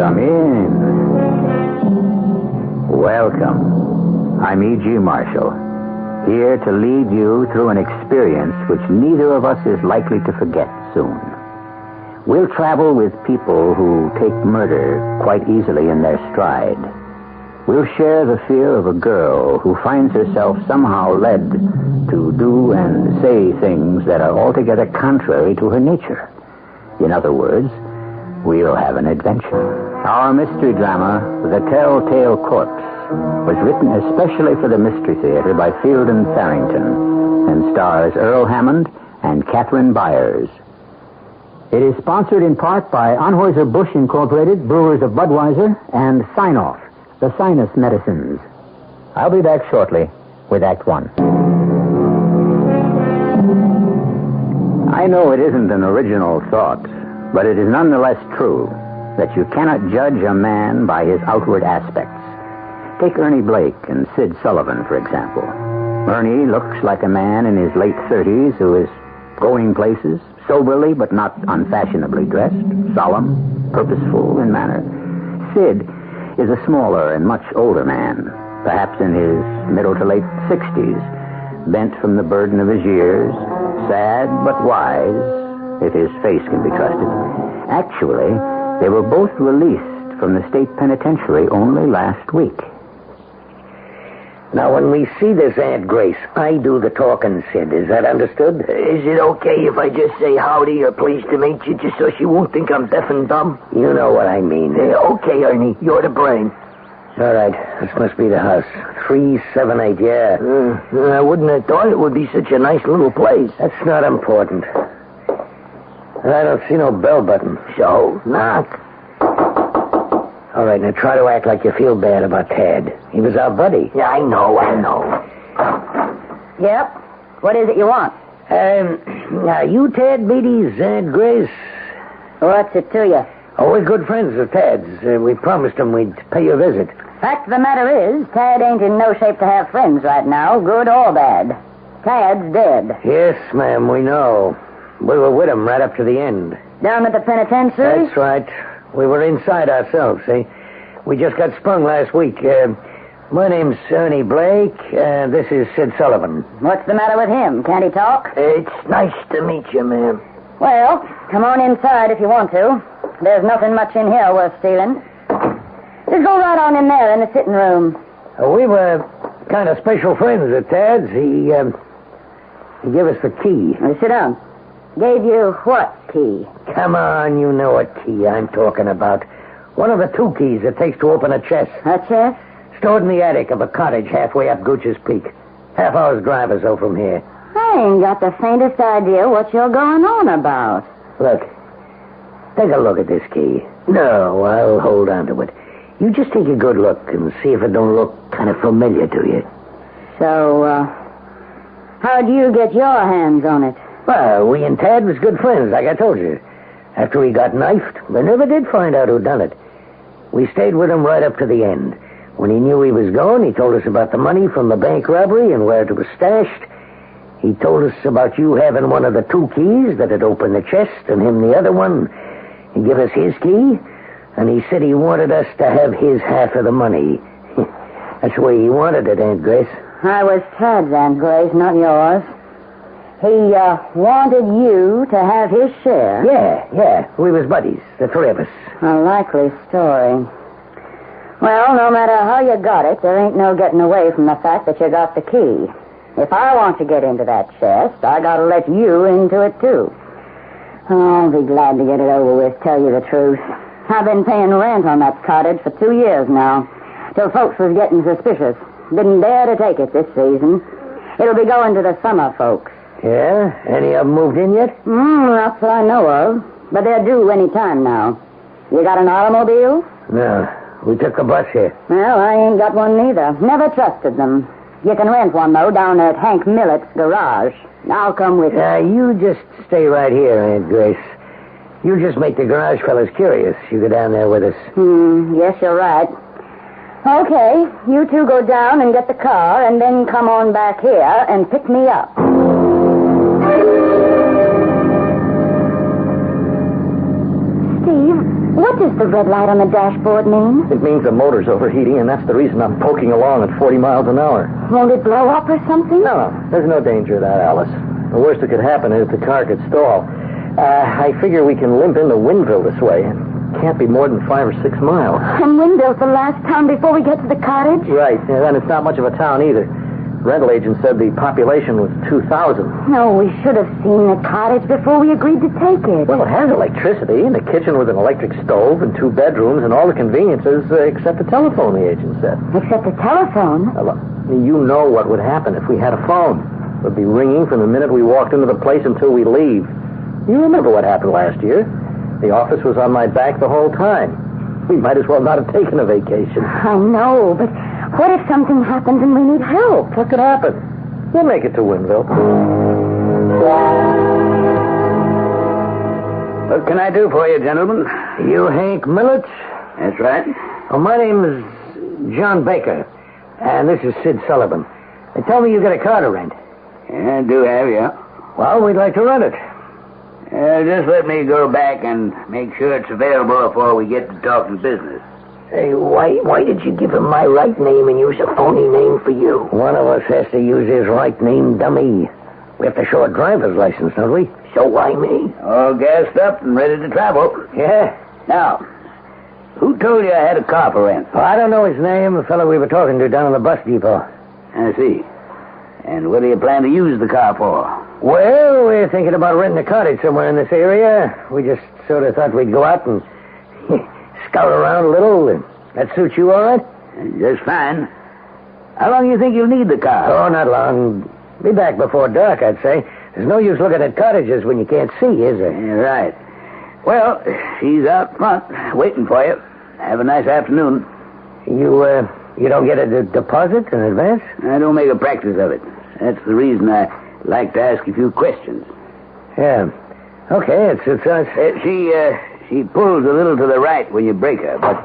Come in. Welcome. I'm E.G. Marshall, here to lead you through an experience which neither of us is likely to forget soon. We'll travel with people who take murder quite easily in their stride. We'll share the fear of a girl who finds herself somehow led to do and say things that are altogether contrary to her nature. In other words, we'll have an adventure. Our mystery drama, The Telltale Corpse, was written especially for the Mystery Theater by Field and Farrington and stars Earl Hammond and Catherine Byers. It is sponsored in part by Anheuser-Busch Incorporated, brewers of Budweiser, and Sign-Off, the sinus medicines. I'll be back shortly with Act One. I know it isn't an original thought, but it is nonetheless true that you cannot judge a man by his outward aspects. Take Ernie Blake and Sid Sullivan, for example. Ernie looks like a man in his late 30s who is going places, soberly but not unfashionably dressed, solemn, purposeful in manner. Sid is a smaller and much older man, perhaps in his middle to late 60s, bent from the burden of his years, sad but wise, if his face can be trusted. Actually, they were both released from the state penitentiary only last week. Now, when we see this Aunt Grace, I do the talking, Sid. Is that understood? Is it okay if I just say howdy or pleased to meet you, just so she won't think I'm deaf and dumb? You know what I mean. Okay, Ernie. You're the brain. All right. This must be the house. 378, yeah. I wouldn't have thought it would be such a nice little place. That's not important. I don't see no bell button. So, knock. All right, now try to act like you feel bad about Tad. He was our buddy. Yeah, I know. Yep. What is it you want? Are you Tad Beatty's Aunt Grace? What's it to you? Oh, we're good friends of Tad's. We promised him we'd pay you a visit. Fact of the matter is, Tad ain't in no shape to have friends right now, good or bad. Tad's dead. Yes, ma'am, we know. We were with him right up to the end. Down at the penitentiary? That's right. We were inside ourselves, see? We just got sprung last week. My name's Ernie Blake. This is Sid Sullivan. What's the matter with him? Can't he talk? It's nice to meet you, ma'am. Well, come on inside if you want to. There's nothing much in here worth stealing. Just go right on in there in the sitting room. We were kind of special friends at Tad's. He gave us the key. Now, sit down. Gave you what key? Come on, you know what key I'm talking about. One of the two keys it takes to open a chest. A chest? Stored in the attic of a cottage halfway up Gooch's Peak. Half hour's drive or so from here. I ain't got the faintest idea what you're going on about. Look. Take a look at this key. No, I'll hold on to it. You just take a good look and see if it don't look kind of familiar to you. So, how'd you get your hands on it? Well, we and Tad was good friends, like I told you. After he got knifed, we never did find out who done it. We stayed with him right up to the end. When he knew he was gone, he told us about the money from the bank robbery and where it was stashed. He told us about you having one of the two keys that had opened the chest and him the other one. He gave us his key, and he said he wanted us to have his half of the money. That's the way he wanted it, Aunt Grace. I was Tad's, Aunt Grace, not yours. He wanted you to have his share. Yeah. We was buddies, the three of us. A likely story. Well, no matter how you got it, there ain't no getting away from the fact that you got the key. If I want to get into that chest, I gotta let you into it, too. Oh, I'll be glad to get it over with, tell you the truth. I've been paying rent on that cottage for 2 years now, till folks was getting suspicious. Didn't dare to take it this season. It'll be going to the summer folks. Yeah? Any of them moved in yet? Not that I know of. But they're due any time now. You got an automobile? No. We took a bus here. Well, I ain't got one neither. Never trusted them. You can rent one, though, down at Hank Millett's garage. I'll come with you. You just stay right here, Aunt Grace. You just make the garage fellas curious. You go down there with us. Yes, you're right. Okay, you two go down and get the car, and then come on back here and pick me up. Steve, What does the red light on the dashboard mean? It means the motor's overheating, and that's the reason I'm poking along at 40 miles an hour. Won't it blow up or something? No, there's no danger of that, Alice. The worst that could happen is the car could stall. I figure we can limp into Windville this way. It can't be more than 5 or 6 miles. And Windville's the last town before we get to the cottage? Right, and it's not much of a town either. Rental agent said the population was 2,000. No, we should have seen the cottage before we agreed to take it. Well, it has electricity, and the kitchen with an electric stove and 2 bedrooms and all the conveniences except the telephone, the agent said. Except the telephone? Well, you know what would happen if we had a phone. It would be ringing from the minute we walked into the place until we leave. You remember what happened last year. The office was on my back the whole time. We might as well not have taken a vacation. I know, but what if something happens and we need help? What could happen? We'll make it to Windville. What can I do for you, gentlemen? You Hank Millett? That's right. Oh, my name is John Baker, and this is Sid Sullivan. They told me you got a car to rent. Yeah, I do have, yeah. Well, we'd like to rent it. Just let me go back and make sure it's available before we get to talking business. Hey, Why did you give him my right name and use a phony name for you? one of us has to use his right name, dummy. We have to show a driver's license, don't we? So why me? All gassed up and ready to travel. Yeah. Now, who told you I had a car for rent? Oh, I don't know his name, the fellow we were talking to down in the bus depot. I see. And what do you plan to use the car for? Well, we're thinking about renting a cottage somewhere in this area. We just sort of thought we'd go out and scout around a little. That suits you all right? Just fine. How long do you think you'll need the car? Oh, not long. Be back before dark, I'd say. There's no use looking at cottages when you can't see, is there? You're right. Well, she's out front, waiting for you. Have a nice afternoon. You don't get a deposit in advance? I don't make a practice of it. That's the reason I like to ask a few questions. Yeah. Okay, it suits us. She pulls a little to the right when you break her, but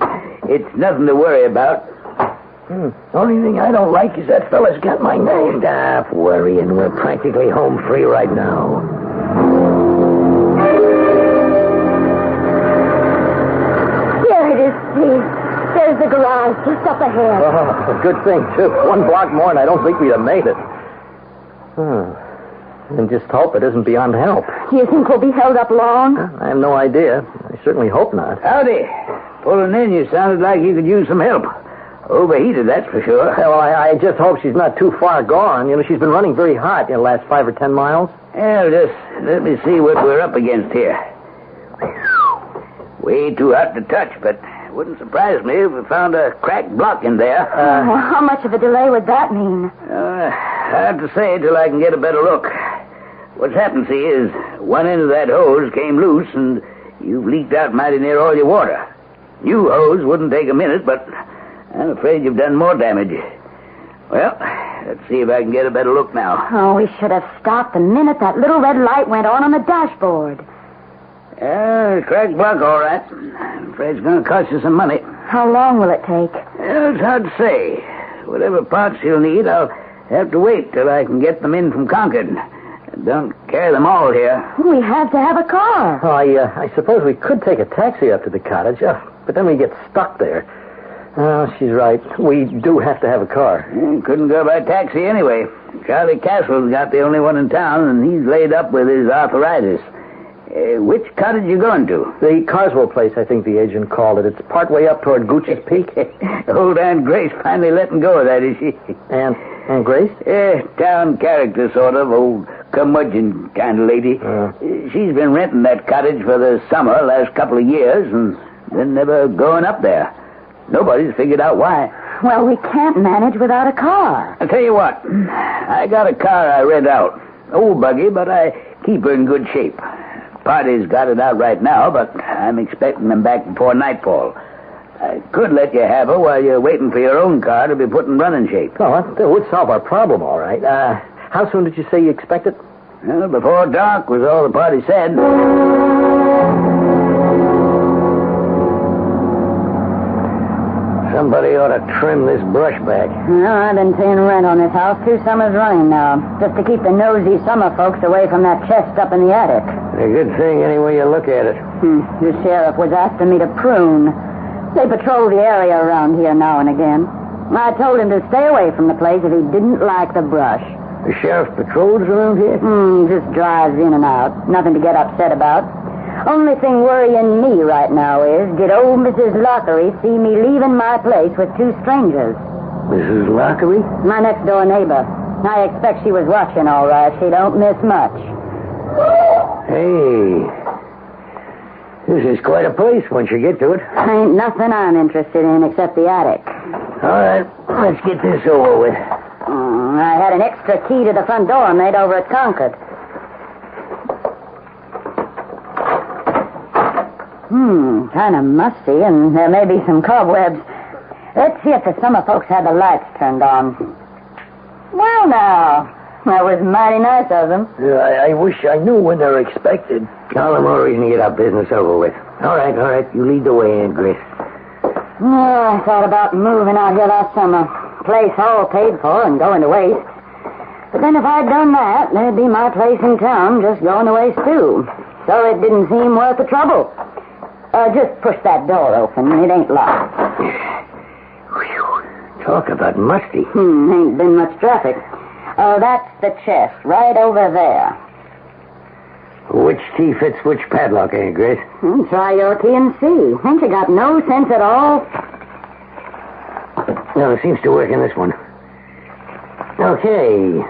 it's nothing to worry about. Only thing I don't like is that fella's got my name. Stop worrying. We're practically home free right now. Here it is, please. There's the garage just up ahead. Oh, good thing, too. 1 block more and I don't think we'd have made it. And just hope it isn't beyond help. Do you think we'll be held up long? I have no idea. I certainly hope not. Howdy. Pulling in, you sounded like you could use some help. Overheated, that's for sure. Well, I just hope she's not too far gone. You know, she's been running very hot in the last 5 or 10 miles. Yeah, just let me see what we're up against here. Way too hot to touch, but it wouldn't surprise me if we found a cracked block in there. How much of a delay would that mean? Hard to say till I can get a better look. What's happened, see, is one end of that hose came loose, and you've leaked out mighty near all your water. New hose wouldn't take a minute, but I'm afraid you've done more damage. Well, let's see if I can get a better look now. Oh, we should have stopped the minute that little red light went on the dashboard. Yeah, cracked block, all right. I'm afraid it's going to cost you some money. How long will it take? Well, it's hard to say. Whatever parts you'll need, I'll have to wait till I can get them in from Concord. Don't carry them all here. We have to have a car. Oh, I suppose we could take a taxi up to the cottage, but then we get stuck there. Oh, she's right. We do have to have a car. Couldn't go by taxi anyway. Charlie Castle's got the only one in town, and he's laid up with his arthritis. Which cottage you going to? The Carswell place, I think the agent called it. It's partway up toward Gooch's Peak. Old Aunt Grace finally letting go of that, is she? Aunt Grace? Town character, sort of. Old curmudgeon kind of lady. She's been renting that cottage for the summer last couple of years, and then never going up there. Nobody's figured out why. Well, we can't manage without a car. I'll tell you what. I got a car I rent out. Old buggy, but I keep her in good shape. Party's got it out right now, but I'm expecting them back before nightfall. I could let you have her while you're waiting for your own car to be put in running shape. Oh, that would solve our problem, all right. How soon did you say you expect it? Well, before dark was all the party said. Somebody ought to trim this brush back. No, I've been paying rent on this house 2 summers running now, just to keep the nosy summer folks away from that chest up in the attic. A good thing any way you look at it. The sheriff was after me to prune. They patrol the area around here now and again. I told him to stay away from the place if he didn't like the brush. The sheriff patrols around here? Just drives in and out. Nothing to get upset about. Only thing worrying me right now is, did old Mrs. Lockery see me leaving my place with two strangers? Mrs. Lockery? My next-door neighbor. I expect she was watching all right. She don't miss much. Hey, this is quite a place once you get to it. Ain't nothing I'm interested in except the attic. All right, let's get this over with. I had an extra key to the front door made over at Concord. Kind of musty, and there may be some cobwebs. Let's see if the summer folks had the lights turned on. Well, now, that was mighty nice of them. I wish I knew when they're expected. All the more reason to get our business over with. All right. You lead the way, Aunt Grace. I thought about moving out here last summer. Place all paid for and going to waste. But then if I'd done that, there'd be my place in town just going to waste, too. So it didn't seem worth the trouble. Just push that door open. It ain't locked. Whew. Talk about musty. Ain't been much traffic. That's the chest, right over there. Which key fits which padlock, Aunt Grace? Try your key and see. Ain't you got no sense at all? No, it seems to work in this one. Okay,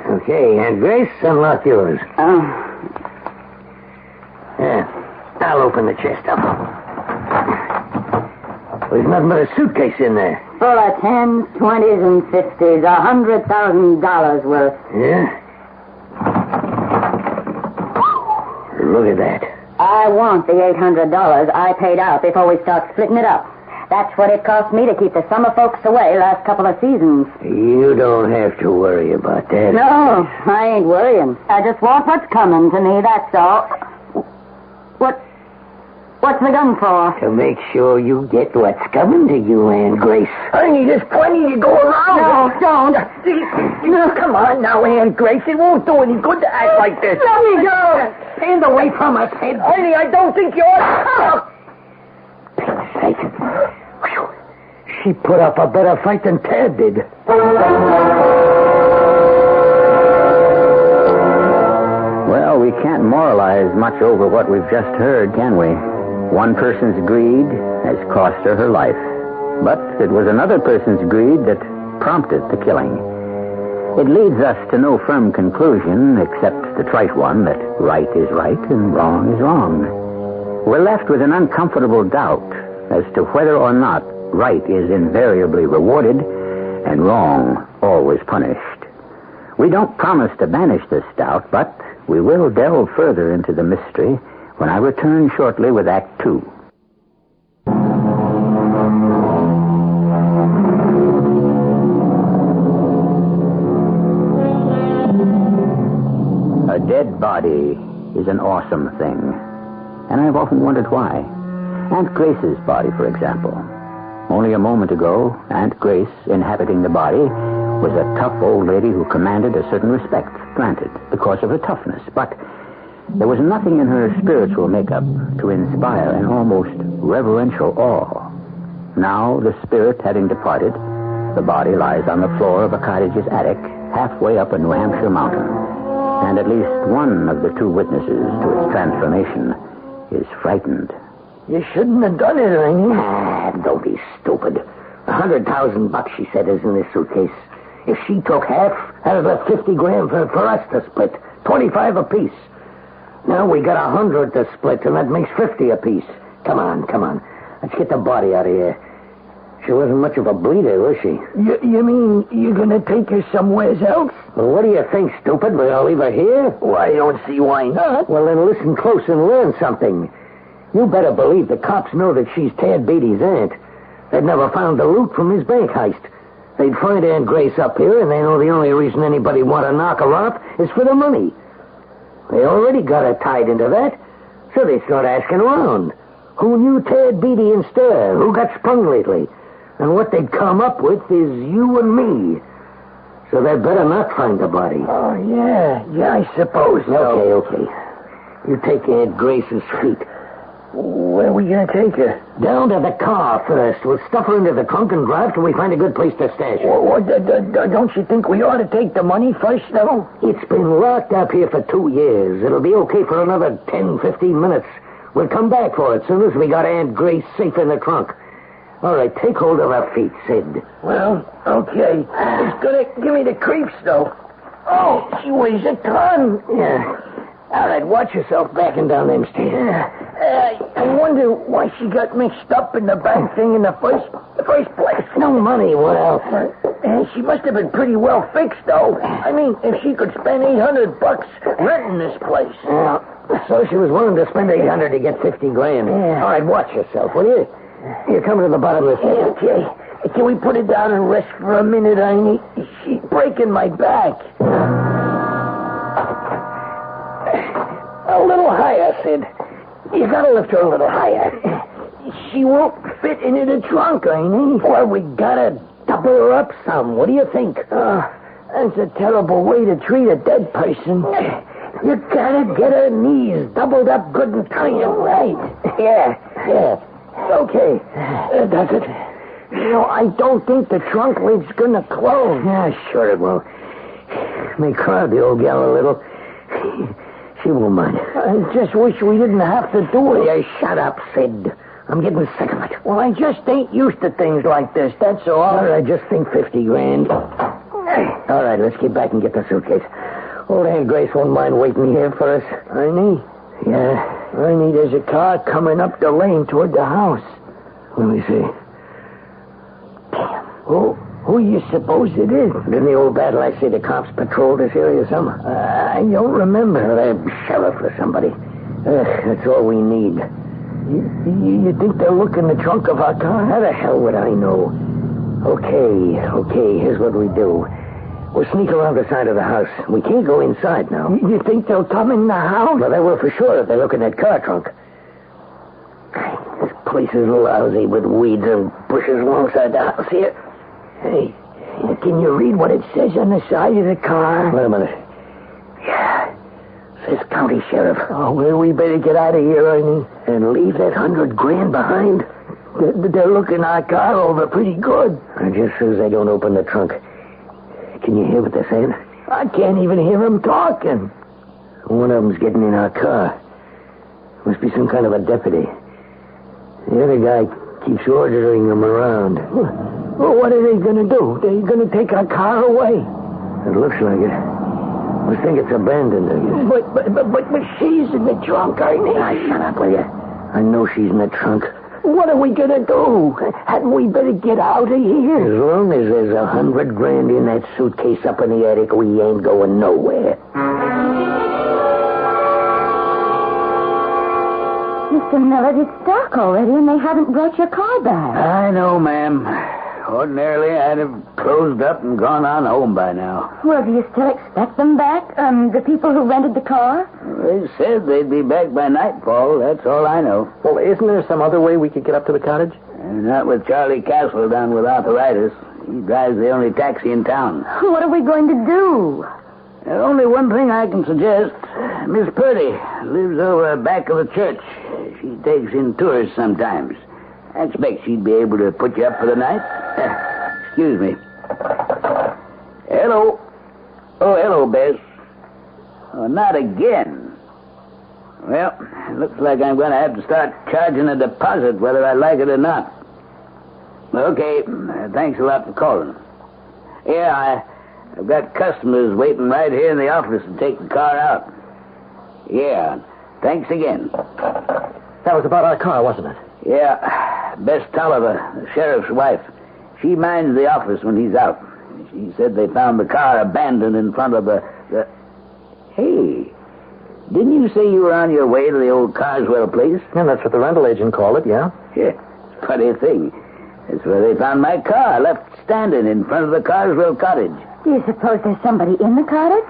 Aunt Grace, unlock yours. Yeah, I'll open the chest up. There's nothing but a suitcase in there. Full of 10s, 20s, and 50s. $100,000 worth. Yeah? Look at that. I want the $800 I paid out before we start splitting it up. That's what it cost me to keep the summer folks away last couple of seasons. You don't have to worry about that. No, I ain't worrying. I just want what's coming to me, that's all. What's the gun for? To make sure you get what's coming to you, Aunt Grace. Honey, there's plenty to go around. No, don't. No, come on now, Aunt Grace. It won't do any good to act like this. Let me go. Stand away from us, Ed. Honey, I don't think you ought to. Pete's sake. Whew. She put up a better fight than Ted did. Well, we can't moralize much over what we've just heard, can we? One person's greed has cost her life. But it was another person's greed that prompted the killing. It leads us to no firm conclusion except the trite one that right is right and wrong is wrong. We're left with an uncomfortable doubt as to whether or not right is invariably rewarded and wrong always punished. We don't promise to banish this doubt, but we will delve further into the mystery when I return shortly with Act 2. A dead body is an awesome thing, and I've often wondered why. Aunt Grace's body, for example. Only a moment ago, Aunt Grace, inhabiting the body, was a tough old lady who commanded a certain respect, granted, because of her toughness. But there was nothing in her spiritual makeup to inspire an almost reverential awe. Now, the spirit having departed, the body lies on the floor of a cottage's attic, halfway up a New Hampshire mountain. And at least one of the two witnesses to its transformation is frightened. You shouldn't have done it, Ernie. Don't be stupid. $100,000, she said, is in this suitcase. If she took half, that would have left 50 grand for us to split. 25 apiece. Now we got 100 to split, and that makes 50 apiece. Come on. Let's get the body out of here. She wasn't much of a bleeder, was she? You mean you're going to take her somewhere else? Well, what do you think, stupid? We're going to leave her here? Well, I don't see why not. Well, then listen close and learn something. You better believe the cops know that she's Tad Beatty's aunt. They'd never found the loot from his bank heist. They'd find Aunt Grace up here, and they know the only reason anybody want to knock her off is for the money. They already got her tied into that, so they start asking around. Who knew Tad Beatty in stir? Who got sprung lately? And what they'd come up with is you and me. So they better not find the body. Oh, yeah, I suppose so. Okay. You take Aunt Grace's feet. Where are we going to take her? Down to the car first. We'll stuff her into the trunk and drive till we find a good place to stash her. Don't you think we ought to take the money first, though? It's been locked up here for 2 years. It'll be okay for another 10, 15 minutes. We'll come back for it as soon as we got Aunt Grace safe in the trunk. All right, take hold of her feet, Sid. Well, okay. It's going to give me the creeps, though. Oh, she weighs a ton. Yeah. All right, watch yourself backing down them stairs. I wonder why she got mixed up in the bank thing in the first place. No money, what else? She must have been pretty well fixed, though. I mean, if she could spend $800 renting this place. Yeah. So she was willing to spend $800 to get $50,000. Yeah. All right, watch yourself, will you? You're coming to the bottom of the stairs. Okay. Can we put it down and rest for a minute, Ernie? She's breaking my back. A little higher, Sid. You gotta lift her a little higher. She won't fit into the trunk, Ernie. Well, we gotta double her up some. What do you think? That's a terrible way to treat a dead person. You gotta get her knees doubled up good and tight. Right. Yeah. Okay. Does it? I don't think the trunk lid's gonna close. Yeah, sure it will. May crowd the old gal a little. She won't mind. I just wish we didn't have to do it. Yeah, shut up, Sid. I'm getting sick of it. Well, I just ain't used to things like this, that's all. All right, just think $50,000. All right, let's get back and get the suitcase. Old Aunt Grace won't mind waiting here for us. Ernie? Yeah? Ernie, there's a car coming up the lane toward the house. Let me see. Damn. Who you suppose it is? Didn't the old battle I say the cops patrolled this area some? I don't remember. They're sheriff or somebody. That's all we need. You think they'll look in the trunk of our car? How the hell would I know? Okay, here's what we do. We'll sneak around the side of the house. We can't go inside now. You think they'll come in the house? Well, they will for sure if they look in that car trunk. This place is lousy with weeds and bushes alongside the house here. Hey, can you read what it says on the side of the car? Wait a minute. Yeah. Says county sheriff. Oh, well, we better get out of here, Ernie. And leave that $100,000 behind? They're looking our car over pretty good. Just so they don't open the trunk. Can you hear what they're saying? I can't even hear them talking. One of them's getting in our car. Must be some kind of a deputy. The other guy keeps ordering them around. Well, what are they going to do? They're going to take our car away. It looks like it. We think it's abandoned, I guess. But she's in the trunk, Ernie. Shut up, will you? I know she's in the trunk. What are we going to do? Hadn't we better get out of here? As long as there's $100,000 in that suitcase up in the attic, we ain't going nowhere. Mr. Miller, it's dark already, and they haven't brought your car back. I know, ma'am. Ordinarily, I'd have closed up and gone on home by now. Well, do you still expect them back? The people who rented the car? They said they'd be back by nightfall. That's all I know. Well, isn't there some other way we could get up to the cottage? Not with Charlie Castle down with arthritis. He drives the only taxi in town. What are we going to do? Only one thing I can suggest. Miss Purdy lives over back of the church. She takes in tourists sometimes. I expect she'd be able to put you up for the night. Excuse me. Hello. Oh, hello, Bess. Oh, not again. Well, it looks like I'm going to have to start charging a deposit whether I like it or not. Okay, thanks a lot for calling. Yeah, I've got customers waiting right here in the office to take the car out. Yeah, thanks again. That was about our car, wasn't it? Yeah, Bess Tolliver, the sheriff's wife. She minds the office when he's out. She said they found the car abandoned in front of the... Hey, didn't you say you were on your way to the old Carswell place? Yeah, that's what the rental agent called it, yeah. Yeah, funny thing. That's where they found my car, left standing in front of the Carswell cottage. Do you suppose there's somebody in the cottage?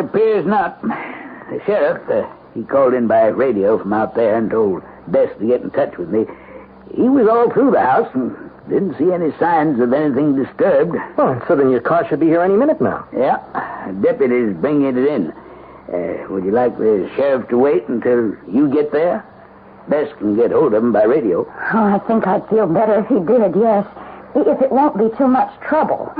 Appears not. The sheriff, he called in by radio from out there and told Bess to get in touch with me. He was all through the house and didn't see any signs of anything disturbed. Oh, so then your car should be here any minute now. Yeah, deputies bringing it in. Would you like the sheriff to wait until you get there? Bess can get hold of him by radio. Oh, I think I'd feel better if he did, yes. If it won't be too much trouble.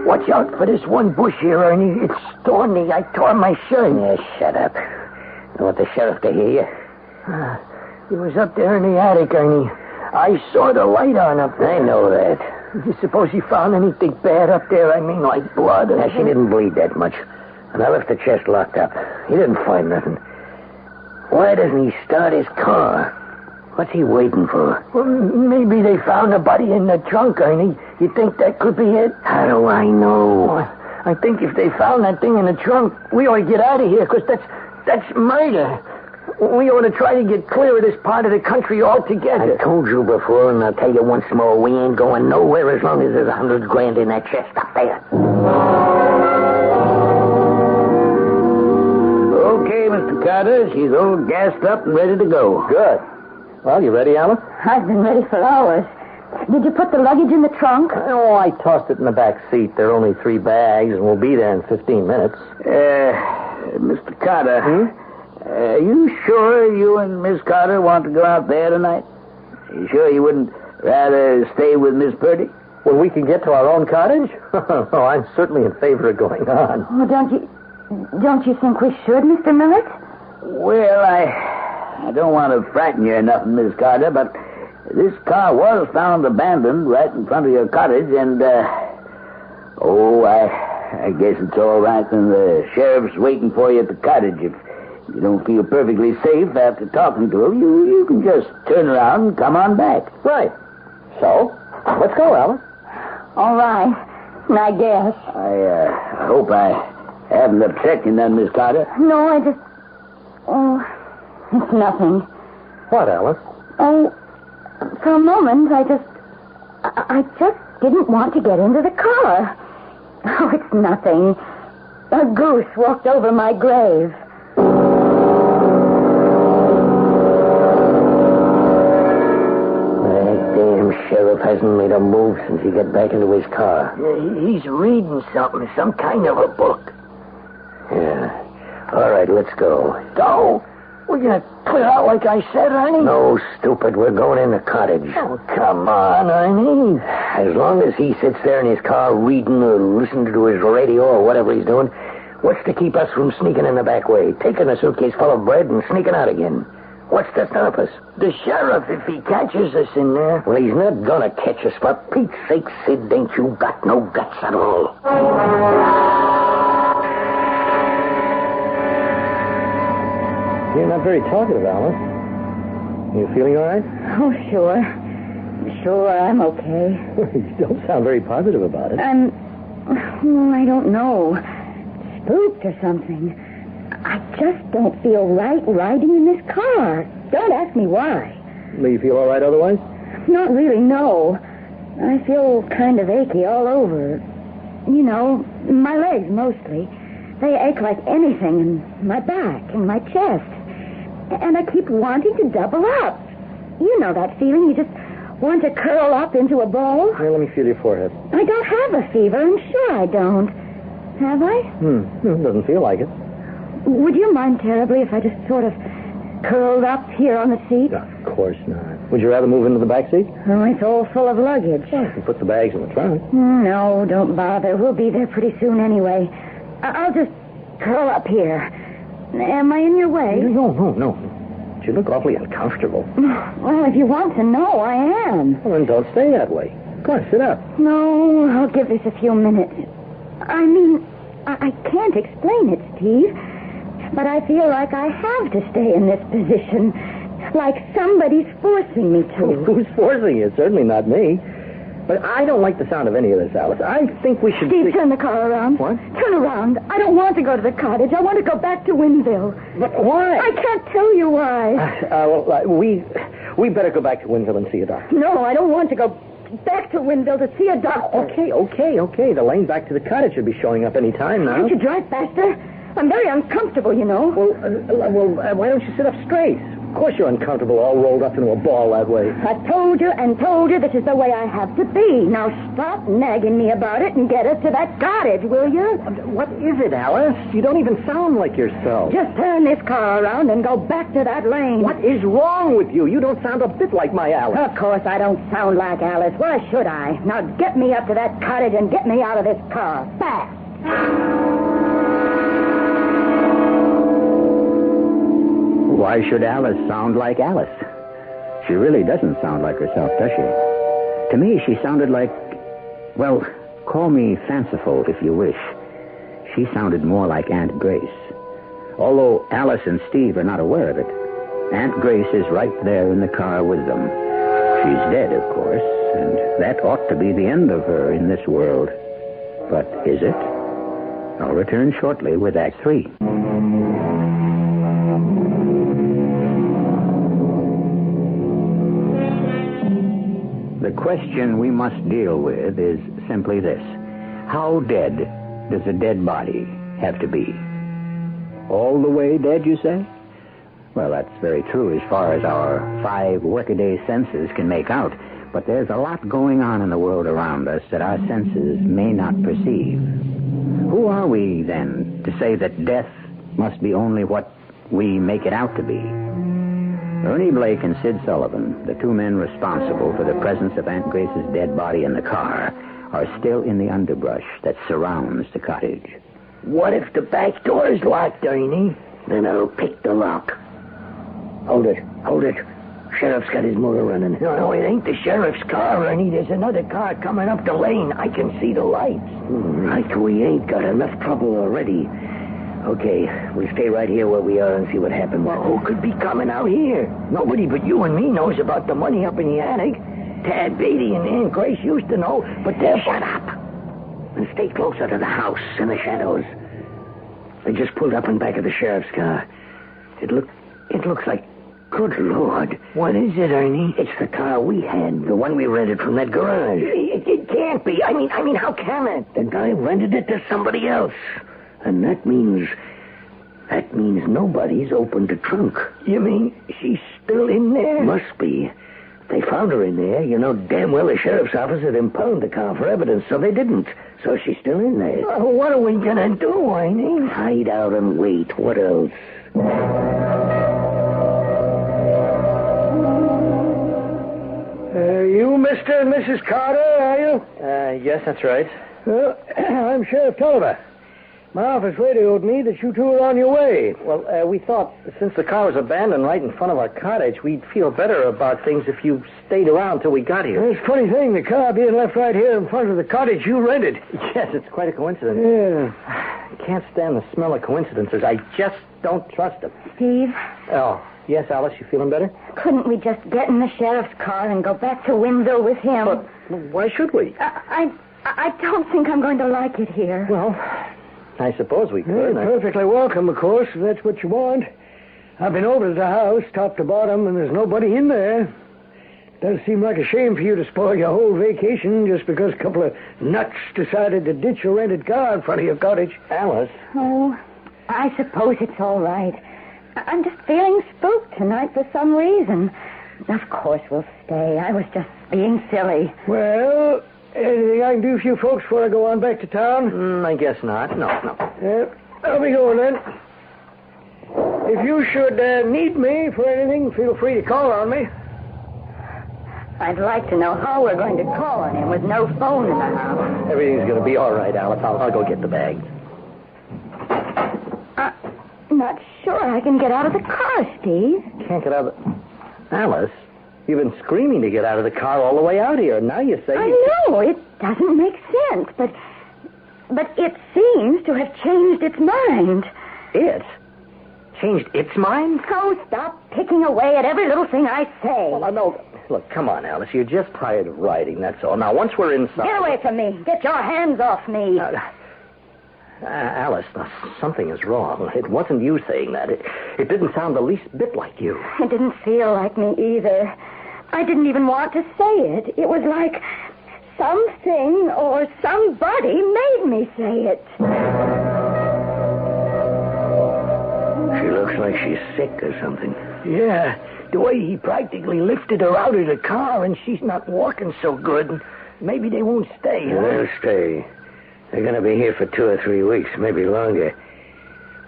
Watch out for this one bush here, Ernie. It's thorny. I tore my shirt. Yeah, shut up. I want the sheriff to hear you. He was up there in the attic, Ernie. I saw the light on up there. I know that. You suppose he found anything bad up there? I mean, like blood? Now, she didn't bleed that much. And I left the chest locked up. He didn't find nothing. Why doesn't he start his car? What's he waiting for? Well, maybe they found the body in the trunk, Ernie. You think that could be it? How do I know? I think if they found that thing in the trunk, we ought to get out of here, because that's murder. We ought to try to get clear of this part of the country altogether. I told you before, and I'll tell you once more, we ain't going nowhere as long as there's $100 grand in that chest up there. Okay, Mr. Carter, she's all gassed up and ready to go. Good. Well, you ready, Alice? I've been ready for hours. Did you put the luggage in the trunk? Oh, I tossed it in the back seat. There are only 3 bags, and we'll be there in 15 minutes. Mr. Carter, are you sure you and Miss Carter want to go out there tonight? Are you sure you wouldn't rather stay with Miss Purdy? When we can get to our own cottage? Oh, I'm certainly in favor of going on. Oh, don't you think we should, Mr. Millett? Well, I don't want to frighten you or nothing, Miss Carter, but this car was found abandoned right in front of your cottage, and, I guess it's all right, and the sheriff's waiting for you at the cottage. If you don't feel perfectly safe after talking to him, you can just turn around and come on back. Right. So, let's go, Alice. All right. I guess. I hope I haven't upset you none, Miss Carter. No, I just... Oh, it's nothing. What, Alice? Oh, for a moment, I just didn't want to get into the car. Oh, it's nothing. A goose walked over my grave. That damn sheriff hasn't made a move since he got back into his car. He's reading something, some kind of a book. Yeah. All right, let's go. Go? We're going to clear out like I said, Ernie? No, stupid. We're going in the cottage. Oh, come on, Ernie. As long as he sits there in his car reading or listening to his radio or whatever he's doing, what's to keep us from sneaking in the back way, taking a suitcase full of bread and sneaking out again? What's to stop us? The sheriff, if he catches us in there. Well, he's not going to catch us. For Pete's sake, Sid, ain't you got no guts at all? You're not very talkative, Alice. You feeling all right? Oh, sure. Sure, I'm okay. You don't sound very positive about it. I don't know. Spooked or something. I just don't feel right riding in this car. Don't ask me why. Do you feel all right otherwise? Not really, no. I feel kind of achy all over. You know, my legs mostly. They ache like anything, and my back and my chest. And I keep wanting to double up. You know that feeling. You just want to curl up into a ball. Here, let me feel your forehead. I don't have a fever. I'm sure I don't. Have I? It doesn't feel like it. Would you mind terribly if I just sort of curled up here on the seat? Of course not. Would you rather move into the back seat? Oh, it's all full of luggage. Well, you can put the bags in the trunk. No, don't bother. We'll be there pretty soon anyway. I'll just curl up here. Am I in your way? No. You look awfully uncomfortable. Well, if you want to know, I am. Well, then don't stay that way. Come on, sit up. No, I'll give this a few minutes. I mean, I can't explain it, Steve. But I feel like I have to stay in this position. Like somebody's forcing me to. Who's forcing you? Certainly not me. But I don't like the sound of any of this, Alice. I think we should... Steve, turn the car around. What? Turn around. I don't want to go to the cottage. I want to go back to Winville. But why? I can't tell you why. We better go back to Winville and see a doctor. No, I don't want to go back to Winville to see a doctor. Okay. The lane back to the cottage should be showing up any time now. Can't you drive faster? I'm very uncomfortable, you know. Well, why don't you sit up straight? Of course you're uncomfortable all rolled up into a ball that way. I told you this is the way I have to be. Now stop nagging me about it and get us to that cottage, will you? What is it, Alice? You don't even sound like yourself. Just turn this car around and go back to that lane. What is wrong with you? You don't sound a bit like my Alice. Of course I don't sound like Alice. Why should I? Now get me up to that cottage and get me out of this car. Fast. Why should Alice sound like Alice? She really doesn't sound like herself, does she? To me, she sounded like, well, call me fanciful if you wish. She sounded more like Aunt Grace. Although Alice and Steve are not aware of it, Aunt Grace is right there in the car with them. She's dead, of course, and that ought to be the end of her in this world. But is it? I'll return shortly with Act 3. The question we must deal with is simply this. How dead does a dead body have to be? All the way dead, you say? Well, that's very true as far as our 5 workaday senses can make out. But there's a lot going on in the world around us that our senses may not perceive. Who are we, then, to say that death must be only what we make it out to be? Ernie Blake and Sid Sullivan, the 2 men responsible for the presence of Aunt Grace's dead body in the car, are still in the underbrush that surrounds the cottage. What if the back door's locked, Ernie? Then I'll pick the lock. Hold it. Sheriff's got his motor running. No, it ain't the sheriff's car, Ernie. There's another car coming up the lane. I can see the lights. Right, we ain't got enough trouble already. Okay, we'll stay right here where we are and see what happens. Well, who could be coming out here? Nobody but you and me knows about the money up in the attic. Tad Beatty and Aunt Grace used to know, but they're... Shut up! And stay closer to the house in the shadows. They just pulled up in back of the sheriff's car. It looks like... Good Lord. What is it, Ernie? It's the car we had, the one we rented from that garage. It can't be. I mean, how can it? The guy rented it to somebody else. And that means nobody's opened the trunk. You mean she's still in there? Must be. They found her in there. You know damn well the sheriff's office had impounded the car for evidence, so they didn't. So she's still in there. What are we gonna do, Ernie? Hide out and wait. What else? You Mr. and Mrs. Carter, are you? Yes, that's right. Well, I'm Sheriff Tolliver. My office radioed me that you 2 are on your way. Well, we thought since the car was abandoned right in front of our cottage, we'd feel better about things if you stayed around till we got here. It's a funny thing, the car being left right here in front of the cottage you rented. Yes, it's quite a coincidence. Yeah. I can't stand the smell of coincidences. I just don't trust them. Steve? Oh, yes, Alice, you feeling better? Couldn't we just get in the sheriff's car and go back to Windsor with him? But why should we? I don't think I'm going to like it here. Well, I suppose we could. You're perfectly welcome, of course, if that's what you want. I've been over to the house, top to bottom, and there's nobody in there. Does seem like a shame for you to spoil your whole vacation just because a couple of nuts decided to ditch a rented car in front of your cottage. Alice? Oh, I suppose it's all right. I'm just feeling spooked tonight for some reason. Of course we'll stay. I was just being silly. Well, anything I can do for you folks before I go on back to town? I guess not. No. I'll be going then. If you should need me for anything, feel free to call on me. I'd like to know how we're going to call on him with no phone in the house. Everything's going to be all right, Alice. I'll go get the bag. Not sure I can get out of the car, Steve. Can't get out of the... Alice, you've been screaming to get out of the car all the way out here. Now you say... I know. It doesn't make sense, but it seems to have changed its mind. It? Changed its mind? So stop picking away at every little thing I say. Well, I know... Look, come on, Alice. You're just tired of riding, that's all. Now, once we're inside... Get away from me. Get your hands off me. Alice, something is wrong. It wasn't you saying that. It didn't sound the least bit like you. It didn't feel like me either. I didn't even want to say it. It was like something or somebody made me say it. She looks like she's sick or something. Yeah, the way he practically lifted her out of the car, and she's not walking so good. Maybe they won't stay, huh? They'll stay. They're going to be here for 2 or 3 weeks, maybe longer.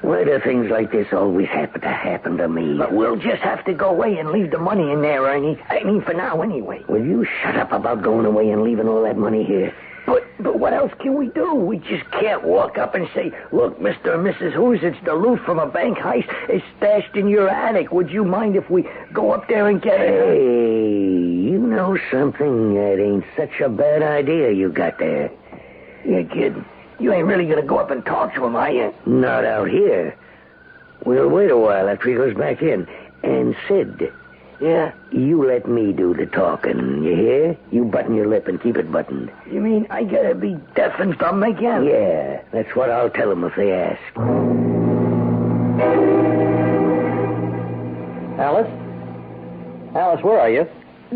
Why do things like this always happen to me? But we'll just have to go away and leave the money in there, Ernie. I mean, for now, anyway. Will you shut up about going away and leaving all that money here? But what else can we do? We just can't walk up and say, look, Mr. and Mrs. Who's, it's the loot from a bank heist. It's stashed in your attic. Would you mind if we go up there and get it? Hey, you know something? That ain't such a bad idea you got there. Yeah, kid. You ain't really going to go up and talk to him, are you? Not out here. We'll wait a while after he goes back in. And Sid... Yeah? You let me do the talking, you hear? You button your lip and keep it buttoned. You mean I gotta be deaf and dumb again? Yeah, that's what I'll tell them if they ask. Alice? Alice, where are you?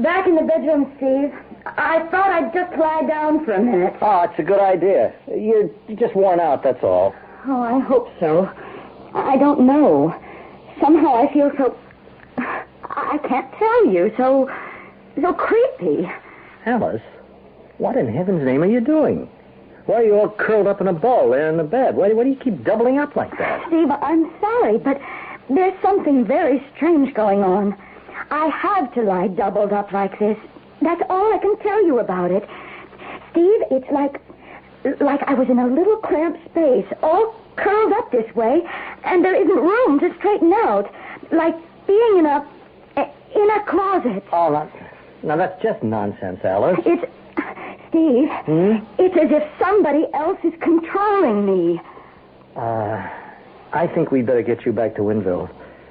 Back in the bedroom, Steve. I thought I'd just lie down for a minute. Oh, it's a good idea. You're just worn out, that's all. Oh, I hope so. I don't know. Somehow I feel so... I can't tell you. So creepy. Alice, what in heaven's name are you doing? Why are you all curled up in a ball there in the bed? Why do you keep doubling up like that? Steve, I'm sorry, but there's something very strange going on. I have to lie doubled up like this. That's all I can tell you about it. Steve, it's like I was in a little cramped space, all curled up this way, and there isn't room to straighten out. Like being in a closet. Oh, now that's just nonsense, Alice. It's... Steve, It's as if somebody else is controlling me. I think we'd better get you back to Winville.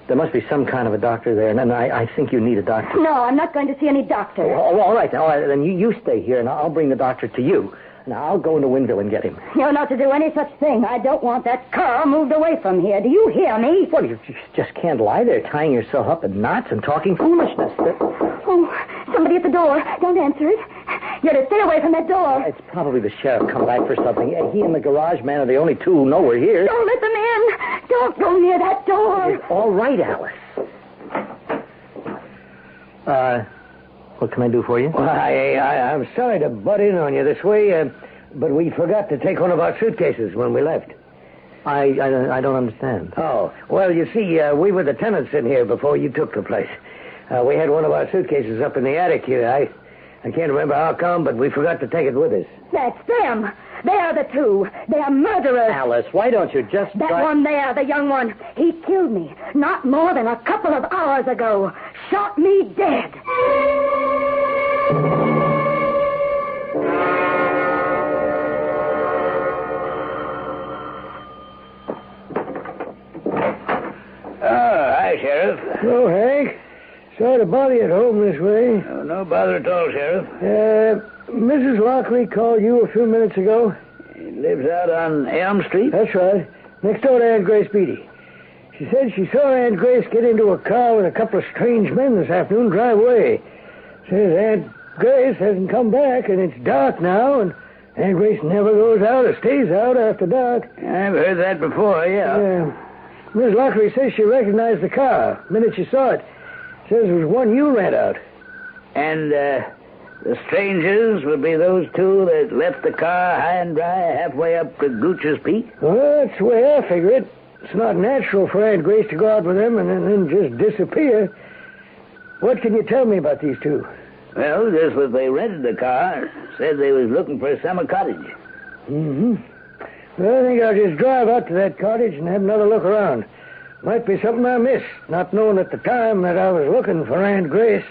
There must be some kind of a doctor there, and I think you need a doctor. No, I'm not going to see any doctor. Oh, all right, then you stay here, and I'll bring the doctor to you. Now, I'll go into Winville and get him. You're not to do any such thing. I don't want that car moved away from here. Do you hear me? Well, you just can't lie there tying yourself up in knots and talking foolishness. Oh, somebody at the door. Don't answer it. You're to stay away from that door. It's probably the sheriff come back for something. He and the garage man are the only two who know we're here. Don't let them in. Don't go near that door. It's all right, Alice. What can I do for you? Well, I'm sorry to butt in on you this way, but we forgot to take one of our suitcases when we left. I don't understand. Oh, well, you see, we were the tenants in here before you took the place. We had one of our suitcases up in the attic here. I can't remember how come, but we forgot to take it with us. That's them. They are the two. They are murderers. Alice, why don't you just... That one there, the young one, he killed me not more than a couple of hours ago. Shot me dead. Hi, Sheriff. Oh, Hank. Sorry to bother you at home this way. Oh, no bother at all, Sheriff. Mrs. Lockley called you a few minutes ago. He lives out on Elm Street? That's right. Next door to Aunt Grace Beatty. She said she saw Aunt Grace get into a car with a couple of strange men this afternoon drive away. Says Aunt Grace hasn't come back, and it's dark now, and Aunt Grace never goes out or stays out after dark. I've heard that before, yeah. Miss Lockley says she recognized the car the minute she saw it. Says it was one you rent out. And, the strangers would be those two that left the car high and dry halfway up to Gooch's Peak? Well, that's the way I figure it. It's not natural for Aunt Grace to go out with them and then just disappear. What can you tell me about these two? Well, just that they rented the car, said they was looking for a summer cottage. Mm-hmm. Well, I think I'll just drive out to that cottage and have another look around. Might be something I missed, not knowing at the time that I was looking for Aunt Grace.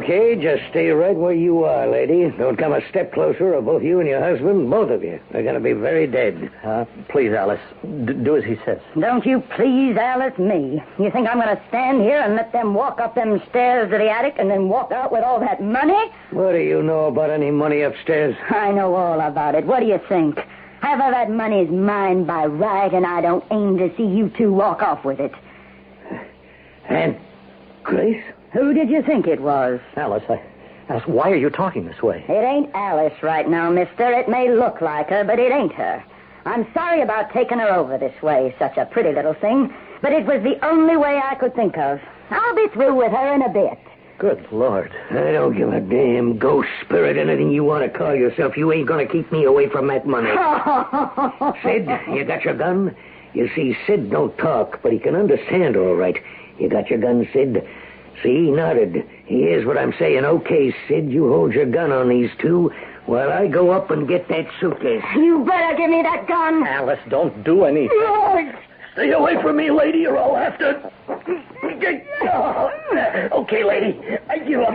Okay, just stay right where you are, lady. Don't come a step closer, or both you and your husband, both of you, are going to be very dead. Please, Alice, do as he says. Don't you please, Alice, me. You think I'm going to stand here and let them walk up them stairs to the attic and then walk out with all that money? What do you know about any money upstairs? I know all about it. What do you think? Half of that money's mine by right, and I don't aim to see you two walk off with it. Aunt Grace? Who did you think it was? Alice, why are you talking this way? It ain't Alice right now, mister. It may look like her, but it ain't her. I'm sorry about taking her over this way, such a pretty little thing, but it was the only way I could think of. I'll be through with her in a bit. Good Lord. I don't give a damn ghost, spirit, anything you want to call yourself. You ain't going to keep me away from that money. Sid, you got your gun? You see, Sid don't talk, but he can understand all right. You got your gun, Sid? See, he nodded. He hears what I'm saying. Okay, Sid, you hold your gun on these two while I go up and get that suitcase. You better give me that gun. Alice, don't do anything. Stay away from me, lady, or I'll have to... Okay, lady, I give up.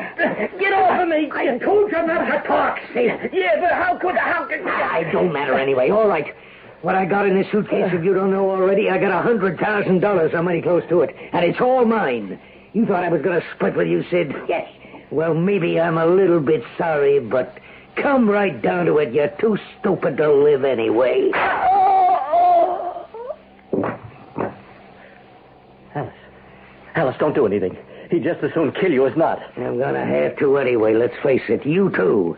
Get off of me. I told you not to talk, Sid. Yeah, but how could... It don't matter anyway. All right. What I got in this suitcase, if you don't know already, I got $100,000 or money close to it, and it's all mine. You thought I was going to split with you, Sid? Yes. Well, maybe I'm a little bit sorry, but come right down to it. You're too stupid to live anyway. Alice, don't do anything. He'd just as soon kill you as not. I'm going to have to anyway, let's face it. You too.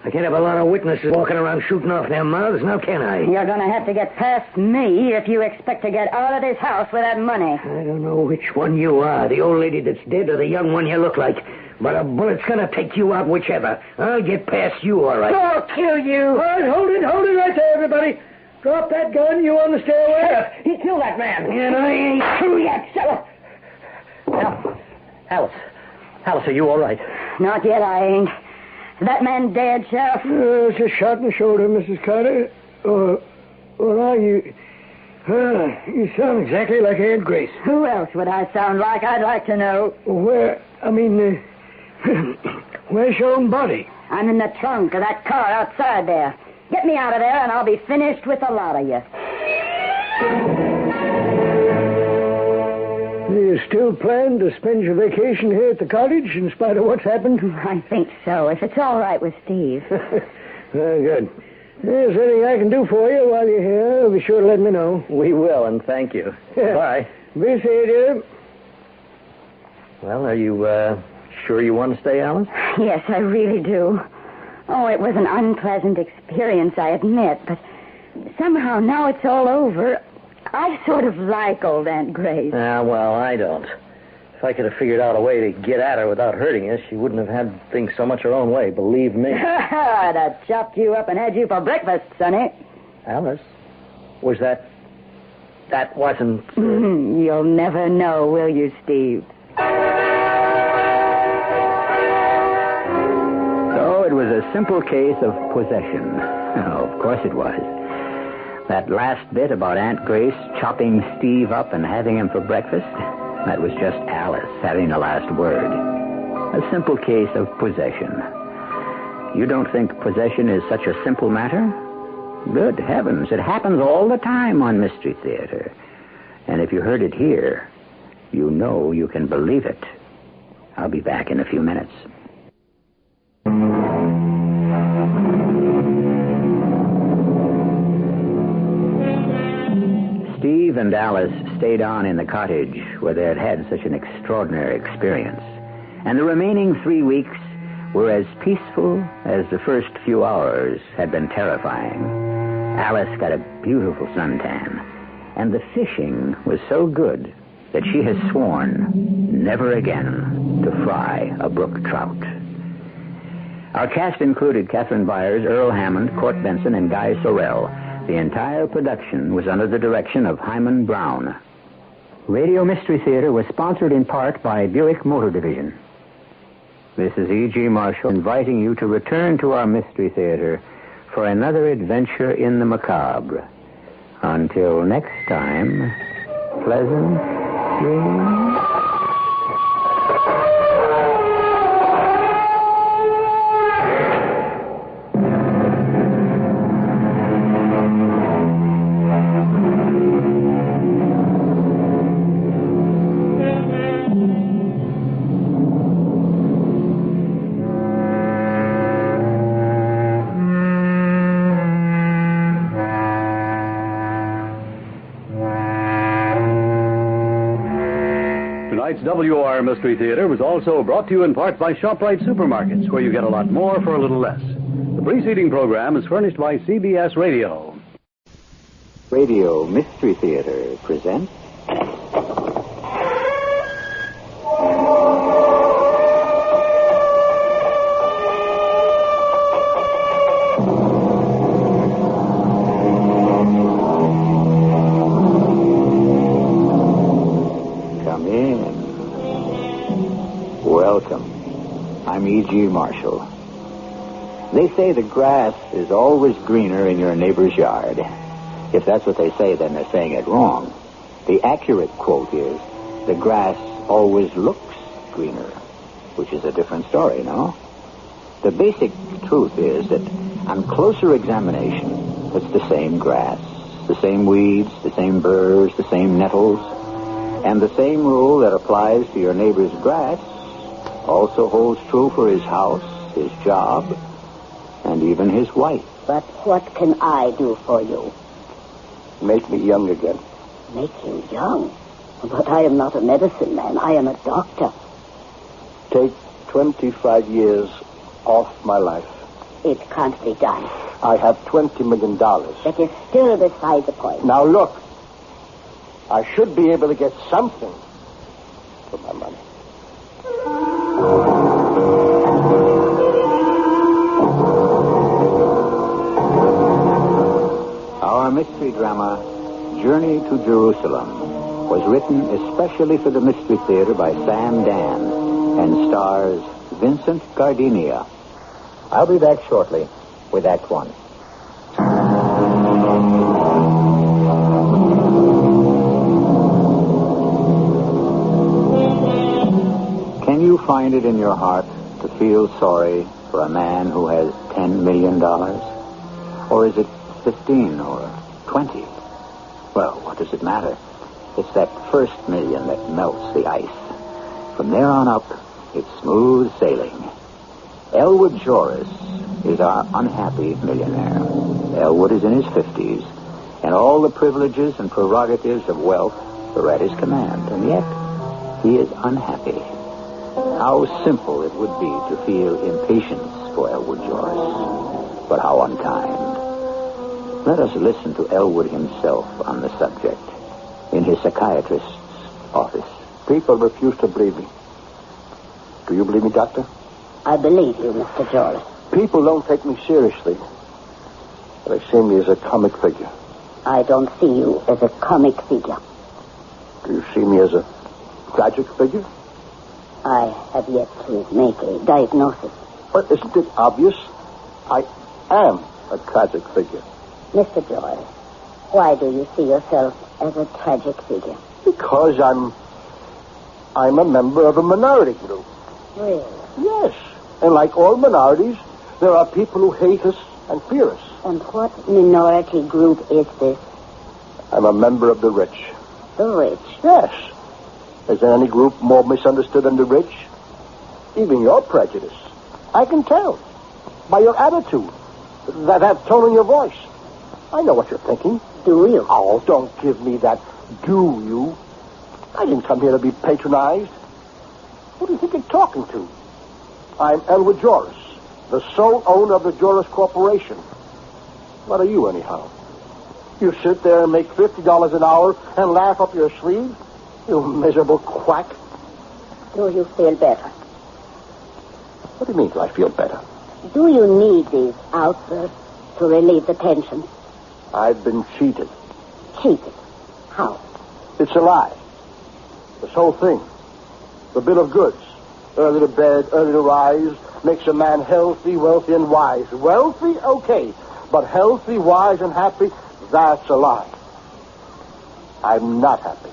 I can't have a lot of witnesses walking around shooting off their mouths, now can I? You're going to have to get past me if you expect to get out of this house with that money. I don't know which one you are, the old lady that's dead or the young one you look like. But a bullet's going to take you out whichever. I'll get past you, all right. I'll kill you. All right, hold it right there, everybody. Drop that gun, you on the stairway. Sheriff, he killed that man. And I ain't through yet, so... Alice, are you all right? Not yet, I ain't. That man dead, Sheriff? It's a shot in the shoulder, Mrs. Carter. Or are you... you sound exactly like Aunt Grace. Who else would I sound like? I'd like to know. Where's your own body? I'm in the trunk of that car outside there. Get me out of there, and I'll be finished with the lot of you. Do you still plan to spend your vacation here at the cottage in spite of what's happened? I think so, if it's all right with Steve. Very good. If there's anything I can do for you while you're here, be sure to let me know. We will, and thank you. Bye. Be safe, dear. Well, are you sure you want to stay, Alice? Yes, I really do. Oh, it was an unpleasant experience, I admit, but somehow now it's all over. I sort of like old Aunt Grace. Well, I don't. If I could have figured out a way to get at her without hurting us, she wouldn't have had things so much her own way, believe me. I'd have chopped you up and had you for breakfast, Sonny. Alice, was that wasn't... You'll never know, will you, Steve? So it was a simple case of possession. Oh, of course it was. That last bit about Aunt Grace chopping Steve up and having him for breakfast, that was just Alice having the last word. A simple case of possession. You don't think possession is such a simple matter? Good heavens, it happens all the time on Mystery Theater. And if you heard it here, you know you can believe it. I'll be back in a few minutes. Steve and Alice stayed on in the cottage where they had had such an extraordinary experience. And the remaining 3 weeks were as peaceful as the first few hours had been terrifying. Alice got a beautiful suntan, and the fishing was so good that she has sworn never again to fry a brook trout. Our cast included Catherine Byers, Earl Hammond, Court Benson, and Guy Sorrell. The entire production was under the direction of Himan Brown. Radio Mystery Theater was sponsored in part by Buick Motor Division. This is E.G. Marshall inviting you to return to our Mystery Theater for another adventure in the macabre. Until next time, pleasant dreams. Tonight's WR Mystery Theater was also brought to you in part by ShopRite Supermarkets, where you get a lot more for a little less. The preceding program is furnished by CBS Radio. Radio Mystery Theater presents... Come in. Welcome. I'm E.G. Marshall. They say the grass is always greener in your neighbor's yard. If that's what they say, then they're saying it wrong. The accurate quote is, the grass always looks greener, which is a different story, no? The basic truth is that on closer examination, it's the same grass, the same weeds, the same burrs, the same nettles, and the same rule that applies to your neighbor's grass also holds true for his house, his job, and even his wife. But what can I do for you? Make me young again. Make you young? But I am not a medicine man. I am a doctor. Take 25 years off my life. It can't be done. I have $20 million. That is still beside the point. Now look, I should be able to get something for my money. Our mystery drama, Journey to Jerusalem, was written especially for the Mystery Theater by Sam Dan and stars Vincent Gardenia. I'll be back shortly with Act One. Can you find it in your heart to feel sorry for a man who has $10 million? Or is it 15 or 20? Well, what does it matter? It's that first million that melts the ice. From there on up, it's smooth sailing. Elwood Joris is our unhappy millionaire. Elwood is in his 50s, and all the privileges and prerogatives of wealth are at his command, and yet he is unhappy. How simple it would be to feel impatience for Elwood Joris, but how unkind. Let us listen to Elwood himself on the subject in his psychiatrist's office. People refuse to believe me. Do you believe me, Doctor? I believe you, Mr. Joris. People don't take me seriously. They see me as a comic figure. I don't see you as a comic figure. Do you see me as a tragic figure? I have yet to make a diagnosis. But isn't it obvious? I am a tragic figure. Mr. Joris, why do you see yourself as a tragic figure? Because I'm a member of a minority group. Really? Yes. And like all minorities, there are people who hate us and fear us. And what minority group is this? I'm a member of the rich. The rich? Yes. Is there any group more misunderstood than the rich? Even your prejudice. I can tell. By your attitude. That tone in your voice. I know what you're thinking. Do you? Oh, don't give me that do you. I didn't come here to be patronized. Who do you think you're talking to? I'm Elwood Joris, the sole owner of the Joris Corporation. What are you, anyhow? You sit there and make $50 an hour and laugh up your sleeve? You miserable quack. Do you feel better? What do you mean, do I feel better? Do you need these outbursts to relieve the tension? I've been cheated. Cheated? How? It's a lie. This whole thing. The bill of goods. Early to bed, early to rise, makes a man healthy, wealthy, and wise. Wealthy? Okay. But healthy, wise, and happy, that's a lie. I'm not happy.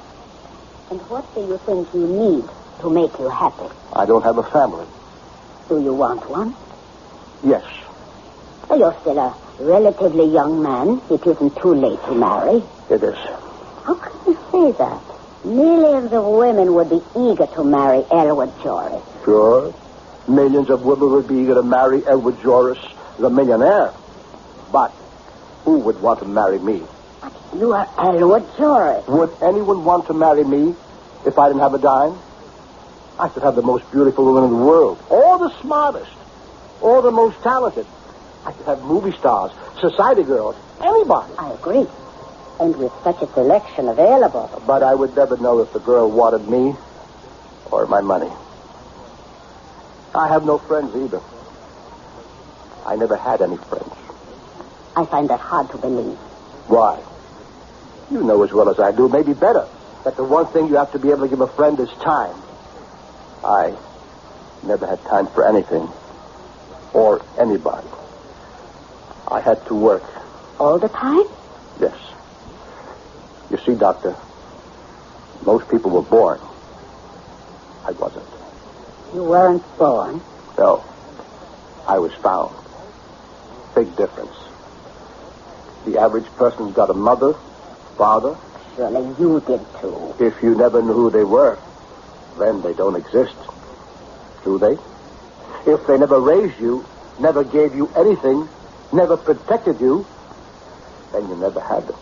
And what do you think you need to make you happy? I don't have a family. Do you want one? Yes. Well, you're still a relatively young man. It isn't too late to marry. It is. How can you say that? Millions of women would be eager to marry Elwood Joris. Sure. Millions of women would be eager to marry Elwood Joris, the millionaire. But who would want to marry me? But you are Elwood Joris. Would anyone want to marry me if I didn't have a dime? I should have the most beautiful women in the world. All the smartest. All the most talented. I could have movie stars, society girls, anybody. I agree. And with such a selection available. But I would never know if the girl wanted me or my money. I have no friends either. I never had any friends. I find that hard to believe. Why? You know as well as I do, maybe better, that the one thing you have to be able to give a friend is time. I never had time for anything or anybody. I had to work. All the time? Yes. You see, Doctor, most people were born. I wasn't. You weren't born? No. I was found. Big difference. The average person's got a mother, father. Surely you did too. If you never knew who they were, then they don't exist. Do they? If they never raised you, never gave you anything, never protected you, then you never had them.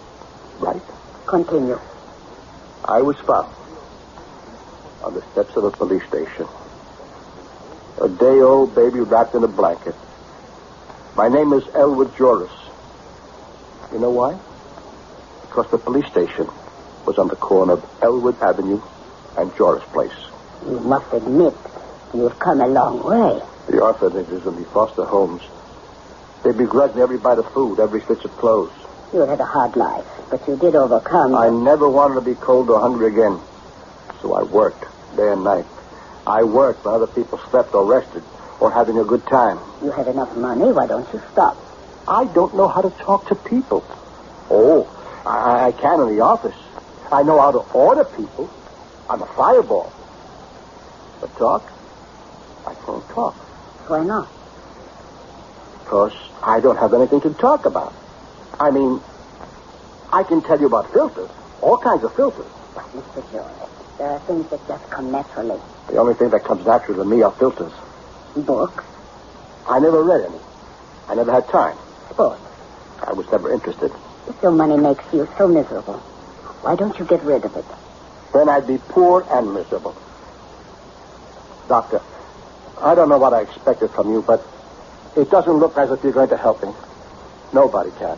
Right? Continue. I was found on the steps of a police station. A day-old baby wrapped in a blanket. My name is Elwood Joris. You know why? Because the police station was on the corner of Elwood Avenue and Joris Place. You must admit you've come a long way. The orphanages and the foster homes, they begrudged me every bite of food, every stitch of clothes. You had a hard life, but you did overcome. I never wanted to be cold or hungry again. So I worked day and night. I worked when other people slept or rested or having a good time. You have enough money. Why don't you stop? I don't know how to talk to people. Oh, I can in the office. I know how to order people. I'm a fireball. But talk? I can't talk. Why not? Because I don't have anything to talk about. I mean, I can tell you about filters. All kinds of filters. But, Mr. Jones, there are things that just come naturally. The only thing that comes naturally to me are filters. Books? I never read any. I never had time. Sports? I was never interested. If your money makes you so miserable, why don't you get rid of it? Then I'd be poor and miserable. Doctor, I don't know what I expected from you, but it doesn't look as if you're going to help me. Nobody can.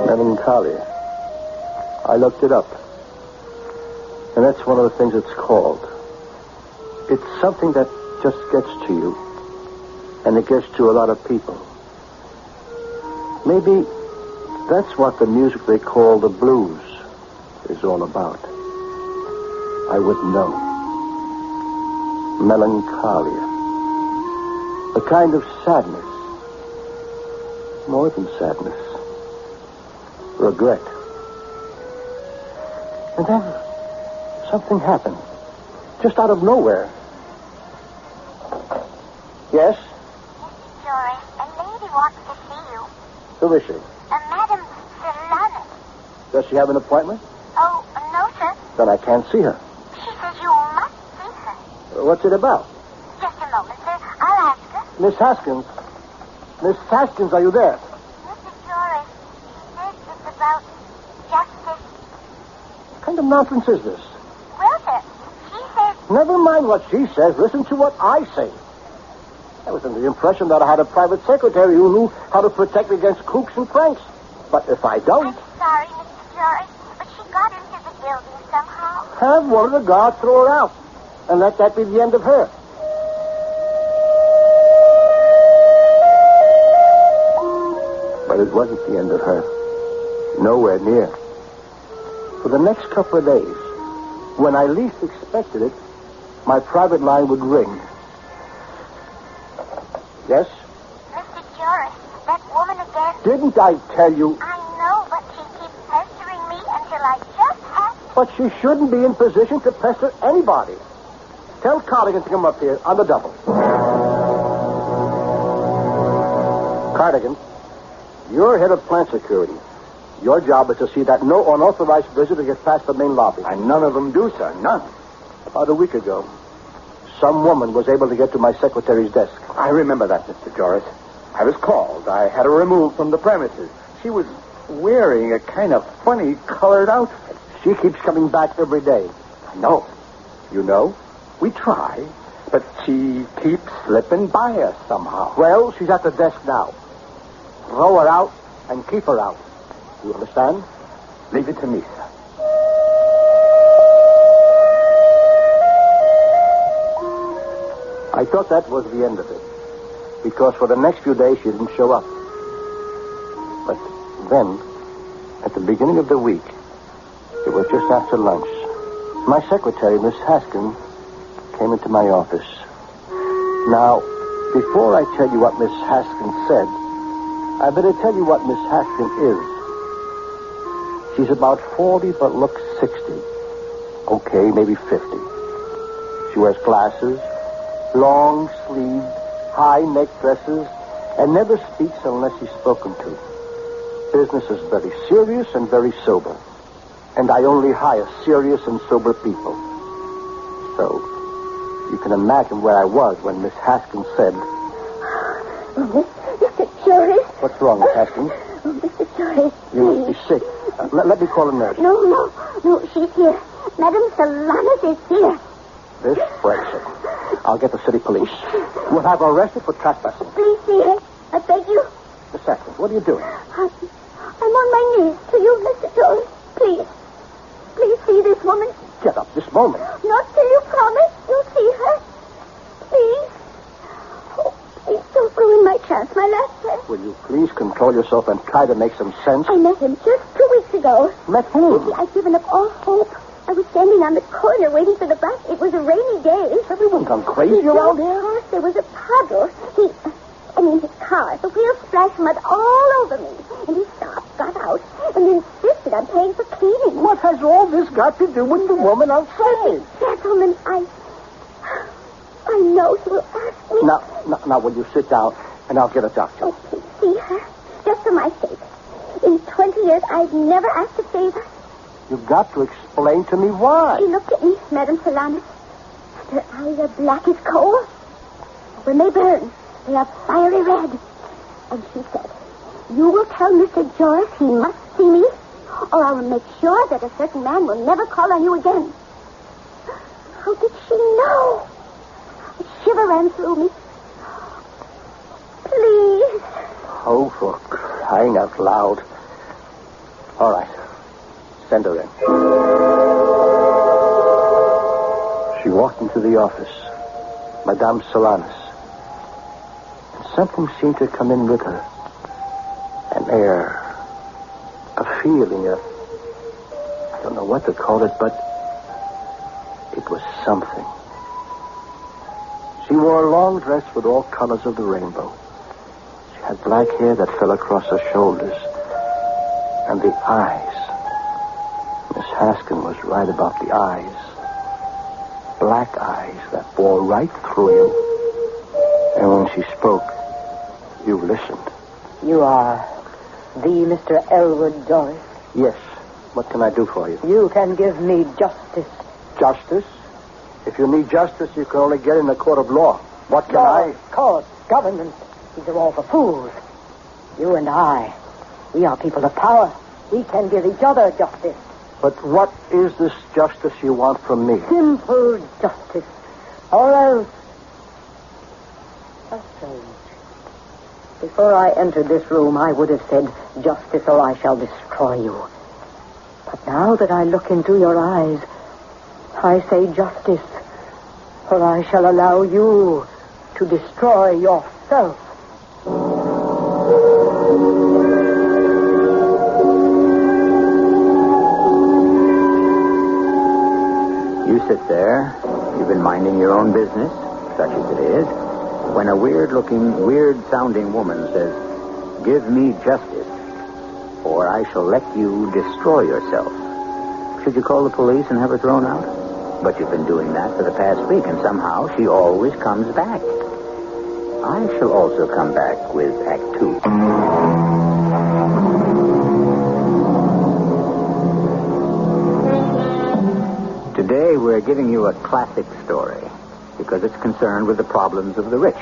Melancholia. I looked it up. And that's one of the things it's called. It's something that just gets to you. And it gets to a lot of people. Maybe that's what the music they call the blues is all about. I wouldn't know. Melancholia. A kind of sadness. More than sadness. Regret. And then something happened. Just out of nowhere. Yes? Mr. Joris, a lady wants to see you. Who is she? Madam Solanas. Does she have an appointment? Oh, no, sir. Then I can't see her. She says you must see her. What's it about? Just a moment, sir. I'll ask her. Miss Haskins. Miss Haskins, are you there? Mr. Joris, she says it's about justice. What kind of nonsense is this? Well, sir, she says... Never mind what she says. Listen to what I say. I was under the impression that I had a private secretary who knew how to protect me against kooks and cranks. But if I don't... I'm sorry, Mr. Joris, but she got into the building somehow. Have one of the guards throw her out. And let that be the end of her. But it wasn't the end of her. Nowhere near. For the next couple of days, when I least expected it, my private line would ring. Yes? Mr. Joris, that woman again... Didn't I tell you? I know, but she keeps pestering me until I just have to... But she shouldn't be in position to pester anybody. Tell Cardigan to come up here on the double. Cardigan, you're head of plant security. Your job is to see that no unauthorized visitor gets past the main lobby. And none of them do, sir. None. About a week ago, some woman was able to get to my secretary's desk. I remember that, Mr. Joris. I was called. I had her removed from the premises. She was wearing a kind of funny colored outfit. She keeps coming back every day. I know. You know? We try, but she keeps slipping by us somehow. Well, she's at the desk now. throw her out, and keep her out. You understand? Leave it to me, sir. I thought that was the end of it, because for the next few days she didn't show up. But then, at the beginning of the week, it was just after lunch, my secretary, Miss Haskin, came into my office. Now, before I tell you what Miss Haskin said, I better tell you what Miss Haskin is. She's about 40 but looks 60. Okay, maybe 50. She wears glasses, long-sleeved, high-neck dresses, and never speaks unless she's spoken to. Business is very serious and very sober. And I only hire serious and sober people. So, you can imagine where I was when Miss Haskins said... Mr. Joris. What's wrong, Miss Haskins? Oh, Mr. Joris, You must be sick. Let me call a nurse. No, she's here. Madame Solanas is here. This breaks it. I'll get the city police. We'll have her arrested for trespassing. Please see her. I beg you. Miss Haskins, what are you doing? I'm on my knees to you, Mr. Joris. Please see this woman. Get up this moment. Not till you promise you'll see her. Please. Oh, please don't ruin my chance, my last chance. Will you please control yourself and try to make some sense? I met him just 2 weeks ago. Met whom? I'd given up all hope. I was standing on the corner waiting for the bus. It was a rainy day. Has everyone gone crazy around here? Yes, there was a puddle. His car, the wheels splashed mud all over me. And he stopped, got out, and insisted on paying for cleaning. What has all this got to do with the woman outside? Gentlemen, I know he will ask me. Now, will you sit down, and I'll get a doctor. Oh, please see her, just for my sake. In 20 years, I've never asked a favor. You've got to explain to me why. She looked at me, Madame Solanas. Her eyes are black as coal. When they burn, they are fiery red. And she said, you will tell Mr. Joris he must see me, or I will make sure that a certain man will never call on you again. How did she know? A shiver ran through me. Please. Oh, for crying out loud. All right. Send her in. She walked into the office. Madame Solanas. And something seemed to come in with her. An air. A feeling. I don't know what to call it, but it was something. She wore a long dress with all colors of the rainbow. She had black hair that fell across her shoulders. And the eyes. Miss Haskin was right about the eyes. Black eyes that bore right through you. And when she spoke, you listened. You are the Mr. Elwood Joris? Yes. What can I do for you? You can give me justice. Justice? If you need justice, you can only get in the court of law. What can I... Court, government. These are all for fools. You and I, we are people of power. We can give each other justice. But what is this justice you want from me? Simple justice. Or else... A change. Before I entered this room, I would have said, justice or I shall destroy you. But now that I look into your eyes, I say justice, or I shall allow you to destroy yourself. You sit there. You've been minding your own business, such as it is, when a weird-looking, weird-sounding woman says, give me justice, or I shall let you destroy yourself. Should you call the police and have her thrown out? But you've been doing that for the past week, and somehow she always comes back. I shall also come back with Act 2. Today, we're giving you a classic story because it's concerned with the problems of the rich.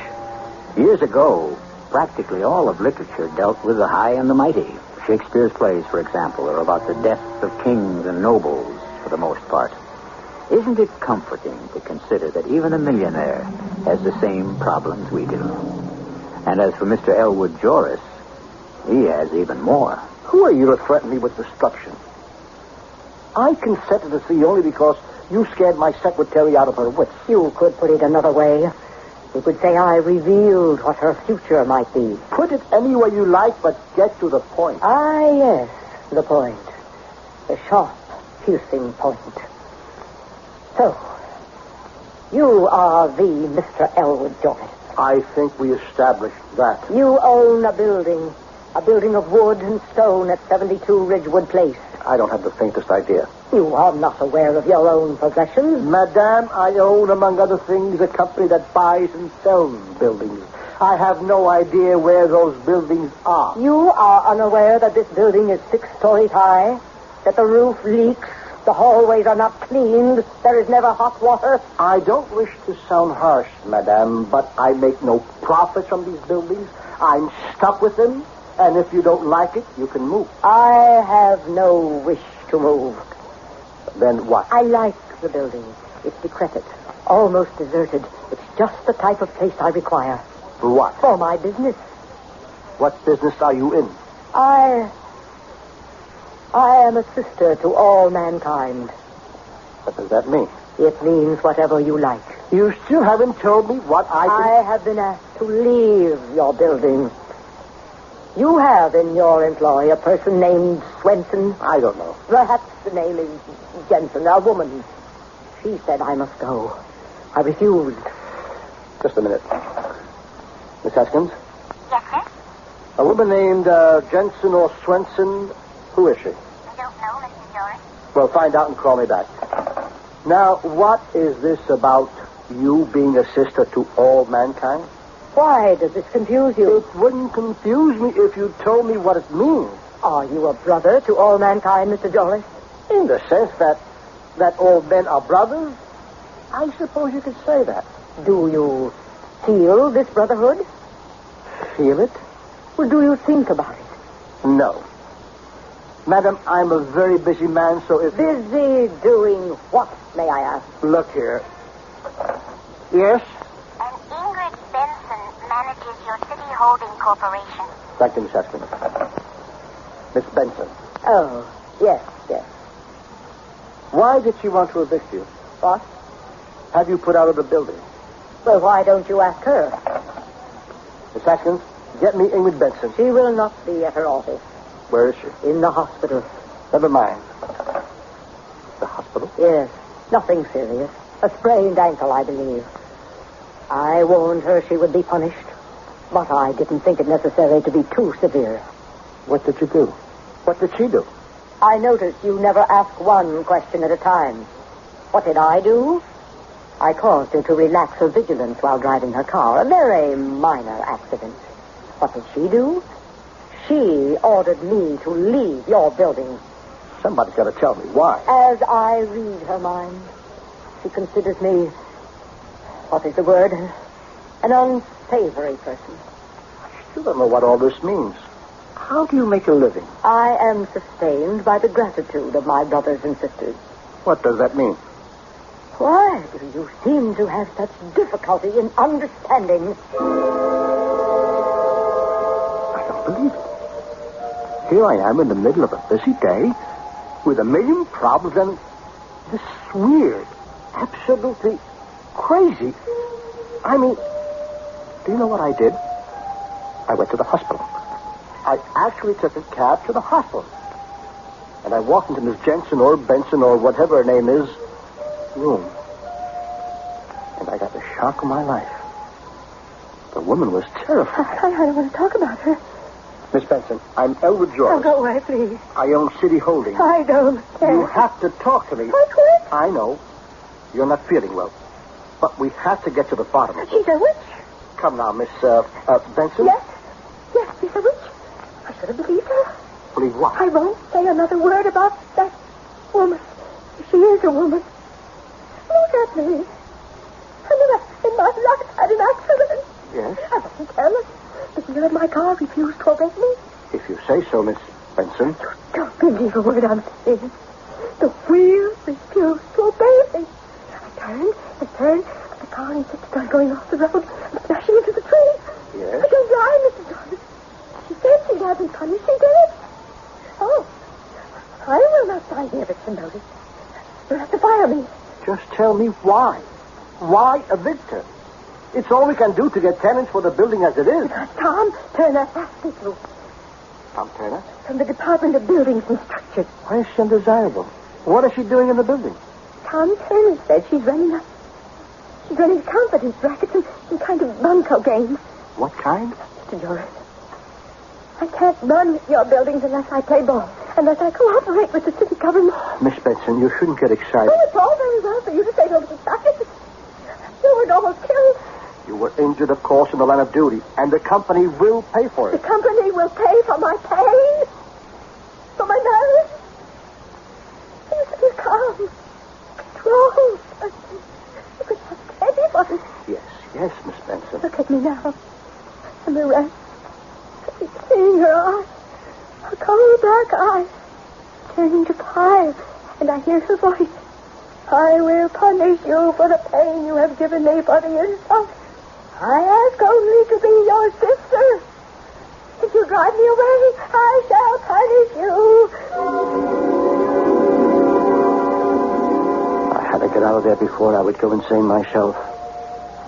Years ago, practically all of literature dealt with the high and the mighty. Shakespeare's plays, for example, are about the deaths of kings and nobles, for the most part. Isn't it comforting to consider that even a millionaire has the same problems we do? And as for Mr. Elwood Joris, He has even more. Who are you to threaten me with destruction? I consented to see you only because you scared my secretary out of her wits. You could put it another way. You could say I revealed what her future might be. Put it any way you like, but get to the point. Ah, yes, the point. The sharp, piercing point. So, you are the Mr. Elwood Joyce. I think we established that. You own a building of wood and stone at 72 Ridgewood Place. I don't have the faintest idea. You are not aware of your own possessions. Madame, I own, among other things, a company that buys and sells buildings. I have no idea where those buildings are. You are unaware that this building is 6 stories high, that the roof leaks, the hallways are not cleaned, there is never hot water. I don't wish to sound harsh, Madame, but I make no profit from these buildings. I'm stuck with them, and if you don't like it, you can move. I have no wish to move. Then what? I like the building. It's decrepit, almost deserted. It's just the type of place I require. For what? For my business. What business are you in? I am a sister to all mankind. What does that mean? It means whatever you like. You still haven't told me what I have been asked to leave your building. You have in your employ a person named Swenson. I don't know. Perhaps the name is Jensen, a woman. She said I must go. I refused. Just a minute. Miss Haskins? Yes, sir? A woman named Jensen or Swenson. Who is she? I don't know, Mr. Joyce. Well, find out and call me back. Now, what is this about you being a sister to all mankind? Why does this confuse you? It wouldn't confuse me if you told me what it means. Are you a brother to all mankind, Mr. Joyce? In the sense that all men are brothers? I suppose you could say that. Do you feel this brotherhood? Feel it? Well, do you think about it? No. Madam, I'm a very busy man, so if... Busy doing what, may I ask? Look here. Yes? And Ingrid Benson manages your city holding corporation. Thank you, Miss Haskins. Miss Benson. Oh, yes. Why did she want to evict you? What? Have you put out of the building? Well, why don't you ask her? Miss Haskins, get me Ingrid Benson. She will not be at her office. Where is she? In the hospital. Never mind. The hospital? Yes. Nothing serious. A sprained ankle, I believe. I warned her she would be punished, but I didn't think it necessary to be too severe. What did you do? What did she do? I noticed you never ask one question at a time. What did I do? I caused her to relax her vigilance while driving her car. A very minor accident. What did she do? She ordered me to leave your building. Somebody's got to tell me why. As I read her mind, she considers me, what is the word? An unsavory person. I still don't know what all this means. How do you make a living? I am sustained by the gratitude of my brothers and sisters. What does that mean? Why do you seem to have such difficulty in understanding? I don't believe it. Here I am in the middle of a busy day with a million problems and this weird, absolutely crazy. I mean, do you know what I did? I went to the hospital. I actually took a cab to the hospital. And I walked into Miss Jensen or Benson or whatever her name is, room. And I got the shock of my life. The woman was terrified. I don't want to talk about her. Miss Benson, I'm Elwood Joyce. Oh, go away, please. I own City Holdings. I don't care. You have to talk to me. I quit. I know. You're not feeling well. But we have to get to the bottom of it. She's a witch. Come now, Miss Benson. Yes, she's a witch. I should have believed her. Believe what? I won't say another word about that woman. She is a woman. Look at me. I never in my life had an accident. Yes? I wasn't careless. The wheel of my car refused to obey me. If you say so, Miss Benson. You don't believe a word I'm saying. The wheel refused to obey me. I turned, but the car insisted on going off the road and smashing into the tree. Yes? I don't lie, Mrs. Joyce. She said she'd have him You'll have to fire me. Just tell me why. Why evict her? It's all we can do to get tenants for the building as it is. Tom Turner asked me to. Tom Turner? From the Department of Buildings and Structures. Why is she undesirable? What is she doing in the building? Tom Turner said she's running a confidence racket and some kind of bunco game. What kind? Mr. Joris, I can't run your buildings unless I play ball, unless I cooperate with the city government. Miss Benson, you shouldn't get excited. Oh, it's all very well for you to say those excited. You were almost killed. You were injured, of course, in the line of duty, and the company will pay for The it. company will pay for my pain, for my nerves. You should be calm. Control. You could have anyone. Yes, Miss Benson. Look at me now. I'm a wreck. Seeing her eyes, her cold black eyes, turning to fire, and I hear her voice. I will punish you for the pain you have given me for the insult. I ask only to be your sister. If you drive me away, I shall punish you. I had to get out of there before I would go insane myself.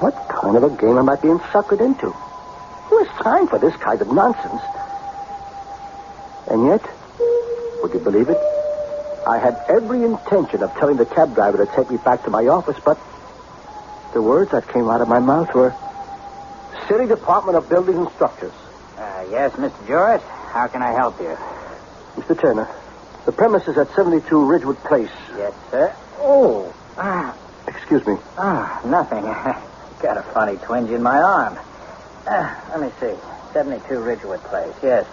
What kind of a game am I being suckered into? Who has time for this kind of nonsense? And yet, would you believe it? I had every intention of telling the cab driver to take me back to my office, but the words that came out of my mouth were City Department of Buildings and Structures. Yes, Mr. Joris. How can I help you? Mr. Turner, the premises at 72 Ridgewood Place. Yes, sir. Oh. Excuse me. Nothing. Got a funny twinge in my arm. Let me see. 72 Ridgewood Place. Yes.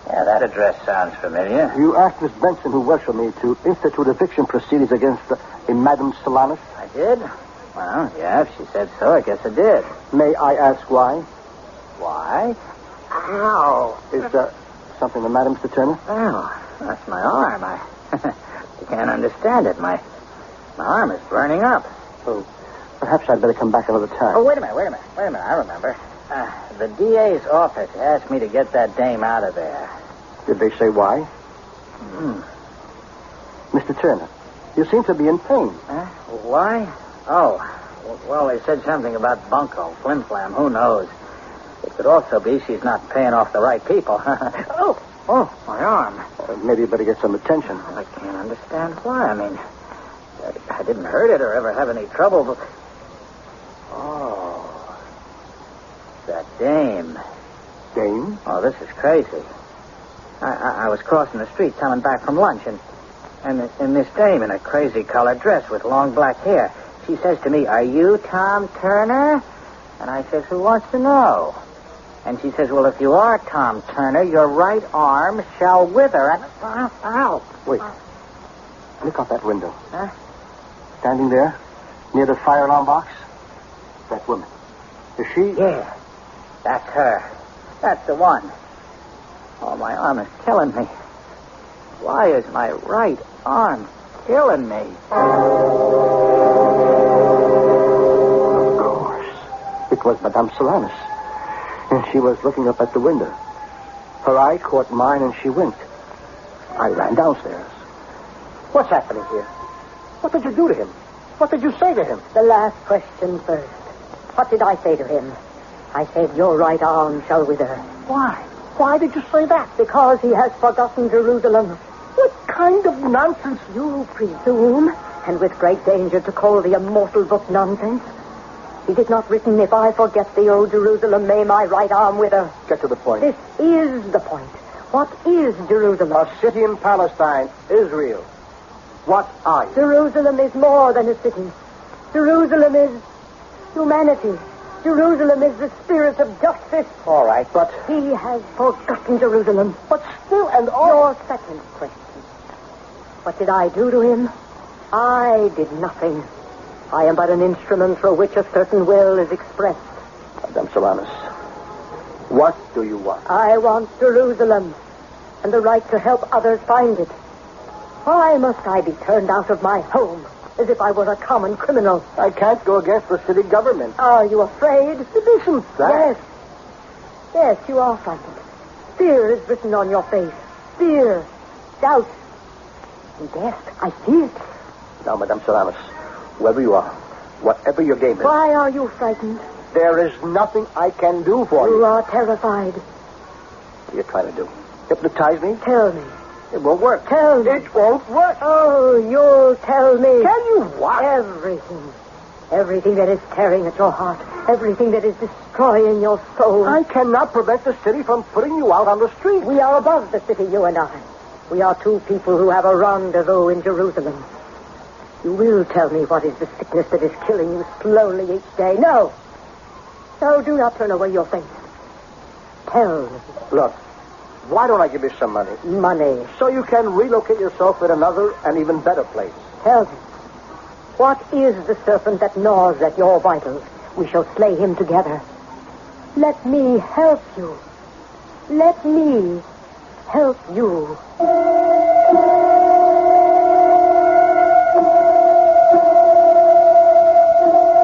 Yeah, that address sounds familiar. You asked Miss Benson, who works for me, to institute eviction proceedings against a Madame Solanas? I did? Well, yeah, if she said so, I guess I did. May I ask why? Why? Ow! Is there something the matter, Mr. Turner? Oh, that's my arm. I can't understand it. My arm is burning up. Oh, perhaps I'd better come back another time. Oh, wait a minute. I remember. The DA's office asked me to get that dame out of there. Did they say why? Mr. Turner, you seem to be in pain. Why? Oh, well, they said something about bunco, flim-flam, who knows? It could also be she's not paying off the right people. Oh, my arm. Maybe you better get some attention. Well, I can't understand why. I mean, I didn't hurt it or ever have any trouble, but... Oh, that dame. Dame? Oh, this is crazy. I was crossing the street coming back from lunch, and this dame in a crazy colored dress with long black hair, she says to me, "Are you Tom Turner?" And I says, "Who wants to know?" And she says, "Well, if you are Tom Turner, your right arm shall wither." And ow! Wait. Look out that window. Huh? Standing there, near the fire alarm box. That woman. Is she? Yeah, that's her. That's the one. Oh, my arm is killing me. Why is my right arm killing me? Of course. It was Madame Solanas. And she was looking up at the window. Her eye caught mine and she winked. I ran downstairs. What's happening here? What did you do to him? What did you say to him? The last question first. What did I say to him? I said, your right arm shall wither. Why? Why did you say that? Because he has forgotten Jerusalem. What kind of nonsense? You presume, and with great danger, to call the immortal book nonsense. Is it not written, if I forget the old Jerusalem, may my right arm wither? Get to the point. This is the point. What is Jerusalem? A city in Palestine, Israel. What are you? Jerusalem is more than a city. Jerusalem is humanity. Jerusalem is the spirit of justice. All right, but... He has forgotten Jerusalem. But still and all... Your second question. What did I do to him? I did nothing. I am but an instrument through which a certain will is expressed. Madame Solanas, what do you want? I want Jerusalem and the right to help others find it. Why must I be turned out of my home as if I were a common criminal? I can't go against the city government. Are you afraid? It isn't that. Yes. Yes, you are frightened. Fear is written on your face. Fear. Doubt. Yes, I see it. Now, Madame Solanas, wherever you are, whatever your game is, Why are you frightened? there is nothing I can do for You you. are terrified. What are you trying to do? Hypnotize me? Tell me. It won't work. Tell me. It won't work. Oh, you'll tell me. Tell you what? Everything. Everything that is tearing at your heart. Everything that is destroying your soul. I cannot prevent the city from putting you out on the street. We are above the city, you and I. We are two people who have a rendezvous in Jerusalem. You will tell me what is the sickness that is killing you slowly each day. No. No, do not turn away your face. Tell me. Look, why don't I give you some money? Money. So you can relocate yourself in another and even better place. Tell me. What is the serpent that gnaws at your vitals? We shall slay him together. Let me help you. Let me help you.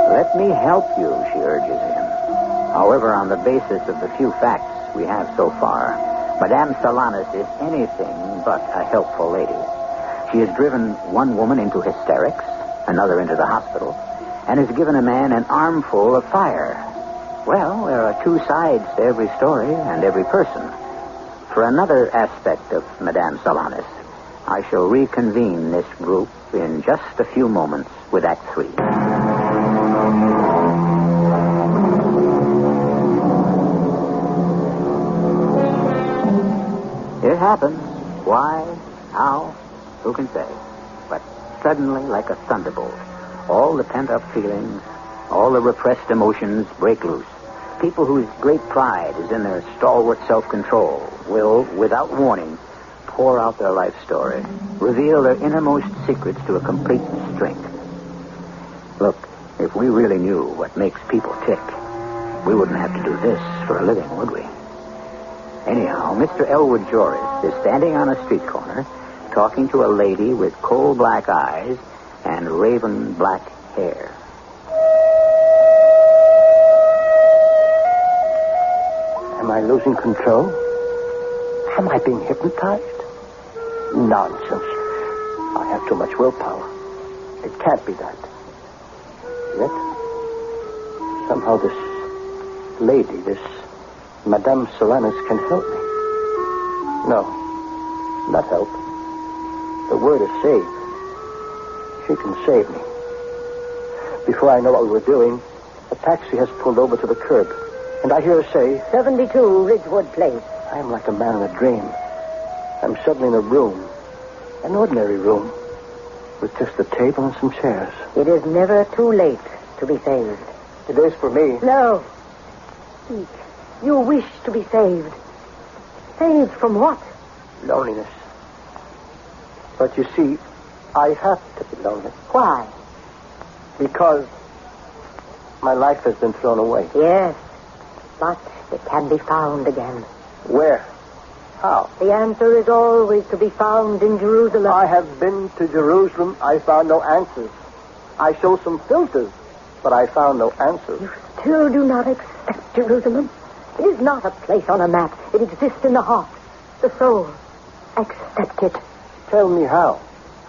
Let me help you, she urges him. However, on the basis of the few facts we have so far, Madame Solanas is anything but a helpful lady. She has driven one woman into hysterics, another into the hospital, and has given a man an armful of fire. Well, there are two sides to every story and every person. For another aspect of Madame Solanas, I shall reconvene this group in just a few moments with Act 3. It happens. Why? How? Who can say? But suddenly, like a thunderbolt, all the pent-up feelings, all the repressed emotions break loose. People whose great pride is in their stalwart self-control will, without warning, pour out their life story, reveal their innermost secrets to a complete strength. Look, if we really knew what makes people tick, we wouldn't have to do this for a living, would we? Anyhow, Mr. Elwood Joris is standing on a street corner talking to a lady with coal black eyes and raven black hair. Am I losing control? Am I being hypnotized? Nonsense. I have too much willpower. It can't be that. Yet, somehow this lady, this Madame Solanas can help me. No, not help. The word is save. She can save me. Before I know what we were doing, a taxi has pulled over to the curb, and I hear her say, 72 Ridgewood Place. I am like a man in a dream. I'm suddenly in a room, an ordinary room, with just a table and some chairs. It is never too late to be saved. It is for me. No. Speak. You wish to be saved. Saved from what? Loneliness. But you see, I have to be lonely. Why? Because my life has been thrown away. Yes, but it can be found again. Where? How? The answer is always to be found in Jerusalem. I have been to Jerusalem. I found no answers. I showed some filters, but I found no answers. You still do not accept Jerusalem? It is not a place on a map. It exists in the heart, the soul. Accept it. Tell me how.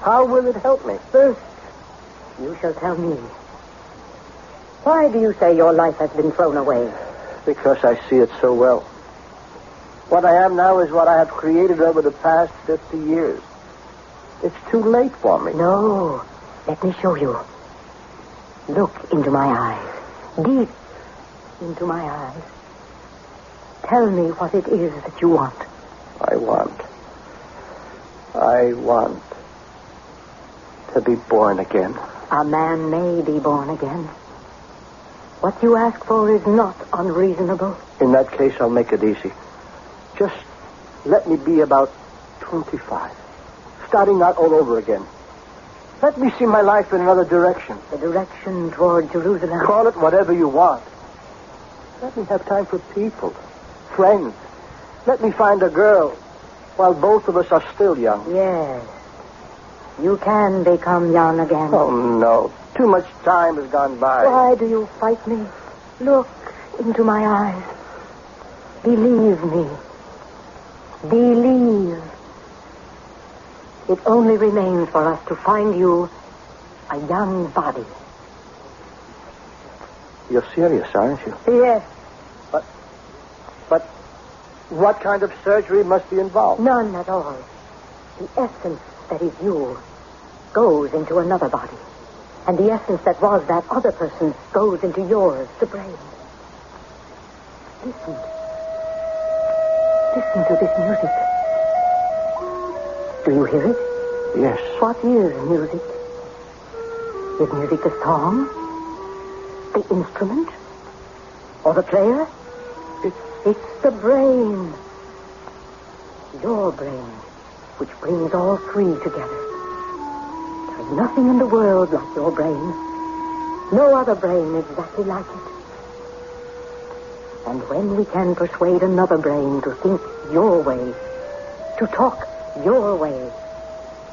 How will it help me? First, you shall tell me. Why do you say your life has been thrown away? Because I see it so well. What I am now is what I have created over the past 50 years. It's too late for me. No. Let me show you. Look into my eyes. Deep into my eyes. Tell me what it is that you want. I want to be born again. A man may be born again. What you ask for is not unreasonable. In that case, I'll make it easy. Just let me be about 25. Starting out all over again. Let me see my life in another direction. The direction toward Jerusalem. Call it whatever you want. Let me have time for people, friends. Let me find a girl while both of us are still young. Yes. You can become young again. Oh, no. Too much time has gone by. Why do you fight me? Look into my eyes. Believe me. Believe. it only remains for us to find you a young body. You're serious, aren't you? Yes. But what kind of surgery must be involved? None at all. The essence that is you goes into another body. And the essence that was that other person goes into yours, the brain. Listen. Listen to this music. Do you hear it? Yes. What is music? Is music the song? The instrument? Or the player? It's the brain. Your brain, which brings all three together. There's nothing in the world like your brain. No other brain exactly like it. And when we can persuade another brain to think your way, to talk your way,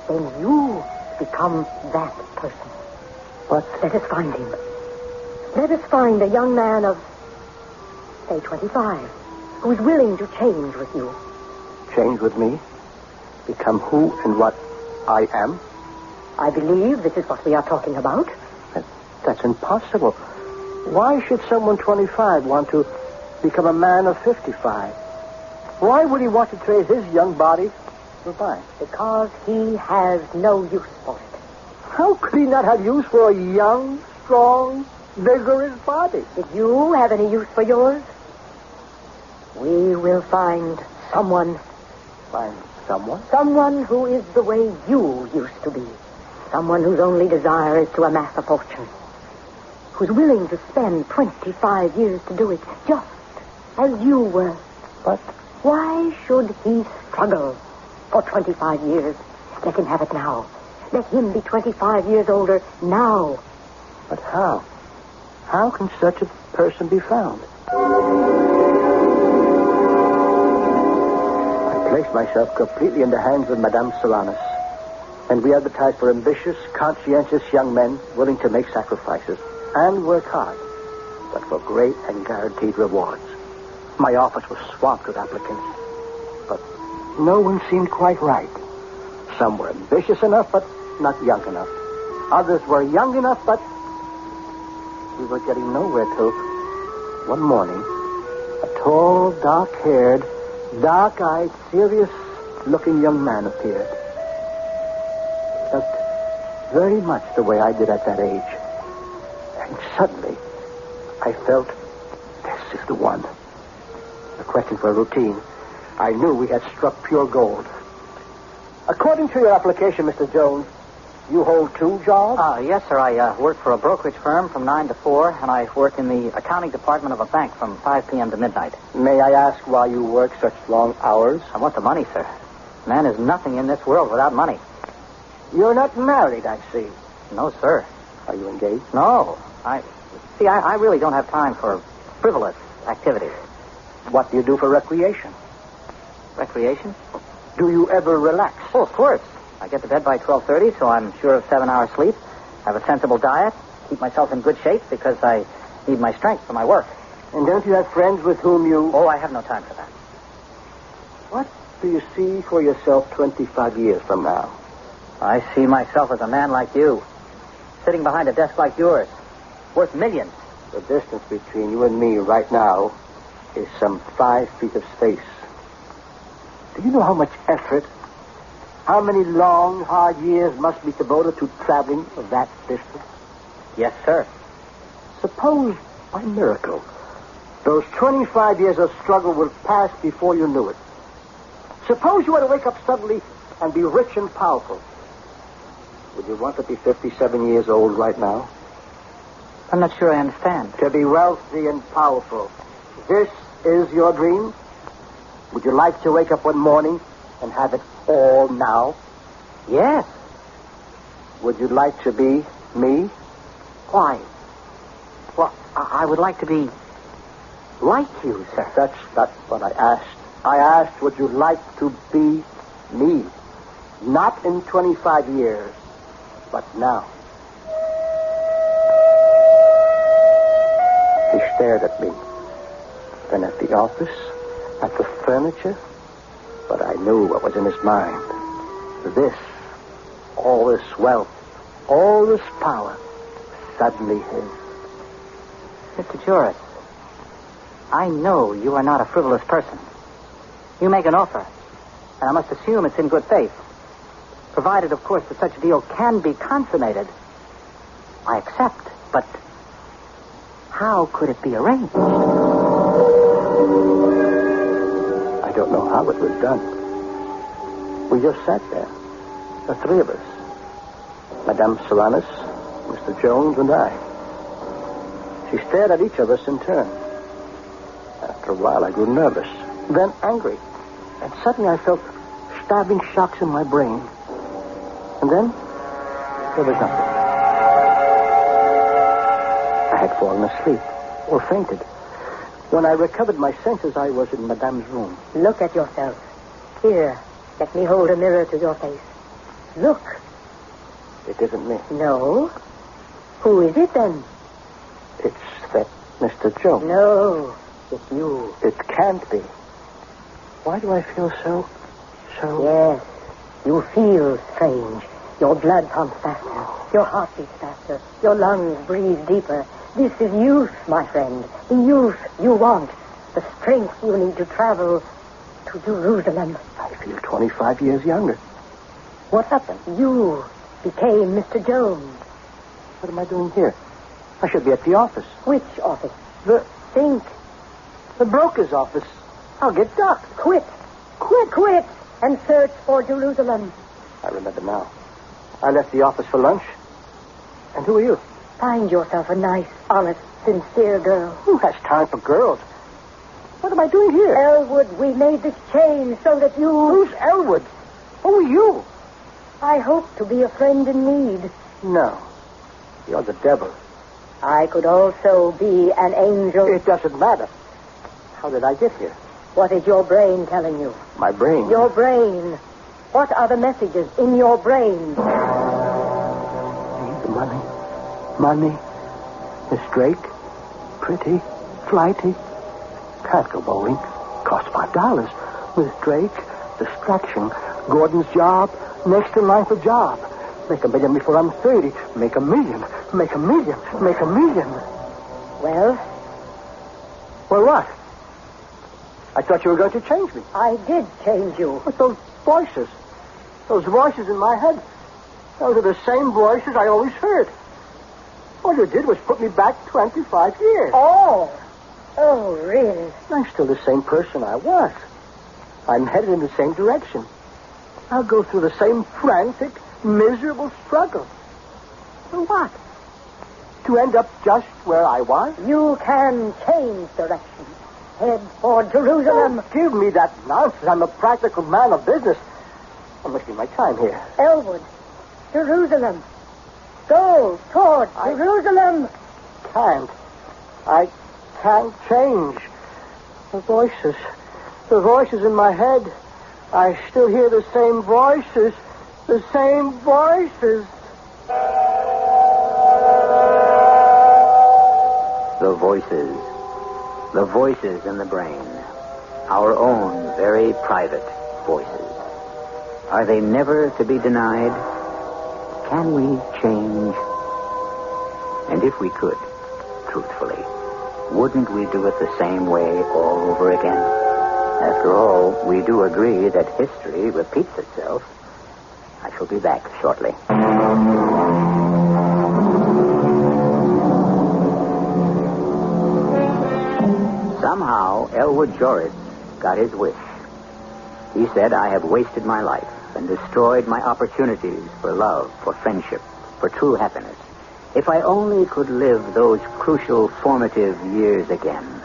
then you become that person. But let us find him. Let us find a young man of, say, 25, who's willing to change with you. Change with me? Become who and what I am? I believe this is what we are talking about. That's impossible. Why should someone 25 want to become a man of 55? Why would he want to trade his young body for mine? Because he has no use for it. How could he not have use for a young, strong, vigorous body? Did you have any use for yours? We will find someone. Find someone? Someone who is the way you used to be. Someone whose only desire is to amass a fortune. Who's willing to spend 25 years to do it, just as you were. But why should he struggle for 25 years? Let him have it now. Let him be 25 years older now. But how? How can such a person be found? I placed myself completely in the hands of Madame Solanas, and we advertised for ambitious, conscientious young men willing to make sacrifices and work hard, but for great and guaranteed rewards. My office was swamped with applicants, but no one seemed quite right. Some were ambitious enough, but not young enough. Others were young enough, but we were getting nowhere till one morning, a tall, dark-haired, dark-eyed, serious-looking young man appeared. He looked very much the way I did at that age. And suddenly, I felt, this is the one. A question for routine. I knew we had struck pure gold. According to your application, Mr. Jones, you hold 2 jobs? Yes, sir. I work for a brokerage firm from 9 to 4, and I work in the accounting department of a bank from 5 p.m. to midnight. May I ask why you work such long hours? I want the money, sir. Man is nothing in this world without money. You're not married, I see. No, sir. Are you engaged? No. I really don't have time for frivolous activities. What do you do for recreation? Recreation? Do you ever relax? Oh, of course. I get to bed by 12:30, so I'm sure of 7 hours sleep. Have a sensible diet. Keep myself in good shape because I need my strength for my work. And don't you have friends with whom you... Oh, I have no time for that. What do you see for yourself 25 years from now? I see myself as a man like you, sitting behind a desk like yours, worth millions. The distance between you and me right now is some 5 feet of space. Do you know how much effort, how many long, hard years must be devoted to traveling that distance? Yes, sir. Suppose, by miracle, those 25 years of struggle would pass before you knew it. Suppose you were to wake up suddenly and be rich and powerful. Would you want to be 57 years old right now? I'm not sure I understand. To be wealthy and powerful. This is your dream? Would you like to wake up one morning and have it all now? Yes. Would you like to be me? Why? Well, I would like to be like you, sir. That's not what I asked. I asked, would you like to be me? Not in 25 years, but now. He stared at me, then at the office, at the furniture, but I knew what was in his mind. This All this wealth, all this power, suddenly his. Mr. Joris, I know you are not a frivolous person. You make an offer, and I must assume it's in good faith. Provided, of course, that such a deal can be consummated. I accept, but how could it be arranged? I don't know how it was done. We just sat there, the three of us. Madame Serranis, Mr. Jones, and I. She stared at each of us in turn. After a while, I grew nervous, then angry. And suddenly I felt stabbing shocks in my brain. And then, there was nothing. I had fallen asleep or fainted. When I recovered my senses, I was in Madame's room. Look at yourself. Here, let me hold a mirror to your face. Look. It isn't me. No? Who is it then? It's that Mr. Jones. No, it's you. It can't be. Why do I feel so... Yes, you feel strange. Your blood pumps faster. Your heart beats faster. Your lungs breathe deeper. This is youth, my friend. The youth you want. The strength you need to travel to Jerusalem. I feel 25 years younger. What happened? You became Mr. Jones. What am I doing here? I should be at the office. Which office? Think. The broker's office. I'll get docked. Quit, and search for Jerusalem. I remember now. I left the office for lunch. And who are you? Find yourself a nice, honest, sincere girl. Who has time for girls? What am I doing here? Elwood, we made this change so that you... Who's Elwood? Who are you? I hope to be a friend in need. No. You're the devil. I could also be an angel. It doesn't matter. How did I get here? What is your brain telling you? My brain? Your brain. What are the messages in your brain? Need the money. Money. Miss Drake. Pretty. Flighty. Can't go bowling. Cost $5. Miss Drake. Distraction. Gordon's job. Next in line for job. Make $1 million before I'm 30. Make $1 million. Make $1 million. Make $1 million. Well? Well, what? I thought you were going to change me. I did change you. But those voices in my head, those are the same voices I always heard. All you did was put me back 25 years. Oh, really? I'm still the same person I was. I'm headed in the same direction. I'll go through the same frantic, miserable struggle. For what? To end up just where I was? You can change direction. Head for Jerusalem. Don't give me that nonsense. I'm a practical man of business. I'm wasting my time here. Elwood, Jerusalem. Go toward Jerusalem. I can't change. The voices in my head. I still hear the same voices. The same voices. The voices in the brain. Our own very private voices. Are they never to be denied? Can we change? And if we could, truthfully, wouldn't we do it the same way all over again? After all, we do agree that history repeats itself. I shall be back shortly. Somehow, Elwood Joris got his wish. He said, I have wasted my life and destroyed my opportunities for love, for friendship, for true happiness. If I only could live those crucial formative years again.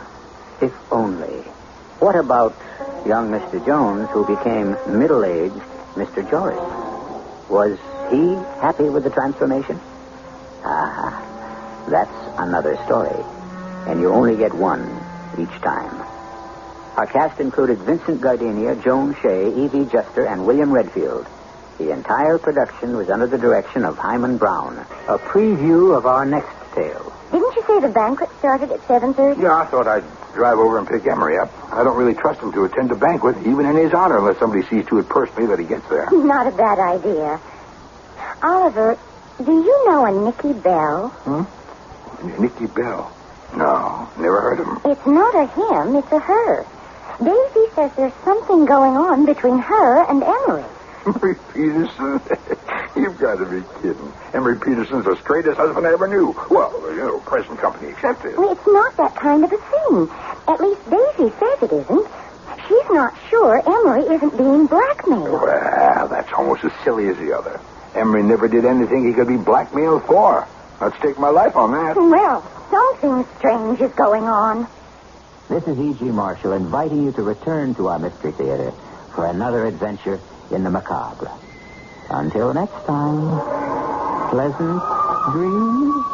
If only. What about young Mr. Jones, who became middle-aged Mr. Joris? Was he happy with the transformation? That's another story. And you only get one each time. Our cast included Vincent Gardenia, Joan Shea, Evie Juster, and William Redfield. The entire production was under the direction of Himan Brown. A preview of our next tale. Didn't you say the banquet started at 7:30? Yeah, I thought I'd drive over and pick Emery up. I don't really trust him to attend a banquet, even in his honor, unless somebody sees to it personally that he gets there. Not a bad idea. Oliver, do you know a Nicky Bell? Nicky Bell? No, never heard of him. It's not a him, it's a her. Daisy says there's something going on between her and Emery. Emery Peterson? You've got to be kidding. Emery Peterson's the straightest husband I ever knew. Well, present company accepted. Well, it's not that kind of a thing. At least Daisy says it isn't. She's not sure Emery isn't being blackmailed. Well, that's almost as silly as the other. Emery never did anything he could be blackmailed for. I'd stake my life on that. Well, something strange is going on. This is E.G. Marshall inviting you to return to our Mystery Theater for another adventure in the macabre. Until next time, pleasant dreams.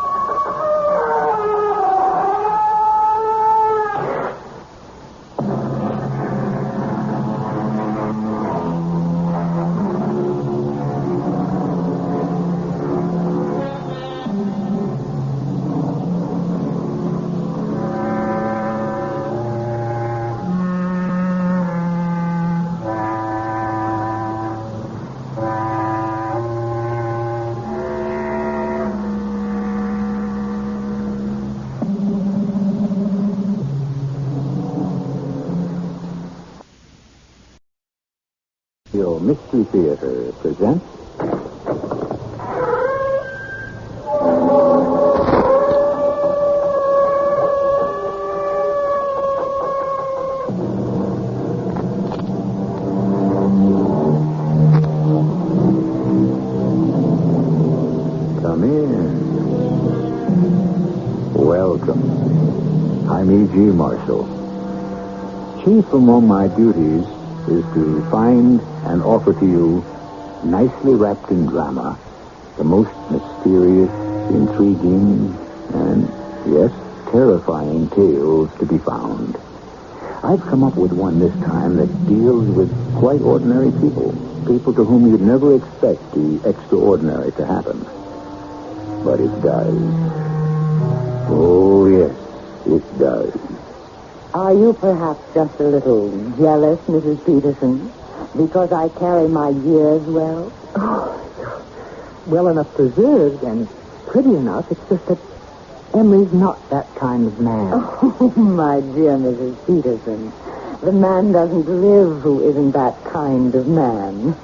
Your Mystery Theater presents Come in. Welcome. I'm E.G. Marshall. Chief among my duties is to find and offer to you, nicely wrapped in drama, the most mysterious, intriguing, and, yes, terrifying tales to be found. I've come up with one this time that deals with quite ordinary people to whom you'd never expect the extraordinary to happen. But it does. Oh, yes, it does. Are you perhaps just a little jealous, Mrs. Peterson, because I carry my years well? Oh, well enough preserved and pretty enough. It's just that Emery's not that kind of man. Oh, my dear Mrs. Peterson, the man doesn't live who isn't that kind of man.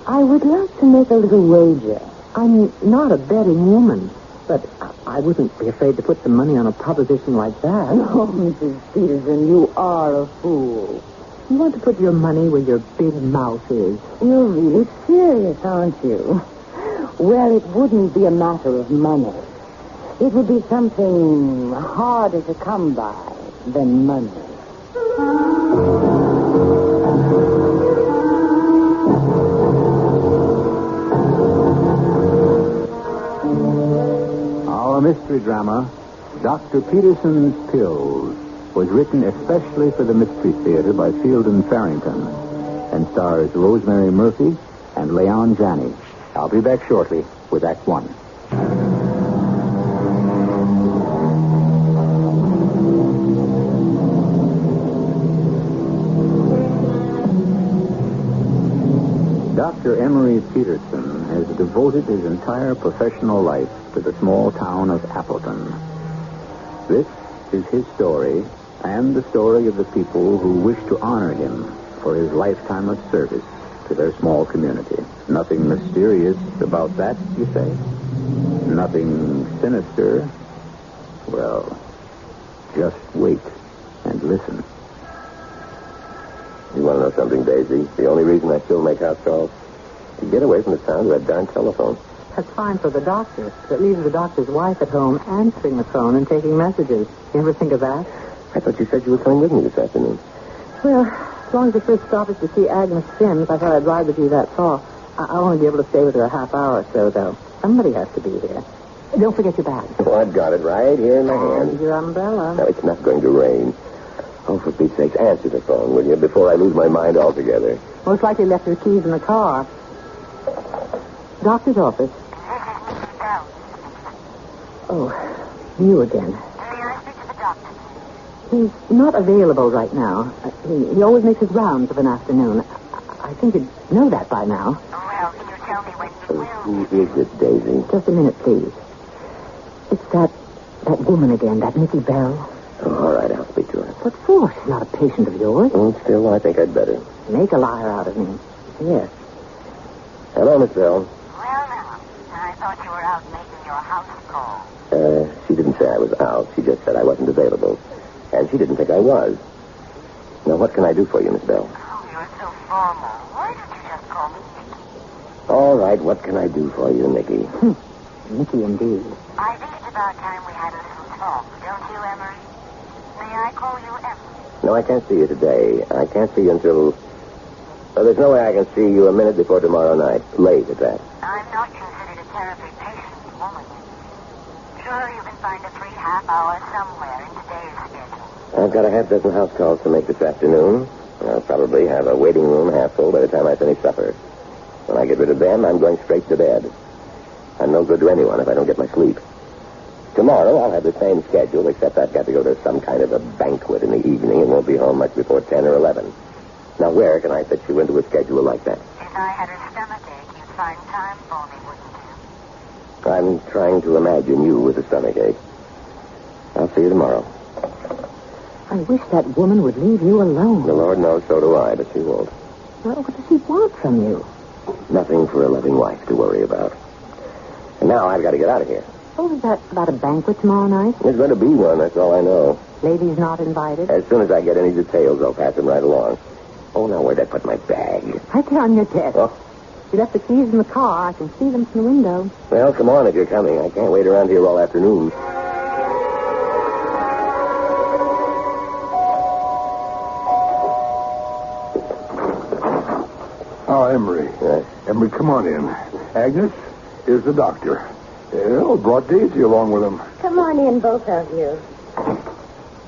I would like to make a little wager. I'm not a betting woman, but I wouldn't be afraid to put some money on a proposition like that. Oh, Mrs. Peterson, you are a fool. You want to put your money where your big mouth is. You're really serious, aren't you? Well, it wouldn't be a matter of money. It would be something harder to come by than money. Our mystery drama, Dr. Peterson's Pills, was written especially for the Mystery Theater by Field and Farrington and stars Rosemary Murphy and Leon Janney. I'll be back shortly with Act One. Dr. Emery Peterson has devoted his entire professional life to the small town of Appleton. This is his story and the story of the people who wish to honor him for his lifetime of service to their small community. Nothing mysterious about that, you say? Nothing sinister? Well, just wait and listen. You want to know something, Daisy? The only reason I still make house calls? To get away from the sound of that darn telephone. That's fine for the doctor. It leaves the doctor's wife at home answering the phone and taking messages. You ever think of that? I thought you said you were coming with me this afternoon. Well, as long as the first stop is to see Agnes Sims, I thought I'd ride with you that far. I'll only be able to stay with her a half hour or so, though. Somebody has to be there. Don't forget your bag. Oh, I've got it right here in my hand. And your umbrella. No, it's not going to rain. Oh, for Pete's sake, answer the phone, will you, before I lose my mind altogether? Most likely left his keys in the car. Doctor's office. Oh, you again. He's not available right now. He always makes his rounds of an afternoon. I think you'd know that by now. Well, can you tell me when he Who is it, Daisy? Just a minute, please. It's that woman again, that Nicky Bell. Oh, all right, I'll speak to her. What for? She's not a patient of yours. Still, I think I'd better. Make a liar out of me. Yes. Hello, Miss Bell. Well, now, I thought you were out making your house call. She didn't say I was out. She just said I wasn't available. And she didn't think I was. Now, what can I do for you, Miss Bell? Oh, you're so formal. Why don't you just call me Nicky? All right, what can I do for you, Nicky? Nicky, indeed. I think it's about time we had a little talk, don't you, Emery? May I call you Emery? No, I can't see you today. I can't see you until... Well, there's no way I can see you a minute before tomorrow night. Late at that. I'm not considered a terribly patient woman. Sure, you can find a free half hour somewhere in today's schedule. I've got a half dozen house calls to make this afternoon. I'll probably have a waiting room half full by the time I finish supper. When I get rid of them, I'm going straight to bed. I'm no good to anyone if I don't get my sleep. Tomorrow, I'll have the same schedule, except I've got to go to some kind of a banquet in the evening and won't be home much before 10 or 11. Now, where can I fit you into a schedule like that? If I had a stomachache, you'd find time for me, wouldn't you? I'm trying to imagine you with a stomachache. I'll see you tomorrow. I wish that woman would leave you alone. The Lord knows, so do I, but she won't. Well, what does she want from you? Nothing for a loving wife to worry about. And now I've got to get out of here. What was that about a banquet tomorrow night? There's going to be one, that's all I know. Ladies not invited? As soon as I get any details, I'll pass them right along. Oh, now where'd I put my bag? Right there on your desk. Oh. You left the keys in the car. I can see them from the window. Well, come on if you're coming. I can't wait around here all afternoon. Oh, Emery. Emery, come on in. Agnes, here's the doctor. Brought Daisy along with him. Come on in, both of you.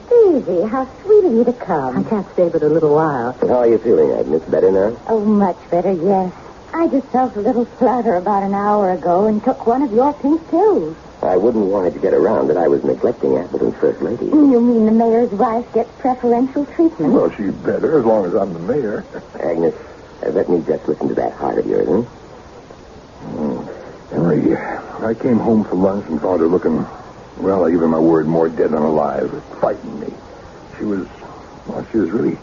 Daisy, how sweet of you to come. I can't stay but a little while. How are you feeling, Agnes? Better now? Oh, much better, yes. I just felt a little flutter about an hour ago and took one of your pink pills. I wouldn't want it to get around that I was neglecting Appleton's first lady. You mean the mayor's wife gets preferential treatment? Well, she's better as long as I'm the mayor. Agnes, let me just listen to that heart of yours, huh? Emery, I came home for lunch and found her looking, well, I give her my word, more dead than alive. It frightened me. She was really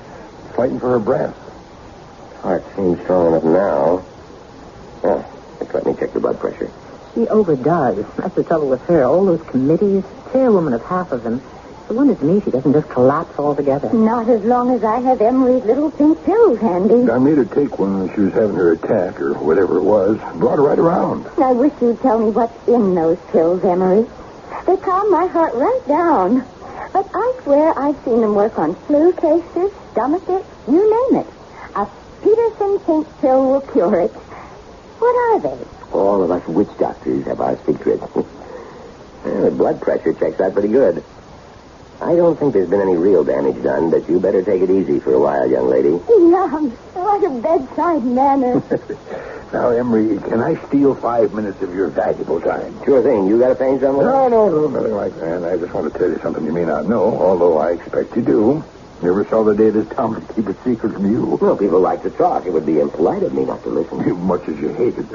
fighting for her breath. Heart seems strong enough now. Let me check the blood pressure. She overdoes. That's the trouble with her. All those committees, chairwoman of half of them. The one is me. She doesn't just collapse altogether. Not as long as I have Emery's little pink pills handy. I made her take one when she was having her attack, or whatever it was. Brought her right around. I wish you'd tell me what's in those pills, Emery. They calm my heart right down. But I swear I've seen them work on flu cases, stomachaches, you name it. A Peterson pink pill will cure it. What are they? All of us witch doctors have our secrets. The blood pressure checks out pretty good. I don't think there's been any real damage done, but you better take it easy for a while, young lady. Yum. What a bedside manner. Now, Emery, can I steal 5 minutes of your valuable time? Sure thing. You got a pain somewhere? No, nothing like that. I just want to tell you something you may not know, although I expect you do. Never saw the day this town could keep a secret from you. Well, people like to talk. It would be impolite of me not to listen. Much as you hate it.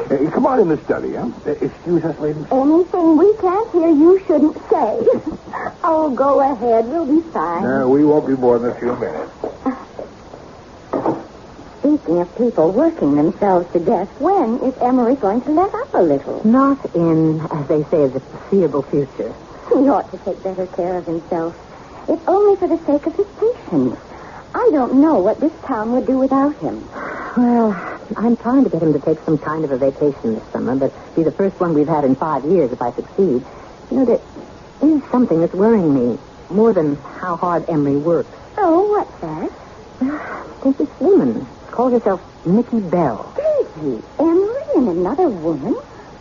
Hey, come on in the study, huh? Excuse us, ladies. Anything we can't hear you shouldn't say. Oh, go ahead. We'll be fine. No, we won't be more than a few minutes. Speaking of people working themselves to death, when is Emery going to let up a little? Not in, as they say, the foreseeable future. He ought to take better care of himself. If only for the sake of his patients. I don't know what this town would do without him. Well, I'm trying to get him to take some kind of a vacation this summer, but be the first one we've had in 5 years if I succeed. You know, there is something that's worrying me more than how hard Emery works. Oh, what's that? There's this woman. Calls herself Nicky Bell. Daisy, Emery and another woman?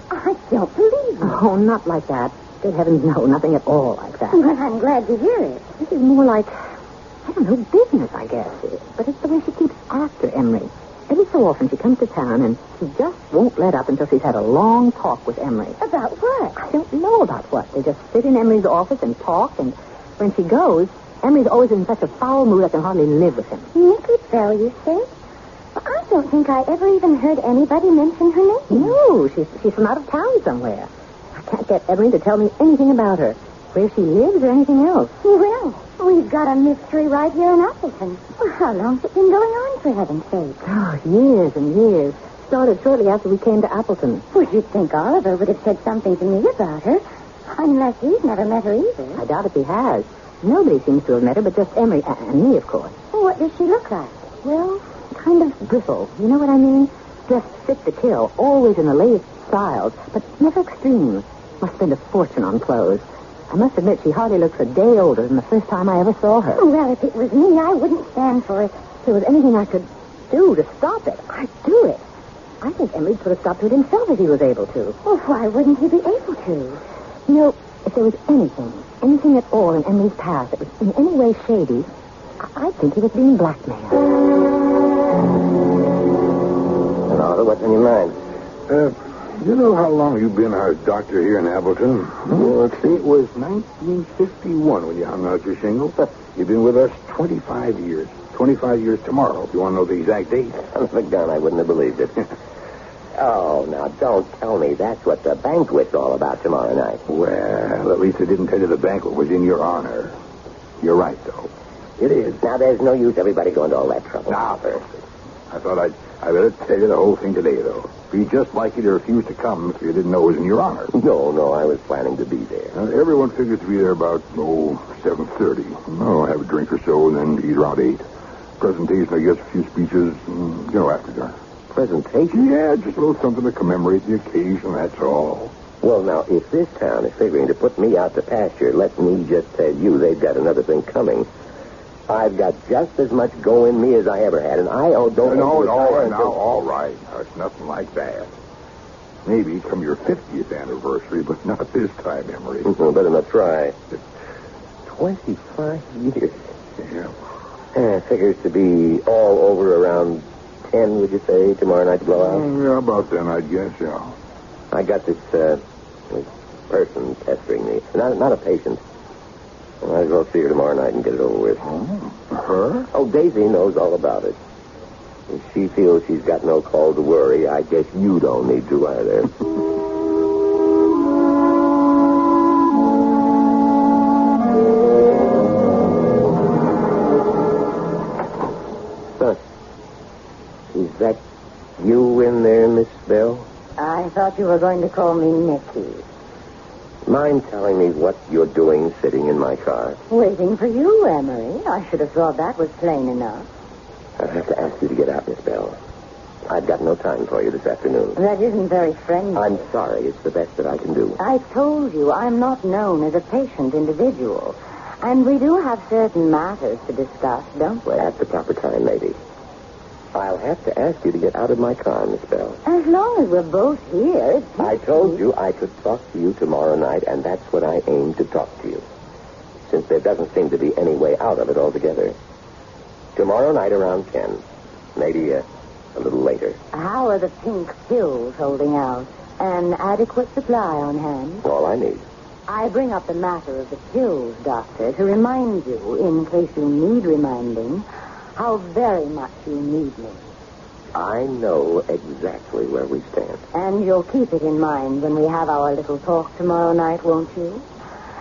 I don't believe it. Oh, not like that. Good heavens, no, nothing at all like that. Well, I'm glad to hear it. This is more like, I don't know, business, I guess. But it's the way she keeps after Emery. Every so often she comes to town and she just won't let up until she's had a long talk with Emery. About what? I don't know about what. They just sit in Emery's office and talk, and when she goes, Emery's always in such a foul mood I can hardly live with him. Nicky Bell, you say? Well, I don't think I ever even heard anybody mention her name. No, she's from out of town somewhere. I can't get Emery to tell me anything about her, where she lives or anything else. Well, we've got a mystery right here in Appleton. Well, how long's it been going on, for heaven's sake? Oh, years and years. Started shortly after we came to Appleton. Well, you'd think Oliver would have said something to me about her. Unless he's never met her either. I doubt if he has. Nobody seems to have met her but just Emery and me, of course. What does she look like? Well, kind of bristle. You know what I mean? Just fit to kill. Always in the latest styles, but never extreme. Must spend a fortune on clothes. I must admit she hardly looks a day older than the first time I ever saw her. Well, if it was me, I wouldn't stand for it. If there was anything I could do to stop it, I'd do it. I think Emery could have stopped it himself if he was able to. Well, why wouldn't he be able to? You know, if there was anything at all in Emery's past that was in any way shady, I'd think he was being blackmailed. And Oliver, what's on your mind? You know how long you've been our doctor here in Appleton? Let's see, it was 1951 when you hung out your shingle. You've been with us 25 years. 25 years tomorrow, if you want to know the exact date. Son of a gun, I wouldn't have believed it. Oh, now, don't tell me that's what the banquet's all about tomorrow night. Well, at least I didn't tell you the banquet was in your honor. You're right, though. It is. Now, there's no use everybody going to all that trouble. Now, I thought I better tell you the whole thing today, though. Be just like you to refuse to come if you didn't know it was in your honor. No, I was planning to be there. Everyone figures to be there about, 7:30. Have a drink or so, and then eat around 8. Presentation, I guess, a few speeches, after dinner. Presentation? Yeah, just a little something to commemorate the occasion, that's all. Well, now, if this town is figuring to put me out to pasture, let me just tell you they've got another thing coming. I've got just as much go in me as I ever had, and I don't... No, all right. It's nothing like that. Maybe come your 50th anniversary, but not this time, Emery. Better not try. 25 years. Yeah. Figures to be all over around 10, would you say, tomorrow night to blow out? Yeah, about then, I guess, yeah. I got this person pestering me. Not a patient. I might as well see her tomorrow night and get it over with. Her? Oh, Daisy knows all about it. If she feels she's got no call to worry, I guess you don't need to either. Is that you in there, Miss Bell? I thought you were going to call me Nicky. Mind telling me what you're doing sitting in my car? Waiting for you, Emery. I should have thought that was plain enough. I'll have to ask you to get out, Miss Bell. I've got no time for you this afternoon. That isn't very friendly. I'm sorry. It's the best that I can do. I told you I'm not known as a patient individual. And we do have certain matters to discuss, don't we? At the proper time, maybe. I'll have to ask you to get out of my car, Miss Bell. As long as we're both here. I told you I could talk to you tomorrow night, and that's what I aim to talk to you. Since there doesn't seem to be any way out of it altogether. Tomorrow night around 10. Maybe a little later. How are the pink pills holding out? An adequate supply on hand? All I need. I bring up the matter of the pills, Doctor, to remind you, in case you need reminding, how very much you need me. I know exactly where we stand. And you'll keep it in mind when we have our little talk tomorrow night, won't you?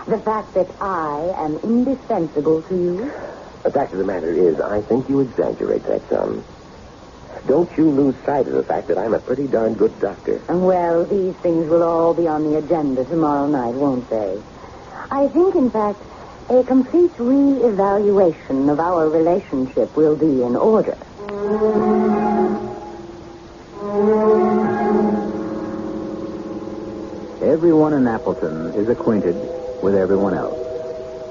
The fact that I am indispensable to you? The fact of the matter is, I think you exaggerate that some. Don't you lose sight of the fact that I'm a pretty darn good doctor. Well, these things will all be on the agenda tomorrow night, won't they? I think, in fact, a complete re-evaluation of our relationship will be in order. Everyone in Appleton is acquainted with everyone else.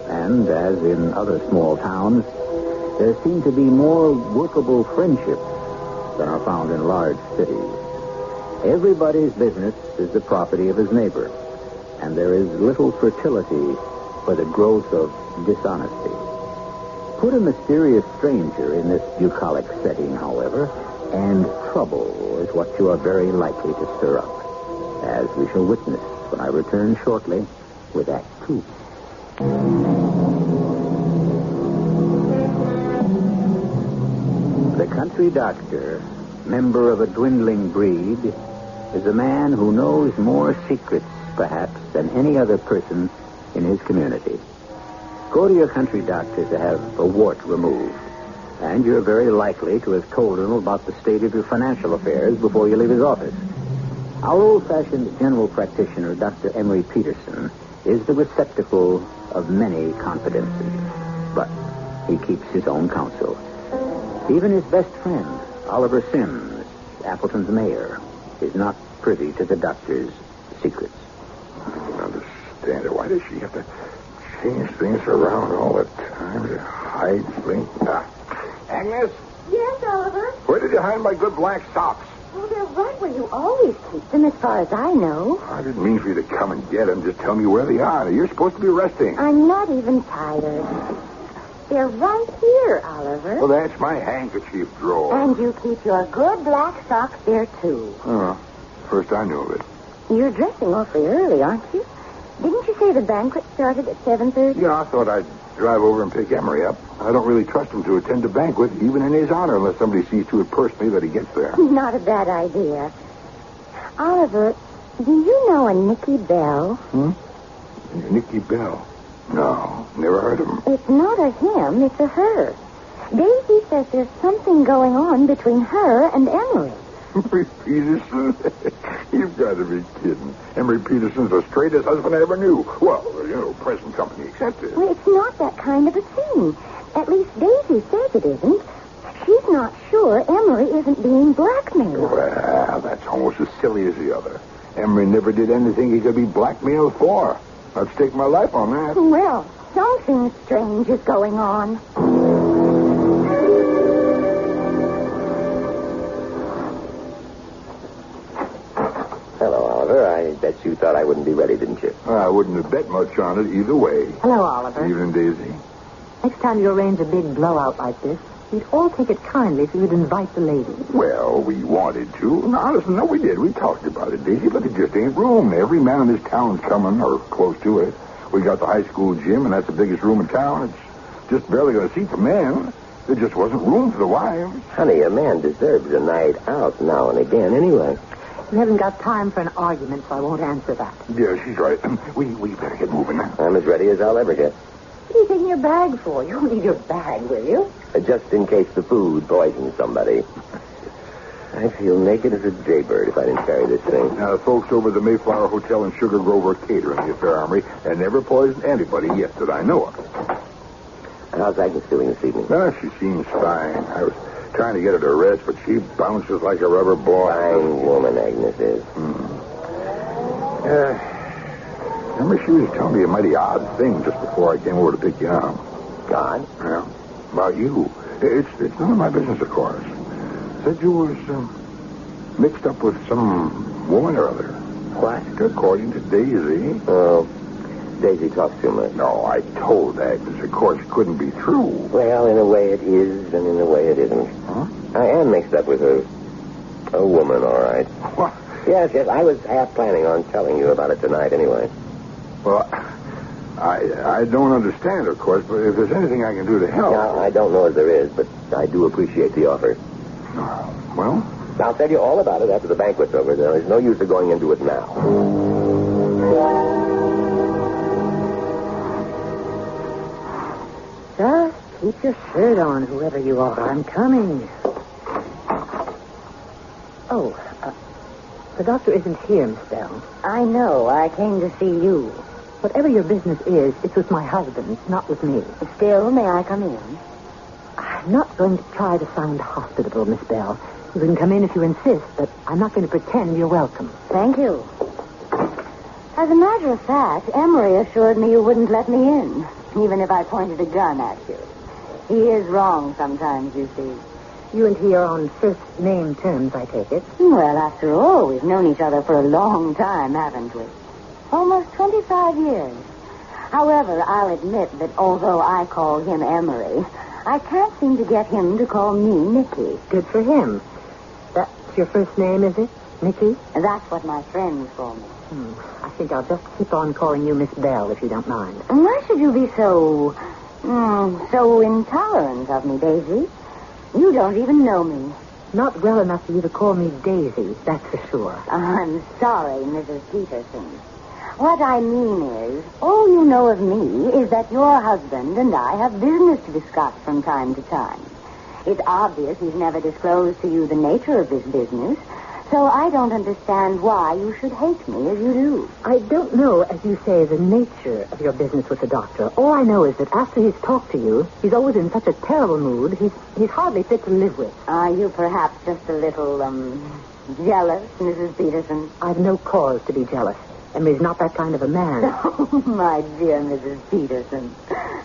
And, as in other small towns, there seem to be more workable friendships than are found in large cities. Everybody's business is the property of his neighbor, and there is little fertility for the growth of dishonesty. Put a mysterious stranger in this bucolic setting, however, and trouble is what you are very likely to stir up, as we shall witness when I return shortly with Act 2. The country doctor member of a dwindling breed, is a man who knows more secrets, perhaps, than any other person in his community. Go to your country doctor to have a wart removed, and you're very likely to have told him about the state of your financial affairs before you leave his office. Our old-fashioned general practitioner, Dr. Emery Peterson, is the receptacle of many confidences, but he keeps his own counsel. Even his best friend, Oliver Sims, Appleton's mayor, is not privy to the doctor's secrets. I don't understand it. Why does she have to change things around all the time to hide things? Agnes? Yes, Oliver? Where did you hide my good black socks? Well, they're right where you always keep them, as far as I know. I didn't mean for you to come and get them. Just tell me where they are. You're supposed to be resting. I'm not even tired. They're right here, Oliver. Well, that's my handkerchief drawer. And you keep your good black socks there, too. Oh, first I knew of it. You're dressing awfully early, aren't you? Didn't you say the banquet started at 7:30? Yeah, I thought I'd drive over and pick Emery up. I don't really trust him to attend a banquet, even in his honor, unless somebody sees to it personally that he gets there. Not a bad idea. Oliver, do you know a Nicky Bell? Nicky Bell? No, never heard of him. It's not a him, it's a her. Daisy says there's something going on between her and Emery. Emery Peterson? You've got to be kidding. Emery Peterson's the straightest husband I ever knew. Well, present company accepted. Well, it's not that kind of a thing. At least Daisy says it isn't. She's not sure Emery isn't being blackmailed. Well, that's almost as silly as the other. Emery never did anything he could be blackmailed for. I'd stake my life on that. Well, something strange is going on. Hello, Oliver. I bet you thought I wouldn't be ready, didn't you? I wouldn't have bet much on it either way. Hello, Oliver. Evening, Daisy. Next time you arrange a big blowout like this, we'd all take it kindly if you'd invite the ladies. Well, we wanted to. No, listen, no, we did. We talked about it, Daisy, but it just ain't room. Every man in this town's coming, or close to it. We got the high school gym, and that's the biggest room in town. It's just barely going to seat the men. There just wasn't room for the wives. Honey, a man deserves a night out now and again anyway. You haven't got time for an argument, so I won't answer that. Yeah, she's right. We better get moving. I'm as ready as I'll ever get. What are you taking your bag for? You don't need your bag, will you? Just in case the food poisons somebody. I feel naked as a jaybird if I didn't carry this thing. Now, the folks over at the Mayflower Hotel in Sugar Grove are catering the affair, Armory, and never poisoned anybody yet that I know of. How's Agnes doing this evening? She seems fine. I was trying to get her to rest, but she bounces like a rubber ball. Fine woman, Agnes is. Remember, she was telling me a mighty odd thing just before I came over to pick you up. God? Yeah, about you. It's none of my business, of course. Said you was mixed up with some woman or other. What? According to Daisy. Oh, Daisy talks too much. No, I told Agnes, of course, it couldn't be true. Well, in a way it is, and in a way it isn't. Huh? I am mixed up with a woman, all right. What? Yes, I was half planning on telling you about it tonight anyway. Well, I don't understand, of course, but if there's anything I can do to help... No, I don't know if there is, but I do appreciate the offer. Well? I'll tell you all about it after the banquet's over. There's no use of going into it now. Just keep your shirt on, whoever you are. I'm coming. Oh, the doctor isn't here, Miss Bell. I know. I came to see you. Whatever your business is, it's with my husband, not with me. Still, may I come in? I'm not going to try to sound hospitable, Miss Bell. You can come in if you insist, but I'm not going to pretend you're welcome. Thank you. As a matter of fact, Emery assured me you wouldn't let me in, even if I pointed a gun at you. He is wrong sometimes, you see. You and he are on first-name terms, I take it. Well, after all, we've known each other for a long time, haven't we? Almost 25 years. However, I'll admit that although I call him Emery, I can't seem to get him to call me Nicky. Good for him. That's your first name, is it? Nicky? That's what my friends call me. I think I'll just keep on calling you Miss Bell, if you don't mind. Why should you be so intolerant of me, Daisy? You don't even know me. Not well enough for you to call me Daisy, that's for sure. I'm sorry, Mrs. Peterson. What I mean is, all you know of me is that your husband and I have business to discuss from time to time. It's obvious he's never disclosed to you the nature of this business, so I don't understand why you should hate me as you do. I don't know, as you say, the nature of your business with the doctor. All I know is that after he's talked to you, he's always in such a terrible mood, he's hardly fit to live with. Are you perhaps just a little, jealous, Mrs. Peterson? I've no cause to be jealous. Emery's not that kind of a man. Oh, my dear Mrs. Peterson.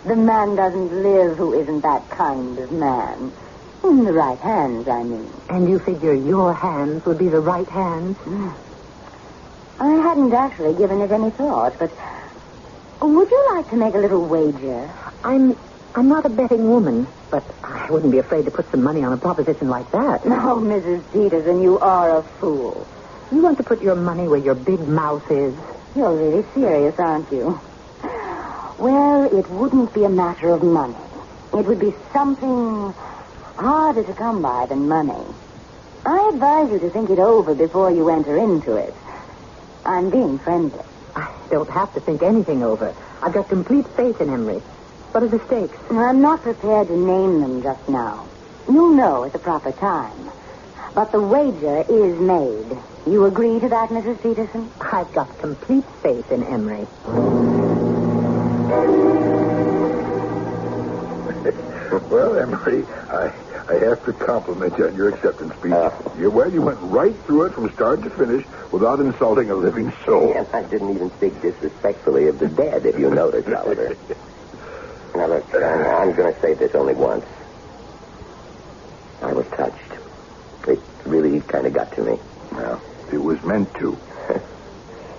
The man doesn't live who isn't that kind of man. In the right hands, I mean. And you figure your hands would be the right hands? I hadn't actually given it any thought, but would you like to make a little wager? I'm not a betting woman, but I wouldn't be afraid to put some money on a proposition like that. No, Mrs. Peterson, you are a fool. You want to put your money where your big mouth is? You're really serious, aren't you? Well, it wouldn't be a matter of money. It would be something harder to come by than money. I advise you to think it over before you enter into it. I'm being friendly. I don't have to think anything over. I've got complete faith in Emery. What are the stakes? I'm not prepared to name them just now. You'll know at the proper time. But the wager is made. You agree to that, Mrs. Peterson? I've got complete faith in Emery. Well, Emery, I have to compliment you on your acceptance speech. You went right through it from start to finish without insulting a living soul. And I didn't even speak disrespectfully of the dead, if you noticed, Oliver. Now, look, I'm going to say this only once. I was touched. It really kind of got to me. Well, it was meant to.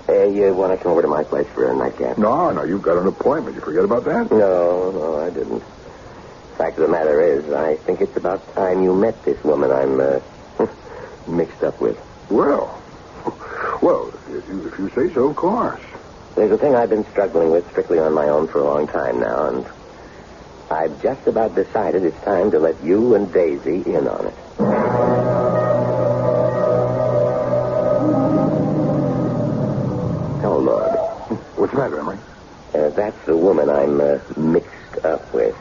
You want to come over to my place for a nightcap? No, you've got an appointment. You forget about that? No, I didn't. Fact of the matter is, I think it's about time you met this woman I'm mixed up with. Well, if you say so, of course. There's a thing I've been struggling with strictly on my own for a long time now, and I've just about decided it's time to let you and Daisy in on it. Oh, Lord. What's the matter, Emery? That's the woman I'm mixed up with.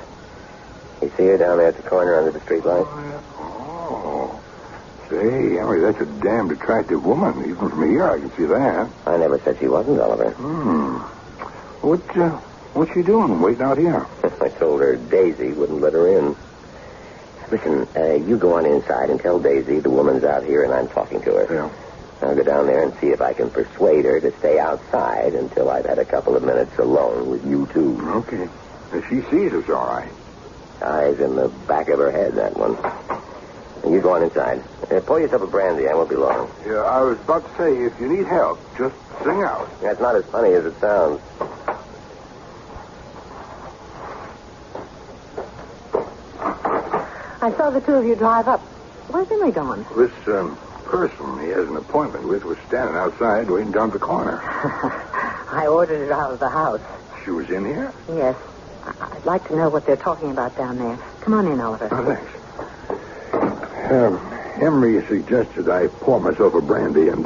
You see her down there at the corner under the streetlight? Oh. Say, Emery, that's a damned attractive woman. Even from here, I can see that. I never said she wasn't, Oliver. What's she doing waiting out here? I told her Daisy wouldn't let her in. Listen, you go on inside and tell Daisy the woman's out here and I'm talking to her. Yeah. I'll go down there and see if I can persuade her to stay outside until I've had a couple of minutes alone with you two. Okay. She sees us all right. Eyes in the back of her head, that one. You go on inside. Pour yourself a brandy. I won't be long. Yeah, I was about to say, if you need help, just sing out. That's not as funny as it sounds. I saw the two of you drive up. Where's Emery going? This person he has an appointment with was standing outside waiting down the corner. I ordered it out of the house. She was in here? Yes. I'd like to know what they're talking about down there. Come on in, Oliver. Oh, thanks. Emery suggested I pour myself a brandy, and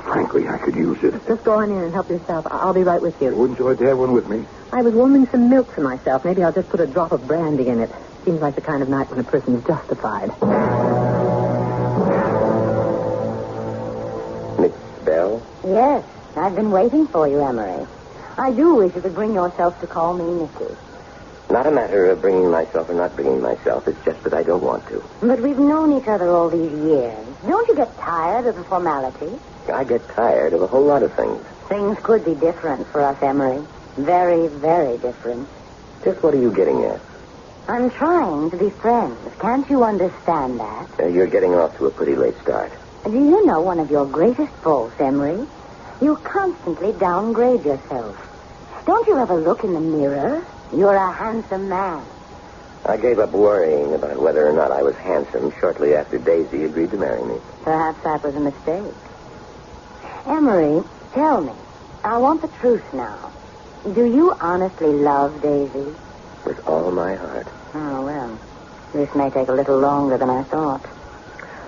frankly, I could use it. Just go on in and help yourself. I'll be right with you. Wouldn't you like to have one with me? I was warming some milk for myself. Maybe I'll just put a drop of brandy in it. Seems like the kind of night when a person's justified. Miss Bell? Yes, I've been waiting for you, Emery. I do wish you could bring yourself to call me Mrs. Not a matter of bringing myself or not bringing myself. It's just that I don't want to. But we've known each other all these years. Don't you get tired of the formality? I get tired of a whole lot of things. Things could be different for us, Emery. Very, very different. Just what are you getting at? I'm trying to be friends. Can't you understand that? You're getting off to a pretty late start. Do you know one of your greatest faults, Emery? You constantly downgrade yourself. Don't you ever look in the mirror? You're a handsome man. I gave up worrying about whether or not I was handsome shortly after Daisy agreed to marry me. Perhaps that was a mistake. Emery, tell me. I want the truth now. Do you honestly love Daisy? With all my heart. Oh, well. This may take a little longer than I thought.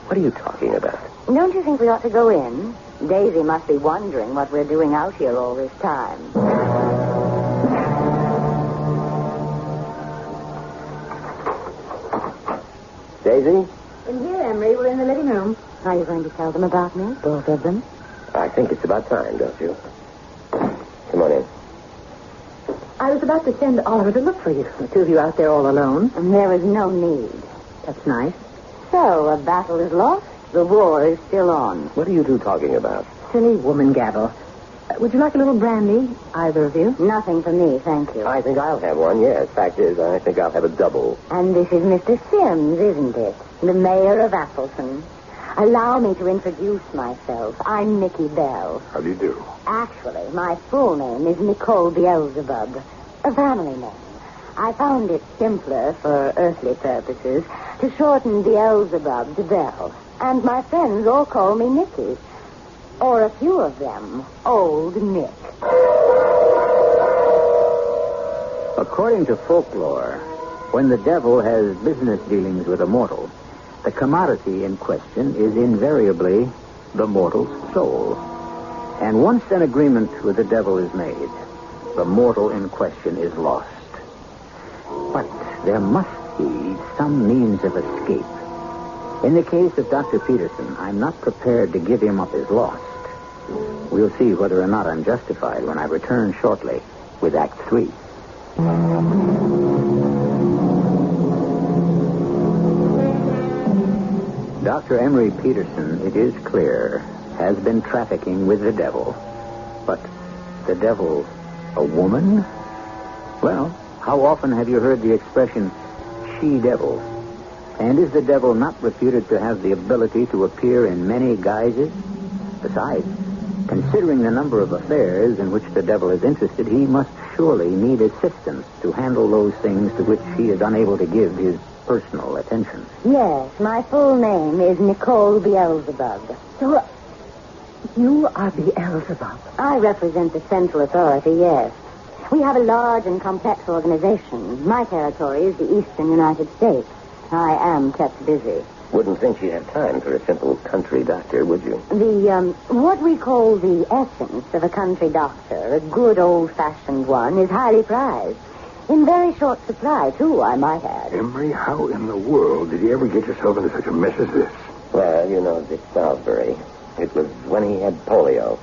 What are you talking about? Don't you think we ought to go in? Daisy must be wondering what we're doing out here all this time. Daisy? In here, Emery. We're in the living room. Are you going to tell them about me? Both of them? I think it's about time, don't you? Come on in. I was about to send Oliver to look for you. The two of you out there all alone. And there was no need. That's nice. So, a battle is lost. The war is still on. What are you two talking about? Silly woman gabble. Would you like a little brandy, either of you? Nothing for me, thank you. I think I'll have one, yes. Fact is, I think I'll have a double. And this is Mr. Sims, isn't it? The mayor of Appleton. Allow me to introduce myself. I'm Nicky Bell. How do you do? Actually, my full name is Nicole Beelzebub. A family name. I found it simpler for earthly purposes to shorten Beelzebub to Bell. And my friends all call me Nicky. Or a few of them, Old Nick. According to folklore, when the devil has business dealings with a mortal, the commodity in question is invariably the mortal's soul. And once an agreement with the devil is made, the mortal in question is lost. But there must be some means of escape. In the case of Dr. Peterson, I'm not prepared to give him up as lost. We'll see whether or not I'm justified when I return shortly with Act 3. Dr. Emery Peterson, it is clear, has been trafficking with the devil. But the devil, a woman? Well, how often have you heard the expression, she-devil? And is the devil not reputed to have the ability to appear in many guises? Besides, considering the number of affairs in which the devil is interested, he must surely need assistance to handle those things to which he is unable to give his personal attention. Yes, my full name is Nicole Beelzebub. So, you are Beelzebub? I represent the central authority, yes. We have a large and complex organization. My territory is the eastern United States. I am kept busy. Wouldn't think you'd have time for a simple country doctor, would you? What we call the essence of a country doctor, a good old-fashioned one, is highly prized. In very short supply, too, I might add. Emery, how in the world did you ever get yourself into such a mess as this? Well, you know, Dick Salisbury. It was when he had polio.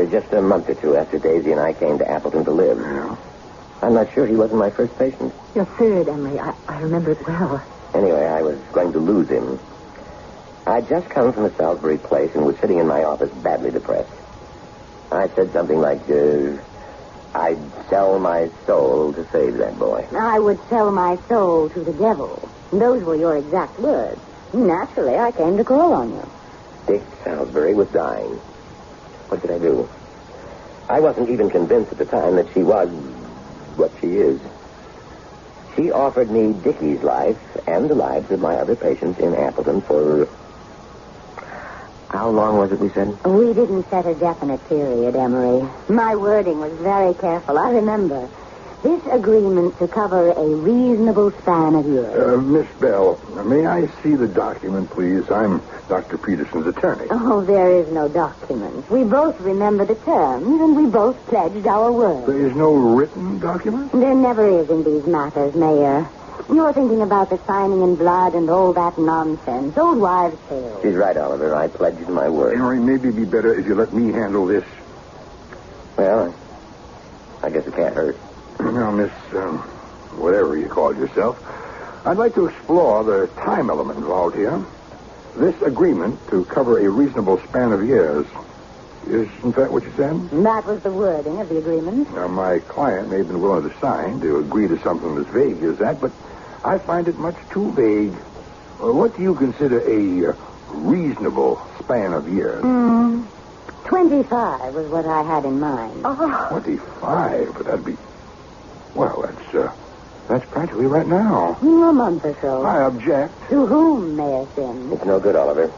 Just a month or two after Daisy and I came to Appleton to live. Yeah. I'm not sure he wasn't my first patient. Your third, Emery. I remember it well. Anyway, I was going to lose him. I'd just come from the Salisbury place and was sitting in my office badly depressed. I said something like, I'd sell my soul to save that boy. I would sell my soul to the devil. Those were your exact words. Naturally, I came to call on you. Dick Salisbury was dying. What could I do? I wasn't even convinced at the time that she was what she is. She offered me Dickie's life and the lives of my other patients in Appleton for... How long was it, we said? We didn't set a definite period, Emery. My wording was very careful. I remember. This agreement to cover a reasonable span of years. Miss Bell, may I see the document, please? I'm Dr. Peterson's attorney. Oh, there is no document. We both remember the terms, and we both pledged our word. There is no written document? There never is in these matters, Mayor. You're thinking about the signing in blood and all that nonsense. Old wives' tales. She's right, Oliver. I pledged my word. Henry, maybe it'd be better if you let me handle this. Well, I guess it can't hurt. Now, Miss, whatever you call yourself, I'd like to explore the time element involved here. This agreement to cover a reasonable span of years, isn't that what you said? That was the wording of the agreement. Now, my client may have been willing to sign to agree to something as vague as that, but I find it much too vague. What do you consider a reasonable span of years? 25 was what I had in mind. 25? But that'd be... Well, that's practically right now. A month or so. I object. To whom, Mayor Sims? It's no good, Oliver.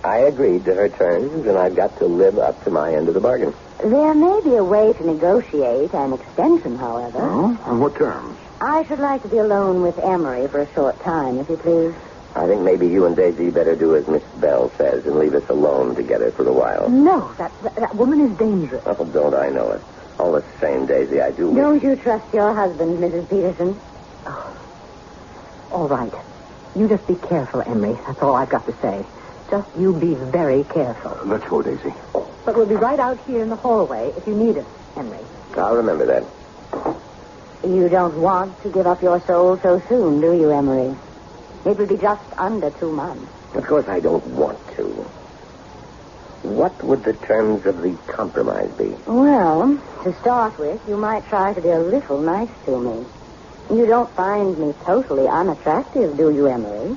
I agreed to her terms, and I've got to live up to my end of the bargain. There may be a way to negotiate an extension, however. Oh? On what terms? I should like to be alone with Emery for a short time, if you please. I think maybe you and Daisy better do as Miss Bell says and leave us alone together for a while. No, that woman is dangerous. Oh, don't I know it? All the same, Daisy, I do. Don't you trust your husband, Mrs. Peterson? Oh. All right. You just be careful, Emery. That's all I've got to say. Just you be very careful. Let's go, Daisy. But we'll be right out here in the hallway if you need us, Emery. I'll remember that. You don't want to give up your soul so soon, do you, Emery? It will be just under 2 months. Of course I don't want to. What would the terms of the compromise be? Well, to start with, you might try to be a little nice to me. You don't find me totally unattractive, do you, Emery?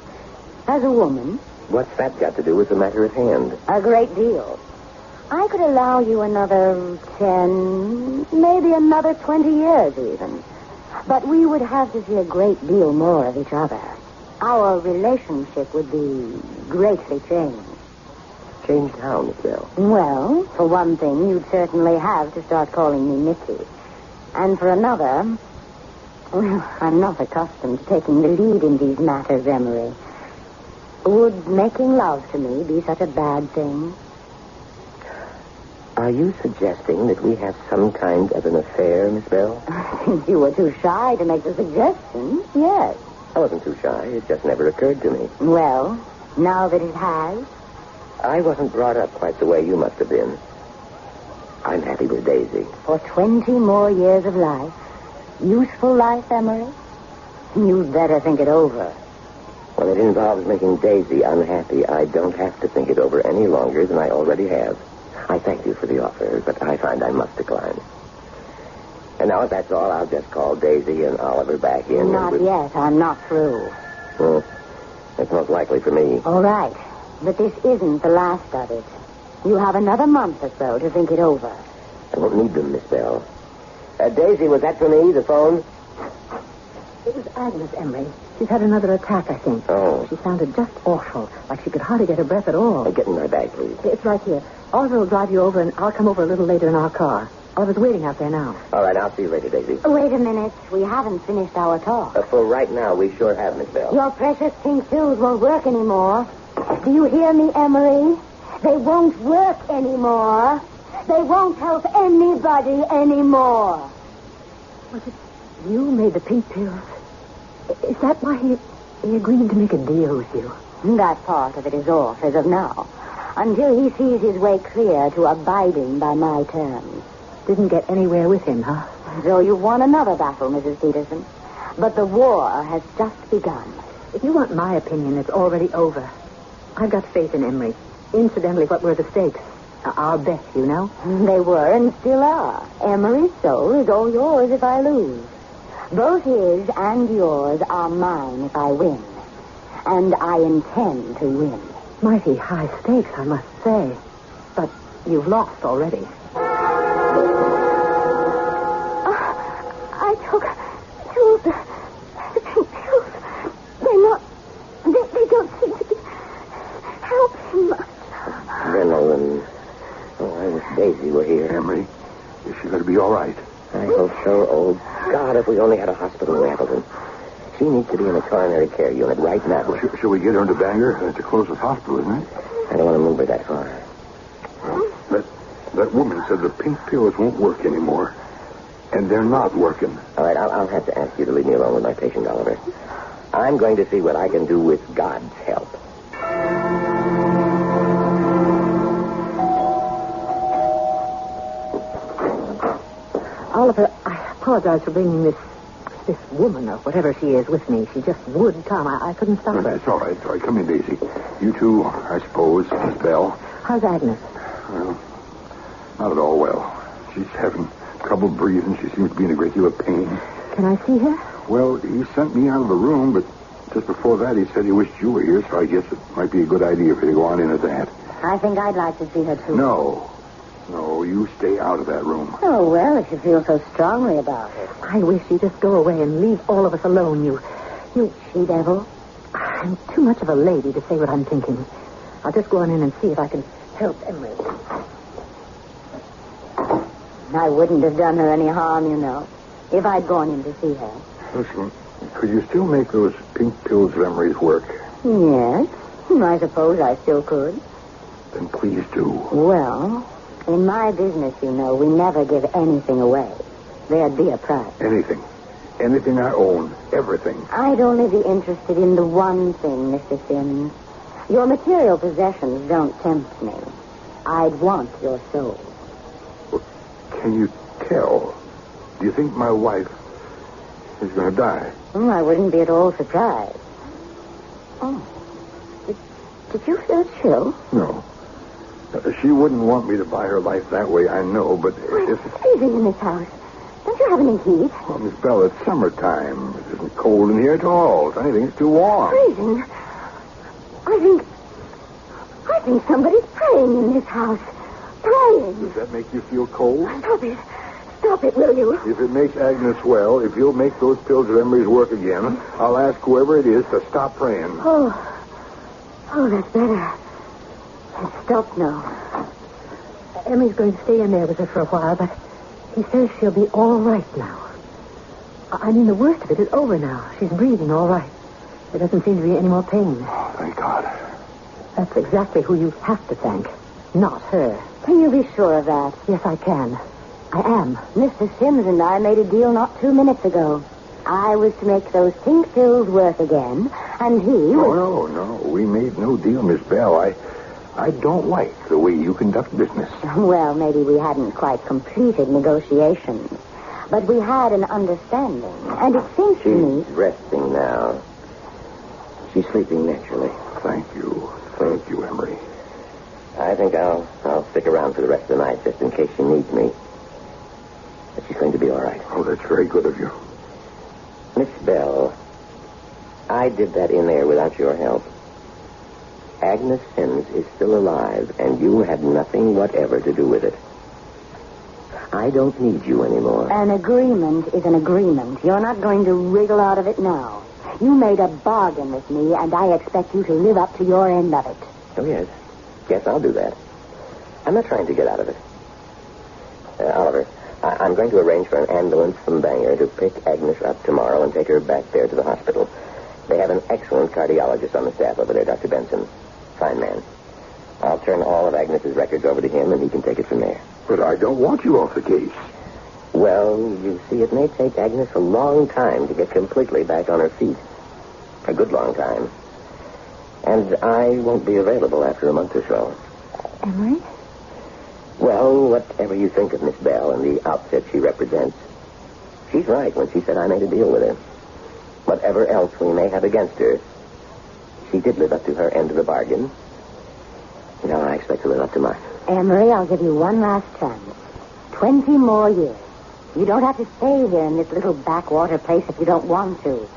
As a woman. What's that got to do with the matter at hand? A great deal. I could allow you another 10, maybe another 20 years even. But we would have to see a great deal more of each other. Our relationship would be greatly changed. Changed how, Miss Bell? Well, for one thing, you'd certainly have to start calling me Nicky. And for another, well, I'm not accustomed to taking the lead in these matters, Emery. Would making love to me be such a bad thing? Are you suggesting that we have some kind of an affair, Miss Bell? Since you were too shy to make the suggestion, yes. I wasn't too shy. It just never occurred to me. Well, now that it has? I wasn't brought up quite the way you must have been. I'm happy with Daisy. For 20 more years of life? Useful life, Emery? You'd better think it over. When it involves making Daisy unhappy, I don't have to think it over any longer than I already have. I thank you for the offer, but I find I must decline. And now, if that's all, I'll just call Daisy and Oliver back in. Not yet. I'm not through. Well, it's most likely for me. All right. But this isn't the last of it. You have another month or so to think it over. I won't need them, Miss Bell. Daisy, was that for me, the phone? It was Agnes, Emery. She's had another attack, I think. Oh. She sounded just awful, like she could hardly get her breath at all. Get in my bag, please. It's right here. Oliver will drive you over, and I'll come over a little later in our car. Oliver's waiting out there now. All right, I'll see you later, Daisy. Wait a minute. We haven't finished our talk. For right now, we sure have, Miss Bell. Your precious pink pills won't work anymore. Do you hear me, Emery? They won't work anymore. They won't help anybody anymore. Was it you made the pink pills? Is that why he agreed to make a deal with you? That part of it is off as of now. Until he sees his way clear to abiding by my terms. Didn't get anywhere with him, huh? So you won another battle, Mrs. Peterson. But the war has just begun. If you want my opinion, it's already over. I've got faith in Emery. Incidentally, what were the stakes? Our bet, you know? They were and still are. Emery's soul is all yours if I lose. Both his and yours are mine if I win. And I intend to win. Mighty high stakes, I must say. But you've lost already. I took 2 of the pink pills. They're not... They don't seem to be helping much. Adrenaline. Oh, I wish Daisy were here. Emery, is she going to be all right? I hope so. Oh, God, if we only had a hospital in Appleton. She needs to be in a coronary care unit right now. Well, shall we get her into Bangor? That's the closest hospital, isn't it? I don't want to move her that far. That woman said the pink pills won't work anymore. And they're not working. All right, I'll have to ask you to leave me alone with my patient, Oliver. I'm going to see what I can do with God's help. Oliver, I apologize for bringing this woman or whatever she is with me. She just would come. I couldn't stop her. It's all right. All right, come in, Daisy. You two, I suppose, Miss Bell. How's Agnes? Well, not at all well. She's having trouble breathing. She seems to be in a great deal of pain. Can I see her? Well, he sent me out of the room, but just before that he said he wished you were here, so I guess it might be a good idea for you to go on in at that. I think I'd like to see her, too. No, you stay out of that room. Oh, well, if you feel so strongly about it. I wish you'd just go away and leave all of us alone, you she-devil. I'm too much of a lady to say what I'm thinking. I'll just go on in and see if I can help Emery. I wouldn't have done her any harm, you know, if I'd gone in to see her. Listen, could you still make those pink pills of Emery's work? Yes. I suppose I still could. Then please do. Well, in my business, you know, we never give anything away. There'd be a price. Anything. Anything I own. Everything. I'd only be interested in the one thing, Mr. Sims. Your material possessions don't tempt me. I'd want your soul. Well, can you tell? Do you think my wife is going to die? I wouldn't be at all surprised. Oh. Did you feel a chill? No. She wouldn't want me to buy her life that way, I know, but if... It's freezing in this house. Don't you have any heat? Well, Miss Bell, it's summertime. It isn't cold in here at all. If anything, it's too warm. Freezing? I think somebody's praying in this house. Praying. Does that make you feel cold? Stop it. Stop it, will you? If it makes Agnes well, if you'll make those pills of Emery's work again, I'll ask whoever it is to stop praying. Oh, that's better. It's stopped now. Emmy's going to stay in there with her for a while, but he says she'll be all right now. I mean, the worst of it is over now. She's breathing all right. There doesn't seem to be any more pain. Oh, thank God. That's exactly who you have to thank, not her. Can you be sure of that? Yes, I can. I am. Mr. Sims and I made a deal not 2 minutes ago. I was to make those pink pills work again, and he was... No. We made no deal, Miss Bell. I don't like the way you conduct business. Well, maybe we hadn't quite completed negotiations. But we had an understanding, and it seems to me... She's resting now. She's sleeping naturally. Thank you. Thank you, Emery. I think I'll stick around for the rest of the night just in case she needs me. But she's going to be all right. Oh, that's very good of you. Miss Bell, I did that in there without your help. Agnes Sims is still alive, and you had nothing whatever to do with it. I don't need you anymore. An agreement is an agreement. You're not going to wriggle out of it now. You made a bargain with me, and I expect you to live up to your end of it. Oh, yes. Yes, I'll do that. I'm not trying to get out of it. Oliver, I'm going to arrange for an ambulance from Bangor to pick Agnes up tomorrow and take her back there to the hospital. They have an excellent cardiologist on the staff over there, Dr. Benson. Fine man. I'll turn all of Agnes's records over to him, and he can take it from there. But I don't want you off the case. Well, you see, it may take Agnes a long time to get completely back on her feet. A good long time. And I won't be available after a month or so. Emery? Well, whatever you think of Miss Bell and the outfit she represents, she's right when she said I made a deal with her. Whatever else we may have against her, she did live up to her end of the bargain. Now I expect to live up to mine. Emery, I'll give you one last chance. 20 more years. You don't have to stay here in this little backwater place if you don't want to.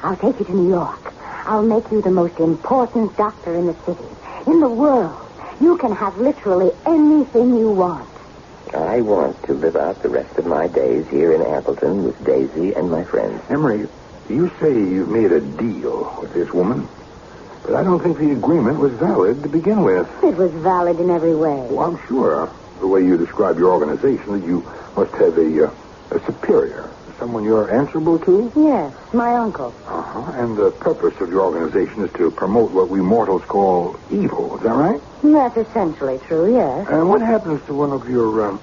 I'll take you to New York. I'll make you the most important doctor in the city, in the world. You can have literally anything you want. I want to live out the rest of my days here in Appleton with Daisy and my friends. Emery, you say you've made a deal with this woman, but I don't think the agreement was valid to begin with. It was valid in every way. Well, I'm sure, the way you describe your organization, that you must have a superior, someone you're answerable to? Yes, my uncle. Uh-huh. And the purpose of your organization is to promote what we mortals call evil. Is that right? That's essentially true, yes. And what happens to one of your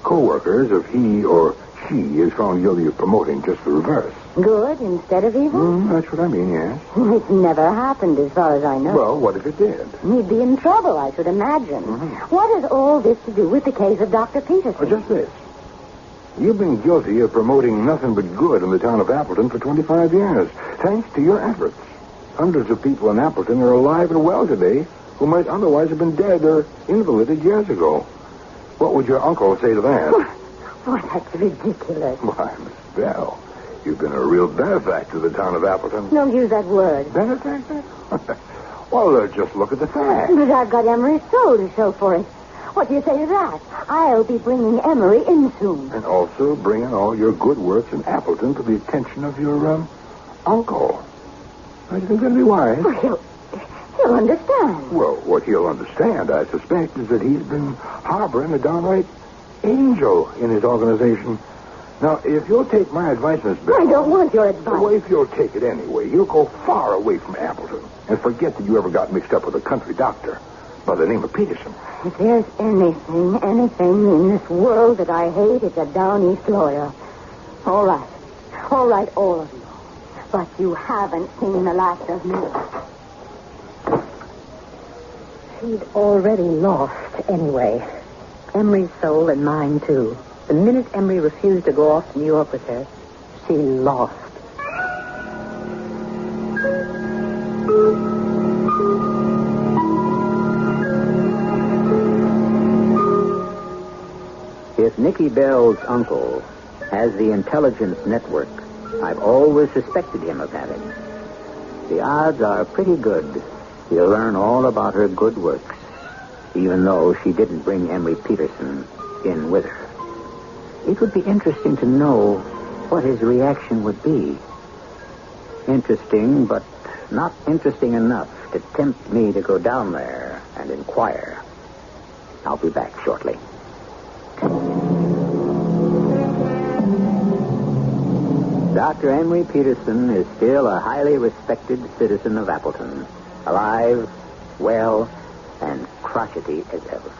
co-workers if he or she is found guilty of promoting just the reverse? Good instead of evil? That's what I mean, yes. It's never happened as far as I know. Well, what if it did? He'd be in trouble, I should imagine. Mm-hmm. What has all this to do with the case of Dr. Peterson? Just this. You've been guilty of promoting nothing but good in the town of Appleton for 25 years, thanks to your efforts. Hundreds of people in Appleton are alive and well today who might otherwise have been dead or invalided years ago. What would your uncle say to that? Oh, that's ridiculous. Why, Miss Bell, you've been a real benefactor to the town of Appleton. Don't use that word. Benefactor? Well, just look at the facts. But I've got Emery's soul to show for it. What do you say to that? I'll be bringing Emery in soon. And also bringing all your good works in Appleton to the attention of your, uncle. I think that'd be wise. Well, he'll understand. Well, what he'll understand, I suspect, is that he's been harboring a downright angel in his organization. Now, if you'll take my advice, Miss Bell... I don't want your advice. Well, if you'll take it anyway, you'll go far away from Appleton and forget that you ever got mixed up with a country doctor by the name of Peterson. If there's anything in this world that I hate, it's a down east lawyer. All right, all of you. But you haven't seen the last of me. She'd already lost anyway. Emery's soul and mine, too. The minute Emery refused to go off to New York with her, she lost. If Nicky Bell's uncle has the intelligence network I've always suspected him of having, the odds are pretty good he'll learn all about her good works, even though she didn't bring Emery Peterson in with her. It would be interesting to know what his reaction would be. Interesting, but not interesting enough to tempt me to go down there and inquire. I'll be back shortly. Dr. Emery Peterson is still a highly respected citizen of Appleton, alive, well, and crotchety as ever.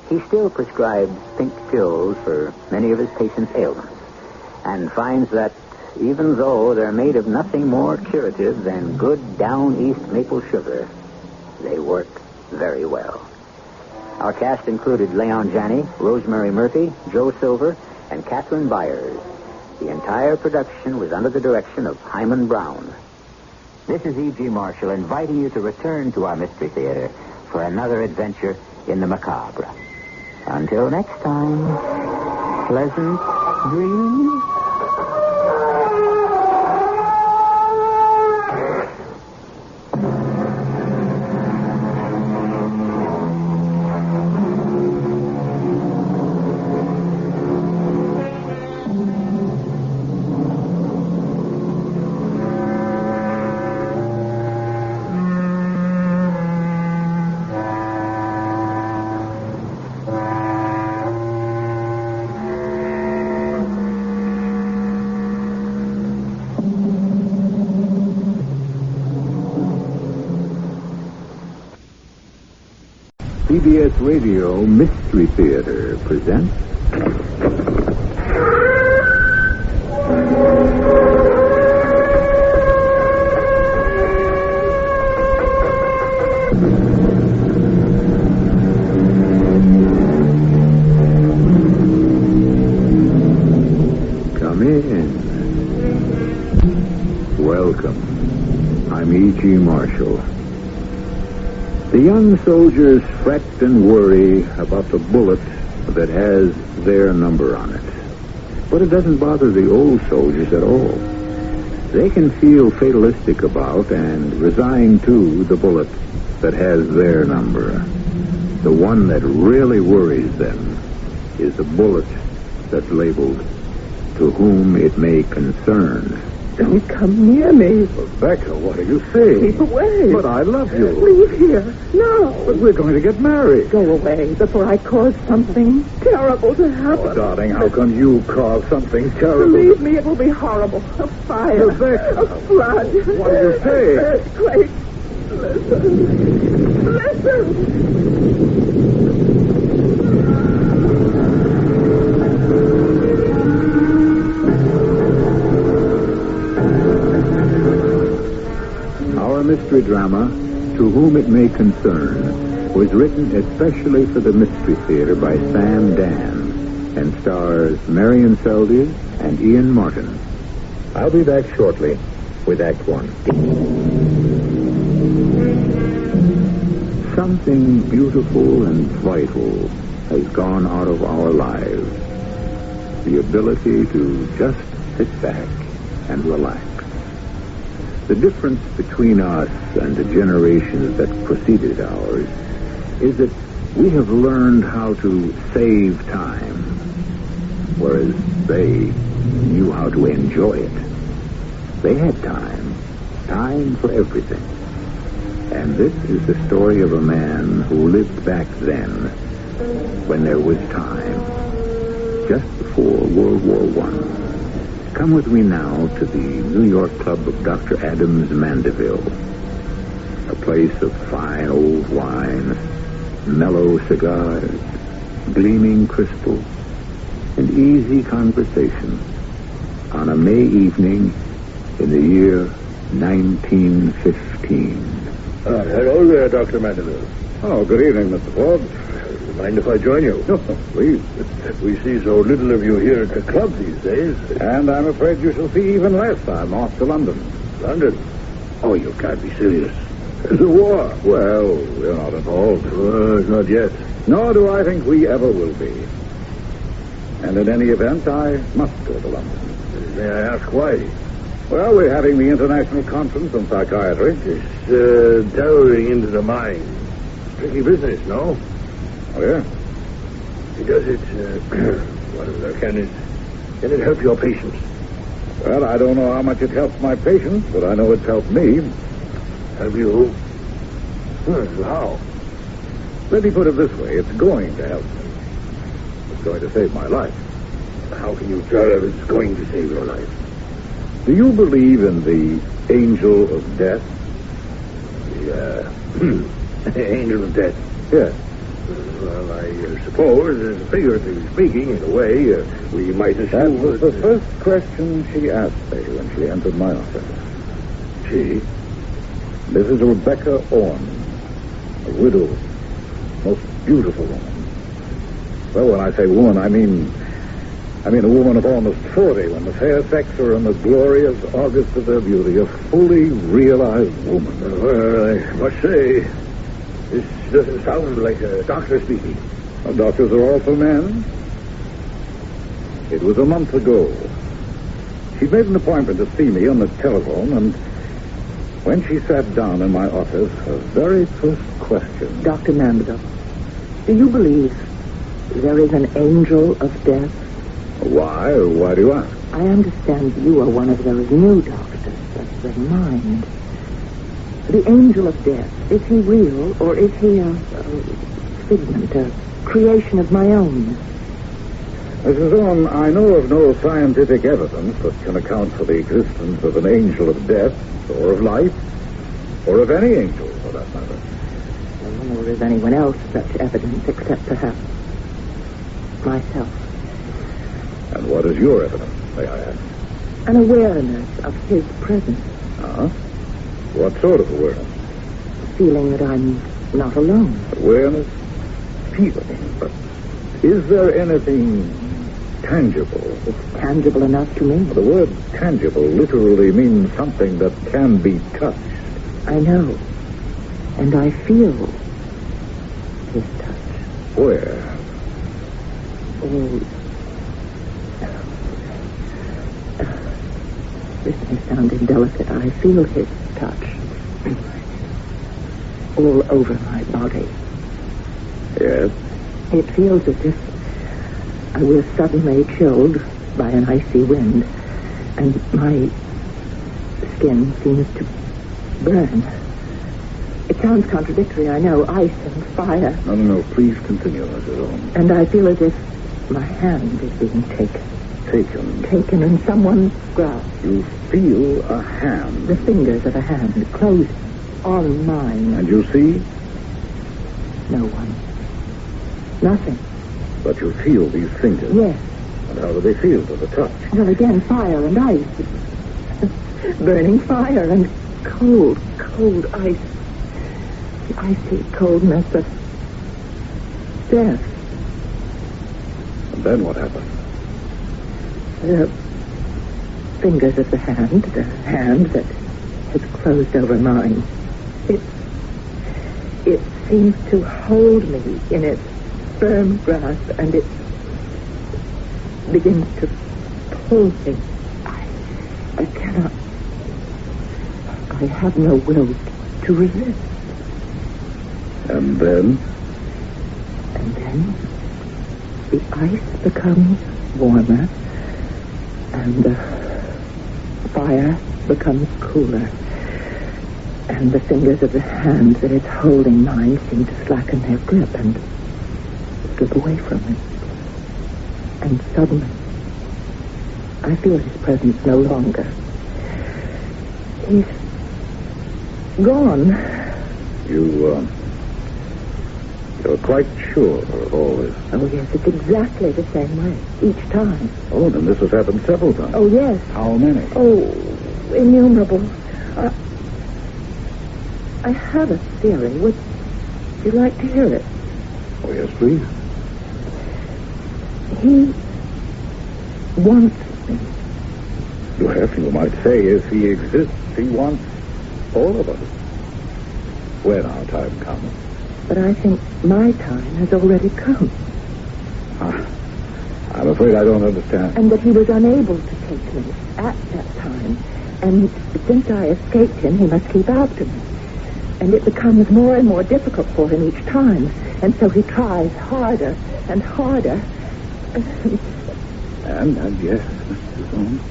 He still prescribes pink pills for many of his patients' ailments, and finds that even though they're made of nothing more curative than good down-east maple sugar, they work very well. Our cast included Leon Janney, Rosemary Murphy, Joe Silver, and Catherine Byers. The entire production was under the direction of Himan Brown. This is E.G. Marshall inviting you to return to our Mystery Theater for another adventure in the macabre. Until next time, pleasant dreams. CBS Radio Mystery Theater presents... Come in. Welcome. I'm E.G. Marshall. The young soldiers fret and worry about the bullet that has their number on it. But it doesn't bother the old soldiers at all. They can feel fatalistic about and resign to the bullet that has their number. The one that really worries them is the bullet that's labeled, "To whom it may concern." Don't come near me. Rebecca, what are you saying? Keep away. But I love you. Leave here. No. But we're going to get married. Go away before I cause something terrible to happen. Oh, darling, how come you cause something terrible? Believe me, it will be horrible. A fire. Rebecca. A flood. What do you say? Earthquake. Listen. Our mystery drama, To Whom It May Concern, was written especially for the Mystery Theater by Sam Dan and stars Marion Seldes and Ian Martin. I'll be back shortly with Act One. Something beautiful and vital has gone out of our lives. The ability to just sit back and relax. The difference between us and the generations that preceded ours is that we have learned how to save time, whereas they knew how to enjoy it. They had time for everything. And this is the story of a man who lived back then, when there was time, just before World War I. Come with me now to the New York Club of Dr. Adams Mandeville, a place of fine old wine, mellow cigars, gleaming crystals, and easy conversation on a May evening in the year 1915. Hello there, Dr. Mandeville. Oh, good evening, Mr. Forbes. Mind if I join you? No, please. We see so little of you here at the club these days. And I'm afraid you shall see even less. I'm off to London. London? Oh, you can't be serious. There's a war. Well, we're not involved. Not yet. Nor do I think we ever will be. And in any event, I must go to London. May I ask why? Well, we're having the International Conference on Psychiatry. It's delving into the mind. Tricky business, no? Oh, yeah? Does it, can it help your patients? Well, I don't know how much it helps my patients, but I know it's helped me. Have you? How? Let me put it this way. It's going to help me. It's going to save my life. How can you tell if it's going to save your life? Do you believe in the angel of death? The angel of death? Yes. Well, I suppose, figuratively speaking, in a way, we might assume... That was the first question she asked me when she entered my office. She? Mrs. Rebecca Orne, a widow, most beautiful woman. Well, when I say woman, I mean a woman of almost 40, when the fair sex are in the glorious August of their beauty, a fully realized woman. Well, I must say, this doesn't sound like a doctor speaking. Well, doctors are also men. It was a month ago. She made an appointment to see me on the telephone, and when she sat down in my office, her very first question... Dr. Mandeville, do you believe there is an angel of death? Why? Why do you ask? I understand you are one of those new doctors of the mind. The angel of death, is he real, or is he a figment, a creation of my own? Mrs. Orne, I know of no scientific evidence that can account for the existence of an angel of death, or of life, or of any angel, for that matter. Well, nor is anyone else such evidence, except perhaps myself. And what is your evidence, may I ask? An awareness of his presence. Uh-huh. What sort of awareness? Feeling that I'm not alone. Awareness, feeling, but is there anything tangible? It's tangible enough to me. The word tangible literally means something that can be touched. I know. And I feel his touch. Where? Oh, this may sound indelicate. I feel his touch all over my body. Yes? It feels as if I was suddenly chilled by an icy wind, and my skin seems to burn. It sounds contradictory, I know. Ice and fire. No. Please continue, Mrs. Orne. And I feel as if my hand is being taken. Taken in someone's grasp. You feel a hand? The fingers of a hand closed on mine. And you see? No one. Nothing. But you feel these fingers? Yes. And how do they feel to the touch? Well, again, fire and ice. Burning fire and cold ice. The icy coldness of death. And then what happened? The fingers of the hand that has closed over mine. It seems to hold me in its firm grasp, and it begins to pull me. I cannot. I have no will to resist. And then? And then the ice becomes warmer, and the fire becomes cooler, and the fingers of the hand that is holding mine seem to slacken their grip and slip away from me. And suddenly, I feel his presence no longer. He's gone. You're quite sure of all this? Oh, yes, it's exactly the same way, each time. Oh, then this has happened several times. Oh, yes. How many? Oh, innumerable. I have a theory. Would you like to hear it? Oh, yes, please. He wants me. Well, you might say if he exists, he wants all of us. When our time comes. But I think my time has already come. I'm afraid I don't understand. And that he was unable to take me at that time. And since I escaped him, he must keep after me. And it becomes more and more difficult for him each time. And so he tries harder and harder. And yes, Mr. Holmes.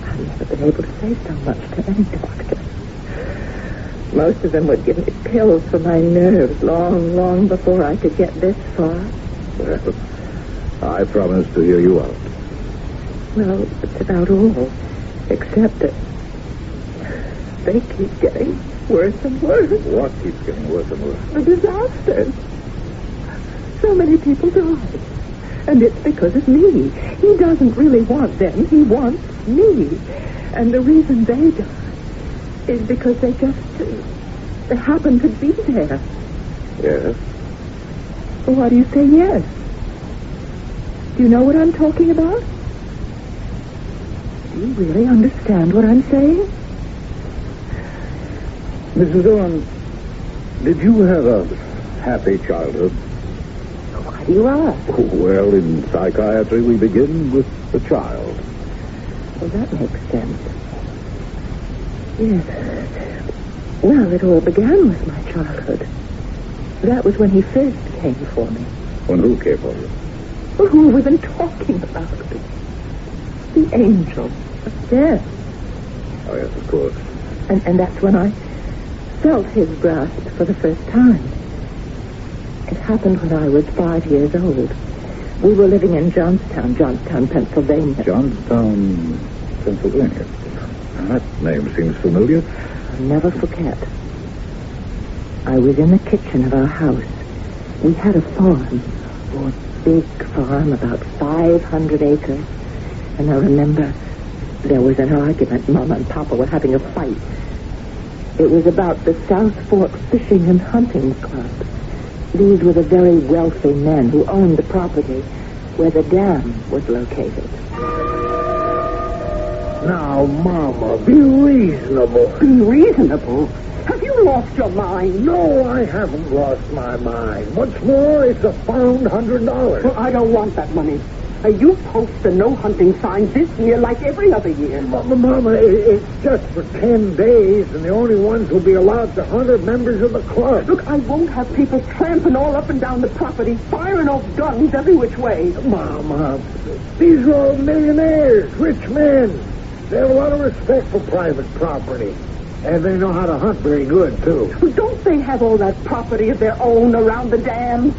I've never been able to say so much to any doctor. Most of them would give me pills for my nerves long, long before I could get this far. Well, I promise to hear you out. Well, it's about all, except that they keep getting worse and worse. What keeps getting worse and worse? The disasters. So many people die. And it's because of me. He doesn't really want them. He wants me. And the reason they die is because they happen to be there. Yes? Well, why do you say yes? Do you know what I'm talking about? Do you really understand what I'm saying? Mrs. Owen, did you have a happy childhood? Why do you ask? Well, in psychiatry, we begin with the child. Well, that makes sense. Yes. Well, it all began with my childhood. That was when he first came for me. When who came for you? Well, who have we been talking about? The angel of death. Oh, yes, of course. And that's when I felt his grasp for the first time. It happened when I was 5 years old. We were living in Johnstown, Pennsylvania. Johnstown, Pennsylvania. That name seems familiar. I'll never forget. I was in the kitchen of our house. We had a farm, a big farm, about 500 acres. And I remember there was an argument. Mama and Papa were having a fight. It was about the South Fork Fishing and Hunting Club. These were the very wealthy men who owned the property where the dam was located. Now, Mama, be reasonable. Be reasonable? Have you lost your mind? No, I haven't lost my mind. What's more, it's a found $100. Well, I don't want that money. You post the no hunting signs this year like every other year. Mama, it's just for 10 days, and the only ones who'll be allowed to hunt are members of the club. Look, I won't have people tramping all up and down the property, firing off guns every which way. Mama, these are all millionaires, rich men. They have a lot of respect for private property. And they know how to hunt very good, too. Well, don't they have all that property of their own around the dam?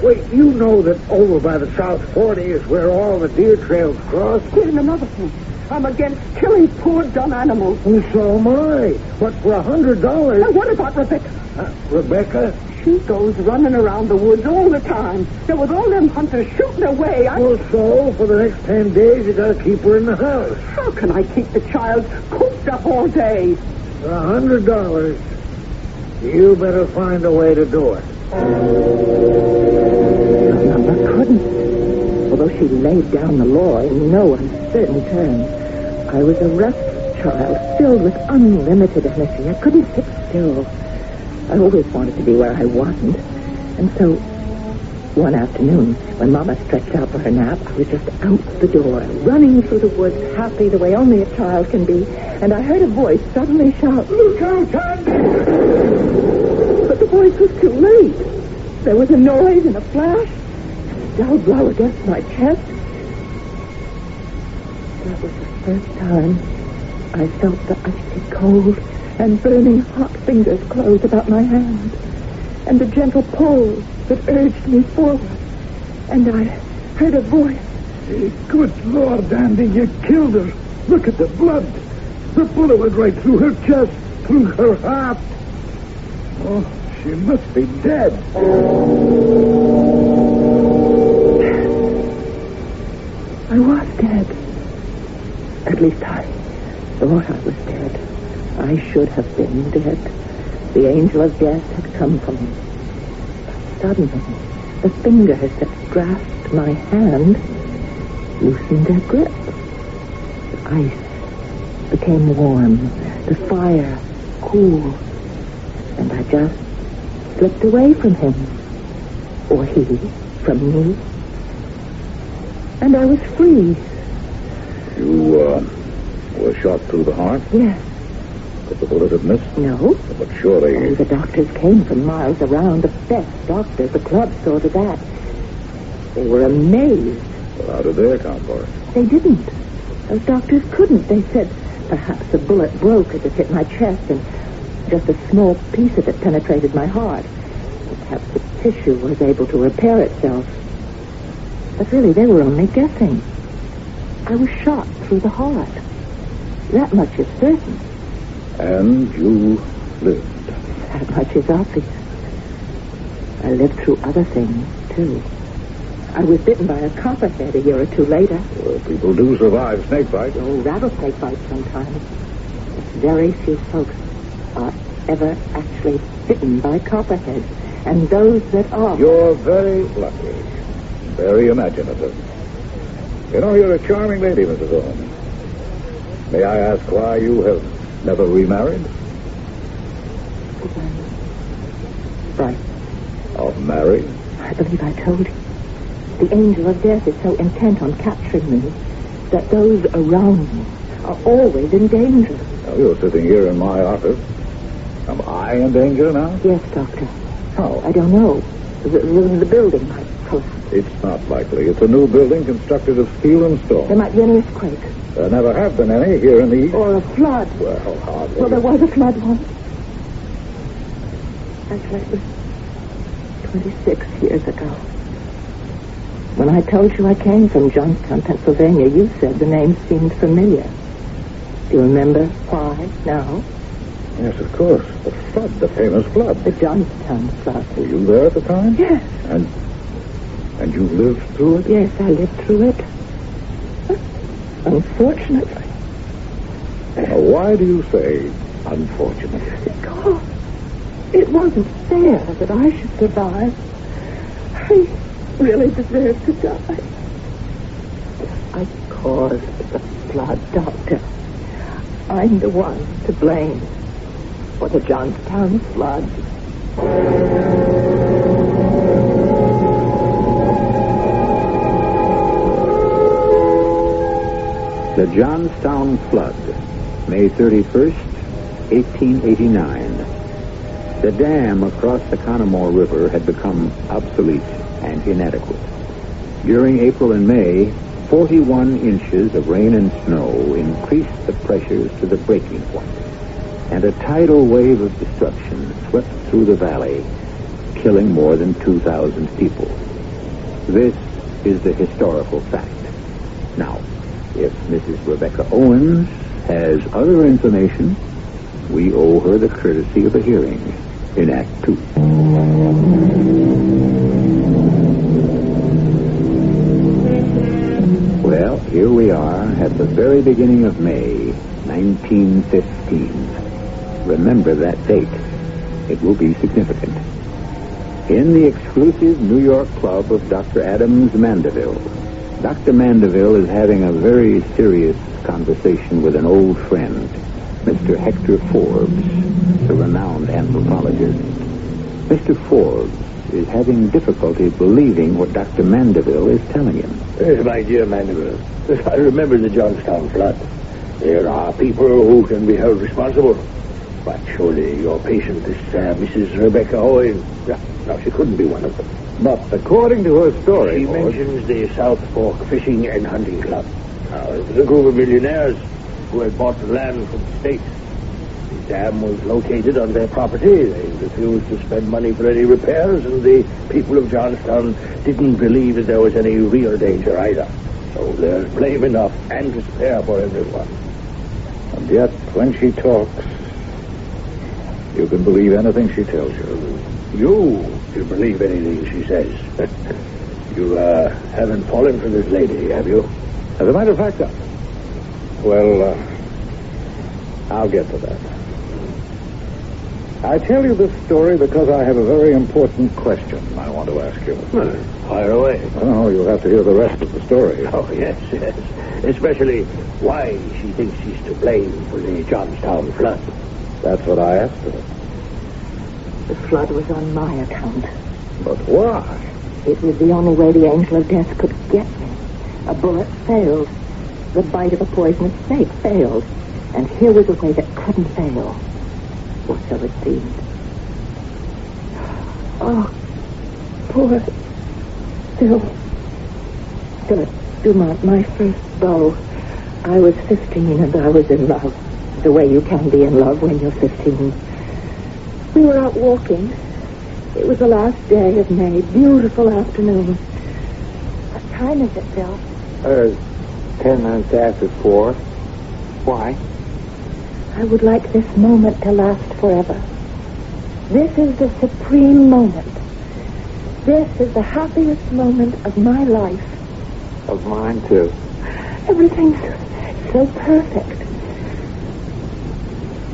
Wait, you know that over by the South 40 is where all the deer trails cross? And another thing. I'm against killing poor, dumb animals. Well, so am I. But for $100... And what about Rebecca? Rebecca? She goes running around the woods all the time. There with all them hunters shooting away. Well, so, for the next 10 days, you gotta keep her in the house. How can I keep the child cooped up all day? For $100, you better find a way to do it. Mama couldn't. Although she laid down the law in no uncertain terms, I was a restless child, filled with unlimited energy. I couldn't sit still. I always wanted to be where I wasn't. And so, one afternoon, when Mama stretched out for her nap, I was just out the door, running through the woods, happy the way only a child can be. And I heard a voice suddenly shout, "Look out, Andy!" But the voice was too late. There was a noise and a flash, and a dull blow against my chest. That was the first time I felt the icy cold and burning hot fingers close about my hand, and the gentle pull that urged me forward. And I heard a voice. Hey, good Lord, Andy, you killed her. Look at the blood. The bullet went right through her chest, through her heart. Oh, she must be dead. I was dead. At least I thought I was dead. I should have been dead. The angel of death had come for me. Suddenly, the fingers that grasped my hand loosened their grip. The ice became warm, the fire cool, and I just slipped away from him, or he from me, and I was free. You, were shot through the heart? Yes. Could the bullet have missed? No. But surely... Oh, the doctors came from miles around, the best doctors. The club saw to that. They were amazed. Well, how did they account for it? They didn't. Those doctors couldn't. They said perhaps the bullet broke as it hit my chest and just a small piece of it penetrated my heart. Perhaps the tissue was able to repair itself. But really, they were only guessing. I was shot through the heart. That much is certain. And you lived. That much is obvious. I lived through other things, too. I was bitten by a copperhead a year or two later. Well, people do survive snake bites. Oh, rattlesnake bites sometimes. But very few folks are ever actually bitten by copperheads. And those that are... You're very lucky. Very imaginative. You know, you're a charming lady, Mrs. Owen. May I ask why you have never remarried? Right. Of married? I believe I told you. The angel of death is so intent on capturing me that those around me are always in danger. Now, you're sitting here in my office. Am I in danger now? Yes, Doctor. How? I don't know. The building might collapse. It's not likely. It's a new building constructed of steel and stone. There might be an earthquake. There never have been any here in the east. Or a flood. Well, hardly. Well, there was a flood once. Actually, it was 26 years ago. When I told you I came from Johnstown, Pennsylvania, you said the name seemed familiar. Do you remember why now? Yes, of course. The flood, the famous flood. The Johnstown flood. Were you there at the time? Yes. And you lived through it? Yes, I lived through it. Unfortunately. Now, why do you say unfortunately? Because it wasn't fair that I should survive. I really deserve to die. I caused the flood, Doctor. I'm the one to blame for the Johnstown flood. The Johnstown Flood, May 31st, 1889. The dam across the Connemore River had become obsolete and inadequate. During April and May, 41 inches of rain and snow increased the pressures to the breaking point, and a tidal wave of destruction swept through the valley, killing more than 2,000 people. This is the historical fact. Now, if Mrs. Rebecca Owens has other information, we owe her the courtesy of a hearing in Act 2. Well, here we are at the very beginning of May, 1915. Remember that date. It will be significant. In the exclusive New York club of Dr. Adams Mandeville, Dr. Mandeville is having a very serious conversation with an old friend, Mr. Hector Forbes, the renowned anthropologist. Mr. Forbes is having difficulty believing what Dr. Mandeville is telling him. Yes, my dear Mandeville, I remember the Johnstown flood. There are people who can be held responsible. But surely your patient is Mrs. Rebecca Owens. No, she couldn't be one of them. But according to her story... She mentions the South Fork Fishing and Hunting Club. It was a group of millionaires who had bought the land from the state. The dam was located on their property. They refused to spend money for any repairs, and the people of Johnstown didn't believe that there was any real danger either. So there's blame enough and to spare for everyone. And yet, when she talks, you can believe anything she tells you. You can believe anything she says. You haven't fallen for this lady, have you? As a matter of fact, well, I'll get to that. I tell you this story because I have a very important question I want to ask you. Fire away. Oh, you'll have to hear the rest of the story. Oh, yes. Especially why she thinks she's to blame for the Johnstown flood. That's what I asked her. The flood was on my account. But why? It was the only way the angel of death could get me. A bullet failed. The bite of a poisonous snake failed. And here was a way that couldn't fail. Or so it seemed. Oh, poor Phil. Philip, do my first bow. I was 15 and I was in love. The way you can be in love when you're 15. We were out walking. It was the last day of May. Beautiful afternoon. What time is it, Phil? 10 minutes after 4. Why? I would like this moment to last forever. This is the supreme moment. This is the happiest moment of my life. Of mine, too. Everything's so perfect.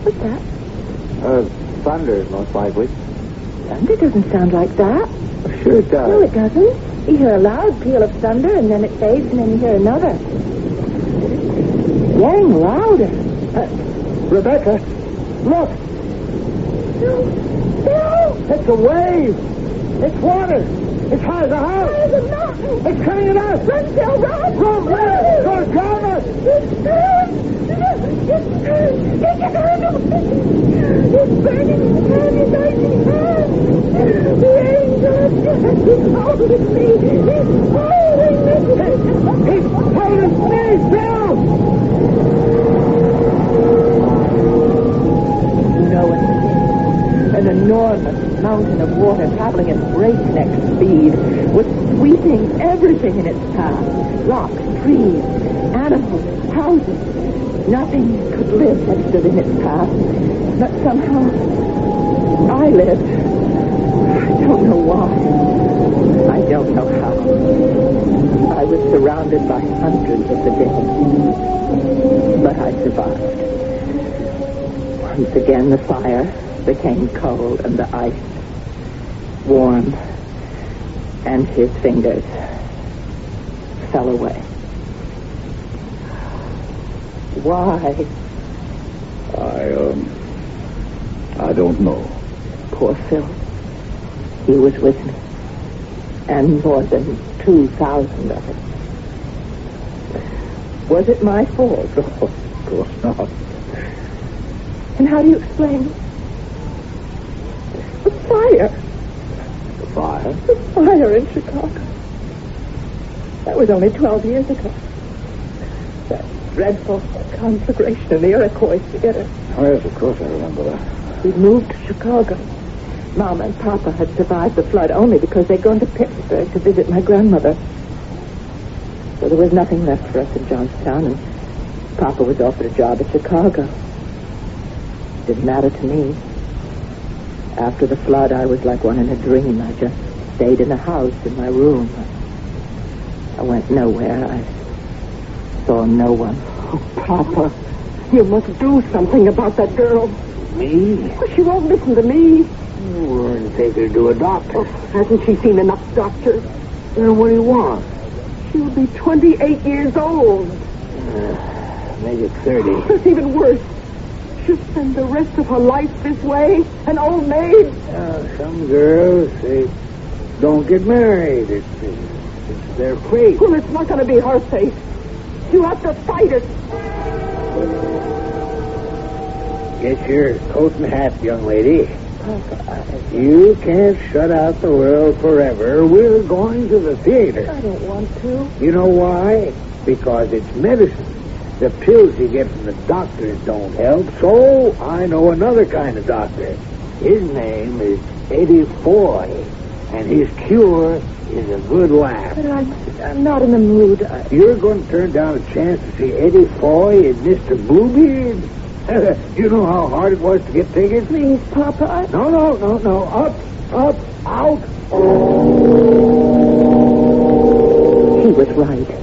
What's that? Thunder, most likely. Thunder doesn't sound like that. Sure it does. No, it doesn't. You hear a loud peal of thunder, and then it fades, and then you hear another. It's getting louder. Rebecca, look. No. It's a wave. It's water. It's high as a house. High as a mountain. It's coming at us. Run, Phil, run. Run, run. It's going to drown us. It's burning. It's burning his hand, his icy hand. The angel of death is holding me. He's holding me. He's holding me, Phil. You know it. An enormous mountain of water traveling at breakneck speed was sweeping everything in its path. Rocks, trees, animals, houses. Nothing could live that stood in its path. But somehow, I lived. I don't know why. I don't know how. I was surrounded by hundreds of the dead. But I survived. Once again, the fire became cold and the ice warm, and his fingers fell away. Why? I don't know. Poor Phil. He was with me. And more than 2,000 of us. Was it my fault? Oh, of course not. And how do you explain the fire? The fire? The fire in Chicago. That was only 12 years ago. That dreadful conflagration in the Iroquois Theater. Oh, yes, of course I remember that. We moved to Chicago. Mama and Papa had survived the flood only because they'd gone to Pittsburgh to visit my grandmother. So there was nothing left for us in Johnstown, and Papa was offered a job at Chicago. It didn't matter to me. After the flood, I was like one in a dream. I just stayed in the house, in my room. I went nowhere. I saw no one. Oh, Papa, you must do something about that girl. Me? Well, she won't listen to me. We're going to take her to a doctor. Oh, hasn't she seen enough doctors? Then what do you want? She'll be 28 years old. Make it 30. It's even worse. She'll spend the rest of her life this way, an old maid. Some girls, they don't get married. It's their fate. Well, it's not going to be her fate. You have to fight it. Get your coat and hat, young lady. You can't shut out the world forever. We're going to the theater. I don't want to. You know why? Because it's medicine. The pills you get from the doctors don't help, so I know another kind of doctor. His name is Eddie Foy, and his cure is a good laugh. But I'm not in the mood. You're going to turn down a chance to see Eddie Foy and Mr. Bluebeard? You know how hard it was to get tickets? Please, Papa. No. Up, out. He was right.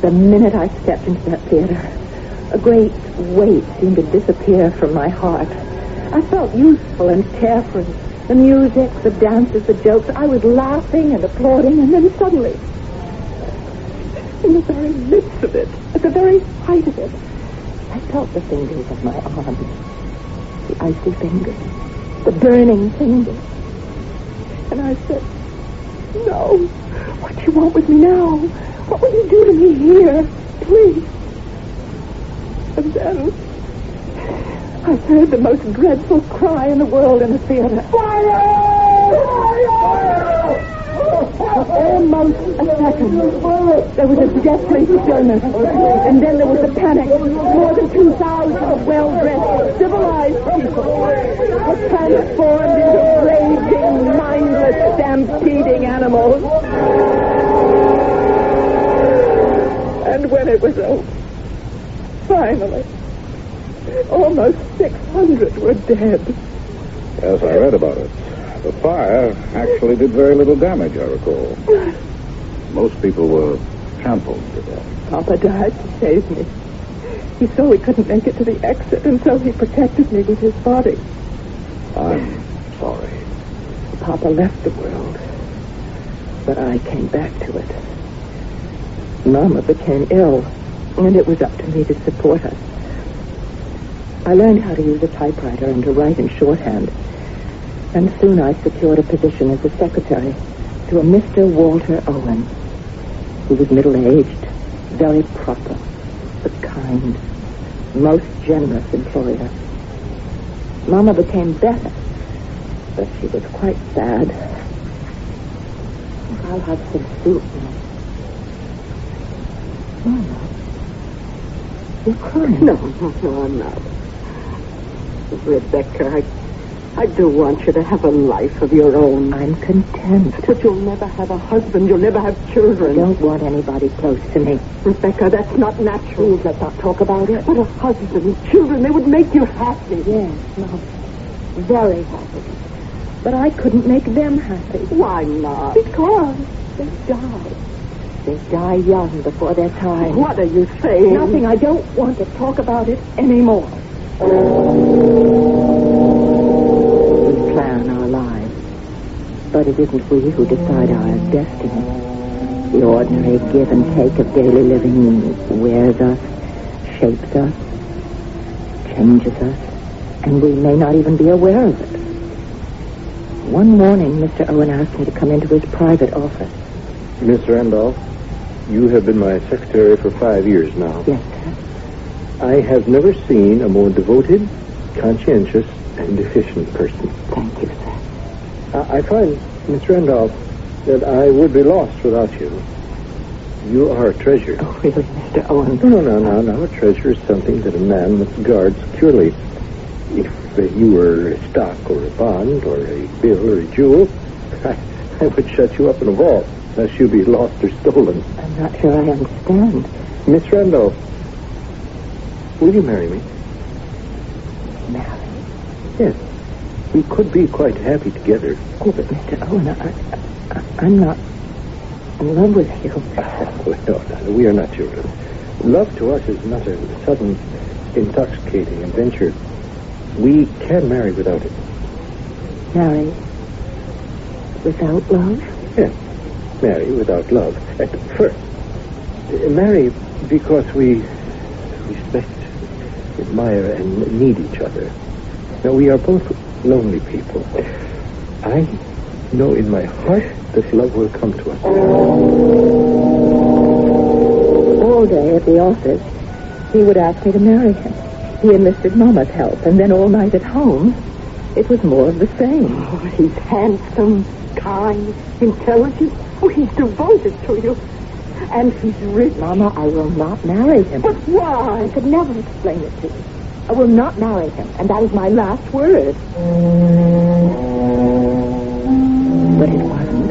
The minute I stepped into that theater, a great weight seemed to disappear from my heart. I felt useful and carefree. The music, the dances, the jokes, I was laughing and applauding, and then suddenly, in the very midst of it, at the very height of it, I felt the fingers of my arm, the icy fingers, the burning fingers. And I said, no, what do you want with me now? What will you do to me here? Please. And then I heard the most dreadful cry in the world in the theater. Fire! Almost a second. There was a deathly stillness. And then there was a panic. More than 2,000 well-dressed, civilized people were transformed into raging, mindless, stampeding animals. And when it was over, finally, almost 600 were dead. Yes, I read about it. The fire actually did very little damage, I recall. Most people were trampled to death. Papa died to save me. He saw we couldn't make it to the exit, and so he protected me with his body. I'm sorry. Papa left the world, but I came back to it. Mama became ill, and it was up to me to support her. I learned how to use a typewriter and to write in shorthand. And soon I secured a position as a secretary to a Mr. Walter Owen, who was middle-aged, very proper, but kind, most generous employer. Mama became better, but she was quite sad. I'll have some soup now. Mama, you're crying. No, I'm not. Rebecca, I do want you to have a life of your own. I'm content. But you'll never have a husband. You'll never have children. I don't want anybody close to me. Rebecca, that's not natural. Please, let's not talk about it. But a husband, children, they would make you happy. Yes, Mom. Very happy. But I couldn't make them happy. Why not? Because they die. They die young before their time. What are you saying? Nothing. I don't want to talk about it anymore. We plan our lives, but it isn't we who decide our destiny. The ordinary give and take of daily living wears us, shapes us, changes us, and we may not even be aware of it. One morning, Mr. Owen asked me to come into his private office. Miss Randolph, you have been my secretary for 5 years now. Yes, sir. I have never seen a more devoted, conscientious, and efficient person. Thank you, sir. I find, Miss Randolph, that I would be lost without you. You are a treasure. Oh, really, Mr. Owen? No. A treasure is something that a man must guard securely. If you were a stock or a bond or a bill or a jewel, I would shut you up in a vault, lest you be lost or stolen. I'm not sure I understand. Miss Randolph, will you marry me? Marry? Yes. We could be quite happy together. Oh, but Mr. Owen, I'm not in love with you. No, we are not children. Love to us is not a sudden, intoxicating adventure. We can marry without it. Marry without love? Yes. Marry without love. At first. Marry because we respect, admire, and need each other. Now, we are both lonely people. I know in my heart that love will come to us. All day at the office, he would ask me to marry him. He enlisted Mama's help, and then all night at home, it was more of the same. Oh, he's handsome, kind, intelligent. Oh, he's devoted to you. And he's rich. Mama, I will not marry him. But why? I could never explain it to you. I will not marry him, and that is my last word. But it wasn't.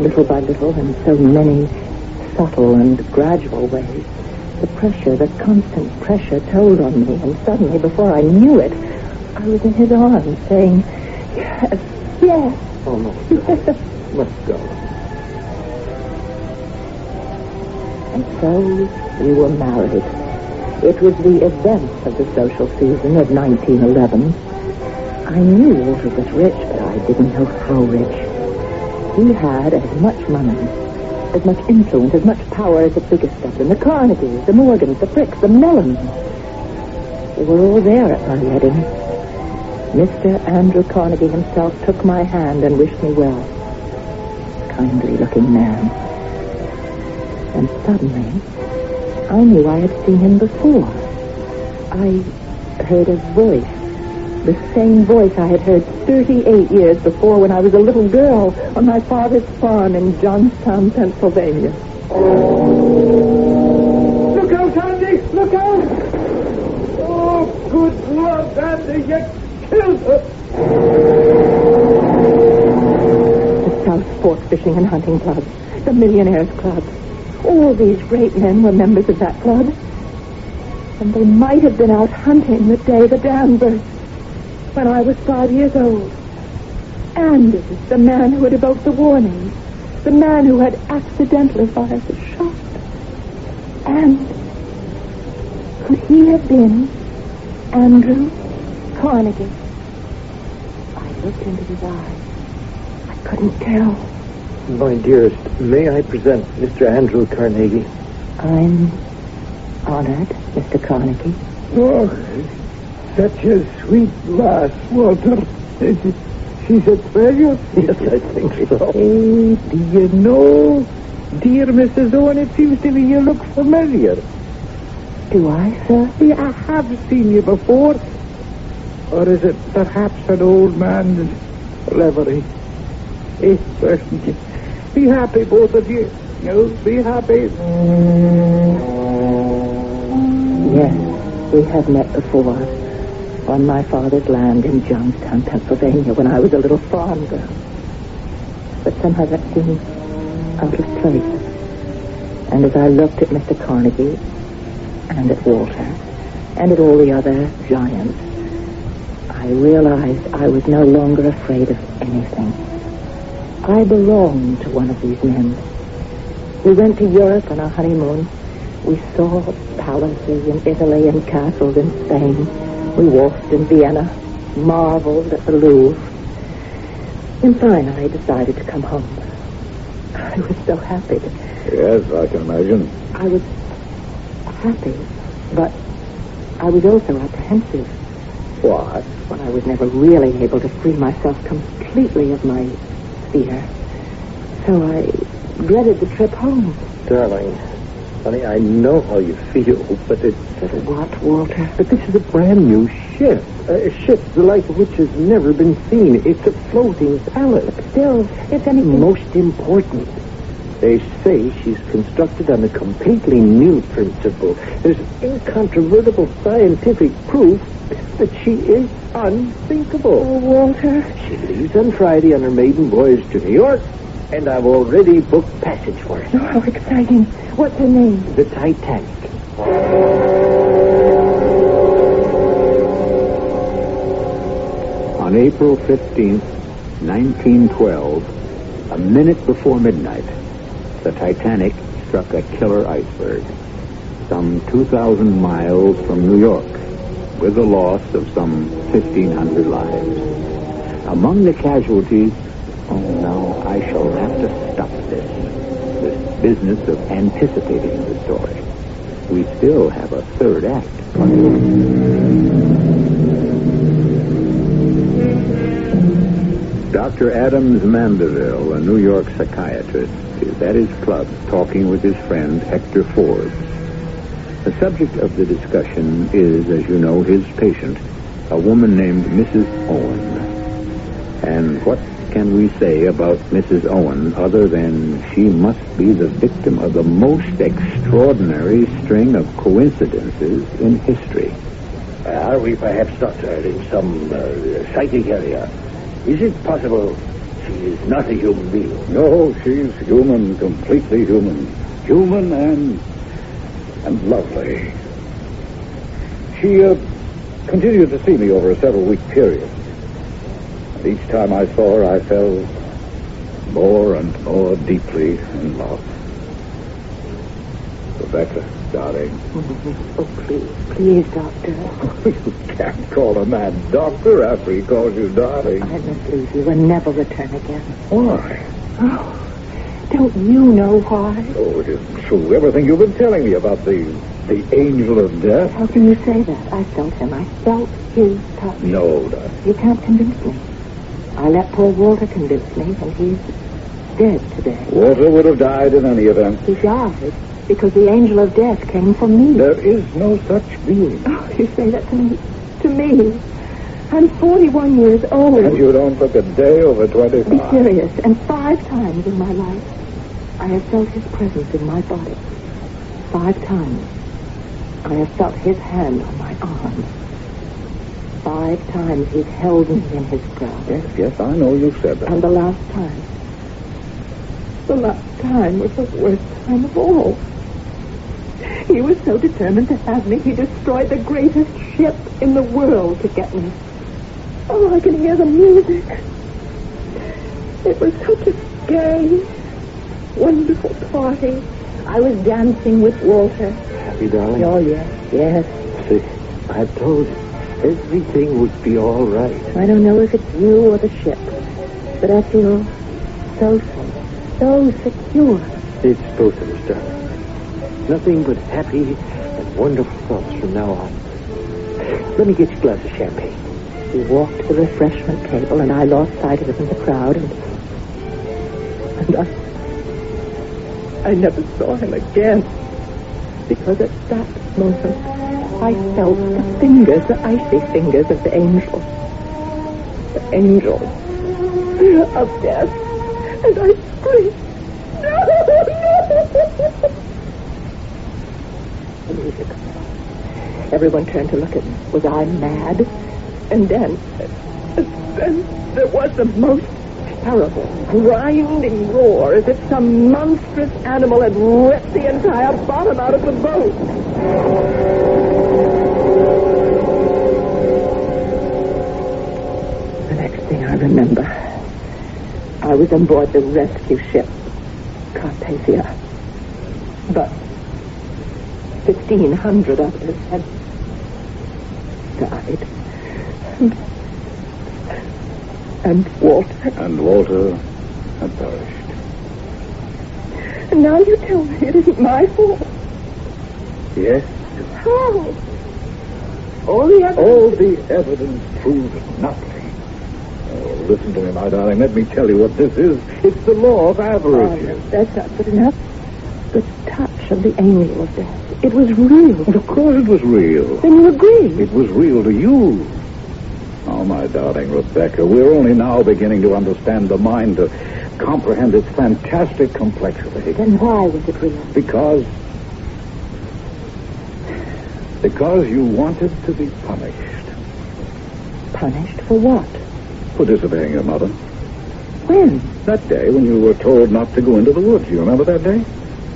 Little by little, in so many subtle and gradual ways, the pressure, the constant pressure told on me, and suddenly, before I knew it, I was in his arms, saying, yes, yes. Oh, no. Let's go. And so we were married. It was the event of the social season of 1911. I knew Walter was rich, but I didn't know how rich. He had as much money, as much influence, as much power as the biggest of them. The Carnegies, the Morgans, the Fricks, the Mellons. They were all there at my wedding. Mr. Andrew Carnegie himself took my hand and wished me well. Kindly-looking man. And suddenly, I knew I had seen him before. I heard a voice. The same voice I had heard 38 years before when I was a little girl on my father's farm in Johnstown, Pennsylvania. Look out, Andy! Look out! Oh, good Lord, Andy, you killed her! The South Fork Fishing and Hunting Club, the Millionaires Club. All these great men were members of that club. And they might have been out hunting the day the dam burst, when I was 5 years old. Andy, the man who had evoked the warning, the man who had accidentally fired the shot. And could he have been Andrew Carnegie? I looked into his eyes. I couldn't tell. My dearest, may I present Mr. Andrew Carnegie? I'm honored, Mr. Carnegie. Oh, such a sweet lass, Walter. She's a treasure. Yes, I think so. Hey, do you know, dear Mrs. Owen, it seems to me you look familiar. Do I, sir? Yeah, I have seen you before. Or is it perhaps an old man's livery? Hey, be happy, both of you. You be happy. Yes, we have met before. On my father's land in Johnstown, Pennsylvania, when I was a little farm girl. But somehow that seemed out of place. And as I looked at Mr. Carnegie, and at Walter, and at all the other giants, I realized I was no longer afraid of anything. I belonged to one of these men. We went to Europe on our honeymoon. We saw palaces in Italy and castles in Spain. We waltzed in Vienna, marveled at the Louvre. And finally I decided to come home. I was so happy. Yes, I can imagine. I was happy, but I was also apprehensive. Why? When I was never really able to free myself completely of my fear. So I dreaded the trip home. Darling, honey, I know how you feel, but it's... But what, Walter? But this is a brand new ship. A ship the like of which has never been seen. It's a floating palace. But still, if anything... Most important, they say she's constructed on a completely new principle. There's incontrovertible scientific proof that she is unthinkable. Oh, Walter. She leaves on Friday on her maiden voyage to New York, and I've already booked passage for her. Oh, how exciting. What's her name? The Titanic. On April 15th, 1912, a minute before midnight, the Titanic struck a killer iceberg, some 2,000 miles from New York, with the loss of some 1,500 lives. Among the casualties, now I shall have to stop this business of anticipating the story. We still have a third act. Dr. Adams Mandeville, a New York psychiatrist, is at his club talking with his friend Hector Forbes. The subject of the discussion is, as you know, his patient, a woman named Mrs. Owen. And what can we say about Mrs. Owen other than she must be the victim of the most extraordinary string of coincidences in history? Are we perhaps, Doctor, in some psychic area? Is it possible she is not a human being? No, she's human, completely human. Human and lovely. She continued to see me over a several-week period. And each time I saw her, I fell more and more deeply in love. Rebecca, darling. Oh, please, Doctor. You can't call a man doctor after he calls you darling. I must leave you and never return again. Why? Oh, don't you know why? Oh, it isn't true. Everything you've been telling me about the angel of death. How can you say that? I felt him. I felt his touch. No, darling. You can't convince me. I let poor Walter convince me, and he's dead today. Walter would have died in any event. He died because the angel of death came for me. There is no such being. Oh, you say that to me? To me? I'm 41 years old. And you don't look a day over 25. Be serious. And 5 times in my life, I have felt his presence in my body. 5 times. I have felt his hand on my arm. 5 times he's held me in his grasp. Yes, I know you said that. And the last time was the worst time of all. He was so determined to have me, he destroyed the greatest ship in the world to get me. Oh, I can hear the music. It was such a gay, wonderful party. I was dancing with Walter. Happy, darling? Oh, yes. See, I told you, everything would be all right. I don't know if it's you or the ship, but I feel so secure. It's both of us, darling. Nothing but happy and wonderful thoughts from now on. Let me get you a glass of champagne. We walked to the refreshment table, and I lost sight of him in the crowd, and I never saw him again. Because at that moment, I felt the fingers, the icy fingers of the angel. The angel of death. And I screamed, no! The music. Everyone turned to look at me. Was I mad? And then there was the most terrible, grinding roar, as if some monstrous animal had ripped the entire bottom out of the boat. The next thing I remember, I was on board the rescue ship, Carpathia. But 1,500 others had died. And Walter. And Walter had perished. And now you tell me it isn't my fault. Yes. How? All the evidence proves nothing. Oh, listen to me, my darling. Let me tell you what this is. It's the law of averages. Oh, no, that's not good enough. The touch of the angel of death. It was real. Of course it was real. Then you agree. It was real to you. Oh, my darling Rebecca, we're only now beginning to understand the mind, to comprehend its fantastic complexity. Then why was it real? Because you wanted to be punished. Punished for what? For disobeying your mother. When? That day when you were told not to go into the woods. You remember that day?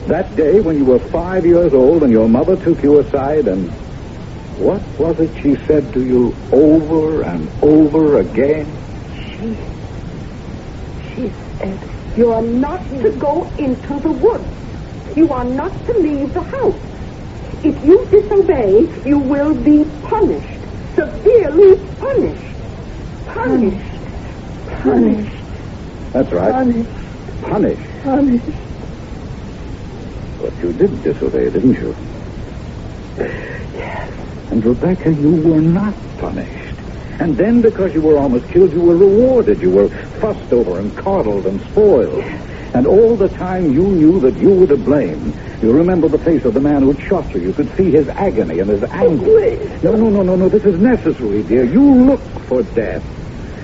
That day when you were 5 years old and your mother took you aside and... What was it she said to you over and over again? She said, you are not to go into the woods. You are not to leave the house. If you disobey, you will be punished. Severely punished. Punished. That's right. Punished. But you did disobey, didn't you? Yes. And Rebecca, you were not punished. And then because you were almost killed, you were rewarded. You were fussed over and coddled and spoiled. And all the time you knew that you were to blame. You remember the face of the man who'd shot you. You could see his agony and his anguish. No. This is necessary, dear. You look for death.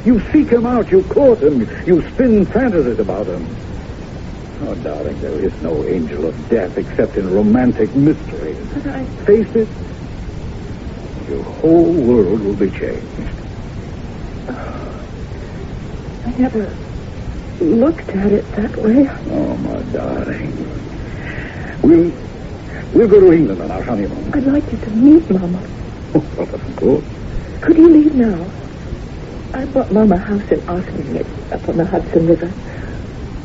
You seek him out, you court him, you spin fantasies about him. Oh, darling, there is no angel of death except in romantic mystery. But Face it, your whole world will be changed. I never looked at it that way. Oh, my darling. We'll go to England on our honeymoon. I'd like you to meet Mama. Oh, well, of course. Could you leave now? I bought Mama a house in Ossining. It's up on the Hudson River.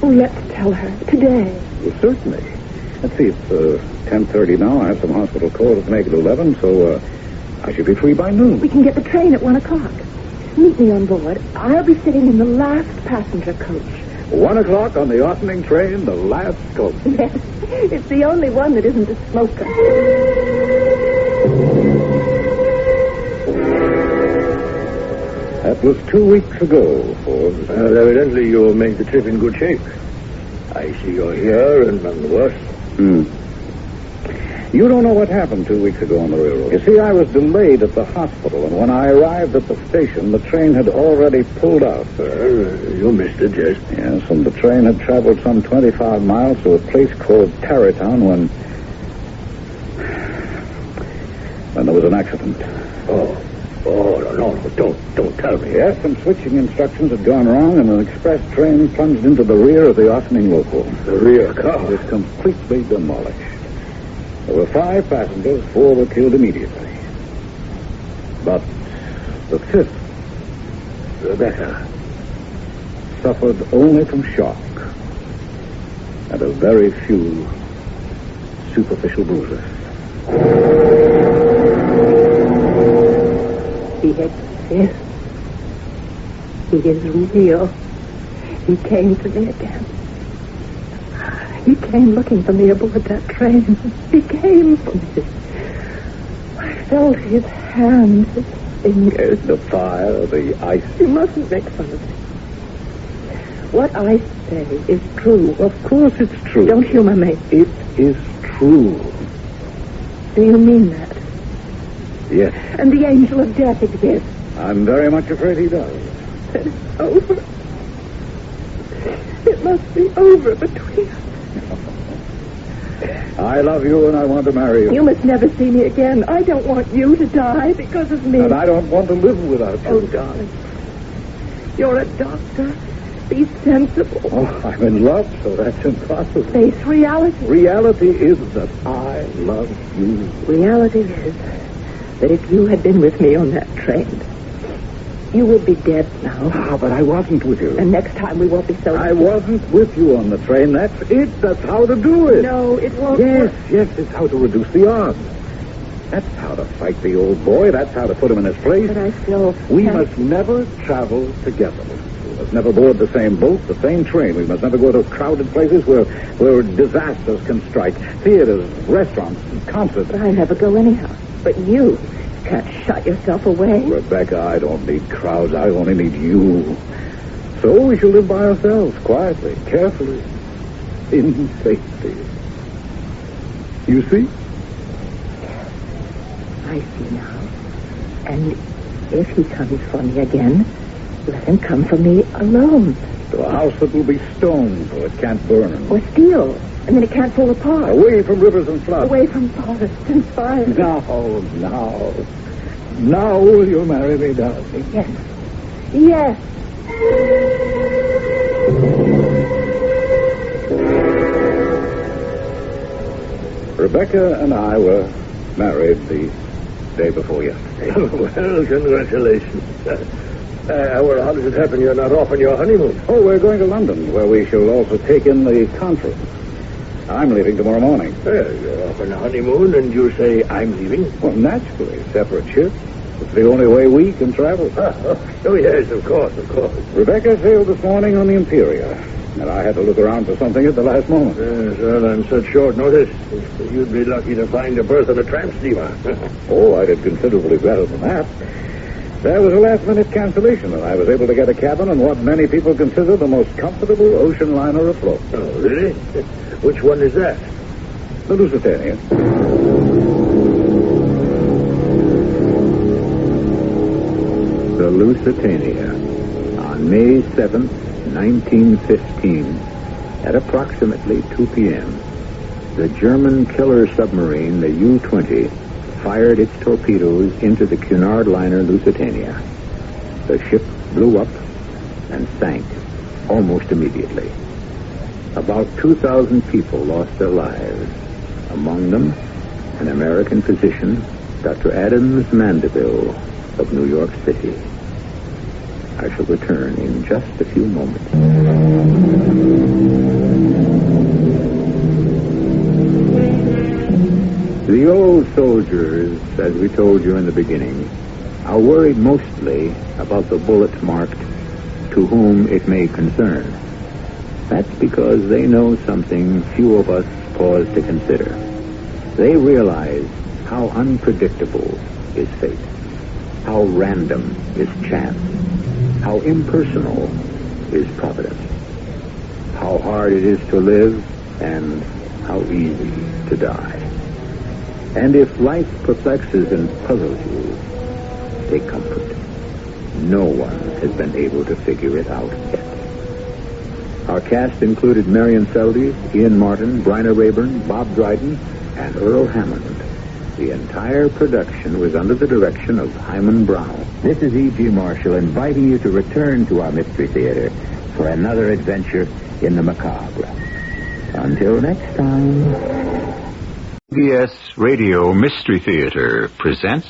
Oh, let's tell her today. Well, certainly. Let's see, it's 10:30 now. I have some hospital calls to make at 11, so I should be free by noon. We can get the train at 1 o'clock. Meet me on board. I'll be sitting in the last passenger coach. 1 o'clock on the Ossining train, the last coach. Yes, it's the only one that isn't a smoker. That was 2 weeks ago, Forbes. Well, evidently you'll make the trip in good shape. I see you're here and none the worse. You don't know what happened 2 weeks ago on the railroad. You see, I was delayed at the hospital, and when I arrived at the station, the train had already pulled out. You missed it, yes. Yes, and the train had traveled some 25 miles to a place called Tarrytown when there was an accident. Oh, no, don't tell me. Yes, some switching instructions had gone wrong, and an express train plunged into the rear of the Ossining local. The rear car? It was completely demolished. There were 5 passengers, 4 were killed immediately. But the 5th, Rebecca, suffered only from shock and a very few superficial bruises. He exists. He is real. He came to me again. He came looking for me aboard that train. He came for me. I felt his hand, his fingers. The fire, the ice. You mustn't make fun of me. What I say is true. Of course it's true. Don't humor me. It is true. Do you mean that? Yes. And the angel of death exists. I'm very much afraid he does. Then it's over. It must be over between us. I love you and I want to marry you. You must never see me again. I don't want you to die because of me. And I don't want to live without you. Oh, darling. You're a doctor. Be sensible. Oh, I'm in love, so that's impossible. Face reality. Reality is that I love you. Reality is that if you had been with me on that train, you would be dead now. Ah, but I wasn't with you. And next time we won't be so... I wasn't with you on the train. That's it. That's how to do it. No, it won't Yes, work. yes, it's how to reduce the odds. That's how to fight the old boy. That's how to put him in his place. But I still... We must never travel together. We must never board the same boat, the same train. We must never go to crowded places where disasters can strike. Theaters, restaurants, concerts. But I never go anyhow. But you can't shut yourself away. Rebecca, I don't need crowds. I only need you. So we shall live by ourselves, quietly, carefully, in safety. You see? I see now. And if he comes for me again, let him come for me alone. To a house that will be stone so it can't burn. Or steel, and then it can't fall apart. Away from rivers and floods. Away from forests and fire. Now will you marry me, darling? Yes. Yes. Rebecca and I were married the day before yesterday. Well, congratulations. How does it happen you're not off on your honeymoon? Oh, we're going to London, where we shall also take in the conference. I'm leaving tomorrow morning. Well, you're off on a honeymoon, and you say I'm leaving? Well, naturally, separate ships. It's the only way we can travel. Oh, yes, of course. Rebecca sailed this morning on the Imperial, and I had to look around for something at the last moment. Yes, well, on such short notice, you'd be lucky to find a berth on a tramp steamer. Oh, I did considerably better than that. There was a last-minute cancellation, and I was able to get a cabin on what many people consider the most comfortable ocean liner afloat. Oh, really? Which one is that? The Lusitania. The Lusitania. On May 7th, 1915, at approximately 2 p.m., the German killer submarine, the U-20, fired its torpedoes into the Cunard liner Lusitania. The ship blew up and sank almost immediately. About 2,000 people lost their lives. Among them, an American physician, Dr. Adams Mandeville of New York City. I shall return in just a few moments. The old soldiers, as we told you in the beginning, are worried mostly about the bullet marked, "To whom it may concern." That's because they know something few of us pause to consider. They realize how unpredictable is fate, how random is chance, how impersonal is providence, how hard it is to live and how easy to die. And if life perplexes and puzzles you, take comfort. No one has been able to figure it out yet. Our cast included Marion Seldes, Ian Martin, Bryna Rayburn, Bob Dryden, and Earl Hammond. The entire production was under the direction of Himan Brown. This is E.G. Marshall inviting you to return to our Mystery Theater for another adventure in the macabre. Until next time. CBS Radio Mystery Theater presents...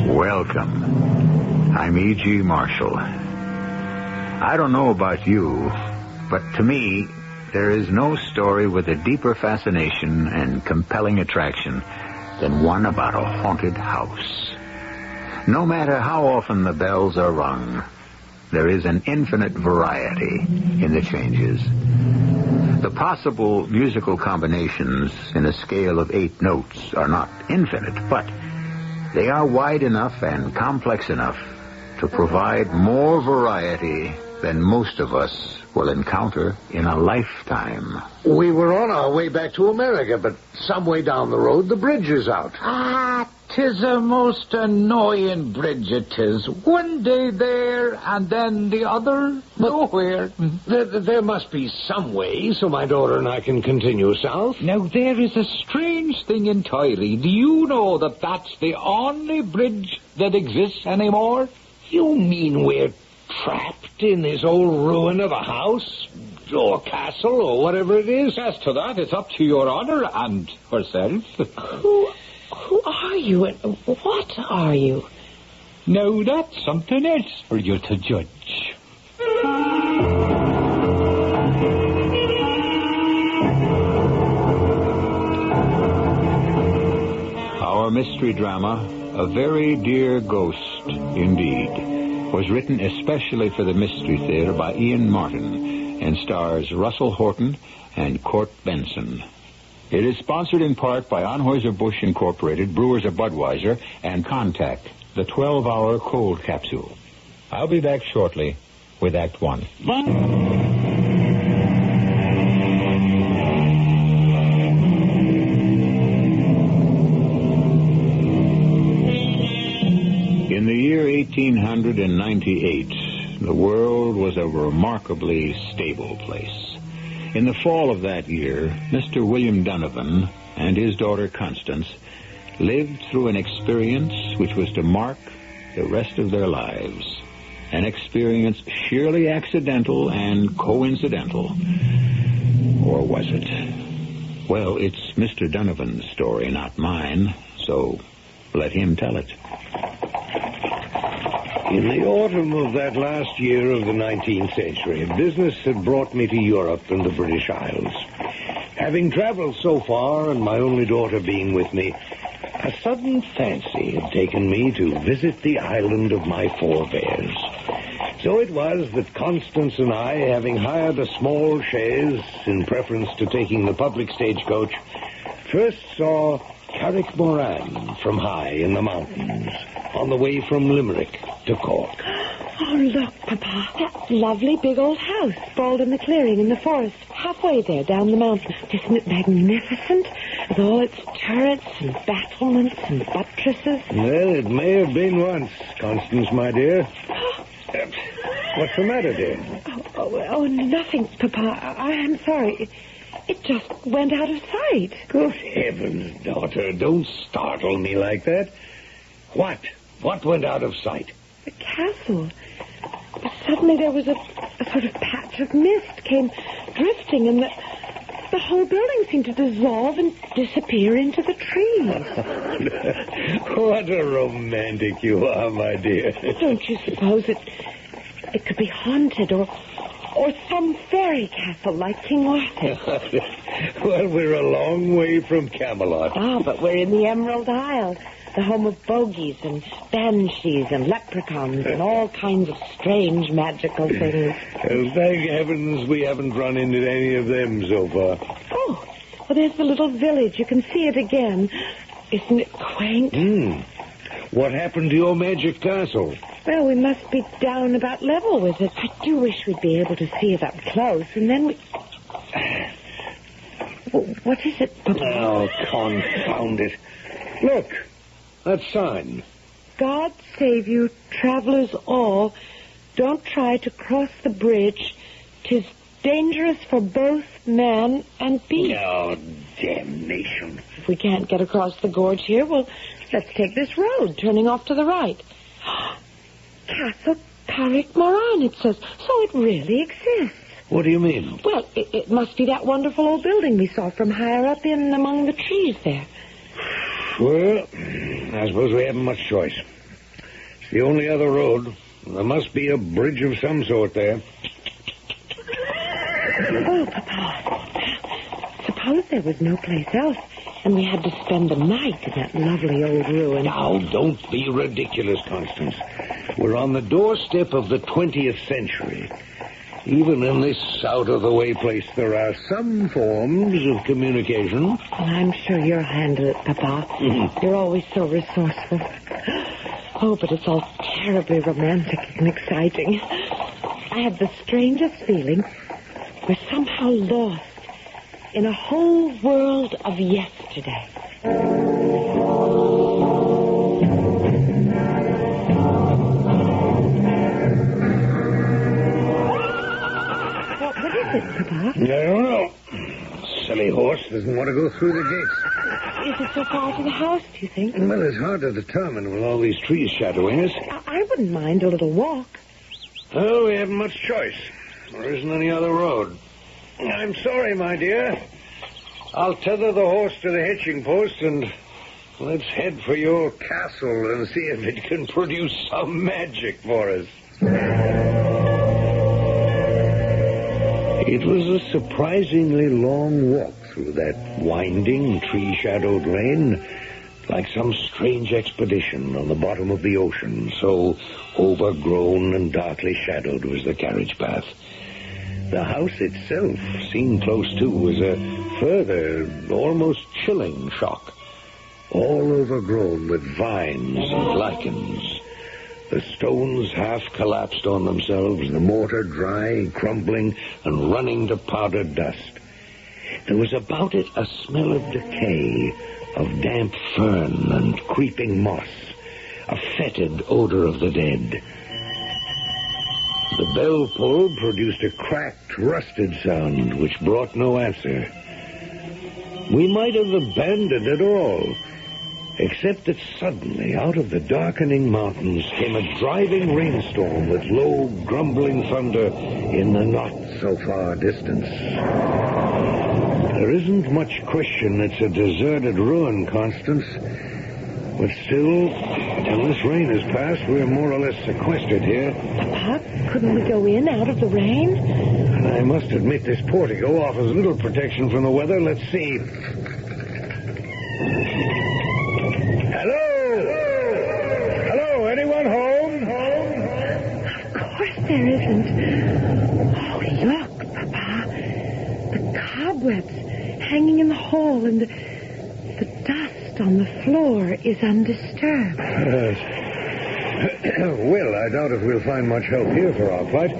Welcome. I'm E.G. Marshall. I don't know about you, but to me, there is no story with a deeper fascination and compelling attraction than one about a haunted house. No matter how often the bells are rung, there is an infinite variety in the changes. The possible musical combinations in a scale of 8 notes are not infinite, but they are wide enough and complex enough to provide more variety than most of us will encounter in a lifetime. We were on our way back to America, but some way down the road, the bridge is out. Ah, 'tis a most annoying bridge, it is. One day there, and then the other nowhere. There must be some way so my daughter and I can continue south. Now, there is a strange thing entirely. Do you know that that's the only bridge that exists anymore? You mean we're trapped in this old ruin of a house or castle or whatever it is? As to that, it's up to your honor and herself. Who are you and what are you? Now, that's something else for you to judge. Our mystery drama, A Very Dear Ghost, indeed, was written especially for the Mystery Theater by Ian Martin and stars Russell Horton and Court Benson. It is sponsored in part by Anheuser-Busch Incorporated, Brewers of Budweiser, and Contact, the 12-hour cold capsule. I'll be back shortly with Act 1. In the year 1898, the world was a remarkably stable place. In the fall of that year, Mr. William Donovan and his daughter Constance lived through an experience which was to mark the rest of their lives. An experience sheerly accidental and coincidental. Or was it? Well, it's Mr. Donovan's story, not mine, so let him tell it. In the autumn of that last year of the 19th century, business had brought me to Europe and the British Isles. Having traveled so far, and my only daughter being with me, a sudden fancy had taken me to visit the island of my forebears. So it was that Constance and I, having hired a small chaise in preference to taking the public stagecoach, first saw Carrick Moran from high in the mountains, on the way from Limerick to Cork. Oh, look, Papa. That lovely big old house sprawled in the clearing in the forest, halfway there down the mountain. Isn't it magnificent? With all its turrets and battlements and buttresses. Well, it may have been once, Constance, my dear. What's the matter, dear? Oh, nothing, Papa. I am sorry. It just went out of sight. Good heavens, daughter, don't startle me like that. What? What went out of sight? The castle. But suddenly there was a sort of patch of mist came drifting, and the whole building seemed to dissolve and disappear into the trees. What a romantic you are, my dear. Don't you suppose it could be haunted or some fairy castle like King Arthur's? Well, we're a long way from Camelot. Ah, but we're in the Emerald Isle, the home of bogies and banshees and leprechauns and all kinds of strange magical things. Well, thank heavens we haven't run into any of them so far. Oh, well, there's the little village. You can see it again. Isn't it quaint? What happened to your magic castle? Well, we must be down about level with it. I do wish we'd be able to see it up close, and then we... What is it, Papa? Oh, confound it. Look, that sign. God save you, travelers all. Don't try to cross the bridge. 'Tis dangerous for both man and beast. Oh, damnation. If we can't get across the gorge here, well, let's take this road, turning off to the right. Castle Carrick Moran, it says. So it really exists. What do you mean? Well, it must be that wonderful old building we saw from higher up in among the trees there. Well, I suppose we haven't much choice. It's the only other road. There must be a bridge of some sort there. Oh, Papa. Suppose there was no place else, and we had to spend the night in that lovely old ruin. Now, don't be ridiculous, Constance. We're on the doorstep of the 20th century. Even in this out-of-the-way place, there are some forms of communication. Well, I'm sure you'll handle it, Papa. You're always so resourceful. Oh, but it's all terribly romantic and exciting. I have the strangest feeling we're somehow lost in a whole world of yesterday. What is it, Papa? I don't know. Silly horse doesn't want to go through the gates. Is it so far to the house, do you think? Well, it's hard to determine with all these trees shadowing us. I wouldn't mind a little walk. Oh, we haven't much choice. There isn't any other road. I'm sorry, my dear. I'll tether the horse to the hitching post and let's head for your castle and see if it can produce some magic for us. It was a surprisingly long walk through that winding, tree-shadowed lane, like some strange expedition on the bottom of the ocean, so overgrown and darkly shadowed was the carriage path. The house itself, seen close to, was a further, almost chilling shock. All overgrown with vines and lichens. The stones half collapsed on themselves, the mortar dry, crumbling, and running to powdered dust. There was about it a smell of decay, of damp fern and creeping moss, a fetid odor of the dead. The bell pull produced a cracked, rusted sound which brought no answer. We might have abandoned it all, except that suddenly, out of the darkening mountains, came a driving rainstorm with low, grumbling thunder in the not-so-far distance. There isn't much question it's a deserted ruin, Constance. But still, until this rain has passed, we're more or less sequestered here. Papa, couldn't we go in out of the rain? And I must admit this portico offers little protection from the weather. Let's see. Hello, anyone home? Of course there isn't. Oh, look, Papa. The cobwebs hanging in the hall and the dust rest on the floor is undisturbed. Well, I doubt if we'll find much help here for our plight.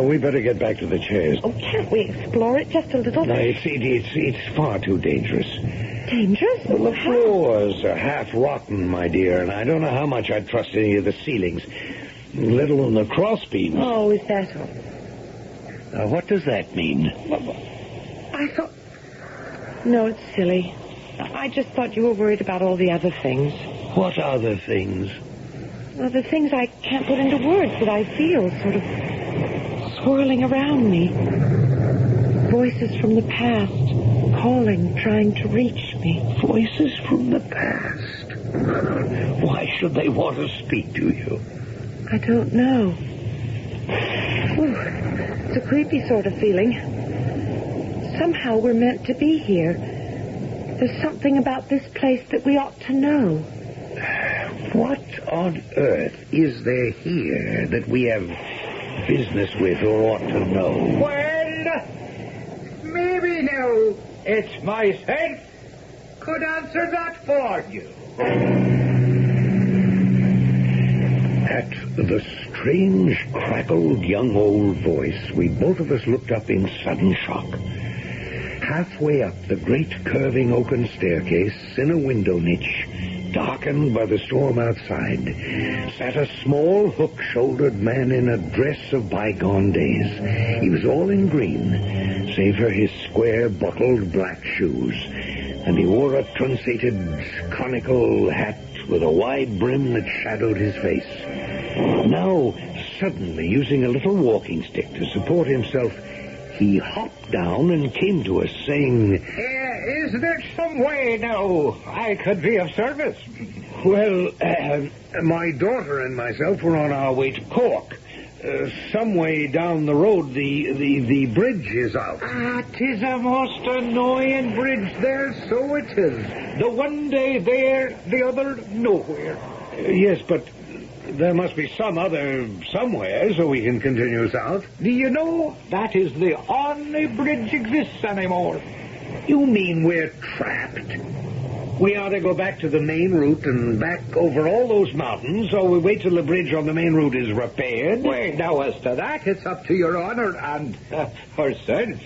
We better get back to the chairs. Oh, can't we explore it just a little? No, it's far too dangerous. Dangerous? Well, the floors are half rotten, my dear, and I don't know how much I'd trust any of the ceilings, let alone the crossbeams. Oh, is that all? What does that mean? I thought... No, it's silly. I just thought you were worried about all the other things. What other things? Well, the things I can't put into words that I feel sort of swirling around me. Voices from the past, calling, trying to reach me. Voices from the past? Why should they want to speak to you? I don't know. Ooh, it's a creepy sort of feeling. Somehow we're meant to be here. There's something about this place that we ought to know. What on earth is there here that we have business with or ought to know? Well, maybe now it's myself could answer that for you. At the strange, crackled young old voice, we both of us looked up in sudden shock. Halfway up the great curving open staircase, in a window niche, darkened by the storm outside, sat a small, hook-shouldered man in a dress of bygone days. He was all in green, save for his square, bottled black shoes, and he wore a truncated, conical hat with a wide brim that shadowed his face. Now, suddenly, using a little walking stick to support himself, he hopped down and came to us, saying, Is there some way now I could be of service? Well, my daughter and myself were on our way to Cork. Some way down the road, the bridge is out. 'Tis a most annoying bridge there, so it is. The one day there, the other nowhere. Yes, but there must be some other somewhere so we can continue south. Do you know, that is the only bridge exists anymore. You mean we're trapped? We either go back to the main route and back over all those mountains, or we wait till the bridge on the main route is repaired? Well, now, as to that, it's up to your honor and herself.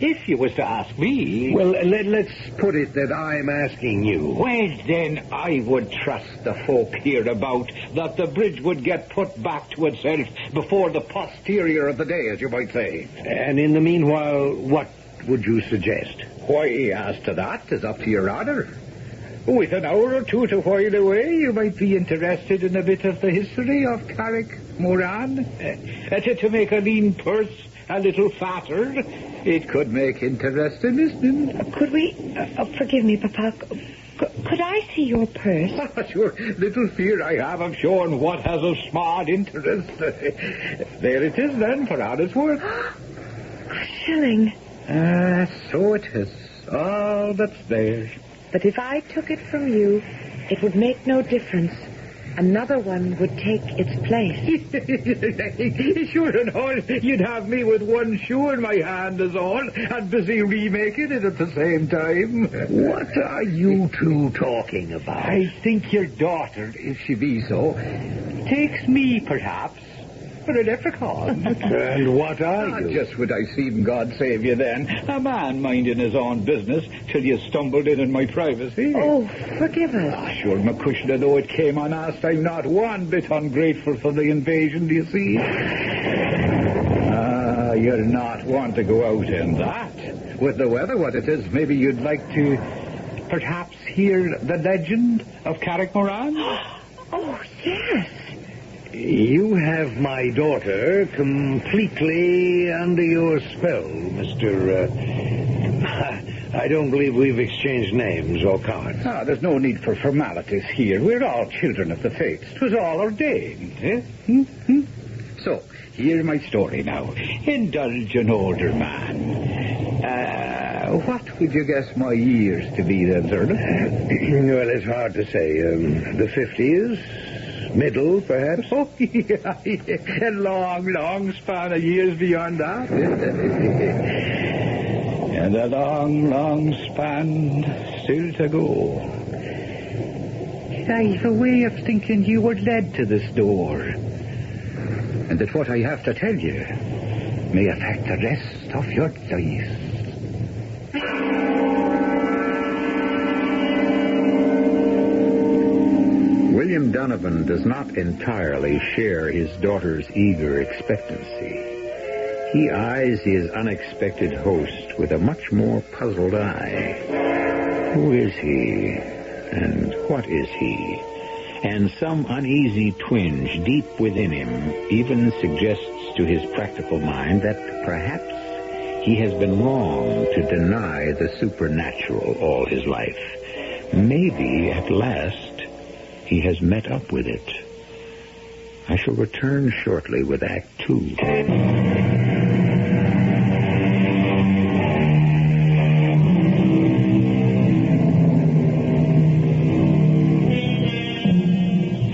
If you was to ask me... Well, let's put it that I'm asking you. Well, then, I would trust the folk hereabout that the bridge would get put back to itself before the posterior of the day, as you might say. And in the meanwhile, what would you suggest? Why, as to that, is up to your honor. With an hour or two to while away, you might be interested in a bit of the history of Carrick Moran. To make a lean purse a little fatter, it could make interesting listening. Could we... forgive me, Papa. Could I see your purse? Sure. Little fear I have of showing what has of small interest. There it is, then, for all it's worth. A shilling. So it is. All that's there. But if I took it from you, it would make no difference. Another one would take its place. Sure and all, you'd have me with one shoe in my hand is all, and busy remaking it at the same time. What are you two talking about? I think your daughter, if she be so, takes me, perhaps, for a leprechaun. And what are you? Just what I seen, God save you then. A man minding his own business till you stumbled in my privacy. Oh, forgive us. Sure, McCushna, though it came unasked, I'm not one bit ungrateful for the invasion, do you see? You're not one to go out in that. With the weather what it is, maybe you'd like to perhaps hear the legend of Carrick Moran? Oh, yes. You have my daughter completely under your spell, Mr. I don't believe we've exchanged names or cards. There's no need for formalities here. We're all children of the fates. 'Twas all ordained, eh? So, here's my story now. Indulge an older man. What would you guess my years to be then, sir? Well, it's hard to say. The 50s? Middle, perhaps? Oh, yeah. A long, long span of years beyond that. and a long, long span still to go. I've a way of thinking you were led to this door, and that what I have to tell you may affect the rest of your life. William Donovan does not entirely share his daughter's eager expectancy. He eyes his unexpected host with a much more puzzled eye. Who is he? And what is he? And some uneasy twinge deep within him even suggests to his practical mind that perhaps he has been wrong to deny the supernatural all his life. Maybe, at last, he has met up with it. I shall return shortly with Act 2.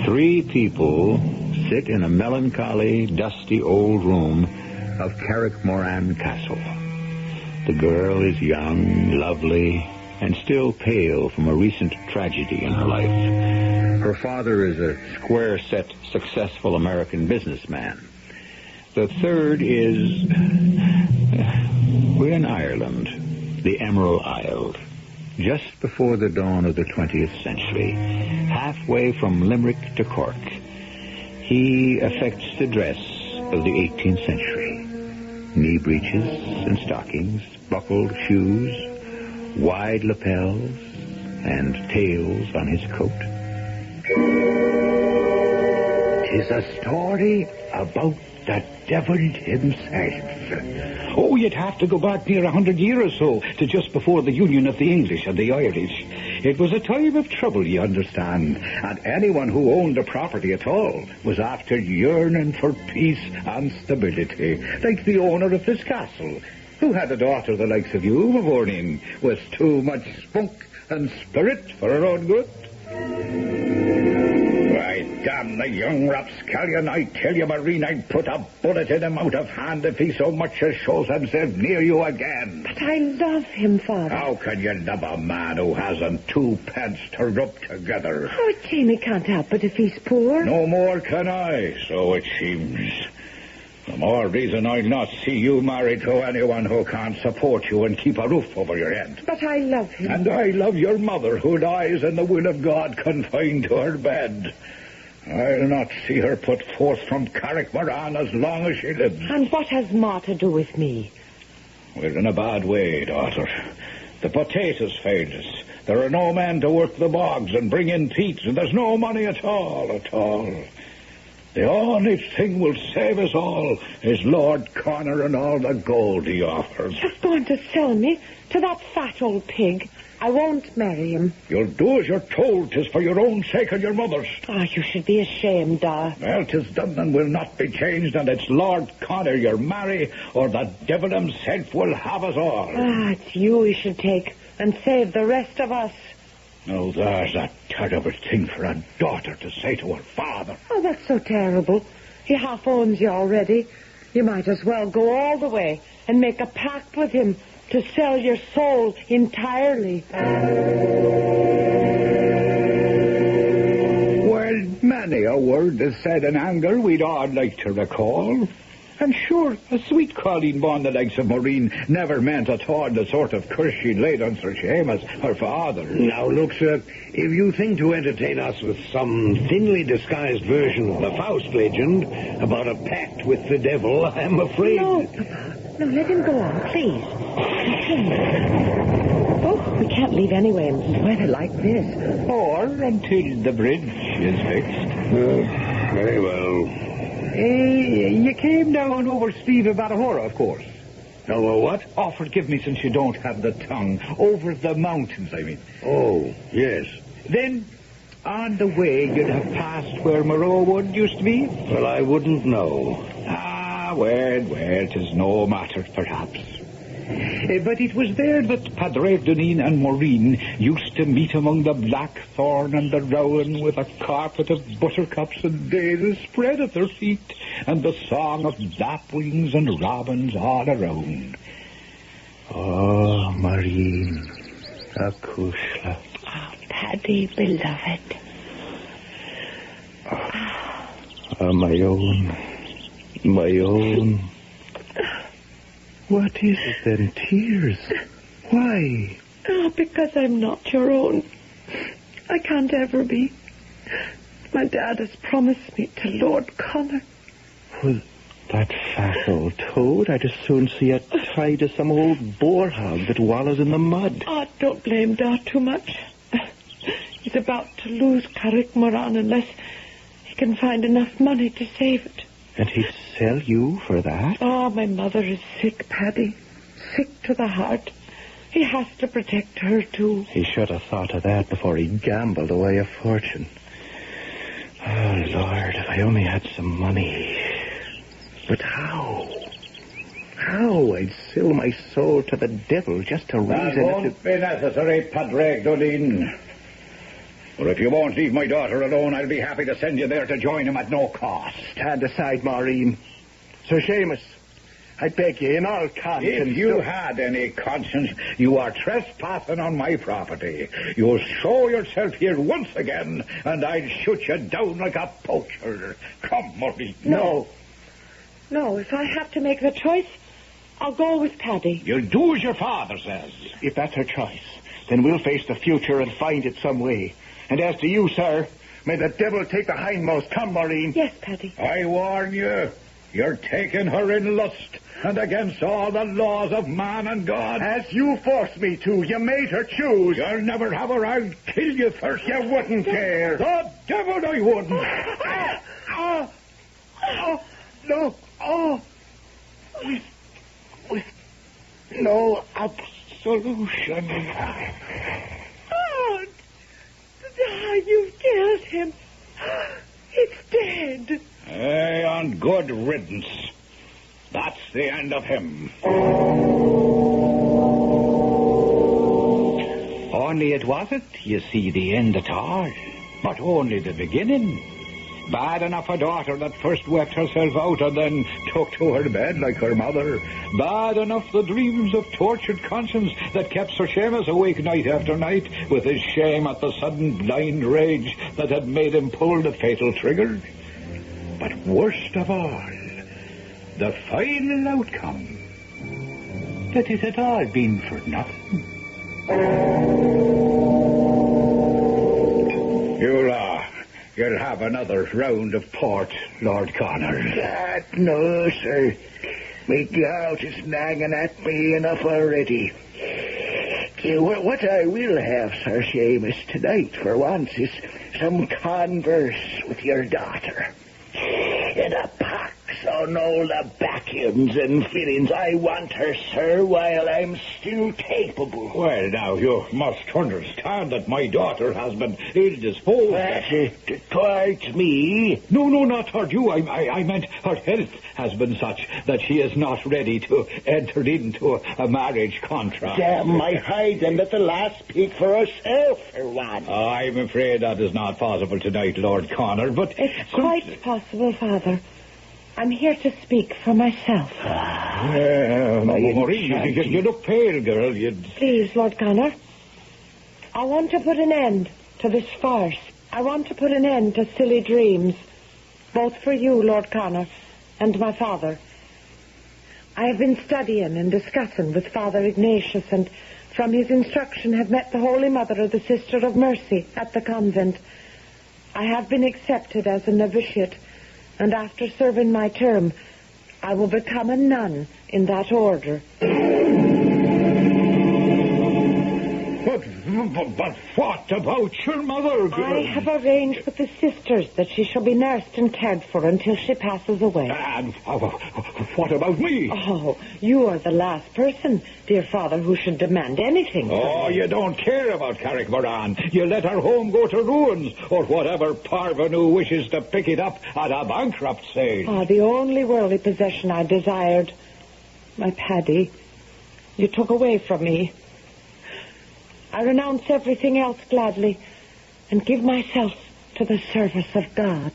Three people sit in a melancholy, dusty old room of Carrickmoran Castle. The girl is young, lovely, and still pale from a recent tragedy in her life. Her father is a square-set, successful American businessman. The third is... we're in Ireland, the Emerald Isle, just before the dawn of the 20th century, halfway from Limerick to Cork. He affects the dress of the 18th century. Knee breeches and stockings, buckled shoes, wide lapels, and tails on his coat. 'Tis a story about the devil himself. Oh, you'd have to go back near 100 years or so to just before the union of the English and the Irish. It was a time of trouble, you understand, and anyone who owned a property at all was after yearning for peace and stability, like the owner of this castle, who had a daughter the likes of you, Mavourneen, with too much spunk and spirit for her own good. Why, damn the young rapscallion, I tell you, Marine, I'd put a bullet in him out of hand if he so much as shows himself near you again. But I love him, Father. How can you love a man who hasn't two pence to rub together? Oh, Jamie can't help it if he's poor. No more can I, so it seems. The more reason I'll not see you married to anyone who can't support you and keep a roof over your head. But I love him. And I love your mother, who dies in the will of God confined to her bed. I'll not see her put forth from Carrickmoran as long as she lives. And what has Ma to do with me? We're in a bad way, daughter. The potatoes failed us. There are no men to work the bogs and bring in teats, and there's no money at all. The only thing will save us all is Lord Connor and all the gold he offers. You're going to sell me to that fat old pig. I won't marry him. You'll do as you're told. 'Tis for your own sake and your mother's. Oh, you should be ashamed, Da. Well, 'tis done and will not be changed, and it's Lord Connor you'll marry, or the devil himself will have us all. Ah, it's you he should take and save the rest of us. Now, there's a terrible thing for a daughter to say to her father. Oh, that's so terrible. He half owns you already. You might as well go all the way and make a pact with him to sell your soul entirely. Well, many a word is said in anger we'd all like to recall. And sure, a sweet Colleen born the likes of Maureen never meant at all the sort of curse she laid on Sir Seamus, her father. Now, look, sir, if you think to entertain us with some thinly disguised version of the Faust legend about a pact with the devil, I'm afraid... No, Papa. No, let him go on, please. Oh, we can't leave anyway in weather like this. Or until the bridge is fixed. Very well. You came down over Steve of Batahora, of course. Over what? Oh, forgive me since you don't have the tongue. Over the mountains, I mean. Oh, yes. Then, on the way, you'd have passed where Moreau Wood used to be? Well, I wouldn't know. Well, 'tis no matter, perhaps. But it was there that Padre Duneen and Maureen used to meet among the blackthorn and the rowan with a carpet of buttercups and daisies spread at their feet, and the song of lapwings and robins all around. Oh, Acushla. Oh, Paddy, beloved. My own. My own. What is it then? Tears? Why? Oh, because I'm not your own. I can't ever be. My dad has promised me to Lord Connor. Well, that fat old toad, I'd as soon see it tied to some old boar hog that wallows in the mud. Oh, don't blame Dad too much. He's about to lose Carrick Moran unless he can find enough money to save it. And he'd sell you for that? Oh, my mother is sick, Paddy. Sick to the heart. He has to protect her, too. He should have thought of that before he gambled away a fortune. Oh, Lord, if I only had some money. But how? How? I'd sell my soul to the devil just to reason it won't be necessary, Padre Godin. Or if you won't leave my daughter alone, I'll be happy to send you there to join him at no cost. Stand aside, Maureen. Sir Seamus, I beg you, in all conscience... If you had any conscience, you are trespassing on my property. You'll show yourself here once again, and I'll shoot you down like a poacher. Come, Maureen. No, if I have to make the choice, I'll go with Paddy. You'll do as your father says. If that's her choice, then we'll face the future and find it some way. And as to you, sir, may the devil take the hindmost. Come, Maureen. Yes, Paddy. I warn you, you're taking her in lust and against all the laws of man and God. As you forced me to, you made her choose. You'll never have her. I'll kill you first. You wouldn't dare. The devil I wouldn't. No. With no absolution. You've killed him. It's dead. And good riddance. That's the end of him. Only it wasn't, you see, the end at all. But only the beginning. Bad enough a daughter that first wept herself out and then took to her bed like her mother. Bad enough the dreams of tortured conscience that kept Sir Seamus awake night after night with his shame at the sudden blind rage that had made him pull the fatal trigger. But worst of all, the final outcome, that it had all been for nothing. You'll have another round of port, Lord Connor. No, sir. My gout is nagging at me enough already. What I will have, Sir Seamus, tonight, for once, is some converse with your daughter. In a pox on all the back-ends and feelings. I want her, sir, while I'm still capable. Well, now, you must understand that my daughter has been ill-disposed. Towards me? No, not toward you. I meant her health has been such that she is not ready to enter into a marriage contract. Damn my hide and let the lass speak for herself for once. I'm afraid that is not possible tonight, Lord Connor, but... It's quite possible, Father. I'm here to speak for myself. Maureen, you look pale, girl. Please, Lord Connor. I want to put an end to this farce. I want to put an end to silly dreams. Both for you, Lord Connor, and my father. I have been studying and discussing with Father Ignatius, and from his instruction have met the Holy Mother of the Sister of Mercy at the convent. I have been accepted as a novitiate, and after serving my term, I will become a nun in that order. But what about your mother, girl? I have arranged with the sisters that she shall be nursed and cared for until she passes away. And what about me? Oh, you are the last person, dear Father, who should demand anything. Oh, you don't care about Carrick Moran. You let her home go to ruins, or whatever parvenu wishes to pick it up at a bankrupt sale. Ah, the only worldly possession I desired. My Paddy, you took away from me. I renounce everything else gladly and give myself to the service of God.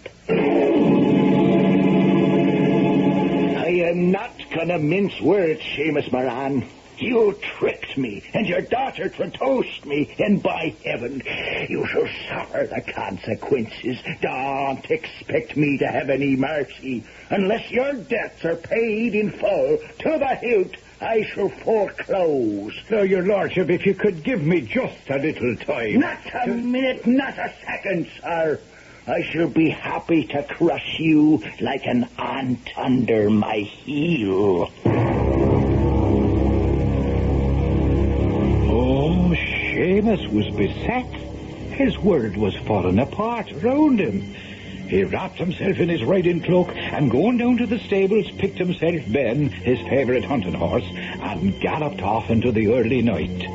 I am not going to mince words, Seamus Moran. You tricked me, and your daughter traduced me, and by heaven, you shall suffer the consequences. Don't expect me to have any mercy. Unless your debts are paid in full to the hilt, I shall foreclose. Now, your lordship, if you could give me just a little time. Not a minute, not a second, sir. I shall be happy to crush you like an ant under my heel. Oh, Seamus was beset. His world was falling apart around him. He wrapped himself in his riding cloak and going down to the stables picked himself Ben, his favourite hunting horse, and galloped off into the early night.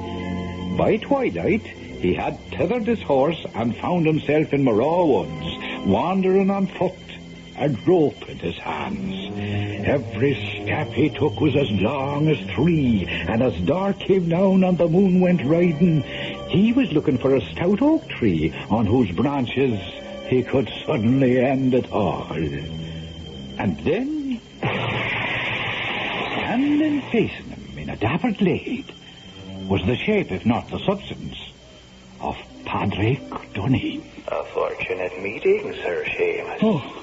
By twilight, he had tethered his horse and found himself in Moraw Woods, wandering on foot, a rope in his hands. Every step he took was as long as 3, and as dark came down and the moon went riding, he was looking for a stout oak tree on whose branches he could suddenly end it all. And then, standing facing him in a dapper glade, was the shape, if not the substance, of Padre Dunning. A fortunate meeting, Sir Seamus. Oh,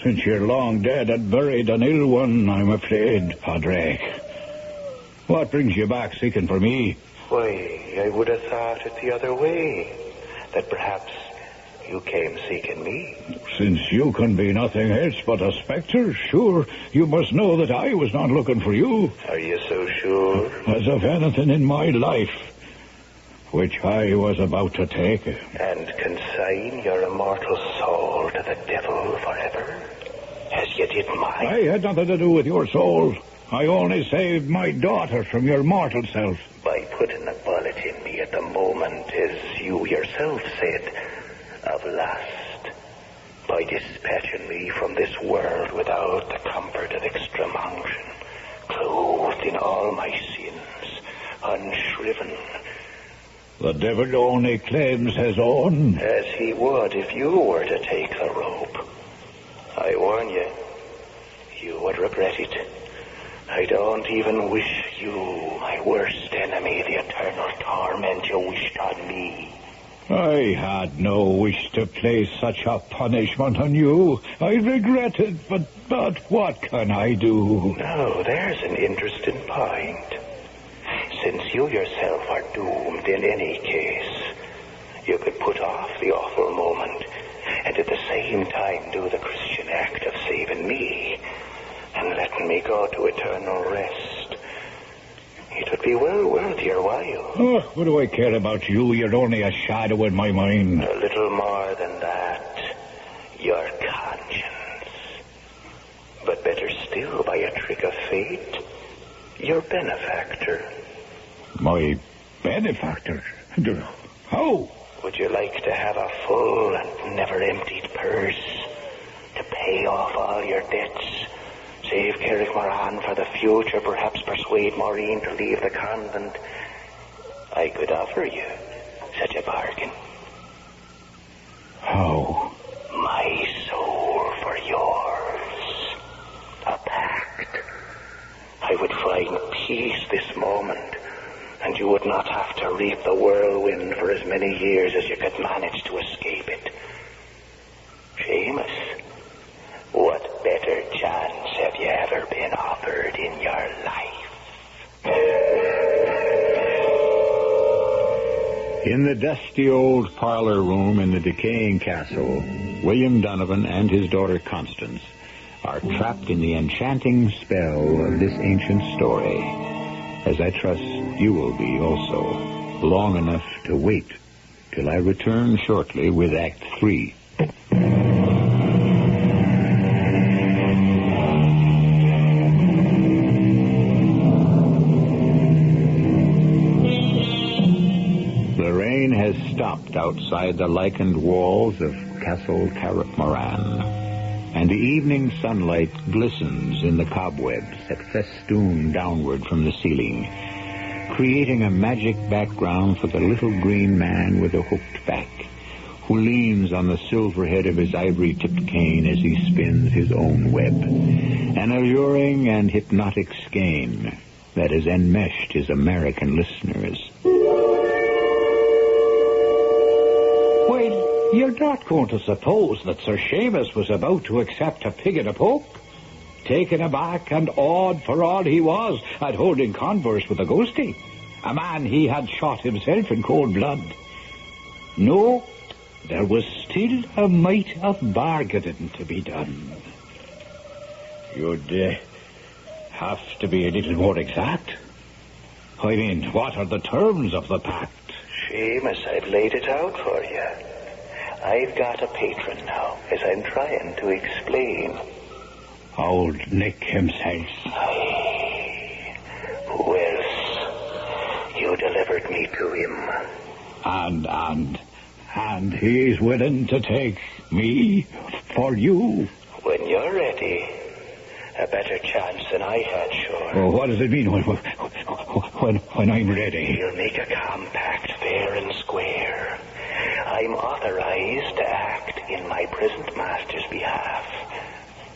since you're long dead and buried an ill one, I'm afraid, Padre. What brings you back seeking for me? Why, I would have thought it the other way. That perhaps you came seeking me. Since you can be nothing else but a spectre, sure, you must know that I was not looking for you. Are you so sure? As of anything in my life, which I was about to take. And consign your immortal soul to the devil forever, as you did mine. I had nothing to do with your soul. I only saved my daughter from your mortal self. By putting a bullet in me at the moment, as you yourself said, of lust. By dispatching me from this world without the comfort of extreme unction, clothed in all my sins, unshriven. The devil only claims his own. As he would if you were to take the rope. I warn you, you would regret it. I don't even wish you, my worst enemy, the eternal torment you wished on me. I had no wish to place such a punishment on you. I regret it, but what can I do? Now, there's an interesting point. Since you yourself are doomed in any case, you could put off the awful moment and at the same time do the Christian act of saving me and letting me go to eternal rest. It would be well worth your while. Oh, what do I care about you? You're only a shadow in my mind. A little more than that. Your conscience. But better still, by a trick of fate, your benefactor. My benefactor? How? Would you like to have a full and never-emptied purse to pay off all your debts? Save Carrick Moran for the future, perhaps persuade Maureen to leave the convent. I could offer you such a bargain. How? My soul for yours. A pact. I would find peace this moment, and you would not have to reap the whirlwind for as many years as you could manage to escape it. Seamus, what better chance have you ever been offered in your life? In the dusty old parlor room in the decaying castle, William Donovan and his daughter Constance are trapped in the enchanting spell of this ancient story, as I trust you will be also, long enough to wait till I return shortly with Act 3. The rain has stopped outside the lichened walls of Castle Carrick Moran, and the evening sunlight glistens in the cobwebs that festoon downward from the ceiling, creating a magic background for the little green man with a hooked back, who leans on the silver head of his ivory-tipped cane as he spins his own web, an alluring and hypnotic skein that has enmeshed his American listeners. Well, you're not going to suppose that Sir Seamus was about to accept a pig in a poke? Taken aback and awed for all he was at holding converse with a ghostie, a man he had shot himself in cold blood. No, there was still a mite of bargaining to be done. You'd have to be a little more exact. I mean, what are the terms of the pact? Seamus, I've laid it out for you. I've got a patron now, as I'm trying to explain. Old Nick himself. Aye. Who else? You delivered me to him. And he's willing to take me for you. When you're ready. A better chance than I had, sure. Oh, what does it mean when I'm ready? We'll make a compact fair and square. I'm authorized to act in my present master's behalf.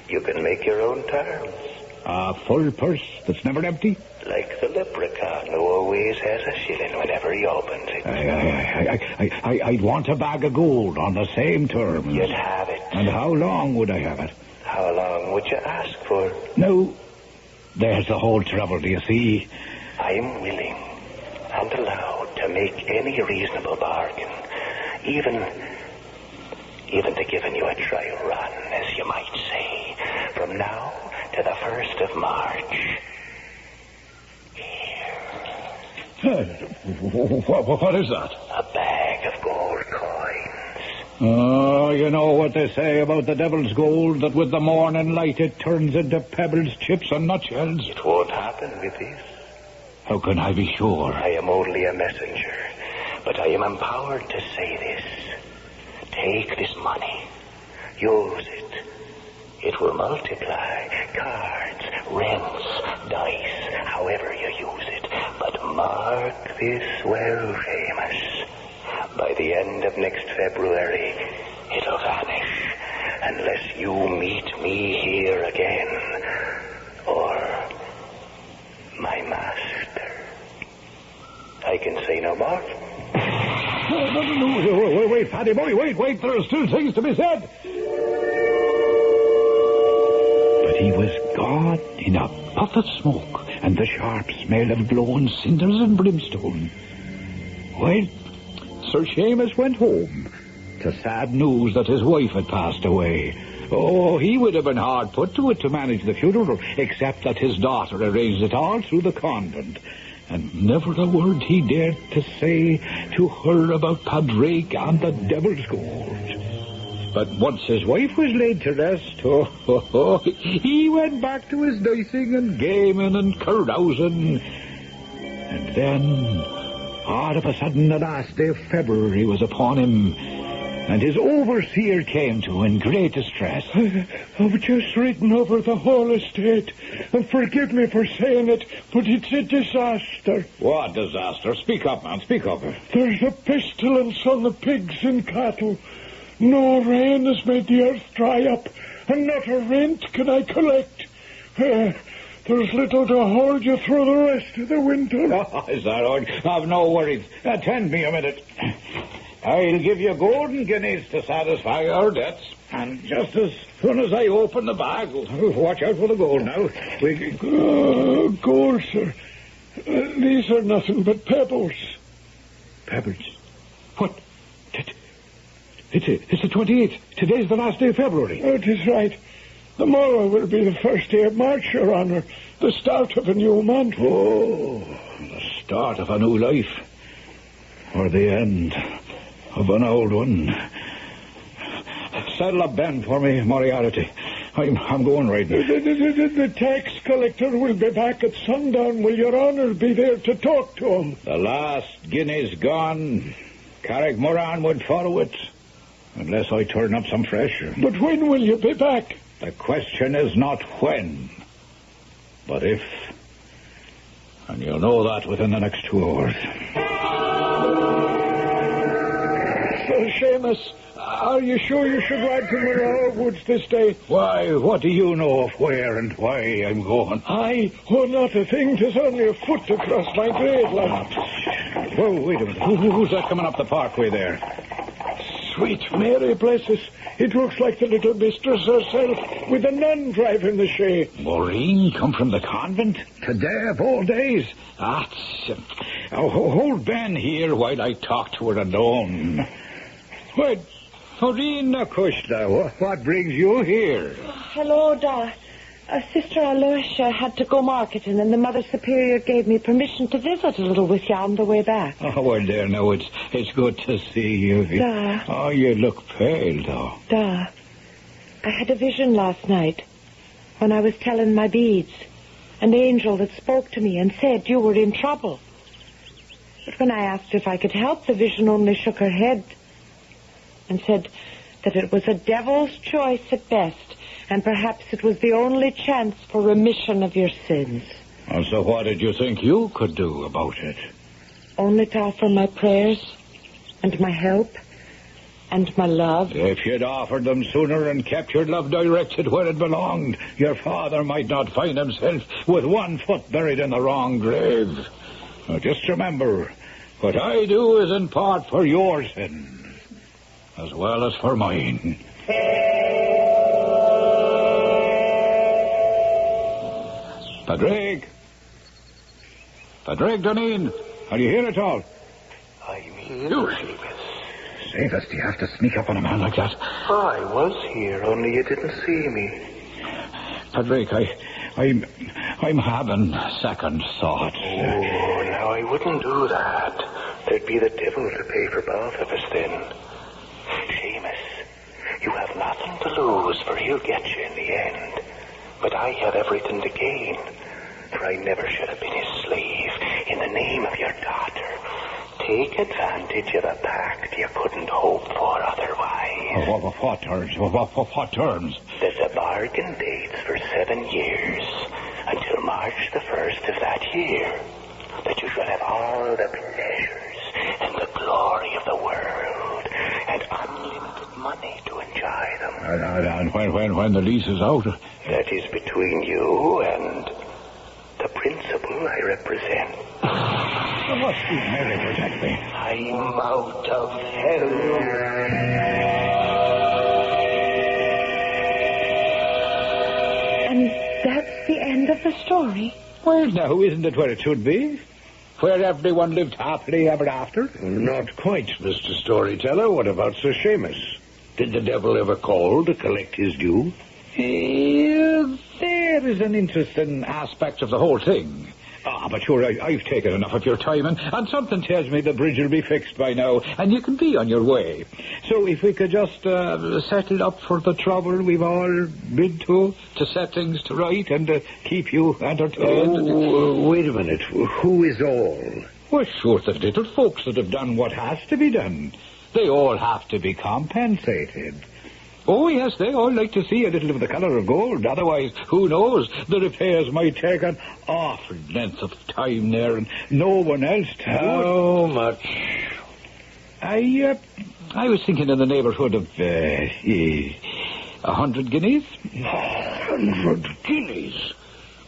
You can make your own terms. A full purse that's never empty? Like the leprechaun who always has a shilling whenever he opens it. I'd want a bag of gold on the same terms. You'd have it. And how long would I have it? How long would you ask for? No, there's the whole trouble, do you see? I'm willing and allowed to make any reasonable bargain, even to giving you a trial run, as you might say, from now to the 1st of March. What is that? A bag of gold coins. Oh, you know what they say about the devil's gold, that with the morning light it turns into pebbles, chips, and nutshells. It won't happen with this. How can I be sure? I am only a messenger, but I am empowered to say this. Take this money. Use it. It will multiply. Cards, rents, dice, however you use it. But mark this well, Seamus. By the end of next February, it'll vanish. Unless you meet me here again. Or my master. I can say no more. No. Wait, Paddy boy, wait. There are still things to be said. But he was gone in a puff of smoke and the sharp smell of glowing cinders and brimstone. Well, Sir Seamus went home to sad news that his wife had passed away. Oh, he would have been hard put to it to manage the funeral, except that his daughter arranged it all through the convent. And never a word he dared to say to her about Padraig and the devil's gold. But once his wife was laid to rest, he went back to his dicing and gaming and carousing. And then, all of a sudden, the last day of February was upon him, and his overseer came to in great distress. I've just ridden over the whole estate, and forgive me for saying it, but it's a disaster. What disaster? Speak up, man, speak up. There's a pestilence on the pigs and cattle. No rain has made the earth dry up, and not a rent can I collect. There's little to hold you through the rest of the winter. Oh, is that all? I've no worries. Attend me a minute. I'll give you golden guineas to satisfy our debts. And just as soon as I open the bag, watch out for the gold now. Gold, sir. These are nothing but pebbles. Pebbles? What? It's the 28th. Today's the last day of February. Oh, it is right. Tomorrow will be the first day of March, Your Honor. The start of a new month. Oh, the start of a new life. Or the end of an old one. Saddle up Ben for me, Moriarty. I'm going right now. The tax collector will be back at sundown. Will Your Honor be there to talk to him? The last guinea's gone. Carrick Moran would follow it. Unless I turn up some fresh. But when will you be back? The question is not when, but if. And you'll know that within the next 2 hours. Sir Seamus, Are you sure you should ride to Morale Woods this day? Why, what do you know of where and why I'm going? Not a thing. 'Tis only a foot to cross my grave, lad. Whoa, wait a minute. Who's that coming up the parkway there? Sweet Mary, bless us. It looks like the little mistress herself, with a nun driving the shay. Maureen, come from the convent? Today of all days? Hold Ben here while I talk to her alone. What? Maureen, what brings you here? Hello, Da. Sister Aloysia had to go marketing, and the Mother Superior gave me permission to visit a little with you on the way back. Oh, well, there, now, it's good to see you. Da. Oh, you look pale, though. Da, I had a vision last night when I was telling my beads. An angel that spoke to me and said you were in trouble. But when I asked if I could help, the vision only shook her head and said that it was a devil's choice at best, and perhaps it was the only chance for remission of your sins. And so what did you think you could do about it? Only to offer my prayers and my help and my love. If you'd offered them sooner and kept your love directed where it belonged, your father might not find himself with one foot buried in the wrong grave. Now, just remember, what I do is in part for your sins, as well as for mine. Padraig Duneen, are you here at all? I'm here, Seamus. Seamus, do you have to sneak up on a man like that? I was here, only you didn't see me. Padraig, I'm having second thoughts. Oh, now I wouldn't do that. There'd be the devil to pay for both of us then. Seamus, you have nothing to lose, for he'll get you in the end. But I had everything to gain, for I never should have been his slave. In the name of your daughter, take advantage of a pact you couldn't hope for otherwise. What terms? What terms? There's a bargain date for 7 years, until March the 1st of that year, that you shall have all the pleasures and the glory of the world, and unlimited money to enjoy them. And when the lease is out? That is between you and the principle I represent. What sweet Mary protect me? I'm out of hell. And that's the end of the story? Well, now, isn't it where it should be? Where everyone lived happily ever after? Not quite, Mr. Storyteller. What about Sir Seamus? Did the devil ever call to collect his due? There is an interesting aspect of the whole thing. But sure, I've taken enough of your time, and something tells me the bridge will be fixed by now, and you can be on your way. So if we could just settle up for the trouble we've all been to set things to right and keep you entertained. Oh, wait a minute. Who is all? Well, sure, the little folks that have done what has to be done. They all have to be compensated. Oh, yes, they all like to see a little of the colour of gold. Otherwise, who knows, the repairs might take an awful length of time there, and no one else to do it. How much? I was thinking in the neighbourhood of 100 guineas. 100 guineas?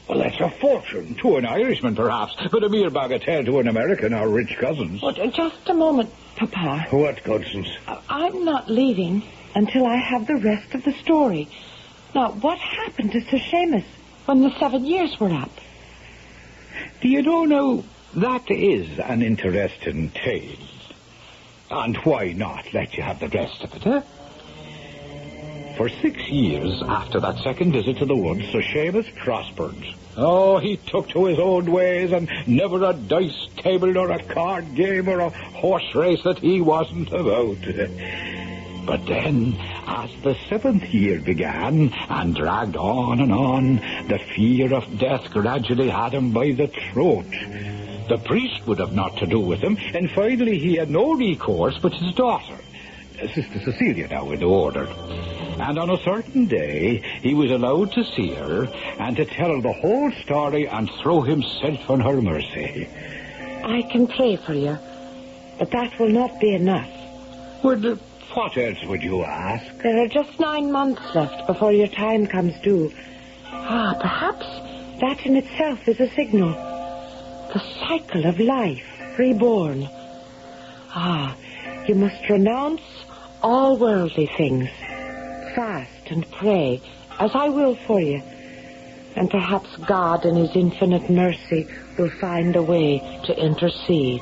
Well, that's a fortune. To an Irishman, perhaps, but a mere bagatelle to an American or rich cousins. Oh, just a moment, Papa. What, Constance? I'm not leaving until I have the rest of the story. Now, what happened to Sir Seamus when the 7 years were up? Do you know now, that is an interesting tale. And why not let you have the rest of it, eh? For 6 years after that second visit to the woods, Sir Seamus prospered. Oh, he took to his own ways, and never a dice table or a card game or a horse race that he wasn't about. But then, as the 7th year began and dragged on and on, the fear of death gradually had him by the throat. The priest would have naught to do with him, and finally he had no recourse but his daughter, Sister Cecilia now in the order. And on a certain day, he was allowed to see her and to tell her the whole story and throw himself on her mercy. I can pray for you, but that will not be enough. Well, What else would you ask? There are just 9 months left before your time comes due. Perhaps that in itself is a signal. The cycle of life, reborn. You must renounce all worldly things. Fast and pray, as I will for you. And perhaps God in his infinite mercy will find a way to intercede.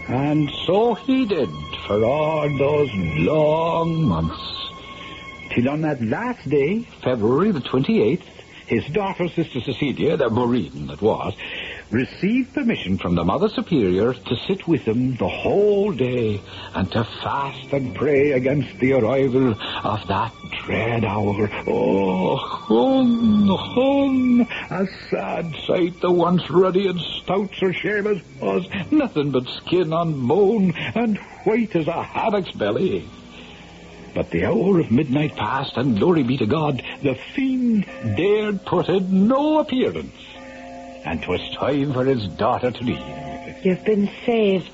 And so he did for all those long months. Till on that last day, February the 28th, his daughter, Sister Cecilia, the Maureen that was, received permission from the Mother Superior to sit with him the whole day and to fast and pray against the arrival of that dread hour. A sad sight the once ruddy and stout Sir Seamus was, nothing but skin on bone and white as a haddock's belly. But the hour of midnight passed, and glory be to God, the fiend dared put in no appearance. And 'twas time for his daughter to leave. You've been saved,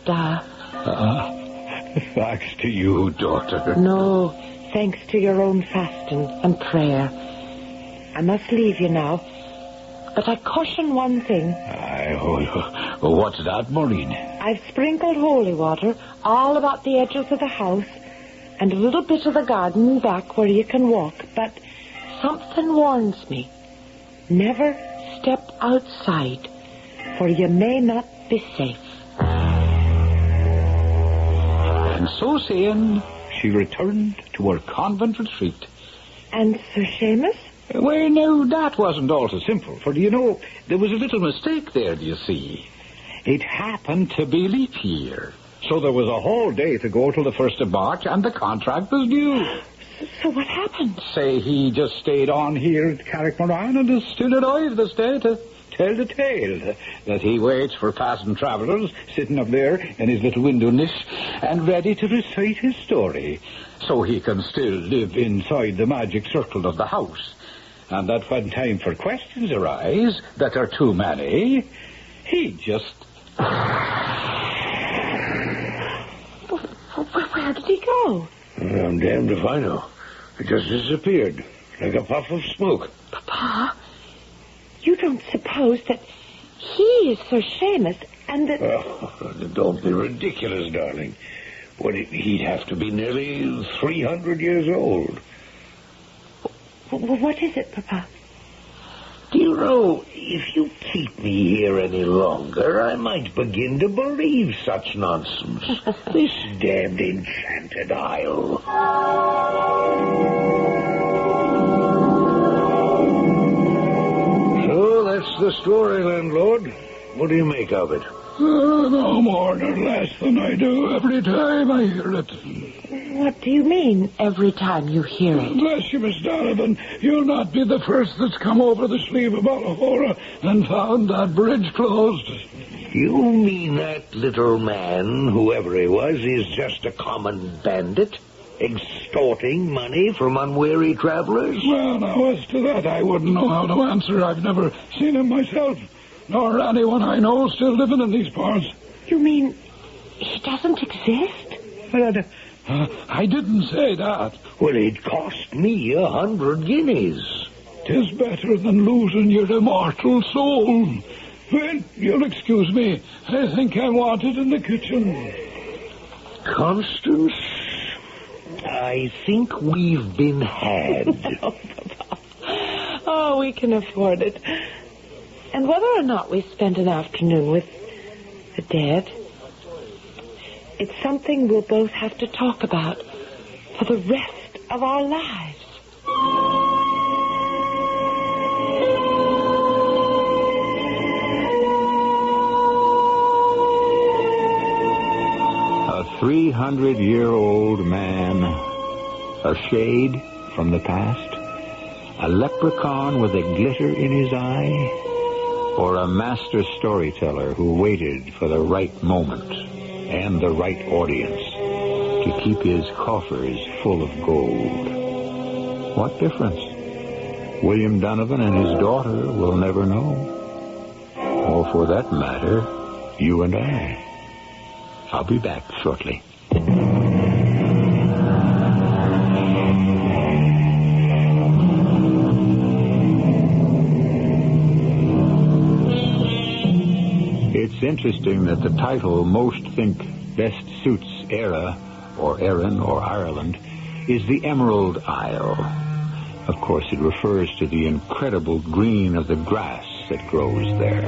Thanks to you, daughter. No, thanks to your own fasting and prayer. I must leave you now. But I caution one thing. What's that, Maureen? I've sprinkled holy water all about the edges of the house and a little bit of the garden back where you can walk. But something warns me. Never step outside, for you may not be safe. And so saying, she returned to her convent retreat. And Sir Seamus? Well, no, that wasn't all so simple, for, you know, there was a little mistake there, do you see? It happened to be leap year, so there was a whole day to go till the 1st of March, and the contract was due. So what happened? Say, he just stayed on here at Carrickmoran and is still alive this day to tell the tale that he waits for passing travellers sitting up there in his little window niche and ready to recite his story so he can still live inside the magic circle of the house. And that when time for questions arise that are too many, he just... Where did he go? I'm damned if I know. It just disappeared, like a puff of smoke. Papa, you don't suppose that he is Sir Seamus and that... Don't be ridiculous, darling. He'd have to be nearly 300 years old. What is it, Papa? Do you know, if you keep me here any longer, I might begin to believe such nonsense. This damned enchanted isle. So that's the story, landlord. What do you make of it? No more nor less than I do every time I hear it. What do you mean, every time you hear it? Bless you, Miss Donovan. You'll not be the first that's come over the sleeve of Alahora and found that bridge closed. You mean that little man, whoever he was, is just a common bandit? Extorting money from unwary travelers? Well, now, as to that, I wouldn't know how to answer. I've never seen him myself, nor anyone I know still living in these parts. You mean he doesn't exist? Well, I didn't say that. Well, it cost me 100 guineas. 'Tis better than losing your immortal soul. Well, you'll excuse me. I think I want it in the kitchen. Constance, I think we've been had. Oh, we can afford it. And whether or not we spend an afternoon with the dead, it's something we'll both have to talk about for the rest of our lives. A 300-year-old man, a shade from the past, a leprechaun with a glitter in his eye, or a master storyteller who waited for the right moment and the right audience to keep his coffers full of gold. What difference? William Donovan and his daughter will never know. Or for that matter, you and I. I'll be back shortly. interesting that the title most think best suits Era, or Erin, or Ireland, is the Emerald Isle. Of course, it refers to the incredible green of the grass that grows there.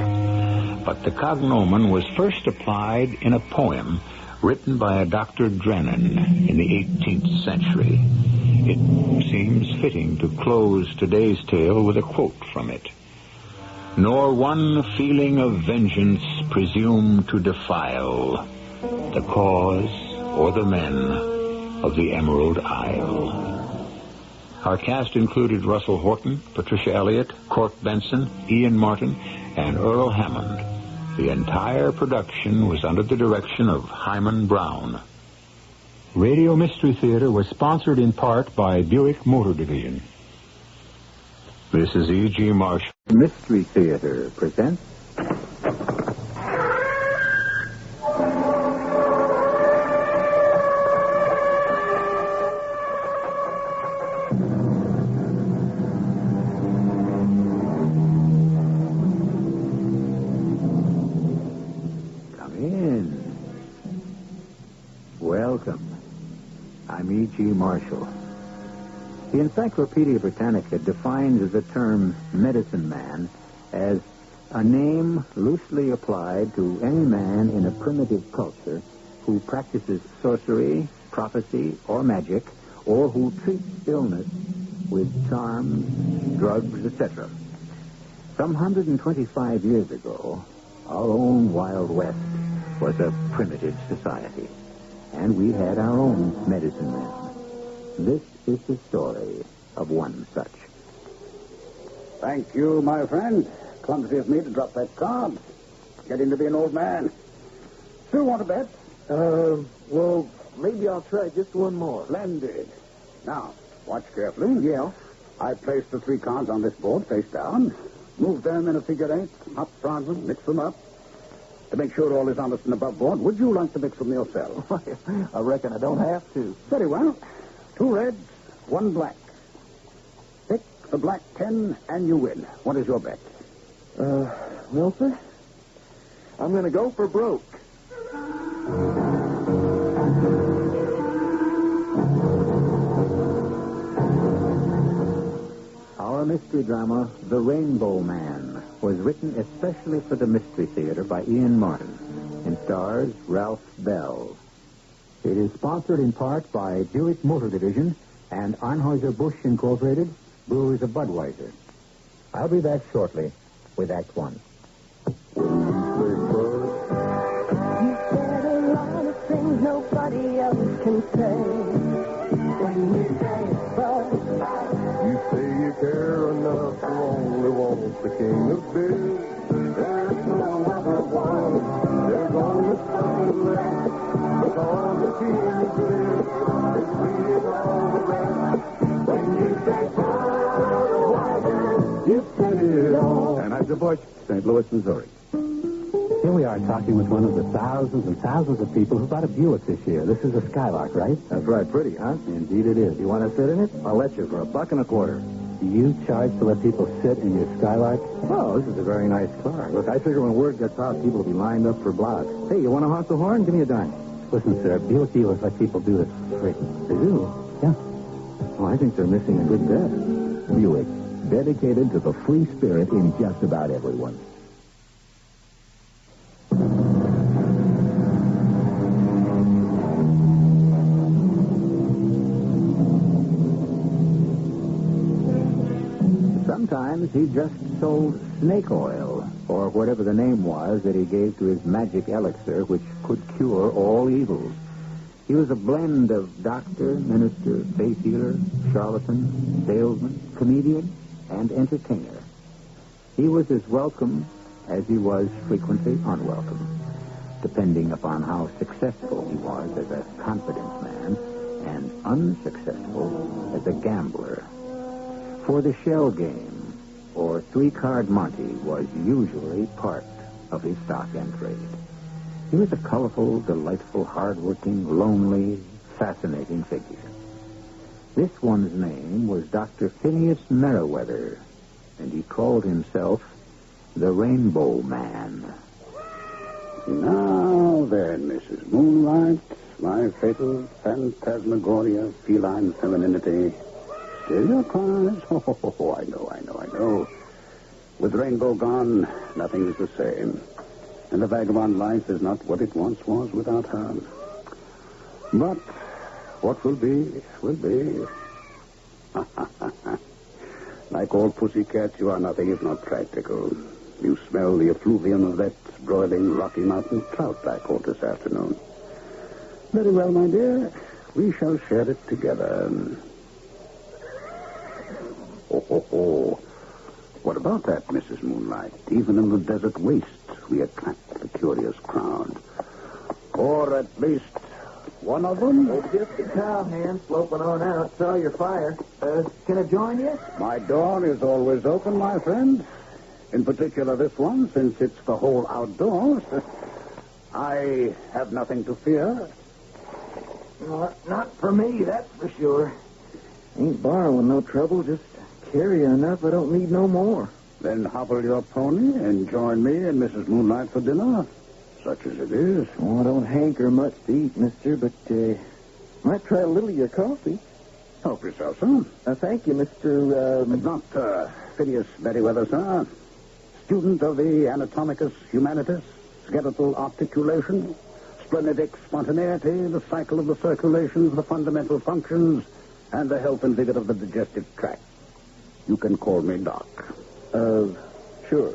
But the cognomen was first applied in a poem written by a Dr. Drennan in the 18th century. It seems fitting to close today's tale with a quote from it. Nor one feeling of vengeance presume to defile the cause or the men of the Emerald Isle. Our cast included Russell Horton, Patricia Elliott, Cork Benson, Ian Martin, and Earl Hammond. The entire production was under the direction of Himan Brown. Radio Mystery Theater was sponsored in part by Buick Motor Division. This is E.G. Marshall. Mystery Theater presents... Come in. Welcome. I'm E.G. Marshall. The Encyclopedia Britannica defines the term medicine man as a name loosely applied to any man in a primitive culture who practices sorcery, prophecy, or magic, or who treats illness with charms, drugs, etc. Some 125 years ago, our own Wild West was a primitive society, and we had our own medicine men. This is the story of one such. Thank you, my friend. Clumsy of me to drop that card. Getting to be an old man. Still want to bet? Well, maybe I'll try just one more. Splendid. Now, watch carefully. Yeah. I place the 3 cards on this board face down. Move them in a figure 8. Hop round them, mix them up. To make sure all is honest and above board, would you like to mix them yourself? I reckon I don't have to. Very well. 2 reds, 1 black. Pick the black 10 and you win. What is your bet? Well, sir, I'm going to go for broke. Our mystery drama, The Rainbow Man, was written especially for the Mystery Theater by Ian Martin and stars Ralph Bell. It is sponsored in part by Buick Motor Division and Anheuser-Busch Incorporated, Brewers of Budweiser. I'll be back shortly with Act 1. Things nobody else can say. When you say but you say you care enough to only want the king of beer. There's no other one. There's only something left. With all the tears clear, it's really all the rest. When you say but you said it all. Anheuser-Busch, St. Louis, Missouri. Here we are talking with one of the thousands and thousands of people who bought a Buick this year. This is a Skylark, right? That's right. Pretty, huh? Indeed it is. You want to sit in it? I'll let you for $1.25. You charge to let people sit in your Skylark? Oh, this is a very nice car. Look, I figure when word gets out, people will be lined up for blocks. Hey, you want to honk the horn? Give me a dime. Listen, sir, Buick dealers let people do this for free. They do? Yeah. Well, I think they're missing a good bet. Buick, dedicated to the free spirit in just about everyone. Sometimes he just sold snake oil, or whatever the name was that he gave to his magic elixir, which could cure all evils. He was a blend of doctor, minister, faith healer, charlatan, salesman, comedian, and entertainer. He was as welcome as he was frequently unwelcome, depending upon how successful he was as a confidence man and unsuccessful as a gambler. For the shell game, or 3-card Monte, was usually part of his stock and trade. He was a colorful, delightful, hard-working, lonely, fascinating figure. This one's name was Dr. Phineas Merriweather, and he called himself the Rainbow Man. Now then, Mrs. Moonlight, my fatal phantasmagoria, feline femininity. Still your cries? Oh, I know. With the rainbow gone, nothing is the same. And the vagabond life is not what it once was without her. But what will be, will be. Like all pussycats, you are nothing if not practical. You smell the effluvium of that broiling Rocky Mountain trout I caught this afternoon. Very well, my dear. We shall share it together. Oh. What about that, Mrs. Moonlight? Even in the desert waste, we attract the curious crowd. Or at least one of them? Oh, just a cowhand sloping on out. Saw your fire. Can I join you? My door is always open, my friend. In particular, this one, since it's the whole outdoors. I have nothing to fear. Not for me, that's for sure. Ain't borrowing no trouble, just carry enough. I don't need no more. Then hobble your pony and join me and Mrs. Moonlight for dinner, such as it is. Oh, I don't hanker much to eat, mister, but might try a little of your coffee. Help yourself, sir. Thank you, Mr. Not Phineas Merriweather, sir. Student of the Anatomicus Humanitas, skeletal articulation, splenidic spontaneity, the cycle of the circulations, the fundamental functions, and the health and vigor of the digestive tract. You can call me Doc. Sure.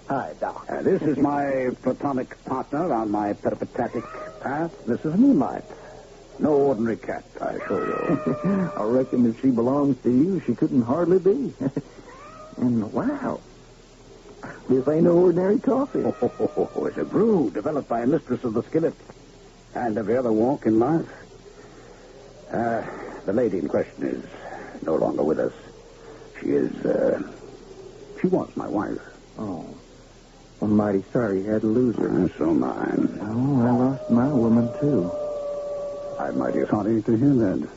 Hi, Doc. This is my platonic partner on my peripatetic path, Mrs. Moonlight. No ordinary cat, I assure you. I reckon if she belongs to you, she couldn't hardly be. And wow, this ain't no ordinary coffee. It's a brew developed by a mistress of the skillet and every other walk in life. The lady in question is no longer with us. She was my wife. Oh, I'm mighty sorry you had to lose her. So mine. Oh, I lost my woman, too. I'm mighty sorry to hear that.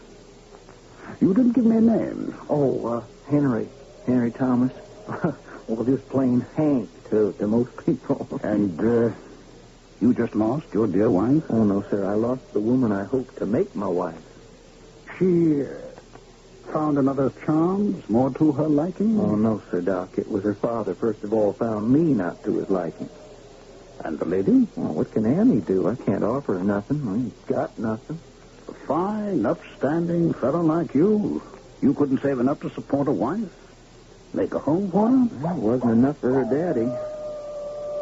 You didn't give me a name. Oh, Henry Thomas. Well, just plain Hank to most people. And, you just lost your dear wife? Oh, no, sir. I lost the woman I hoped to make my wife. She found another charms more to her liking? Oh, no, sir, Doc. It was her father, first of all, found me not to his liking. And the lady? Well, what can Annie do? I can't offer her nothing. I ain't got nothing. A fine, upstanding fellow like you. You couldn't save enough to support a wife? Make a home for her? Well, it wasn't enough for her daddy.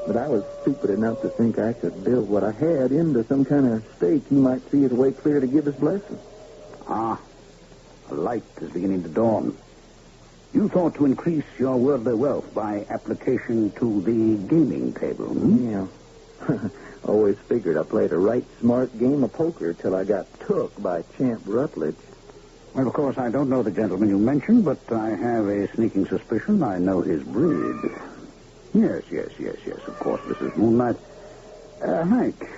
But I was stupid enough to think I could build what I had into some kind of stake he might see his way clear to give his blessing. Ah, a light is beginning to dawn. You thought to increase your worldly wealth by application to the gaming table. Yeah. Always figured I played a right smart game of poker till I got took by Champ Rutledge. Well, of course, I don't know the gentleman you mentioned, but I have a sneaking suspicion I know his breed. Yes, of course, Mrs. Moonlight. Hank,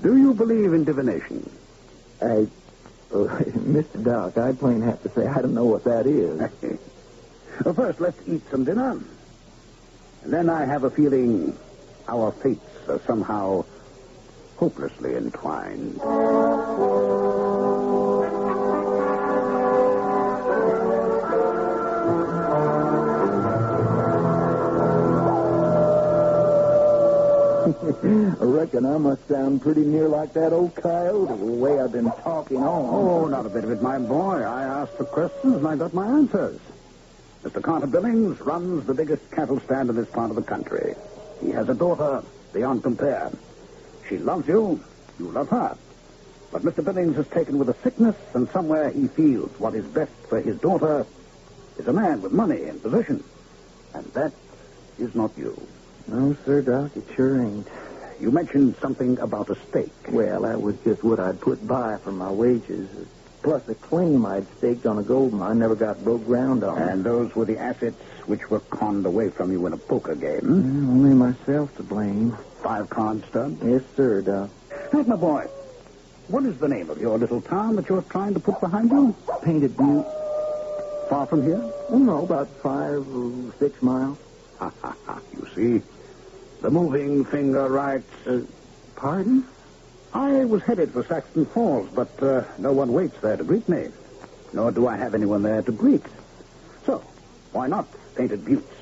do you believe in divination? Mr. Doc, I plain have to say I don't know what that is. Well, first, let's eat some dinner. And then I have a feeling our fates are somehow hopelessly entwined. I reckon I must sound pretty near like that old coyote, the way I've been talking on. Oh, not a bit of it, my boy. I asked the questions and I got my answers. Mr. Carter Billings runs the biggest cattle stand in this part of the country. He has a daughter beyond compare. She loves you. You love her. But Mr. Billings is taken with a sickness, and somewhere he feels what is best for his daughter is a man with money and position. And that is not you. No, sir, Doc, it sure ain't. You mentioned something about a stake. Well, that was just what I'd put by for my wages, plus a claim I'd staked on a gold mine never got broke ground on. And those were the assets which were conned away from you in a poker game? Only myself to blame. 5-card stud? Yes, sir, Doc. Hank, my boy, what is the name of your little town that you're trying to put behind you? Painted Butte. Far from here? Oh, no, about 5 or 6 miles. You see, The moving finger writes... Pardon? I was headed for Saxton Falls, but no one waits there to greet me. Nor do I have anyone there to greet. So, why not Painted Buttes?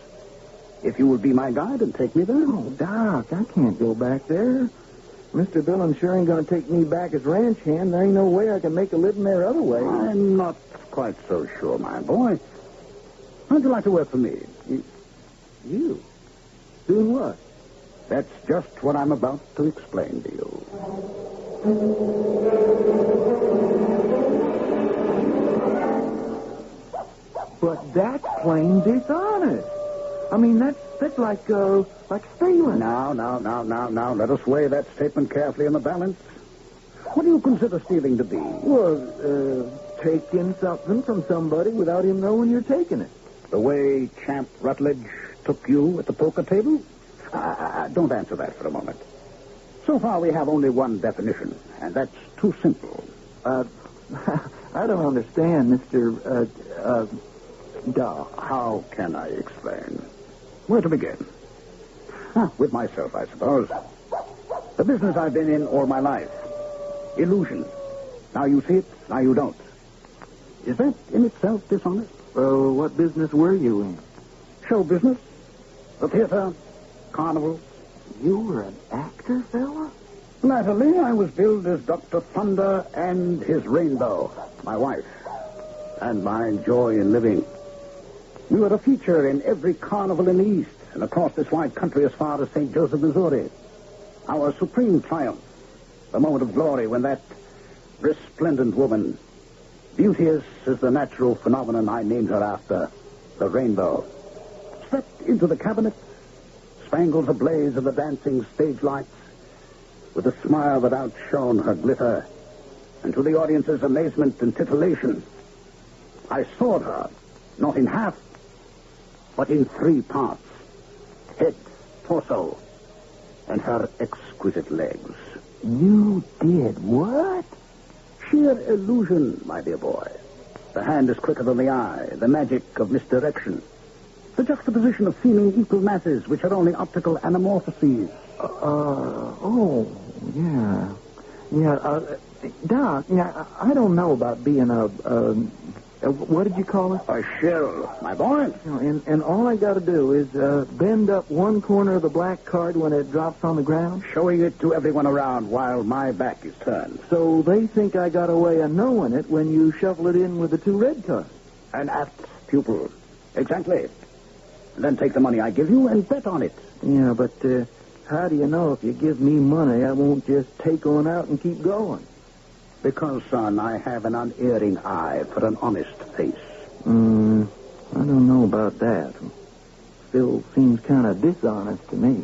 If you will be my guide and take me there. Oh, Doc, I can't go back there. Mr. Billings sure ain't going to take me back as ranch hand. There ain't no way I can make a living there other way. I'm not quite so sure, my boy. How'd you like to work for me? You? Doing what? That's just what I'm about to explain to you. But that's plain dishonest. I mean, that's like stealing. Now. Let us weigh that statement carefully in the balance. What do you consider stealing to be? Well, taking something from somebody without him knowing you're taking it. The way Champ Rutledge took you at the poker table? Don't answer that for a moment. So far, we have only one definition, and that's too simple. I don't understand, Mr. How can I explain? Where to begin? With myself, I suppose. The business I've been in all my life. Illusion. Now you see it, now you don't. Is that in itself dishonest? What business were you in? Show business. The theater. Carnival. You were an actor, fella? Latterly, I was billed as Dr. Thunder and his Rainbow, my wife, and my joy in living. We were a feature in every carnival in the East and across this wide country as far as St. Joseph, Missouri. Our supreme triumph, the moment of glory when that resplendent woman, beauteous as the natural phenomenon I named her after, the Rainbow, stepped into the cabinet, spangled ablaze of the dancing stage lights, with a smile that outshone her glitter, and to the audience's amazement and titillation, I sawed her, not in half, but in 3 parts: head, torso, and her exquisite legs. You did what? Sheer illusion, my dear boy. The hand is quicker than the eye, the magic of misdirection. The juxtaposition of seeming equal masses, which are only optical anamorphoses. Yeah. Doc, I don't know about being what did you call it? A shell, my boy. And all I got to do is bend up one corner of the black card when it drops on the ground? Showing it to everyone around while my back is turned. So they think I got a way of knowing it when you shuffle it in with the 2 red cards. An apt pupil. Exactly. And then take the money I give you and bet on it. Yeah, but how do you know if you give me money I won't just take on out and keep going? Because, son, I have an unerring eye for an honest face. I don't know about that. Still seems kind of dishonest to me.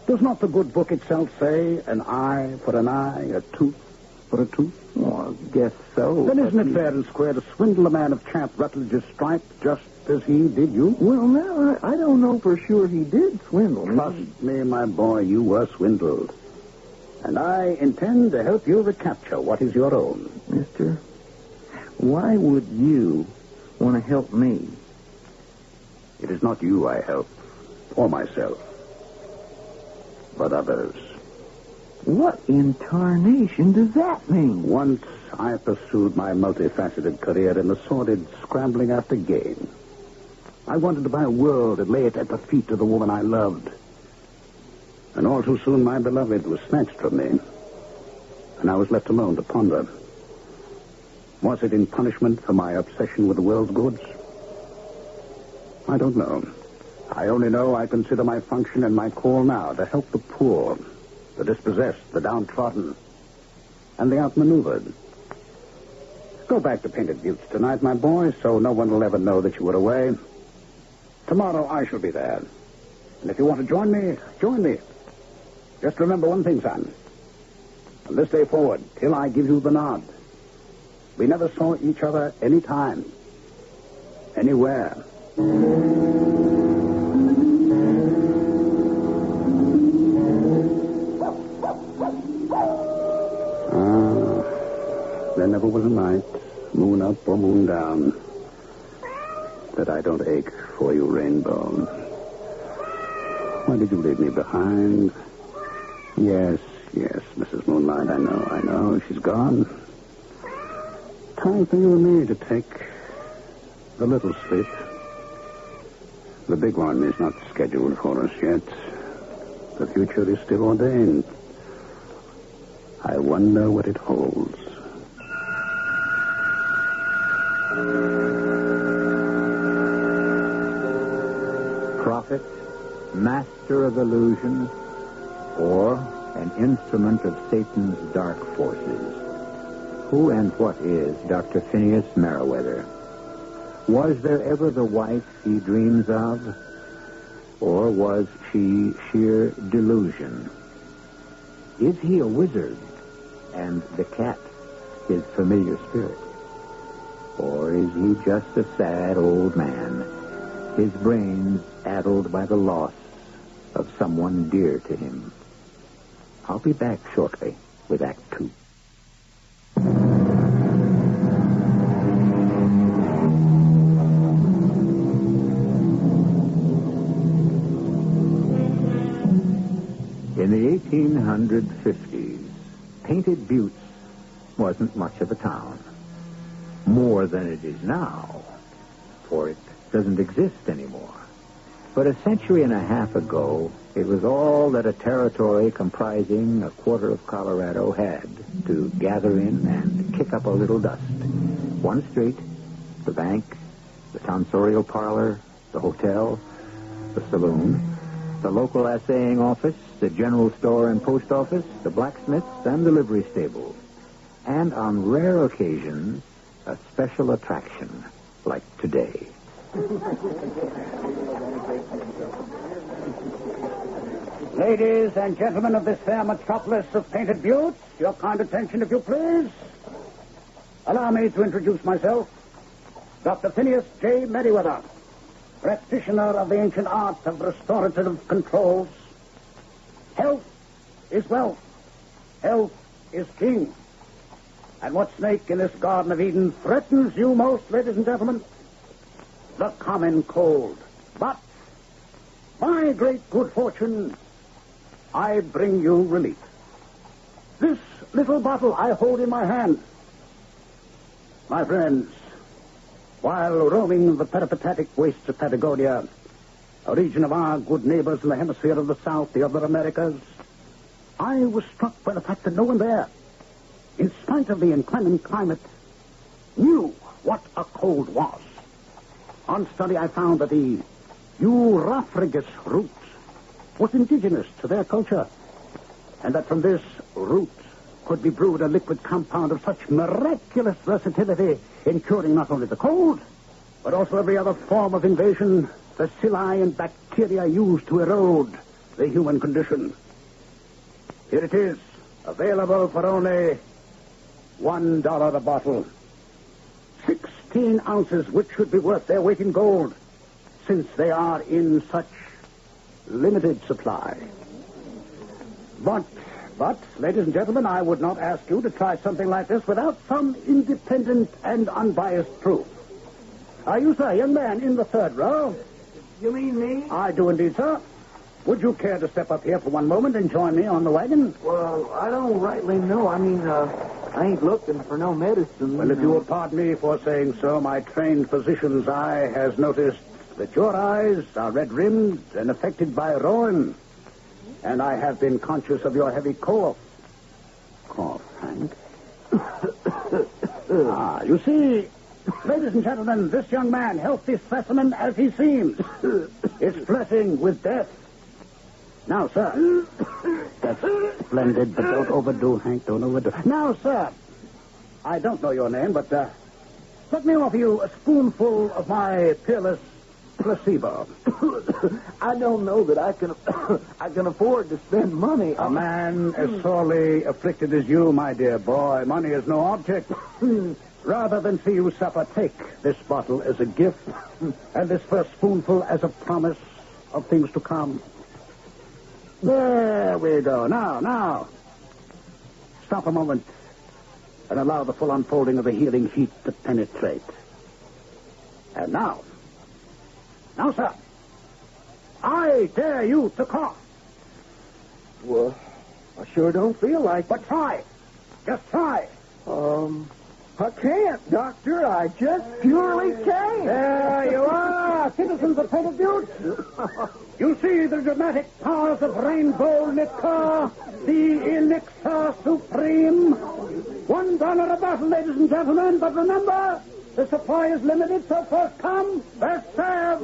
Does not the good book itself say an eye for an eye, a tooth for a tooth? Well, I guess so. Then isn't it fair and square to swindle a man of Champ Rutledge's stripe just as he did you? Well, now, I don't know for sure he did swindle me. Trust me, my boy, you were swindled. And I intend to help you recapture what is your own. Mister, why would you want to help me? It is not you I help, or myself, but others. What in tarnation does that mean? Once I pursued my multifaceted career in the sordid scrambling after gain. I wanted to buy a world and lay it at the feet of the woman I loved. And all too soon my beloved was snatched from me, and I was left alone to ponder. Was it in punishment for my obsession with the world's goods? I don't know. I only know I consider my function and my call now to help the poor, the dispossessed, the downtrodden, and the outmaneuvered. Go back to Painted Buttes tonight, my boy, so no one will ever know that you were away. Tomorrow I shall be there. And if you want to join me, join me. Just remember one thing, son. From this day forward, till I give you the nod, we never saw each other any time, anywhere. There never was a night, moon up or moon down, that I don't ache for you, Rainbow. Why did you leave me behind? Yes, Mrs. Moonlight, I know. She's gone. Time for you and me to take a little sleep. The big one is not scheduled for us yet. The future is still ordained. I wonder what it holds. Prophet, master of illusion, or an instrument of Satan's dark forces. Who and what is Dr. Phineas Merriweather? Was there ever the wife he dreams of? Or was she sheer delusion? Is he a wizard, and the cat his familiar spirit? Or is he just a sad old man, his brains addled by the loss of someone dear to him? I'll be back shortly with Act 2. In the 1850s, Painted Buttes wasn't much of a town. More than it is now, for it doesn't exist anymore. But a century and a half ago, it was all that a territory comprising a quarter of Colorado had to gather in and kick up a little dust. One street, the bank, the tonsorial parlor, the hotel, the saloon, the local assaying office, the general store and post office, the blacksmiths and the livery stables. And on rare occasions, a special attraction like today. Ladies and gentlemen of this fair metropolis of Painted Buttes, your kind attention, if you please. Allow me to introduce myself, Dr. Phineas J. Merriweather, practitioner of the ancient art of restorative controls. Health is wealth. Health is king. And what snake in this Garden of Eden threatens you most, ladies and gentlemen? The common cold. But, by great good fortune, I bring you relief. This little bottle I hold in my hand. My friends, while roaming the peripatetic wastes of Patagonia, a region of our good neighbors in the hemisphere of the South, the other Americas, I was struck by the fact that no one there, in spite of the inclement climate, knew what a cold was. On study, I found that the Europhagus root was indigenous to their culture, and that from this root could be brewed a liquid compound of such miraculous versatility in curing not only the cold, but also every other form of invasion, bacilli and bacteria used to erode the human condition. Here it is, available for only $1 a bottle. 16 ounces, which should be worth their weight in gold, since they are in such limited supply. But, ladies and gentlemen, I would not ask you to try something like this without some independent and unbiased proof. Are you, sir, young man, in the third row? You mean me? I do indeed, sir. Would you care to step up here for one moment and join me on the wagon? Well, I don't rightly know. I mean, I ain't looking for no medicine. Well, if you will pardon me for saying so, my trained physician's eye has noticed that your eyes are red-rimmed and affected by ruin. And I have been conscious of your heavy cough. Cough, Hank. You see, ladies and gentlemen, this young man, healthy specimen as he seems, is flirting with death. Now, sir. That's splendid, but don't overdo, Hank, don't overdo. Now, sir, I don't know your name, but let me offer you a spoonful of my peerless placebo. I don't know that I can afford to spend money. A man as sorely afflicted as you, my dear boy, money is no object. Rather than see you suffer, take this bottle as a gift, and this first spoonful as a promise of things to come. There we go. Now. Stop a moment and allow the full unfolding of the healing heat to penetrate. And now, sir, I dare you to cough. Well, I sure don't feel like... But try. Just try. I can't, Doctor. I just purely can't. There you are, citizens of St. Butte. You see the dramatic powers of rainbow liquor, the elixir supreme. $1 a bottle, ladies and gentlemen, but remember, the supply is limited, so first come, first serve.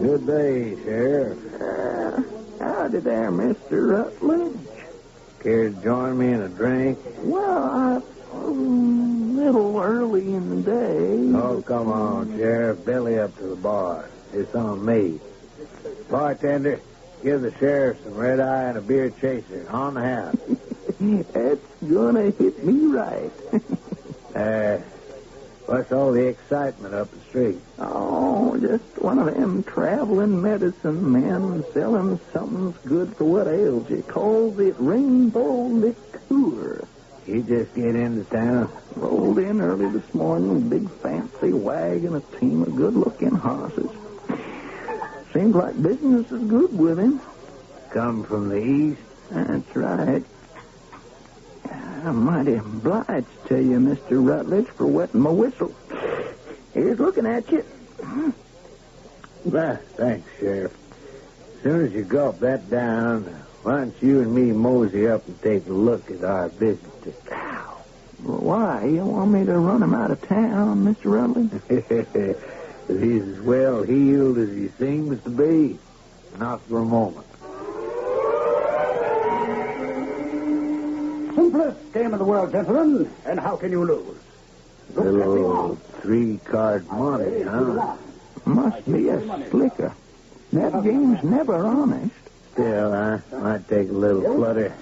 Good day, Sheriff. Howdy there, Mr. Rutledge. Care to join me in a drink? Well, a little early in the day. Oh, come on, Sheriff. Belly up to the bar. It's on me. Bartender, give the sheriff some red eye and a beer chaser. On the house. That's gonna hit me right. What's all the excitement up the street? Oh, just one of them traveling medicine men selling something's good for what ails you. Calls it rainbow liqueur. You just get into town? Rolled in early this morning, big fancy wagon, a team of good-looking horses. Seems like business is good with him. Come from the east? That's right. I'm mighty obliged to you, Mr. Rutledge, for wetting my whistle. Here's looking at you. Well, thanks, Sheriff. As soon as you gulp that down, why don't you and me mosey up and take a look at our visit to town? Well, why? You want me to run him out of town, Mr. Rutledge? If he's as well healed as he seems to be, not for a moment. Simplest game in the world, gentlemen. And how can you lose? Little 3-card money, huh? Must be a slicker. That game's never honest. Still, I might take a little flutter.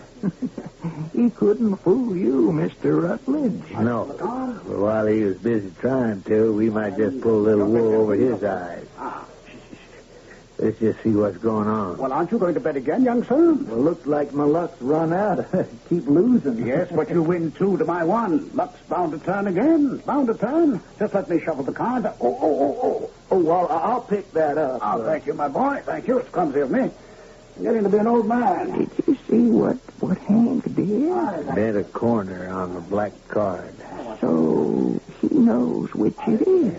He couldn't fool you, Mr. Rutledge. No. But while he was busy trying to, we might just pull a little wool over his eyes. Let's just see what's going on. Well, aren't you going to bet again, young sir? Well, looks like my luck's run out. Keep losing. Yes, but you win 2 to my 1. Luck's bound to turn again. Bound to turn. Just let me shuffle the cards. Oh, well, I'll pick that up. Oh, thank you, my boy. Thank you. It's clumsy of me. I'm getting to be an old man. Did you see what Hank did? Bet a corner on the black card. So he knows which it is.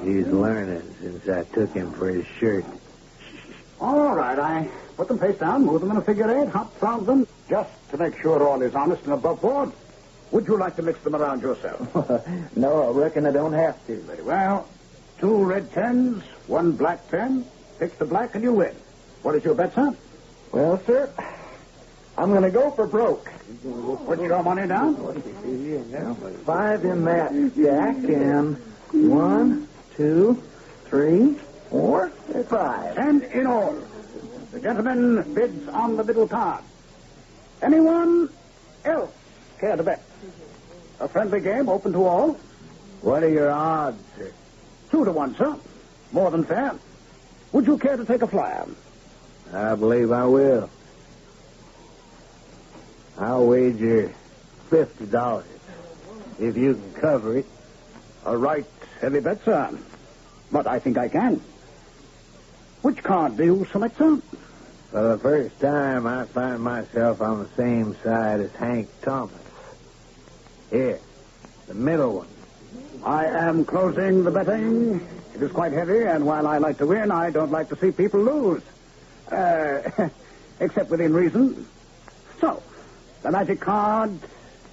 He's learning since I took him for his shirt. All right, I put them face down, move them in a figure 8, hot frog them, just to make sure all is honest and above board. Would you like to mix them around yourself? No, I reckon I don't have to. Very well. 2 red 10s, 1 black 10. Pick the black and you win. What is your bet, sir? Well, sir, I'm going to go for broke. Put your money down. 5 in that jack and 1, 2, 3, 4, 5. And in all, the gentleman bids on the middle card. Anyone else care to bet? A friendly game open to all. What are your odds, sir? 2 to 1, sir. More than fair. Would you care to take a flyer? I believe I will. I'll wager $50 if you can cover it. A right heavy bet, sir. But I think I can. Which card do you select, sir? For the first time, I find myself on the same side as Hank Thomas. Here, the middle one. I am closing the betting. It is quite heavy, and while I like to win, I don't like to see people lose. Except within reason. So, the magic card,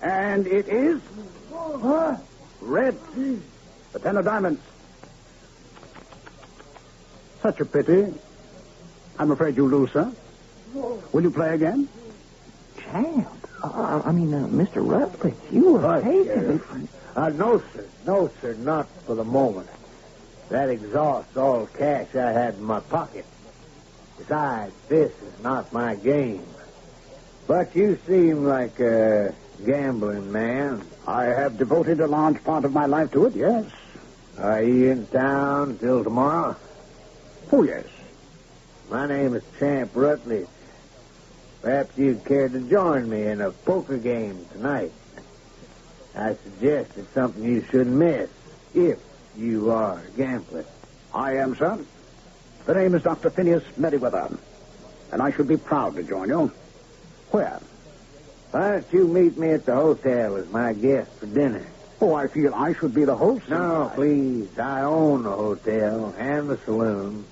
and it is... red. The 10 of diamonds. Such a pity. I'm afraid you lose, sir. Will you play again? Champ. Mr. Rutledge, you were taking it. No, sir, not for the moment. That exhausts all cash I had in my pocket. Besides, this is not my game. But you seem like a gambling man. I have devoted a large part of my life to it, yes. Are you in town till tomorrow? Oh, yes. My name is Champ Rutledge. Perhaps you'd care to join me in a poker game tonight. I suggest it's something you shouldn't miss, if you are a gambler. I am, sir. The name is Dr. Phineas Merriweather, and I should be proud to join you. Where? Why don't you meet me at the hotel as my guest for dinner? Oh, I feel I should be the host. No, please. I own the hotel and the saloon.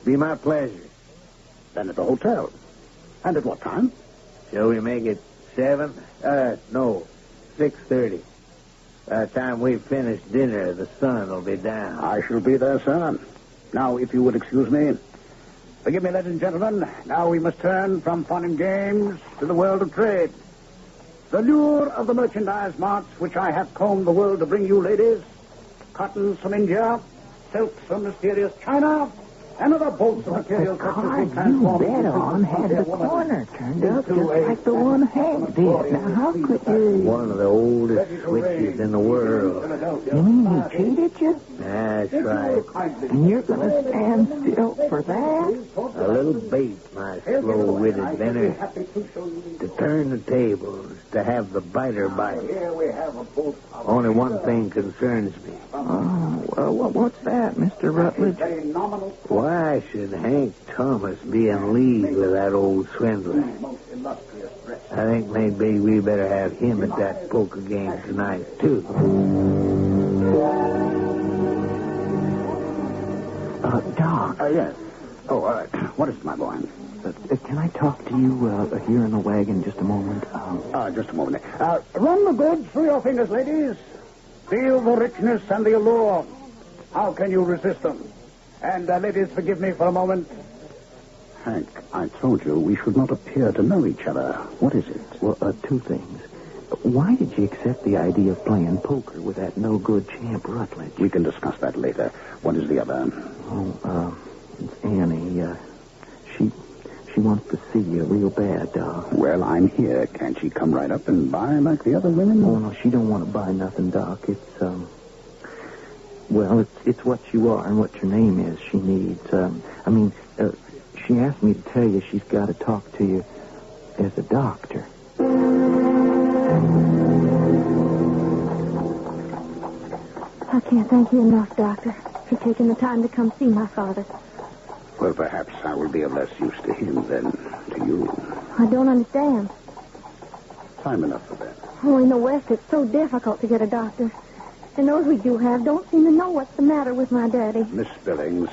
Be my pleasure. Then at the hotel. And at what time? Shall we make it 7? No, 6:30. By the time we've finished dinner, the sun will be down. I shall be there, sir. Now, if you would excuse me. Forgive me, ladies and gentlemen. Now we must turn from fun and games to the world of trade. The lure of the merchandise marts which I have combed the world to bring you, ladies. Cottons from India, silks from mysterious China, and other bolts of material such as we transform you bet on had the corner turned up just like the one Hank did. Now, how could you... One of the oldest switches in the world. You mean he cheated you? That's right. And you're going to stand still for that? A little bait, my slow-witted Benner. To turn the tables, to have the biter bite. Only one thing concerns me. Oh, well, what's that, Mr. Rutledge? Why should Hank Thomas be in league with that old swindler? I think maybe we better have him at that poker game tonight, too. Doc. Yes. Oh, what is it, my boy? Can I talk to you here in the wagon just a moment? Just a moment. Run the goods through your fingers, ladies. Feel the richness and the allure. How can you resist them? And, ladies, forgive me for a moment. Hank, I told you we should not appear to know each other. What is it? Well, 2 things. Why did you accept the idea of playing poker with that no-good champ Rutledge? We can discuss that later. What is the other? It's Annie. She wants to see you real bad, Doc. Well, I'm here. Can't she come right up and buy like the other women? Oh, no, she don't want to buy nothing, Doc. It's what you are and what your name is she needs. She asked me to tell you she's got to talk to you as a doctor. I can't thank you enough, Doctor, for taking the time to come see my father. Well, perhaps I will be of less use to him than to you. I don't understand. Time enough for that. Oh, in the West, it's so difficult to get a doctor. And those we do have don't seem to know what's the matter with my daddy. Miss Billings,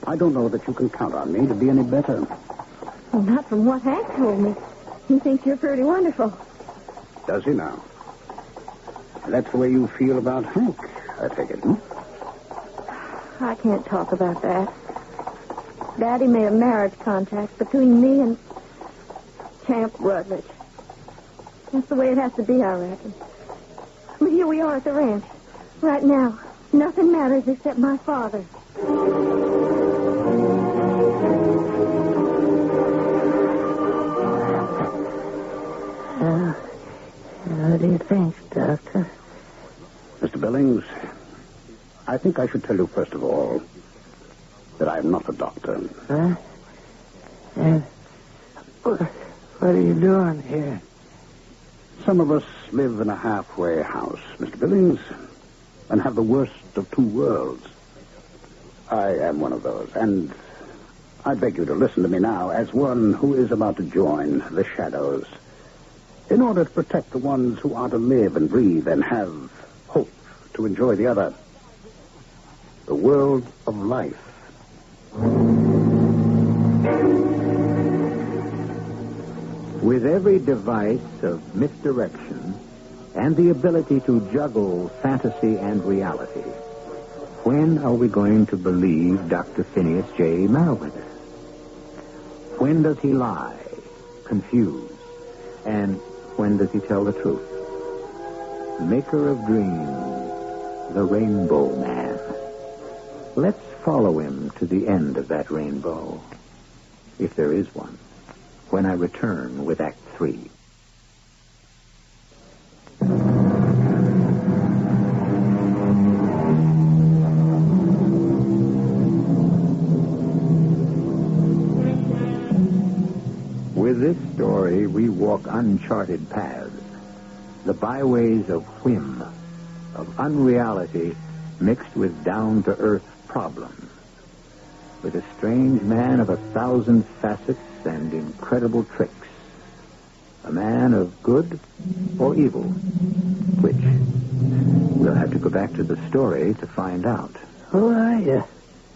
I don't know that you can count on me to be any better. Well, not from what Hank told me. He thinks you're pretty wonderful. Does he now? That's the way you feel about Hank, I take it, I can't talk about that. Daddy made a marriage contract between me and Champ Rutledge. That's the way it has to be, I reckon. But here we are at the ranch. Right now. Nothing matters except my father. How do you think, Doctor? Mr. Billings, I think I should tell you, first of all, that I am not a doctor. Huh? What are you doing here? Some of us live in a halfway house, Mr. Billings, and have the worst of 2 worlds. I am one of those, and I beg you to listen to me now as one who is about to join the shadows in order to protect the ones who are to live and breathe and have hope to enjoy the other. The world of life. With every device of misdirection and the ability to juggle fantasy and reality, when are we going to believe Dr. Phineas J. Merriweather? When does he lie, confuse, and when does he tell the truth? Maker of dreams, the Rainbow Man. Let's follow him to the end of that rainbow, if there is one, when I return with Act 3. With this story, we walk uncharted paths. the byways of whim, of unreality mixed with down-to-earth problems. With a strange man of 1,000 facets and incredible tricks. A man of good or evil, which we'll have to go back to the story to find out. Who are you?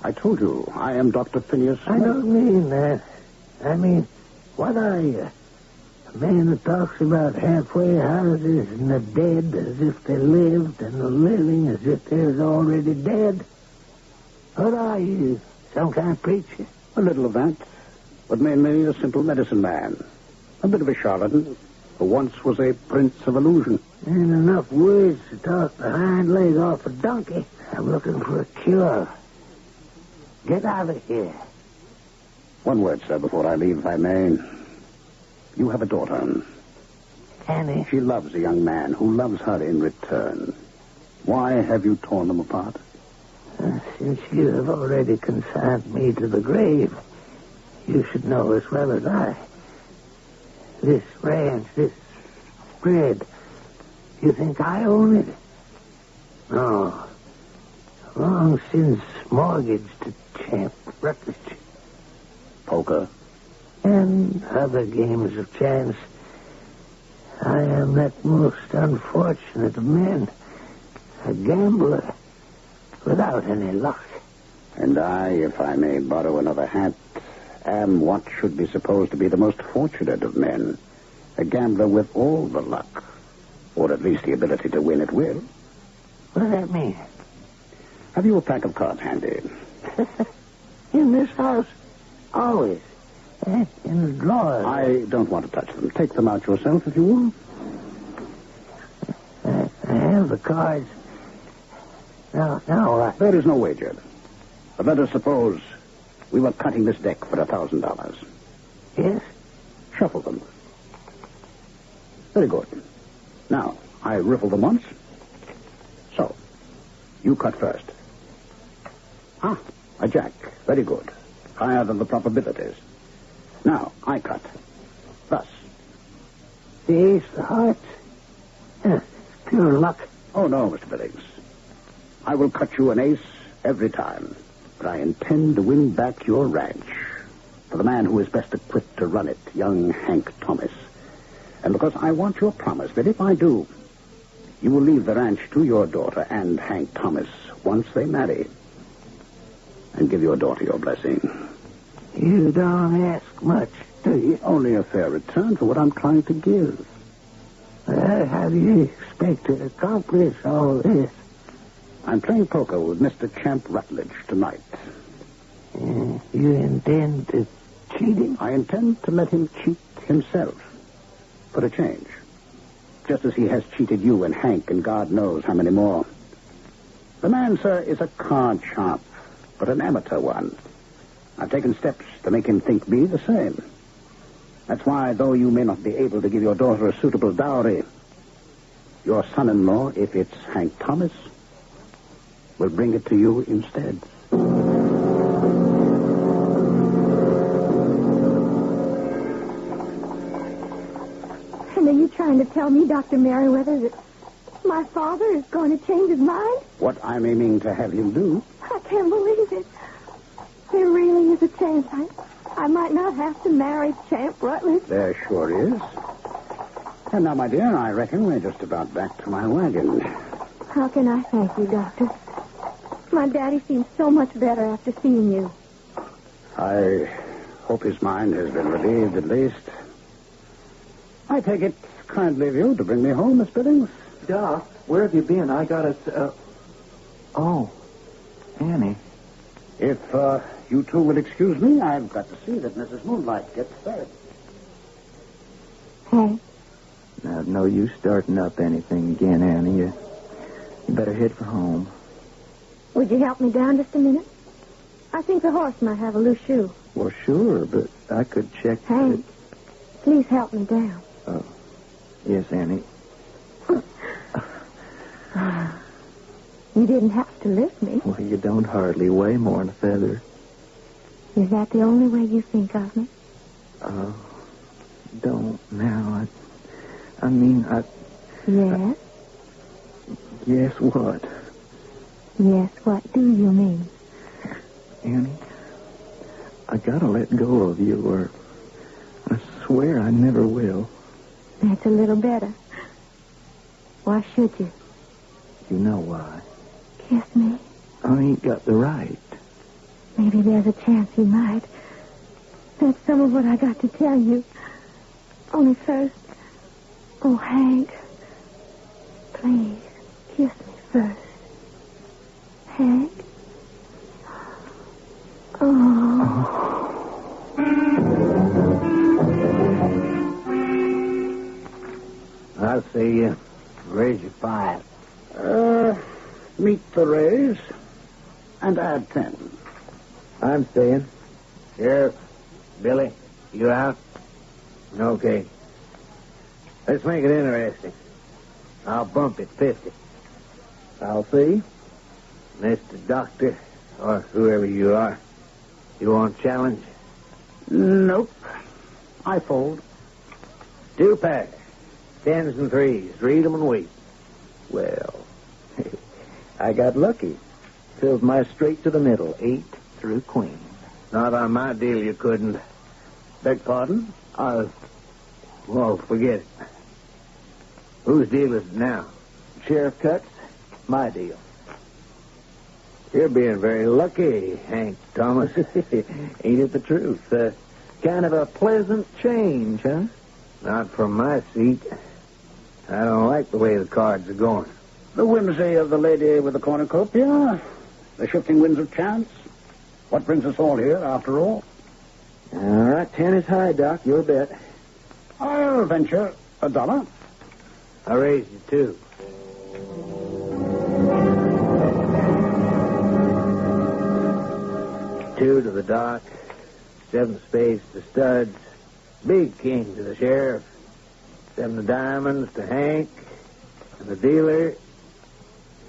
I told you, I am Dr. Phineas. I don't mean that. I mean, what are you? A man that talks about halfway houses and the dead as if they lived and the living as if they was already dead? What are you? Some kind of preacher? A little of that, but mainly a simple medicine man. A bit of a charlatan who once was a prince of illusion. Ain't enough words to talk the hind leg off a donkey. I'm looking for a cure. Get out of here. One word, sir, before I leave, if I may. You have a daughter. Annie? She loves a young man who loves her in return. Why have you torn them apart? Since you have already consigned me to the grave, you should know as well as I. This ranch, this spread, you think I own it? No. Long since mortgaged to Champ Rutledge. Poker? And other games of chance. I am that most unfortunate of men. A gambler without any luck. And I, if I may borrow another hat, am what should be supposed to be the most fortunate of men. A gambler with all the luck. Or at least the ability to win at will. What does that mean? Have you a pack of cards handy? In this house? Always. In the drawers. I don't want to touch them. Take them out yourself, if you will. I have the cards. Now what? There is no wager. But let us suppose we were cutting this deck for $1,000. Yes? Shuffle them. Very good. Now, I riffle them once. So, you cut first. A jack. Very good. Higher than the probabilities. Now, I cut. Thus. The ace, the hearts. Pure luck. Oh, no, Mr. Billings. I will cut you an ace every time. But I intend to win back your ranch for the man who is best equipped to run it, young Hank Thomas. And because I want your promise that if I do, you will leave the ranch to your daughter and Hank Thomas once they marry. And give your daughter your blessing. You don't ask much, do you? Only a fair return for what I'm trying to give. How do you expect to accomplish all this? I'm playing poker with Mr. Champ Rutledge tonight. You intend to cheat him? I intend to let him cheat himself. For a change. Just as he has cheated you and Hank and God knows how many more. The man, sir, is a card sharp, but an amateur one. I've taken steps to make him think me the same. That's why, though you may not be able to give your daughter a suitable dowry, your son-in-law, if it's Hank Thomas, will bring it to you instead. And are you trying to tell me, Dr. Merriweather, that my father is going to change his mind? What I'm aiming to have him do. I can't believe it. There really is a chance I might not have to marry Champ Rutledge. There sure is. And now, my dear, I reckon we're just about back to my wagon. How can I thank you, Doctor? My daddy seems so much better after seeing you. I hope his mind has been relieved, at least. I take it kindly of you to bring me home, Miss Billings. Doc, where have you been? I got a... Oh, Annie. If you two will excuse me, I've got to see that Mrs. Moonlight gets fed. Hey. Now, no use starting up anything again, Annie. You better head for home. Would you help me down just a minute? I think the horse might have a loose shoe. Well, sure, but I could check... Hank, please help me down. Oh, yes, Annie. You didn't have to lift me. Well, you don't hardly weigh more than a feather. Is that the only way you think of me? Don't now. I mean, Yes? Yes, what? Yes, what do you mean? Annie, I gotta let go of you, or I swear I never will. That's a little better. Why should you? You know why. Kiss me. I ain't got the right. Maybe there's a chance you might. That's some of what I got to tell you. Only first... Oh, Hank. Please, kiss me first. Hank? I'll see you. Raise your 5. Meet the raise and add 10. I'm staying. Sheriff, Billy, you out? Okay. Let's make it interesting. I'll bump it 50. I'll see. Mr. Doctor, or whoever you are, you want challenge? Nope. I fold. 2 pairs. 10s and 3s. Read 'em and wait. Well, I got lucky. Filled my straight to the middle. 8 through queen. Not on my deal, you couldn't. Beg pardon? Well, forget it. Whose deal is it now? Sheriff cuts, my deal. You're being very lucky, Hank Thomas. Ain't it the truth? Kind of a pleasant change, huh? Not from my seat. I don't like the way the cards are going. The whimsy of the lady with the cornucopia, the shifting winds of chance. What brings us all here, after all? All right, 10 is high, Doc. Your bet. I'll venture $1. I raised you 2. Two to the doc, 7 spades to studs, big king to the sheriff, 7 of diamonds to Hank, and the dealer,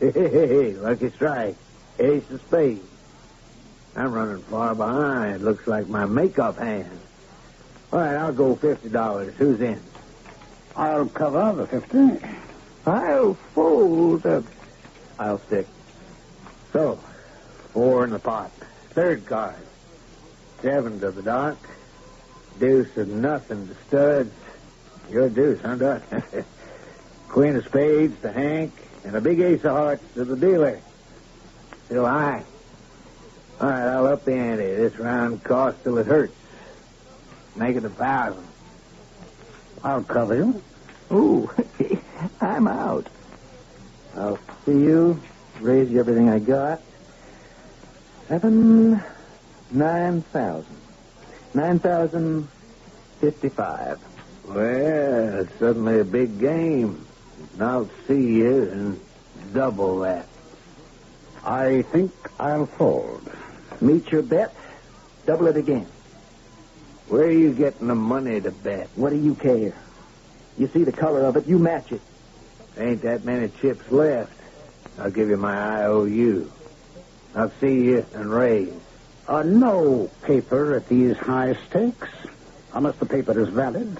hey, lucky strike, ace of spades. I'm running far behind. Looks like my makeup hand. All right, I'll go $50. Who's in? I'll cover the 50. I'll fold. I'll stick. So, 4 in the pot. 3rd card. 7 to the doc. Deuce of nothing to studs. Your deuce, huh, Doc? Queen of spades to Hank, and a big ace of hearts to the dealer. Still high. All right, I'll up the ante. This round costs till it hurts. Make it 1,000. I'll cover you. Ooh, I'm out. I'll see you. Raise you everything I got. 9,000. 9,055. Well, it's suddenly a big game. And I'll see you and double that. I think I'll fold. Meet your bet. Double it again. Where are you getting the money to bet? What do you care? You see the color of it, you match it. Ain't that many chips left. I'll give you my IOU. I'll see you and raise. No paper at these high stakes, unless the paper is valid.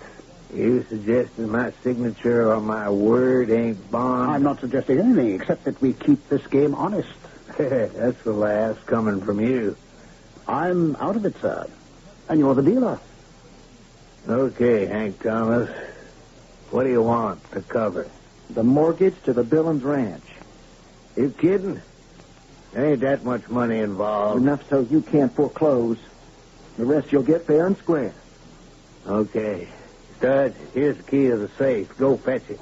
You suggesting my signature on my word ain't bond? I'm not suggesting anything except that we keep this game honest. That's the last coming from you. I'm out of it, sir. And you're the dealer. Okay, Hank Thomas. What do you want to cover? The mortgage to the Billings Ranch. You kidding? There ain't that much money involved. Enough so you can't foreclose. The rest you'll get fair and square. Okay. Stud, here's the key to the safe. Go fetch it.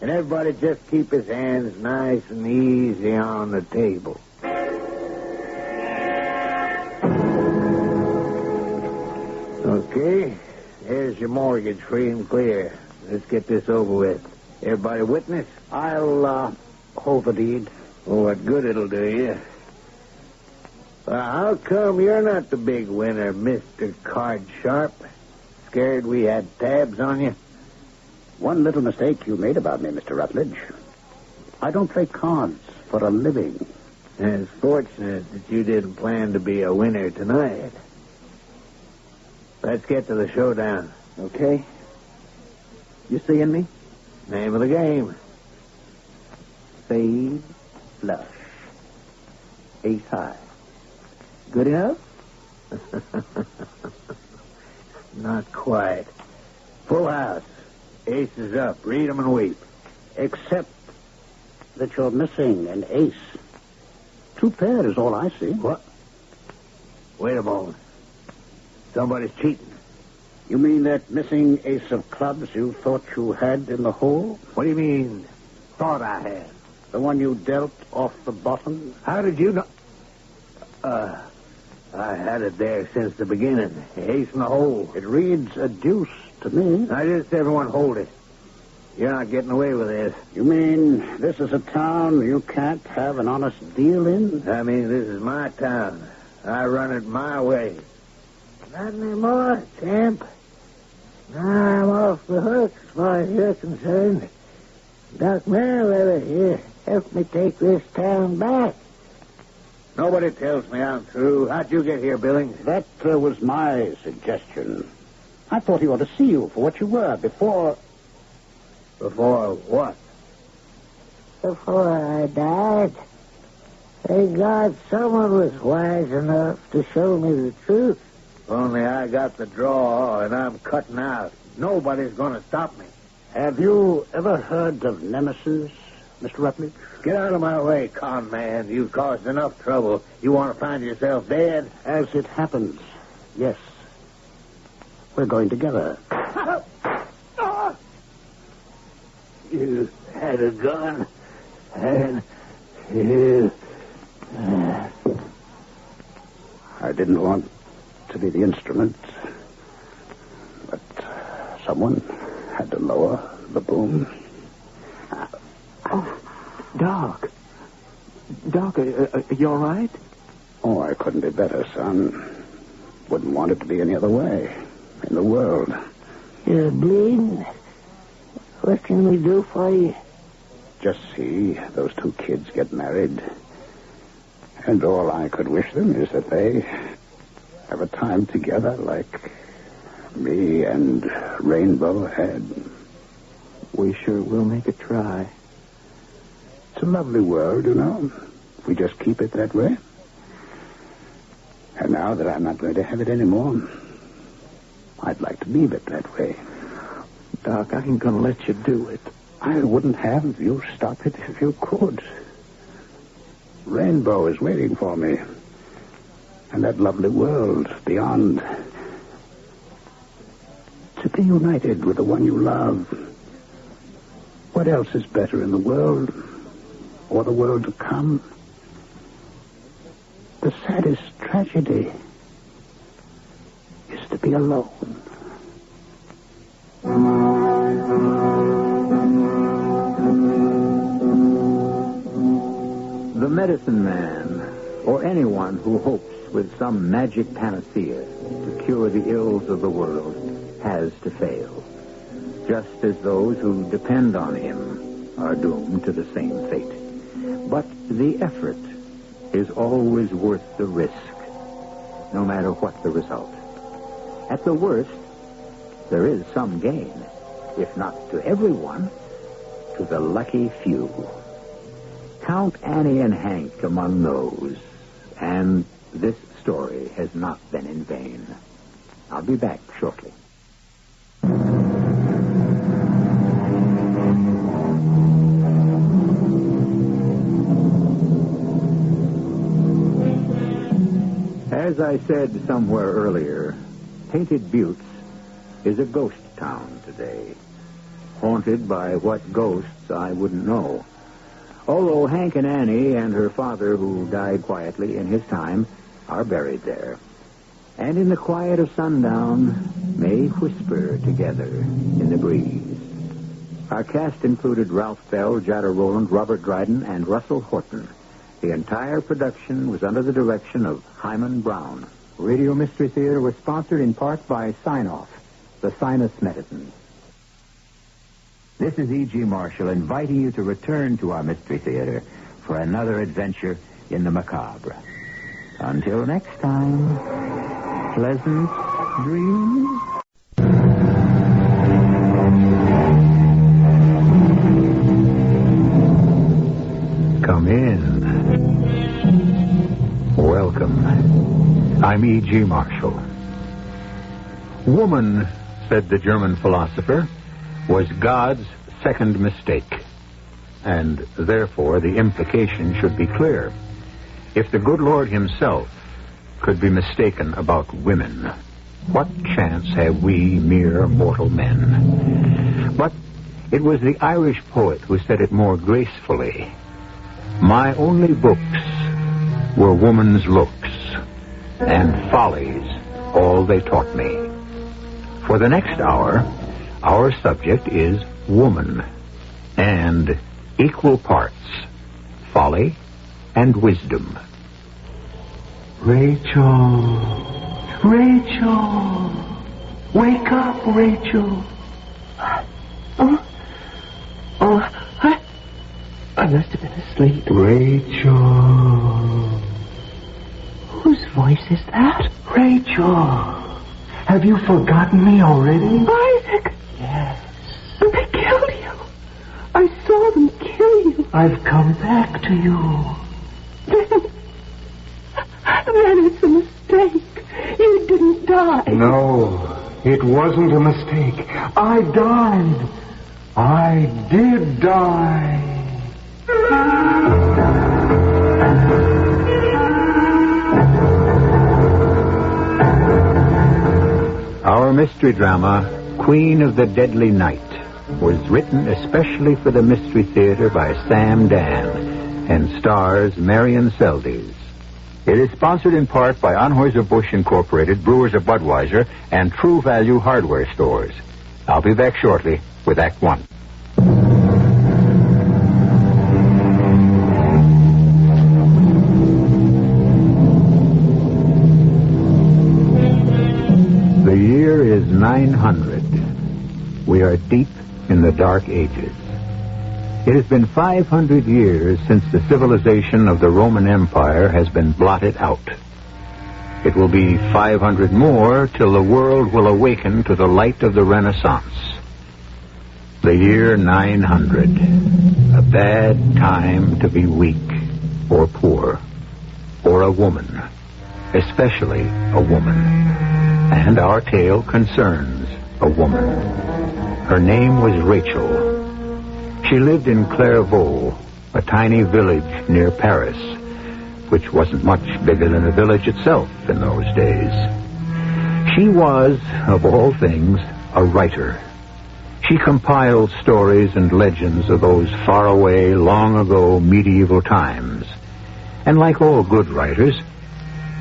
And everybody just keep his hands nice and easy on the table. Okay. Here's your mortgage, free and clear. Let's get this over with. Everybody witness? I'll hold the deed. Oh, what good it'll do you. How come you're not the big winner, Mr. Card Sharp? Scared we had tabs on you? One little mistake you made about me, Mr. Rutledge. I don't play cards for a living. It's fortunate that you didn't plan to be a winner tonight. Let's get to the showdown. Okay. You seeing me? Name of the game. spade, flush. Ace high. Good enough? Not quite. Full house. Ace is up. Read 'em and weep. Except that you're missing an ace. 2 pair is all I see. What? Wait a moment. Somebody's cheating. You mean that missing ace of clubs you thought you had in the hole? What do you mean, thought I had? The one you dealt off the bottom? How did you know? I had it there since the beginning. Ace in the hole. It reads a deuce to me. I just everyone hold it. You're not getting away with this. You mean this is a town you can't have an honest deal in? I mean, this is my town. I run it my way. Not anymore, champ. I'm off the hook as far as you're concerned. Doc Merriweather here helped me take this town back. Nobody tells me I'm through. How'd you get here, Billings? That was my suggestion. I thought he ought to see you for what you were before... Before what? Before I died. Thank God someone was wise enough to show me the truth. Only I got the draw, and I'm cutting out. Nobody's going to stop me. Have you ever heard of Nemesis, Mr. Rutledge? Get out of my way, con man. You've caused enough trouble. You want to find yourself dead? As it happens, yes. We're going together. You had a gun, and you... I didn't want to be the instrument, but someone had to lower the boom. Oh, Doc. Doc, are you all right? Oh, I couldn't be better, son. Wouldn't want it to be any other way in the world. You're bleeding? What can we do for you? Just see those 2 kids get married. And all I could wish them is that they have a time together like me and Rainbow had. We sure will make a try. It's a lovely world, you know. If we just keep it that way. And now that I'm not going to have it anymore, I'd like to leave it that way. Doc, I ain't going to let you do it. I wouldn't have you stop it if you could. Rainbow is waiting for me. And that lovely world beyond. To be united with the one you love. What else is better in the world? Or the world to come? The saddest tragedy is to be alone. The medicine man, or anyone who hopes with some magic panacea to cure the ills of the world, has to fail. Just as those who depend on him are doomed to the same fate. But the effort is always worth the risk, no matter what the result. At the worst, there is some gain, if not to everyone, to the lucky few. Count Annie and Hank among those, and this story has not been in vain. I'll be back shortly. As I said somewhere earlier, Painted Buttes is a ghost town today, haunted by what ghosts I wouldn't know. Although Hank and Annie and her father, who died quietly in his time, are buried there. And in the quiet of sundown, may whisper together in the breeze. Our cast included Ralph Bell, Jada Rowland, Robert Dryden, and Russell Horton. The entire production was under the direction of Himan Brown. Radio Mystery Theater was sponsored in part by Sign-Off, the sinus medicine. This is E.G. Marshall inviting you to return to our Mystery Theater for another adventure in the macabre. Until next time, pleasant dreams. Welcome. I'm E.G. Marshall. Woman, said the German philosopher, was God's second mistake. And therefore the implication should be clear. If the good Lord himself could be mistaken about women, what chance have we mere mortal men? But it was the Irish poet who said it more gracefully. My only books were woman's looks, and follies all they taught me. For the next hour, our subject is woman, and equal parts folly and wisdom. Rachel, wake up, Rachel. I must have been asleep. Rachel. Whose voice is that? Rachel. Have you forgotten me already? Isaac! Yes. But they killed you. I saw them kill you. I've come back to you. Then it's a mistake. You didn't die. No, it wasn't a mistake. I died. I did die. Our mystery drama, Queen of the Deadly Night, was written especially for the Mystery Theater by Sam Dan and stars Marion Seldes. It is sponsored in part by Anheuser-Busch Incorporated, Brewers of Budweiser, and True Value Hardware Stores. I'll be back shortly with Act One. The year is 900. We are deep in the Dark Ages. It has been 500 years since the civilization of the Roman Empire has been blotted out. It will be 500 more till the world will awaken to the light of the Renaissance. The year 900. A bad time to be weak or poor or a woman, especially a woman. And our tale concerns a woman. Her name was Rachel. She lived in Clairvoyant, a tiny village near Paris, which wasn't much bigger than a village itself in those days. She was, of all things, a writer. She compiled stories and legends of those faraway, long-ago medieval times. And like all good writers,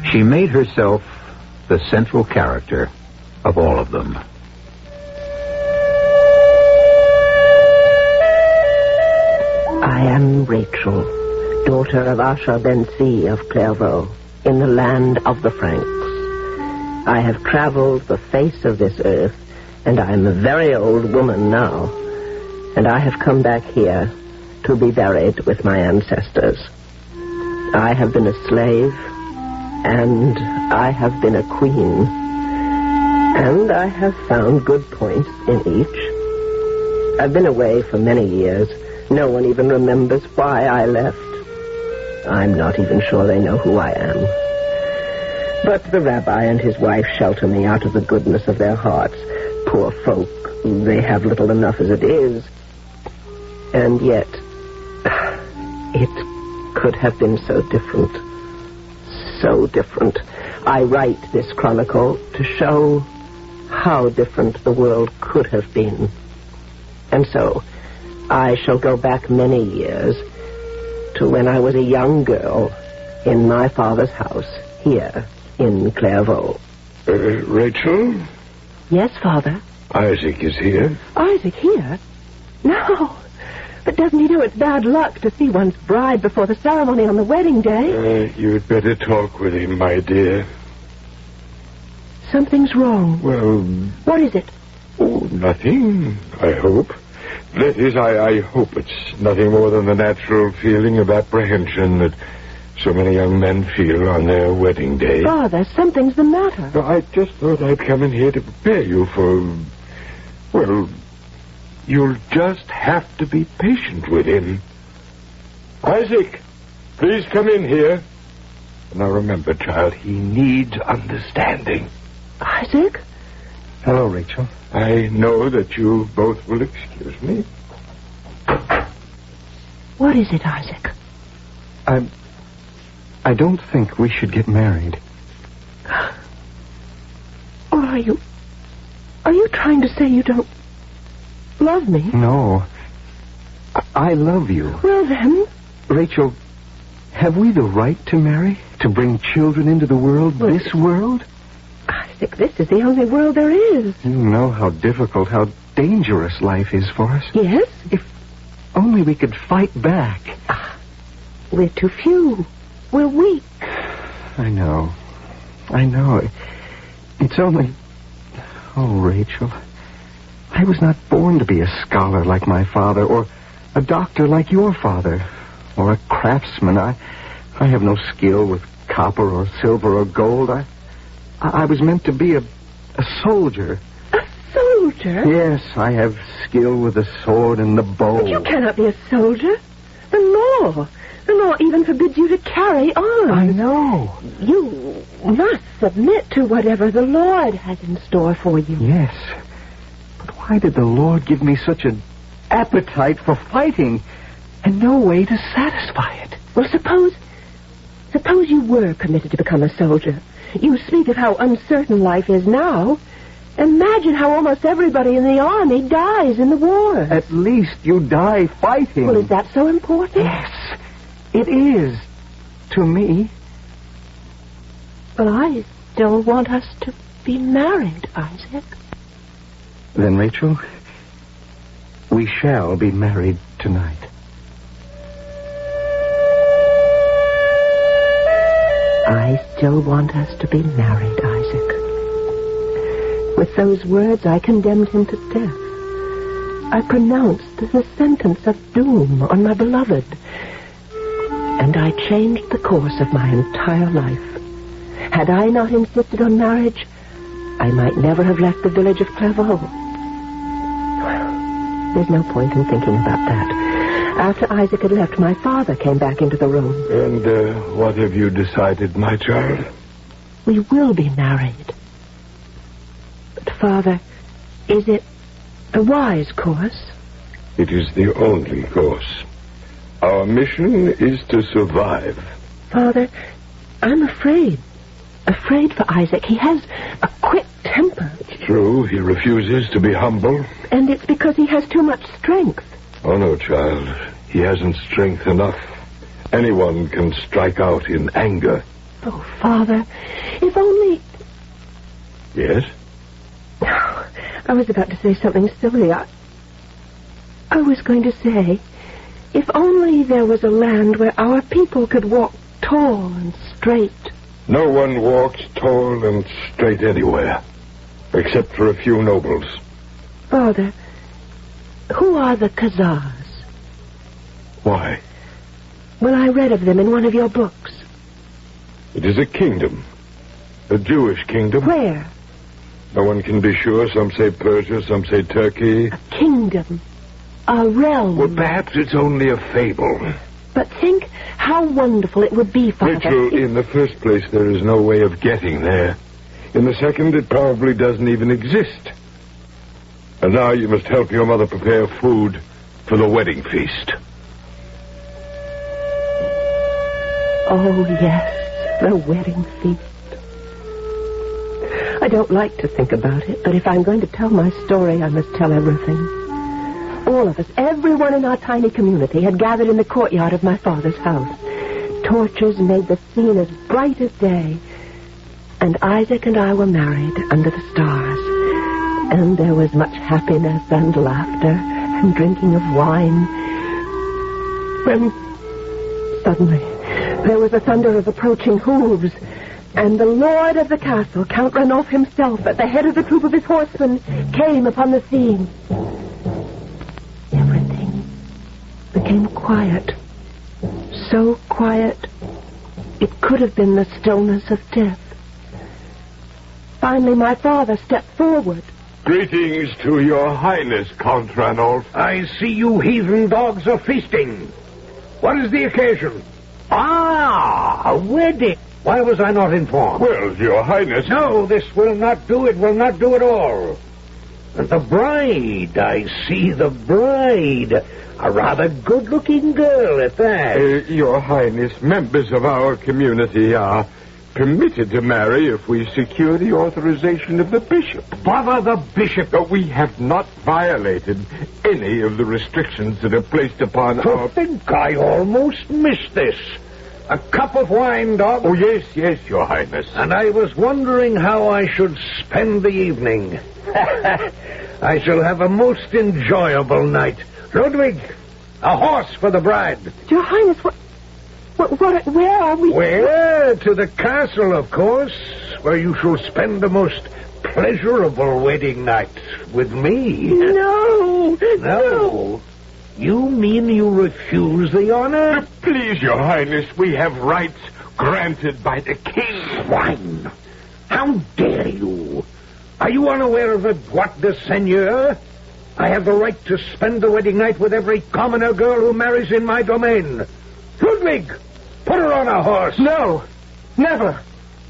she made herself the central character of all of them. I am Rachel, daughter of Asher Ben C of Clairvaux, in the land of the Franks. I have traveled the face of this earth, and I am a very old woman now. And I have come back here to be buried with my ancestors. I have been a slave, and I have been a queen. And I have found good points in each. I've been away for many years. No one even remembers why I left. I'm not even sure they know who I am. But the rabbi and his wife shelter me out of the goodness of their hearts. Poor folk, they have little enough as it is. And yet, it could have been so different. So different. I write this chronicle to show how different the world could have been. And so, I shall go back many years to when I was a young girl in my father's house here in Clairvaux. Rachel? Yes, Father? Isaac is here. Isaac here? No. But doesn't he know it's bad luck to see one's bride before the ceremony on the wedding day? You'd better talk with him, my dear. Something's wrong. Well... What is it? Oh, nothing, I hope. That is, I hope it's nothing more than the natural feeling of apprehension that so many young men feel on their wedding day. Father, something's the matter. No, I just thought I'd come in here to prepare you for... Well, you'll just have to be patient with him. Isaac, please come in here. Now remember, child, he needs understanding. Isaac? Hello, Rachel. I know that you both will excuse me. What is it, Isaac? I don't think we should get married. Or are you trying to say you don't love me? No. I love you. Well, then... Rachel, have we the right to marry? To bring children into the world, this world? Isaac, this is the only world there is. You know how difficult, how dangerous life is for us. Yes? If only we could fight back. We're too few. We're weak. I know. It's only... Oh, Rachel, I was not born to be a scholar like my father, or a doctor like your father, or a craftsman. I have no skill with copper or silver or gold. I was meant to be a soldier. A soldier? Yes, I have skill with the sword and the bow. But you cannot be a soldier. The law even forbids you to carry arms. I know. You must submit to whatever the Lord has in store for you. Yes. But why did the Lord give me such an appetite for fighting and no way to satisfy it? Well, suppose you were permitted to become a soldier. You speak of how uncertain life is now. Imagine how almost everybody in the army dies in the war. At least you die fighting. Well, is that so important? Yes, it is. To me. But I still want us to be married, Isaac. Then, Rachel, we shall be married tonight. I still want us to be married, Isaac. With those words, I condemned him to death. I pronounced the sentence of doom on my beloved. And I changed the course of my entire life. Had I not insisted on marriage, I might never have left the village of Clairvoyant. Well, there's no point in thinking about that. After Isaac had left, my father came back into the room. And what have you decided, my child? We will be married. But, Father, is it a wise course? It is the only course. Our mission is to survive. Father, I'm afraid. Afraid for Isaac. He has a quick temper. It's true, he refuses to be humble. And it's because he has too much strength. Oh, no, child. He hasn't strength enough. Anyone can strike out in anger. Oh, Father, if only... Yes? I was about to say something silly. I was going to say, if only there was a land where our people could walk tall and straight. No one walks tall and straight anywhere, except for a few nobles. Father, who are the Khazars? Why? Well, I read of them in one of your books. It is a kingdom. A Jewish kingdom. Where? No one can be sure. Some say Persia, some say Turkey. A kingdom. A realm. Well, perhaps it's only a fable. But think how wonderful it would be, Father. Rachel, in the first place, there is no way of getting there. In the second, it probably doesn't even exist. And now you must help your mother prepare food for the wedding feast. Oh, yes, the wedding feast. I don't like to think about it, but if I'm going to tell my story, I must tell everything. All of us, everyone in our tiny community, had gathered in the courtyard of my father's house. Torches made the scene as bright as day. And Isaac and I were married under the stars. And there was much happiness and laughter and drinking of wine. When suddenly there was a thunder of approaching hooves, and the lord of the castle, Count Ranulph himself, at the head of the troop of his horsemen, came upon the scene. Everything became quiet. So quiet, it could have been the stillness of death. Finally, my father stepped forward. Greetings to your highness, Count Ranulph. I see you heathen dogs are feasting. What is the occasion? A wedding. Why was I not informed? Well, Your Highness... No, this will not do. It will not do at all. And the bride, I see the bride. A rather good-looking girl at that. Your Highness, members of our community are permitted to marry if we secure the authorization of the bishop. Bother the bishop. We have not violated any of the restrictions that are placed upon I think I almost missed this. A cup of wine, Dog? Oh, yes, Your Highness. And I was wondering how I should spend the evening. I shall have a most enjoyable night. Ludwig, a horse for the bride. Your Highness, where are we? Where? To the castle, of course, where you shall spend the most pleasurable wedding night with me. No. No. You mean you refuse the honor? Please, Your Highness, we have rights granted by the king. Swine! How dare you? Are you unaware of it, what the seigneur? I have the right to spend the wedding night with every commoner girl who marries in my domain. Ludwig, put her on a horse. No, never.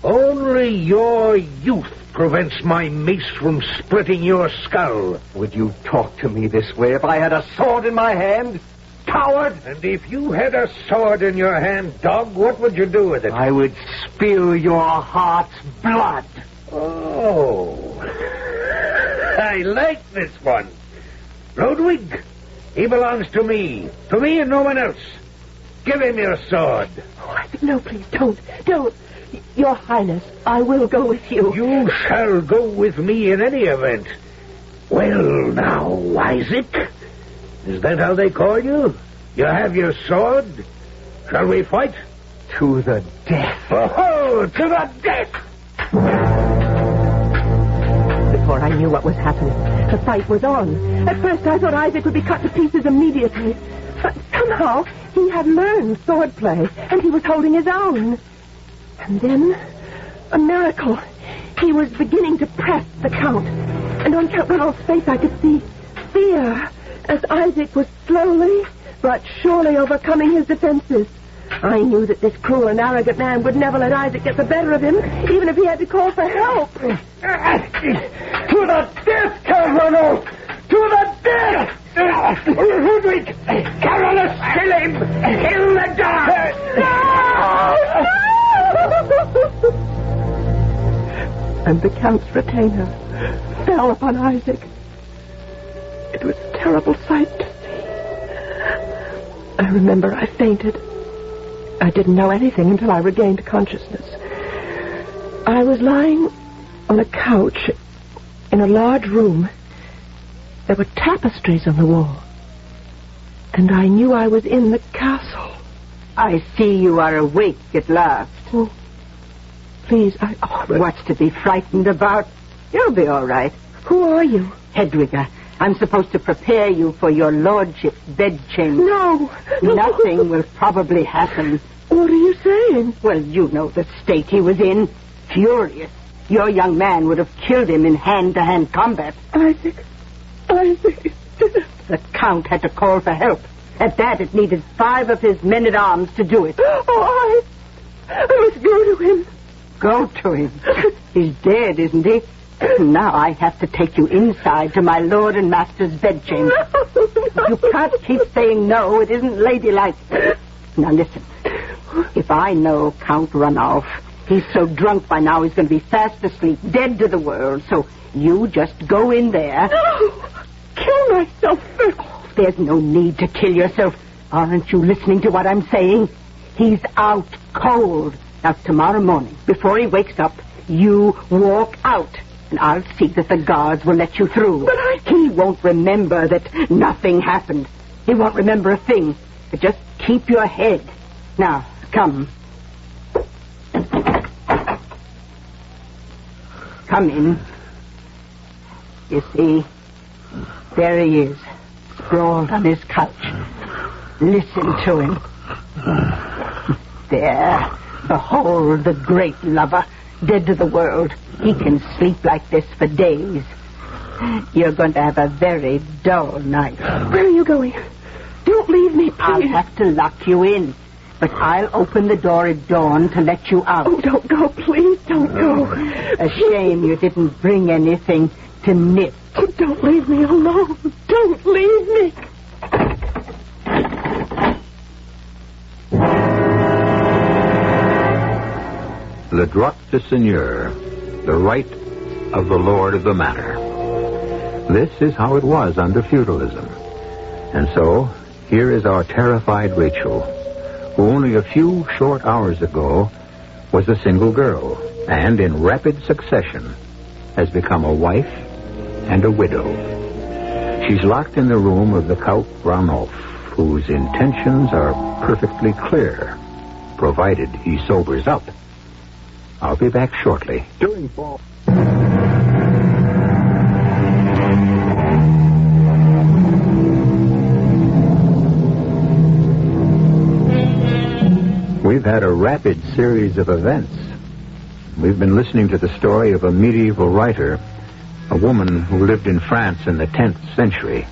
Only your youth prevents my mace from splitting your skull. Would you talk to me this way if I had a sword in my hand? Coward! And if you had a sword in your hand, Dog, what would you do with it? I would spill your heart's blood. Oh. I like this one. Ludwig, he belongs to me. To me and no one else. Give him your sword. Oh, no, please, don't. Your Highness, I will go with you. You shall go with me in any event. Well, now, Isaac, is that how they call you? You have your sword? Shall we fight? To the death. Oh, to the death! Before I knew what was happening, the fight was on. At first I thought Isaac would be cut to pieces immediately. But somehow he had learned swordplay, and he was holding his own. And then, a miracle. He was beginning to press the Count. And on Count Ronald's face I could see fear as Isaac was slowly but surely overcoming his defenses. I knew that this cruel and arrogant man would never let Isaac get the better of him, even if he had to call for help. To the death, Count Ronald! To the death! Ludwig! Carolus, kill him! Kill the dog! No! And the Count's retainer fell upon Isaac. It was a terrible sight to see. I remember I fainted. I didn't know anything until I regained consciousness. I was lying on a couch in a large room. There were tapestries on the wall. And I knew I was in the castle. I see you are awake at last. Oh, please, What's to be frightened about? You'll be all right. Who are you? Hedwiga. I'm supposed to prepare you for your lordship's bedchamber. No. Nothing will probably happen. What are you saying? Well, you know the state he was in. Furious. Your young man would have killed him in hand-to-hand combat. Isaac. The Count had to call for help. At that, it needed 5 of his men-at-arms to do it. Oh, I must go to him. Go to him? He's dead, isn't he? Now I have to take you inside to my lord and master's bedchamber. No. You can't keep saying no. It isn't ladylike. Now listen. If I know Count Ranulph, he's so drunk by now he's going to be fast asleep, dead to the world. So you just go in there. No. Kill myself first. There's no need to kill yourself. Aren't you listening to what I'm saying? He's out cold. Now, tomorrow morning, before he wakes up, you walk out. And I'll see that the guards will let you through. But He won't remember that nothing happened. He won't remember a thing. But just keep your head. Now, come. Come in. You see, there he is, sprawled on his couch. Listen to him. There, behold the great lover, dead to the world. He can sleep like this for days. You're going to have a very dull night. Where are you going? Don't leave me, please. I'll have to lock you in. But I'll open the door at dawn to let you out. Oh, don't go, please, don't go. A shame you didn't bring anything to nip. Oh, don't leave me alone. Don't leave me. Le droit de seigneur, the right of the lord of the manor. This is how it was under feudalism. And so, here is our terrified Rachel, who only a few short hours ago was a single girl, and in rapid succession has become a wife and a widow. She's locked in the room of the Count Ranulf, whose intentions are perfectly clear, provided he sobers up. I'll be back shortly. Doing fall. We've had a rapid series of events. We've been listening to the story of a medieval writer, a woman who lived in France in the 10th century.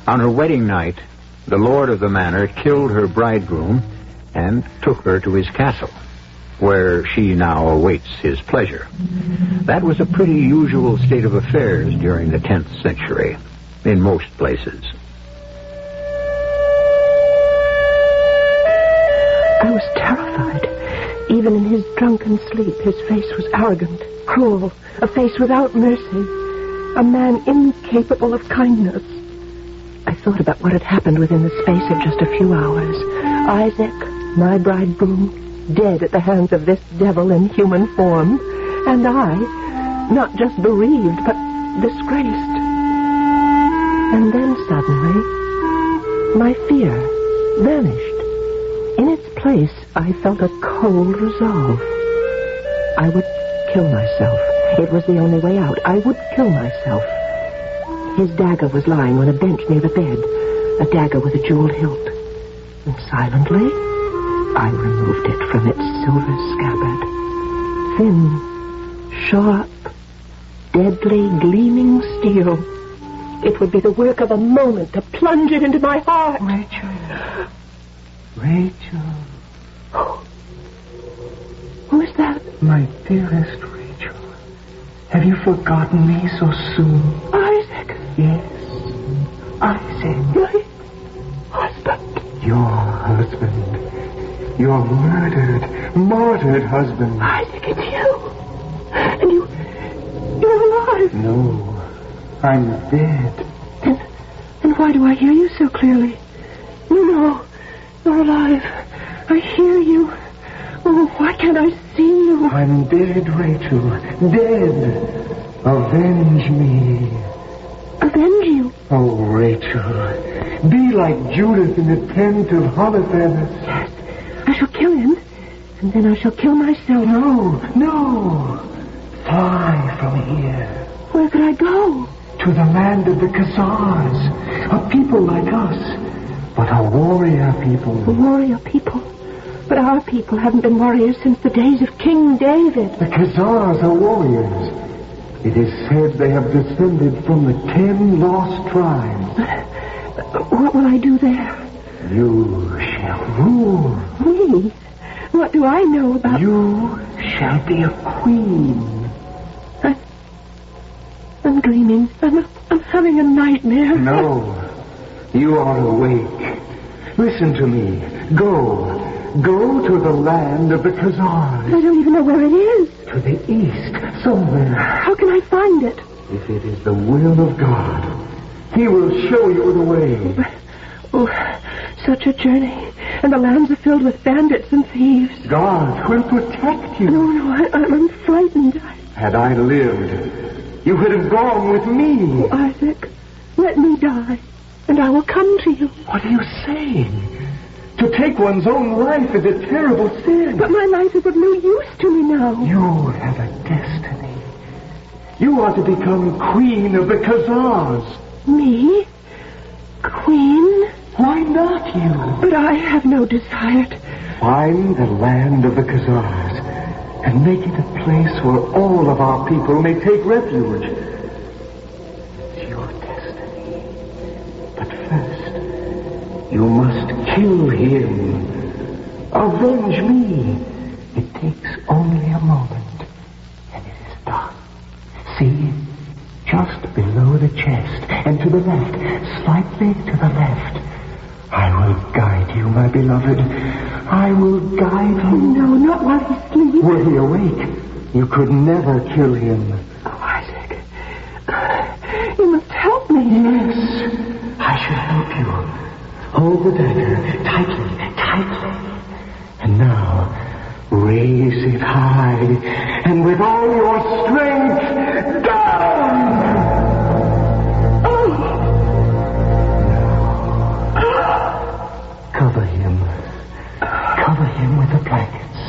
On her wedding night, the lord of the manor killed her bridegroom and took her to his castle, where she now awaits his pleasure. That was a pretty usual state of affairs during the 10th century, in most places. I was terrified. Even in his drunken sleep, his face was arrogant, cruel, a face without mercy, a man incapable of kindness. I thought about what had happened within the space of just a few hours. Isaac, my bridegroom, dead at the hands of this devil in human form, and I, not just bereaved, but disgraced. And then suddenly, my fear vanished. In its place, I felt a cold resolve. I would kill myself. It was the only way out. I would kill myself. His dagger was lying on a bench near the bed, a dagger with a jeweled hilt. And silently, I removed it from its silver scabbard. Thin, sharp, deadly, gleaming steel. It would be the work of a moment to plunge it into my heart. Rachel. Who is that? My dearest Rachel. Have you forgotten me so soon? Isaac. Yes. Isaac. My husband. Your husband. Your martyred husband. Isaac, it's you. And you're alive. No. I'm dead. Then why do I hear you so clearly? No. You're alive. I hear you. Oh, why can't I see you? I'm dead, Rachel. Dead. Avenge me. Avenge you? Oh, Rachel. Be like Judith in the tent of Holofernes. Yes. I shall kill him. And then I shall kill myself. No. Fly from here. Where could I go? To the land of the Khazars. A people like us. But a warrior people. A warrior people? But our people haven't been warriors since the days of King David. The Khazars are warriors. It is said they have descended from the 10 lost tribes. But what will I do there? You shall rule. Me? What do I know about... You shall be a queen. I'm dreaming. I'm having a nightmare. No. You are awake. Listen to me. Go to the land of the Khazars. I don't even know where it is. To the east, somewhere. How can I find it? If it is the will of God, He will show you the way. Oh, such a journey. And the lands are filled with bandits and thieves. God will protect you. No, I'm frightened. Had I lived, you would have gone with me. Oh, Isaac, let me die. And I will come to you. What are you saying? To take one's own life is a terrible sin. But my life is of no use to me now. You have a destiny. You are to become queen of the Khazars. Me? Queen? Why not you? But I have no desire to... Find the land of the Khazars and make it a place where all of our people may take refuge. It's your destiny. But first, you must kill him. Avenge me. It takes only a moment, and it is done. See? Just below the chest, and to the left, slightly to the left. I will guide you, my beloved. I will guide you. No, not while he's asleep. Were he awake, you could never kill him. Oh, Isaac. You must help me. Yes, I shall help you. Hold the dagger tightly, tightly. And now, raise it high, and with all your strength, down! Cover him. Cover him with the blankets.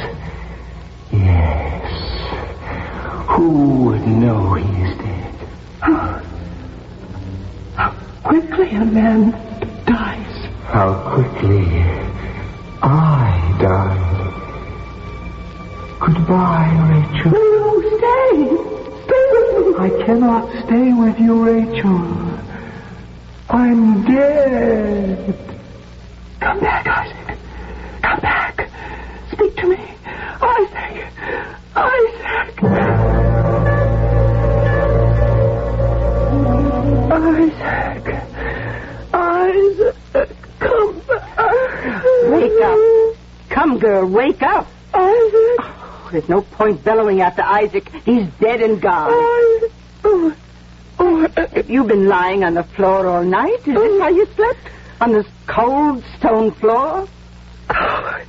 Yes. Who would know he is dead? How quickly a man dies. How quickly I died. Goodbye, Rachel. No, stay. Stay with me. I cannot stay with you, Rachel. I'm dead. Come back, Isaac. Come back. Speak to me. Isaac. Isaac. Isaac. Isaac. Come back. Wake up. Come, girl, wake up. Isaac. Oh, there's no point bellowing after Isaac. He's dead and gone. Have you been lying on the floor all night? Is this how you slept? On this cold stone floor? Oh,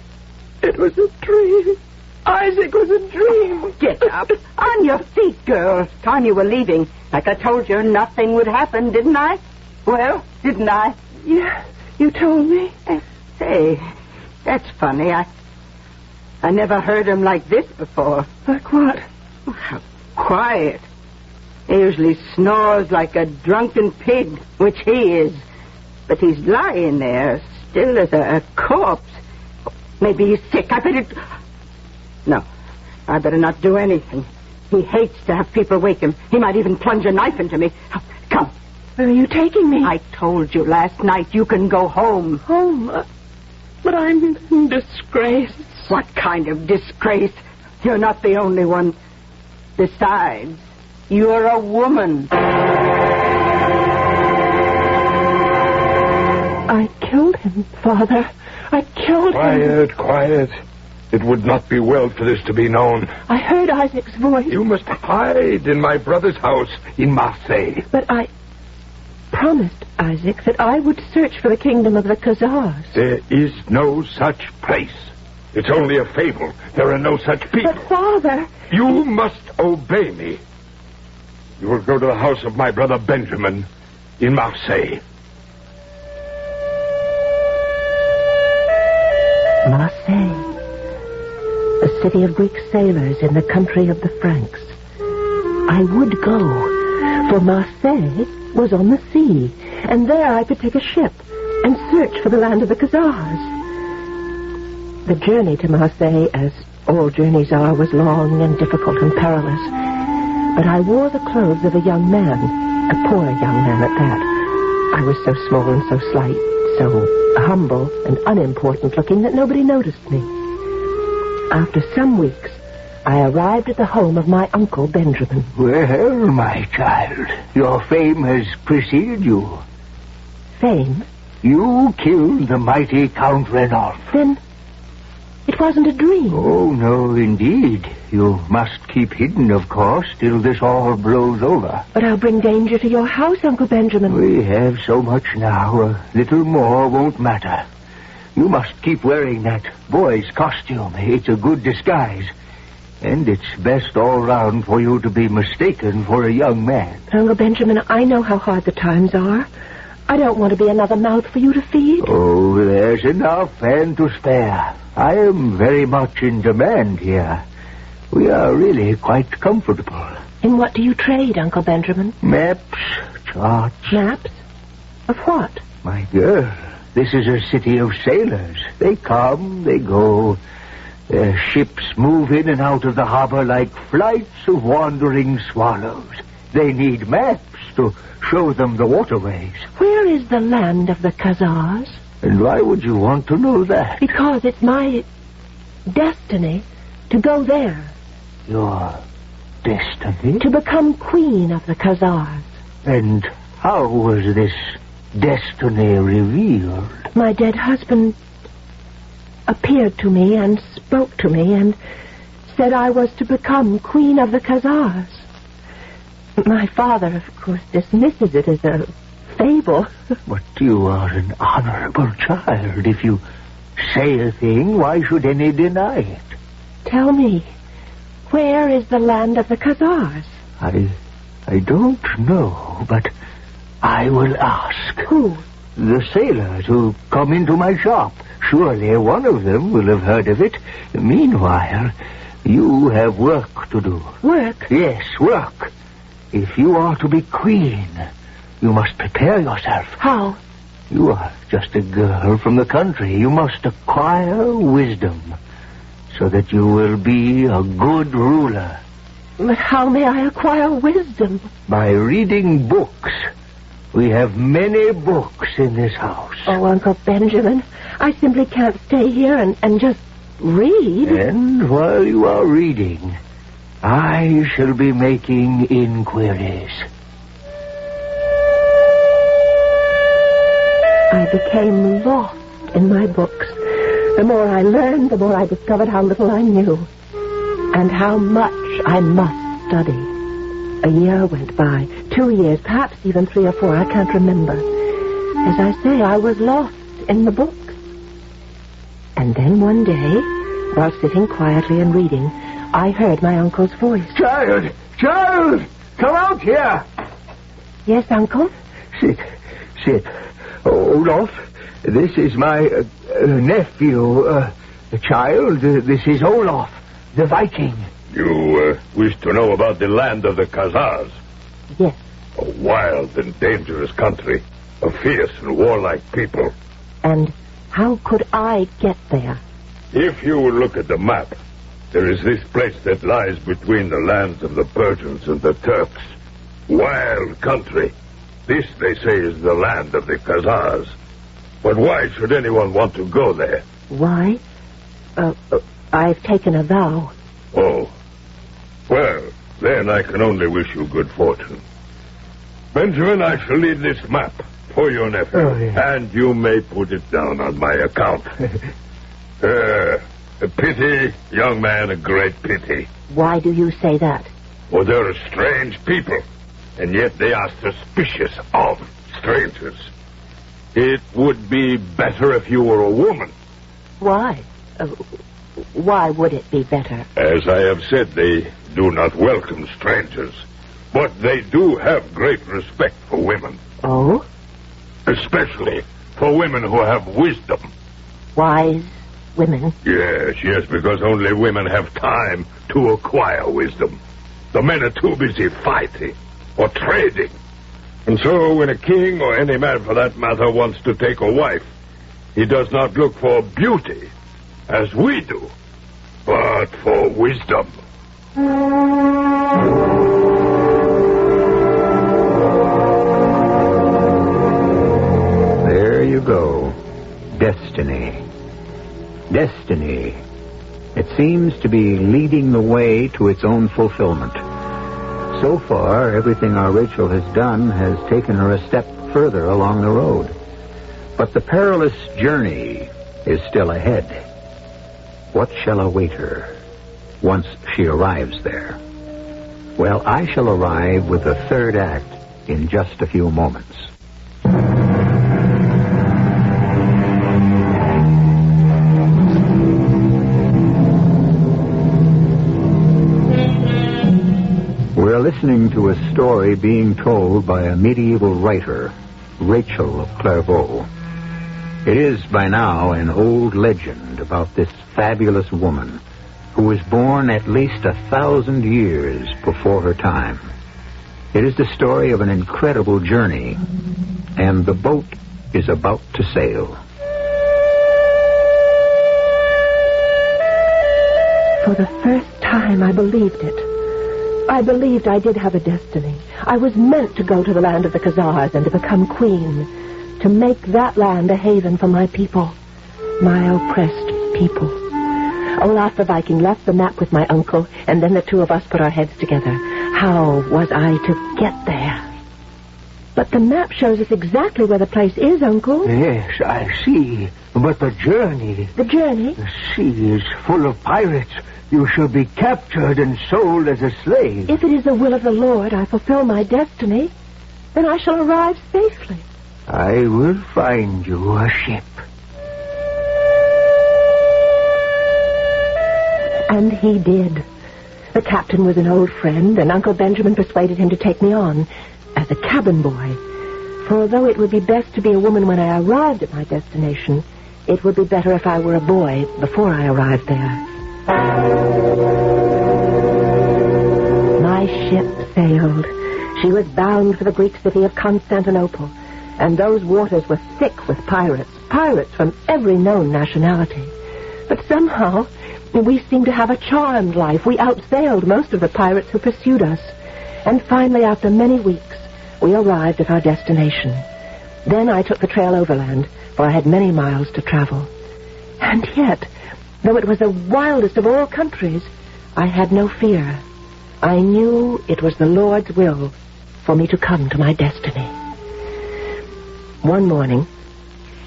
it was a dream. Isaac was a dream. Get up. On your feet, girl. Time you were leaving. Like I told you, nothing would happen, didn't I? Well, didn't I? Yeah, you told me. Say, that's funny. I never heard him like this before. Like what? Oh, how quiet. He usually snores like a drunken pig, which he is. But he's lying there, still as a corpse. Maybe he's sick. I better... No, I better not do anything. He hates to have people wake him. He might even plunge a knife into me. Come. Where are you taking me? I told you last night you can go home. Home? But I'm in disgrace. What kind of disgrace? You're not the only one. Besides, you're a woman. I killed him, Father. I killed him. Quiet. It would not be well for this to be known. I heard Isaac's voice. You must hide in my brother's house in Marseille. But I promised Isaac that I would search for the kingdom of the Khazars. There is no such place. It's only a fable. There are no such people. But, Father... You must obey me. You will go to the house of my brother Benjamin in Marseille. Marseille, a city of Greek sailors in the country of the Franks. I would go, for Marseille was on the sea, and there I could take a ship and search for the land of the Khazars. The journey to Marseille, as all journeys are, was long and difficult and perilous. But I wore the clothes of a young man, a poor young man at that. I was so small and so slight, so humble and unimportant looking that nobody noticed me. After some weeks, I arrived at the home of my uncle Benjamin. Well, my child, your fame has preceded you. Fame? You killed the mighty Count Renault. Then it wasn't a dream. Oh, no, indeed. You must keep hidden, of course, till this all blows over. But I'll bring danger to your house, Uncle Benjamin. We have so much now. A little more won't matter. You must keep wearing that boy's costume. It's a good disguise. And it's best all round for you to be mistaken for a young man. Uncle Benjamin, I know how hard the times are. I don't want to be another mouth for you to feed. Oh, there's enough and to spare. I am very much in demand here. We are really quite comfortable. In what do you trade, Uncle Benjamin? Maps, charts. Maps? Of what? My girl, this is a city of sailors. They come, they go. Their ships move in and out of the harbor like flights of wandering swallows. They need maps to show them the waterways. Where is the land of the Khazars? And why would you want to know that? Because it's my destiny to go there. Your destiny? To become queen of the Khazars. And how was this destiny revealed? My dead husband appeared to me and spoke to me and said I was to become queen of the Khazars. My father, of course, dismisses it as a fable. But you are an honorable child. If you say a thing, why should any deny it? Tell me, where is the land of the Khazars? I don't know, but I will ask. Who? The sailors who come into my shop. Surely one of them will have heard of it. Meanwhile, you have work to do. Work? Yes, work. If you are to be queen, you must prepare yourself. How? You are just a girl from the country. You must acquire wisdom so that you will be a good ruler. But how may I acquire wisdom? By reading books. We have many books in this house. Oh, Uncle Benjamin, I simply can't stay here and just read. And while you are reading, I shall be making inquiries. I became lost in my books. The more I learned, the more I discovered how little I knew. And how much I must study. A year went by, 2 years, perhaps even 3 or 4, I can't remember. As I say, I was lost in the books. And then one day, while sitting quietly and reading, I heard my uncle's voice. Child! Child! Come out here! Yes, Uncle? Sit. Olaf, this is my nephew. Child, this is Olaf, the Viking. You wish to know about the land of the Khazars? Yes. A wild and dangerous country. A fierce and warlike people. And how could I get there? If you look at the map, there is this place that lies between the lands of the Persians and the Turks. Wild country. This, they say, is the land of the Khazars. But why should anyone want to go there? Why? I've taken a vow. Oh. Well, then I can only wish you good fortune. Benjamin, I shall leave this map for your nephew. Oh, yeah. And you may put it down on my account. A pity, young man, a great pity. Why do you say that? For they're a strange people, and yet they are suspicious of strangers. It would be better if you were a woman. Why? Why would it be better? As I have said, they do not welcome strangers, but they do have great respect for women. Oh? Especially for women who have wisdom. Wise women? Yes, because only women have time to acquire wisdom. The men are too busy fighting or trading. And so when a king, or any man for that matter, wants to take a wife, he does not look for beauty, as we do, but for wisdom. There you go. Destiny. Destiny. It seems to be leading the way to its own fulfillment. So far, everything our Rachel has done has taken her a step further along the road. But the perilous journey is still ahead. What shall await her once she arrives there? Well, I shall arrive with the third act in just a few moments. We're listening to a story being told by a medieval writer, Rachel of Clairvoyant. It is by now an old legend about this fabulous woman who was born at least 1,000 years before her time. It is the story of an incredible journey, and the boat is about to sail. For the first time, I believed it. I believed I did have a destiny. I was meant to go to the land of the Khazars and to become queen, to make that land a haven for my people, my oppressed people. Olaf the Viking left the map with my uncle, and then the two of us put our heads together. How was I to get there? But the map shows us exactly where the place is, Uncle. Yes, I see. But the journey... The journey? The sea is full of pirates. You shall be captured and sold as a slave. If it is the will of the Lord I fulfill my destiny, then I shall arrive safely. I will find you a ship. And he did. The captain was an old friend, and Uncle Benjamin persuaded him to take me on as a cabin boy. For although it would be best to be a woman when I arrived at my destination, it would be better if I were a boy before I arrived there. My ship sailed. She was bound for the Greek city of Constantinople, and those waters were thick with pirates from every known nationality. But somehow, we seemed to have a charmed life. We outsailed most of the pirates who pursued us. And finally, after many weeks, we arrived at our destination. Then I took the trail overland, for I had many miles to travel. And yet, though it was the wildest of all countries, I had no fear. I knew it was the Lord's will for me to come to my destiny. One morning,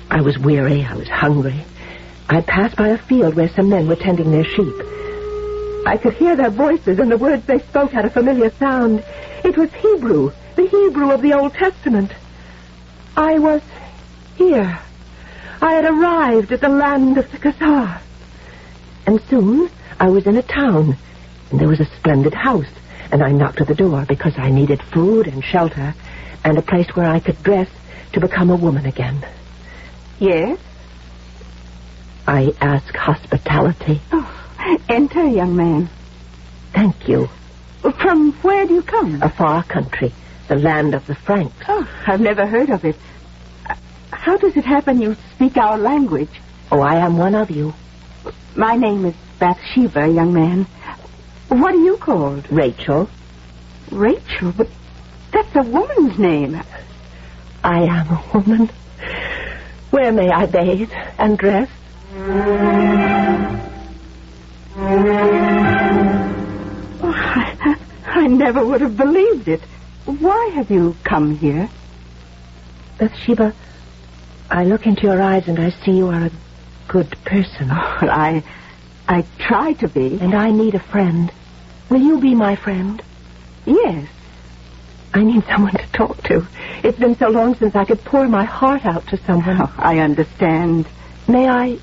I was weary, I was hungry. I passed by a field where some men were tending their sheep. I could hear their voices, and the words they spoke had a familiar sound. It was Hebrew, the Hebrew of the Old Testament. I was here. I had arrived at the land of the Khazars. And soon I was in a town, and there was a splendid house, and I knocked at the door because I needed food and shelter and a place where I could dress to become a woman again. Yes? I ask hospitality. Oh, enter, young man. Thank you. From where do you come? A far country, the land of the Franks. Oh, I've never heard of it. How does it happen you speak our language? Oh, I am one of you. My name is Bathsheba, young man. What are you called? Rachel. Rachel? But that's a woman's name. I am a woman. Where may I bathe and dress? Oh, I never would have believed it. Why have you come here? Bathsheba, I look into your eyes and I see you are a good person. Oh, I try to be. And I need a friend. Will you be my friend? Yes. I need someone to talk to. It's been so long since I could pour my heart out to someone. Oh, I understand. May I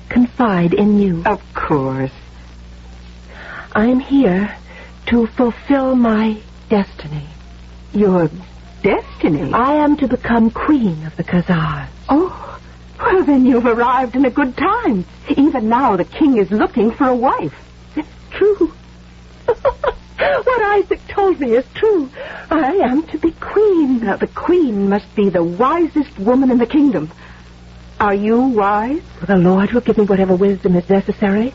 confide in you? Of course. I'm here to fulfill my destiny. Your destiny? I am to become queen of the Khazars. Oh, well, then you've arrived in a good time. Even now the king is looking for a wife. It's true. What Isaac told me is true. I am to be queen. Now, the queen must be the wisest woman in the kingdom. Are you wise? Well, the Lord will give me whatever wisdom is necessary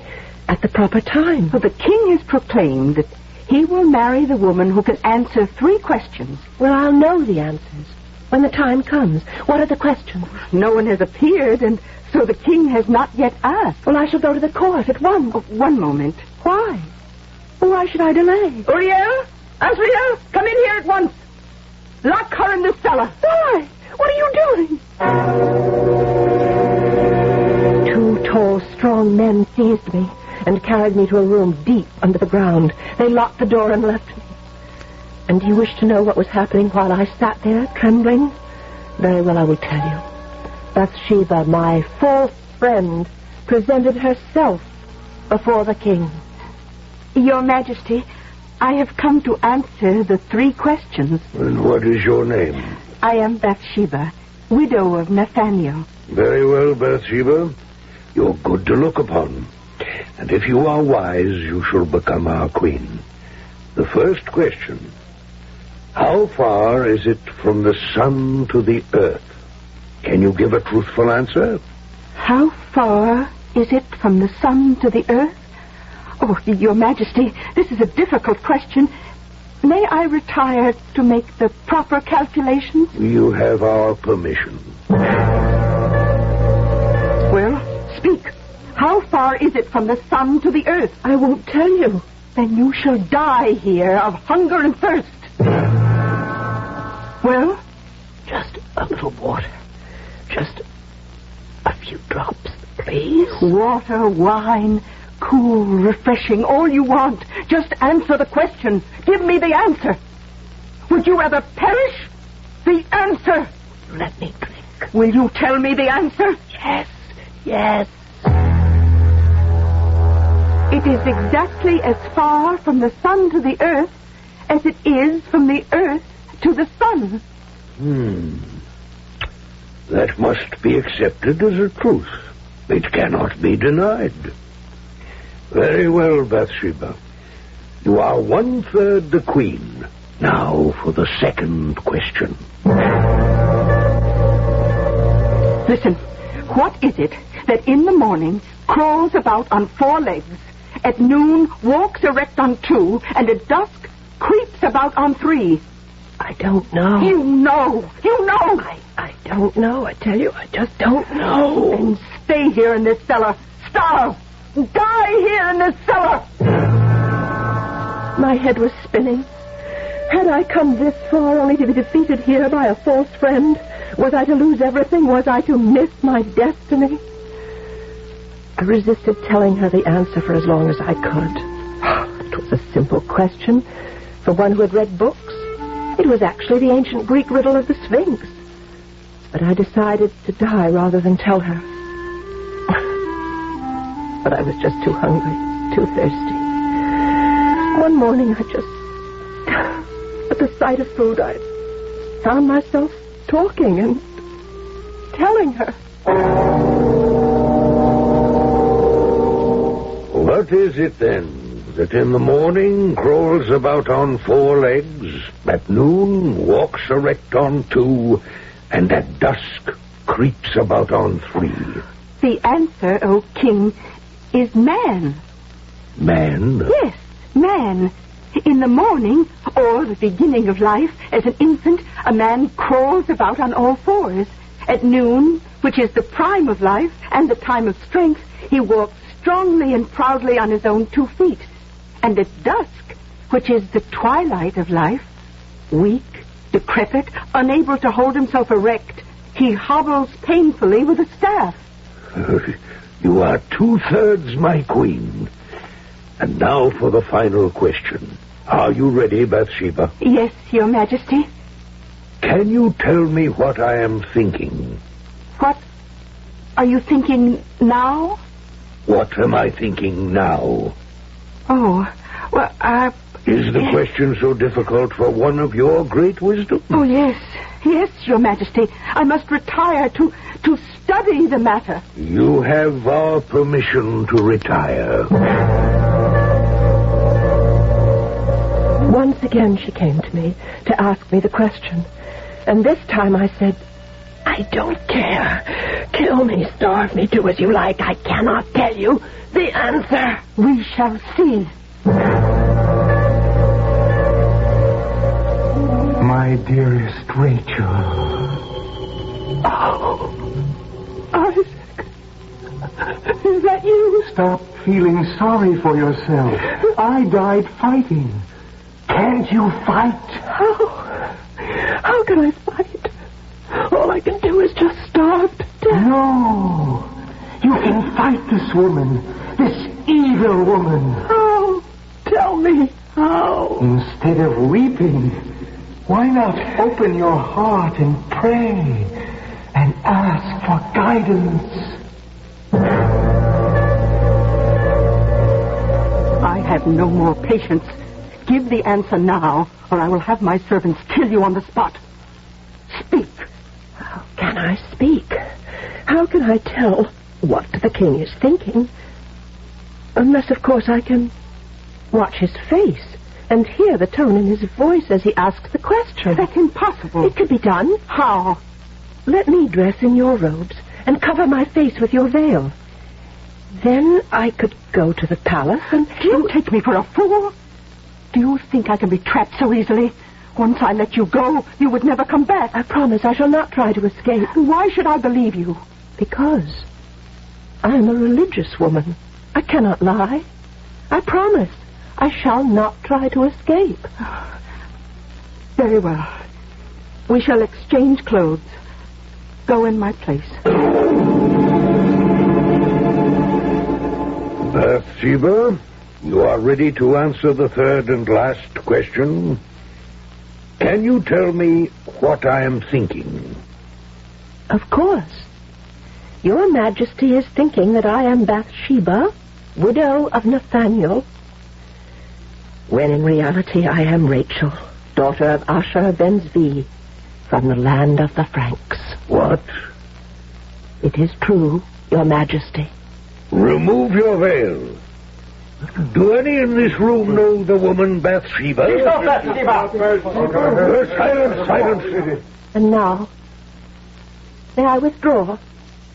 at the proper time. Well, the king has proclaimed that he will marry the woman who can answer 3 questions. Well, I'll know the answers when the time comes. What are the questions? No one has appeared, and so the king has not yet asked. Well, I shall go to the court at once. Oh, one moment. Why? Why should I delay? Uriel? Asriel, come in here at once. Lock her in the cellar. Why? What are you doing? 2 tall, strong men seized me and carried me to a room deep under the ground. They locked the door and left me. And do you wish to know what was happening while I sat there, trembling? Very well, I will tell you. Bathsheba, my false friend, presented herself before the king. Your Majesty, I have come to answer the 3 questions. And what is your name? I am Bathsheba, widow of Nathaniel. Very well, Bathsheba. You're good to look upon. And if you are wise, you shall become our queen. The first question: how far is it from the sun to the earth? Can you give a truthful answer? How far is it from the sun to the earth? Oh, Your Majesty, this is a difficult question. May I retire to make the proper calculations? You have our permission. Well, speak. How far is it from the sun to the earth? I won't tell you. Then you shall die here of hunger and thirst. Well? Just a little water. Just a few drops, please. Water, wine, cool, refreshing, all you want. Just answer the question. Give me the answer. Would you rather perish? The answer. Let me drink. Will you tell me the answer? Yes, yes. It is exactly as far from the sun to the earth as it is from the earth to the sun. That must be accepted as a truth. It cannot be denied. Very well, Bathsheba. You are 1/3 the queen. Now for the second question. Listen, what is it that in the morning crawls about on 4 legs, at noon walks erect on 2, and at dusk creeps about on 3? I don't know. You know. I don't know. I tell you, I just don't know. Then stay here in this cellar. Starve. Die here in this cellar. My head was spinning. Had I come this far only to be defeated here by a false friend? Was I to lose everything? Was I to miss my destiny? I resisted telling her the answer for as long as I could. It was a simple question. For one who had read books, it was actually the ancient Greek riddle of the Sphinx. But I decided to die rather than tell her. But I was just too hungry, too thirsty. One morning at the sight of food, I found myself talking and telling her. What is it then that in the morning crawls about on 4 legs, at noon walks erect on 2, and at dusk creeps about on 3? The answer, O king, is man. Man? Yes, man. In the morning, or the beginning of life, as an infant, a man crawls about on all 4s. At noon, which is the prime of life and the time of strength, he walks strongly and proudly on his own 2 feet. And at dusk, which is the twilight of life, weak, decrepit, unable to hold himself erect, he hobbles painfully with a staff. You are 2/3 my queen. And now for the final question. Are you ready, Bathsheba? Yes, Your Majesty. Can you tell me what I am thinking? What are you thinking now? What am I thinking now? Oh, well, Is the question so difficult for one of your great wisdom? Oh, yes. Yes, Your Majesty. I must retire to study the matter. You have our permission to retire. Once again she came to me to ask me the question. And this time I said, I don't care. Kill me, starve me, do as you like. I cannot tell you the answer. We shall see. My dearest Rachel. Oh, Isaac. Is that you? Stop feeling sorry for yourself. I died fighting. Can't you fight? How can I fight? All I can do is just starve to death. No. You can fight this woman. This evil woman. How? Tell me how. Instead of weeping, why not open your heart and pray and ask for guidance? I have no more patience. Give the answer now, or I will have my servants kill you on the spot. Speak. How can I speak? How can I tell what the king is thinking? Unless, of course, I can watch his face and hear the tone in his voice as he asks the question. That's impossible. It could be done. How? Let me dress in your robes and cover my face with your veil. Then I could go to the palace and... You take me for a fool? Do you think I can be trapped so easily? Once I let you go, you would never come back. I promise I shall not try to escape. Why should I believe you? Because I am a religious woman. I cannot lie. I promise I shall not try to escape. Very well. We shall exchange clothes. Go in my place. Bathsheba, you are ready to answer the third and last question. Can you tell me what I am thinking? Of course. Your Majesty is thinking that I am Bathsheba, widow of Nathaniel, when in reality I am Rachel, daughter of Asher ben Zvi, from the land of the Franks. What? It is true, Your Majesty. Remove your veil. Do any in this room know the woman Bathsheba? She's not Bathsheba! Silence. And now, may I withdraw?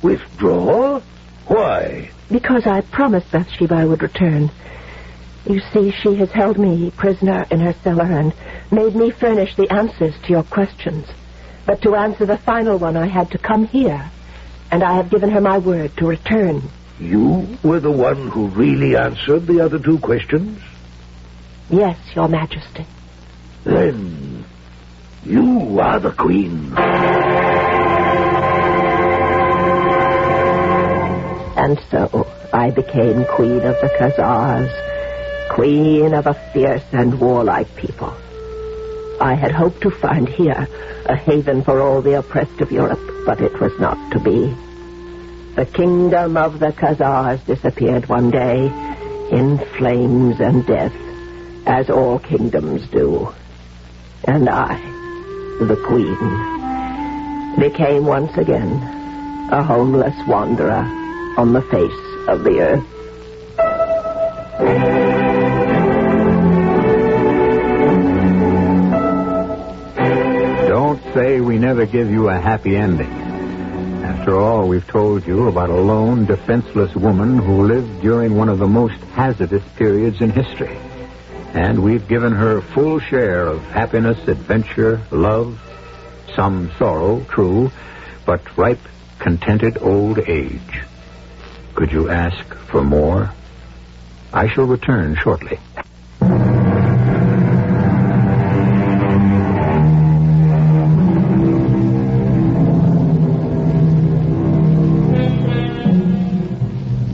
Withdraw? Why? Because I promised Bathsheba I would return. You see, she has held me prisoner in her cellar and made me furnish the answers to your questions. But to answer the final one, I had to come here, and I have given her my word to return. You were the one who really answered the other two questions? Yes, Your Majesty. Then you are the queen. And so I became queen of the Khazars, queen of a fierce and warlike people. I had hoped to find here a haven for all the oppressed of Europe, but it was not to be. The kingdom of the Khazars disappeared one day in flames and death, as all kingdoms do. And I, the queen, became once again a homeless wanderer on the face of the earth. Don't say we never give you a happy ending. After all, we've told you about a lone, defenseless woman who lived during one of the most hazardous periods in history. And we've given her a full share of happiness, adventure, love, some sorrow, true, but ripe, contented old age. Could you ask for more? I shall return shortly.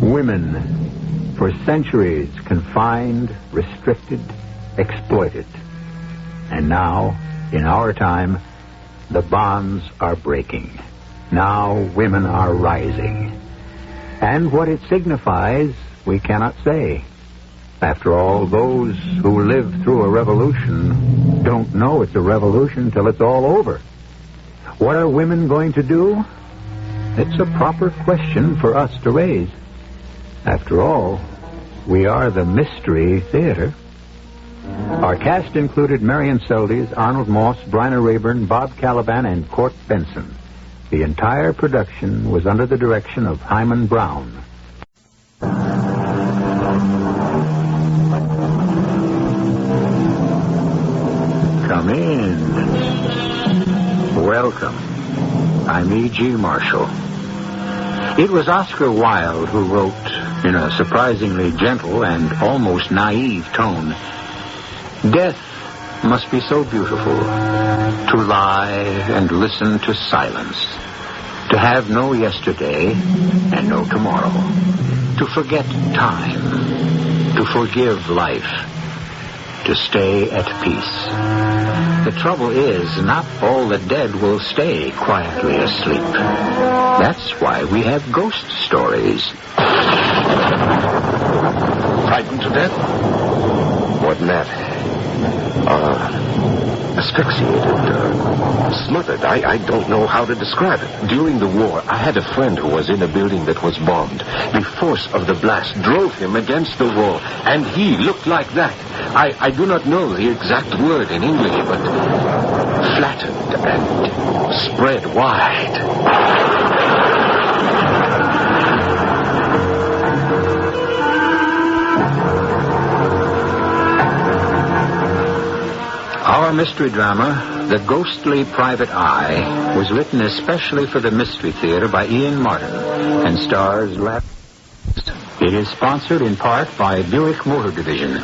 Women, for centuries confined, restricted, exploited. And now, in our time, the bonds are breaking. Now women are rising. And what it signifies, we cannot say. After all, those who live through a revolution don't know it's a revolution till it's all over. What are women going to do? It's a proper question for us to raise. After all, we are the Mystery Theater. Our cast included Marion Seldes, Arnold Moss, Bryna Rayburn, Bob Caliban, and Court Benson. The entire production was under the direction of Himan Brown. Come in. Welcome. I'm E.G. Marshall. It was Oscar Wilde who wrote, in a surprisingly gentle and almost naive tone, "Death must be so beautiful, to lie and listen to silence, to have no yesterday and no tomorrow, to forget time, to forgive life, to stay at peace. The trouble is, not all the dead will stay quietly asleep. That's why we have ghost stories." Frightened to death? More than that. Asphyxiated, smothered. I don't know how to describe it. During the war, I had a friend who was in a building that was bombed. The force of the blast drove him against the wall, and he looked like that. I do not know the exact word in English, but flattened and spread wide. Our mystery drama, The Ghostly Private Eye, was written especially for the Mystery Theater by Ian Martin and stars is sponsored in part by Buick Motor Division.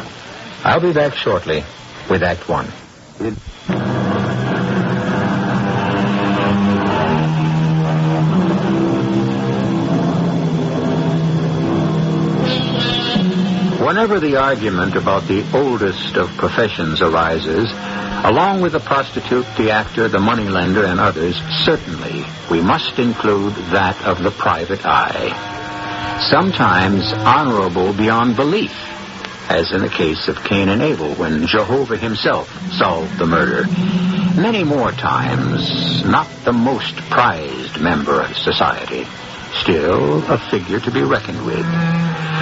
I'll be back shortly with Act One. Whenever the argument about the oldest of professions arises, along with the prostitute, the actor, the moneylender, and others, certainly we must include that of the private eye. Sometimes honorable beyond belief, as in the case of Cain and Abel, when Jehovah himself solved the murder. Many more times, not the most prized member of society, still a figure to be reckoned with.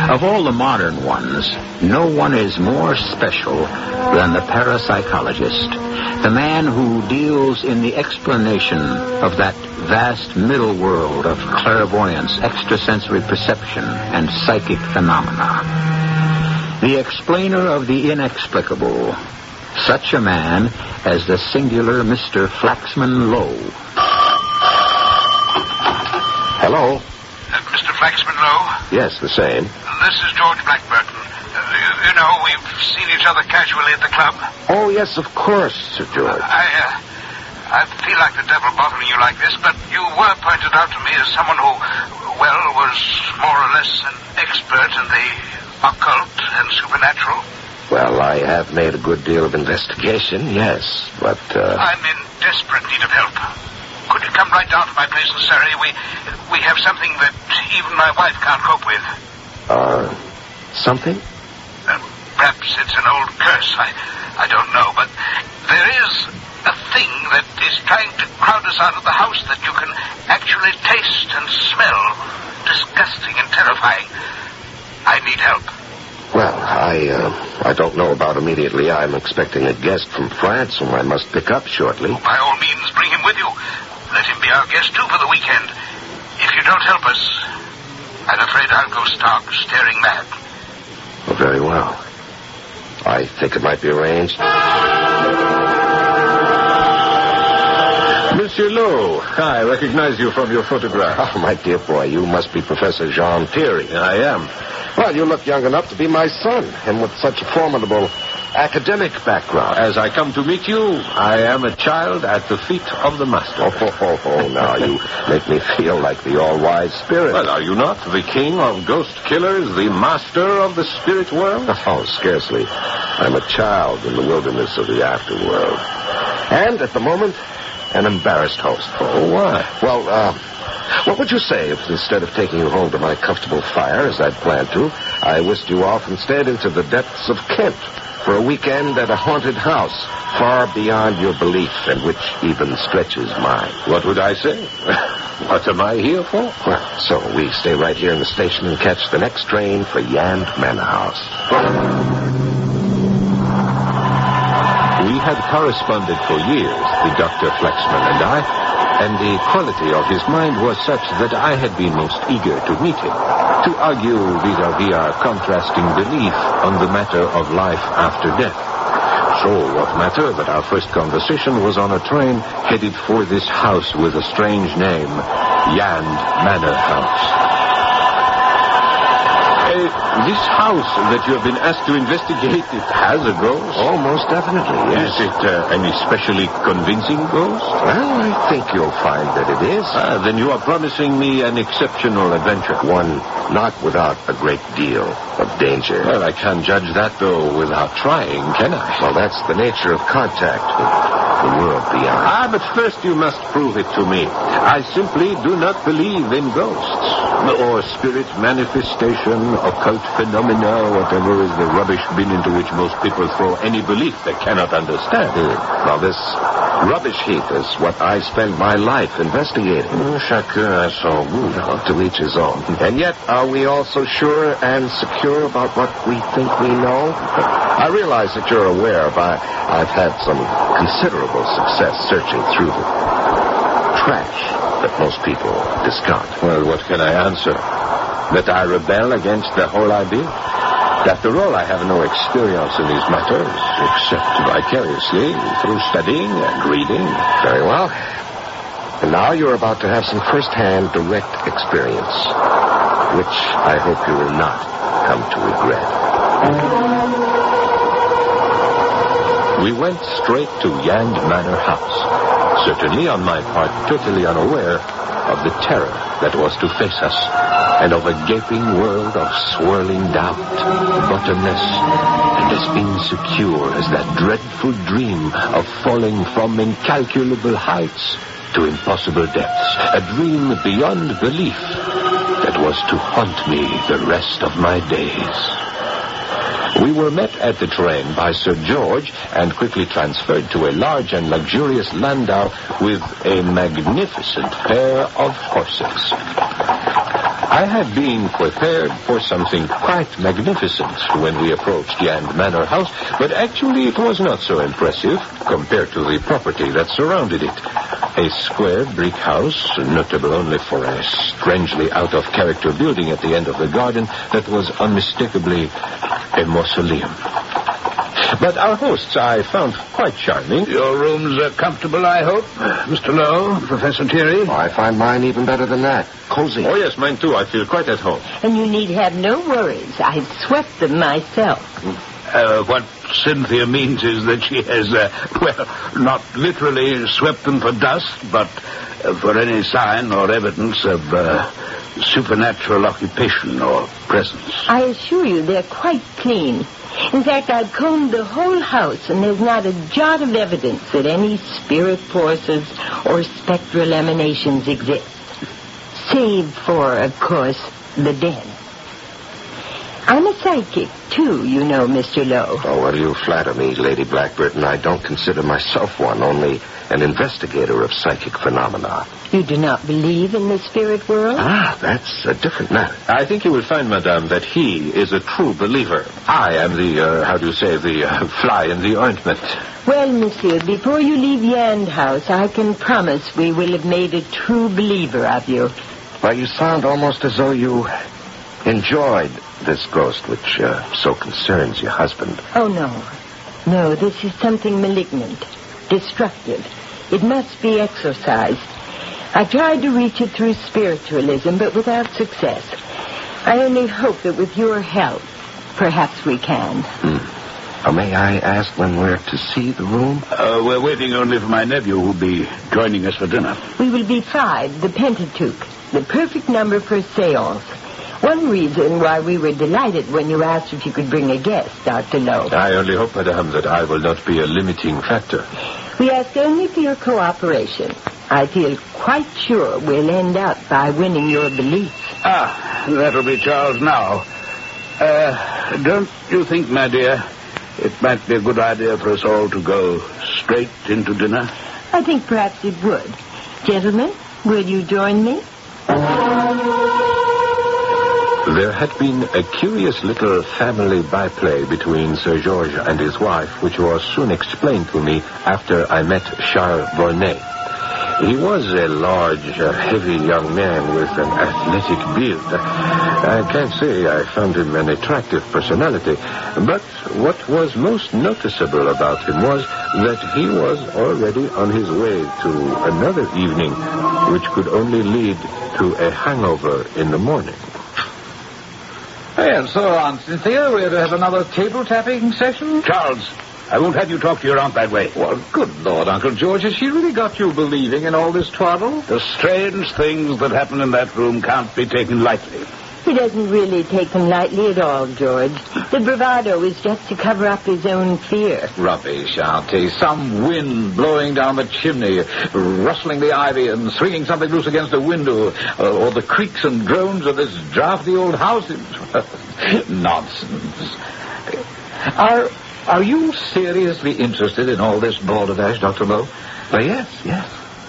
Of all the modern ones, no one is more special than the parapsychologist, the man who deals in the explanation of that vast middle world of clairvoyance, extrasensory perception, and psychic phenomena. The explainer of the inexplicable, such a man as the singular Mr. Flaxman Lowe. Hello? Mr. Flaxman Lowe? Yes, the same. This is George Blackburton. You know, we've seen each other casually at the club. Oh, yes, of course, Sir George. I feel like the devil bothering you like this, but you were pointed out to me as someone who, well, was more or less an expert in the occult and supernatural. Well, I have made a good deal of investigation, yes, but, I'm in desperate need of help. Could you come right down to my place in Surrey? We have something that even my wife can't cope with. Something? Perhaps it's an old curse. I don't know, but there is a thing that is trying to crowd us out of the house that you can actually taste and smell. Disgusting and terrifying. I need help. Well, I don't know about immediately. I'm expecting a guest from France whom I must pick up shortly. By all means, bring him with you. Let him be our guest, too, for the weekend. If you don't help us, I'm afraid I'll go stark, staring mad. Well, very well. I think it might be arranged. Monsieur Lowe, I recognize you from your photograph. Oh, my dear boy, you must be Professor Jean Thierry. I am. Well, you look young enough to be my son, and with such a formidable academic background. As I come to meet you, I am a child at the feet of the master. Oh, now you make me feel like the all-wise spirit. Well, are you not the king of ghost killers, the master of the spirit world? Oh, scarcely. I'm a child in the wilderness of the afterworld. And, at the moment, an embarrassed host. Oh, why? Well, what would you say if instead of taking you home to my comfortable fire, as I'd planned to, I whisked you off instead into the depths of Kent for a weekend at a haunted house far beyond your belief and which even stretches mine? What would I say? What am I here for? Well, so we stay right here in the station and catch the next train for Yand Manor House. We had corresponded for years, the Dr. Flaxman and I, and the quality of his mind was such that I had been most eager to meet him, to argue vis-à-vis our contrasting belief on the matter of life after death. So what matter that our first conversation was on a train headed for this house with a strange name, Yand Manor House. This house that you have been asked to investigate, it has a ghost? Oh, most definitely, yes. Is it any specially convincing ghost? Well, I think you'll find that it is. Then you are promising me an exceptional adventure. One not without a great deal of danger. Well, I can't judge that, though, without trying, can I? Well, that's the nature of contact with the world beyond. But first you must prove it to me. I simply do not believe in ghosts, or spirit manifestation, occult phenomena, whatever is the rubbish bin into which most people throw any belief they cannot understand. Well, this rubbish heap is what I spend my life investigating. Chacun a son goût. To each his own. And yet, are we all so sure and secure about what we think we know? I realize that you're aware, but I've had some considerable success searching through the trash that most people discard. Well, what can I answer? That I rebel against the whole idea? After all, I have no experience in these matters, except vicariously through studying and reading. Very well. And now you're about to have some first-hand direct experience. which I hope you will not come to regret. We went straight to Yand Manor House, certainly on my part totally unaware of the terror that was to face us, and of a gaping world of swirling doubt, bottomless, and as insecure as that dreadful dream of falling from incalculable heights to impossible depths, a dream beyond belief that was to haunt me the rest of my days. We were met at the train by Sir George and quickly transferred to a large and luxurious landau with a magnificent pair of horses. I had been prepared for something quite magnificent when we approached Yand Manor House, but actually it was not so impressive compared to the property that surrounded it. A square brick house, notable only for a strangely out-of-character building at the end of the garden that was unmistakably a mausoleum. But our hosts I found quite charming. Your rooms are comfortable, I hope, Mr. Lowe, Professor Thierry? Oh, I find mine even better than that. Cozy. Oh, yes, mine too. I feel quite at home. And you need have no worries. I've swept them myself. What Cynthia means is that she has, not literally swept them for dust, but for any sign or evidence of supernatural occupation or presence. I assure you they're quite clean. In fact, I've combed the whole house, and there's not a jot of evidence that any spirit forces or spectral emanations exist. Save for, of course, the dead. I'm a psychic, too, you know, Mr. Lowe. Oh, well, you flatter me, Lady Blackbird, and I don't consider myself one, only an investigator of psychic phenomena. You do not believe in the spirit world? Ah, that's a different matter. I think you will find, madame, that he is a true believer. I am the fly in the ointment. Well, monsieur, before you leave Yand House, I can promise we will have made a true believer of you. Well, you sound almost as though you enjoyed this ghost which so concerns your husband. Oh, no. No, this is something malignant, destructive. It must be exorcised. I tried to reach it through spiritualism, but without success. I only hope that with your help, perhaps we can. May I ask when we're to see the room? We're waiting only for my nephew, who'll be joining us for dinner. We will be 5, the Pentateuch, the perfect number for a seance. One reason why we were delighted when you asked if you could bring a guest, Dr. Lowe. I only hope, madame, that I will not be a limiting factor. We ask only for your cooperation. I feel quite sure we'll end up by winning your belief. That'll be Charles now. Don't you think, my dear, it might be a good idea for us all to go straight into dinner? I think perhaps it would. Gentlemen, will you join me? There had been a curious little family byplay between Sir George and his wife, which was soon explained to me after I met Charles Volney. He was a large, heavy young man with an athletic build. I can't say I found him an attractive personality, but what was most noticeable about him was that he was already on his way to another evening, which could only lead to a hangover in the morning. And so on, Cynthia, we're to have another table-tapping session? Charles, I won't have you talk to your aunt that way. Well, good Lord, Uncle George, has she really got you believing in all this twaddle? The strange things that happen in that room can't be taken lightly. He doesn't really take them lightly at all, George. The bravado is just to cover up his own fear. Rubbish, Auntie. Some wind blowing down the chimney, rustling the ivy and swinging something loose against a window, or the creaks and groans of this drafty old house. Nonsense. Are you seriously interested in all this balderdash, Dr. Lowe? Yes.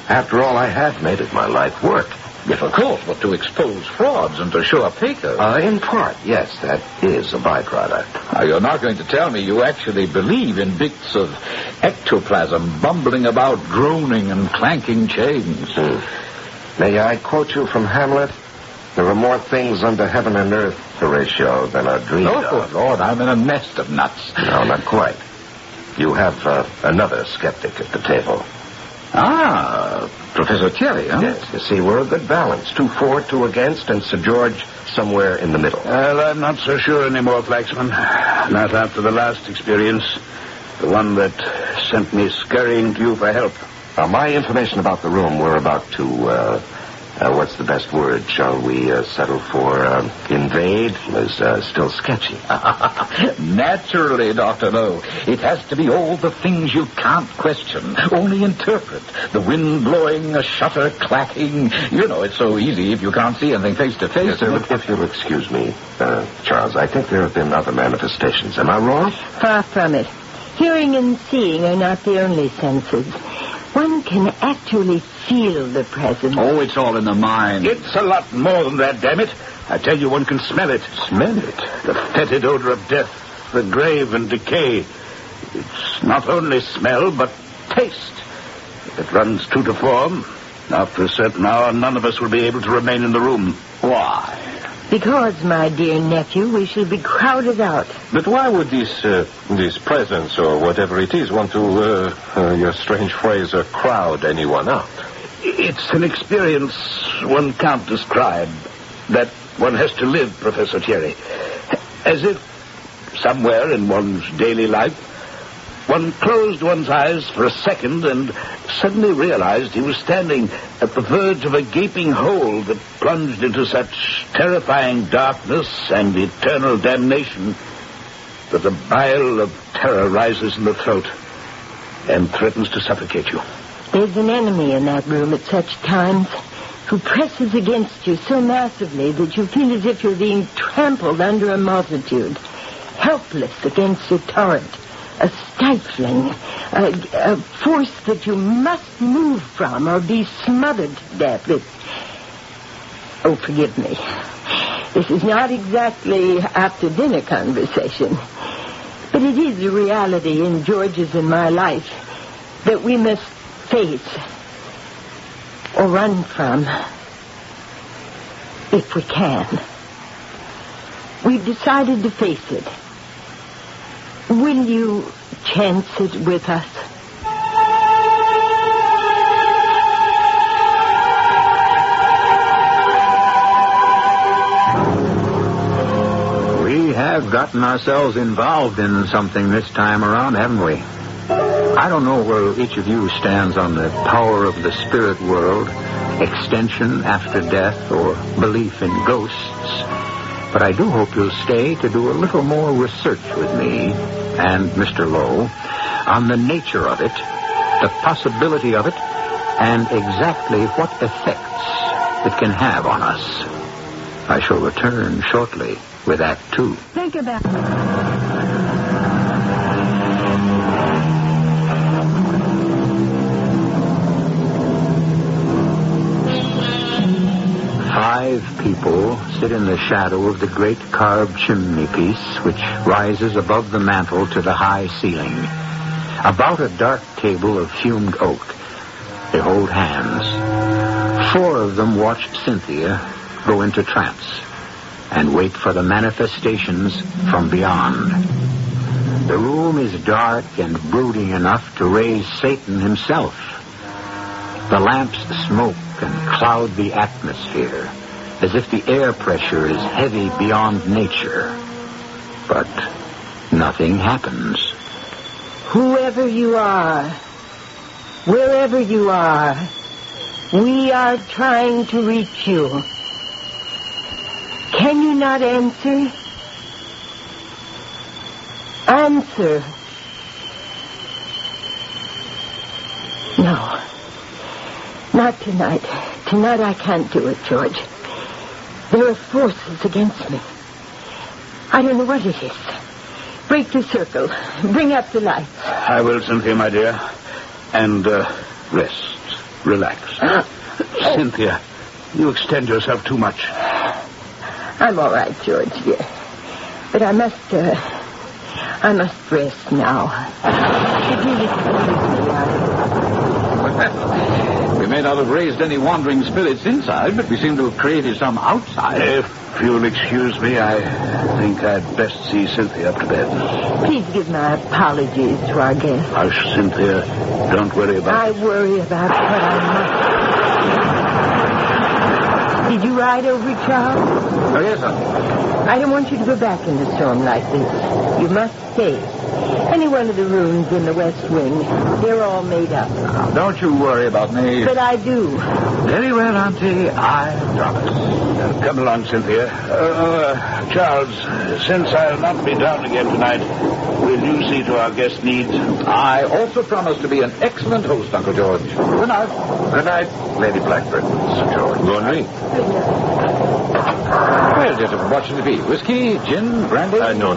After all, I have made it my life work. Yes, of course, but to expose frauds and to show up fakers. In part, yes, that is a byproduct. Now, you're not going to tell me you actually believe in bits of ectoplasm bumbling about, droning and clanking chains. May I quote you from Hamlet? There are more things under heaven and earth, Horatio, than are dreamed of. Oh, Lord, I'm in a nest of nuts. No, not quite. You have another skeptic at the table. Professor Thierry, huh? Yes, you see, we're a good balance. 2 for, 2 against, and Sir George somewhere in the middle. Well, I'm not so sure anymore, Flaxman. Not after the last experience. The one that sent me scurrying to you for help. My information about the room, we're about to, what's the best word? Shall we settle for invade? Was still sketchy. Naturally, Dr. Lowe. It has to be all the things you can't question, only interpret. The wind blowing, a shutter clacking. You know, it's so easy if you can't see anything face to face. Yes, sir, but if you'll excuse me, Charles, I think there have been other manifestations. Am I wrong? Far from it. Hearing and seeing are not the only senses. One can actually feel the presence. Oh, it's all in the mind. It's a lot more than that, damn it. I tell you, one can smell it. Smell it? The fetid odor of death, the grave and decay. It's not only smell, but taste. It runs true to form. After a certain hour, none of us will be able to remain in the room. Why? Because, my dear nephew, we shall be crowded out. But why would this presence, or whatever it is, want to, your strange phrase, crowd anyone out? It's an experience one can't describe, that one has to live, Professor Thierry. As if, somewhere in one's daily life, one closed one's eyes for a second and suddenly realized he was standing at the verge of a gaping hole that plunged into such terrifying darkness and eternal damnation that a bile of terror rises in the throat and threatens to suffocate you. There's an enemy in that room at such times who presses against you so massively that you feel as if you're being trampled under a multitude, helpless against a torrent. A stifling, a force that you must move from or be smothered to death. Oh, forgive me. This is not exactly after-dinner conversation, but it is a reality in George's and my life that we must face or run from if we can. We've decided to face it. Will you chance it with us? We have gotten ourselves involved in something this time around, haven't we? I don't know where each of you stands on the power of the spirit world, extension after death, or belief in ghosts, but I do hope you'll stay to do a little more research with me and Mr. Lowe on the nature of it, the possibility of it, and exactly what effects it can have on us. I shall return shortly with Act 2. Think about it. 5 people sit in the shadow of the great carved chimney piece which rises above the mantel to the high ceiling. About a dark table of fumed oak, they hold hands. 4 of them watch Cynthia go into trance and wait for the manifestations from beyond. The room is dark and brooding enough to raise Satan himself. The lamps smoke and cloud the atmosphere, as if the air pressure is heavy beyond nature. But nothing happens. Whoever you are, wherever you are, we are trying to reach you. Can you not answer? Answer. No. Not tonight. Tonight I can't do it, George. There are forces against me. I don't know what it is. Break the circle. Bring up the lights. I will, Cynthia, my dear. And, rest. Relax. Cynthia, you extend yourself too much. I'm all right, George, dear. But I must rest now. We made not have raised any wandering spirits inside, but we seem to have created some outside. If you'll excuse me, I think I'd best see Cynthia up to bed. Please give my apologies to our guest. Hush, Cynthia. Don't worry about I worry about what I must. Did you ride over it, Charles? Oh, yes, sir. I don't want you to go back in the storm like this. You must stay. Any one of the rooms in the West Wing, they're all made up. Now, don't you worry about me. But I do. Very well, Auntie. I promise. Come along, Cynthia. Charles, since I'll not be down again tonight, will you see to our guest needs? I also promise to be an excellent host, Uncle George. Good night. Good night, Lady Blackbird, Sir George. Good night. Well, gentlemen, what should it be? Whiskey, gin, brandy? No.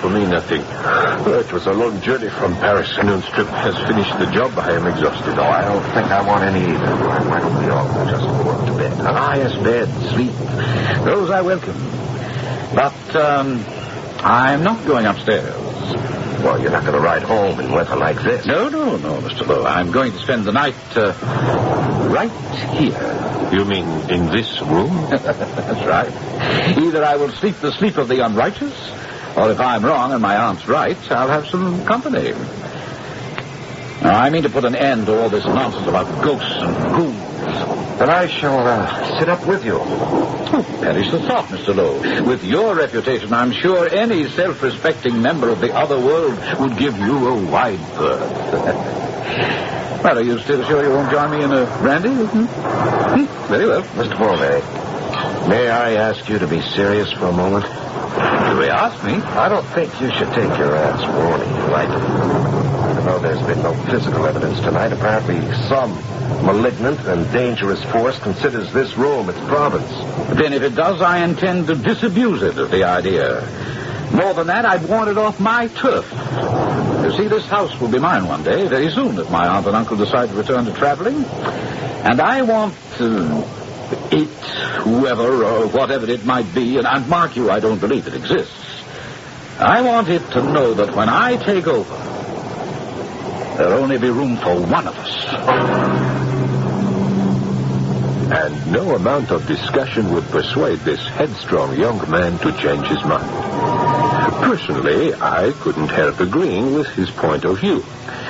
For me, nothing. It was a long journey from Paris. Noon's trip has finished the job. I am exhausted. No, I don't think I want any either. Why don't we all just go up to bed? Yes, bed, sleep. Those I welcome. But, I'm not going upstairs. Well, you're not going to ride home in weather like this. No, Mr. Lowe. I'm going to spend the night, right here. You mean in this room? That's right. Either I will sleep the sleep of the unrighteous, or if I'm wrong and my aunt's right, I'll have some company. Now, I mean to put an end to all this nonsense about ghosts and ghouls. Then I shall sit up with you. Oh, perish the thought, Mr. Lowe. With your reputation, I'm sure any self-respecting member of the other world would give you a wide berth. Well, are you still sure you won't join me in a brandy? Very well. Mr. Morley, may I ask you to be serious for a moment? You may ask me. I don't think you should take your aunt's warning lightly. Even though there's been no physical evidence tonight, apparently some malignant and dangerous force considers this room its province. Then if it does, I intend to disabuse it of the idea. More than that, I'd want it off my turf. You see, this house will be mine one day, very soon, if my aunt and uncle decide to return to traveling. And I want it, whoever or whatever it might be, and mark you, I don't believe it exists. I want it to know that when I take over, there'll only be room for one of us. And no amount of discussion would persuade this headstrong young man to change his mind. Personally, I couldn't help agreeing with his point of view.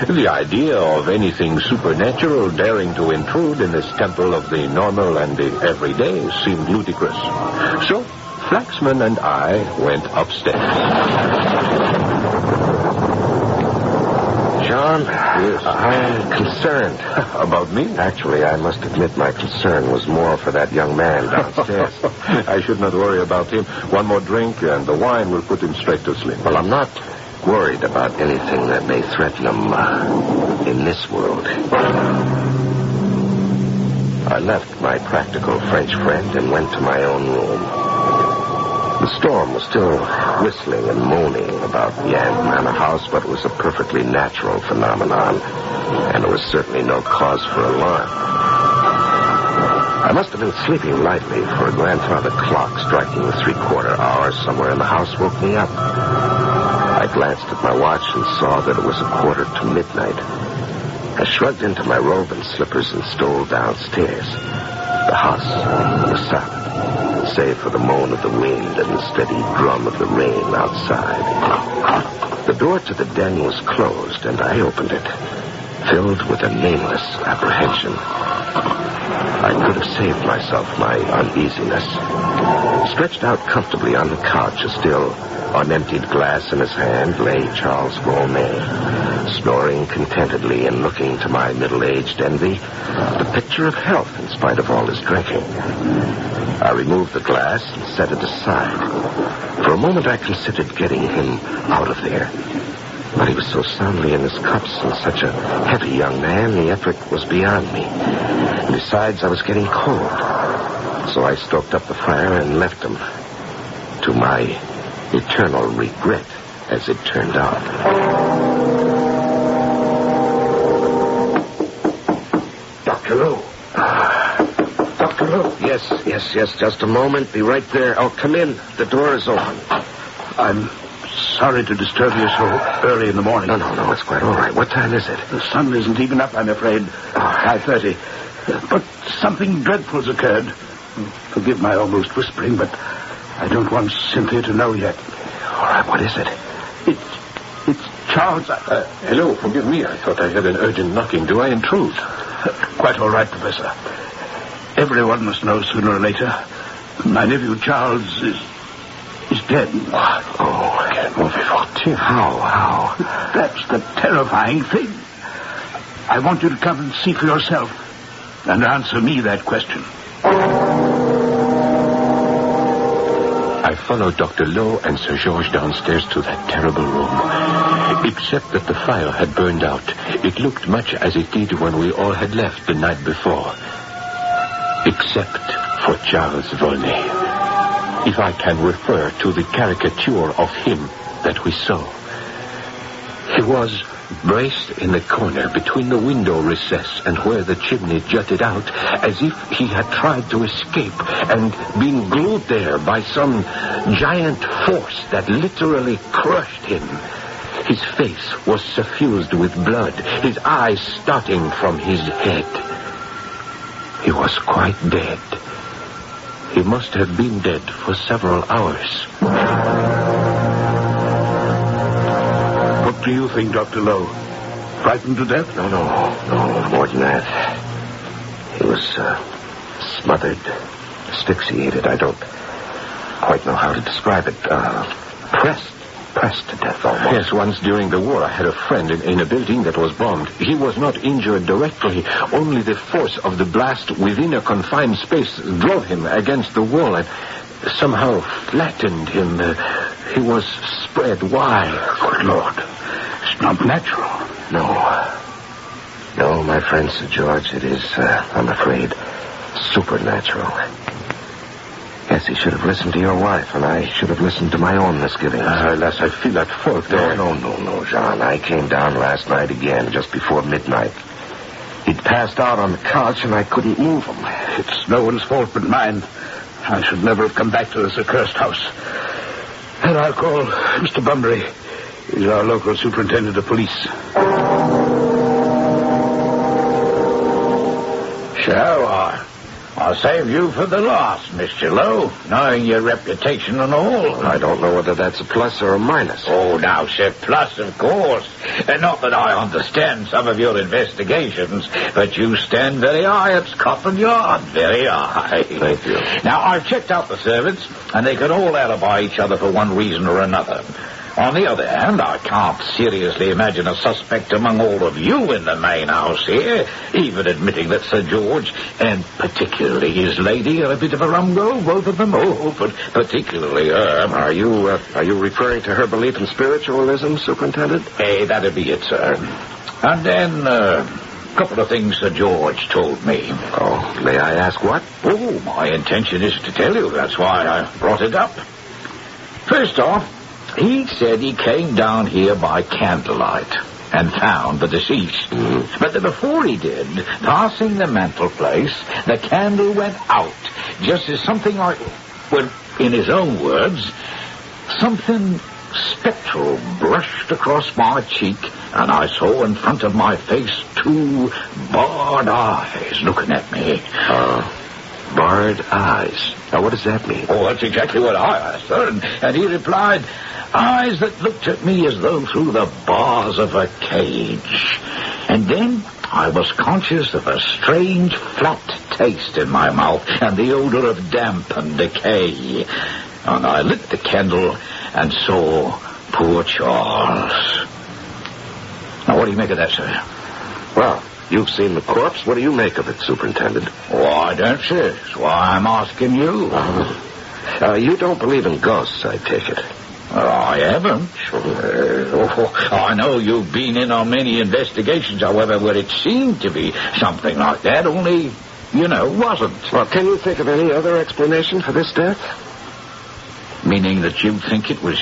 The idea of anything supernatural daring to intrude in this temple of the normal and the everyday seemed ludicrous. So, Flaxman and I went upstairs. John, yes. I'm concerned. About me? Actually, I must admit my concern was more for that young man downstairs. I should not worry about him. One more drink and the wine will put him straight to sleep. Well, I'm not worried about anything that may threaten him in this world. I left my practical French friend and went to my own room. The storm was still whistling and moaning about Yan Manor House, but it was a perfectly natural phenomenon, and there was certainly no cause for alarm. I must have been sleeping lightly, for a grandfather clock striking the 3/4 hour somewhere in the house woke me up. I glanced at my watch and saw that it was 1:15 to midnight. I shrugged into my robe and slippers and stole downstairs. The house was silent, save for the moan of the wind and the steady drum of the rain outside. The door to the den was closed, and I opened it, filled with a nameless apprehension. I could have saved myself my uneasiness. Stretched out comfortably on the couch, a still unemptied glass in his hand, lay Charles Gourmet, snoring contentedly and looking to my middle-aged envy, the picture of health in spite of all his drinking. I removed the glass and set it aside. For a moment I considered getting him out of there. But he was so soundly in his cups and such a heavy young man, the effort was beyond me. And besides, I was getting cold. So I stoked up the fire and left him. To my eternal regret, as it turned out. Dr. Lowe. Dr. Lowe. Yes, just a moment. Be right there. Oh, come in. The door is open. I'm sorry to disturb you so early in the morning. No, it's quite all right. What time is it? The sun isn't even up, I'm afraid. 5:30. But something dreadful's occurred. Forgive my almost whispering, but I don't want Cynthia to know yet. All right, what is it? It's Charles. Hello, forgive me. I thought I heard an urgent knocking. Do I intrude? Quite all right, Professor. Everyone must know sooner or later. My nephew Charles is dead. Oh, I can't move it. How? That's the terrifying thing. I want you to come and see for yourself and answer me that question. I followed Dr. Lowe and Sir George downstairs to that terrible room. Except that the fire had burned out, it looked much as it did when we all had left the night before. Except for Charles Volney. If I can refer to the caricature of him that we saw. He was braced in the corner between the window recess and where the chimney jutted out, as if he had tried to escape and been glued there by some giant force that literally crushed him. His face was suffused with blood, his eyes starting from his head. He was quite dead. He must have been dead for several hours. What do you think, Dr. Lowe? Frightened to death? No, more than that. He was smothered, asphyxiated. I don't quite know how to describe it. Pressed to death almost. Yes, once during the war I had a friend in a building that was bombed. He was not injured directly. Only the force of the blast within a confined space drove him against the wall and somehow flattened him. He was spread wide. Good Lord. It's not natural. No, my friend Sir George, it is, I'm afraid, supernatural. Yes, he should have listened to your wife, and I should have listened to my own misgivings. Alas, I feel at fault there. No, Jean. I came down last night again, just before midnight. He'd passed out on the couch, and I couldn't move him. It's no one's fault but mine. I should never have come back to this accursed house. And I'll call Mr. Bunbury. He's our local superintendent of police. So, I'll save you for the last, Mr. Lowe, knowing your reputation and all. I don't know whether that's a plus or a minus. Oh, now, sir, plus, of course. And not that I understand some of your investigations, but you stand very high at Scotland Yard, very high. Thank you. Now, I've checked out the servants, and they can all alibi each other for one reason or another. On the other hand, I can't seriously imagine a suspect among all of you in the main house here, even admitting that Sir George, and particularly his lady, are a bit of a rumgo, both of them. Oh, but particularly her. Are you referring to her belief in spiritualism, Superintendent? That'd be it, sir. And then, a couple of things Sir George told me. Oh, may I ask what? Oh, my intention is to tell you. That's why I brought it up. First off, he said he came down here by candlelight and found the deceased. But that before he did, passing the mantelpiece, the candle went out, just as something like, well, in his own words, something spectral brushed across my cheek, and I saw in front of my face 2 barred eyes looking at me. Barred eyes. Now, what does that mean? Oh, that's exactly what I asked, sir, and he replied, eyes that looked at me as though through the bars of a cage. And then I was conscious of a strange flat taste in my mouth and the odor of damp and decay. And I lit the candle and saw poor Charles. Now, what do you make of that, sir? Well, you've seen the corpse. What do you make of it, Superintendent? Oh, I don't, sir. That's why I'm asking you. You don't believe in ghosts, I take it. I haven't. I know you've been in on many investigations, however, where it seemed to be something like that, only, wasn't. Well, can you think of any other explanation for this death? Meaning that you think it was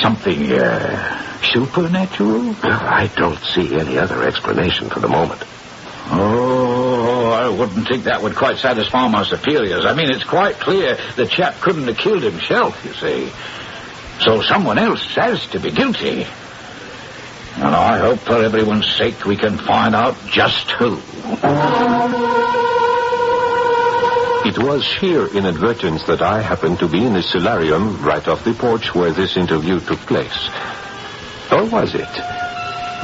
something, supernatural? I don't see any other explanation for the moment. Oh, I wouldn't think that would quite satisfy my superiors. I mean, it's quite clear the chap couldn't have killed himself, you see. So someone else has to be guilty. And I hope for everyone's sake we can find out just who. It was sheer inadvertence that I happened to be in the solarium right off the porch where this interview took place. Or was it?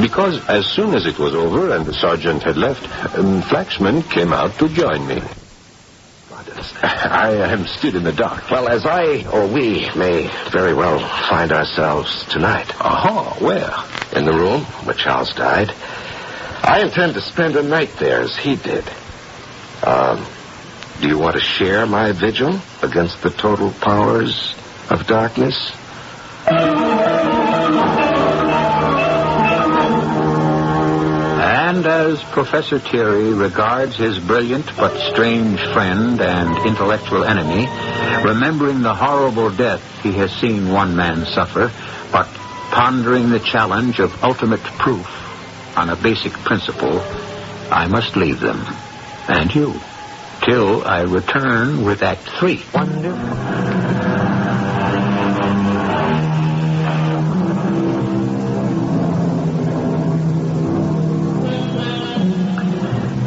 Because as soon as it was over and the sergeant had left, Flaxman came out to join me. I am still in the dark. Well, as we may very well find ourselves tonight. Aha, where? In the room where Charles died. I intend to spend a night there as he did. Do you want to share my vigil against the total powers of darkness? And as Professor Thierry regards his brilliant but strange friend and intellectual enemy, remembering the horrible death he has seen one man suffer, but pondering the challenge of ultimate proof on a basic principle, I must leave them, and you, till I return with Act 3. Wonderful.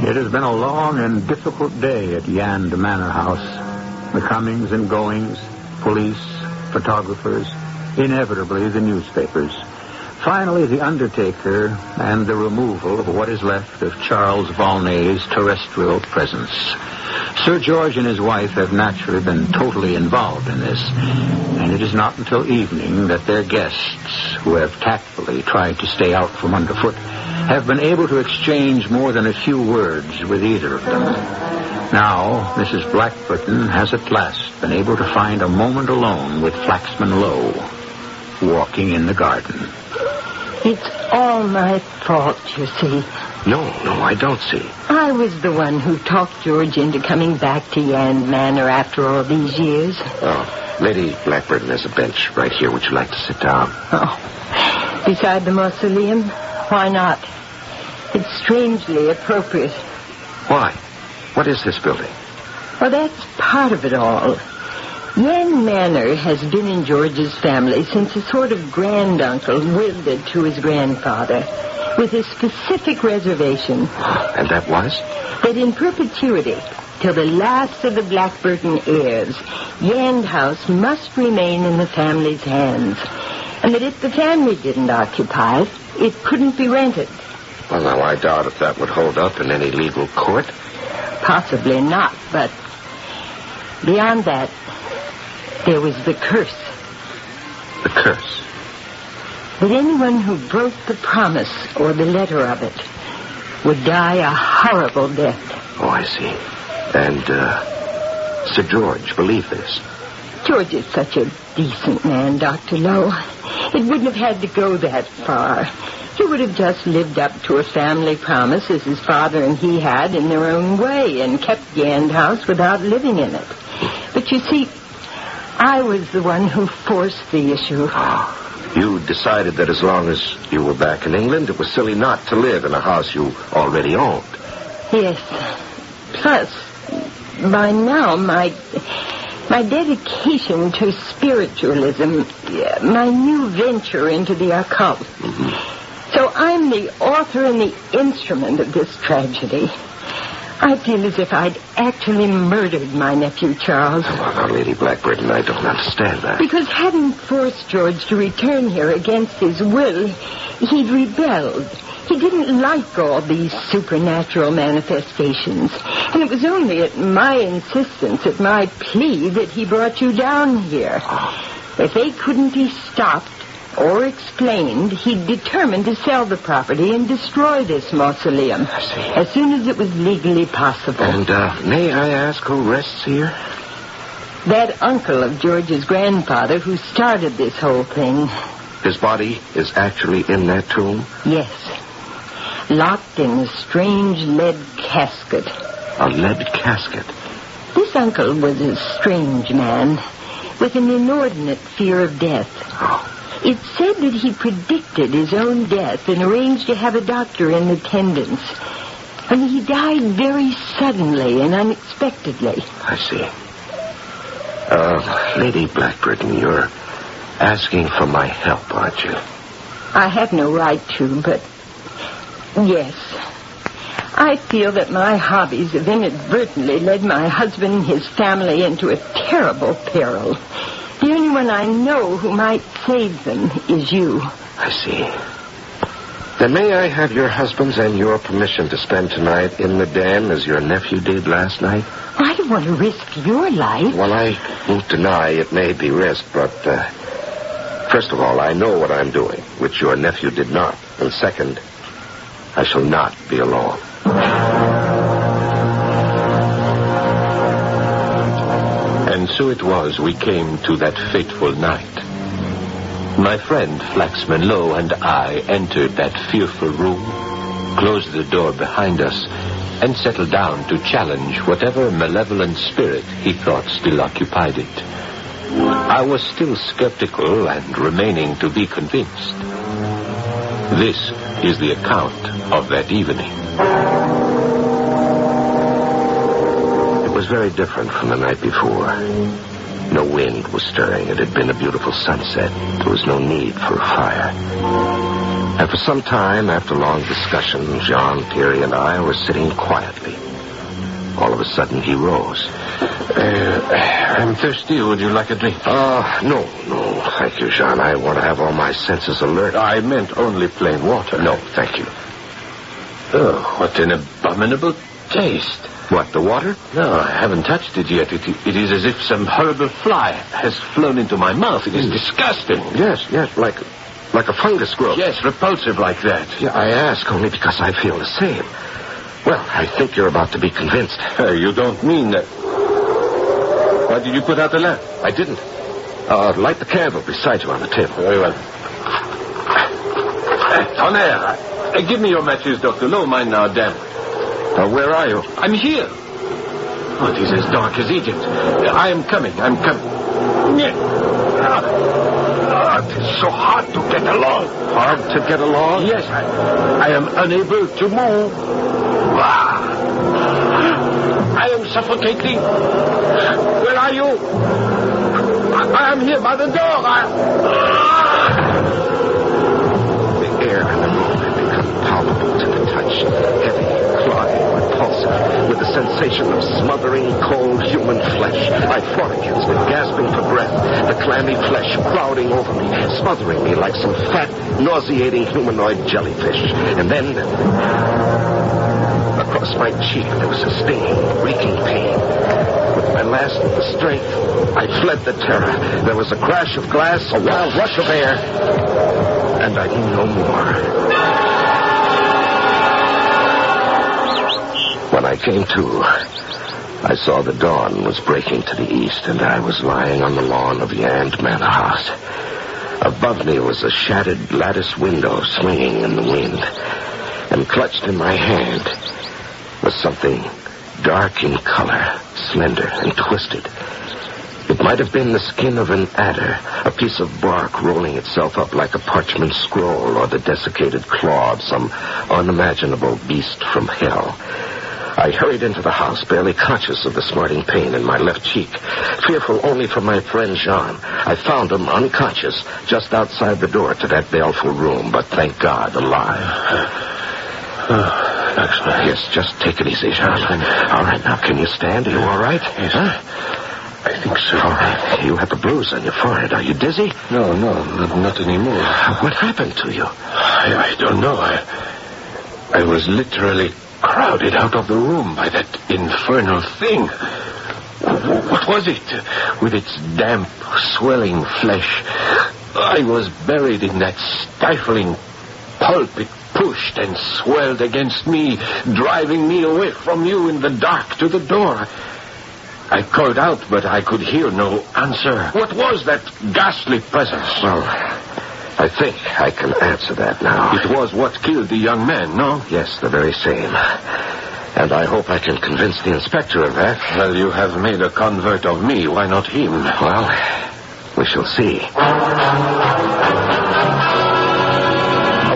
It has been a long and difficult day at Yand Manor House. The comings and goings, police, photographers, inevitably the newspapers. Finally, the undertaker and the removal of what is left of Charles Volney's terrestrial presence. Sir George and his wife have naturally been totally involved in this, and it is not until evening that their guests, who have tactfully tried to stay out from underfoot, have been able to exchange more than a few words with either of them. Now, Mrs. Blackburton has at last been able to find a moment alone with Flaxman Lowe, walking in the garden. It's all my fault, you see. No, I don't see. I was the one who talked George into coming back to Yand Manor after all these years. Oh, Lady Blackburton has a bench right here. Would you like to sit down? Oh, beside the mausoleum? Why not? It's strangely appropriate. Why? What is this building? Well, that's part of it all. Yand Manor has been in George's family since a sort of granduncle willed it to his grandfather, with a specific reservation. And that was? That in perpetuity, till the last of the Blackburton heirs, Yand House must remain in the family's hands. And that if the family didn't occupy it, it couldn't be rented. Well, now, I doubt if that would hold up in any legal court. Possibly not, but beyond that, there was the curse. The curse? That anyone who broke the promise or the letter of it would die a horrible death. Oh, I see. And, Sir George believed this? George is such a decent man, Dr. Lowe. It wouldn't have had to go that far. He would have just lived up to a family promise as his father and he had in their own way and kept Yand House without living in it. But you see, I was the one who forced the issue. You decided that as long as you were back in England, it was silly not to live in a house you already owned. Yes. Plus, by now, my dedication to spiritualism, my new venture into the occult. Mm-hmm. So I'm the author and the instrument of this tragedy. I feel as if I'd actually murdered my nephew, Charles. Well, now, Lady Blackburton, I don't understand that. Because having forced George to return here against his will, he'd rebelled. He didn't like all these supernatural manifestations. And it was only at my insistence, at my plea, that he brought you down here. If they couldn't be stopped or explained, he determined to sell the property and destroy this mausoleum as soon as it was legally possible. And, may I ask who rests here? That uncle of George's grandfather who started this whole thing. His body is actually in that tomb? Yes. Locked in a strange lead casket. A lead casket? This uncle was a strange man with an inordinate fear of death. Oh. It's said that he predicted his own death and arranged to have a doctor in attendance. And he died very suddenly and unexpectedly. I see. Lady Blackburton, you're asking for my help, aren't you? I have no right to, but yes. I feel that my hobbies have inadvertently led my husband and his family into a terrible peril. The only one I know who might save them is you. I see. Then may I have your husband's and your permission to spend tonight in the dam as your nephew did last night? I don't want to risk your life. Well, I won't deny it may be risked, but first of all, I know what I'm doing, which your nephew did not. And second, I shall not be alone. And so it was we came to that fateful night. My friend Flaxman Lowe and I entered that fearful room, closed the door behind us, and settled down to challenge whatever malevolent spirit he thought still occupied it. I was still skeptical and remaining to be convinced. This is the account of that evening. It was very different from the night before. No wind was stirring. It had been a beautiful sunset. There was no need for a fire. And for some time, after long discussion, Jean, Thierry, and I were sitting quietly. All of a sudden, he rose. I'm thirsty. Would you like a drink? No, thank you, Jean. I want to have all my senses alert. I meant only plain water. No, thank you. Oh, what an abominable taste. What, the water? No, I haven't touched it yet. It is as if some horrible fly has flown into my mouth. It is disgusting. Yes, like a fungus growth. Yes, repulsive like that. Yeah, I ask only because I feel the same. Well, I think you're about to be convinced. You don't mean that. Why did you put out the lamp? I didn't. Light the candle beside you on the table. Very well. Tonnerre, give me your matches, Dr. Lowe. Mine now damp. Where are you? I'm here. Oh, it is as dark as Egypt. I am coming. It is so hard to get along. Hard to get along? Yes, I am unable to move. I am suffocating. Where are you? I am here by the door. The air in the room had become palpable to the touch. Heavy, clogging, repulsive, with the sensation of smothering cold human flesh. I fought against it, gasping for breath, the clammy flesh crowding over me, smothering me like some fat, nauseating humanoid jellyfish. And then, across my cheek, there was a stinging, reeking pain. With my last of the strength, I fled the terror. There was a crash of glass, a wild rush of air, and I knew no more. When I came to, I saw the dawn was breaking to the east, and I was lying on the lawn of Yand Manor House. Above me was a shattered lattice window swinging in the wind, and clutched in my hand was something dark in color, slender and twisted. It might have been the skin of an adder, a piece of bark rolling itself up like a parchment scroll, or the desiccated claw of some unimaginable beast from hell. I hurried into the house, barely conscious of the smarting pain in my left cheek, fearful only for my friend Jean. I found him unconscious just outside the door to that baleful room, but thank God, alive. Yes, just take it easy, Jean. All right, now, can you stand? Are you all right? Yes, huh? I think so. All right. You have a bruise on your forehead. Are you dizzy? No, not anymore. What happened to you? I don't know. I was literally crowded out of the room by that infernal thing. What was it? With its damp, swelling flesh, I was buried in that stifling pulp. It pushed and swelled against me, driving me away from you in the dark to the door. I called out, but I could hear no answer. What was that ghastly presence? Well, I think I can answer that now. It was what killed the young man, no? Yes, the very same. And I hope I can convince the inspector of that. Well, you have made a convert of me. Why not him? Well, we shall see.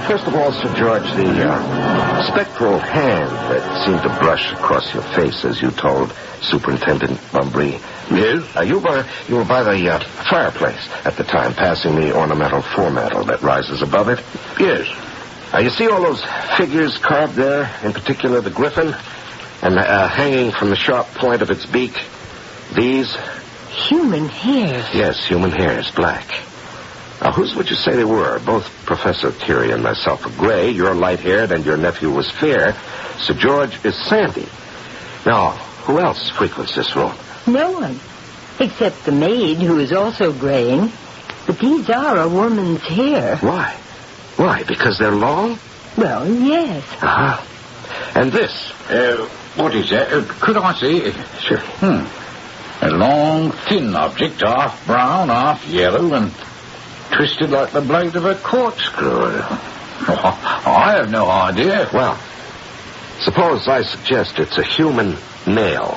First of all, Sir George, the spectral hand that seemed to brush across your face as you told Superintendent Bumbry Yes? You were by the fireplace at the time, passing the ornamental foremantle that rises above it. Yes. You see all those figures carved there, in particular the griffin, and hanging from the sharp point of its beak, these? Human hairs. Yes, human hairs, black. Now, whose would you say they were? Both Professor Curie and myself are gray. You're light-haired, and your nephew was fair. Sir George is sandy. Now, who else frequents this room? No one, except the maid, who is also graying. But these are a woman's hair. Why? Why? Because they're long? Well, yes. And this? What is that? Could I see? Sure. A long, thin object, half brown, half yellow, and twisted like the blade of a corkscrew. I have no idea. Well, suppose I suggest it's a human nail,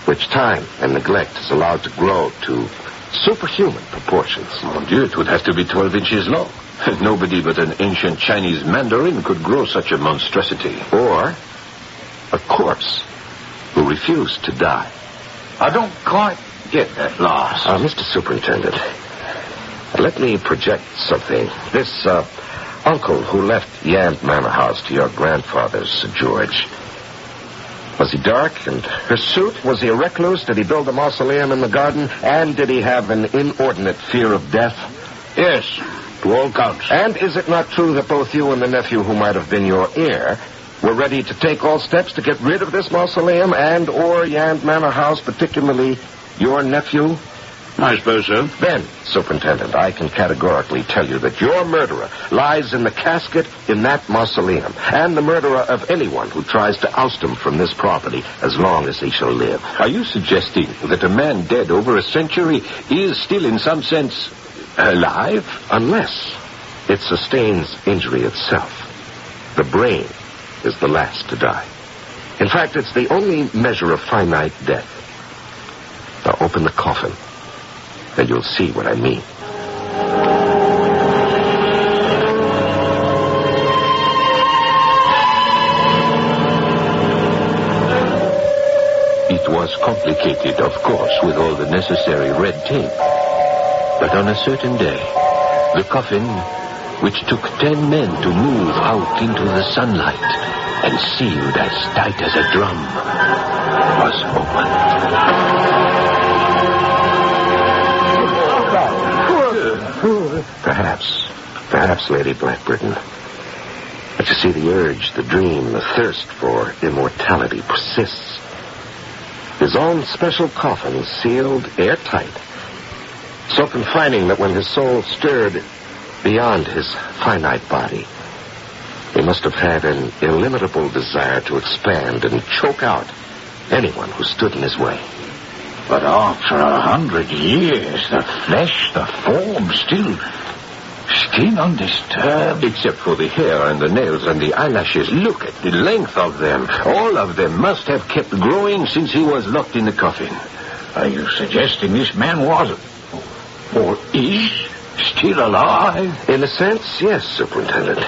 which time and neglect is allowed to grow to superhuman proportions. Mon Dieu, it would have to be 12 inches long. Nobody but an ancient Chinese mandarin could grow such a monstrosity. Or a corpse who refused to die. I don't quite get that last. Mr. Superintendent, let me project something. This uncle who left Yand Manor House to your grandfather, Sir George, was he dark and hirsute? Was he a recluse? Did he build a mausoleum in the garden? And did he have an inordinate fear of death? Yes, to all counts. And is it not true that both you and the nephew who might have been your heir were ready to take all steps to get rid of this mausoleum and or Yand Manor House, particularly your nephew? I suppose so. Then, Superintendent, I can categorically tell you that your murderer lies in the casket in that mausoleum, and the murderer of anyone who tries to oust him from this property as long as he shall live. Are you suggesting that a man dead over a century is still in some sense alive? Unless it sustains injury itself. The brain is the last to die. In fact, it's the only measure of finite death. Now open the coffin, and you'll see what I mean. It was complicated, of course, with all the necessary red tape. But on a certain day, the coffin, which took 10 men to move out into the sunlight and sealed as tight as a drum, was opened. Perhaps, Lady Blackburton. But you see, the urge, the dream, the thirst for immortality persists. His own special coffin, sealed airtight, so confining that when his soul stirred beyond his finite body, he must have had an illimitable desire to expand and choke out anyone who stood in his way. But after 100 years, the flesh, the form, still undisturbed. Except for the hair and the nails and the eyelashes. Look at the length of them. All of them must have kept growing since he was locked in the coffin. Are you suggesting this man was, or is, still alive? In a sense, yes, Superintendent.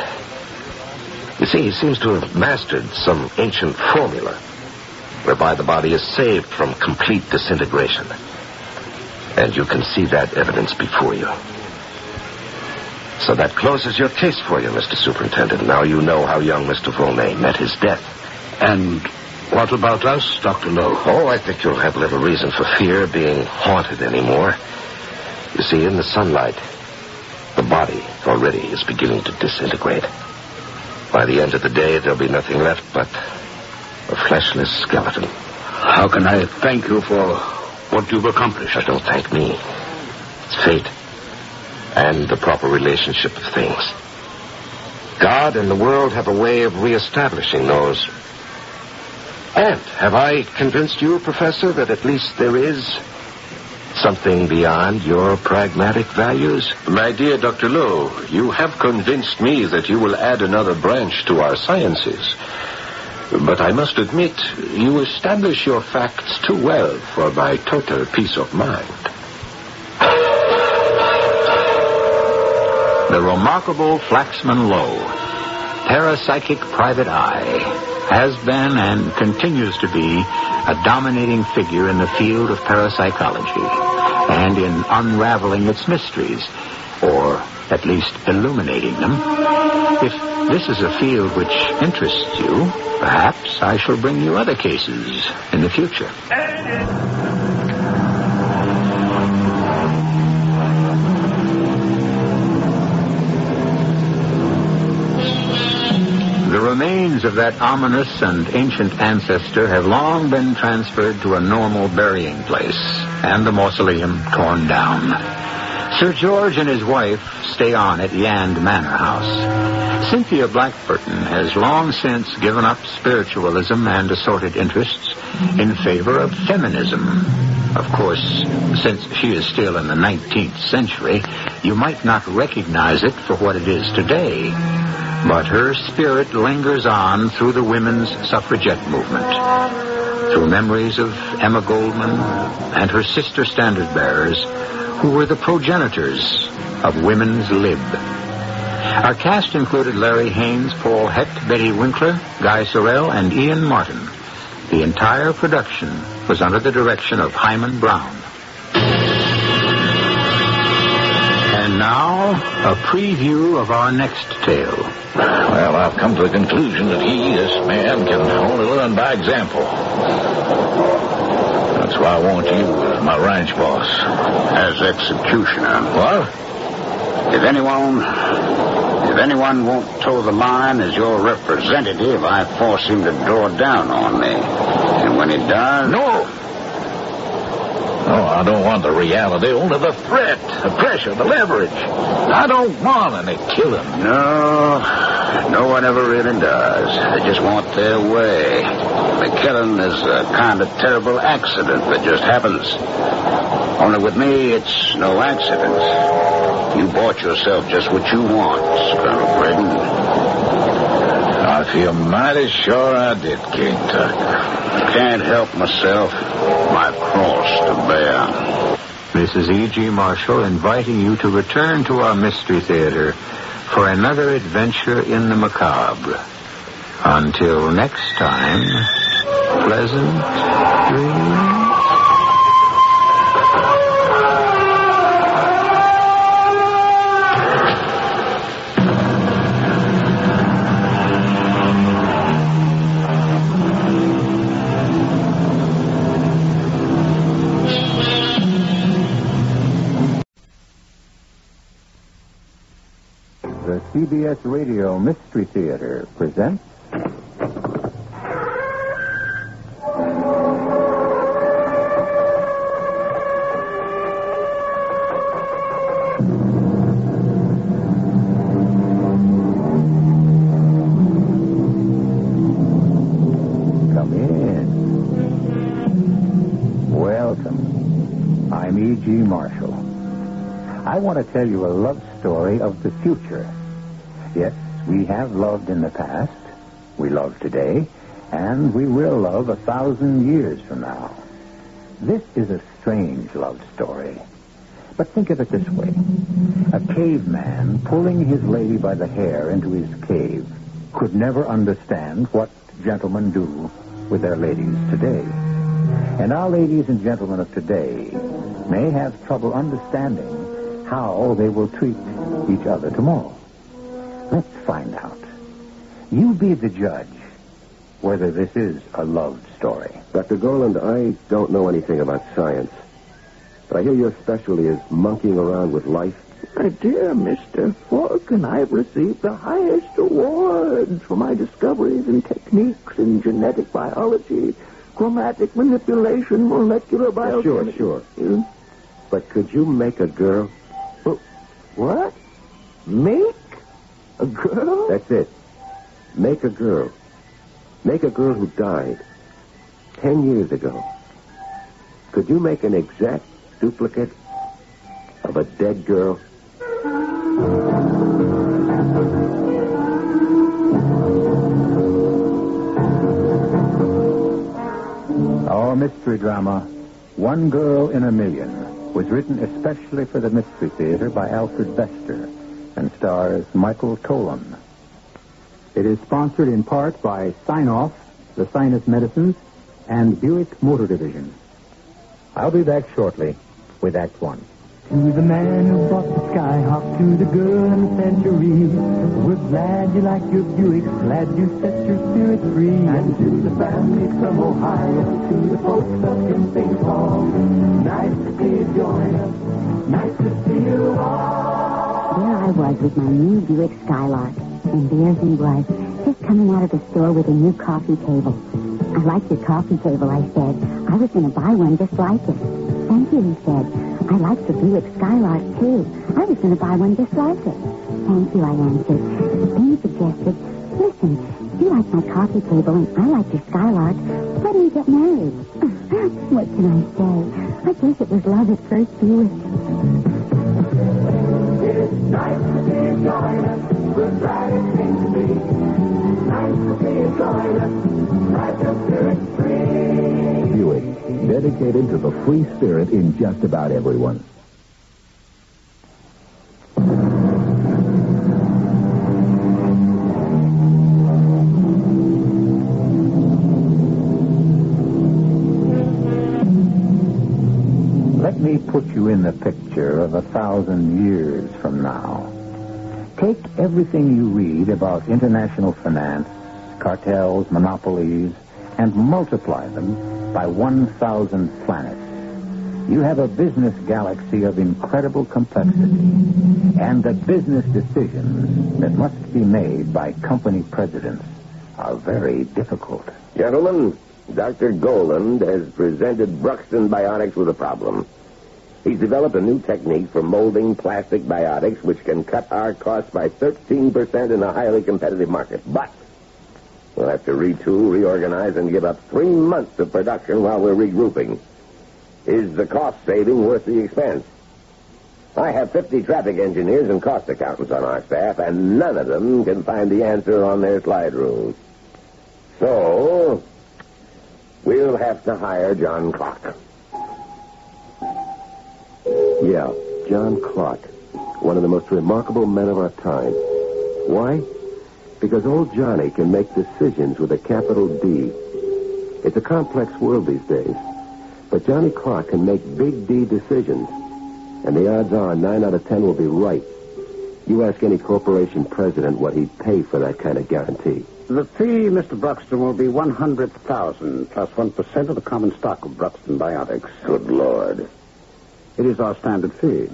You see, he seems to have mastered some ancient formula whereby the body is saved from complete disintegration. And you can see that evidence before you. So that closes your case for you, Mr. Superintendent. Now you know how young Mr. Volney met his death. And what about us, Dr. Lowe? Oh, I think you'll have little reason for fear being haunted anymore. You see, in the sunlight, the body already is beginning to disintegrate. By the end of the day, there'll be nothing left but a fleshless skeleton. How can I thank you for what you've accomplished? Don't thank me. It's fate and the proper relationship of things. God and the world have a way of reestablishing those. And have I convinced you, Professor, that at least there is something beyond your pragmatic values? My dear Dr. Lowe, you have convinced me that you will add another branch to our sciences. But I must admit, you establish your facts too well for my total peace of mind. The Remarkable Flaxman Lowe, parapsychic private eye has been and continues to be a dominating figure in the field of parapsychology and in unraveling its mysteries, or at least illuminating them. If this is a field which interests you, perhaps I shall bring you other cases in the future. The remains of that ominous and ancient ancestor have long been transferred to a normal burying place, and the mausoleum torn down. Sir George and his wife stay on at Yand Manor House. Cynthia Blackburton has long since given up spiritualism and assorted interests in favor of feminism. Of course, since she is still in the 19th century, you might not recognize it for what it is today. But her spirit lingers on through the women's suffragette movement, through memories of Emma Goldman and her sister standard-bearers, who were the progenitors of women's lib. Our cast included Larry Haynes, Paul Hecht, Betty Winkler, Guy Sorrell, and Ian Martin. The entire production was under the direction of Himan Brown. And now, a preview of our next tale. Well, I've come to the conclusion that this man, can only learn by example. That's why I want you as my ranch boss. As executioner. What? If anyone won't toe the line as your representative, I force him to draw down on me. And when he does... No, I don't want the reality, only the threat, the pressure, the leverage. I don't want any killing. No one ever really does. They just want their way. The killing is a kind of terrible accident that just happens. Only with me, it's no accident. You bought yourself just what you want, Colonel Braden. I feel mighty sure I did, King Tucker. Can't help myself. My cross to bear. This is E.G. Marshall inviting you to return to our Mystery Theater for another adventure in the macabre. Until next time, pleasant dreams. CBS Radio Mystery Theater presents... Come in. Welcome. I'm E.G. Marshall. I want to tell you a love story of the future. Yes, we have loved in the past, we love today, and we will love 1,000 years from now. This is a strange love story. But think of it this way. A caveman pulling his lady by the hair into his cave could never understand what gentlemen do with their ladies today. And our ladies and gentlemen of today may have trouble understanding how they will treat each other tomorrow. Let's find out. You be the judge whether this is a love story. Dr. Gorland, I don't know anything about science. But I hear your specialty is monkeying around with life. My dear Mr. Falcon, I've received the highest awards for my discoveries and techniques in genetic biology, chromatic manipulation, molecular biology. Sure. But could you make a girl? What? Make a girl? That's it. Make a girl. Make a girl who died 10 years ago. Could you make an exact duplicate of a dead girl? Our mystery drama, One Girl in a Million, was written especially for the Mystery Theater by Alfred Bester and stars Michael Tolan. It is sponsored in part by Sign-Off, the Sinus Medicines, and Buick Motor Division. I'll be back shortly with Act One. To the man who bought the Skyhawk, to the girl in the Century, we're glad you like your Buick, glad you set your spirit free. And to the family from Ohio, to the folks up in St. Paul, nice to see you join us, nice to see you all. There I was with my new Buick Skylark, and there he was, just coming out of the store with a new coffee table. I like your coffee table, I said. I was going to buy one just like it. Thank you, he said. I like the Buick Skylark, too. I was going to buy one just like it. Thank you, I answered. Then he suggested, listen, you like my coffee table and I like your Skylark. Why don't you get married? What can I say? I guess it was love at first view. It's nice to see you join us. We're glad it seems to be. Nice to see you join us. Like your spirit free. Buick, dedicated to the free spirit in just about everyone. Let me put you in the picture of 1,000 years from now. Take everything you read about international finance, cartels, monopolies, and multiply them by 1,000 planets. You have a business galaxy of incredible complexity, and the business decisions that must be made by company presidents are very difficult. Gentlemen, Dr. Goland has presented Bruxton Biotics with a problem. He's developed a new technique for molding plastic biotics which can cut our costs by 13% in a highly competitive market. But we'll have to retool, reorganize, and give up 3 months of production while we're regrouping. Is the cost saving worth the expense? I have 50 traffic engineers and cost accountants on our staff, and none of them can find the answer on their slide rules. So, we'll have to hire John Clark. Yeah, John Clark. One of the most remarkable men of our time. Why? Because old Johnny can make decisions with a capital D. It's a complex world these days. But Johnny Clark can make big D decisions. And the odds are 9 out of 10 will be right. You ask any corporation president what he'd pay for that kind of guarantee. The fee, Mr. Bruxton, will be $100,000 plus 1% of the common stock of Bruxton Biotics. Good Lord. It is our standard fee.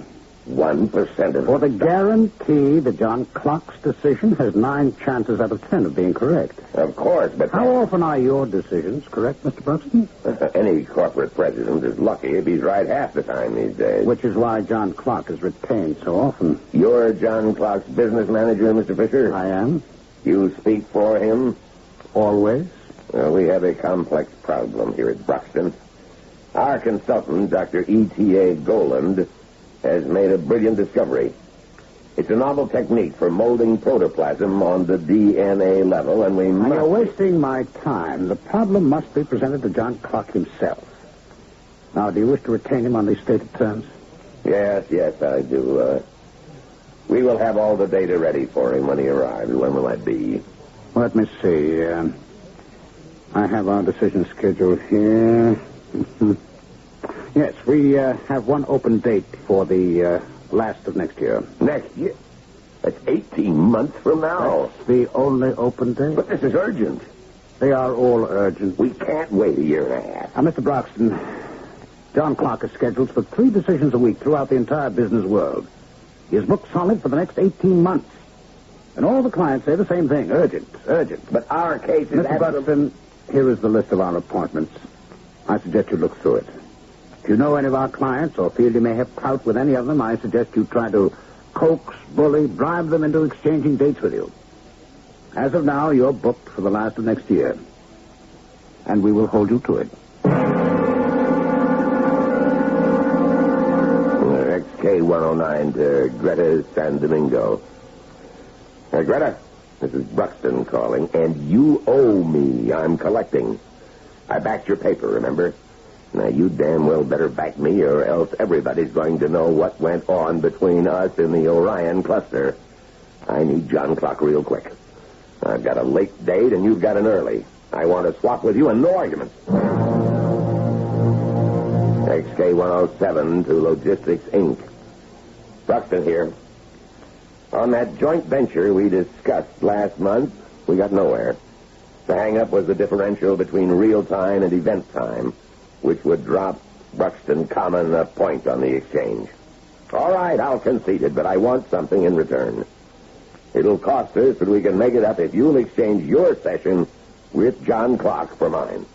1% of For the guarantee that John Clark's decision has 9 chances out of 10 of being correct. Of course, but... How often are your decisions correct, Mr. Bruxton? Any corporate president is lucky if he's right half the time these days. Which is why John Clark is retained so often. You're John Clark's business manager, Mr. Fisher? I am. You speak for him? Always. Well, we have a complex problem here at Bruxton. Our consultant, Dr. E.T.A. Goland, has made a brilliant discovery. It's a novel technique for molding protoplasm on the DNA level, and we must... You're wasting my time. The problem must be presented to John Clark himself. Now, do you wish to retain him on these stated terms? Yes, I do. We will have all the data ready for him when he arrives. When will that be? Let me see. I have our decision scheduled here. Yes, we have one open date for the last of next year. Next year? That's 18 months from now. That's the only open date. But this is urgent. They are all urgent. We can't wait a year and a half. Now, Mr. Broxton, John Clark is scheduled for 3 decisions a week throughout the entire business world. He is booked solid for the next 18 months. And all the clients say the same thing. Urgent. But our case is... Mr. Broxton, here is the list of our appointments. I suggest you look through it. If you know any of our clients or feel you may have clout with any of them, I suggest you try to coax, bully, bribe them into exchanging dates with you. As of now, you're booked for the last of next year. And we will hold you to it. XK-109 to Greta San Domingo. Greta, this is Bruxton calling, and you owe me. I'm collecting. I backed your paper, remember? Now, you damn well better back me, or else everybody's going to know what went on between us and the Orion cluster. I need John Clark real quick. I've got a late date, and you've got an early. I want to swap with you, and no arguments. XK-107 to Logistics, Inc. Bruxton here. On that joint venture we discussed last month, we got nowhere. The hang-up was the differential between real time and event time, which would drop Bruxton Common a point on the exchange. All right, I'll concede it, but I want something in return. It'll cost us, but we can make it up if you'll exchange your session with John Clark for mine.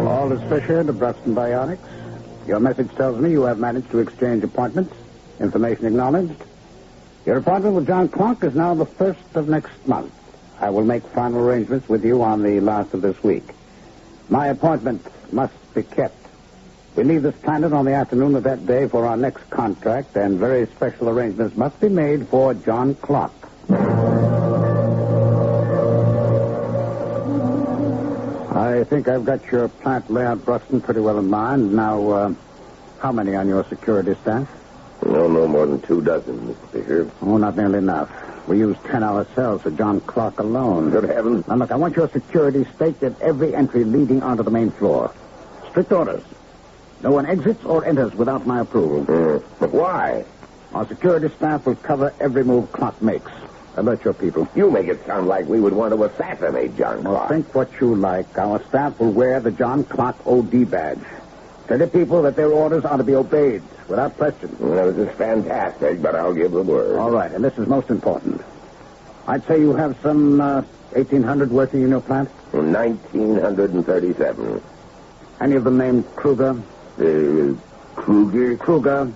All is Fisher to Bruxton Bionics. Your message tells me you have managed to exchange appointments. Information acknowledged. Your appointment with John Clark is now the 1st of next month. I will make final arrangements with you on the last of this week. My appointment must be kept. We leave this planet on the afternoon of that day for our next contract, and very special arrangements must be made for John Clark. I think I've got your plant layout, Bruxton, pretty well in mind. Now, how many on your security staff? No more than 24, Mr. Fisher. Oh, not nearly enough. We use 10-hour cells for John Clark alone. Good heavens. Now, look, I want your security staked at every entry leading onto the main floor. Strict orders. No one exits or enters without my approval. But why? Our security staff will cover every move Clark makes. Alert your people. You make it sound like we would want to assassinate John Clark. Well, think what you like. Our staff will wear the John Clark OD badge. Tell the people that their orders are to be obeyed without question. Well, this is fantastic, but I'll give the word. All right, and this is most important. I'd say you have some 1,800 working in your plant? 1,937. Any of them named Kruger? Kruger? Kruger. Kruger.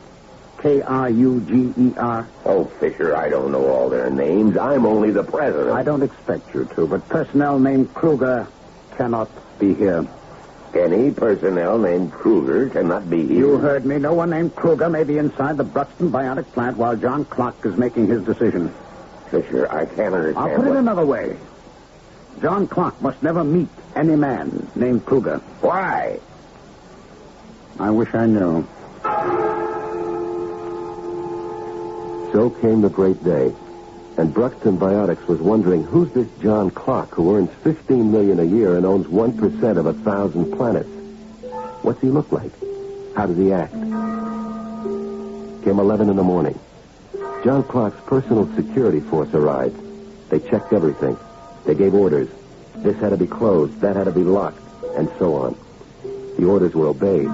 Oh, Fisher, I don't know all their names. I'm only the president. I don't expect you to, but personnel named Kruger cannot be here. Any personnel named Kruger cannot be here. You heard me. No one named Kruger may be inside the Bruxton Bionic plant while John Clark is making his decision. Fisher, I can't understand. I'll put it another way. John Clark must never meet any man named Kruger. Why? I wish I knew. So came the great day, and Bruxton Biotics was wondering, who's this John Clark who earns $15 million a year and owns 1% of 1,000 planets? What's he look like? How does he act? Came 11 in the morning. John Clark's personal security force arrived. They checked everything. They gave orders. This had to be closed, that had to be locked, and so on. The orders were obeyed.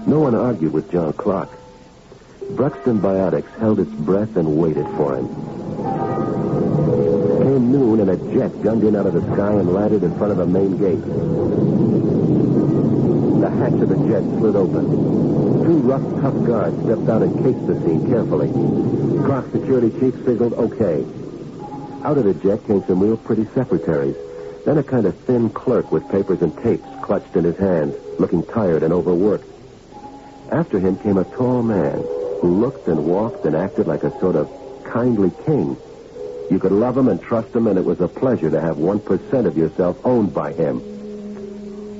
No one argued with John Clark. Bruxton Biotics held its breath and waited for him. Came noon, and a jet gunned in out of the sky and landed in front of the main gate. The hatch of the jet slid open. Two rough, tough guards stepped out and cased the scene carefully. Clark's security chief signaled okay. Out of the jet came some real pretty secretaries. Then a kind of thin clerk with papers and tapes clutched in his hands, looking tired and overworked. After him came a tall man who looked and walked and acted like a sort of kindly king. You could love him and trust him, and it was a pleasure to have 1% of yourself owned by him.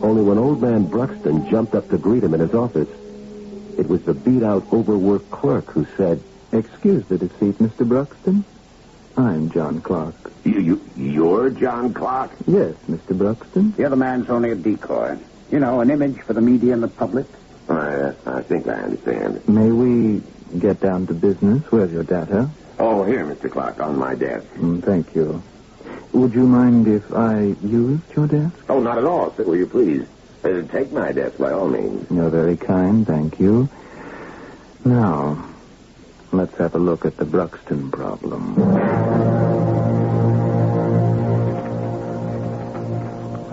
Only when old man Bruxton jumped up to greet him in his office, it was the beat-out, overworked clerk who said, "Excuse the deceit, Mr. Bruxton. I'm John Clark." You're John Clark? Yes, Mr. Bruxton. The other man's only a decoy. You know, an image for the media and the public. I think I understand. May we get down to business? Where's your data? Oh, here, Mr. Clark, on my desk. Thank you. Would you mind if I used your desk? Oh, not at all, sir. Will you please? Take my desk, by all means. You're very kind, thank you. Now, let's have a look at the Bruxton problem.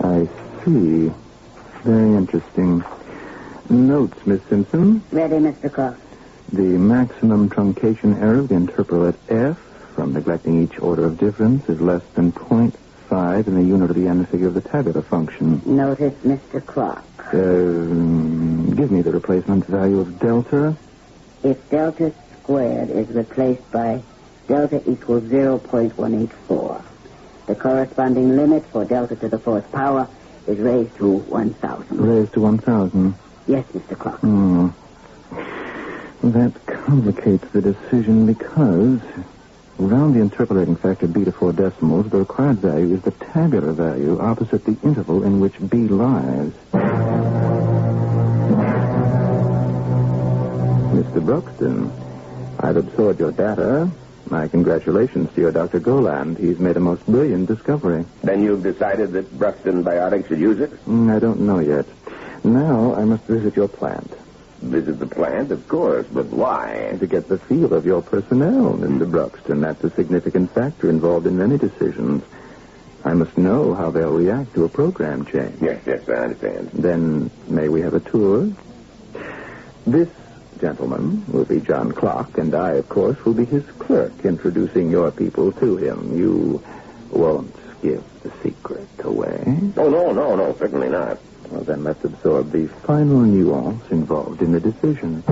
I see. Very interesting. Notes, Miss Simpson. Ready, Mr. Clark. The maximum truncation error of the interpolate F from neglecting each order of difference is less than 0.5 in the unit of the n figure of the tabular function. Notice, Mr. Clark. Give me the replacement value of delta. If delta squared is replaced by delta equals 0.184, the corresponding limit for delta to the fourth power is raised to 1,000. Raised to 1,000? Yes, Mr. Clark. That complicates the decision because Round the interpolating factor b to 4 decimals, the required value is the tabular value opposite the interval in which b lies. Mr. Bruxton, I've absorbed your data. My congratulations to your Dr. Goland. He's made a most brilliant discovery. Then you've decided that Bruxton Biotics should use it? I don't know yet. Now I must visit your plant. Visit the plant, of course, but why? To get the feel of your personnel, Mr. Bruxton. That's a significant factor involved in many decisions. I must know how they'll react to a program change. Yes, I understand. Then may we have a tour? This gentleman will be John Clark, and I, of course, will be his clerk, introducing your people to him. You won't give the secret away? Oh, no, certainly not. Well, then let's absorb the final nuance involved in the decision.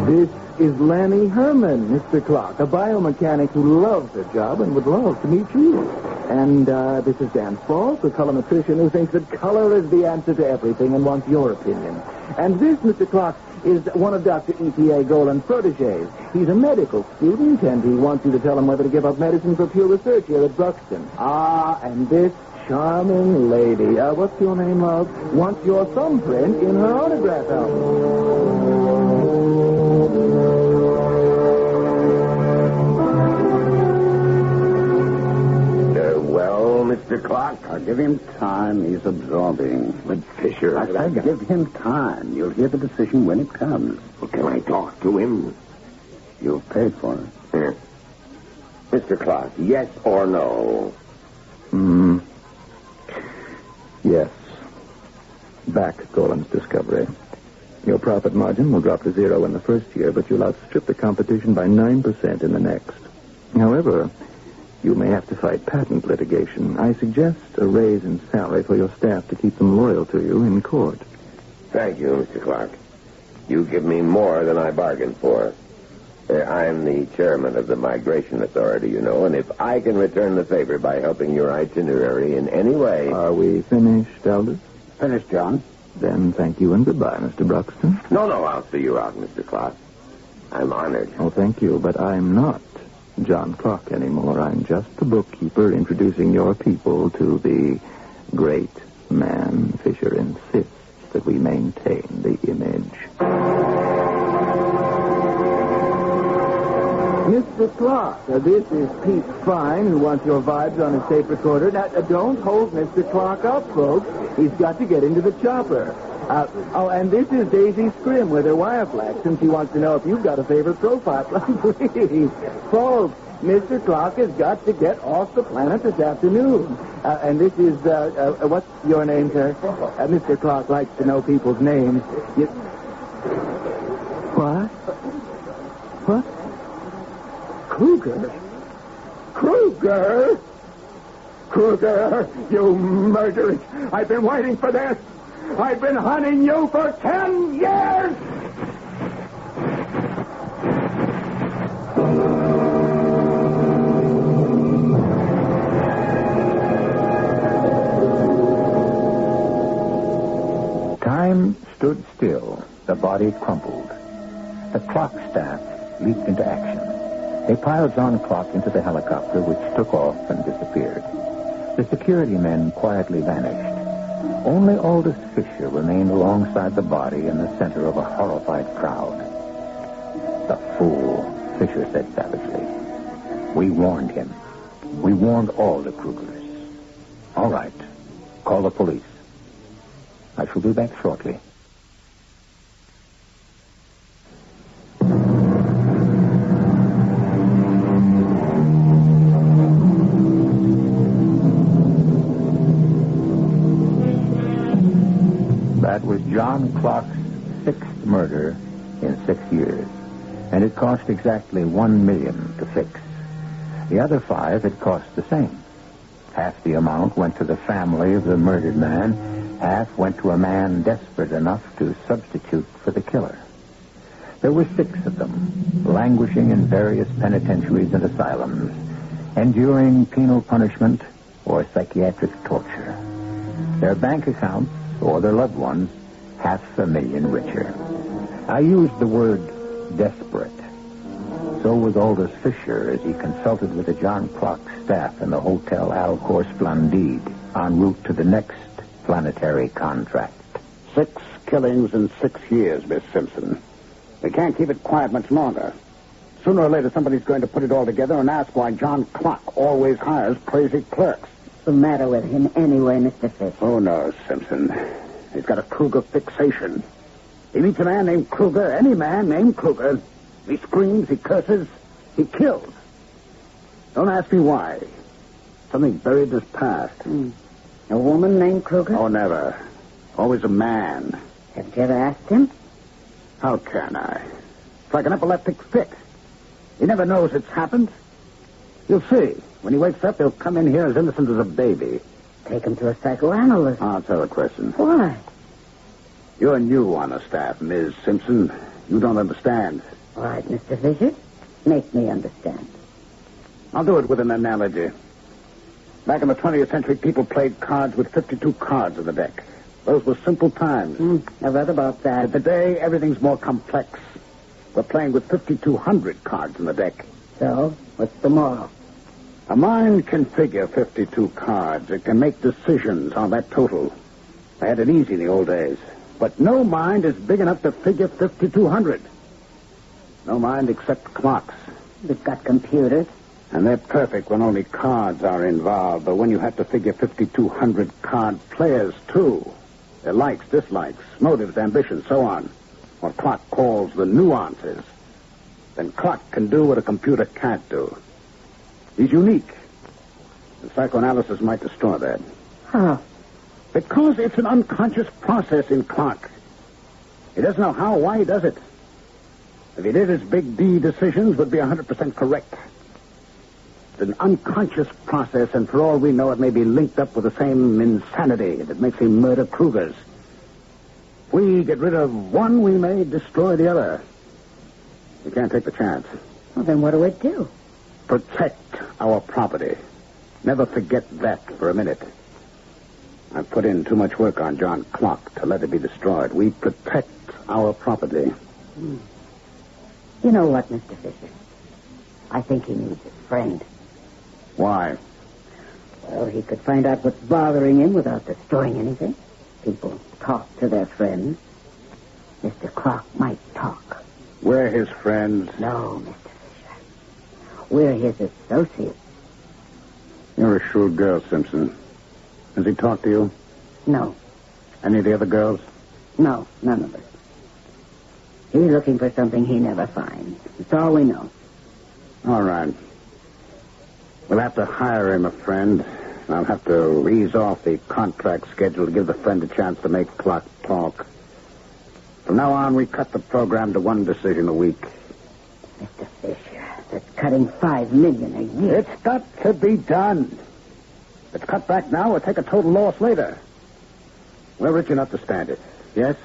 This is Lanny Herman, Mr. Clark, a biomechanic who loves her job and would love to meet you. And this is Dan Falk, a colorimetrician who thinks that color is the answer to everything and wants your opinion. And this, Mr. Clark, is one of Dr. E.P.A. Goland's protégés. He's a medical student, and he wants you to tell him whether to give up medicine for pure research here at Bruxton. And this charming lady, what's your name, love? Wants your thumbprint in her autograph album. Mr. Clark? Give him time. He's absorbing. But Fisher... I said give him time. You'll hear the decision when it comes. Well, can I talk to him? You've paid for it. Here. Mr. Clark, yes or no? Yes. Back Goland's discovery. Your profit margin will drop to 0 in the first year, but you'll outstrip the competition by 9% in the next. However, you may have to fight patent litigation. I suggest a raise in salary for your staff to keep them loyal to you in court. Thank you, Mr. Clark. You give me more than I bargained for. I'm the chairman of the Migration Authority, you know, and if I can return the favor by helping your itinerary in any way... Are we finished, Aldous? Finished, John. Then thank you and goodbye, Mr. Bruxton. No, I'll see you out, Mr. Clark. I'm honored. Oh, thank you, but I'm not John Clark anymore. I'm just the bookkeeper introducing your people to the great man. Fisher insists that we maintain the image. Mr. Clark, this is Pete Fine, who wants your vibes on his tape recorder. Now, don't hold Mr. Clark up, folks. He's got to get into the chopper. And this is Daisy Scrim with her wire flash, since she wants to know if you've got a favorite profile. Please, folks, Mr. Clark has got to get off the planet this afternoon. And this is, what's your name, sir? Mr. Clark likes to know people's names. What? What? Kruger? Kruger, you murderers! I've been waiting for this! I've been hunting you for 10 years! Time stood still. The body crumpled. The clock staff leaped into action. They piled John Clark into the helicopter, which took off and disappeared. The security men quietly vanished. Only Aldous Fisher remained alongside the body in the center of a horrified crowd. The fool, Fisher said savagely. We warned him. We warned all the Krugers. All right. Call the police. I shall be back shortly. That was John Clark's 6th murder in 6 years, and it cost exactly $1 million to fix. The other 5 had cost the same. Half the amount went to the family of the murdered man, half went to a man desperate enough to substitute for the killer. There were 6 of them, languishing in various penitentiaries and asylums, enduring penal punishment or psychiatric torture. Their bank accounts, or their loved ones, $500,000 richer. I used the word desperate. So was Aldous Fisher as he consulted with the John Clark staff in the Hotel Al Corse Splendide en route to the next planetary contract. 6 killings in 6 years, Miss Simpson. They can't keep it quiet much longer. Sooner or later, somebody's going to put it all together and ask why John Clark always hires crazy clerks. What's the matter with him anyway, Mr. Fisher? Oh, no, Simpson. He's got a Kruger fixation. He meets a man named Kruger, any man named Kruger. He screams, he curses, he kills. Don't ask me why. Something buried in his past. A woman named Kruger? Oh, never. Always a man. Have you ever asked him? How can I? It's like an epileptic fit. He never knows it's happened. You'll see. When he wakes up, he'll come in here as innocent as a baby. Take him to a psychoanalyst. Answer the question. Why? You're new on the staff, Ms. Simpson. You don't understand. All right, Mr. Fisher. Make me understand. I'll do it with an analogy. Back in the 20th century, people played cards with 52 cards in the deck. Those were simple times. I read about that. But today, everything's more complex. We're playing with 5,200 cards in the deck. So, what's the moral? A mind can figure 52 cards. It can make decisions on that total. I had it easy in the old days. But no mind is big enough to figure 5,200. No mind except clocks. We've got computers. And they're perfect when only cards are involved. But when you have to figure 5,200 card players, too. Their likes, dislikes, motives, ambitions, so on. What clock calls the nuances. Then clock can do what a computer can't do. He's unique. The psychoanalysis might destroy that. How? Because it's an unconscious process in clock. He doesn't know how or why he does it. If he did, his big D decisions would be 100% correct. It's an unconscious process, and for all we know, it may be linked up with the same insanity that makes him murder Krugers. If we get rid of one, we may destroy the other. We can't take the chance. Well, then what do we do? Protect our property. Never forget that for a minute. I've put in too much work on John Clark to let it be destroyed. We protect our property. You know what, Mr. Fisher? I think he needs a friend. Why? Well, he could find out what's bothering him without destroying anything. People talk to their friends. Mr. Clark might talk. We're his friends. No, Mr. Fisher. We're his associates. You're a shrewd girl, Simpson. Has he talked to you? No. Any of the other girls? No, none of us. He's looking for something he never finds. That's all we know. All right. We'll have to hire him a friend. I'll have to ease off the contract schedule to give the friend a chance to make Clark talk. From now on, we cut the program to one decision a week. Mr. Fisher, that's cutting $5 million a year. It's got to be done. If it's cut back now, we'll take a total loss later. We're rich enough to stand it. Yes?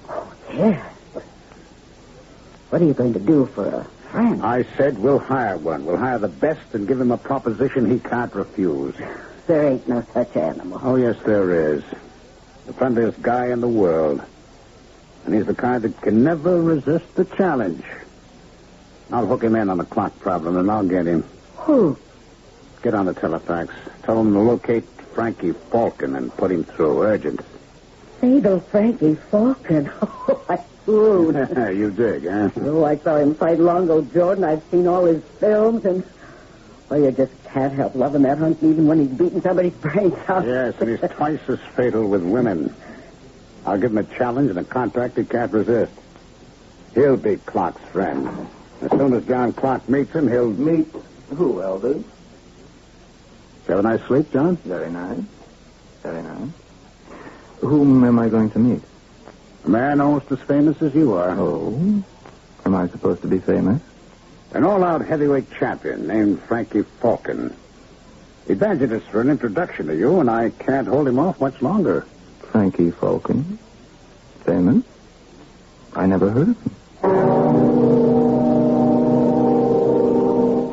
Oh, yeah. What are you going to do for a friend? I said we'll hire one. We'll hire the best and give him a proposition he can't refuse. There ain't no such animal. Oh, yes, there is. The friendliest guy in the world. And he's the kind that can never resist the challenge. I'll hook him in on the clock problem, and I'll get him. Who? Get on the telefax. Tell him to locate Frankie Falcon and put him through. Urgent. Fatal Frankie Falcon. Oh, I fooled. You dig, huh? Oh, I saw him fight Longo Jordan. I've seen all his films, and... Well, you just can't help loving that hunk even when he's beating somebody's brains out. Yes, and he's twice as fatal with women. I'll give him a challenge and a contract he can't resist. He'll be Clark's friend. As soon as John Clark meets him, he'll... Meet who, Elders? Did you have a nice sleep, John? Very nice. Very nice. Whom am I going to meet? A man almost as famous as you are. Oh? Am I supposed to be famous? An all-out heavyweight champion named Frankie Falcon. He banded us for an introduction to you, and I can't hold him off much longer. Frankie Falcon? Famous? I never heard of him.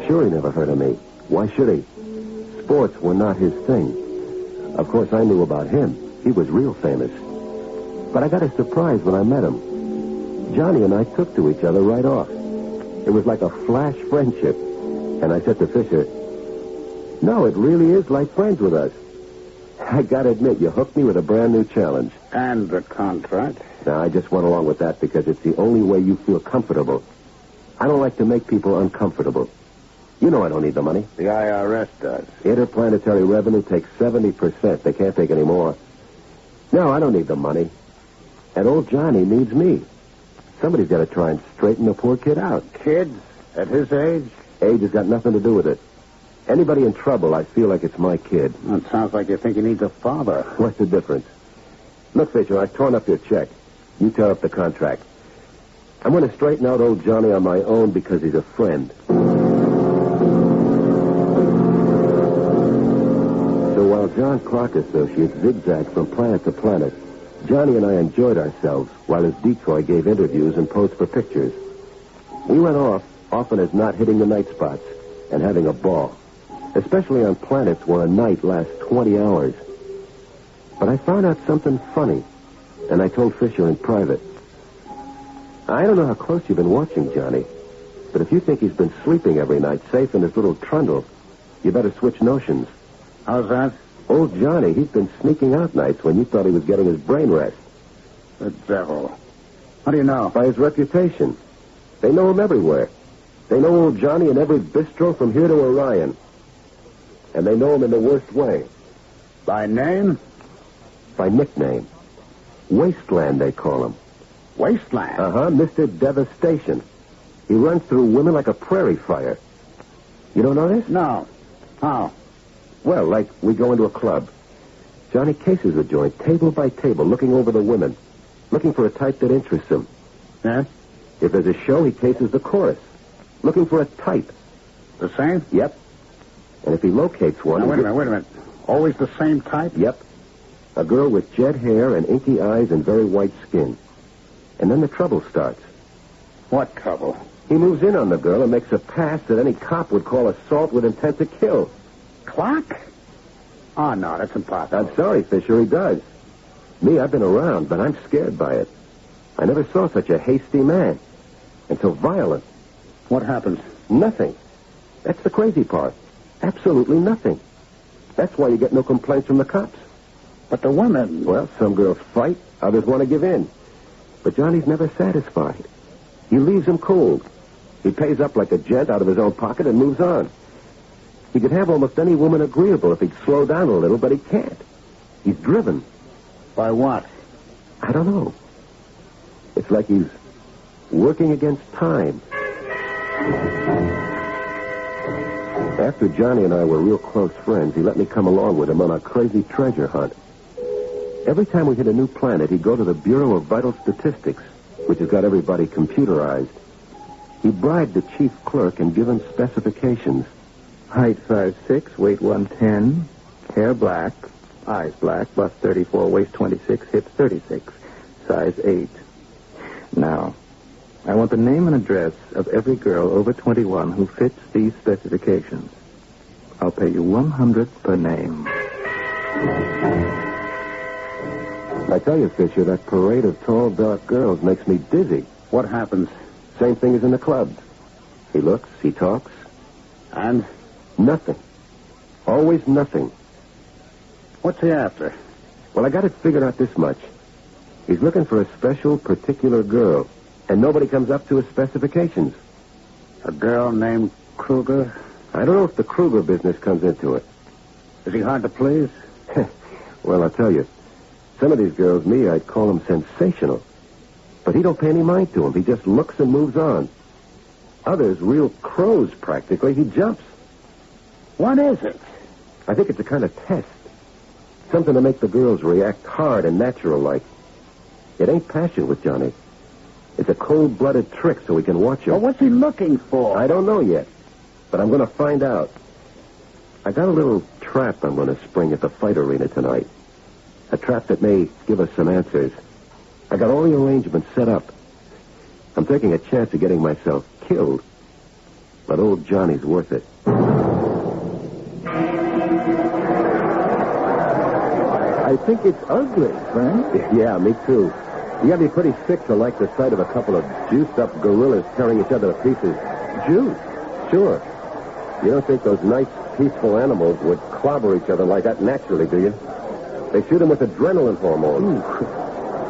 Sure he never heard of me. Why should he? Sports were not his thing. Of course, I knew about him. He was real famous. But I got a surprise when I met him. Johnny and I took to each other right off. It was like a flash friendship. And I said to Fisher, no, it really is like friends with us. I gotta admit, you hooked me with a brand new challenge. And the contract? Now, I just went along with that because it's the only way you feel comfortable. I don't like to make people uncomfortable. You know I don't need the money. The IRS does. Interplanetary revenue takes 70%. They can't take any more. No, I don't need the money. And old Johnny needs me. Somebody's got to try and straighten the poor kid out. Kids? At his age? Age has got nothing to do with it. Anybody in trouble, I feel like it's my kid. Well, it sounds like you think he needs a father. What's the difference? Look, Fisher, I've torn up your check. You tear up the contract. I'm going to straighten out old Johnny on my own because he's a friend. So while John Clark Associates zigzagged from planet to planet, Johnny and I enjoyed ourselves while his decoy gave interviews and posed for pictures. We went off, often as not hitting the night spots, and having a ball, especially on planets where a night lasts 20 hours. But I found out something funny, and I told Fisher in private. I don't know how close you've been watching Johnny, but if you think he's been sleeping every night safe in his little trundle, you better switch notions. How's that? Old Johnny, he's been sneaking out nights when you thought he was getting his brain rest. The devil. How do you know? By his reputation. They know him everywhere. They know old Johnny in every bistro from here to Orion. And they know him in the worst way. By name? By nickname. Wasteland, they call him. Wasteland? Uh-huh, Mr. Devastation. He runs through women like a prairie fire. You don't know this? No. How? Well, like we go into a club. Johnny cases the joint, table by table, looking over the women, looking for a type that interests him. Yes? If there's a show, he cases the chorus, looking for a type. The same? Yep. And if he locates one... Now, wait a minute. Always the same type? Yep. A girl with jet hair and inky eyes and very white skin. And then the trouble starts. What trouble? He moves in on the girl and makes a pass that any cop would call assault with intent to kill. Clock? Oh, no, that's impossible. I'm sorry, Fisher, he does. Me, I've been around, but I'm scared by it. I never saw such a hasty man. And so violent. What happens? Nothing. That's the crazy part. Absolutely nothing. That's why you get no complaints from the cops. But the women... Well, some girls fight, others want to give in. But Johnny's never satisfied. He leaves them cold. He pays up like a gent out of his own pocket and moves on. He could have almost any woman agreeable if he'd slow down a little, but he can't. He's driven. By what? I don't know. It's like he's working against time. After Johnny and I were real close friends, he let me come along with him on a crazy treasure hunt. Every time we hit a new planet, he'd go to the Bureau of Vital Statistics, which has got everybody computerized. He bribed the chief clerk and give him specifications. Height 5'6", weight 110, hair black, eyes black, bust 34, waist 26, hips 36, size 8. Now, I want the name and address of every girl over 21 who fits these specifications. I'll pay you 100 per name. I tell you, Fisher, that parade of tall, dark girls makes me dizzy. What happens? Same thing as in the clubs. He looks, he talks. And? Nothing. Always nothing. What's he after? Well, I got it figured out this much. He's looking for a special, particular girl, and nobody comes up to his specifications. A girl named Kruger? I don't know if the Kruger business comes into it. Is he hard to please? Well, I'll tell you. Some of these girls, me, I'd call them sensational. But he don't pay any mind to them. He just looks and moves on. Others, real crows, practically. He jumps. What is it? I think it's a kind of test. Something to make the girls react hard and natural-like. It ain't passion with Johnny. It's a cold-blooded trick so we can watch him. Well, what's he looking for? I don't know yet, but I'm going to find out. I got a little trap I'm going to spring at the fight arena tonight. A trap that may give us some answers. I got all the arrangements set up. I'm taking a chance of getting myself killed, but old Johnny's worth it. I think it's ugly, Frank. Yeah, me too. You gotta be pretty sick to like the sight of a couple of juiced-up gorillas tearing each other to pieces. Juice? Sure. You don't think those nice, peaceful animals would clobber each other like that naturally, do you? They shoot them with adrenaline hormones.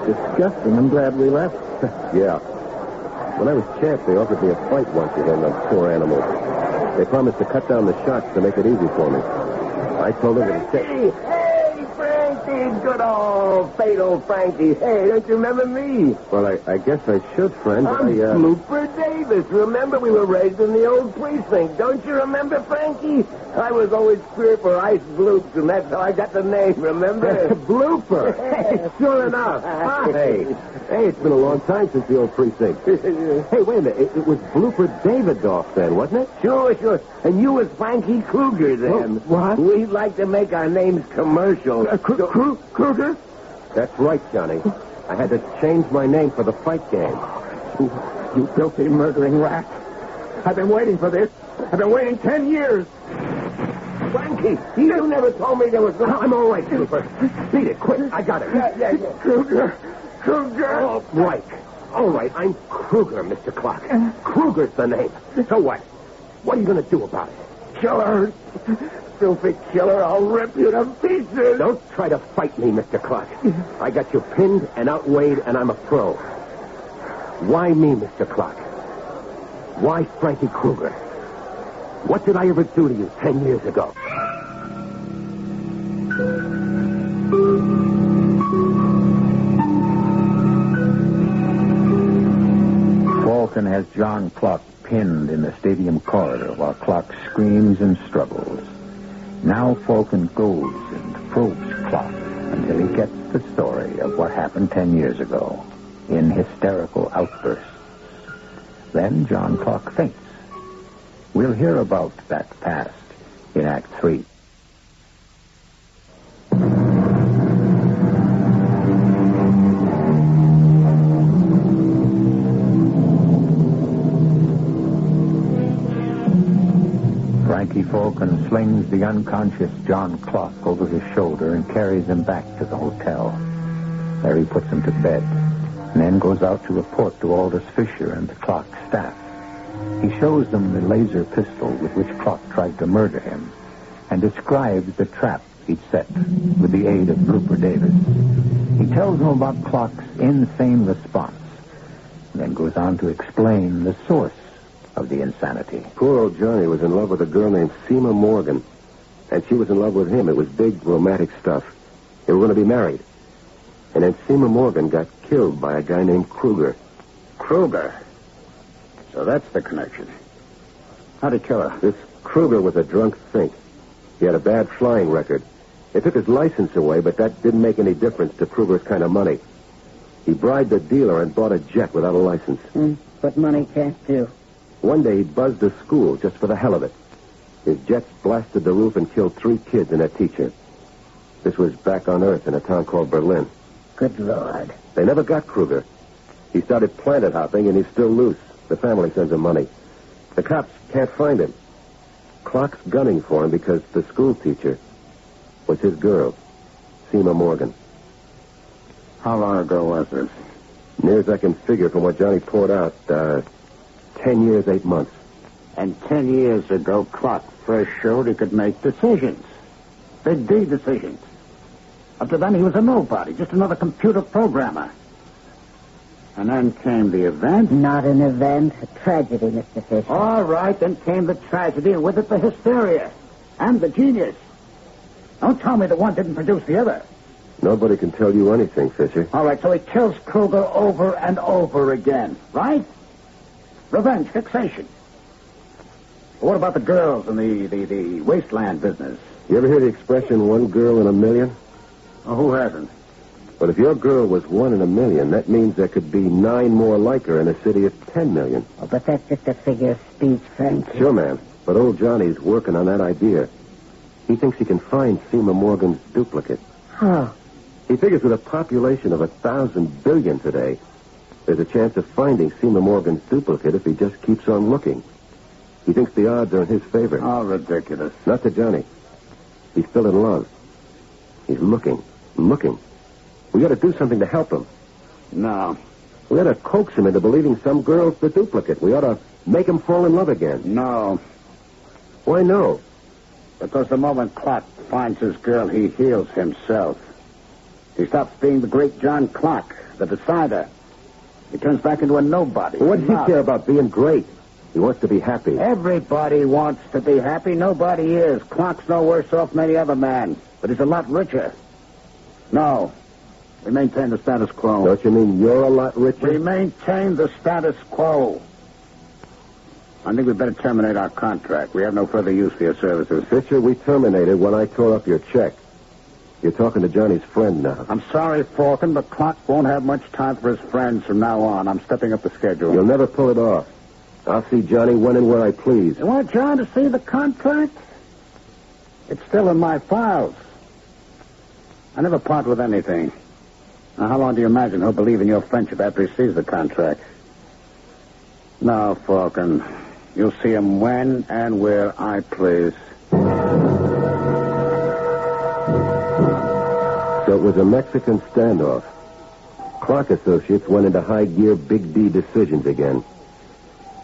Disgusting. I'm glad we left. Yeah. When I was champ, they offered me a fight once against those poor animals. They promised to cut down the shots to make it easy for me. I told them that Hey, Frankie! Good old fatal Frankie. Hey, don't you remember me? Well, I guess I should, friend. I'm Blooper Davis. Remember, we were raised in the old precinct. Don't you remember, Frankie? I was always queer for Ice Bloops, and that's how I got the name, remember? Blooper! Sure enough. Hey, it's been a long time since the old precinct. Hey, wait a minute. It was Blooper Davidoff then, wasn't it? Sure. And you was Frankie Kruger then. What? We'd like to make our names commercial. Kruger? That's right, Johnny. I had to change my name for the fight game. You filthy murdering rat. I've been waiting for this. I've been waiting 10 years. Frankie, you never told me there was... I'm all right, Blooper. Beat it, quick. I got it. Yeah. Kruger. All right. I'm Kruger, Mr. Clark. Kruger's the name. So what? What are you going to do about it? Killer. Filthy killer, I'll rip you to pieces. Don't try to fight me, Mr. Clark. I got you pinned and outweighed, and I'm a pro. Why me, Mr. Clark? Why Frankie Kruger? What did I ever do to you 10 years ago? Falcon has John Clark pinned in the stadium corridor while Clark screams and struggles. Now Falcon goes and probes Clark until he gets the story of what happened 10 years ago in hysterical outbursts. Then John Clark faints. We'll hear about that past in Act 3. Frankie Falcon slings the unconscious John Clark over his shoulder and carries him back to the hotel. There he puts him to bed, and then goes out to report to Aldous Fisher and the Clark staff. He shows them the laser pistol with which Clark tried to murder him, and describes the trap he'd set with the aid of Blooper Davis. He tells them about Clark's insane response, and then goes on to explain the source of the insanity. Poor old Johnny was in love with a girl named Seema Morgan, and she was in love with him. It was big, romantic stuff. They were going to be married. And then Seema Morgan got killed by a guy named Kruger. Kruger? So that's the connection. How'd he kill her? This Kruger was a drunk think. He had a bad flying record. They took his license away, but that didn't make any difference to Kruger's kind of money. He bribed a dealer and bought a jet without a license. What money can't do. One day he buzzed a school just for the hell of it. His jets blasted the roof and killed 3 kids and a teacher. This was back on Earth in a town called Berlin. Good Lord. They never got Kruger. He started planet hopping, and he's still loose. The family sends him money. The cops can't find him. Clark's gunning for him because the school teacher was his girl, Seema Morgan. How long ago was this? Near as I can figure from what Johnny poured out, 10 years, 8 months. And 10 years ago, Clark first showed he could make decisions. Big D decisions. Up to then, he was a nobody, just another computer programmer. And then came the event. Not an event, a tragedy, Mr. Fisher. All right, then came the tragedy, and with it the hysteria. And the genius. Don't tell me the one didn't produce the other. Nobody can tell you anything, Fisher. All right, so he kills Kruger over and over again, right? Revenge, fixation. What about the girls in the wasteland business? You ever hear the expression, one girl in a million? Oh, who hasn't? But if your girl was 1 in a million, that means there could be 9 more like her in a city of 10 million. Oh, but that's just a figure of speech, Frankie. Sure, man. But old Johnny's working on that idea. He thinks he can find Seema Morgan's duplicate. How? He figures with a population of 1,000 billion today, there's a chance of finding Seema Morgan's duplicate if he just keeps on looking. He thinks the odds are in his favor. Oh, ridiculous. Not to Johnny. He's still in love. He's looking. We got to do something to help him. No. We ought to coax him into believing some girl's the duplicate. We ought to make him fall in love again. No. Why no? Because the moment Clark finds his girl, he heals himself. He stops being the great John Clark, the decider. He turns back into a nobody. Well, what does he care about being great? He wants to be happy. Everybody wants to be happy. Nobody is. Clark's no worse off than any other man, but he's a lot richer. No. We maintain the status quo. Don't you mean you're a lot richer? We maintain the status quo. I think we'd better terminate our contract. We have no further use for your services. Fisher, we terminated when I tore up your check. You're talking to Johnny's friend now. I'm sorry, Falcon, but Clark won't have much time for his friends from now on. I'm stepping up the schedule. You'll never pull it off. I'll see Johnny when and where I please. You want John to see the contract? It's still in my files. I never part with anything. Now, how long do you imagine he'll believe in your friendship after he sees the contract? No, Falcon. You'll see him when and where I please. So it was a Mexican standoff. Clark Associates went into high gear Big D decisions again.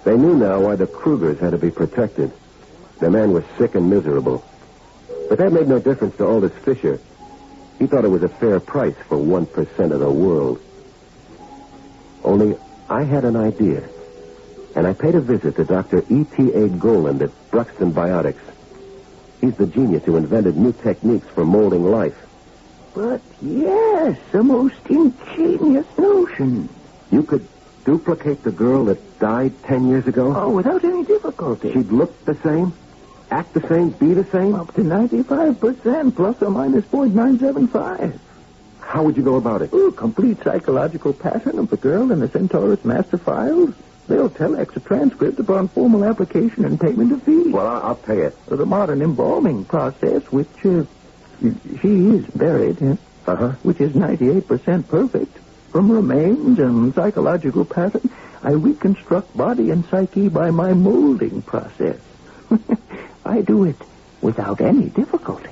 They knew now why the Krugers had to be protected. The man was sick and miserable. But that made no difference to Aldous Fisher. He thought it was a fair price for 1% of the world. Only I had an idea. And I paid a visit to Dr. E.T.A. Goland at Bruxton Biotics. He's the genius who invented new techniques for molding life. But yes, a most ingenious notion. You could duplicate the girl that died 10 years ago? Oh, without any difficulty. She'd look the same? Act the same? Be the same? Up to 95%, plus or minus 0.975. How would you go about it? Oh, complete psychological pattern of the girl in the Centaurus master files. They'll telex a transcript upon formal application and payment of fees. Well, I'll pay it. The modern embalming process, which she is buried, which is 98% perfect. From remains and psychological pattern, I reconstruct body and psyche by my molding process. I do it without any difficulty.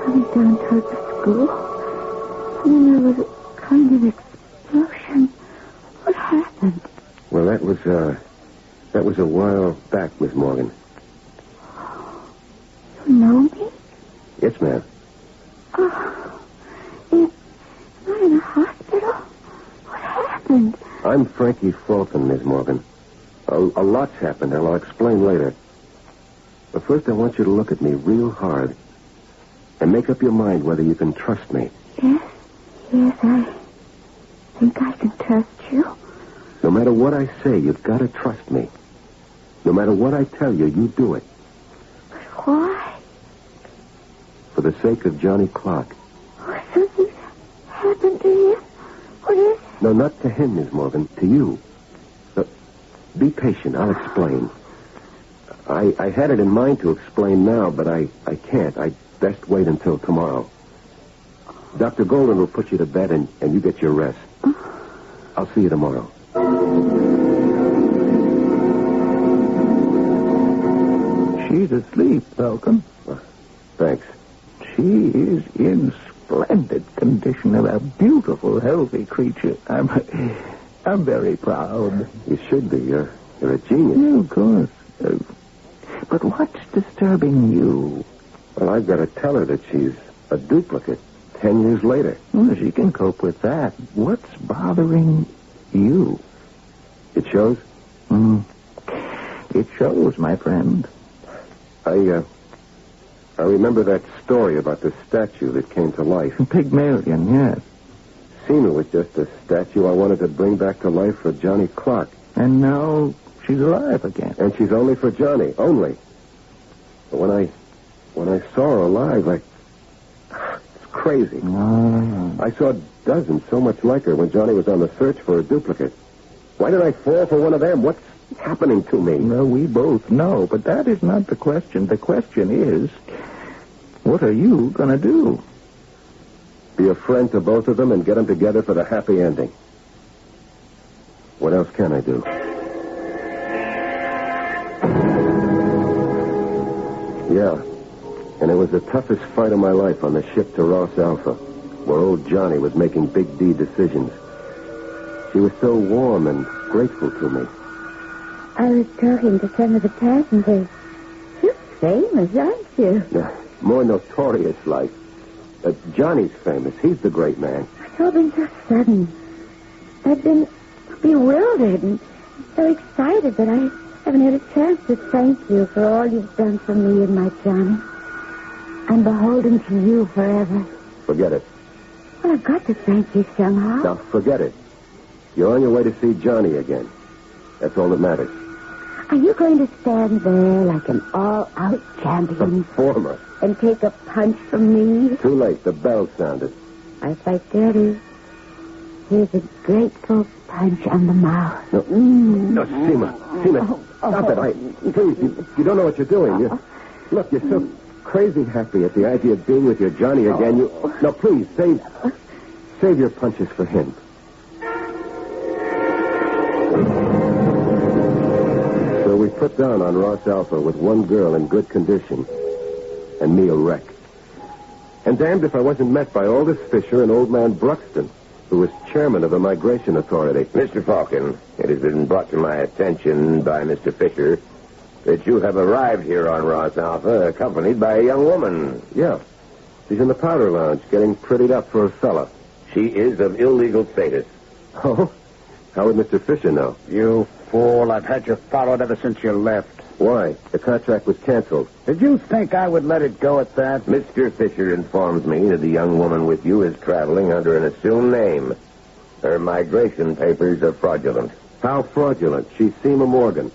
Coming down toward the school, and then there was a kind of explosion. What happened? Well, that was a while back, Miss Morgan. You know me? Yes, ma'am. Oh, am I in a hospital? What happened? I'm Frankie Fulton, Miss Morgan. A lot's happened, and I'll explain later. But first, I want you to look at me real hard and make up your mind whether you can trust me. Yes, I think I can trust you. No matter what I say, you've got to trust me. No matter what I tell you, you do it. But why? For the sake of Johnny Clark. Oh, something's happened to him. What is it? No, not to him, Miss Morgan. To you. Be patient. I'll explain. I had it in mind to explain now, but I can't. I'd best wait until tomorrow. Dr. Golden will put you to bed, and you get your rest. I'll see you tomorrow. She's asleep, Falcon. Thanks. She is in splendid condition, a beautiful, healthy creature. I'm very proud. You should be. You're a genius. Yeah, of course. But what's disturbing you? Well, I've got to tell her that she's a duplicate 10 years later. Well, she can cope with that. What's bothering you? It shows? It shows, my friend. I remember that story about the statue that came to life. Pygmalion, yes. Seema was just a statue I wanted to bring back to life for Johnny Clark. And now she's alive again. And she's only for Johnny, only. But when I saw her alive, it's crazy. I saw dozens so much like her when Johnny was on the search for a duplicate. Why did I fall for one of them? What's happening to me? Well, we both know, but that is not the question. The question is, what are you going to do? Be a friend to both of them and get them together for the happy ending. What else can I do? Yeah. And it was the toughest fight of my life on the ship to Ross Alpha, where old Johnny was making big D decisions. She was so warm and grateful to me. I was talking to some of the passengers. You're famous, aren't you? More notorious, like. Johnny's famous. He's the great man. It's all been so sudden. I've been bewildered and so excited that I haven't had a chance to thank you for all you've done for me and my Johnny. I'm beholden to you forever. Forget it. Well, I've got to thank you somehow. Now, forget it. You're on your way to see Johnny again. That's all that matters. Are you going to stand there like an all-out champion? Performer. And take a punch from me? Too late. The bell sounded. I fight dirty. Here's a grateful punch on the mouth. No, no, Seema, stop it. Please, you don't know what you're doing. Look, you're so crazy happy at the idea of being with your Johnny again. No, please, save your punches for him. So we put down on Ross Alpha with one girl in good condition and me a wreck. And damned if I wasn't met by Aldous Fisher and old man Bruxton, who was chairman of the Migration Authority. Mr. Falcon, it has been brought to my attention by Mr. Fisher that you have arrived here on Ross Alpha accompanied by a young woman. Yeah. She's in the powder lounge getting prettied up for a fella. She is of illegal status. Oh? How would Mr. Fisher know? You fool. I've had you followed ever since you left. Why? The contract was canceled. Did you think I would let it go at that? Mr. Fisher informs me that the young woman with you is traveling under an assumed name. Her migration papers are fraudulent. How fraudulent? She's Seema Morgan.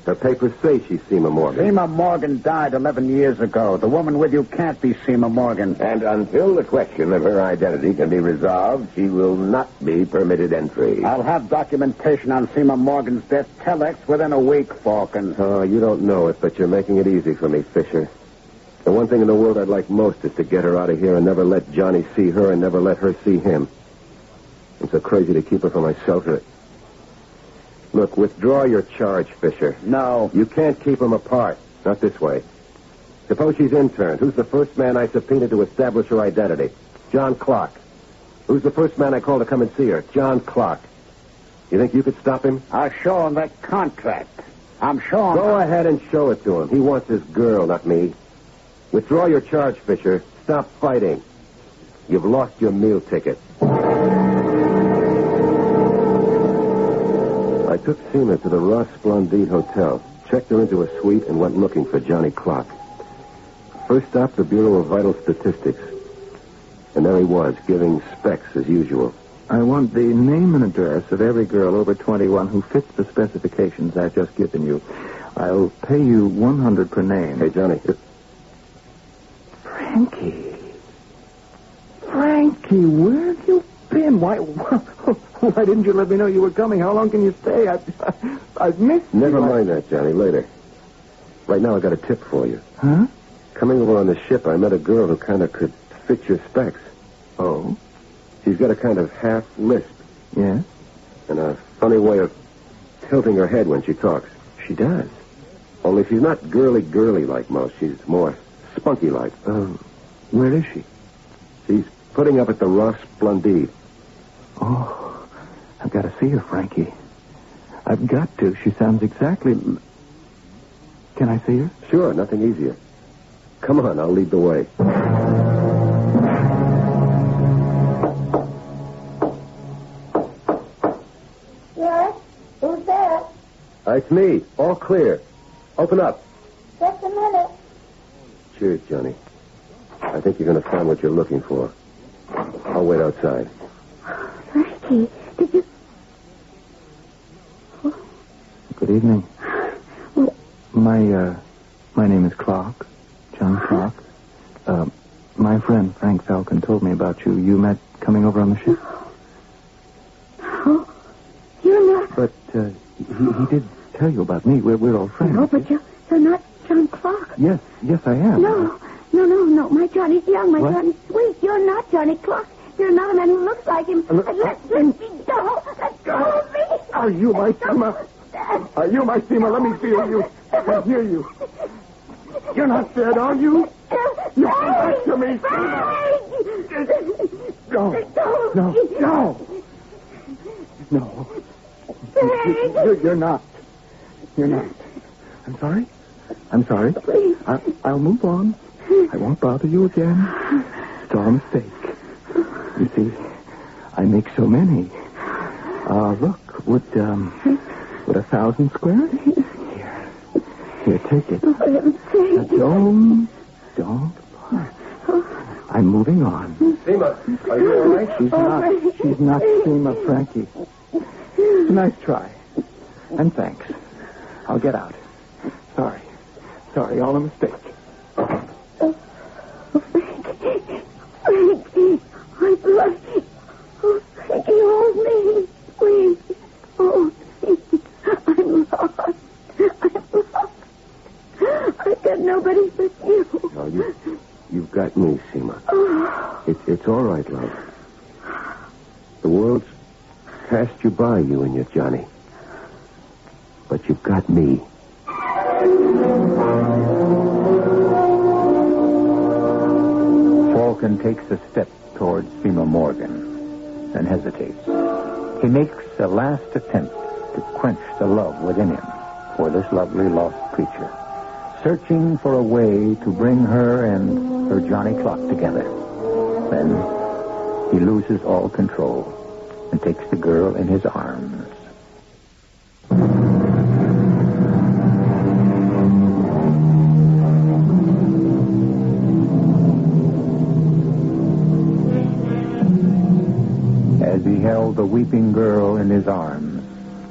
Her papers say she's Seema Morgan. Seema Morgan died 11 years ago. The woman with you can't be Seema Morgan. And until the question of her identity can be resolved, she will not be permitted entry. I'll have documentation on Seema Morgan's death telex within a week, Falcon. Oh, you don't know it, but you're making it easy for me, Fisher. The one thing in the world I'd like most is to get her out of here and never let Johnny see her and never let her see him. I'm so crazy to keep her for myself. Look, withdraw your charge, Fisher. No. You can't keep them apart. Not this way. Suppose she's interned. Who's the first man I subpoenaed to establish her identity? John Clark. Who's the first man I called to come and see her? John Clark. You think you could stop him? I'll show him that contract. I'm showing him. Go ahead and show it to him. He wants his girl, not me. Withdraw your charge, Fisher. Stop fighting. You've lost your meal ticket. I took Seema to the Ross Splendide Hotel, checked her into a suite, and went looking for Johnny Clark. First stop, the Bureau of Vital Statistics. And there he was, giving specs as usual. I want the name and address of every girl over 21 who fits the specifications I've just given you. I'll pay you $100 per name. Hey, Johnny. Frankie, where have you been? Why didn't you let me know you were coming? How long can you stay? I've missed you. Never mind that, Johnny. Later. Right now, I got a tip for you. Huh? Coming over on the ship, I met a girl who kind of could fit your specs. Oh? She's got a kind of half lisp. Yeah? And a funny way of tilting her head when she talks. She does. Only she's not girly like most. She's more spunky-like. Oh. Where is she? She's putting up at the Ross Splendide. Oh, I've got to see her, Frankie. I've got to. She sounds exactly... Can I see her? Sure, nothing easier. Come on, I'll lead the way. Yes? Who's there? It's me. All clear. Open up. Just a minute. Cheers, Johnny. I think you're going to find what you're looking for. I'll wait outside. Frankie, did you... Good evening. Well, My name is Clark. John Clark. My friend Frank Falcon told me about you. You met coming over on the ship? No. You're not... But he did tell you about me. We're all friends. No, but you're not John Clark. Yes, I am. No. My Johnny's young. My Johnny's sweet. You're not Johnny Clark. You're another man who looks like him. Let me go. Let go of me. Are you my Seema? Are you my Seema? Let me feel you. I can hear you. You're not dead, are you? You come back to me, No. You're not. I'm sorry. Please. I'll move on. I won't bother you again. It's all a mistake. You see, I make so many. Look, would 1,000 square? Here, take it. Now, don't. I'm moving on. Seema, are you all right? She's not Seema, Frankie. It's a nice try. And thanks. I'll get out. Sorry, all a mistake. Frankie, my blood. Oh, Frankie, hold me, please. Hold me. I'm lost. I've got nobody but you. No, you've got me, Seema. It's all right, love. The world's passed you by, you and your Johnny. But you've got me. Falcon takes a step towards Seema Morgan, then hesitates. He makes a last attempt to quench the love within him for this lovely lost creature, searching for a way to bring her and her Johnny Clock together. Then he loses all control and takes the girl in his arms. As he held the weeping girl in his arms,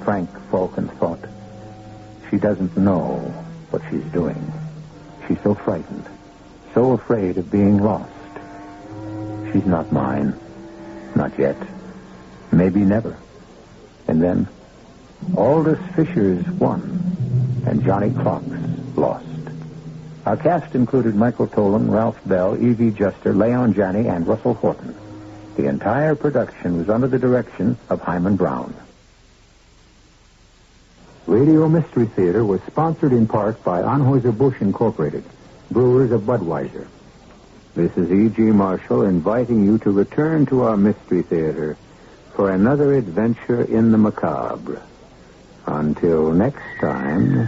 Frank Falcon thought, she doesn't know what she's doing. She's so frightened, so afraid of being lost. She's not mine. Not yet. Maybe never. And then, Aldous Fisher's won, and Johnny Clock's lost. Our cast included Michael Tolan, Ralph Bell, Evie Juster, Leon Janney, and Russell Horton. The entire production was under the direction of Himan Brown. Radio Mystery Theater was sponsored in part by Anheuser-Busch Incorporated, brewers of Budweiser. This is E.G. Marshall inviting you to return to our Mystery Theater for another adventure in the macabre. Until next time,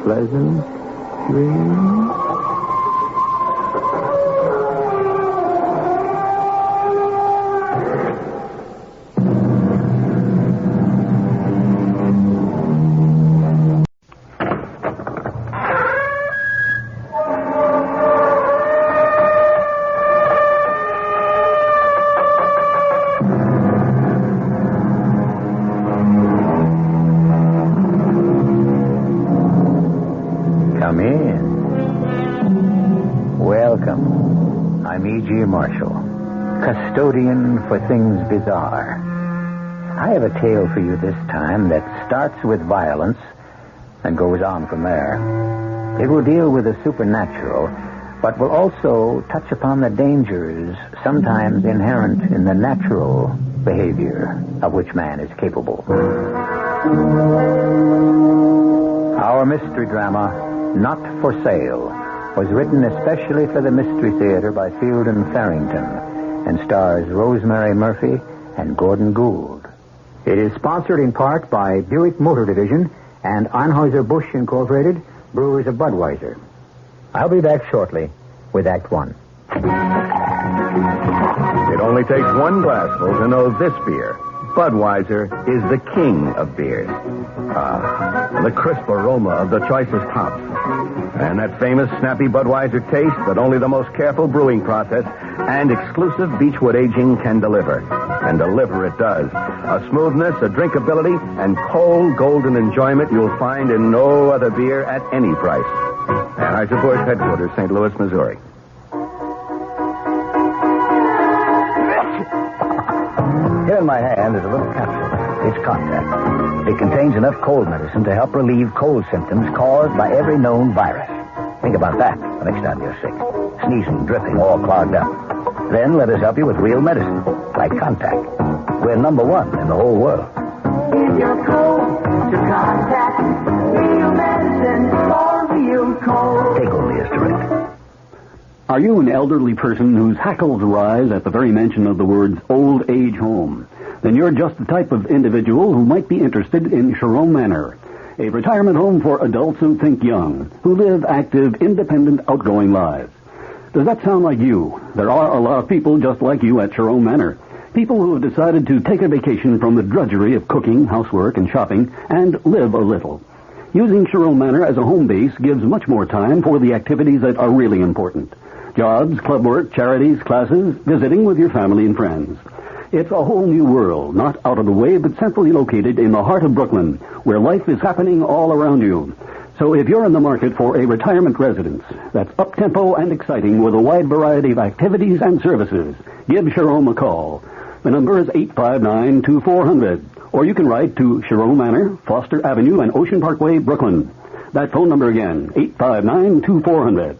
pleasant dreams. Custodian for things bizarre. I have a tale for you this time that starts with violence and goes on from there. It will deal with the supernatural, but will also touch upon the dangers sometimes inherent in the natural behavior of which man is capable. Our mystery drama, Not for Sale, was written especially for the Mystery Theater by Field and Farrington, and stars Rosemary Murphy and Gordon Gould. It is sponsored in part by Buick Motor Division and Anheuser-Busch Incorporated, brewers of Budweiser. I'll be back shortly with Act One. It only takes one glassful to know this beer. Budweiser is the king of beers. The crisp aroma of the choicest hops. And that famous snappy Budweiser taste that only the most careful brewing process and exclusive Beechwood aging can deliver. And deliver it does. A smoothness, a drinkability, and cold golden enjoyment you'll find in no other beer at any price. Anheuser-Busch headquarters, St. Louis, Missouri. Here in my hand is a little capsule. It's contact. It contains enough cold medicine to help relieve cold symptoms caused by every known virus. Think about that the next time you're sick. Sneezing, dripping, all clogged up. Then let us help you with real medicine, like Contact. We're number one in the whole world. If you're cold, to Contact. Real medicine for real cold. Take only as directed. Are you an elderly person whose hackles rise at the very mention of the words old age home? Then you're just the type of individual who might be interested in Jerome Manor, a retirement home for adults who think young, who live active, independent, outgoing lives. Does that sound like you? There are a lot of people just like you at Jerome Manor. People who have decided to take a vacation from the drudgery of cooking, housework, and shopping, and live a little. Using Jerome Manor as a home base gives much more time for the activities that are really important. Jobs, club work, charities, classes, visiting with your family and friends. It's a whole new world, not out of the way, but centrally located in the heart of Brooklyn, where life is happening all around you. So if you're in the market for a retirement residence that's up-tempo and exciting with a wide variety of activities and services, give Jerome a call. The number is 859-2400, or you can write to Jerome Manor, Foster Avenue and Ocean Parkway, Brooklyn. That phone number again, 859-2400.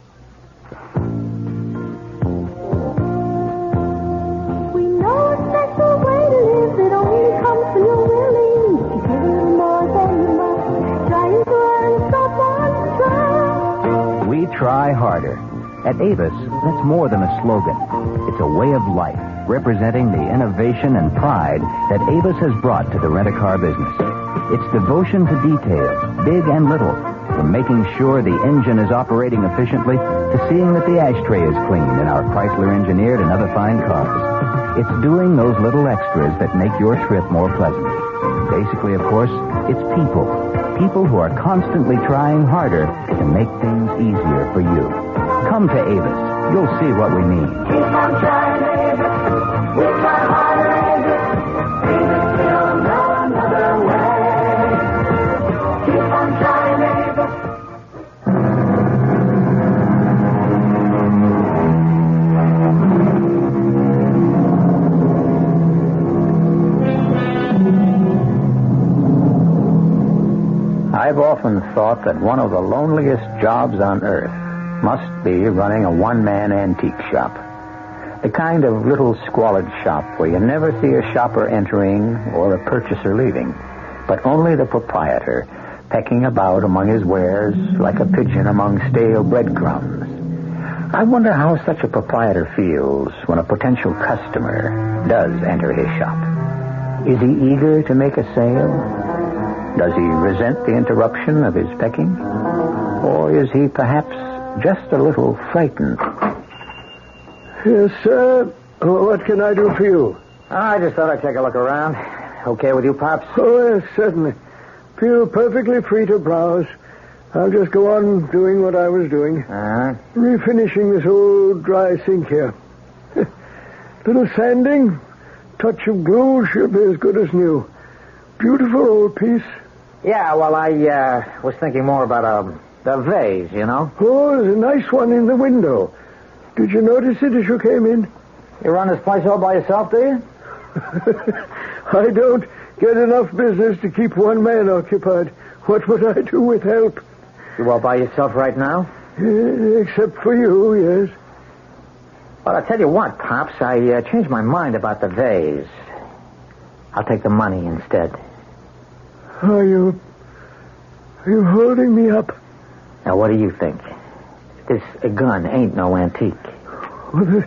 We try harder. At Avis, that's more than a slogan. It's a way of life, representing the innovation and pride that Avis has brought to the rent-a-car business. It's devotion to details, big and little, from making sure the engine is operating efficiently to seeing that the ashtray is clean in our Chrysler-engineered and other fine cars. It's doing those little extras that make your trip more pleasant. Basically, of course, it's people. People who are constantly trying harder to make things easier for you. Come to Avis. You'll see what we mean. Keep on trying, Avis. We try harder, Avis. Avis will know another way. Keep on trying, Avis. I've often thought that one of the loneliest jobs on earth must be running a one-man antique shop. The kind of little squalid shop where you never see a shopper entering or a purchaser leaving, but only the proprietor pecking about among his wares like a pigeon among stale breadcrumbs. I wonder how such a proprietor feels when a potential customer does enter his shop. Is he eager to make a sale? Does he resent the interruption of his pecking? Or is he perhaps just a little frightened? Yes, sir. What can I do for you? I just thought I'd take a look around. Okay with you, Pops? Oh, yes, certainly. Feel perfectly free to browse. I'll just go on doing what I was doing. Uh-huh. Refinishing this old dry sink here. Little sanding, touch of glue, should be as good as new. Beautiful old piece. Yeah, well, I was thinking more about the vase, you know. Oh, there's a nice one in the window. Did you notice it as you came in? You run this place all by yourself, do you? I don't get enough business to keep one man occupied. What would I do with help? You all by yourself right now? Except for you, yes. Well, I'll tell you what, Pops. I changed my mind about the vase. I'll take the money instead. Are you holding me up? Now, what do you think? This gun ain't no antique. Well,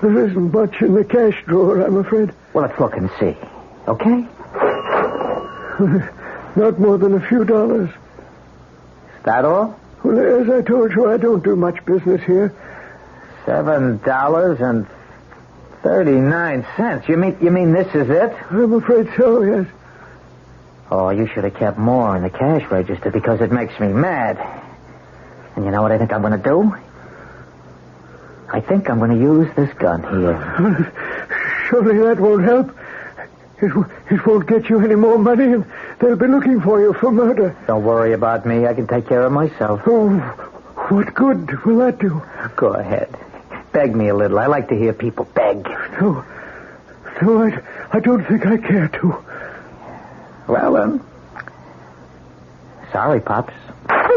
there isn't much in the cash drawer, I'm afraid. Well, let's look and see. Okay? Not more than a few dollars. Is that all? Well, as I told you, I don't do much business here. $7.39. You mean this is it? I'm afraid so, yes. Oh, you should have kept more in the cash register because it makes me mad. And you know what I think I'm going to do? I think I'm going to use this gun here. Surely that won't help. It won't get you any more money, and they'll be looking for you for murder. Don't worry about me. I can take care of myself. Oh, what good will that do? Go ahead. Beg me a little. I like to hear people beg. No, I don't think I care to. Well, sorry, Pops. Can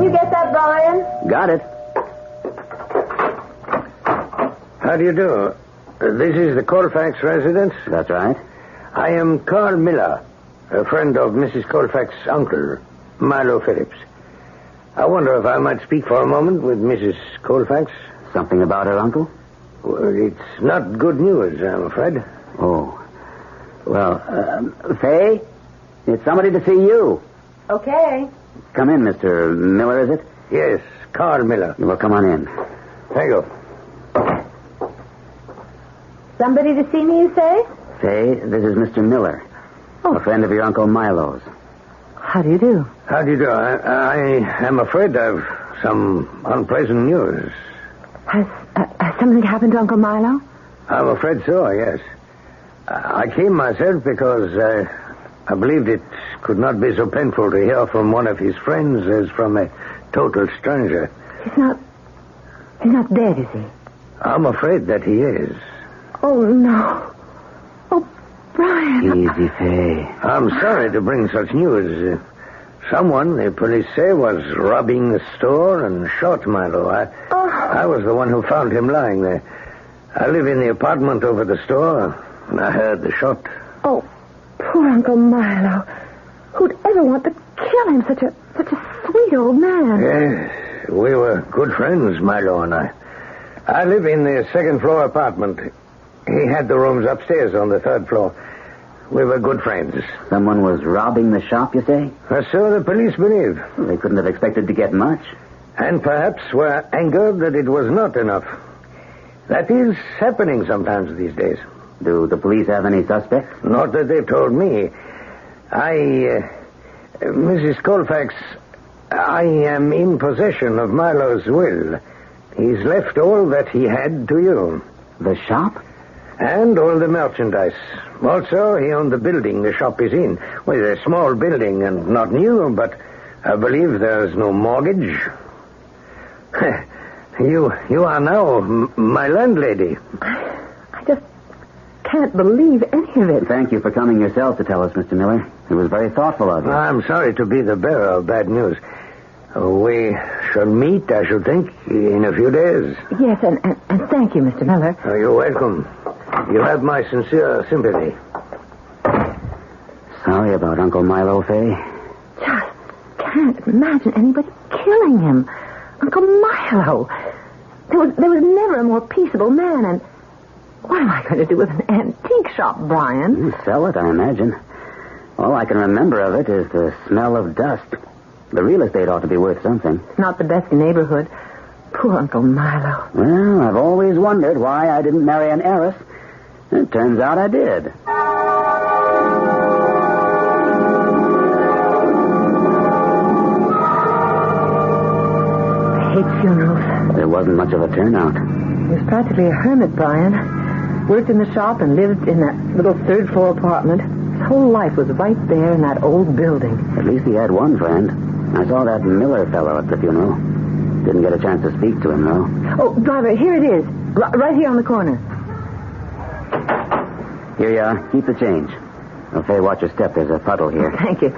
you get that, Brian? Got it. How do you do? This is the Colfax residence? That's right. I am Carl Miller. A friend of Mrs. Colfax's uncle, Milo Phillips. I wonder if I might speak for a moment with Mrs. Colfax. Something about her uncle? Well, it's not good news, I'm afraid. Oh. Well, Faye, it's somebody to see you. Okay. Come in, Mr. Miller, is it? Yes, Carl Miller. Well, come on in. Thank you. Somebody to see me, you say? Faye, this is Mr. Miller. Oh. A friend of your Uncle Milo's. How do you do? How do you do? I am afraid I've some unpleasant news. Has something happened to Uncle Milo? I'm afraid so, yes. I came myself because I believed it could not be so painful to hear from one of his friends as from a total stranger. He's not dead, is he? I'm afraid that he is. Oh, no. Oh, Brian. Easy, Faye. I'm sorry to bring such news. Someone, the police say, was robbing the store and shot Milo. I was the one who found him lying there. I live in the apartment over the store, and I heard the shot. Oh, poor Uncle Milo. Who'd ever want to kill him? Such a sweet old man. Yes, we were good friends, Milo and I. I live in the second-floor apartment. He had the rooms upstairs on the third floor. We were good friends. Someone was robbing the shop, you say? So the police believe. Well, they couldn't have expected to get much. And perhaps were angered that it was not enough. That is happening sometimes these days. Do the police have any suspects? Not that they've told me. Mrs. Colfax, I am in possession of Milo's will. He's left all that he had to you. The shop? And all the merchandise. Also, he owned the building the shop is in. Well, it's a small building and not new, but I believe there's no mortgage. You are now my landlady. I just can't believe any of it. Thank you for coming yourself to tell us, Mr. Miller. It was very thoughtful of you. I'm sorry to be the bearer of bad news. We shall meet, I should think, in a few days. Yes, and thank you, Mr. Miller. You're welcome. You have my sincere sympathy. Sorry about Uncle Milo, Faye. Just can't imagine anybody killing him. Uncle Milo. There was never a more peaceable man, and what am I going to do with an antique shop, Brian? You sell it, I imagine. All I can remember of it is the smell of dust. The real estate ought to be worth something. Not the best neighborhood. Poor Uncle Milo. Well, I've always wondered why I didn't marry an heiress. It turns out I did. I hate funerals. There wasn't much of a turnout. He was practically a hermit, Brian. Worked in the shop and lived in that little third-floor apartment. His whole life was right there in that old building. At least he had one friend. I saw that Miller fellow at the funeral. Didn't get a chance to speak to him, though. Oh, driver, here it is. Right here on the corner. Here you are. Keep the change. Oh, Faye, watch your step. There's a puddle here. Thank you.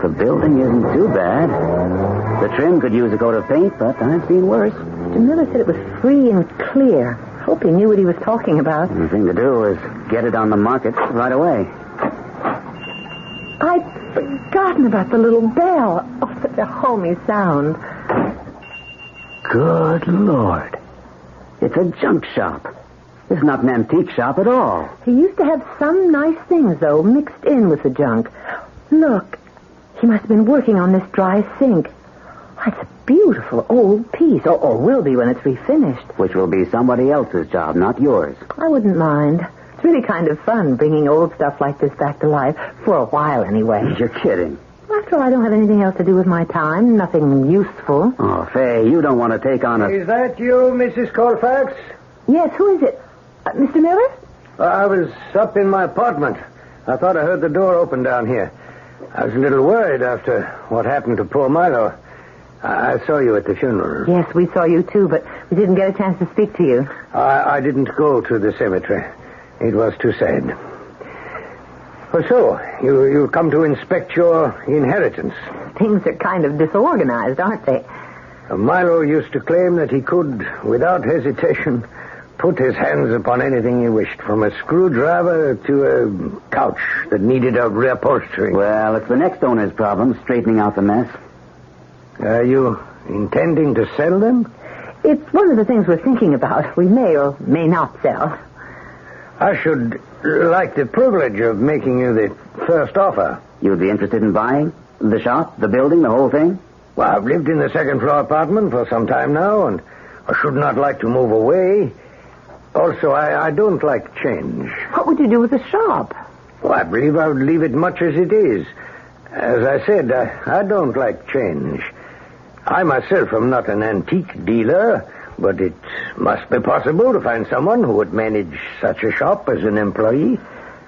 The building isn't too bad. The trim could use a coat of paint, but I've seen worse. Mr. Miller said it was free and clear. I hope he knew what he was talking about. The thing to do is get it on the market right away. I'd forgotten about the little bell. Oh, such a homey sound. Good Lord. It's a junk shop. It's not an antique shop at all. He used to have some nice things, though, mixed in with the junk. Look, he must have been working on this dry sink. Oh, it's a beautiful old piece, or will be when it's refinished. Which will be somebody else's job, not yours. I wouldn't mind. It's really kind of fun bringing old stuff like this back to life, for a while anyway. You're kidding. After all, I don't have anything else to do with my time, nothing useful. Oh, Faye, you don't want to take on a... Is that you, Mrs. Colfax? Yes, who is it? Mr. Miller? I was up in my apartment. I thought I heard the door open down here. I was a little worried after what happened to poor Milo. I saw you at the funeral. Yes, we saw you too, but we didn't get a chance to speak to you. I didn't go to the cemetery. It was too sad. Well, so, you come to inspect your inheritance. Things are kind of disorganized, aren't they? Milo used to claim that he could, without hesitation, put his hands upon anything he wished, from a screwdriver to a couch that needed a reupholstering. Well, it's the next owner's problem, straightening out the mess. Are you intending to sell them? It's one of the things we're thinking about. We may or may not sell. I should like the privilege of making you the first offer. You'd be interested in buying? The shop, the building, the whole thing? Well, I've lived in the second-floor apartment for some time now, and I should not like to move away. Also, I don't like change. What would you do with the shop? Well, I believe I would leave it much as it is. As I said, I don't like change. I myself am not an antique dealer, but it must be possible to find someone who would manage such a shop as an employee.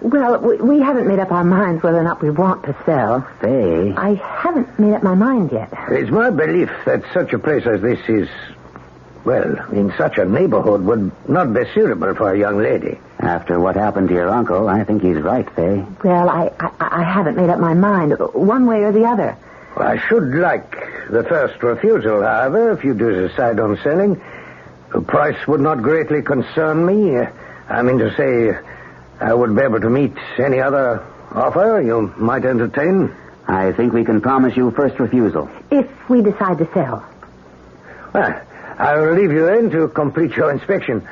Well, we haven't made up our minds whether or not we want to sell. Say. I haven't made up my mind yet. It's my belief that such a place as this is, well, in such a neighborhood would not be suitable for a young lady. After what happened to your uncle, I think he's right, Faye. Well, I haven't made up my mind, one way or the other. Well, I should like the first refusal, however, if you do decide on selling. The price would not greatly concern me. I mean to say, I would be able to meet any other offer you might entertain. I think we can promise you first refusal. If we decide to sell. Well, I will leave you then to complete your inspection.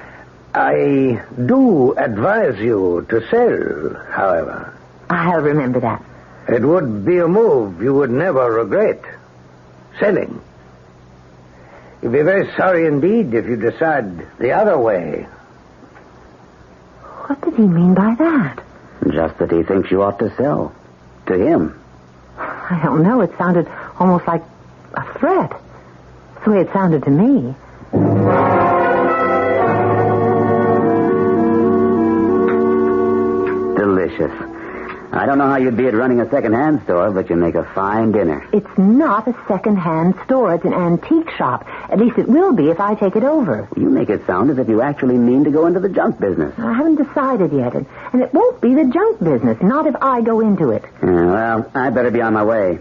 I do advise you to sell, however. I'll remember that. It would be a move you would never regret. Selling. You'll be very sorry indeed if you decide the other way. What did he mean by that? Just that he thinks you ought to sell. To him. I don't know. It sounded almost like a threat. That's the way it sounded to me. Delicious. I don't know how you'd be at running a second-hand store, but you make a fine dinner. It's not a second-hand store. It's an antique shop. At least it will be if I take it over. You make it sound as if you actually mean to go into the junk business. I haven't decided yet, and it won't be the junk business, not if I go into it. Well, I better be on my way.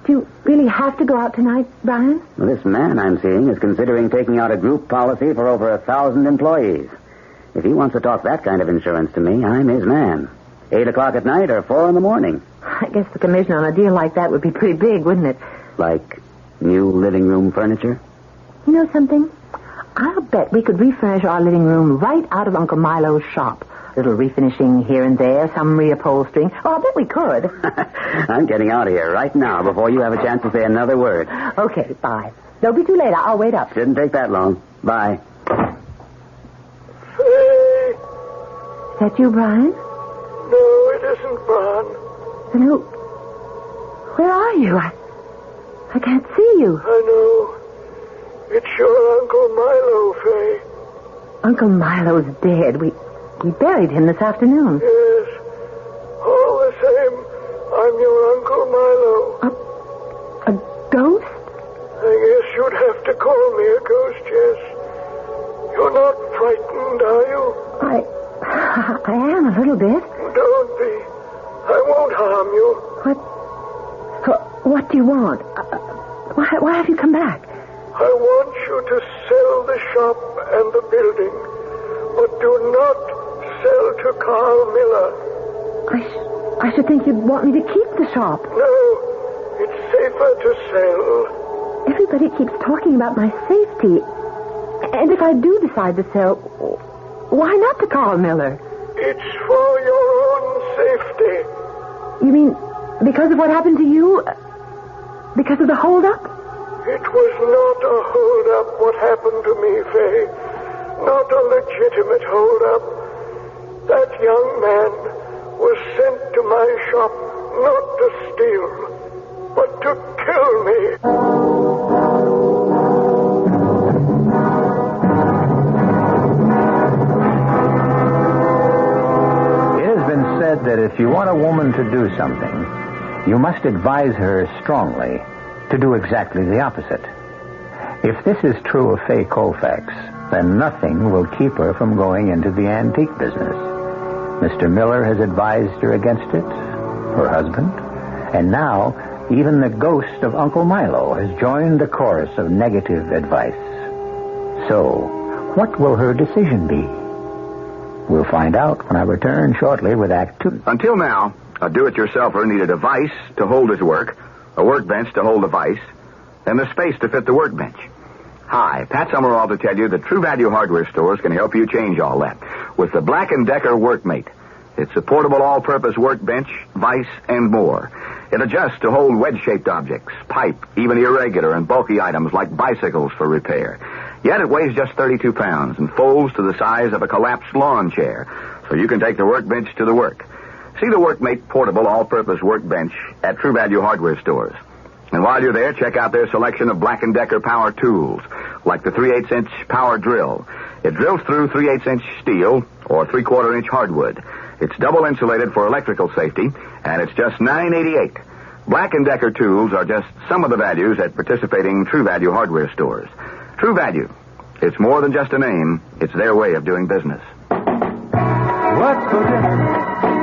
Do you really have to go out tonight, Brian? Well, this man I'm seeing is considering taking out a group policy for over 1,000 employees. If he wants to talk that kind of insurance to me, I'm his man. 8 o'clock at night or 4 in the morning. I guess the commission on a deal like that would be pretty big, wouldn't it? Like new living room furniture? You know something? I'll bet we could refurnish our living room right out of Uncle Milo's shop. A little refinishing here and there, some reupholstering. Oh, I bet we could. I'm getting out of here right now before you have a chance to say another word. Okay, bye. Don't be too late. I'll wait up. Shouldn't take that long. Bye. Faye. Is that you, Brian? No, it isn't, Brian. Then who... Where are you? I can't see you. I know. It's your Uncle Milo, Faye. Uncle Milo's dead. We buried him this afternoon. Yes. All the same, I'm your Uncle Milo. A ghost? I guess you'd have to call me a ghost, yes. You're not frightened, are you? I am a little bit. Don't be. I won't harm you. What do you want? Why have you come back? I want you to sell the shop and the building, but do not sell to Carl Miller. I should think you'd want me to keep the shop. No, it's safer to sell. Everybody keeps talking about my safety. And if I do decide to sell, why not to Carl Miller? It's for your own safety. You mean because of what happened to you? Because of the holdup? It was not a holdup what happened to me, Faye. Not a legitimate holdup. That young man was sent to my shop not to steal, but to kill me. Said that if you want a woman to do something, you must advise her strongly to do exactly the opposite. If this is true of Faye Colfax, then nothing will keep her from going into the antique business. Mr. Miller has advised her against it, her husband, and now even the ghost of Uncle Milo has joined the chorus of negative advice. So, What will her decision be? We'll find out when I return shortly with Act 2. Until now, a do-it-yourselfer needed a vise to hold his work, a workbench to hold the vise, and the space to fit the workbench. Hi, Pat Summerall to tell you that True Value Hardware Stores can help you change all that with the Black & Decker Workmate. It's a portable all-purpose workbench, vise, and more. It adjusts to hold wedge-shaped objects, pipe, even irregular and bulky items like bicycles for repair. Yet it weighs just 32 pounds and folds to the size of a collapsed lawn chair, so you can take the workbench to the work. See the Workmate portable all-purpose workbench at True Value Hardware Stores. And while you're there, check out their selection of Black & Decker power tools, like the 3/8-inch power drill. It drills through 3/8-inch steel or 3/4-inch hardwood. It's double insulated for electrical safety, and it's just $9.88. Black & Decker tools are just some of the values at participating True Value Hardware Stores. True Value. It's more than just a name. It's their way of doing business. What's for dinner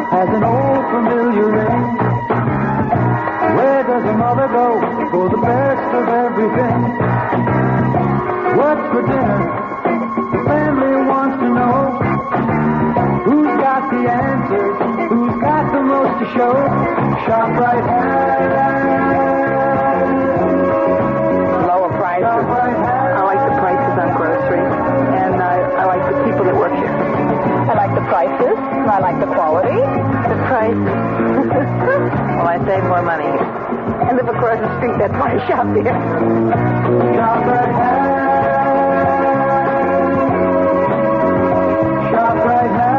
has an old familiar ring. Where does a mother go for the best of everything? What's for dinner? The family wants to know. Who's got the answers? Who's got the most to show? ShopRite has. Lower prices. I like the prices on groceries, and I like the people that work here. I like the prices, and I like the quality. The price. Well, I save more money here. I live across the street, that's why I shop here. ShopRite has. ShopRite has.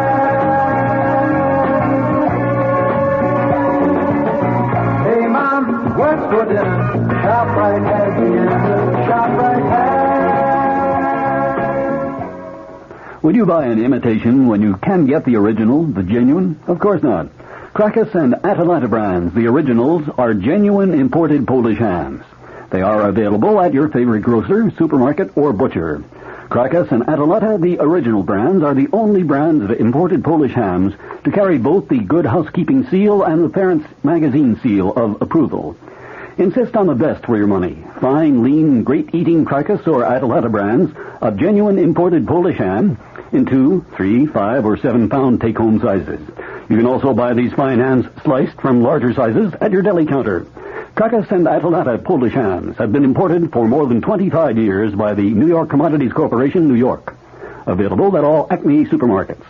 Hey, Mom, what's for dinner? ShopRite has the answer. ShopRite has. Would you buy an imitation when you can get the original, the genuine? Of course not. Krakus and Atalanta brands, the originals, are genuine imported Polish hams. They are available at your favorite grocer, supermarket, or butcher. Krakus and Atalanta, the original brands, are the only brands of imported Polish hams to carry both the Good Housekeeping seal and the Parents Magazine seal of approval. Insist on the best for your money. Fine, lean, great-eating Krakus or Atalanta brands of genuine imported Polish ham in 2, 3, 5, or 7-pound take-home sizes. You can also buy these fine hams sliced from larger sizes at your deli counter. Krakus and Atalanta Polish hams have been imported for more than 25 years by the New York Commodities Corporation, New York. Available at all Acme supermarkets.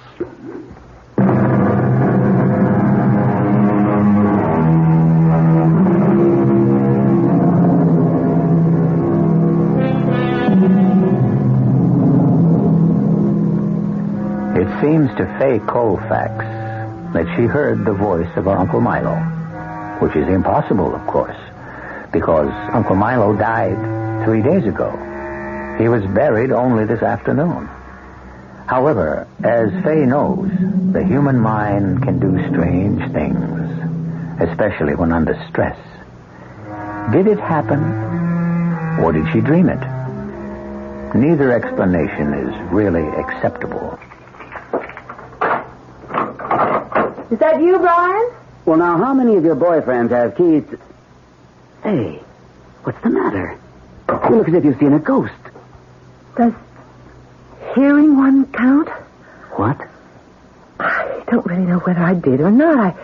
It seems to Fay Colfax that she heard the voice of her Uncle Milo, which is impossible, of course, because Uncle Milo died 3 days ago. He was buried only this afternoon. However, as Fay knows, the human mind can do strange things, especially when under stress. Did it happen, or did she dream it? Neither explanation is really acceptable. Is that you, Brian? Well, now, how many of your boyfriends have keys to... Hey, what's the matter? You look as if you've seen a ghost. Does hearing one count? What? I don't really know whether I did or not.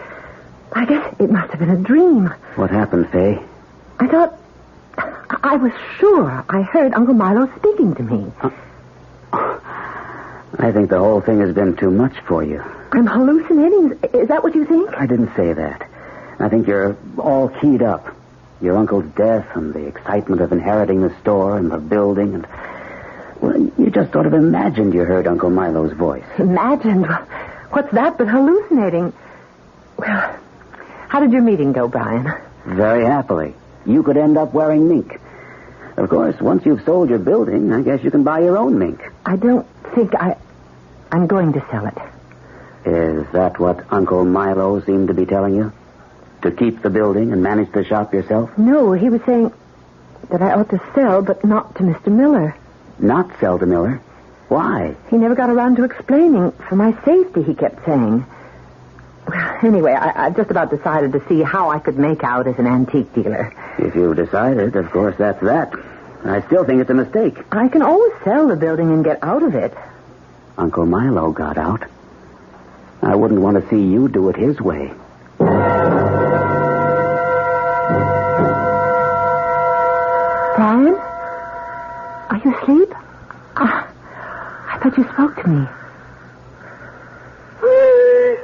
I guess it must have been a dream. What happened, Fay? I thought... I was sure I heard Uncle Milo speaking to me. I think the whole thing has been too much for you. I'm hallucinating? Is that what you think? I didn't say that. I think you're all keyed up. Your uncle's death and the excitement of inheriting the store and the building and... Well, you just sort of imagined you heard Uncle Milo's voice. Imagined? What's that but hallucinating? Well, how did your meeting go, Brian? Very happily. You could end up wearing mink. Of course, once you've sold your building, I guess you can buy your own mink. I don't think I'm going to sell it. Is that what Uncle Milo seemed to be telling you? To keep the building and manage the shop yourself? No, he was saying that I ought to sell, but not to Mr. Miller. Not sell to Miller? Why? He never got around to explaining. For my safety, he kept saying. Well, anyway, I've just about decided to see how I could make out as an antique dealer. If you've decided, of course, that's that. I still think it's a mistake. I can always sell the building and get out of it. Uncle Milo got out. I wouldn't want to see you do it his way. Brian? Are you asleep? I thought you spoke to me. Faye!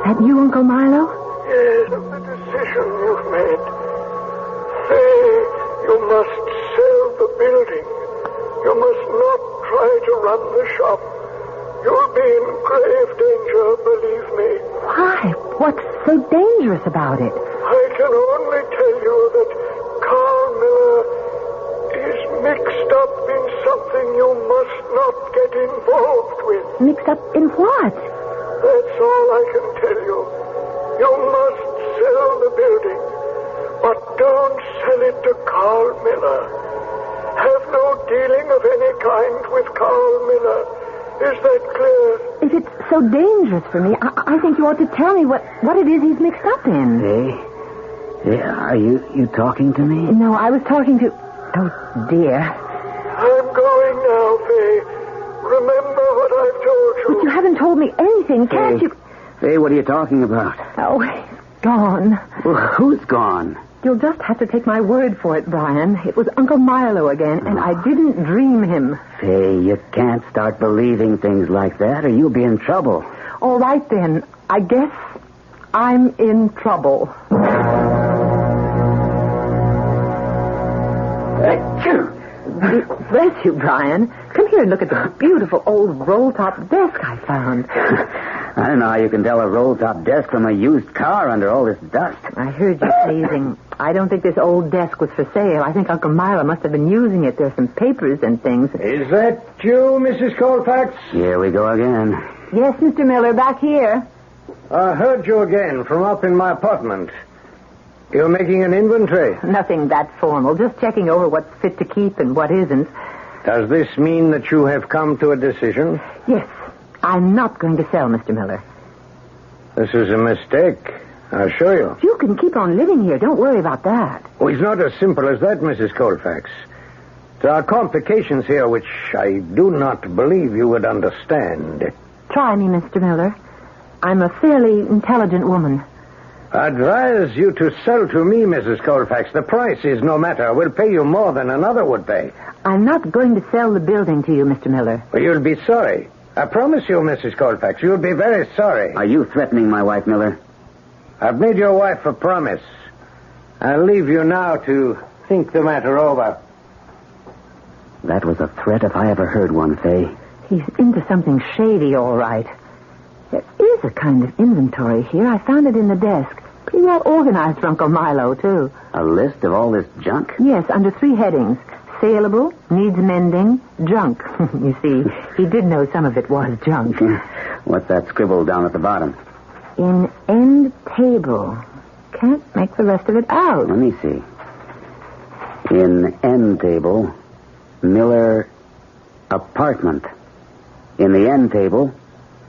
Is that you, Uncle Milo? Yes, of the decision you've made. Faye, you must sell the building. You must not try to run the shop. You'll be in grave danger, believe me. Why? What's so dangerous about it? I can only tell you that Carl Miller is mixed up in something you must not get involved with. Mixed up in what? That's all I can tell you. You must sell the building, but don't sell it to Carl Miller. Have no dealing of any kind with Carl Miller. Is that clear? If it's so dangerous for me, I think you ought to tell me what it is he's mixed up in. Hey, are you talking to me? No, I was talking to... Oh, dear. I'm going now, Faye. Remember what I've told you. But you haven't told me anything, can't you? Faye, what are you talking about? Oh, he's gone. Well, who's gone? You'll just have to take my word for it, Brian. It was Uncle Milo again, and I didn't dream him. Faye, you can't start believing things like that, or you'll be in trouble. All right, then. I guess I'm in trouble. Bless you, Brian. Come here and look at the beautiful old roll-top desk I found. I don't know how you can tell a roll-top desk from a used car under all this dust. I heard you sneezing. I don't think this old desk was for sale. I think Uncle Milo must have been using it. There's some papers and things. Is that you, Mrs. Colfax? Here we go again. Yes, Mr. Miller, back here. I heard you again from up in my apartment. You're making an inventory? Nothing that formal. Just checking over what's fit to keep and what isn't. Does this mean that you have come to a decision? Yes. I'm not going to sell, Mr. Miller. This is a mistake, I assure you. You can keep on living here. Don't worry about that. Oh, it's not as simple as that, Mrs. Colfax. There are complications here which I do not believe you would understand. Try me, Mr. Miller. I'm a fairly intelligent woman. I advise you to sell to me, Mrs. Colfax. The price is no matter. We'll pay you more than another would pay. I'm not going to sell the building to you, Mr. Miller. Well, you'll be sorry. I promise you, Mrs. Colfax, you'll be very sorry. Are you threatening my wife, Miller? I've made your wife a promise. I'll leave you now to think the matter over. That was a threat if I ever heard one, Faye. He's into something shady, all right. There is a kind of inventory here. I found it in the desk. Pretty well organized for Uncle Milo, too. A list of all this junk? Yes, under 3 headings. Saleable, needs mending, junk. You see, he did know some of it was junk. What's that scribbled down at the bottom? In end table. Can't make the rest of it out. Let me see. In end table, Miller apartment. In the end table,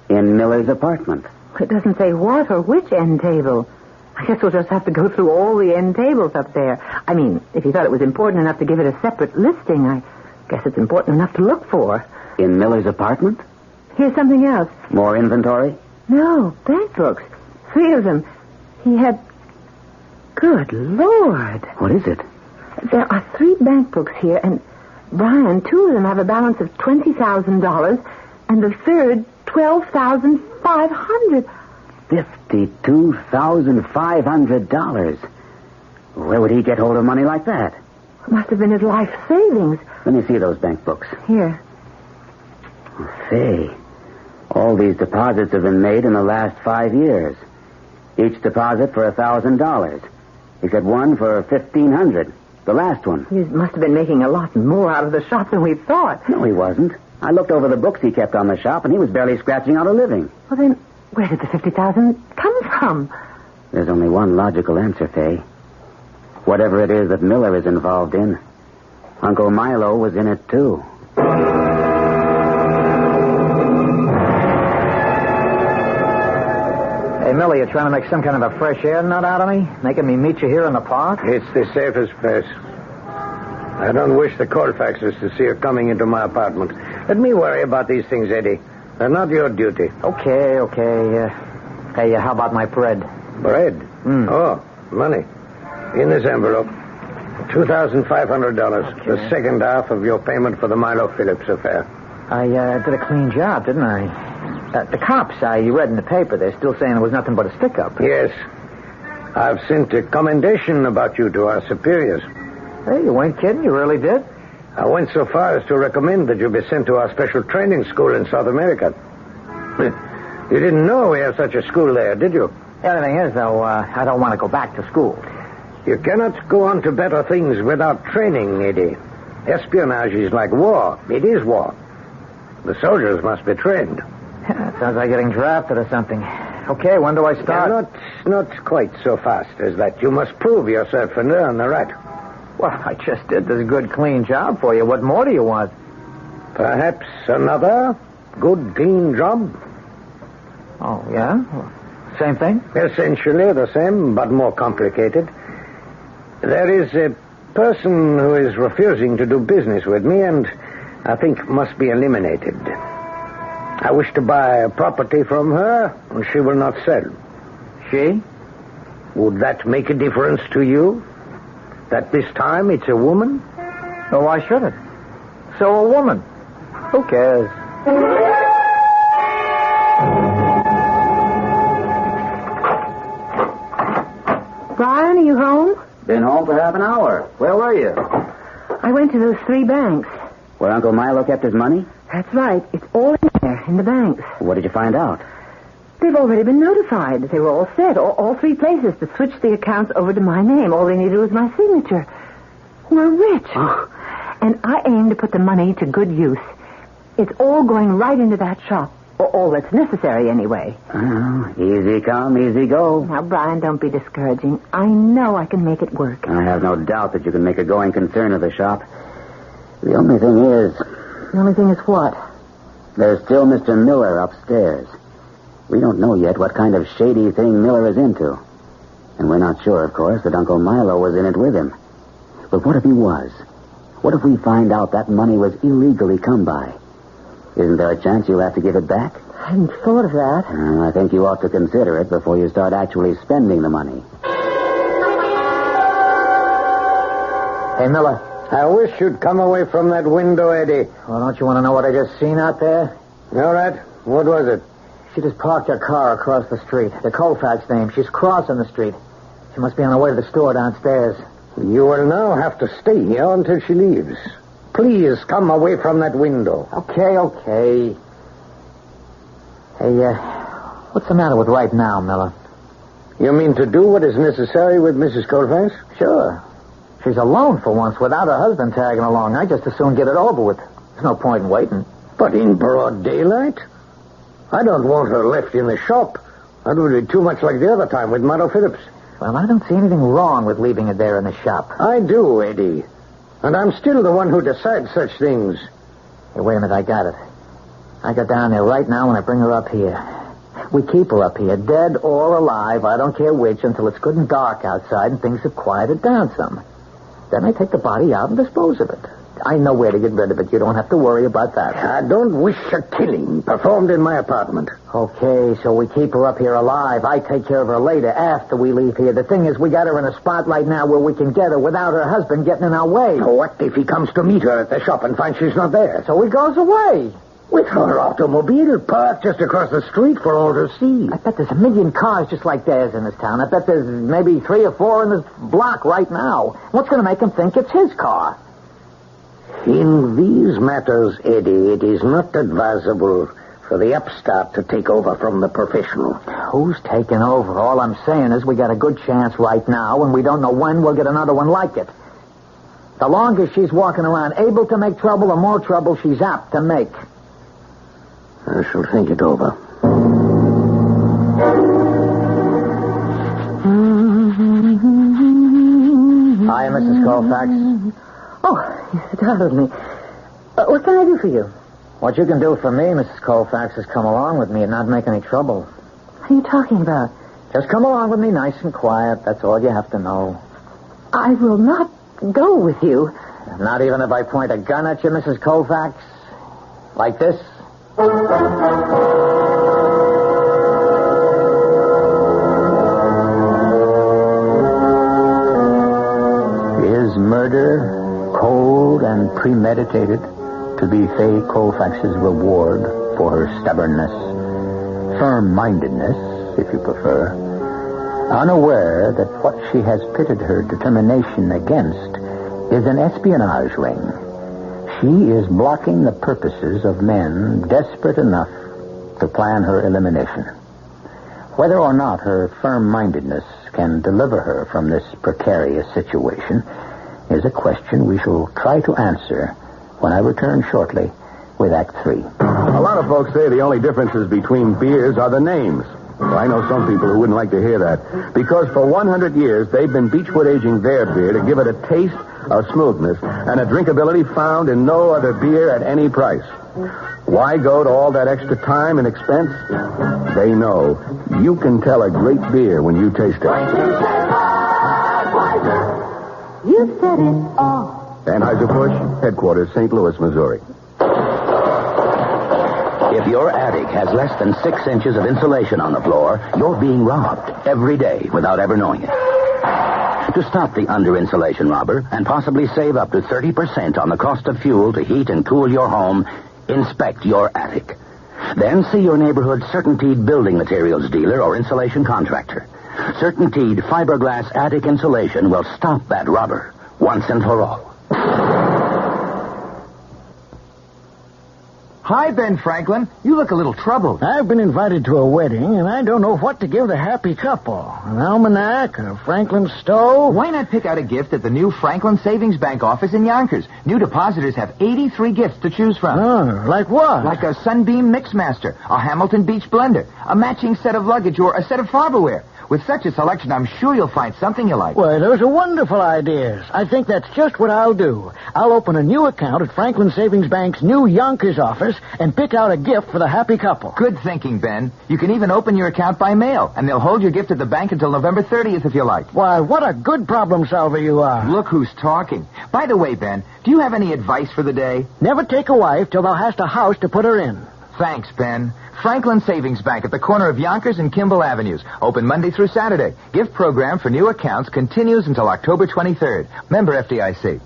in Miller's apartment. It doesn't say what or which end table. I guess we'll just have to go through all the end tables up there. I mean, if you thought it was important enough to give it a separate listing, I guess it's important enough to look for. In Miller's apartment? Here's something else. More inventory? No, bank books. 3 of them. He had... Good Lord. What is it? There are 3 bank books here, and, Brian, 2 of them have a balance of $20,000, and the third, $12,500. $52,500. Where would he get hold of money like that? It must have been his life savings. Let me see those bank books. Here. Say, all these deposits have been made in the last 5 years. Each deposit for $1,000. Except one for $1,500. The last one. He must have been making a lot more out of the shop than we thought. No, he wasn't. I looked over the books he kept on the shop, and he was barely scratching out a living. Well, then, where did the $50,000 come from? There's only one logical answer, Faye. Whatever it is that Miller is involved in, Uncle Milo was in it, too. Hey, Miller, you trying to make some kind of a fresh air nut out of me? Making me meet you here in the park? It's the safest place. I don't wish the Colfaxes to see her coming into my apartment. Let me worry about these things, Eddie. They're not your duty. Okay. Hey, how about my bread? Bread? Oh, money. In this envelope. $2,500. Okay. The second half of your payment for the Milo Phillips affair. I did a clean job, didn't I? The cops, you read in the paper, they're still saying there was nothing but a stick-up. Yes. I've sent a commendation about you to our superiors. Hey, you ain't kidding? You really did? I went so far as to recommend that you be sent to our special training school in South America. You didn't know we have such a school there, did you? The other thing is, though, I don't want to go back to school. You cannot go on to better things without training, Eddie. Espionage is like war. It is war. The soldiers must be trained. Sounds like getting drafted or something. Okay, when do I start? Not quite so fast as that. You must prove yourself and earn the right. Well, I just did this good, clean job for you. What more do you want? Perhaps another good, clean job? Oh, yeah? Same thing? Essentially the same, but more complicated. There is a person who is refusing to do business with me and I think must be eliminated. I wish to buy a property from her, and she will not sell. She? Would that make a difference to you? That this time it's a woman? Oh, why should it? So a woman. Who cares? Brian, are you home? Been home for half an hour. Where were you? I went to those 3 banks. Where Uncle Milo kept his money? That's right. It's all in there, in the banks. What did you find out? They've already been notified. They were all set. All 3 places to switch the accounts over to my name. All they needed was my signature. We're rich. Oh. And I aim to put the money to good use. It's all going right into that shop. Or all that's necessary, anyway. Oh, easy come, easy go. Now, Brian, don't be discouraging. I know I can make it work. I have no doubt that you can make a going concern of the shop. The only thing is... The only thing is what? There's still Mr. Miller upstairs. We don't know yet what kind of shady thing Miller is into. And we're not sure, of course, that Uncle Milo was in it with him. But what if he was? What if we find out that money was illegally come by? Isn't there a chance you'll have to give it back? I hadn't thought of that. I think you ought to consider it before you start actually spending the money. Hey, Miller. I wish you'd come away from that window, Eddie. Well, don't you want to know what I just seen out there? All right. What was it? She just parked her car across the street. The Colfax name. She's crossing the street. She must be on her way to the store downstairs. You will now have to stay here until she leaves. Please come away from that window. Okay. Hey, what's the matter with right now, Miller? You mean to do what is necessary with Mrs. Colfax? Sure. She's alone for once without her husband tagging along. I just as soon get it over with. There's no point in waiting. But in broad daylight? I don't want her left in the shop. That would be too much like the other time with Milo Phillips. Well, I don't see anything wrong with leaving her there in the shop. I do, Eddie. And I'm still the one who decides such things. Hey, wait a minute, I got it. I go down there right now and I bring her up here. We keep her up here, dead or alive, I don't care which, until it's good and dark outside and things have quieted down some. Then I take the body out and dispose of it. I know where to get rid of it. You don't have to worry about that. I don't wish a killing performed in my apartment. Okay, so we keep her up here alive. I take care of her later, after we leave here. The thing is, we got her in a spot right now where we can get her without her husband getting in our way. What if he comes to meet her at the shop and finds she's not there? So he goes away. With her automobile parked just across the street for all to see. I bet there's a million cars just like theirs in this town. I bet there's maybe 3 or 4 in this block right now. What's going to make him think it's his car? In these matters, Eddie, it is not advisable for the upstart to take over from the professional. Who's taking over? All I'm saying is we got a good chance right now, and we don't know when we'll get another one like it. The longer she's walking around able to make trouble, the more trouble she's apt to make. I shall think it over. Hi, Mrs. Colfax. Oh, you startled me. What can I do for you? What you can do for me, Mrs. Colfax, is come along with me and not make any trouble. What are you talking about? Just come along with me nice and quiet. That's all you have to know. I will not go with you. Not even if I point a gun at you, Mrs. Colfax? Like this? Is murder, cold and premeditated, to be Fay Colfax's reward for her stubbornness, firm-mindedness, if you prefer, unaware that what she has pitted her determination against is an espionage ring? She is blocking the purposes of men desperate enough to plan her elimination. Whether or not her firm-mindedness can deliver her from this precarious situation is a question we shall try to answer when I return shortly with Act 3. A lot of folks say the only differences between beers are the names. Well, I know some people who wouldn't like to hear that, because for 100 years they've been Beechwood aging their beer to give it a taste, a smoothness, and a drinkability found in no other beer at any price. Why go to all that extra time and expense? They know you can tell a great beer when you taste it. You said it all. Anheuser-Busch, headquarters, St. Louis, Missouri. If your attic has less than 6 inches of insulation on the floor, you're being robbed every day without ever knowing it. To stop the under-insulation robber and possibly save up to 30% on the cost of fuel to heat and cool your home, inspect your attic. Then see your neighborhood Certainteed building materials dealer or insulation contractor. Certainteed fiberglass attic insulation will stop that robber once and for all. Hi, Ben Franklin. You look a little troubled. I've been invited to a wedding, and I don't know what to give the happy couple. An almanac, a Franklin stove. Why not pick out a gift at the new Franklin Savings Bank office in Yonkers? New depositors have 83 gifts to choose from. Oh, like what? Like a Sunbeam Mixmaster, a Hamilton Beach blender, a matching set of luggage, or a set of farberware. With such a selection, I'm sure you'll find something you like. Well, those are wonderful ideas. I think that's just what I'll do. I'll open a new account at Franklin Savings Bank's new Yonkers office and pick out a gift for the happy couple. Good thinking, Ben. You can even open your account by mail, and they'll hold your gift at the bank until November 30th if you like. Why, what a good problem solver you are. Look who's talking. By the way, Ben, do you have any advice for the day? Never take a wife till thou hast a house to put her in. Thanks, Ben. Franklin Savings Bank at the corner of Yonkers and Kimball Avenues. Open Monday through Saturday. Gift program for new accounts continues until October 23rd. Member FDIC.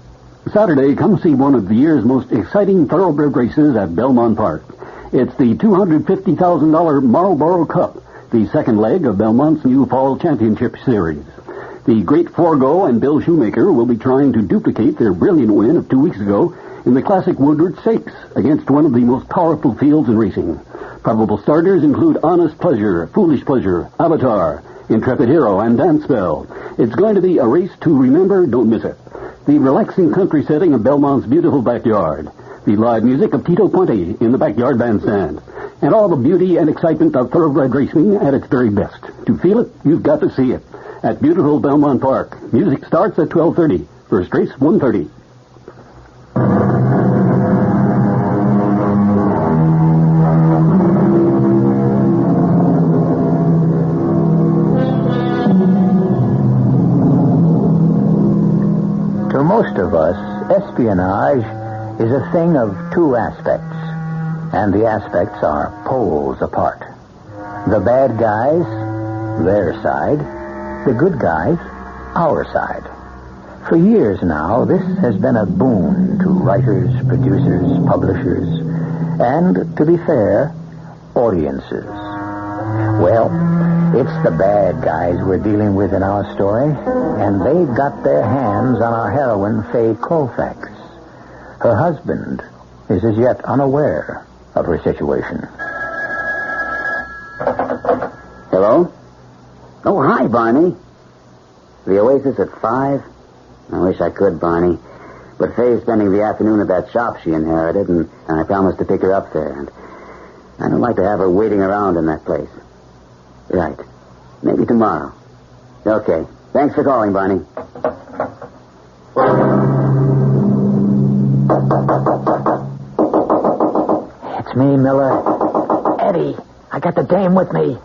Saturday, come see one of the year's most exciting thoroughbred races at Belmont Park. It's the $250,000 Marlboro Cup, the second leg of Belmont's new Fall Championship Series. The Great Forgo and Bill Shoemaker will be trying to duplicate their brilliant win of 2 weeks ago in the classic Woodward Stakes against one of the most powerful fields in racing. Probable starters include Honest Pleasure, Foolish Pleasure, Avatar, Intrepid Hero, and Dance Spell. It's going to be a race to remember. Don't miss it. The relaxing country setting of Belmont's beautiful backyard. The live music of Tito Puente in the backyard bandstand. And all the beauty and excitement of thoroughbred racing at its very best. To feel it, you've got to see it. At beautiful Belmont Park. Music starts at 12:30. First race, 1:30. To most of us, espionage is a thing of two aspects, and the aspects are poles apart. The bad guys, their side. The good guys, our side. For years now, this has been a boon to writers, producers, publishers, and, to be fair, audiences. Well, it's the bad guys we're dealing with in our story, and they've got their hands on our heroine, Fay Colfax. Her husband is as yet unaware of her situation. Hello? Oh, hi, Barney. The Oasis at 5? I wish I could, Barney. But Faye's spending the afternoon at that shop she inherited, and I promised to pick her up there. And I don't like to have her waiting around in that place. Right. Maybe tomorrow. Okay. Thanks for calling, Barney. It's me, Miller. Eddie, I got the dame with me.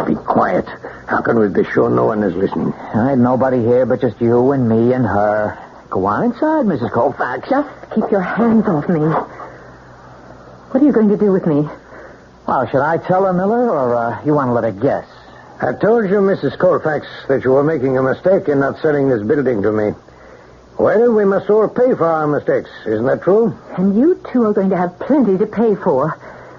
Be quiet. How can we be sure no one is listening? I had nobody here but just you and me and her. Go on inside, Mrs. Colfax. Just keep your hands off me. What are you going to do with me? Well, should I tell her, Miller, or you want to let her guess? I told you, Mrs. Colfax, that you were making a mistake in not selling this building to me. Well, we must all pay for our mistakes. Isn't that true? And you two are going to have plenty to pay for.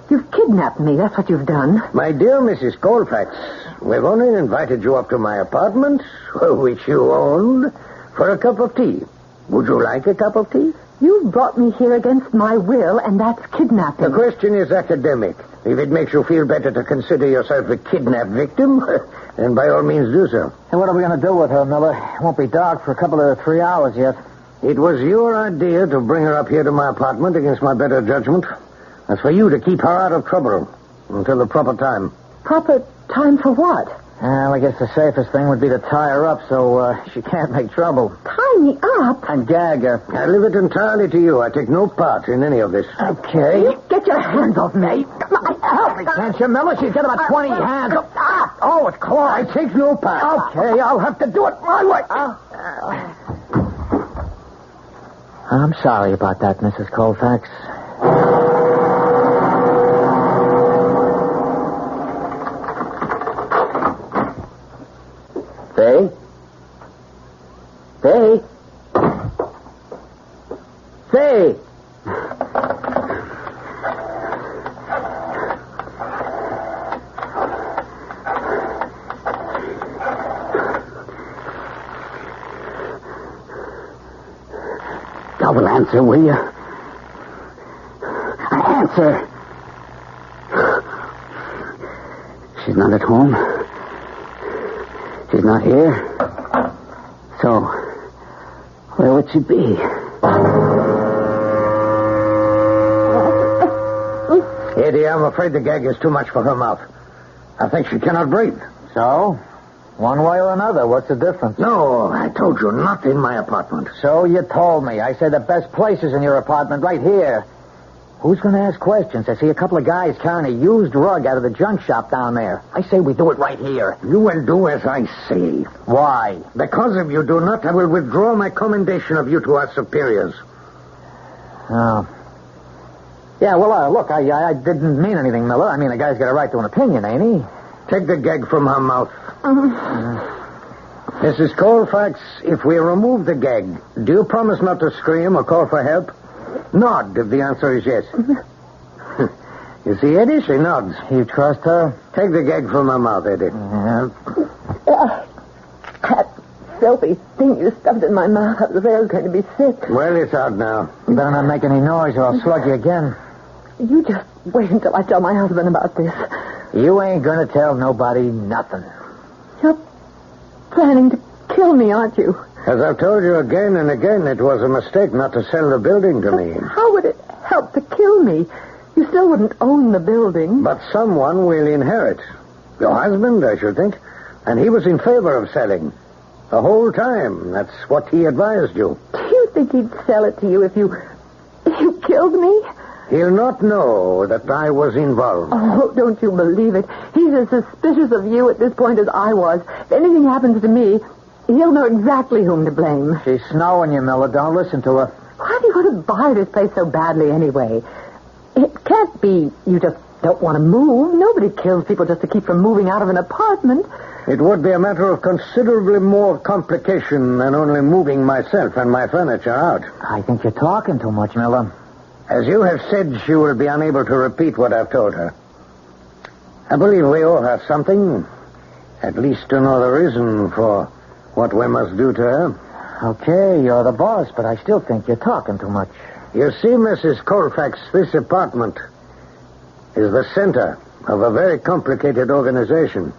You've kidnapped me. That's what you've done. My dear Mrs. Colfax, we've only invited you up to my apartment, which you owned, for a cup of tea. Would you like a cup of tea? You brought me here against my will, and that's kidnapping. The question is academic. If it makes you feel better to consider yourself a kidnapped victim, then by all means do so. And what are we going to do with her, Miller? It won't be dark for a couple of 3 hours yet. It was your idea to bring her up here to my apartment against my better judgment. That's for you to keep her out of trouble until the proper time. Proper time for what? Well, I guess the safest thing would be to tie her up so she can't make trouble. Tie me up? And gag her. I leave it entirely to you. I take no part in any of this. Okay. You get your hands off me. Help me, can't you, Miller? She's got about 20 hands. Oh, it's close. I take no part. Okay, I'll have to do it my way. I'm sorry about that, Mrs. Colfax. Faye? Faye? Faye! Double answer, will you? Answer. She's not at home. She's not here. So, where would she be? Eddie, I'm afraid the gag is too much for her mouth. I think she cannot breathe. So? One way or another, what's the difference? No, I told you, not in my apartment. So you told me. I said the best place is in your apartment, right here. Who's going to ask questions? I see a couple of guys carrying a used rug out of the junk shop down there. I say we do it right here. You will do as I say. Why? Because if you do not, I will withdraw my commendation of you to our superiors. Oh. Yeah, well, look, I didn't mean anything, Miller. I mean, a guy's got a right to an opinion, ain't he? Take the gag from her mouth. Mrs. Colfax, if we remove the gag, do you promise not to scream or call for help? Nod if the answer is yes. You see, Eddie, she nods. You trust her? Take the gag from her mouth, Eddie. That filthy thing you stuffed in my mouth. I was afraid I was going to be sick. Well, it's out now. You better not make any noise or I'll slug you again. You just wait until I tell my husband about this. You ain't going to tell nobody nothing. You're planning to kill me, aren't you? As I've told you again and again, it was a mistake not to sell the building to me. How would it help to kill me? You still wouldn't own the building. But someone will inherit. Your husband, I should think. And he was in favor of selling. The whole time. That's what he advised you. Do you think he'd sell it to you if you killed me? He'll not know that I was involved. Oh, don't you believe it. He's as suspicious of you at this point as I was. If anything happens to me, he'll know exactly whom to blame. She's snowing you, Miller. Don't listen to her. Why do you want to buy this place so badly anyway? It can't be you just don't want to move. Nobody kills people just to keep from moving out of an apartment. It would be a matter of considerably more complication than only moving myself and my furniture out. I think you're talking too much, Miller. As you have said, she will be unable to repeat what I've told her. I believe we all have something, at least to know the reason for what we must do to her. Okay, you're the boss, but I still think you're talking too much. You see, Mrs. Colfax, this apartment is the center of a very complicated organization.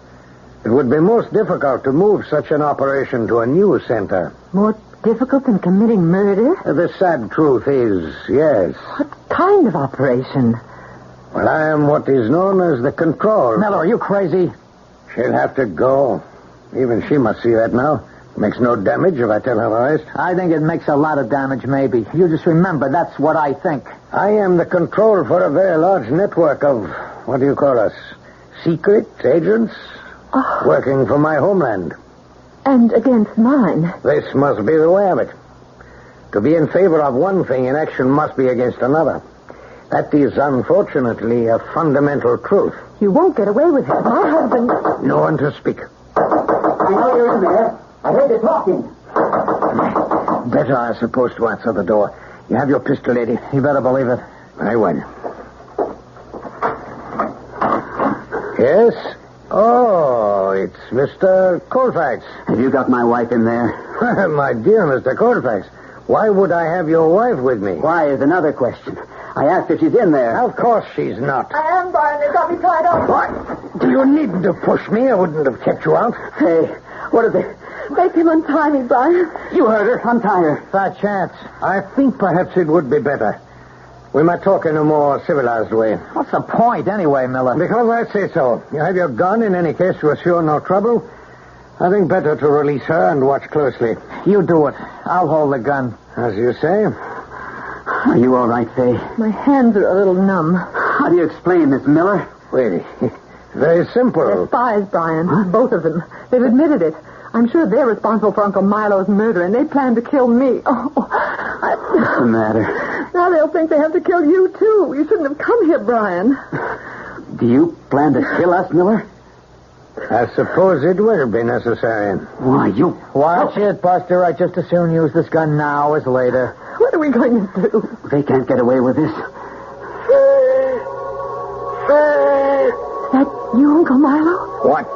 It would be most difficult to move such an operation to a new center. More difficult than committing murder? The sad truth is, yes. What kind of operation? Well, I am what is known as the control. Miller, are you crazy? She'll have to go. Even she must see that now. It makes no damage if I tell her the rest. I think it makes a lot of damage, maybe. You just remember, that's what I think. I am the control for a very large network of, what do you call us, secret agents working for my homeland. And against mine. This must be the way of it. To be in favor of one thing, an action must be against another. That is, unfortunately, a fundamental truth. You won't get away with it. My husband... No one to speak. I know you're in there. I heard you talking. Better, I suppose, to answer the door. You have your pistol, Eddie. You better believe it. Very well. Yes? Oh, it's Mr. Colfax. Have you got my wife in there? My dear Mr. Colfax, why would I have your wife with me? Why is another question. I asked if she's in there. Of course she's not. I am, Brian. They've got me tied up. What? You needn't have pushed me. I wouldn't have kept you out. Hey, what is it? Make him untie me, Brian. You heard her. Untie her. Fat chance. I think perhaps it would be better. We might talk in a more civilized way. What's the point, anyway, Miller? Because I say so. You have your gun in any case to assure no trouble. I think better to release her and watch closely. You do it. I'll hold the gun. As you say. Are you all right, Faye? My hands are a little numb. How do you explain this, Miller? Wait. Very simple. They're spies, Brian. Huh? Both of them. They've admitted it. I'm sure they're responsible for Uncle Milo's murder, and they plan to kill me. What's the matter? Now they'll think they have to kill you, too. You shouldn't have come here, Brian. Do you plan to kill us, Miller? I suppose it will be necessary. Why, you... Watch it, Buster. I'd just as soon use this gun now as later. What are we going to do? They can't get away with this. Faye! Faye! Is that you, Uncle Milo? What?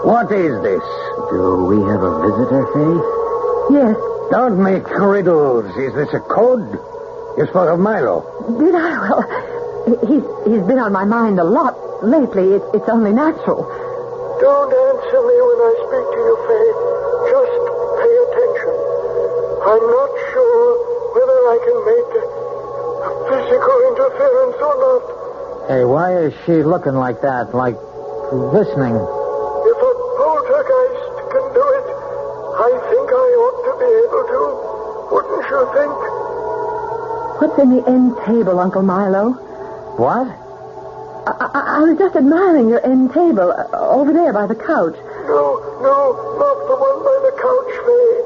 What is this? Do we have a visitor, Faye? Yes. Don't make riddles. Is this a code? You spoke of Milo. Did I? Well, he's been on my mind a lot lately. It's only natural. Don't answer me when I speak to you, Faye. Just pay attention. I'm not sure whether I can make a physical interference or not. Hey, why is she looking like that? Like listening? If a poltergeist can do it, I think I ought to be able to. Wouldn't you think? What's in the end table, Uncle Milo? What? I was just admiring your end table over there by the couch. No, not the one by the couch, Faye.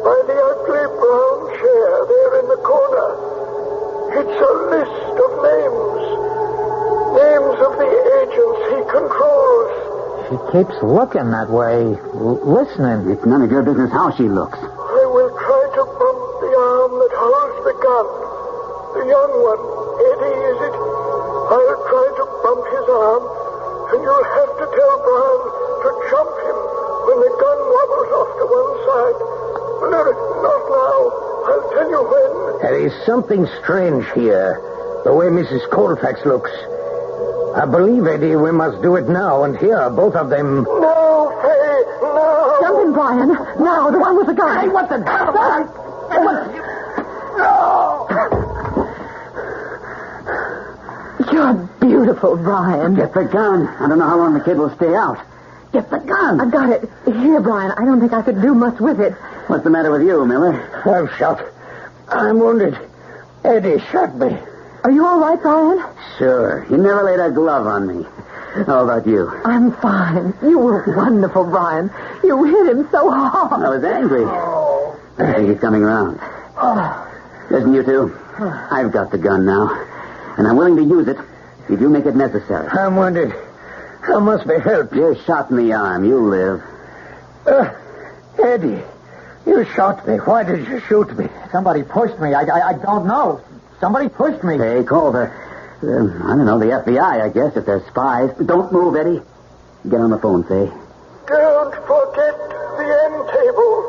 By the ugly brown chair there in the corner. It's a list of names. Names of the agents he controls. She keeps looking that way, listening. It's none of your business how she looks. I will try to bump the arm that holds the gun. The young one, Eddie, is it? I'll try to bump his arm, and you'll have to tell Brown to jump him when the gun wobbles off to one side. No, not now. I'll tell you when. There is something strange here, the way Mrs. Colfax looks. I believe, Eddie, we must do it now, and here, both of them... No, Faye, no! Jump in, Brian. Now, the one with the gun. Hey, what the... No! You're beautiful, Brian. Get the gun. I don't know how long the kid will stay out. Get the gun. I've got it. Here, Brian. I don't think I could do much with it. What's the matter with you, Miller? I'm shot. I'm wounded. Eddie shot me. Are you all right, Brian? Sure. He never laid a glove on me. How about you? I'm fine. You were wonderful, Brian. You hit him so hard. I was angry. I think he's coming around. Listen, you two. I've got the gun now, and I'm willing to use it if you make it necessary. I'm wounded. I must be helped. You're shot in the arm. You live. Eddie, you shot me. Why did you shoot me? Somebody pushed me. I don't know. Somebody pushed me. Hey, call the, I don't know, the FBI, I guess, if they're spies. Don't move, Eddie. Get on the phone, Faye. Don't forget the end table.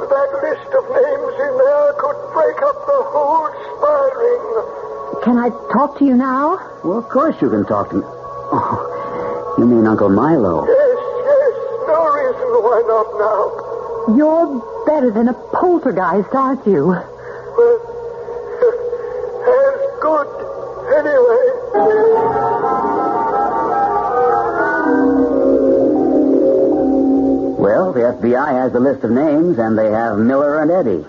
That list of names in there could break up the whole spy ring. Can I talk to you now? Well, of course you can talk to me. Oh, you mean Uncle Milo? Yes. No reason why not now. You're better than a poltergeist, aren't you? Well, as good, anyway. Well, the FBI has the list of names, and they have Miller and Eddie.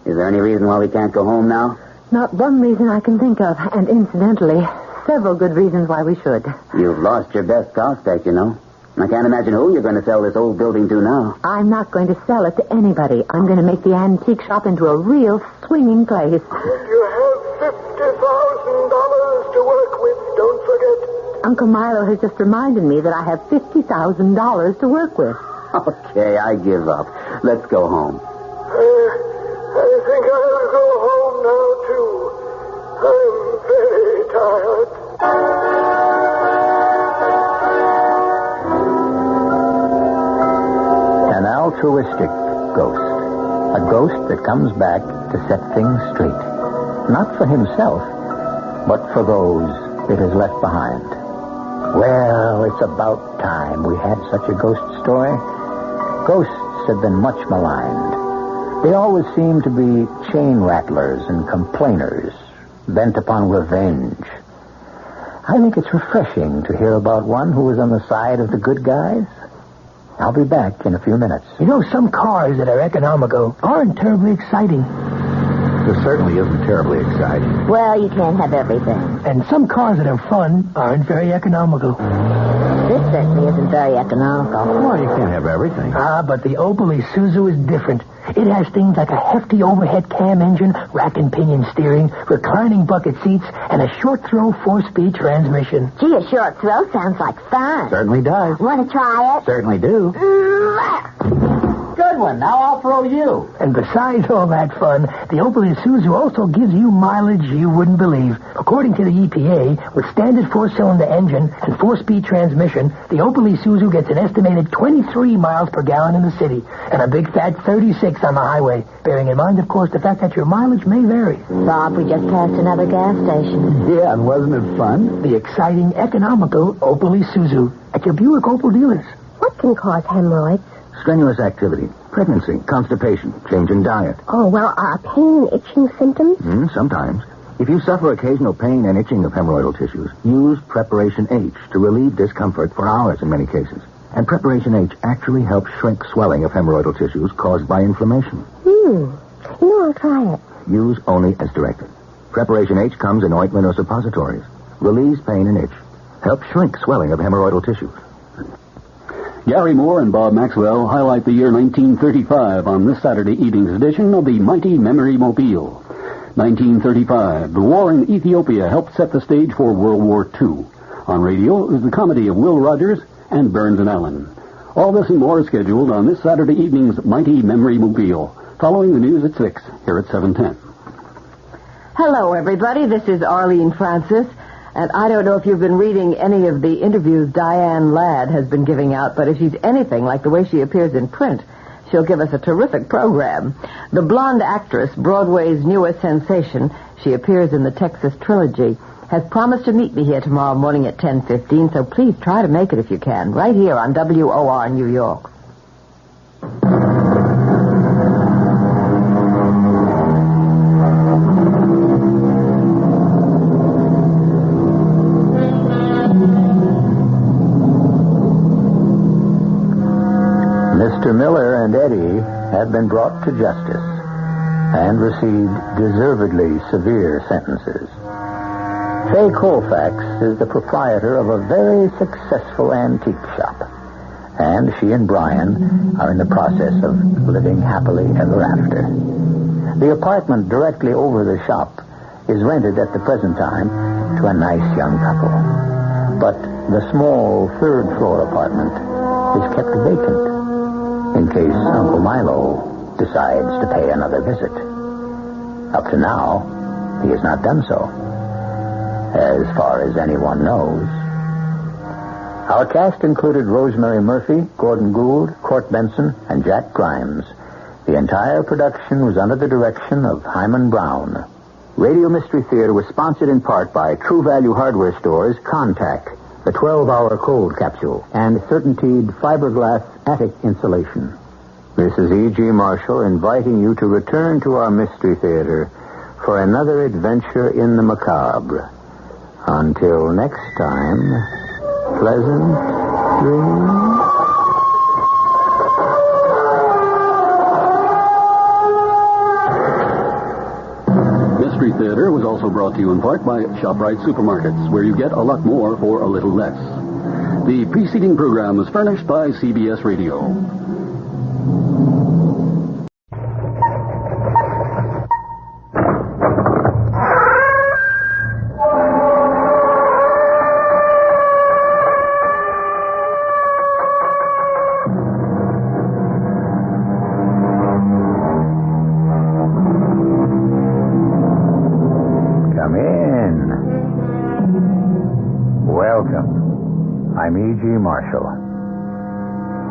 Is there any reason why we can't go home now? Not one reason I can think of, and incidentally, several good reasons why we should. You've lost your best prospect, you know. I can't imagine who you're going to sell this old building to now. I'm not going to sell it to anybody. I'm going to make the antique shop into a real swinging place. And you have $50,000 to work with, don't forget. Uncle Milo has just reminded me that I have $50,000 to work with. Okay, I give up. Let's go home. I think I'll go home now, too. I'm very tired. An altruistic ghost. A ghost that comes back to set things straight. Not for himself, but for those it has left behind. Well, it's about time we had such a ghost story. Ghosts have been much maligned. They always seem to be chain rattlers and complainers, bent upon revenge. I think it's refreshing to hear about one who was on the side of the good guys. I'll be back in a few minutes. You know, some cars that are economical aren't terribly exciting. This certainly isn't terribly exciting. Well, you can't have everything. And some cars that are fun aren't very economical. This certainly isn't very economical. Well, you can't have everything. But the Opel Isuzu is different. It has things like a hefty overhead cam engine, rack and pinion steering, reclining bucket seats, and a short-throw 4-speed transmission. Gee, a short throw sounds like fun. Certainly does. Want to try it? Certainly do. Good one. Now I'll throw you. And besides all that fun, the Opel Isuzu also gives you mileage you wouldn't believe. According to the EPA, with standard 4-cylinder engine and 4-speed transmission, the Opel Isuzu gets an estimated 23 miles per gallon in the city and a big fat 36 on the highway, bearing in mind, of course, the fact that your mileage may vary. Bob, we just passed another gas station. Yeah, and wasn't it fun? The exciting, economical Opel Isuzu at your Buick Opel dealers. What can cause hemorrhoids? Strenuous activity, pregnancy, constipation, change in diet. Oh, well, are pain, itching symptoms? Sometimes. If you suffer occasional pain and itching of hemorrhoidal tissues, use Preparation H to relieve discomfort for hours in many cases. And Preparation H actually helps shrink swelling of hemorrhoidal tissues caused by inflammation. You know, I'll try it. Use only as directed. Preparation H comes in ointment or suppositories. Relieves pain and itch. Helps shrink swelling of hemorrhoidal tissues. Gary Moore and Bob Maxwell highlight the year 1935 on this Saturday evening's edition of the Mighty Memory Mobile. 1935, the war in Ethiopia helped set the stage for World War II. On radio is the comedy of Will Rogers and Burns and Allen. All this and more is scheduled on this Saturday evening's Mighty Memory Mobile, following the news at 6, here at 7:10. Hello, everybody. This is Arlene Francis. And I don't know if you've been reading any of the interviews Diane Ladd has been giving out, but if she's anything like the way she appears in print, she'll give us a terrific program. The blonde actress, Broadway's newest sensation, she appears in the Texas Trilogy, has promised to meet me here tomorrow morning at 10:15, so please try to make it if you can, right here on WOR New York. Mr. Miller and Eddie have been brought to justice and received deservedly severe sentences. Fay Colfax is the proprietor of a very successful antique shop, and she and Brian are in the process of living happily ever after. The apartment directly over the shop is rented at the present time to a nice young couple, but the small third-floor apartment is kept vacant in case Uncle Milo decides to pay another visit. Up to now, he has not done so, as far as anyone knows. Our cast included Rosemary Murphy, Gordon Gould, Court Benson, and Jack Grimes. The entire production was under the direction of Himan Brown. Radio Mystery Theater was sponsored in part by True Value Hardware Stores, Contact, the 12-hour cold capsule, and Certainteed fiberglass attic insulation. This is E.G. Marshall inviting you to return to our Mystery Theater for another adventure in the macabre. Until next time, pleasant dreams. Mystery Theater was also brought to you in part by ShopRite Supermarkets, where you get a lot more for a little less. The preceding program was furnished by CBS Radio. I'm E.G. Marshall.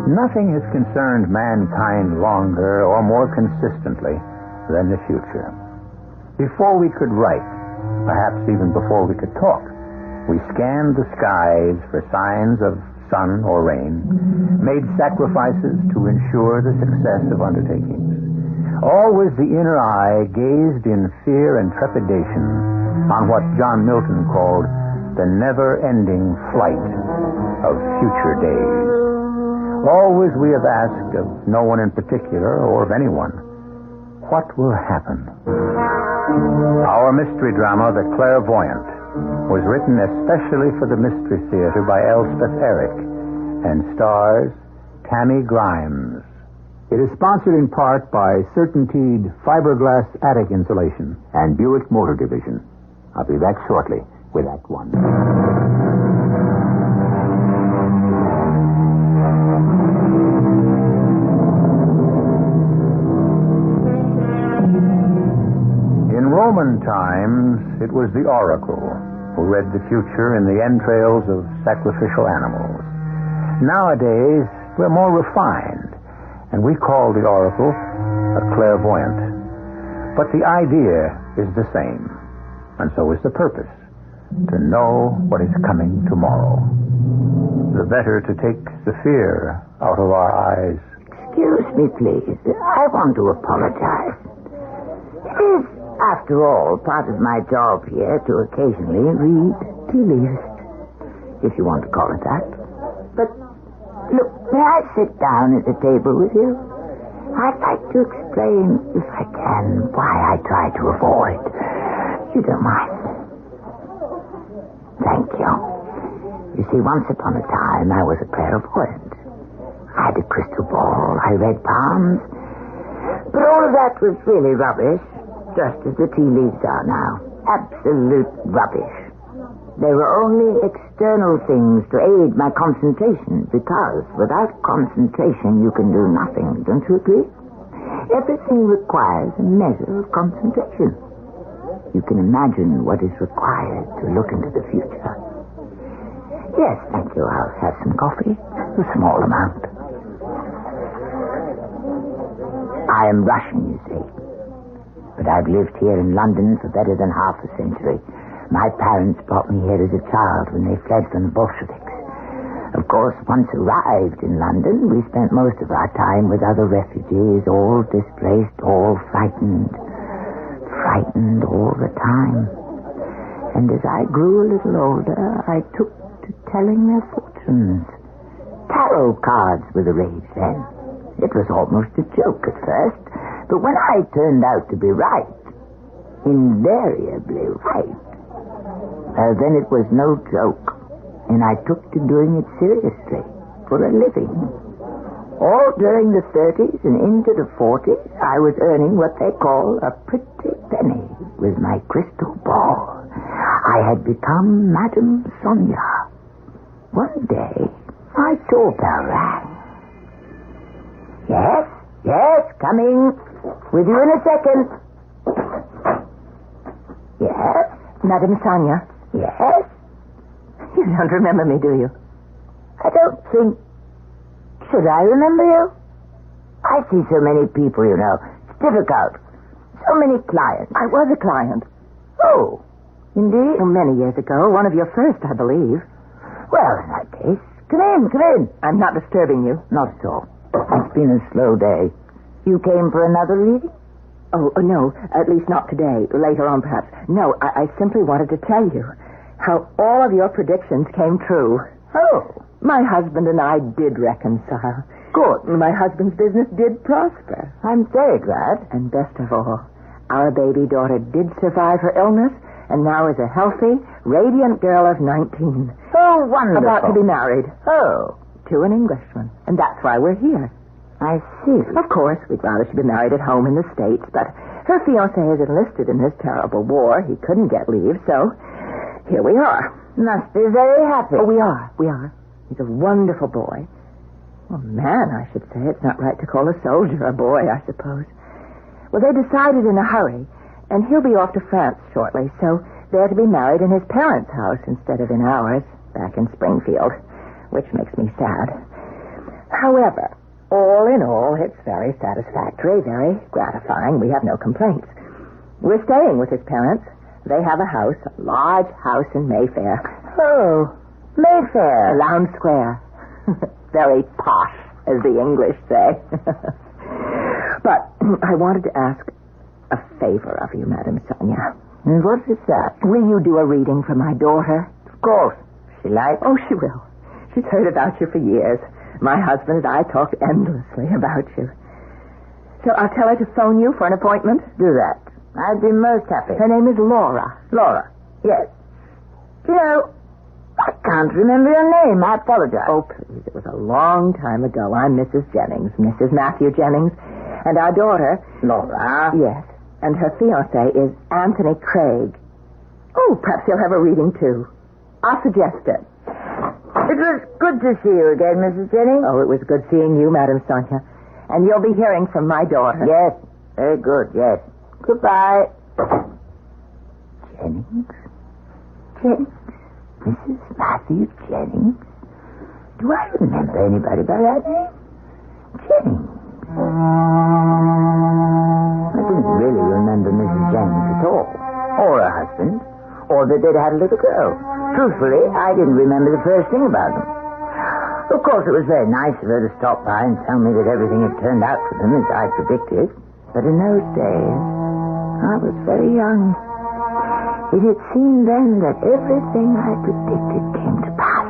Nothing has concerned mankind longer or more consistently than the future. Before we could write, perhaps even before we could talk, we scanned the skies for signs of sun or rain, made sacrifices to ensure the success of undertakings. Always the inner eye gazed in fear and trepidation on what John Milton called the never-ending flight of future days. Always we have asked of no one in particular or of anyone, what will happen? Our mystery drama, The Clairvoyant, was written especially for the Mystery Theater by Elspeth Eric and stars Tammy Grimes. It is sponsored in part by Certainteed Fiberglass Attic Insulation and Buick Motor Division. I'll be back shortly with Act One. In Roman times, it was the oracle who read the future in the entrails of sacrificial animals. Nowadays, we're more refined, and we call the oracle a clairvoyant. But the idea is the same, and so is the purpose. To know what is coming tomorrow. The better to take the fear out of our eyes. Excuse me, please. I want to apologize. It is, after all, part of my job here to occasionally read tea leaves, if you want to call it that. But, look, may I sit down at the table with you? I'd like to explain, if I can, why I try to avoid. You don't mind? Thank you. You see, once upon a time, I was a clairvoyant. I had a crystal ball. I read palms. But all of that was really rubbish, just as the tea leaves are now. Absolute rubbish. They were only external things to aid my concentration, because without concentration, you can do nothing. Don't you agree? Everything requires a measure of concentration. You can imagine what is required to look into the future. Yes, thank you. I'll have some coffee. A small amount. I am Russian, you see. But I've lived here in London for better than half a century. My parents brought me here as a child when they fled from the Bolsheviks. Of course, once arrived in London, we spent most of our time with other refugees, all displaced, all frightened all the time. And as I grew a little older, I took to telling their fortunes. Tarot cards were the rage then. It was almost a joke at first, but when I turned out to be right, invariably right, then it was no joke, and I took to doing it seriously, for a living. All during the 30s and into the 40s, I was earning what they call a pretty penny with my crystal ball. I had become Madame Sonia. One day, my doorbell rang. Yes, coming. With you in a second. Yes? Madame Sonia? Yes? You don't remember me, do you? I don't think... Should I remember you? I see so many people, you know. It's difficult. So many clients. I was a client. Oh, indeed? Many years ago. One of your first, I believe. Well, in that case, come in. I'm not disturbing you. Not at all. It's been a slow day. You came for another reading? Oh, no. At least not today. Later on, perhaps. No, I simply wanted to tell you how all of your predictions came true. Oh. My husband and I did reconcile. Good. My husband's business did prosper. I'm very glad. And best of all, our baby daughter did survive her illness and now is a healthy, radiant girl of 19. Oh, Oh, wonderful. About to be married. Oh. To an Englishman. And that's why we're here. I see. Of course, we'd rather she'd been married at home in the States, but her fiancé is enlisted in this terrible war. He couldn't get leave, so here we are. Must be very happy. Oh, we are. He's a wonderful boy. Well, man, I should say. It's not right to call a soldier a boy, I suppose. Well, they decided in a hurry, and he'll be off to France shortly, so they're to be married in his parents' house instead of in ours, back in Springfield, which makes me sad. However, all in all, it's very satisfactory, very gratifying. We have no complaints. We're staying with his parents. They have a house, a large house in Mayfair. Oh, Mayfair. Lowndes Square. Very posh, as the English say. But I wanted to ask a favor of you, Madame Sonia. And what is that? Will you do a reading for my daughter? Of course. She likes? Oh, she will. She's heard about you for years. My husband and I talk endlessly about you. So I'll tell her to phone you for an appointment? Do that. I'd be most happy. Her name is Laura. Laura? Yes. You know, I can't remember your name. I apologize. Oh, please. It was a long time ago. I'm Mrs. Jennings, Mrs. Matthew Jennings. And our daughter... Laura? Yes. And her fiancé is Anthony Craig. Oh, perhaps he'll have a reading, too. I'll suggest it. It was good to see you again, Mrs. Jennings. Oh, it was good seeing you, Madame Sonia. And you'll be hearing from my daughter. Yes. Very good, yes. Goodbye. Jennings? Mrs. Matthew Jennings? Do I remember anybody by that name? Jennings. I didn't really remember Mrs. Jennings at all. Or her husband. Or that they'd had a little girl. Truthfully, I didn't remember the first thing about them. Of course, it was very nice of her to stop by and tell me that everything had turned out for them as I predicted. But in those days, I was very young. It had seemed then that everything I predicted came to pass.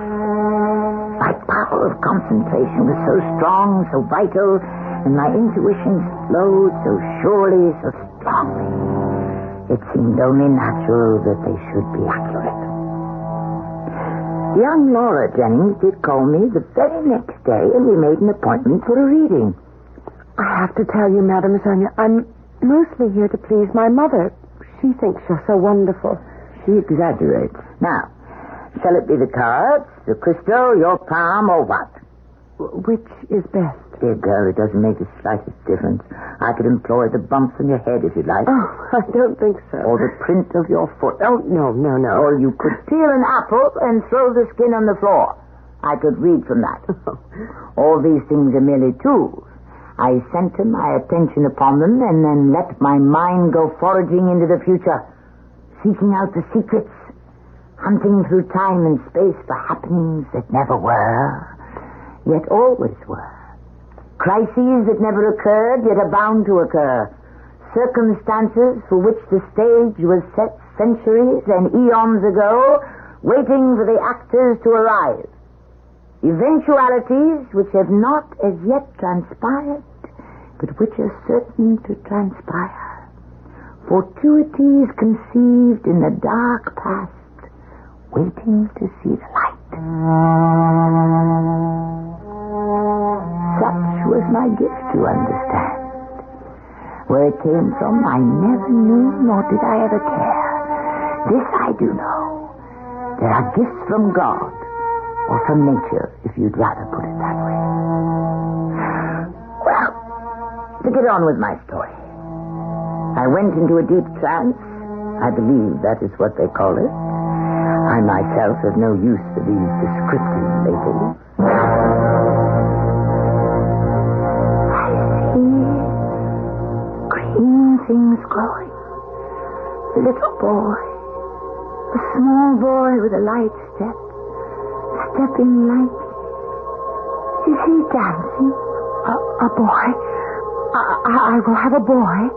My power of concentration was so strong, so vital, and my intuitions flowed so surely, so strongly. It seemed only natural that they should be accurate. Young Laura Jennings did call me the very next day, and we made an appointment for a reading. I have to tell you, Madame Sonia, I'm mostly here to please my mother. She thinks you're so wonderful. She exaggerates. Now, shall it be the cards, the crystal, your palm, or what? Which is best? Dear girl, it doesn't make the slightest difference. I could employ the bumps on your head if you like. Oh, I don't think so. Or the print of your foot. Oh, no. Or you could peel an apple and throw the skin on the floor. I could read from that. All these things are merely tools. I center my attention upon them and then let my mind go foraging into the future, seeking out the secrets, hunting through time and space for happenings that never were, yet always were. Crises that never occurred, yet are bound to occur. Circumstances for which the stage was set centuries and eons ago, waiting for the actors to arrive. Eventualities which have not as yet transpired, but which are certain to transpire. Fortuities conceived in the dark past, waiting to see the light. Such was my gift to understand. Where it came from, I never knew, nor did I ever care. This I do know. There are gifts from God, or from nature, if you'd rather put it that way. Well, to get on with my story. I went into a deep trance. I believe that is what they call it. I myself have no use for these descriptive labels. I see green things glowing. A little boy. A small boy with a light step. Stepping lightly. Is he dancing? A boy? I will have a boy.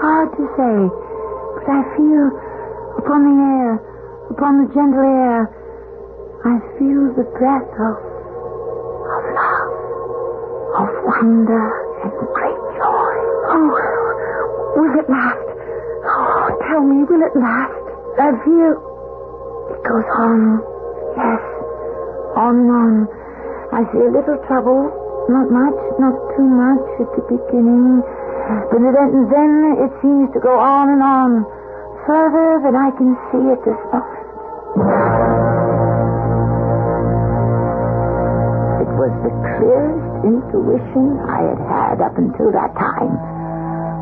Hard to say, but I feel upon the air, upon the gentle air, I feel the breath of love, of wonder and great joy. Oh, will it last? Oh, tell me, will it last? I feel it goes on, yes, on and on. I see a little trouble. Not much, not too much at the beginning. But then it seems to go on and on. Further than I can see at this moment. It was the clearest intuition I had had up until that time.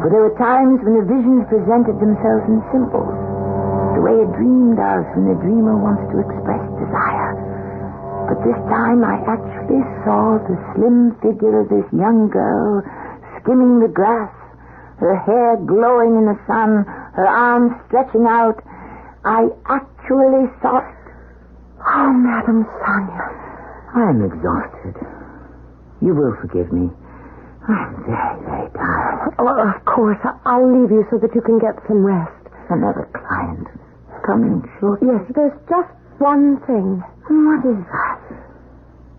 For there were times when the visions presented themselves in symbols, the way a dream does when the dreamer wants to express desire. But this time I actually saw the slim figure of this young girl skimming the grass, her hair glowing in the sun, her arms stretching out. I actually saw it. Oh, Madame Sonia. I'm exhausted. You will forgive me. I'm very, very tired. Oh, of course. I'll leave you so that you can get some rest. Another client coming shortly. Yes, there's just one thing. What is that?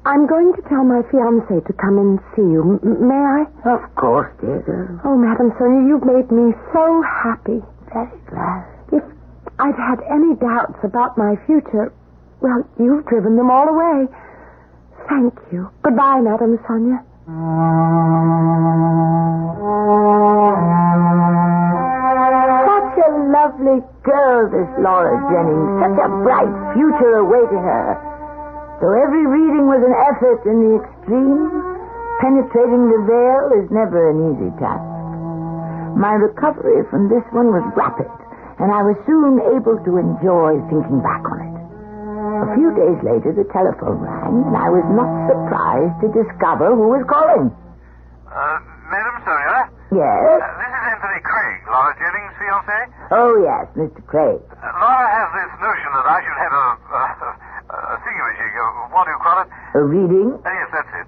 I'm going to tell my fiancé to come and see you. May I? Of course, dear girl. Oh, Madame Sonia, you've made me so happy. Very glad. If I'd had any doubts about my future, well, you've driven them all away. Thank you. Goodbye, Madame Sonia. Such a lovely girl, this Laura Jennings. Such a bright future awaiting her. Though every reading was an effort in the extreme, penetrating the veil is never an easy task. My recovery from this one was rapid, and I was soon able to enjoy thinking back on it. A few days later, the telephone rang, and I was not surprised to discover who was calling. Madam Sonia? Yes? This is Anthony Craig, Laura Jennings' fiancé. Oh, yes, Mr. Craig. Laura has this notion that I should have a thingamajig, what do you call it? A reading? Yes, that's it.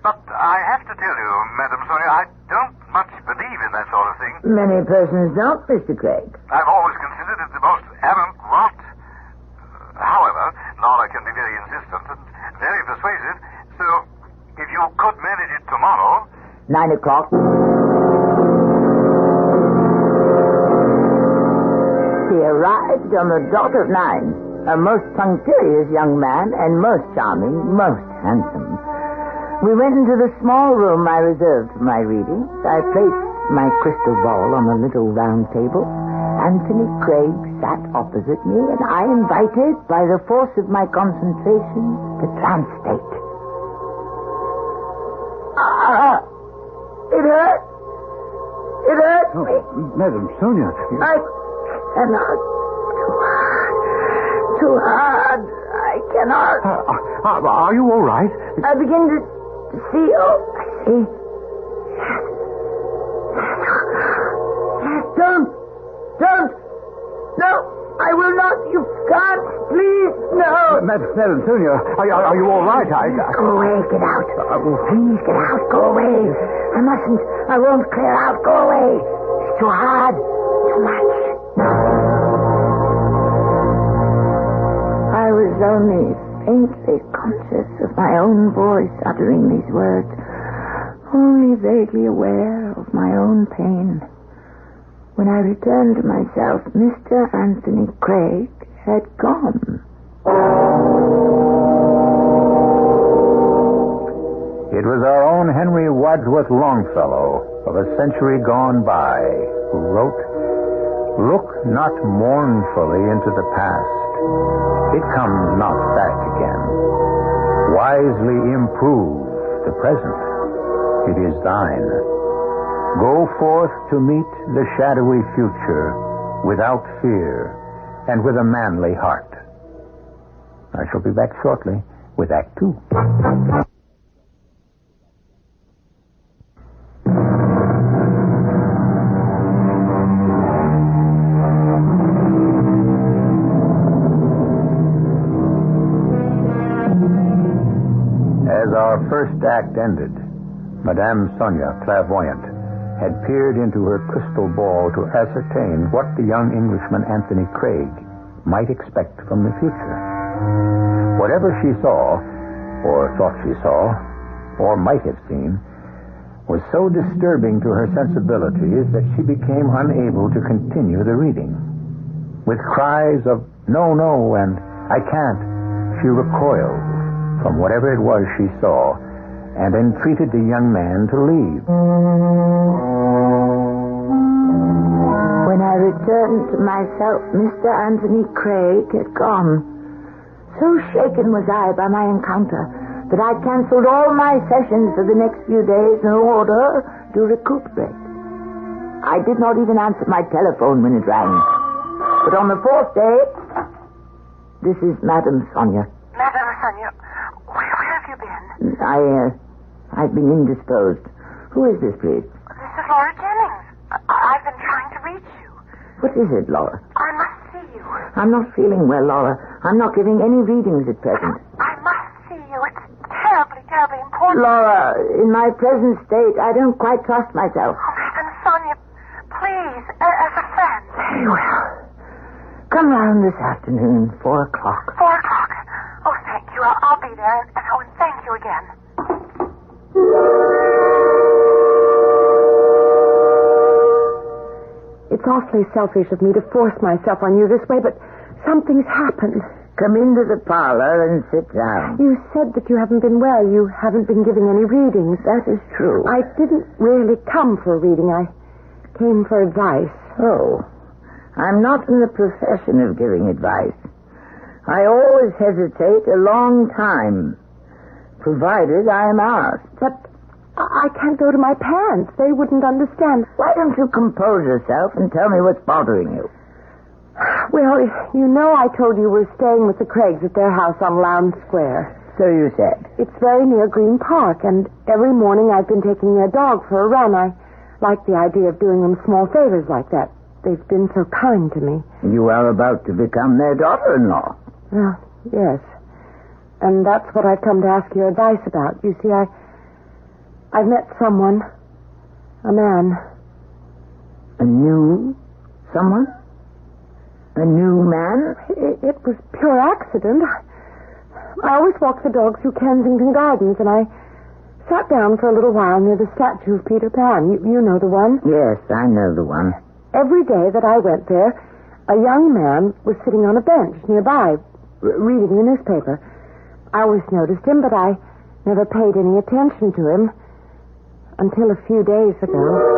But I have to tell you, Madam Sonia, I don't much believe in that sort of thing. Many persons don't, Mr. Craig. I've always considered it the most arrant rot. However, Laura can be very insistent and very persuasive, so if you could manage it tomorrow... 9 o'clock. He arrived on the dot of 9. A most punctilious young man and most charming, most handsome. We went into the small room I reserved for my readings. I placed my crystal ball on a little round table. Anthony Craig sat opposite me, and I invited, by the force of my concentration, the trance state. It hurt. It hurts me. Madam Sonia. I cannot. Too hard. I cannot. Are you all right? I begin to see. Oh, I see. Don't. No, I will not. You can't. Please, no. Madam Sonia, are you all right? Go away. Get out. Please, get out. Go away. I mustn't. I won't clear out. Go away. It's too hard. Too much. I was only faintly conscious of my own voice uttering these words, only vaguely aware of my own pain. When I returned to myself, Mr. Anthony Craig had gone. It was our own Henry Wadsworth Longfellow of a century gone by who wrote, "Look not mournfully into the past. It comes not back again. Wisely improve the present. It is thine. Go forth to meet the shadowy future without fear and with a manly heart." I shall be back shortly with Act 2. As our first act ended, Madame Sonia, Clairvoyant, had peered into her crystal ball to ascertain what the young Englishman Anthony Craig might expect from the future. Whatever she saw, or thought she saw, or might have seen, was so disturbing to her sensibilities that she became unable to continue the reading. With cries of "no, no," and "I can't," she recoiled from whatever it was she saw and entreated the young man to leave. When I returned to myself, Mr. Anthony Craig had gone. So shaken was I by my encounter that I canceled all my sessions for the next few days in order to recuperate. I did not even answer my telephone when it rang. But on the fourth day, this is Madame Sonia. Madame Sonia, where have you been? I've been indisposed. Who is this, please? This is Laura Jennings. I've been trying to reach you. What is it, Laura? I must see you. I'm not feeling well, Laura. I'm not giving any readings at present. I must see you. It's terribly, terribly important. Laura, in my present state, I don't quite trust myself. Oh, Madame Sonia, please, as a friend. Very well. Come round this afternoon, 4 o'clock. 4 o'clock. Oh, thank you. I'll be there. And thank you again. It's awfully selfish of me to force myself on you this way, but something's happened. Come into the parlor and sit down. You said that you haven't been well. You haven't been giving any readings. That is true. I didn't really come for a reading. I came for advice. Oh, I'm not in the profession of giving advice. I always hesitate a long time, provided I am asked. But I can't go to my parents. They wouldn't understand. Why don't you compose yourself and tell me what's bothering you? Well, you know I told you we're staying with the Craigs at their house on Lowndes Square. So you said. It's very near Green Park, and every morning I've been taking their dog for a run. I like the idea of doing them small favors like that. They've been so kind to me. You are about to become their daughter-in-law. Well, yes. And that's what I've come to ask your advice about. You see, I've met someone. A man. A new someone? A new man? It was pure accident. I always walk the dog through Kensington Gardens, and I sat down for a little while near the statue of Peter Pan. You know the one? Yes, I know the one. Every day that I went there, a young man was sitting on a bench nearby, reading the newspaper. I always noticed him, but I never paid any attention to him until a few days ago.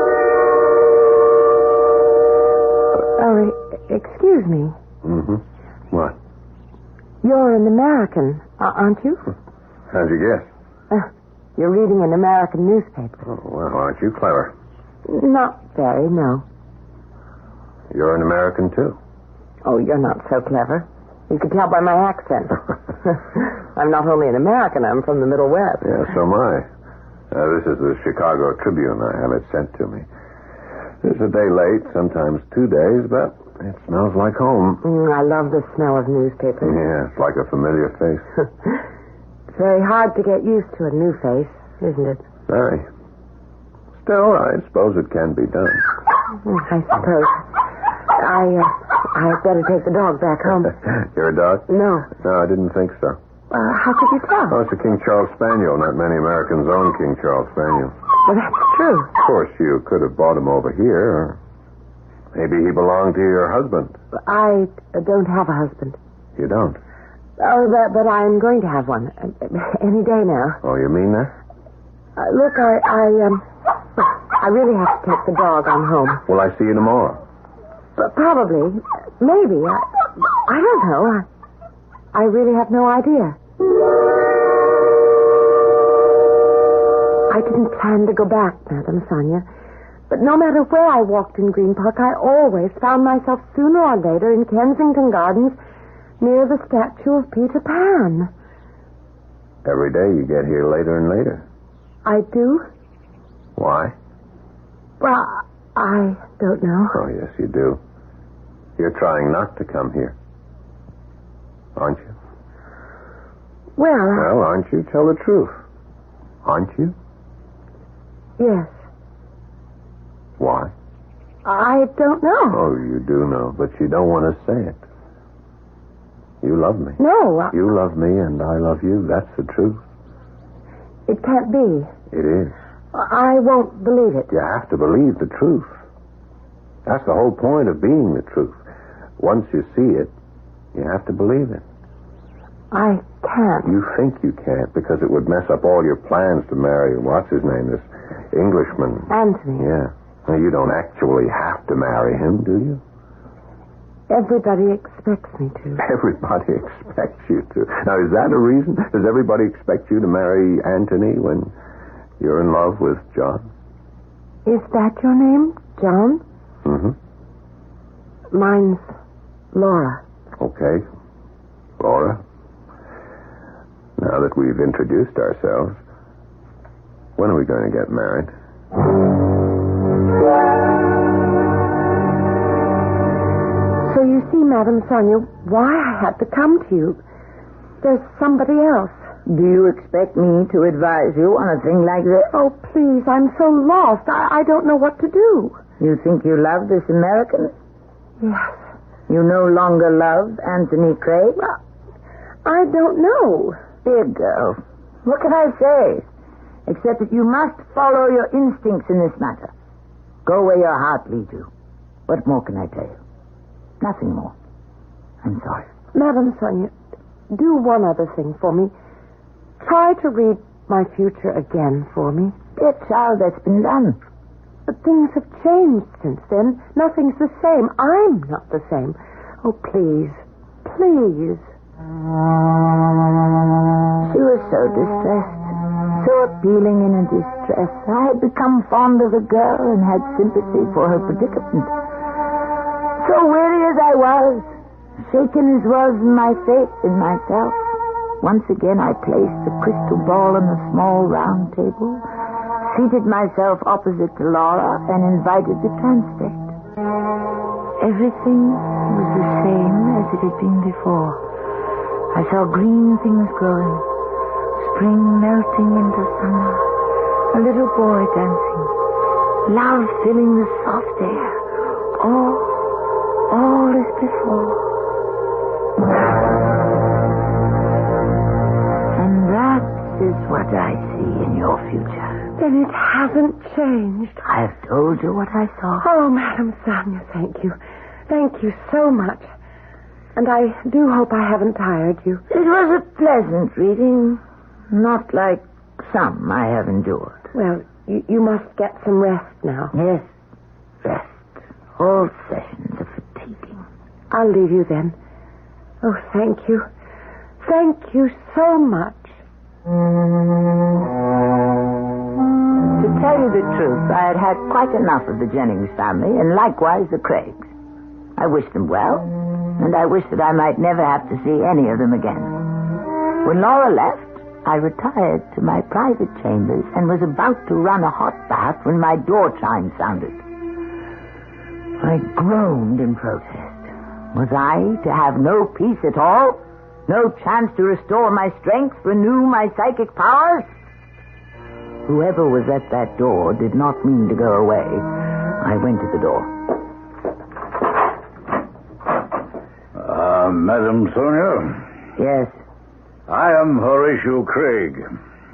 Excuse me. Mm-hmm. What? You're an American, aren't you? How'd you guess? You're reading an American newspaper. Oh, well, aren't you clever? Not very, no. You're an American, too. Oh, you're not so clever. You can tell by my accent. I'm not only an American, I'm from the Middle West. Yeah, so am I. This is the Chicago Tribune. I have it sent to me. It's a day late, sometimes 2 days, but it smells like home. I love the smell of newspapers. Yeah, it's like a familiar face. It's very hard to get used to a new face, isn't it? Very. Still, I suppose it can be done. I suppose. I'd better take the dog back home. You're a dog? No. No, I didn't think so. How could you tell? Oh, it's a King Charles Spaniel. Not many Americans own King Charles Spaniel. Well, that's true. Of course, you could have bought him over here, or maybe he belonged to your husband. I don't have a husband. You don't? Oh, but I'm going to have one. Any day now. Oh, you mean that? Look, I really have to take the dog on home. Will I see you tomorrow? Probably. Maybe. I don't know. I really have no idea. I didn't plan to go back, Madame Sonia. But no matter where I walked in Green Park, I always found myself sooner or later in Kensington Gardens near the statue of Peter Pan. Every day you get here later and later. I do? Why? Well, I don't know. Oh, yes, you do. You're trying not to come here. Aren't you? Well, aren't you? Tell the truth. Aren't you? Yes. Why? I don't know. Oh, you do know, but you don't want to say it. You love me. No. You love me and I love you. That's the truth. It can't be. It is. I won't believe it. You have to believe the truth. That's the whole point of being the truth. Once you see it, you have to believe it. I can't. You think you can't because it would mess up all your plans to marry, what's his name, this Englishman. Anthony. Yeah. Now, you don't actually have to marry him, do you? Everybody expects me to. Everybody expects you to. Now, is that a reason? Does everybody expect you to marry Anthony when you're in love with John? Is that your name, John? Mm-hmm. Mine's Laura. Okay. Laura, now that we've introduced ourselves, when are we going to get married? So you see, Madame Sonia, why I had to come to you. There's somebody else. Do you expect me to advise you on a thing like this? Oh, please, I'm so lost. I don't know what to do. You think you love this American? Yes. You no longer love Anthony Craig? I don't know. Dear girl, what can I say? Except that you must follow your instincts in this matter. Go where your heart leads you. What more can I tell you? Nothing more. I'm sorry. Madame Sonia, do one other thing for me. Try to read my future again for me. Dear child, that's been done. But things have changed since then. Nothing's the same. I'm not the same. Oh, please. Please. She was so distressed. So appealing in her distress. I had become fond of the girl and had sympathy for her predicament. So weary as I was, shaken as was my faith in myself, once again I placed the crystal ball on the small round table, seated myself opposite to Laura, and invited the transect. Everything was the same as it had been before. I saw green things growing, spring melting into summer, a little boy dancing, love filling the soft air. All is before. And that is what I see in your future. Then it hasn't changed. I have told you what I saw. Oh, Madame Sonia, thank you. Thank you so much. And I do hope I haven't tired you. It was a pleasant reading. Not like some I have endured. Well, you must get some rest now. Yes, rest. All sessions are fatiguing. I'll leave you then. Oh, thank you. Thank you so much. To tell you the truth, I had had quite enough of the Jennings family, and likewise the Craigs. I wished them well, and I wished that I might never have to see any of them again. When Laura left, I retired to my private chambers and was about to run a hot bath when my door chime sounded. I groaned in protest. Was I to have no peace at all? No chance to restore my strength, renew my psychic powers? Whoever was at that door did not mean to go away. I went to the door. Madam Sonia? Yes. I am Horatio Craig.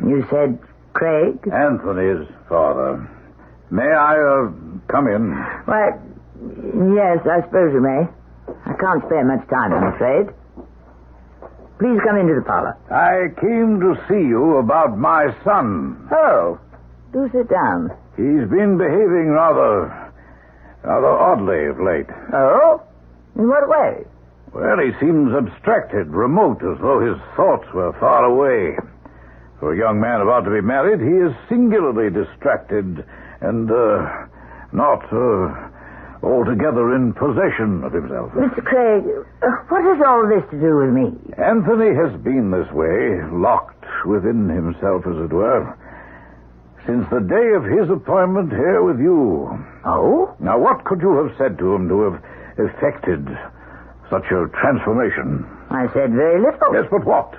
You said Craig? Anthony's father. May I come in? Why, yes, I suppose you may. I can't spare much time, I'm afraid. Please come into the parlor. I came to see you about my son. Oh, do sit down. He's been behaving rather oddly of late. Oh? In what way? Well, he seems abstracted, remote, as though his thoughts were far away. For a young man about to be married, he is singularly distracted and not altogether in possession of himself. Mr. Craig, what has all this to do with me? Anthony has been this way, locked within himself, as it were, since the day of his appointment here with you. Oh? Now, what could you have said to him to have effected such a transformation? I said very little. Yes, but what?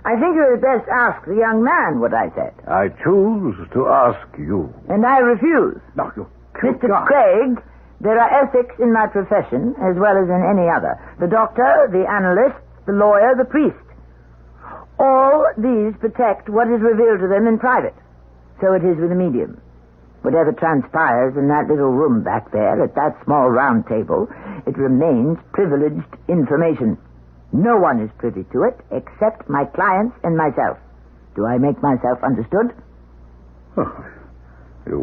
I think you had best ask the young man what I said. I choose to ask you. And I refuse. No, you Mr. Craig, there are ethics in my profession as well as in any other. The doctor, the analyst, the lawyer, the priest. All these protect what is revealed to them in private. So it is with a medium. Whatever transpires in that little room back there at that small round table, it remains privileged information. No one is privy to it except my clients and myself. Do I make myself understood? You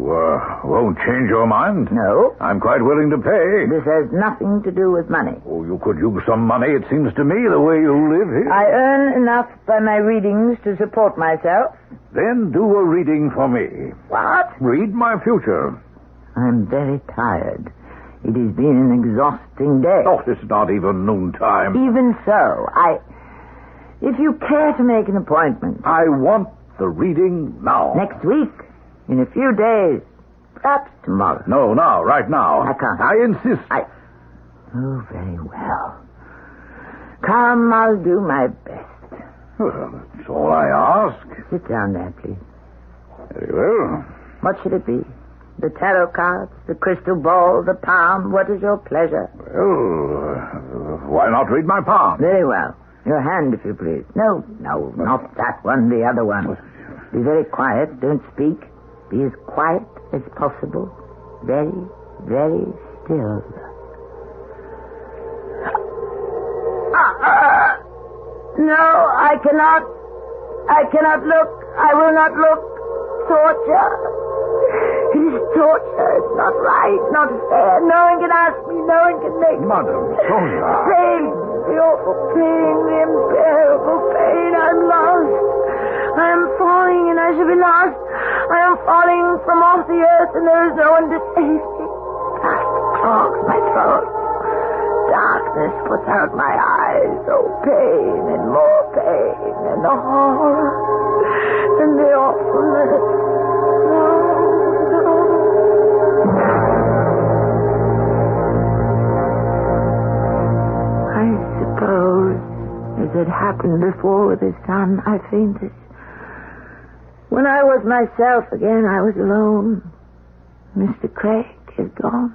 won't change your mind? No. I'm quite willing to pay. This has nothing to do with money. Oh, you could use some money, it seems to me, the way you live here. I earn enough by my readings to support myself. Then do a reading for me. What? Read my future. I'm very tired. It has been an exhausting day. Oh, it's not even noontime. Even so, if you care to make an appointment... I want the reading now. Next week. In a few days. Perhaps tomorrow. No, now, right now. I can't. I insist. Oh, very well. Come, I'll do my best. Well, that's all I ask. Sit down there, please. Very well. What should it be? The tarot cards, the crystal ball, the palm? What is your pleasure? Well, why not read my palm? Very well. Your hand, if you please. No, not that one, the other one. Be very quiet. Don't speak. Be as quiet as possible. Very, very still. No, I cannot look. I will not look. Torture. It is torture. It's not right, not fair. No one can ask me. No one can make me. Madam Sonia. Pain. The awful pain. The unbearable pain. I'm lost. I am falling and I shall be lost. I am falling from off the earth and there is no one to save me. Plastic clogs my throat. Darkness puts out my eyes. Oh, pain and more pain and the horror and the awfulness. I suppose, as had happened before with his son, I fainted. When I was myself again, I was alone. Mr. Craig is gone.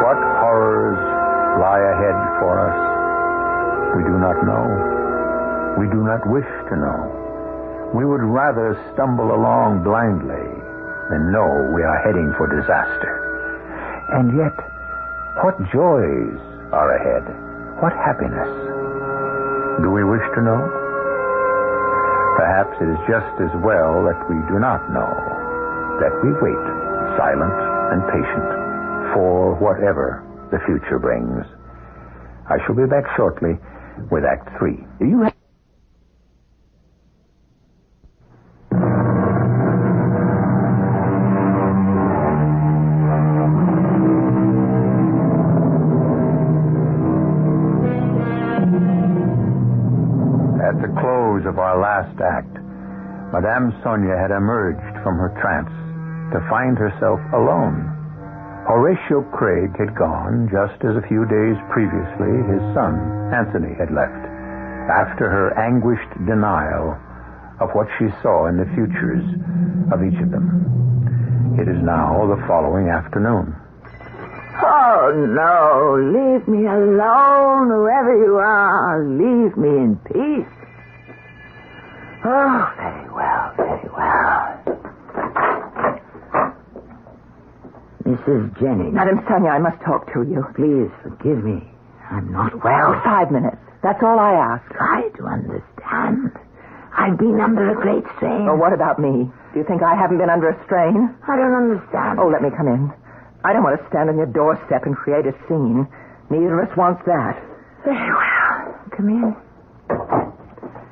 What horrors lie ahead for us? We do not know. We do not wish to know. We would rather stumble along blindly than know we are heading for disaster. And yet, what joys are ahead? What happiness? Do we wish to know? Perhaps it is just as well that we do not know, that we wait, silent and patient, for whatever the future brings. I shall be back shortly with Act 3. At the close of our last act, Madame Sonia had emerged from her trance to find herself alone. Horatio Craig had gone just as a few days previously his son, Anthony, had left, after her anguished denial of what she saw in the futures of each of them. It is now the following afternoon. Oh, no, leave me alone, whoever you are. Leave me in peace. Oh, very well, very well. Mrs. Jennings. Madam Sonia, I must talk to you. Please forgive me. I'm not well. 5 minutes. That's all I ask. Try to understand. I've been under a great strain. Oh, what about me? Do you think I haven't been under a strain? I don't understand. Oh, let me come in. I don't want to stand on your doorstep and create a scene. Neither of us wants that. Very well. Come in.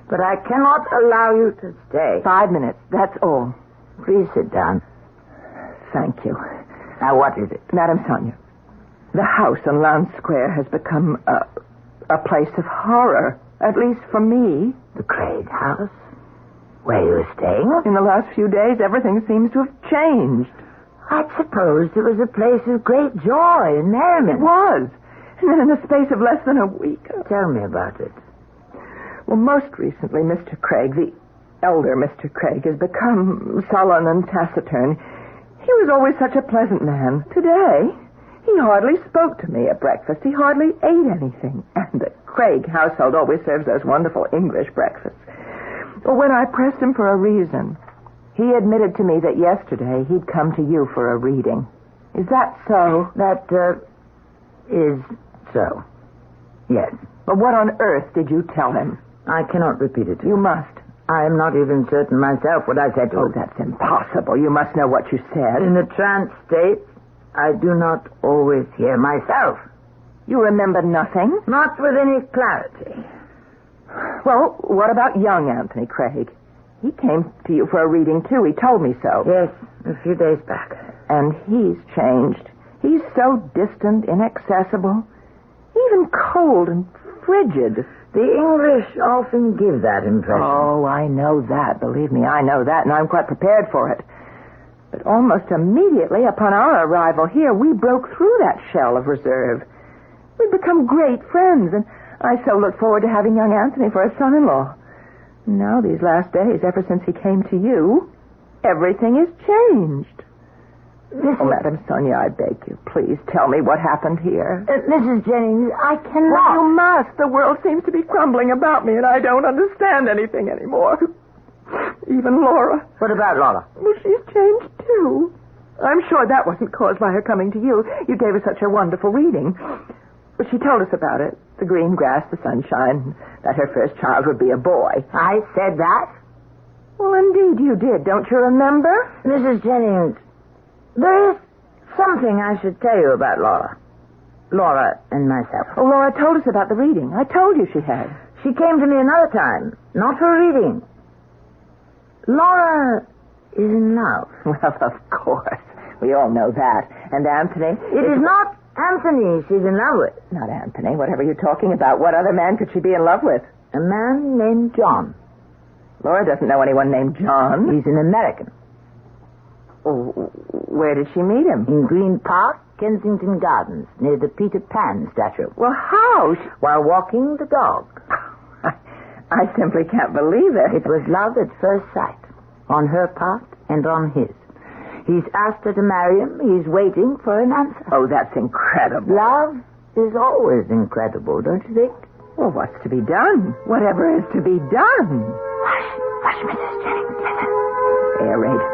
But I cannot allow you to stay. 5 minutes, that's all. Please sit down. Thank you. Now, what is it? Madam Sonia, the house on Lounge Square has become a place of horror, at least for me. The Craig house? Where you were staying? In the last few days, everything seems to have changed. I'd supposed it was a place of great joy and merriment. It was. And then in the space of less than a week. Tell me about it. Well, most recently, Mr. Craig, the elder Mr. Craig, has become sullen and taciturn. He was always such a pleasant man. Today, he hardly spoke to me at breakfast. He hardly ate anything. And the Craig household always serves those wonderful English breakfasts. Well, when I pressed him for a reason, He admitted to me that yesterday he'd come to you for a reading. Is that so? That, is so. Yes. But what on earth did you tell him? I cannot repeat it. You must. I am not even certain myself what I said to him. Oh, that's impossible. You must know what you said. In a trance state, I do not always hear myself. You remember nothing? Not with any clarity. Well, what about young Anthony Craig? He came to you for a reading, too. He told me so. Yes, a few days back. And he's changed. He's so distant, inaccessible, even cold and frigid. The English often give that impression. Oh, I know that. Believe me, I know that, and I'm quite prepared for it. But almost immediately upon our arrival here, we broke through that shell of reserve. We've become great friends, and I so look forward to having young Anthony for a son-in-law. Now, these last days, ever since he came to you, everything has changed. Oh, Madame Sonia, I beg you, please tell me what happened here. Mrs. Jennings, I cannot. Well, you must. The world seems to be crumbling about me, and I don't understand anything anymore. Even Laura. What about Laura? Well, she's changed, too. I'm sure that wasn't caused by her coming to you. You gave her such a wonderful reading. But she told us about it. The green grass, the sunshine, that her first child would be a boy. I said that? Well, indeed you did. Don't you remember? Mrs. Jennings, there is something I should tell you about Laura. Laura and myself. Oh, Laura told us about the reading. I told you she had. She came to me another time, not for a reading. Laura is in love. Well, of course. We all know that. And Anthony... It is not Anthony she's in love with. Not Anthony. Whatever you're talking about, what other man could she be in love with? A man named John. Laura doesn't know anyone named John. He's an American. Oh, where did she meet him? In Green Park, Kensington Gardens, near the Peter Pan statue. Well, how? While walking the dog. I simply can't believe it. It was love at first sight, on her part and on his. He's asked her to marry him. He's waiting for an answer. Oh, that's incredible. Love is always incredible, don't you think? Well, what's to be done? Whatever is to be done. Hush, Mrs. Jennings, listen. Air raid.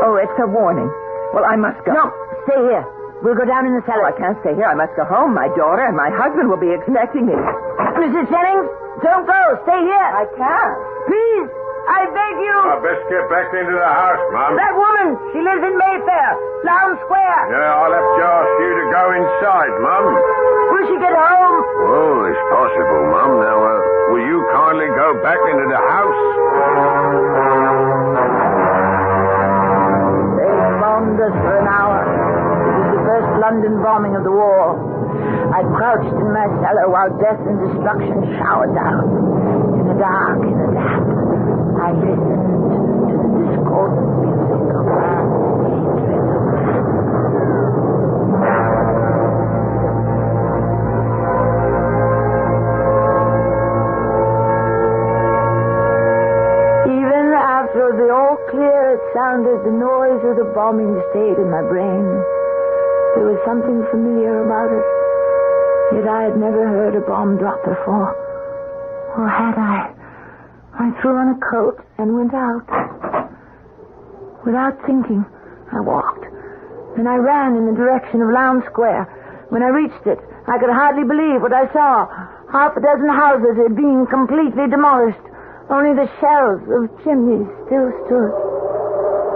Oh, it's a warning. Well, I must go. No, stay here. We'll go down in the cellar. Oh, I can't stay here. I must go home. My daughter and my husband will be expecting me. Mrs. Jennings, don't go. Stay here. I can't. Please, I beg you. Best get back into the house, Mum. That woman, she lives in Mayfair, Lowndes Square. Yeah, I'll have to ask you to go inside, Mum. Will she get home? Oh, it's possible, Mum. Now, will you kindly go back into the house? They bombed us for an hour. It was the first London bombing of the war. I crouched in my cellar while death and destruction showered down. In the dark, in the damp, I listened to the discordant music of man's hatred of man. Even after the all clear, it sounded, the noise of the bombing stayed in my brain. There was something familiar about it. Yet I had never heard a bomb drop before. Or had I? I threw on a coat and went out. Without thinking, I walked. Then I ran in the direction of Lowndes Square. When I reached it, I could hardly believe what I saw. Half a dozen houses had been completely demolished. Only the shells of chimneys still stood.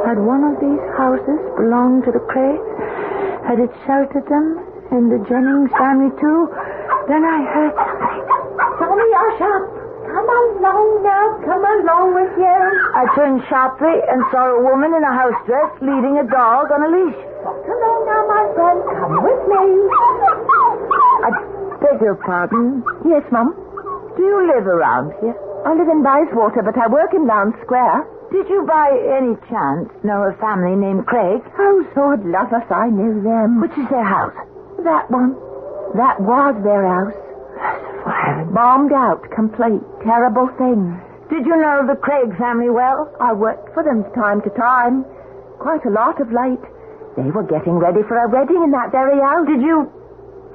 Had one of these houses belonged to the Craigs? Had it sheltered them and the Jennings family, too? Then I heard something. Tommy, hush up. Come along now. Come along with you. I turned sharply and saw a woman in a house dress leading a dog on a leash. Come on now, my friend. Come with me. I beg your pardon. Yes, Mum? Do you live around here? I live in Bayswater, but I work in Lowndes Square. Did you by any chance know a family named Craig? Oh, Lord love us, I knew them. Which is their house? That one. That was their house. Bombed out, complete. Terrible thing. Did you know the Craig family well? I worked for them time to time. Quite a lot of late. They were getting ready for a wedding in that very house. Did you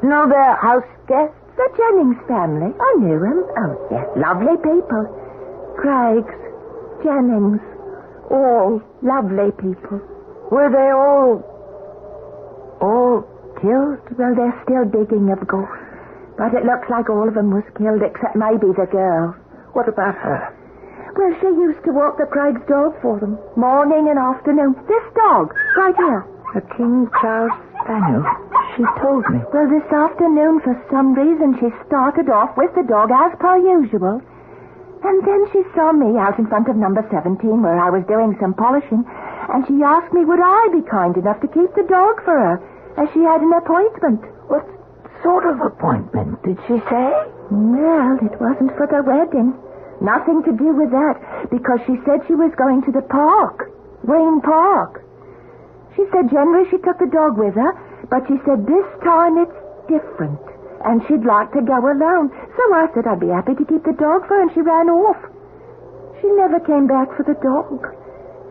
know their house guests? The Jennings family. I knew them. Oh, yes. Lovely people. Craigs. Jennings. All lovely people. Were they all killed? Well, they're still digging, of course. But it looks like all of them was killed, except maybe the girl. What about her? Well, she used to walk the Craig's dog for them, morning and afternoon. This dog, right here. A King Charles Spaniel. She told me. Well, this afternoon, for some reason, she started off with the dog as per usual. And then she saw me out in front of number 17 where I was doing some polishing, and she asked me would I be kind enough to keep the dog for her, as she had an appointment. What sort of appointment, did she say? Well, it wasn't for the wedding. Nothing to do with that, because she said she was going to the park, Green Park. She said generally she took the dog with her, but she said this time it's different, and she'd like to go alone. So I said I'd be happy to keep the dog for her, and she ran off. She never came back for the dog.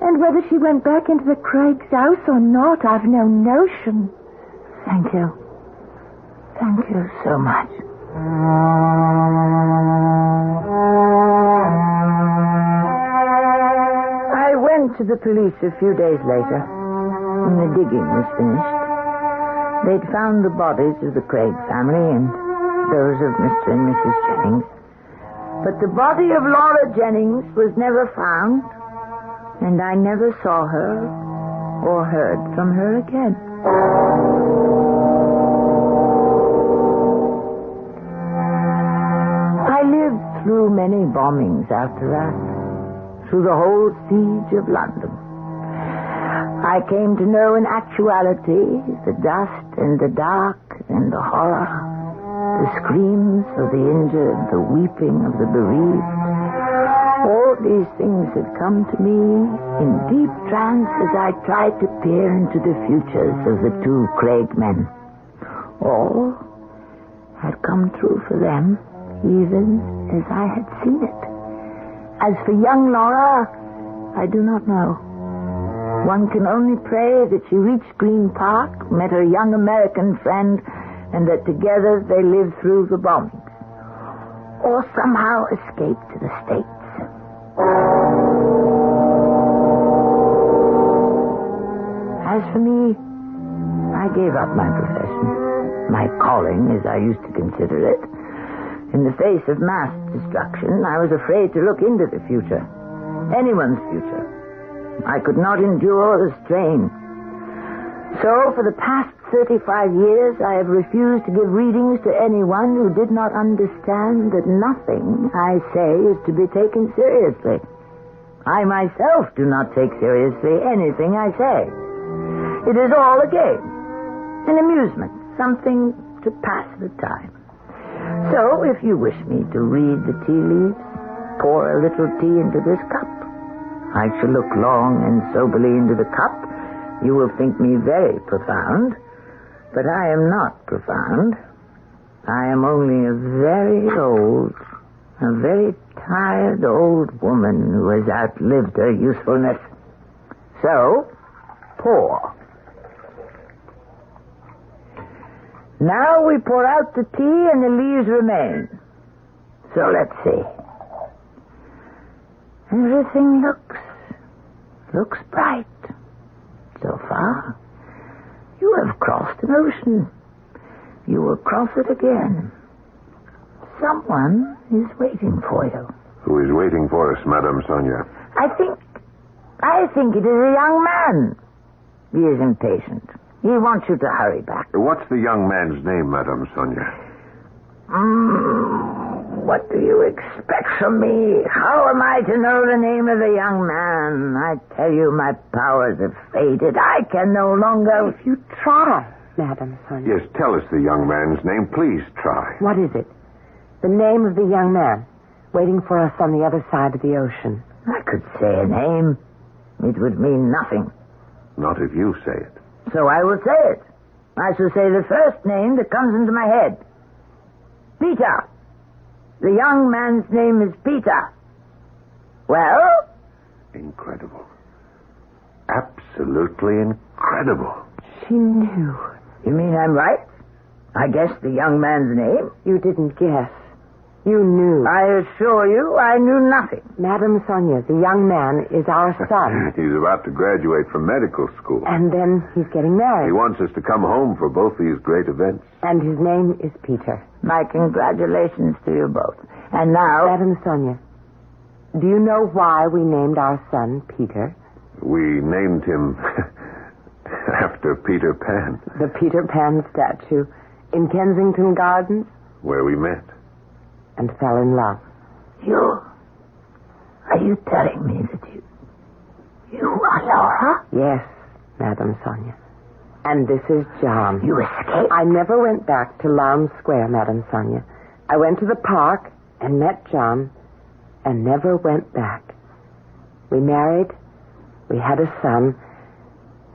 And whether she went back into the Craig's house or not, I've no notion. Thank you. Thank you so much. I went to the police a few days later, when the digging was finished. They'd found the bodies of the Craig family and those of Mr. and Mrs. Jennings. But the body of Laura Jennings was never found, and I never saw her or heard from her again. I lived through many bombings after that, through the whole siege of London. I came to know in actuality the dust and the dark and the horror, the screams of the injured, the weeping of the bereaved. All these things had come to me in deep trance as I tried to peer into the futures of the two Craig men. All had come true for them, even as I had seen it. As for young Laura, I do not know. One can only pray that she reached Green Park, met her young American friend, and that together they lived through the bombings, or somehow escaped to the States. As for me, I gave up my profession, my calling, as I used to consider it. In the face of mass destruction, I was afraid to look into the future, anyone's future. I could not endure the strain. So, for the past 35 years, I have refused to give readings to anyone who did not understand that nothing I say is to be taken seriously. I myself do not take seriously anything I say. It is all a game, an amusement, something to pass the time. So, if you wish me to read the tea leaves, pour a little tea into this cup. I shall look long and soberly into the cup. You will think me very profound, but I am not profound. I am only a very tired old woman who has outlived her usefulness. So, pour. Now we pour out the tea and the leaves remain. So let's see. Everything looks bright. So far, you have crossed an ocean. You will cross it again. Someone is waiting for you. Who is waiting for us, Madame Sonia? I think it is a young man. He is impatient. He wants you to hurry back. What's the young man's name, Madame Sonia? What do you expect from me? How am I to know the name of the young man? I tell you, my powers have faded. I can no longer... If you try, Madame Sonia. Yes, tell us the young man's name. Please try. What is it? The name of the young man waiting for us on the other side of the ocean. I could say a name. It would mean nothing. Not if you say it. So I will say it. I shall say the first name that comes into my head. Peter. The young man's name is Peter. Well? Incredible. Absolutely incredible. She knew. You mean I'm right? I guessed the young man's name? You didn't guess. You knew. I assure you, I knew nothing. Madame Sonia, the young man is our son. He's about to graduate from medical school. And then he's getting married. He wants us to come home for both these great events. And his name is Peter. My congratulations to you both. And now... Madame Sonia, do you know why we named our son Peter? We named him after Peter Pan. The Peter Pan statue in Kensington Gardens? Where we met. And fell in love. Are you telling me that you are Laura? Yes, Madame Sonia. And this is John. You escaped? I never went back to Lowndes Square, Madame Sonia. I went to the park and met John and never went back. We married. We had a son.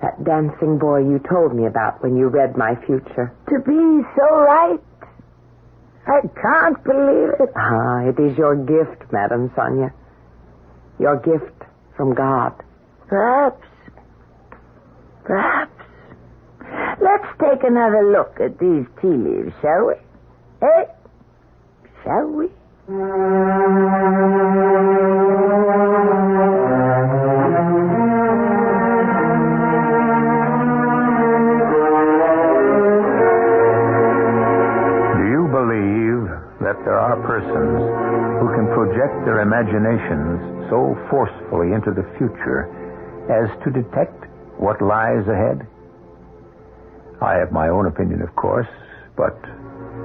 That dancing boy you told me about when you read my future. To be so right. I can't believe it. It is your gift, Madame Sonia. Your gift from God. Perhaps. Let's take another look at these tea leaves, shall we? Shall we? That there are persons who can project their imaginations so forcefully into the future as to detect what lies ahead? I have my own opinion, of course, but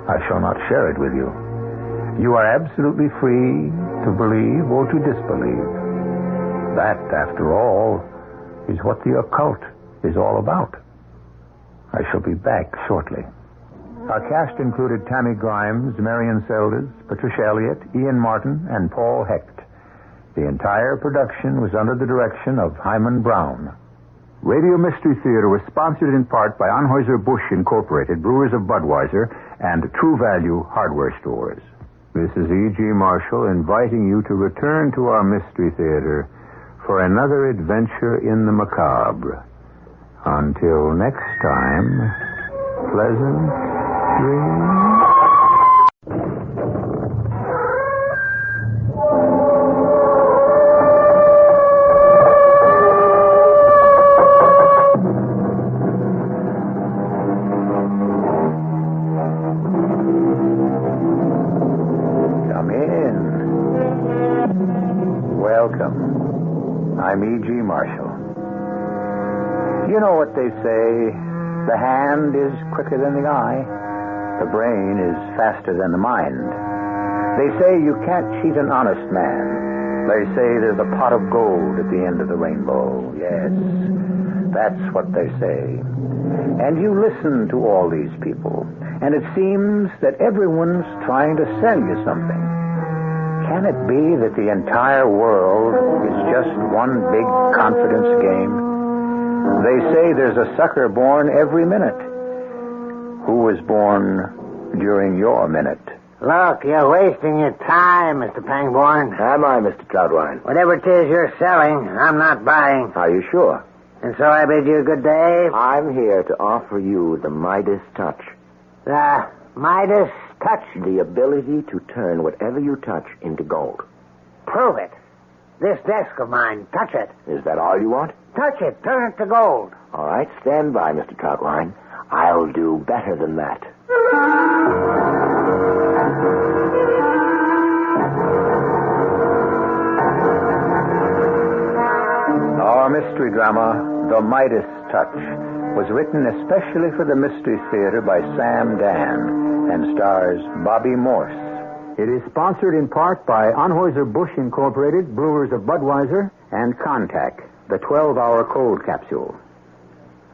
I shall not share it with you. You are absolutely free to believe or to disbelieve. That, after all, is what the occult is all about. I shall be back shortly. Our cast included Tammy Grimes, Marion Seldes, Patricia Elliott, Ian Martin, and Paul Hecht. The entire production was under the direction of Himan Brown. Radio Mystery Theater was sponsored in part by Anheuser-Busch Incorporated, Brewers of Budweiser, and True Value Hardware Stores. This is E.G. Marshall inviting you to return to our Mystery Theater for another adventure in the macabre. Until next time, pleasant dreams. Come in. Welcome. I'm E.G. Marshall. You know what they say, the hand is quicker than the eye. The brain is faster than the mind. They say you can't cheat an honest man. They say there's a pot of gold at the end of the rainbow. Yes, that's what they say. And you listen to all these people, and it seems that everyone's trying to sell you something. Can it be that the entire world is just one big confidence game? They say there's a sucker born every minute. Who was born during your minute? Look, you're wasting your time, Mr. Pangborn. Am I, Mr. Troutwine? Whatever it is you're selling, I'm not buying. Are you sure? And so I bid you good day. I'm here to offer you the Midas Touch. The Midas Touch? The ability to turn whatever you touch into gold. Prove it. This desk of mine, touch it. Is that all you want? Touch it, turn it to gold. All right, stand by, Mr. Troutwine. I'll do better than that. Our mystery drama, The Midas Touch, was written especially for the Mystery Theater by Sam Dan and stars Bobby Morse. It is sponsored in part by Anheuser-Busch Incorporated, Brewers of Budweiser, and Contact, the 12-hour cold capsule.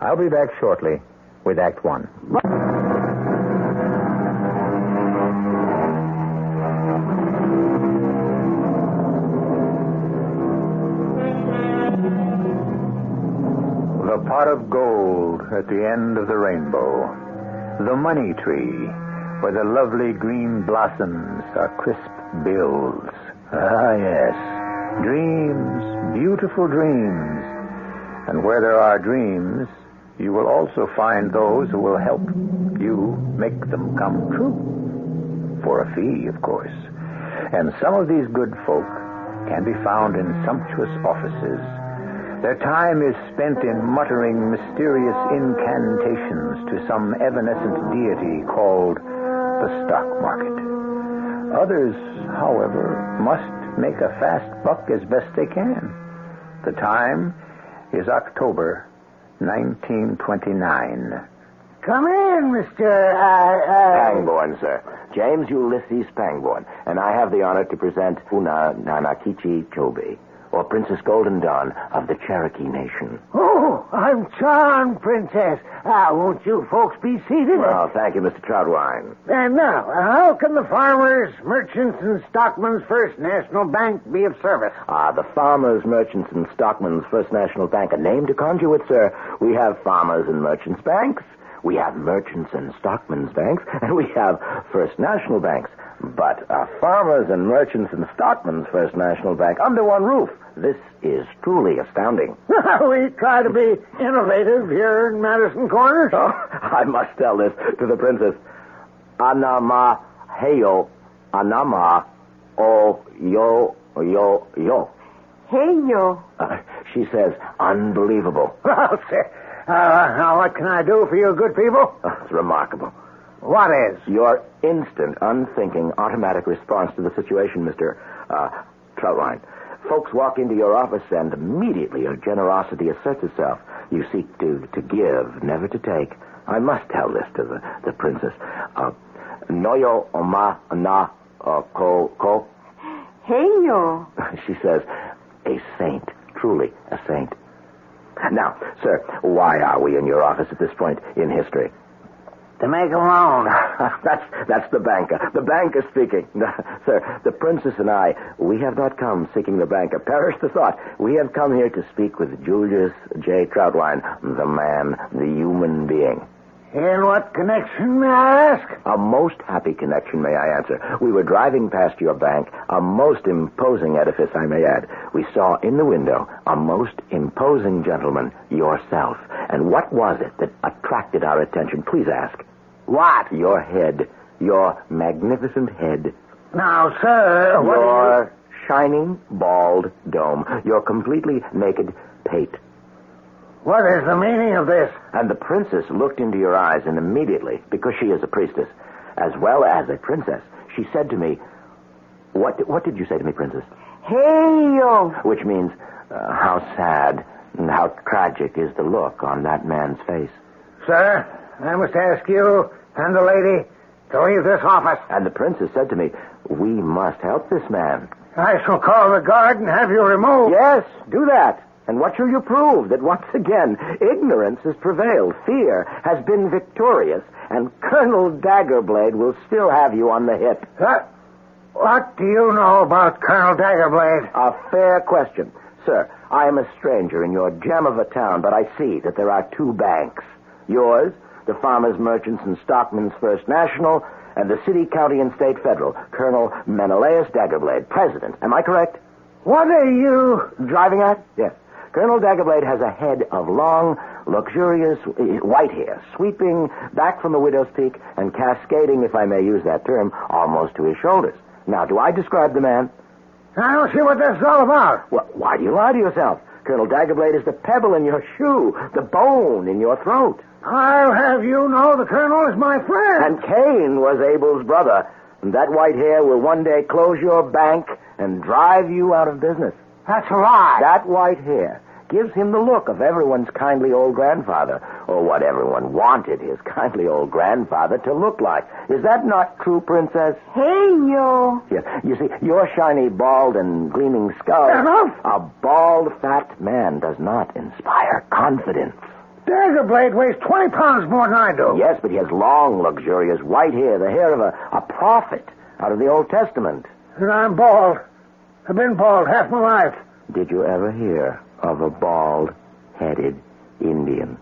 I'll be back shortly with Act One. The pot of gold at the end of the rainbow. The money tree, where the lovely green blossoms are crisp bills. Ah, yes. Dreams, beautiful dreams. And where there are dreams, you will also find those who will help you make them come true. For a fee, of course. And some of these good folk can be found in sumptuous offices. Their time is spent in muttering mysterious incantations to some evanescent deity called the stock market. Others, however, must make a fast buck as best they can. The time is October 1929. Come in, Mr. Pangborn, sir. James Ulysses Pangborn. And I have the honor to present Una Nanakichi Chobe, or Princess Golden Dawn of the Cherokee Nation. Oh, I'm charmed, Princess. Won't you folks be seated? Well, thank you, Mr. Troutwine. And now, how can the Farmers, Merchants, and Stockmen's First National Bank be of service? The Farmers, Merchants, and Stockmen's First National Bank. A name to conjure with, sir. We have Farmers and Merchants Banks. We have Merchants and Stockmen's Banks. And we have First National Banks. But Farmers and Merchants and Stockmen's First National Bank under one roof. This is truly astounding. We try to be innovative here in Madison Corners. Oh, I must tell this to the princess. Anama heyo, anama o yo yo yo. Hey, yo. She says, unbelievable. Well, sir, now what can I do for you good people? It's remarkable. What is? Your instant, unthinking, automatic response to the situation, Mr. Troutwine. Folks walk into your office and immediately your generosity asserts itself. You seek to give, never to take. I must tell this to the princess. Noyo oma na ko. Hey, yo. She says, a saint, truly a saint. Now, sir, why are we in your office at this point in history? To make a loan. That's the banker. The banker speaking. Sir, the princess and I, we have not come seeking the banker. Perish the thought. We have come here to speak with Julius J. Troutwine, the man, the human being. In what connection, may I ask? A most happy connection, may I answer. We were driving past your bank, a most imposing edifice, I may add. We saw in the window a most imposing gentleman, yourself. And what was it that attracted our attention? Please ask. What? Your head. Your magnificent head. Now, sir, what your shining, bald dome. Your completely naked pate. What is the meaning of this? And the princess looked into your eyes, and immediately, because she is a priestess, as well as a princess, she said to me, what did you say to me, princess? Hey, yo. Which means, how sad and how tragic is the look on that man's face. Sir, I must ask you and the lady to leave this office. And the princess said to me, we must help this man. I shall call the guard and have you removed. Yes, do that. And what shall you prove? That once again, ignorance has prevailed. Fear has been victorious. And Colonel Daggerblade will still have you on the hip. What do you know about Colonel Daggerblade? A fair question. Sir, I am a stranger in your gem of a town, but I see that there are two banks. Yours, the Farmers, Merchants, and Stockmen's First National, and the City, County, and State Federal. Colonel Menelaus Daggerblade, president. Am I correct? What are you driving at? Yes. Colonel Daggerblade has a head of long, luxurious white hair, sweeping back from the widow's peak and cascading, if I may use that term, almost to his shoulders. Now, do I describe the man? I don't see what this is all about. Well, why do you lie to yourself? Colonel Daggerblade is the pebble in your shoe, the bone in your throat. I'll have you know the Colonel is my friend. And Cain was Abel's brother. And that white hair will one day close your bank and drive you out of business. That's a lie. That white hair gives him the look of everyone's kindly old grandfather, or what everyone wanted his kindly old grandfather to look like. Is that not true, Princess? Hey, yo. Yes. You see, your shiny, bald, and gleaming skull... Enough. A bald, fat man does not inspire confidence. Daggerblade weighs 20 pounds more than I do. Yes, but he has long, luxurious white hair, the hair of a prophet out of the Old Testament. And I'm bald. I've been bald half my life. Did you ever hear of a bald-headed Indian?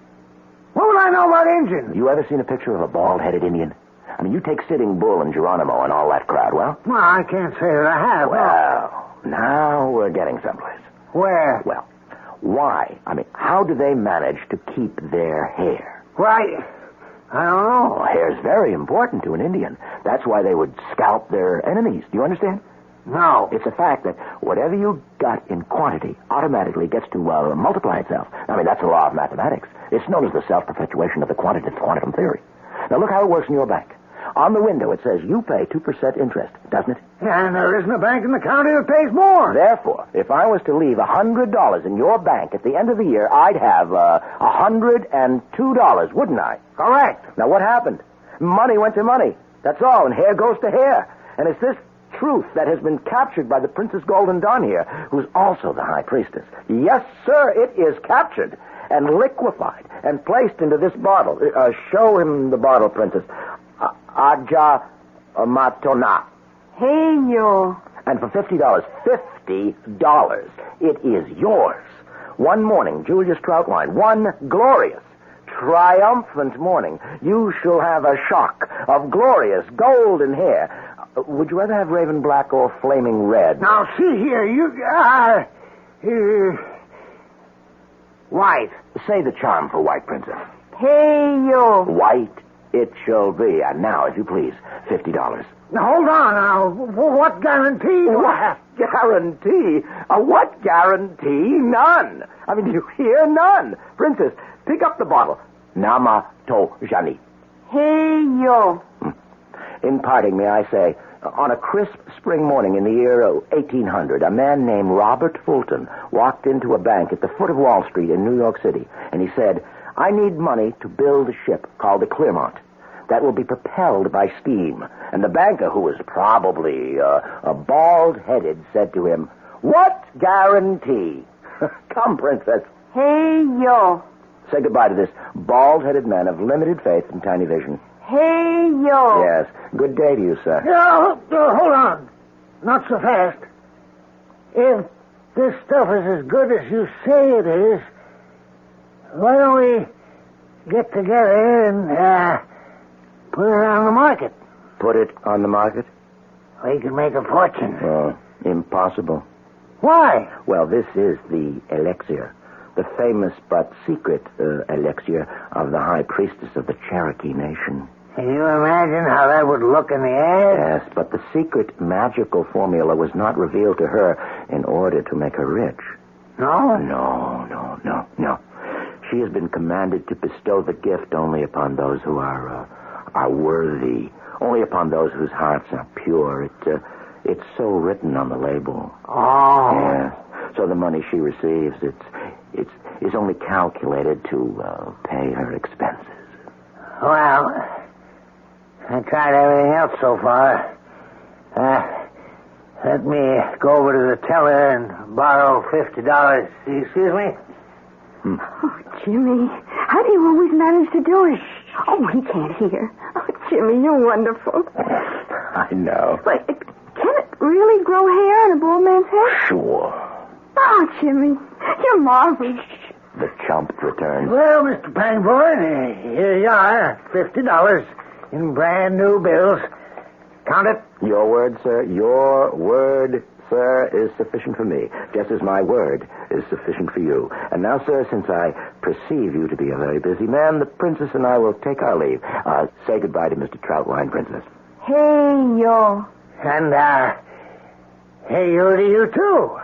What would I know about Indians? You ever seen a picture of a bald-headed Indian? I mean, you take Sitting Bull and Geronimo and all that crowd, well? Well, I can't say that I have. Well, now we're getting someplace. Where? Well, why? I mean, how do they manage to keep their hair? Why, I don't know. Well, hair's very important to an Indian. That's why they would scalp their enemies. Do you understand? No. It's a fact that whatever you got in quantity automatically gets to multiply itself. I mean, that's the law of mathematics. It's known as the self-perpetuation of the quantitative quantum theory. Now, look how it works in your bank. On the window, it says you pay 2% interest, doesn't it? Yeah, and there isn't a bank in the county that pays more. Therefore, if I was to leave $100 in your bank at the end of the year, I'd have $102, wouldn't I? Correct. Now, what happened? Money went to money. That's all, and hair goes to hair. And it's this truth that has been captured by the Princess Golden Dawn here, who's also the High Priestess. Yes, sir, it is captured and liquefied and placed into this bottle. Show him the bottle, Princess. Aja Matona. Hey, yo. And for $50, it is yours. One morning, Julius Troutwine, one glorious, triumphant morning, you shall have a shock of glorious golden hair. Would you rather have raven black or flaming red? Now, see here, you... white. Say the charm for white, Princess. Hey, yo. White it shall be. And now, as you please, $50. Now, hold on now. What guarantee? What guarantee? What guarantee? None. I mean, do you hear? None. Princess, pick up the bottle. Nama to Jani. Hey, yo. In parting, may I say, on a crisp spring morning in the year 1800, a man named Robert Fulton walked into a bank at the foot of Wall Street in New York City, and he said, I need money to build a ship called the Clairvoyant that will be propelled by steam. And the banker, who was probably a bald-headed, said to him, what guarantee? Come, Princess. Hey, yo. Say goodbye to this bald-headed man of limited faith and tiny vision. Hey, yo. Yes. Good day to you, sir. Yeah, hold on. Not so fast. If this stuff is as good as you say it is, why don't we get together and put it on the market? Put it on the market? We can make a fortune. Oh, impossible. Why? Well, this is the elixir. The famous but secret elixir of the High Priestess of the Cherokee Nation. Can you imagine how that would look in the ad? Yes, but the secret magical formula was not revealed to her in order to make her rich. No? No. She has been commanded to bestow the gift only upon those who are worthy, only upon those whose hearts are pure. It's so written on the label. Oh. Yes. So the money she receives, it's only calculated to pay her expenses. Well, I tried everything else so far. Let me go over to the teller and borrow $50. Excuse me? Oh, Jimmy, how do you always manage to do it? Oh, he can't hear. Oh, Jimmy, you're wonderful. I know. But can it really grow hair on a bald man's head? Sure. Oh, Jimmy, you're marvelous. The chump returns. Well, Mr. Pangborn, here you are. $50 in brand new bills. Count it. Your word, sir. Your word, sir, is sufficient for me, just as my word is sufficient for you. And now, sir, since I perceive you to be a very busy man, the princess and I will take our leave. Say goodbye to Mr. Troutwine, Princess. Hey, yo. And, hey, you to you, too.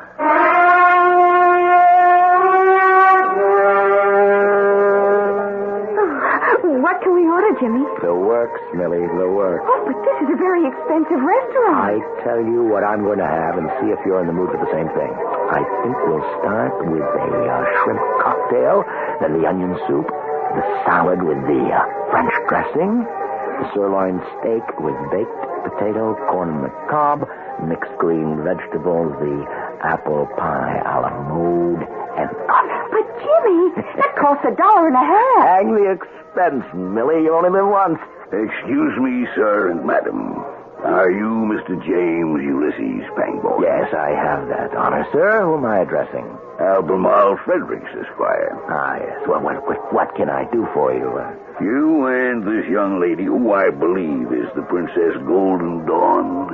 What can we order, Jimmy? The works, Millie, the works. Oh, but this is a very expensive restaurant. I tell you what I'm going to have and see if you're in the mood for the same thing. I think we'll start with a shrimp cocktail, then the onion soup, the salad with the French dressing, the sirloin steak with baked potato, corn macabre, mixed green vegetables, the apple pie a la mode, and coffee. But, Jimmy, that costs $1.50. Hang the expense, Millie. You only live once. Excuse me, sir and madam. Are you Mr. James Ulysses Pangborn? Yes, I have that honor, sir. Who am I addressing? Albemarle Fredericks, Esquire. Ah, yes. Well, what can I do for you? You and this young lady, who I believe is the Princess Golden Dawn,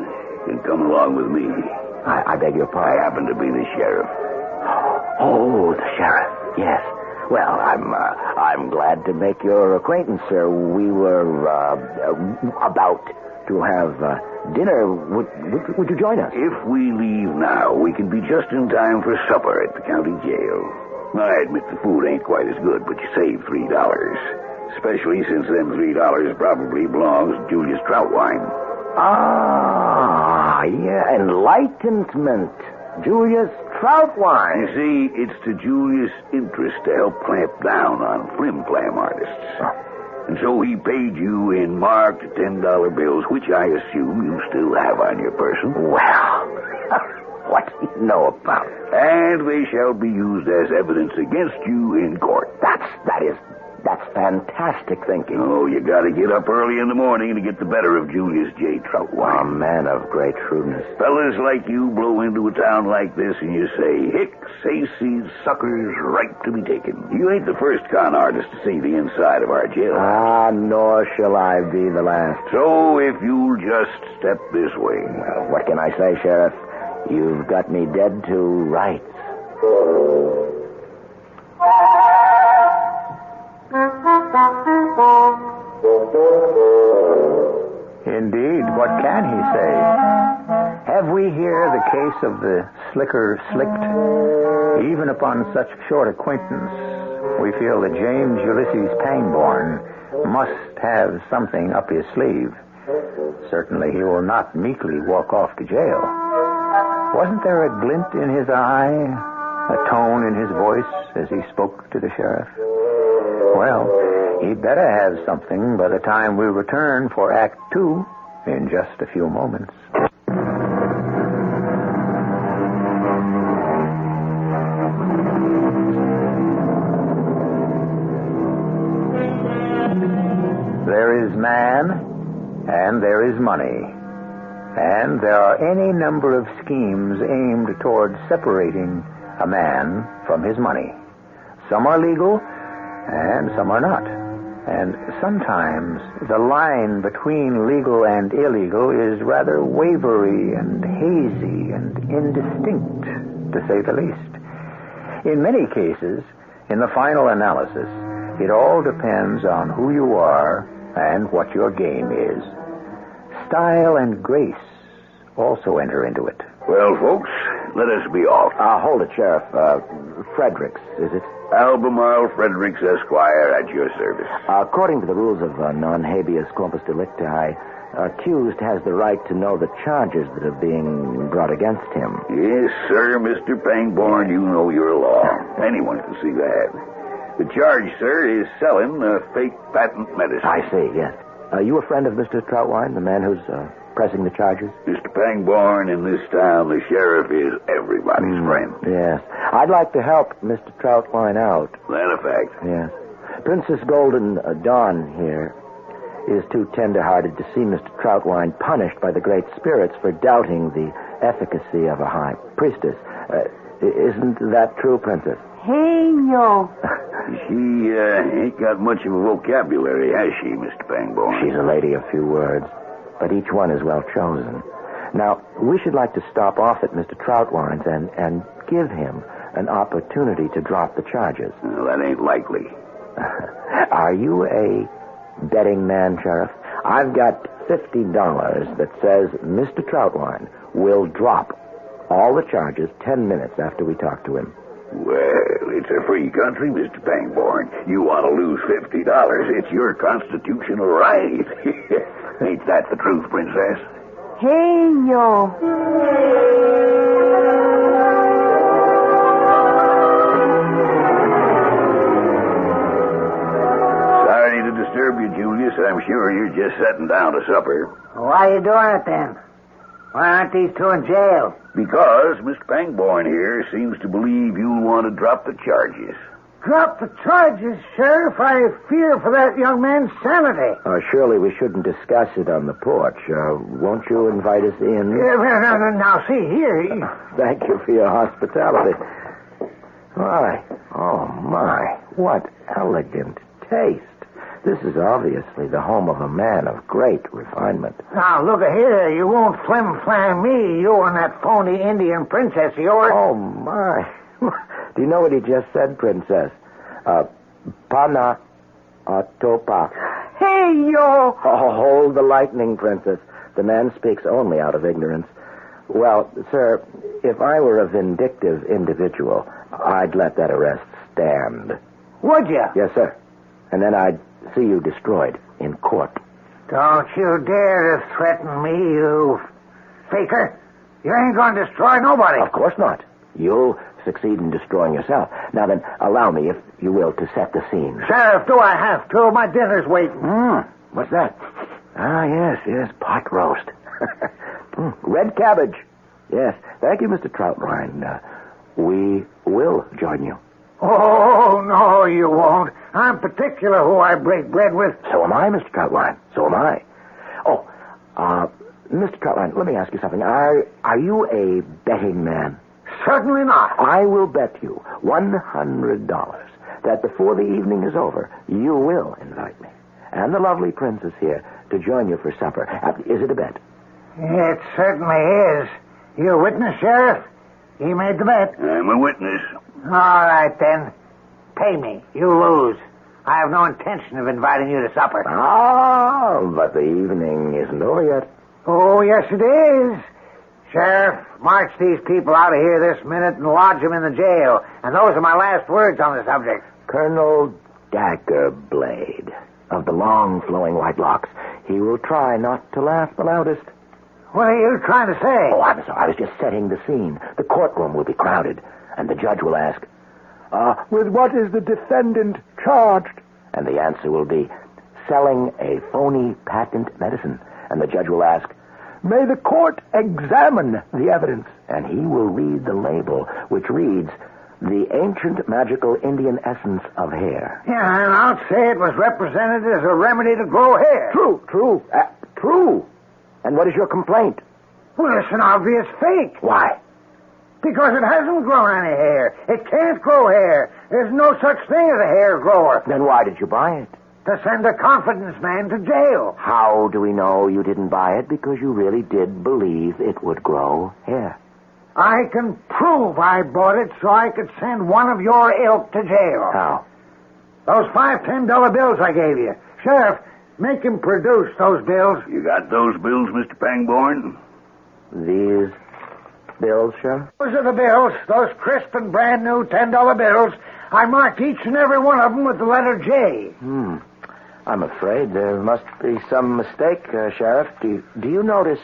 can come along with me. I beg your pardon? I happen to be the sheriff. Oh, the sheriff. Yes. Well, I'm glad to make your acquaintance, sir. We were about to have dinner. Would you join us? If we leave now, we can be just in time for supper at the county jail. I admit the food ain't quite as good, but you save $3. Especially since them $3 probably belongs to Julius Troutwine. Ah, yeah, enlightenment. Julius Troutwine. You see, it's to Julius' interest to help clamp down on flim-flam artists. And so he paid you in marked $10 bills, which I assume you still have on your person. Well, what do you know about it? And they shall be used as evidence against you in court. That's fantastic thinking. Oh, you gotta get up early in the morning to get the better of Julius J. Troutwine. A man of great shrewdness. Fellas like you blow into a town like this and you say, hicks, hayseeds, suckers, ripe to be taken. You ain't the first con artist to see the inside of our jail. Ah, nor shall I be the last. So if you'll just step this way. Well, what can I say, Sheriff? You've got me dead to rights. Indeed, what can he say? Have we here the case of the slicker slicked? Even upon such short acquaintance, we feel that James Ulysses Pangborn must have something up his sleeve. Certainly he will not meekly walk off to jail. Wasn't there a glint in his eye, a tone in his voice as he spoke to the sheriff? Well, he'd better have something by the time we return for Act 2 in just a few moments. There is man, and there is money. And there are any number of schemes aimed toward separating a man from his money. Some are legal, and some are not. And sometimes the line between legal and illegal is rather wavery and hazy and indistinct, to say the least. In many cases, in the final analysis, it all depends on who you are and what your game is. Style and grace also enter into it. Well, folks, let us be off. Hold it, Sheriff. Fredericks, is it? Albemarle Fredericks, Esquire, at your service. According to the rules of non-habeas corpus delicti, accused has the right to know the charges that are being brought against him. Yes, sir, Mr. Pangborn, you know your law. Anyone can see that. The charge, sir, is selling fake patent medicine. I see, yes. You a friend of Mr. Troutwine, the man who's pressing the charges? Mr. Pangborn, in this town, the sheriff is everybody's friend. Yes. I'd like to help Mr. Troutwine out. That a fact. Yes. Princess Golden Dawn here is too tender-hearted to see Mr. Troutwine punished by the great spirits for doubting the efficacy of a high priestess. Isn't that true, Princess? Hey, yo. She ain't got much of a vocabulary, has she, Mr. Pangborn? She's a lady of few words, but each one is well chosen. Now, we should like to stop off at Mr. Troutwine's and give him an opportunity to drop the charges. Well, that ain't likely. Are you a betting man, Sheriff? I've got $50 that says Mr. Troutwine will drop all the charges 10 minutes after we talk to him. Well, it's a free country, Mr. Pangborn. You want to lose $50, it's your constitutional right. Ain't that the truth, Princess? Hey, yo. Sorry to disturb you, Julius. I'm sure you're just setting down to supper. Why are you doing it, then? Why aren't these two in jail? Because Mr. Pangborn here seems to believe you'll want to drop the charges. Drop the charges, Sheriff? I fear for that young man's sanity. Surely we shouldn't discuss it on the porch. Won't you invite us in? Now, see here. Thank you for your hospitality. Why, oh, my, what elegant taste. This is obviously the home of a man of great refinement. Now, look here. You won't flim-flam me, you and that phony Indian princess of yours. Oh, my. Do you know what he just said, Princess? Pana Atopa. Hey, yo! Oh, hold the lightning, Princess. The man speaks only out of ignorance. Well, sir, if I were a vindictive individual, I'd let that arrest stand. Would you? Yes, sir. And then I'd see you destroyed in court. Don't you dare to threaten me, you faker. You ain't going to destroy nobody. Of course not. You'll succeed in destroying yourself. Now then, allow me, if you will, to set the scene. Sheriff, do I have to? My dinner's waiting. What's that? Ah, yes, pot roast. Red cabbage. Yes, thank you, Mr. Troutline. We will join you. Oh, no, you won't. I'm particular who I break bread with. So am I, Mr. Troutline. So am I. Oh, Mr. Troutline, let me ask you something. Are you a betting man? Certainly not. I will bet you $100 that before the evening is over, you will invite me and the lovely princess here to join you for supper. Is it a bet? It certainly is. You a witness, Sheriff? He made the bet. I'm a witness. All right, then. Pay me. You lose. I have no intention of inviting you to supper. Oh, but the evening isn't over yet. Oh, yes, it is. Sheriff, march these people out of here this minute and lodge them in the jail. And those are my last words on the subject. Colonel Daggerblade, of the long flowing white locks. He will try not to laugh the loudest. What are you trying to say? Oh, I'm sorry. I was just setting the scene. The courtroom will be crowded, and the judge will ask, with what is the defendant charged? And the answer will be, selling a phony patent medicine. And the judge will ask, may the court examine the evidence? And he will read the label, which reads, the ancient magical Indian essence of hair. Yeah, and I'll say it was represented as a remedy to grow hair. True. True. And what is your complaint? Well, it's an obvious fake. Why? Because it hasn't grown any hair. It can't grow hair. There's no such thing as a hair grower. Then why did you buy it? To send a confidence man to jail. How do we know you didn't buy it? Because you really did believe it would grow hair. I can prove I bought it so I could send one of your ilk to jail. How? Those $5 $10 bills I gave you. Sheriff, make him produce those bills. You got those bills, Mr. Pangborn? These bills, Sheriff? Those are the bills. Those crisp and brand new $10 bills. I marked each and every one of them with the letter J. I'm afraid there must be some mistake, Sheriff. Do you notice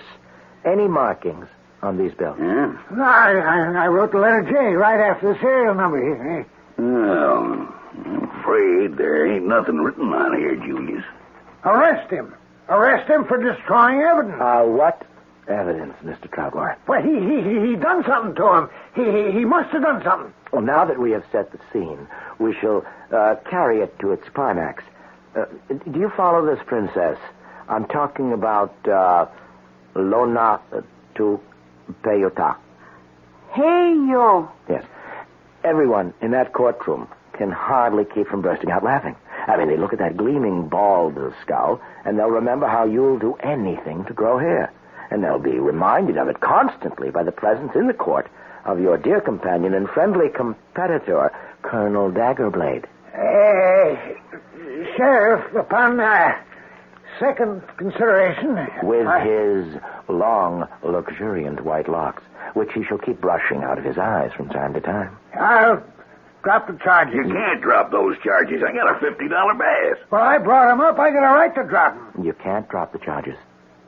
any markings on these bills? Yeah? I wrote the letter J right after the serial number here. Well, I'm afraid there ain't nothing written on here, Julius. Arrest him. Arrest him for destroying evidence. What evidence, Mr. Troutline? Well, he done something to him. He must have done something. Well, now that we have set the scene, we shall carry it to its climax. Do you follow this, Princess? I'm talking about Lona to Peyota. Hey, yo. Yes. Everyone in that courtroom can hardly keep from bursting out laughing. I mean, they look at that gleaming bald skull, and they'll remember how you'll do anything to grow hair. And they'll be reminded of it constantly by the presence in the court of your dear companion and friendly competitor, Colonel Daggerblade. Sheriff, upon second consideration... With his long, luxuriant white locks, which he shall keep brushing out of his eyes from time to time. I'll drop the charges. You can't drop those charges. I got a $50 bass. Well, I brought him up. I got a right to drop him. You can't drop the charges.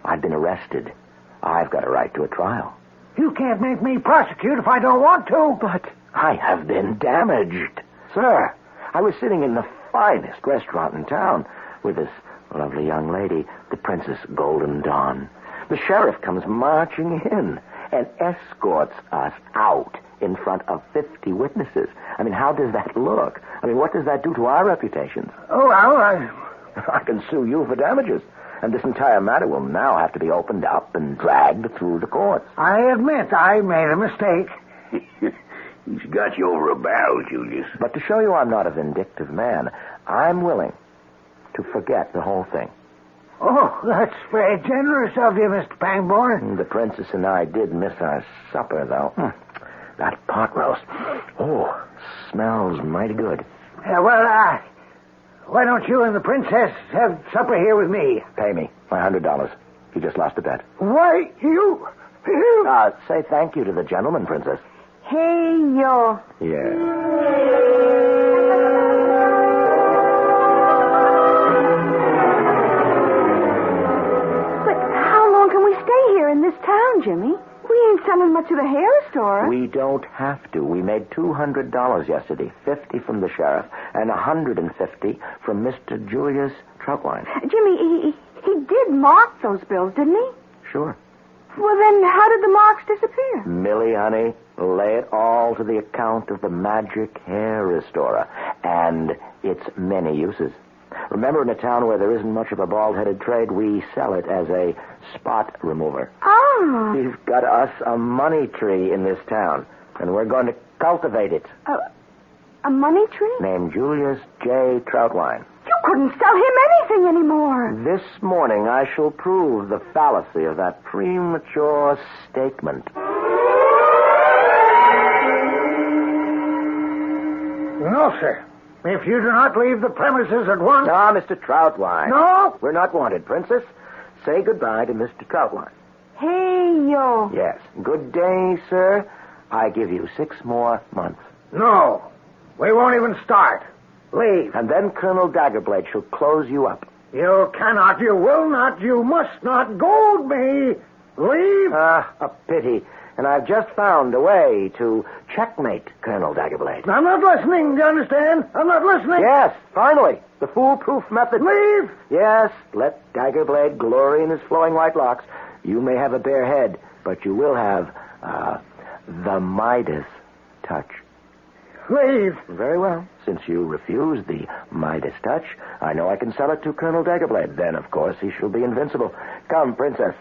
I've been arrested. I've got a right to a trial. You can't make me prosecute if I don't want to. But I have been damaged. Sir, I was sitting in the finest restaurant in town with this lovely young lady, the Princess Golden Dawn. The sheriff comes marching in and escorts us out in front of 50 witnesses. I mean, how does that look? I mean, what does that do to our reputations? Oh, well, I can sue you for damages. And this entire matter will now have to be opened up and dragged through the courts. I admit I made a mistake. He's got you over a barrel, Julius. But to show you I'm not a vindictive man, I'm willing to forget the whole thing. Oh, that's very generous of you, Mr. Pangborn. The princess and I did miss our supper, though. That pot roast. Oh, smells mighty good. Why don't you and the princess have supper here with me? Pay me my $100. You just lost a bet. Why, you... Say thank you to the gentleman, Princess. Hey, yo. Yeah. But how long can we stay here in this town, Jimmy? We ain't selling much at the hair store. We don't have to. We made $200 yesterday, 50 from the sheriff, and 150 from Mr. Julius Troutwine. Jimmy, he did mark those bills, didn't he? Sure. Well, then how did the marks disappear? Millie, honey, lay it all to the account of the magic hair restorer and its many uses. Remember, in a town where there isn't much of a bald-headed trade, we sell it as a spot remover. Oh. We've got us a money tree in this town, and we're going to cultivate it. A money tree? Named Julius J. Troutwine. You couldn't sell him anything anymore. This morning I shall prove the fallacy of that premature statement. No, sir. If you do not leave the premises at once... No, Mr. Troutwine. No? We're not wanted, Princess. Say goodbye to Mr. Troutwine. Hey, yo. Yes. Good day, sir. I give you 6 more months. No. We won't even start. Leave. And then Colonel Daggerblade shall close you up. You cannot, you will not, you must not goad me. Leave. A pity. And I've just found a way to checkmate Colonel Daggerblade. I'm not listening, do you understand? I'm not listening. Yes, finally. The foolproof method. Leave. Yes, let Daggerblade glory in his flowing white locks. You may have a bare head, but you will have, the Midas Touch. Leave. Very well. Since you refuse the Midas Touch, I know I can sell it to Colonel Daggerblade. Then, of course, he shall be invincible. Come, Princess.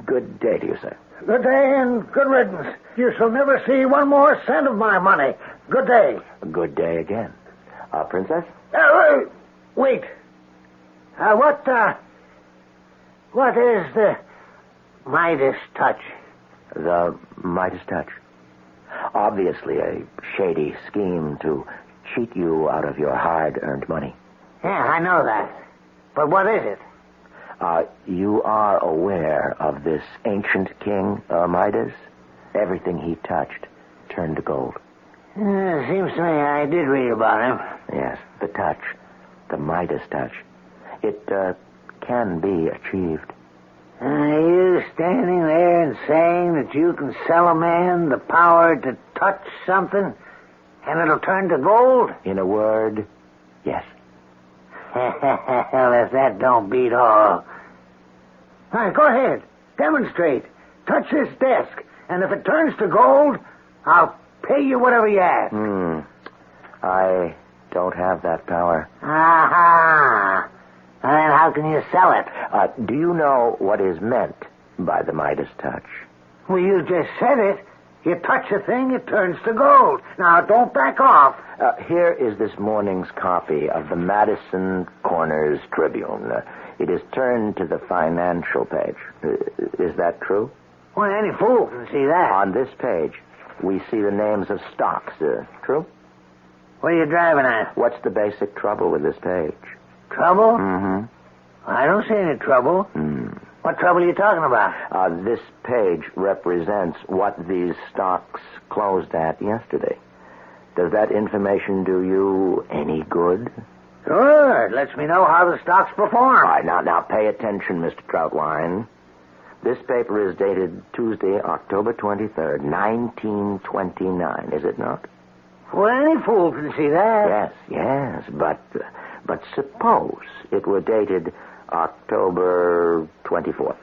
Good day to you, sir. Good day and good riddance. You shall never see 1 more cent of my money. Good day. Good day again. Princess? Wait. What is the Midas Touch? The Midas Touch. Obviously a shady scheme to cheat you out of your hard-earned money. Yeah, I know that. But what is it? You are aware of this ancient king, Midas? Everything he touched turned to gold. Seems to me I did read about him. Yes, the touch. The Midas Touch. It can be achieved. Are you standing there and saying that you can sell a man the power to touch something and it'll turn to gold? In a word, yes. Well, if that don't beat all. All right, go ahead. Demonstrate. Touch this desk. And if it turns to gold, I'll pay you whatever you ask. I don't have that power. Aha. And then how can you sell it? Do you know what is meant by the Midas Touch? Well, you just said it. You touch a thing, it turns to gold. Now, don't back off. Here is this morning's copy of the Madison Corners Tribune. It is turned to the financial page. Is that true? Well, any fool can see that. On this page, we see the names of stocks. True? What are you driving at? What's the basic trouble with this page? Trouble? Mm-hmm. I don't see any trouble. What trouble are you talking about? This page represents what these stocks closed at yesterday. Does that information do you any good? Sure. It lets me know how the stocks perform. All right, now pay attention, Mr. Troutwine. This paper is dated Tuesday, October 23rd, 1929, is it not? Well, any fool can see that. Yes, but suppose it were dated October 24th.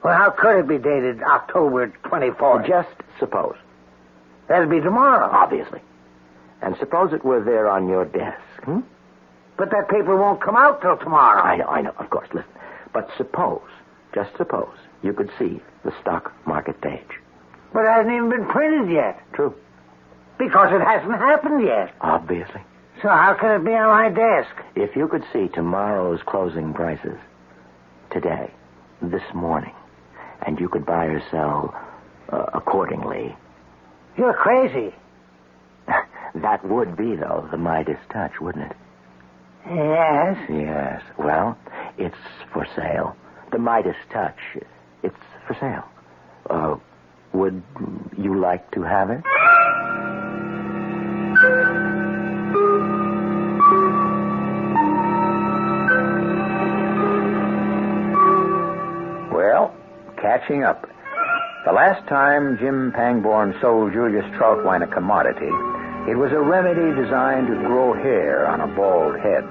Well, how could it be dated October 24th? Just suppose. That'd be tomorrow. Obviously. And suppose it were there on your desk, But that paper won't come out till tomorrow. I know, of course, listen. But just suppose, you could see the stock market page. But it hasn't even been printed yet. True. Because it hasn't happened yet. Obviously. So how can it be on my desk? If you could see tomorrow's closing prices, today, this morning, and you could buy or sell accordingly. You're crazy. That would be, though, the Midas Touch, wouldn't it? Yes. Yes. Well, it's for sale. The Midas Touch, it's for sale. Would you like to have it? Well, catching up. The last time Jim Pangborn sold Julius Troutwine a commodity, it was a remedy designed to grow hair on a bald head.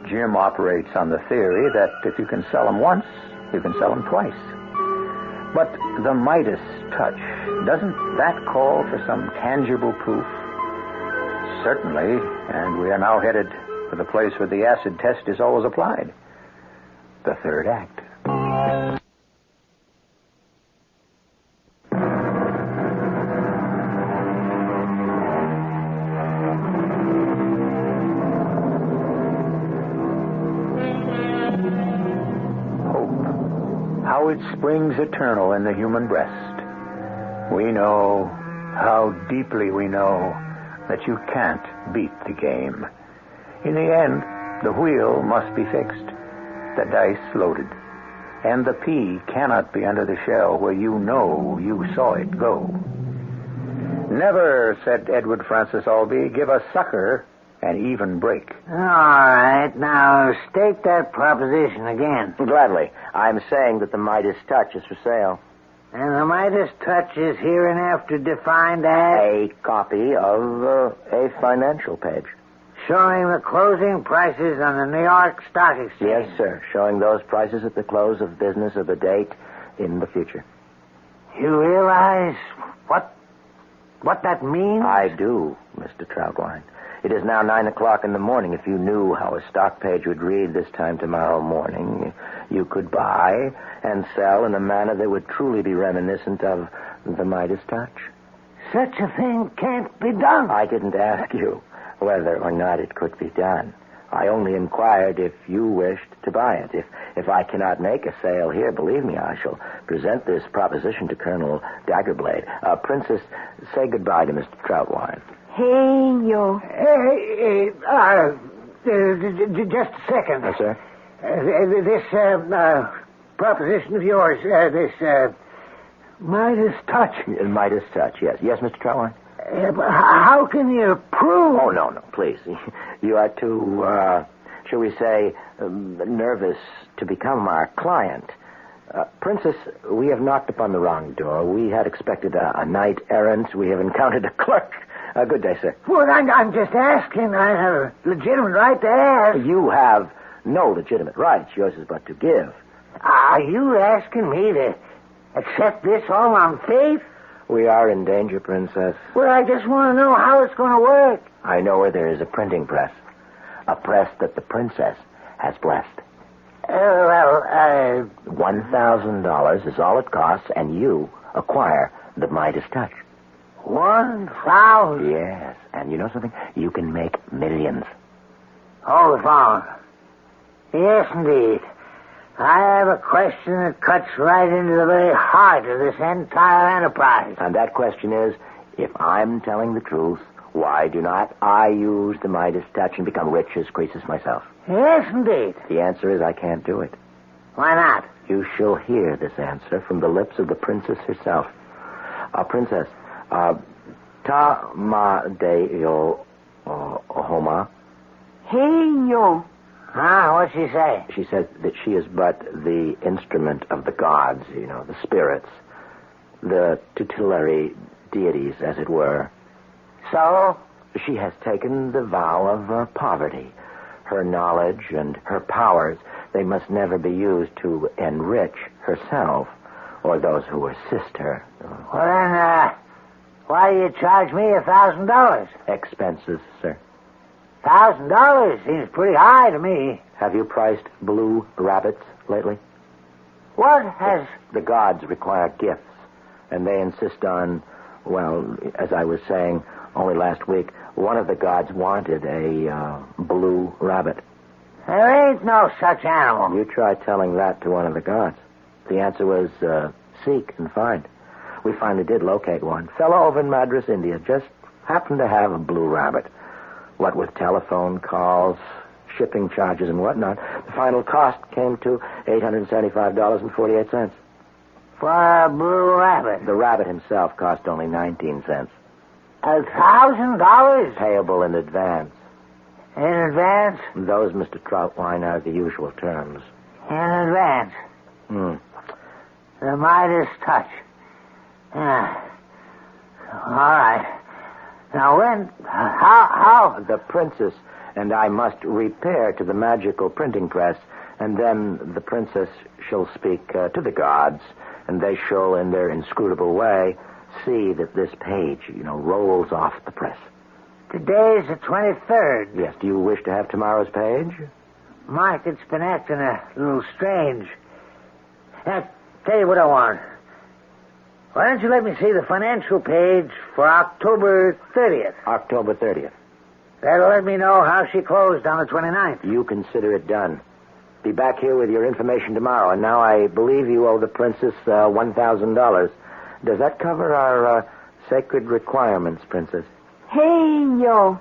Jim operates on the theory that if you can sell them once, you can sell them twice. But the Midas Touch, doesn't that call for some tangible proof? Certainly, and we are now headed for the place where the acid test is always applied. The third act. How it springs eternal in the human breast. We know, how deeply we know, that you can't beat the game. In the end, the wheel must be fixed, the dice loaded, and the pea cannot be under the shell where you know you saw it go. Never, said Edward Francis Albee, give a sucker an even break. All right, now state that proposition again. Gladly. I'm saying that the Midas Touch is for sale. And the Midas Touch is hereinafter defined as? A copy of a financial page. Showing the closing prices on the New York Stock Exchange. Yes, sir. Showing those prices at the close of business of the date in the future. You realize what that means? I do, Mr. Troutwine. It is now 9 o'clock in the morning. If you knew how a stock page would read this time tomorrow morning, you could buy and sell in a manner that would truly be reminiscent of the Midas Touch. Such a thing can't be done. I didn't ask you whether or not it could be done. I only inquired if you wished to buy it. If I cannot make a sale here, believe me, I shall present this proposition to Colonel Daggerblade. Princess, say goodbye to Mr. Troutwine. Hey, yo. Just a second. Yes, sir? This proposition of yours, this Midas Touch. Midas Touch, yes. Yes, Mr. Troutwine? How can you prove? Oh, no, please. You are too, shall we say, nervous to become our client. Princess, we have knocked upon the wrong door. We had expected a knight errant. We have encountered a clerk. Good day, sir. Well, I'm just asking. I have a legitimate right to ask. You have no legitimate rights. Yours is but to give. Are you asking me to accept this all on faith? We are in danger, Princess. Well, I just want to know how it's going to work. I know where there is a printing press. A press that the princess has blessed. $1,000 is all it costs, and you acquire the Midas Touch. 1,000? Yes, and you know something? You can make millions. Hold the phone. Yes, indeed. I have a question that cuts right into the very heart of this entire enterprise. And that question is, if I'm telling the truth, why do not I use the Midas Touch and become rich as Croesus myself? Yes, indeed. The answer is I can't do it. Why not? You shall hear this answer from the lips of the princess herself. Princess, ta ma de yo homa. Hey, yo. What'd she say? She says that she is but the instrument of the gods, the spirits, the tutelary deities, as it were. So? She has taken the vow of poverty. Her knowledge and her powers, they must never be used to enrich herself or those who assist her. Well, then, why do you charge me $1,000? Expenses, sir. $1,000 seems pretty high to me. Have you priced blue rabbits lately? What has... The gods require gifts, and they insist on, well, as I was saying only last week, one of the gods wanted a blue rabbit. There ain't no such animal. You try telling that to one of the gods. The answer was seek and find. We finally did locate one. Fellow over in Madras, India, just happened to have a Blue Rabbit. What with telephone calls, shipping charges, and whatnot, the final cost came to $875.48. For a Blue Rabbit? The rabbit himself cost only 19 cents. $1,000? Payable in advance. In advance? Those, Mr. Troutwine, are the usual terms. In advance? The Midas Touch. Yeah. All right. Now when... How? The princess and I must repair to the magical printing press, and then the princess shall speak to the gods, and they shall, in their inscrutable way, see that this page, rolls off the press. Today's the 23rd. Yes, do you wish to have tomorrow's page? Mike, it's been acting a little strange. Now, tell you what I want. Why don't you let me see the financial page for October 30th? October 30th. That'll let me know how she closed on the 29th. You consider it done. Be back here with your information tomorrow, and now I believe you owe the princess $1,000. Does that cover our sacred requirements, princess? Hey, yo.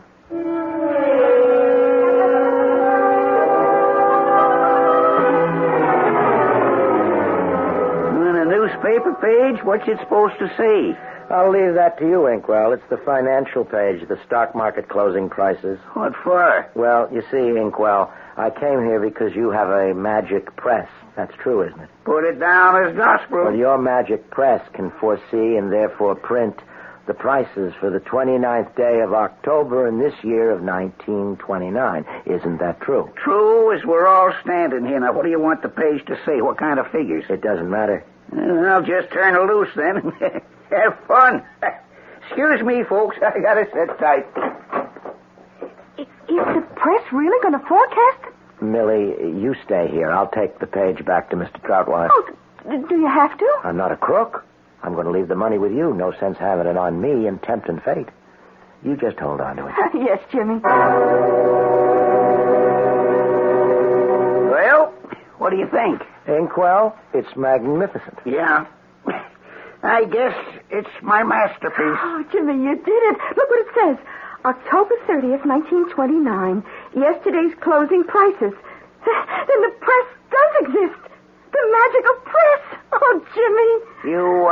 On a newspaper page, what's it supposed to say? I'll leave that to you, Inkwell. It's the financial page, the stock market closing prices. What for? Well, you see, Inkwell, I came here because you have a magic press. That's true, isn't it? Put it down as gospel. Well, your magic press can foresee and therefore print the prices for the 29th day of October in this year of 1929. Isn't that true? True, as we're all standing here. Now, what do you want the page to say? What kind of figures? It doesn't matter. I'll just turn it loose then. Have fun. Excuse me, folks. I gotta sit tight. Is the press really going to forecast? Millie, you stay here. I'll take the page back to Mr. Troutwine. Oh, do you have to? I'm not a crook. I'm going to leave the money with you. No sense having it on me and tempting fate. You just hold on to it. Yes, Jimmy. Well, what do you think? Inkwell, it's magnificent. Yeah. I guess it's my masterpiece. Oh, Jimmy, you did it. Look what it says. October 30th, 1929. Yesterday's closing prices. Then the press does exist. The magical press. Oh, Jimmy. You,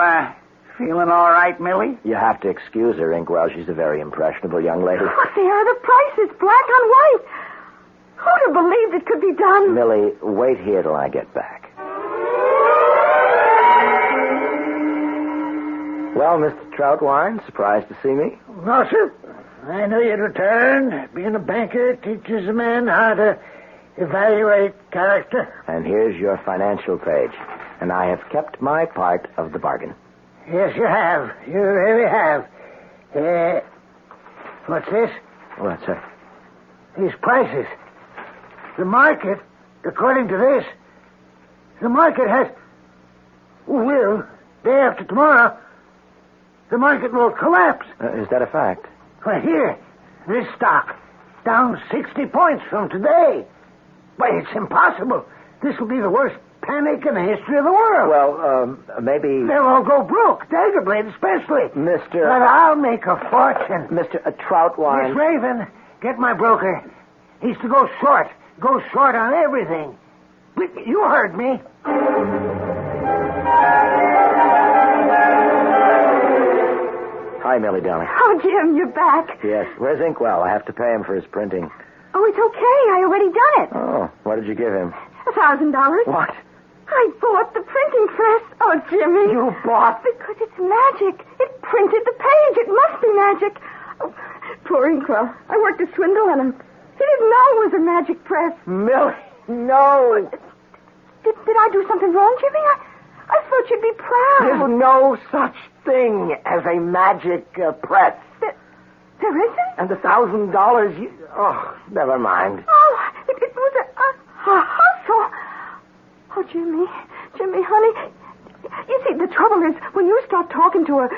feeling all right, Millie? You have to excuse her, Inkwell. She's a very impressionable young lady. Oh, there are the prices, black on white. Who'd have believed it could be done? Millie, wait here till I get back. Well, Mr. Troutwine, surprised to see me? No, sir. I knew you'd return. Being a banker teaches a man how to evaluate character. And here's your financial page. And I have kept my part of the bargain. Yes, you have. You really have. What's this? What's that? These prices. The market, according to this, the market has... Well, day after tomorrow, the market will collapse. Is that a fact? Well, here, this stock, down 60 points from today. But it's impossible. This will be the worst panic in the history of the world. Well, maybe... They'll all go broke, Daggerblade especially. Mr. But I'll make a fortune. Mr. Troutwine... Miss Raven, get my broker. He's to go short. Go short on everything. You heard me. Hi, Millie, darling. Oh, Jim, you're back. Yes. Where's Inkwell? I have to pay him for his printing. Oh, it's okay. I already done it. Oh, what did you give him? $1,000. What? I bought the printing press. Oh, Jimmy. You bought? Because it's magic. It printed the page. It must be magic. Oh, poor Inkwell. I worked a swindle on him. He didn't know it was a magic press. Millie, no. Did I do something wrong, Jimmy? I thought you'd be proud. There's no such thing as a magic press. There isn't? And the $1,000 you... Oh, never mind. Oh, it was a hustle. Oh, Jimmy, honey. You see, the trouble is, when you start talking to a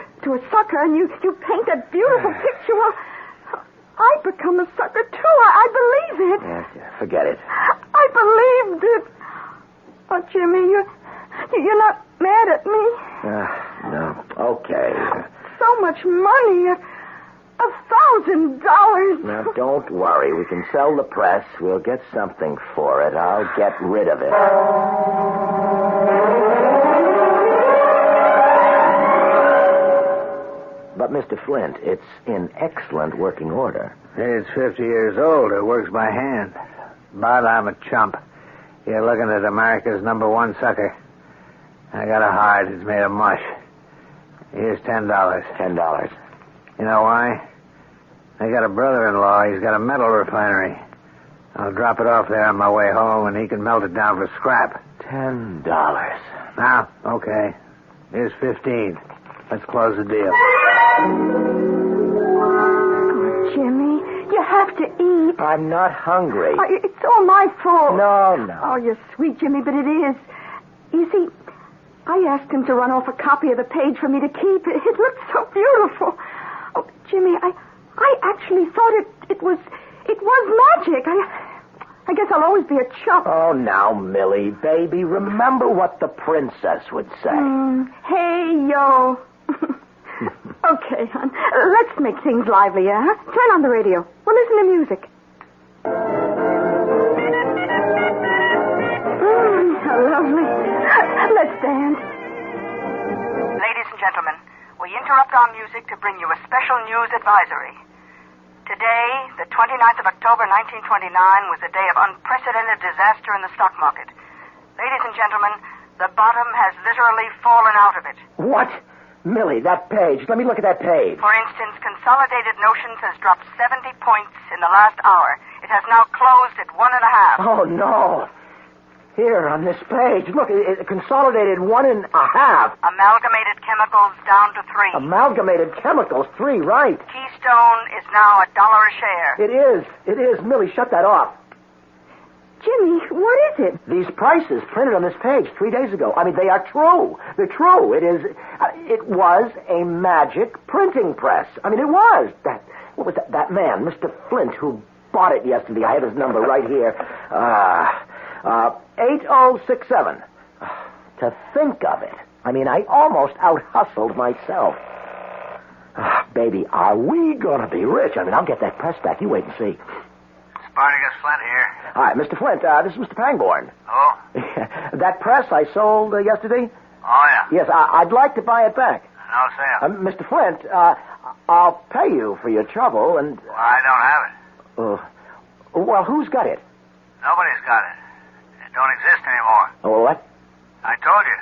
sucker and you paint that beautiful picture, well, I become a sucker, too. I believe it. Yes, forget it. I believed it. Oh, Jimmy, you're not mad at me? No. Okay. So much money. $1,000. Now, don't worry. We can sell the press. We'll get something for it. I'll get rid of it. But, Mr. Flint, it's in excellent working order. It's 50 years old. It works by hand. But I'm a chump. You're looking at America's #1 sucker. I got a heart. It's made of mush. Here's $10. $10. You know why? I got a brother-in-law. He's got a metal refinery. I'll drop it off there on my way home, and he can melt it down for scrap. $10. Now, okay. Here's 15. Let's close the deal. Oh, Jimmy, you have to eat. I'm not hungry. It's all my fault. No. Oh, you're sweet, Jimmy, but it is. You see, I asked him to run off a copy of the page for me to keep. It looked so beautiful. Oh, Jimmy, I actually thought it was magic. I guess I'll always be a chump. Oh, now, Millie, baby, remember what the princess would say. Hey, yo. Okay, hon. Let's make things livelier, huh? Turn on the radio. We'll listen to music. How lovely. Let's dance. Ladies and gentlemen, we interrupt our music to bring you a special news advisory. Today, the 29th of October, 1929, was a day of unprecedented disaster in the stock market. Ladies and gentlemen, the bottom has literally fallen out of it. What? Millie, that page. Let me look at that page. For instance, Consolidated Notions has dropped 70 points in the last hour. It has now closed at 1.5. Oh, no. Here, on this page. Look, it Consolidated 1.5. Amalgamated Chemicals down to 3. Amalgamated Chemicals, 3, right. Keystone is now $1 a share. It is. Millie, shut that off. Jimmy, what is it? These prices printed on this page 3 days ago. I mean, they are true. They're true. It was a magic printing press. I mean, it was. What was that? That man, Mr. Flint, who bought it yesterday. I have his number right here. 8067. To think of it. I mean, I almost out-hustled myself. Baby, are we going to be rich? I mean, I'll get that press back. You wait and see. Spartacus Flint here. Hi, Mr. Flint. This is Mr. Pangborn. Oh? That press I sold yesterday? Oh, yeah. Yes, I'd like to buy it back. No sale. Mr. Flint, I'll pay you for your trouble, and... Well, I don't have it. Well, who's got it? Nobody's got it. It don't exist anymore. Oh, what? I told you.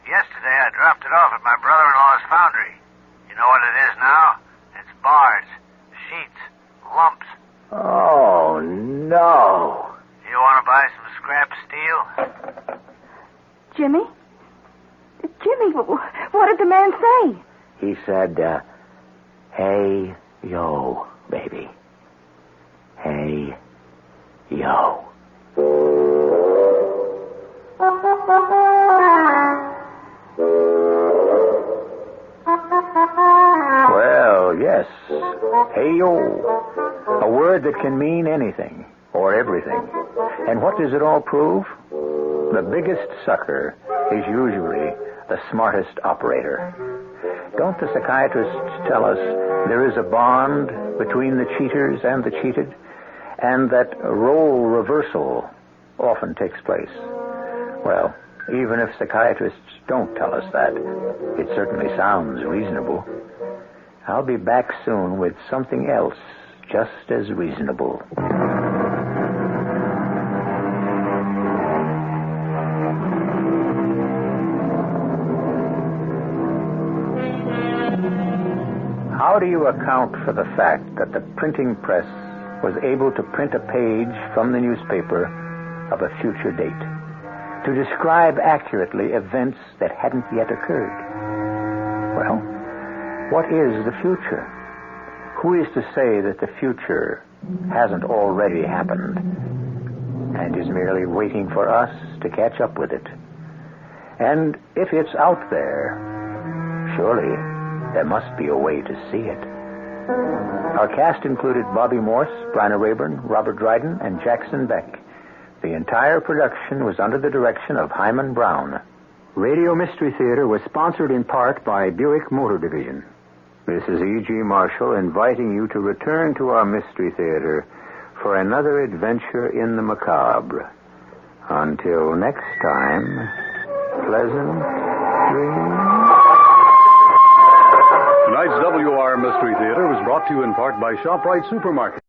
Yesterday I dropped it off at my brother-in-law's foundry. You know what it is now? It's bars, sheets, lumps. Oh, no. You want to buy some scrap steel? Jimmy? Jimmy, what did the man say? He said, hey, yo, baby. Hey, yo. Well, yes. Hey-yo. A word that can mean anything or everything. And what does it all prove? The biggest sucker is usually the smartest operator. Don't the psychiatrists tell us there is a bond between the cheaters and the cheated, and that role reversal often takes place? Well, even if psychiatrists don't tell us that, it certainly sounds reasonable. I'll be back soon with something else just as reasonable. How do you account for the fact that the printing press was able to print a page from the newspaper of a future date, to describe accurately events that hadn't yet occurred? Well, what is the future? Who is to say that the future hasn't already happened and is merely waiting for us to catch up with it? And if it's out there, surely there must be a way to see it. Our cast included Bobby Morse, Bryna Rayburn, Robert Dryden, and Jackson Beck. The entire production was under the direction of Himan Brown. Radio Mystery Theater was sponsored in part by Buick Motor Division. This is E.G. Marshall inviting you to return to our Mystery Theater for another adventure in the macabre. Until next time, pleasant dreams. Tonight's WR Mystery Theater was brought to you in part by ShopRite Supermarket.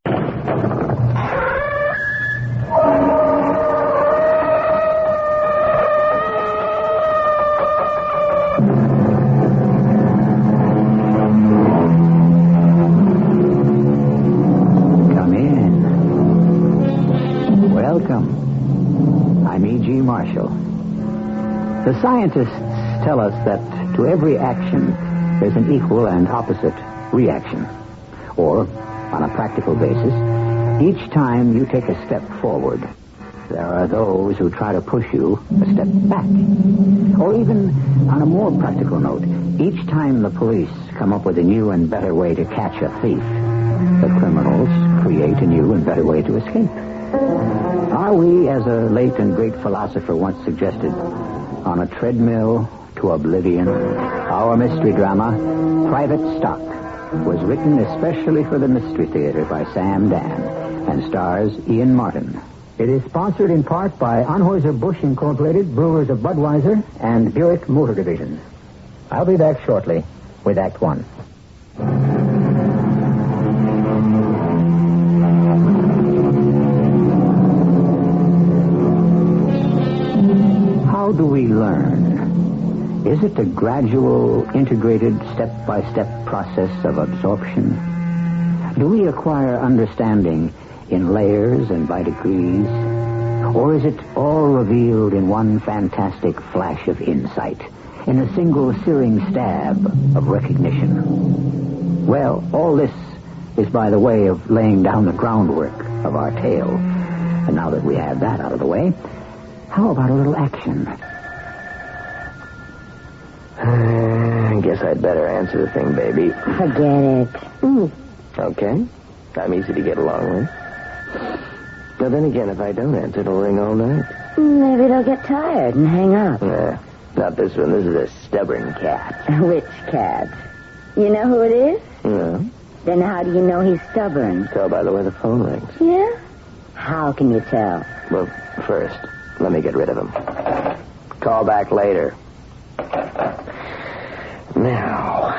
Come in. Welcome. I'm E.G. Marshall. The scientists tell us that to every action, there's an equal and opposite reaction. Or, on a practical basis, each time you take a step forward, there are those who try to push you a step back. Or even, on a more practical note, each time the police come up with a new and better way to catch a thief, the criminals create a new and better way to escape. Are we, as a late and great philosopher once suggested, on a treadmill to oblivion? Our mystery drama, Private Stock, was written especially for the Mystery Theater by Sam Dan and stars Ian Martin. It is sponsored in part by Anheuser-Busch Incorporated, Brewers of Budweiser, and Buick Motor Division. I'll be back shortly with Act One. How do we learn? Is it a gradual, integrated, step-by-step process of absorption? Do we acquire understanding in layers and by degrees? Or is it all revealed in one fantastic flash of insight, in a single searing stab of recognition? Well, all this is by the way of laying down the groundwork of our tale. And now that we have that out of the way, how about a little action? I guess I'd better answer the thing, baby. Forget it. Okay. I'm easy to get along with. But then again, if I don't answer, it'll ring all night. Maybe they'll get tired and hang up. Not this one. This is a stubborn cat. Which cat? You know who it is? No. Then how do you know he's stubborn? Tell by the way the phone rings. Yeah? How can you tell? Well, first, let me get rid of him. Call back later. Now,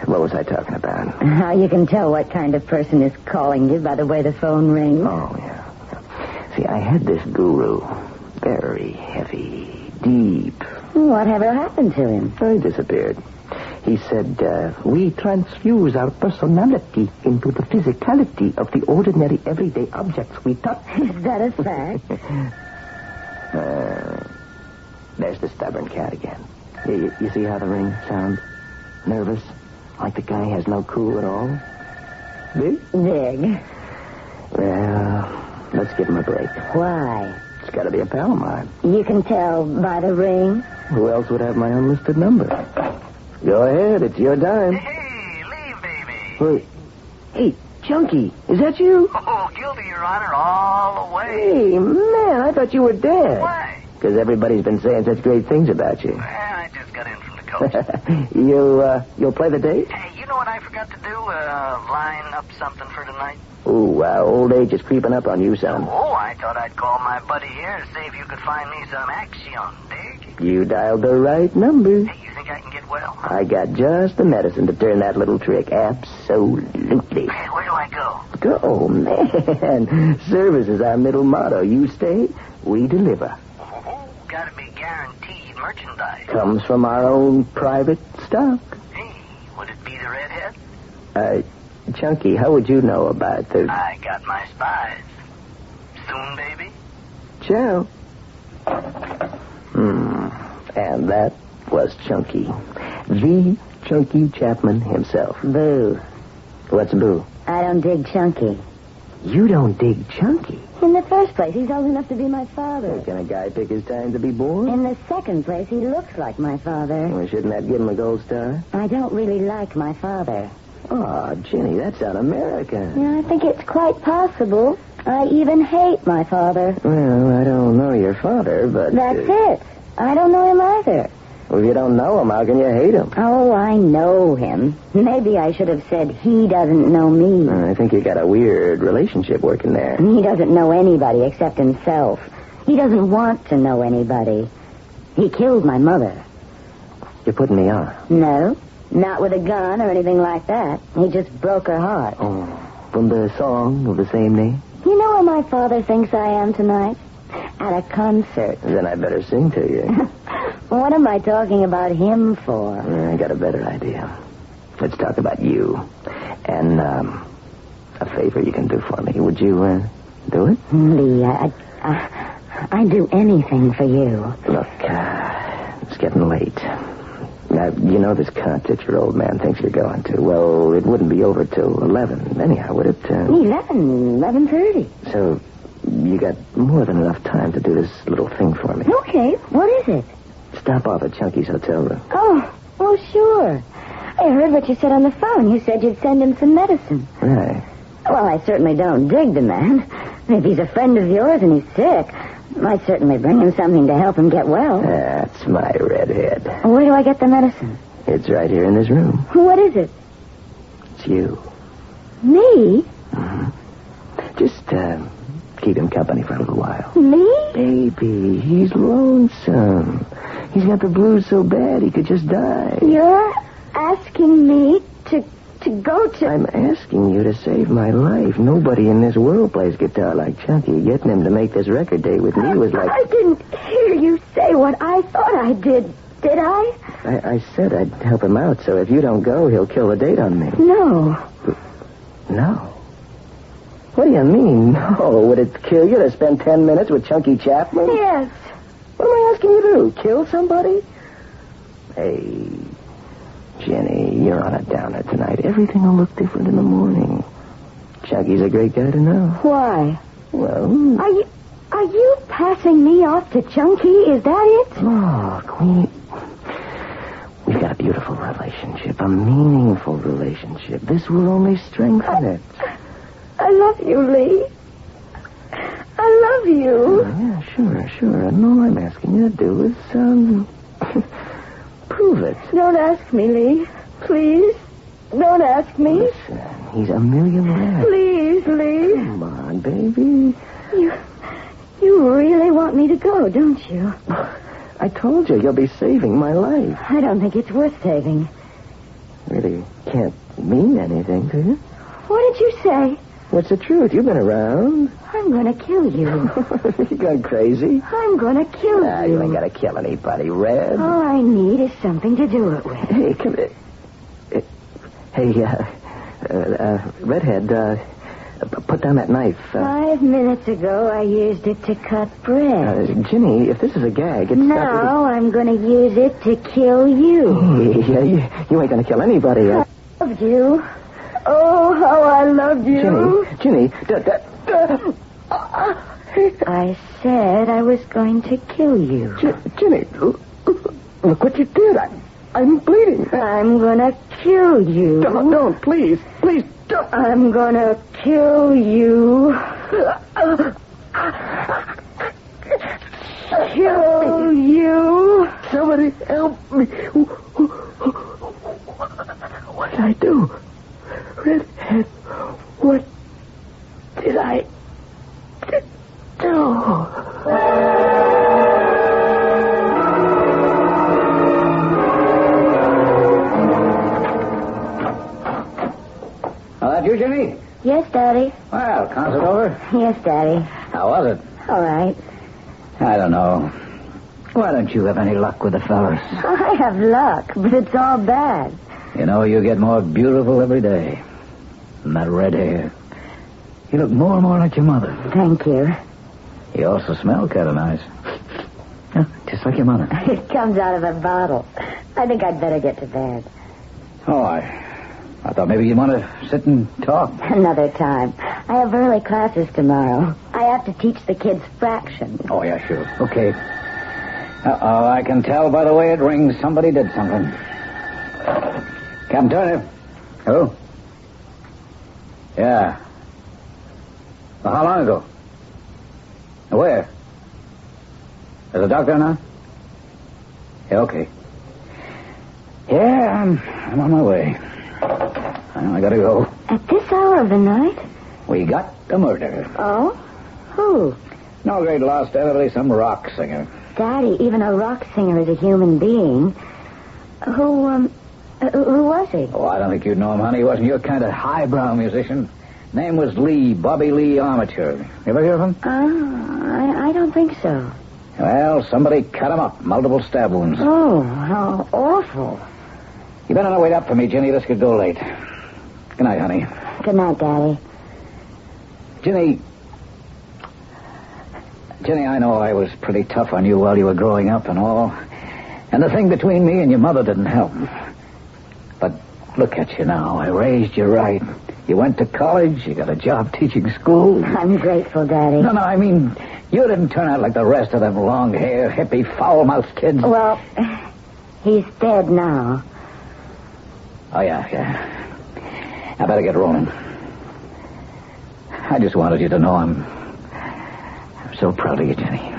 what was I talking about? How you can tell what kind of person is calling you by the way the phone rings. Oh, yeah. See, I had this guru. Very heavy, deep. Whatever happened to him? He disappeared. He said, we transfuse our personality into the physicality of the ordinary, everyday objects we touch. Is that a fact? There's the stubborn cat again. You see how the ring sounds? Nervous? Like the guy has no cool at all? Big? Big. Well, let's give him a break. Why? It's got to be a pal of mine. You can tell by the ring? Who else would have my unlisted number? Go ahead, it's your time. Hey, leave, baby. Wait. Hey, Chunky, is that you? Oh, guilty, Your Honor, all the way. Hey, man, I thought you were dead. Why? Because everybody's been saying such great things about you. Well, I just got in from the coast. You'll play the date? Hey, you know what I forgot to do? Line up something for tonight. Ooh, old age is creeping up on you, son. Oh, I thought I'd call my buddy here to see if you could find me some action, dig? You dialed the right number. Hey, you think I can get well? I got just the medicine to turn that little trick. Absolutely. Hey, where do I go? Go, man. Service is our middle motto. You stay, we deliver. Gotta be guaranteed merchandise. Comes from our own private stock. Hey, would it be the redhead? Chunky, how would you know about this? I got my spies. Soon, baby? Ciao. And that was Chunky. The Chunky Chapman himself. Boo. What's boo? I don't dig Chunky. You don't dig Chunky? In the first place, he's old enough to be my father. Can a guy pick his time to be born? In the second place, he looks like my father. Well, shouldn't that give him a gold star? I don't really like my father. Oh, Ginny, that's un-American. Yeah, I think it's quite possible. I even hate my father. Well, I don't know your father, but... That's it. I don't know him either. Well, if you don't know him, how can you hate him? Oh, I know him. Maybe I should have said he doesn't know me. I think you got a weird relationship working there. He doesn't know anybody except himself. He doesn't want to know anybody. He killed my mother. You're putting me on. No, not with a gun or anything like that. He just broke her heart. Oh, from the song of the same name? You know where my father thinks I am tonight? At a concert. Then I better sing to you. What am I talking about him for? I got a better idea. Let's talk about you. And, a favor you can do for me. Would you, do it? Lee, I'd do anything for you. Look, it's getting late. Now, you know this concert your old man thinks you're going to. Well, it wouldn't be over till 11 anyhow, would it? 11:30. So, you got more than enough time to do this little thing for me. Okay, what is it? Stop off at Chunky's hotel room. Oh, sure. I heard what you said on the phone. You said you'd send him some medicine. Right. Well, I certainly don't dig the man. If he's a friend of yours and he's sick, I'd certainly bring him something to help him get well. That's my redhead. Where do I get the medicine? It's right here in this room. What is it? It's you. Me? Mm-hmm. Just, keep him company for a little while. Me? Baby, he's lonesome. He's got the blues so bad he could just die. You're asking me to go to... I'm asking you to save my life. Nobody in this world plays guitar like Chunky. Getting him to make this record date with me was like... I didn't hear you say what I thought I did I? I said I'd help him out, so if you don't go, he'll kill the date on me. No. No? What do you mean, no? Would it kill you to spend 10 minutes with Chunky Chapman? Yes. What am I asking you to do? Kill somebody? Hey, Jenny, you're on a downer tonight. Everything will look different in the morning. Chunky's a great guy to know. Why? Well... Are you passing me off to Chunky? Is that it? Look, we've got a beautiful relationship, a meaningful relationship. This will only strengthen it. I love you, Lee. I love you. Yeah, sure. And all I'm asking you to do is, prove it. Don't ask me, Lee. Please. Don't ask me. Listen, he's a million less. Please, Lee. Come on, baby. You really want me to go, don't you? I told you, you'll be saving my life. I don't think it's worth saving. Really can't mean anything to you. What did you say? What's the truth? You've been around. I'm going to kill you. You gone crazy? I'm going to kill you. You ain't got to kill anybody, Red. All I need is something to do it with. Hey, come here. Hey, Redhead, put down that knife. 5 minutes ago, I used it to cut bread. Ginny, if this is a gag, it's now I'm going to use it to kill you. Yeah, you ain't going to kill anybody. I loved you. Oh, how I loved you. Ginny, I said I was going to kill you. Ginny, look what you did. I'm bleeding. I'm going to kill you. Don't, please don't. I'm going to kill you. Kill you. Somebody help me. What did I do? Redhead, what did I do? Oh, that you, Jimmy? Yes, Daddy. Well, concert over? Yes, Daddy. How was it? All right. I don't know. Why don't you have any luck with the fellas? I have luck, but it's all bad. You know, you get more beautiful every day. And that red hair. You look more and more like your mother. Thank you. You also smell kind of nice. Yeah, just like your mother. It comes out of a bottle. I think I'd better get to bed. Oh, I thought maybe you'd want to sit and talk. Another time. I have early classes tomorrow. I have to teach the kids fractions. Oh, yeah, sure. Okay. Uh-oh, I can tell by the way it rings somebody did something. Captain Turner. Who? Yeah. Well, how long ago? Where? There's a doctor now? Yeah, okay. Yeah, I'm on my way. I gotta go. At this hour of the night? We got a murder. Oh? Who? No great loss to anybody, some rock singer. Daddy, even a rock singer is a human being. Who was he? Oh, I don't think you'd know him, honey. He wasn't your kind of highbrow musician. Name was Lee, Bobby Lee Armature. You ever hear of him? I don't think so. Well, somebody cut him up. Multiple stab wounds. Oh, how awful. You better not wait up for me, Ginny. This could go late. Good night, honey. Good night, Daddy. Ginny, I know I was pretty tough on you while you were growing up and all. And the thing between me and your mother didn't help. But look at you now. I raised you right. You went to college. You got a job teaching school. I'm grateful, Daddy. No, I mean, you didn't turn out like the rest of them long-haired, hippie, foul-mouthed kids. Well, he's dead now. Oh, yeah. I better get rolling. I just wanted you to know I'm so proud of you, Jenny.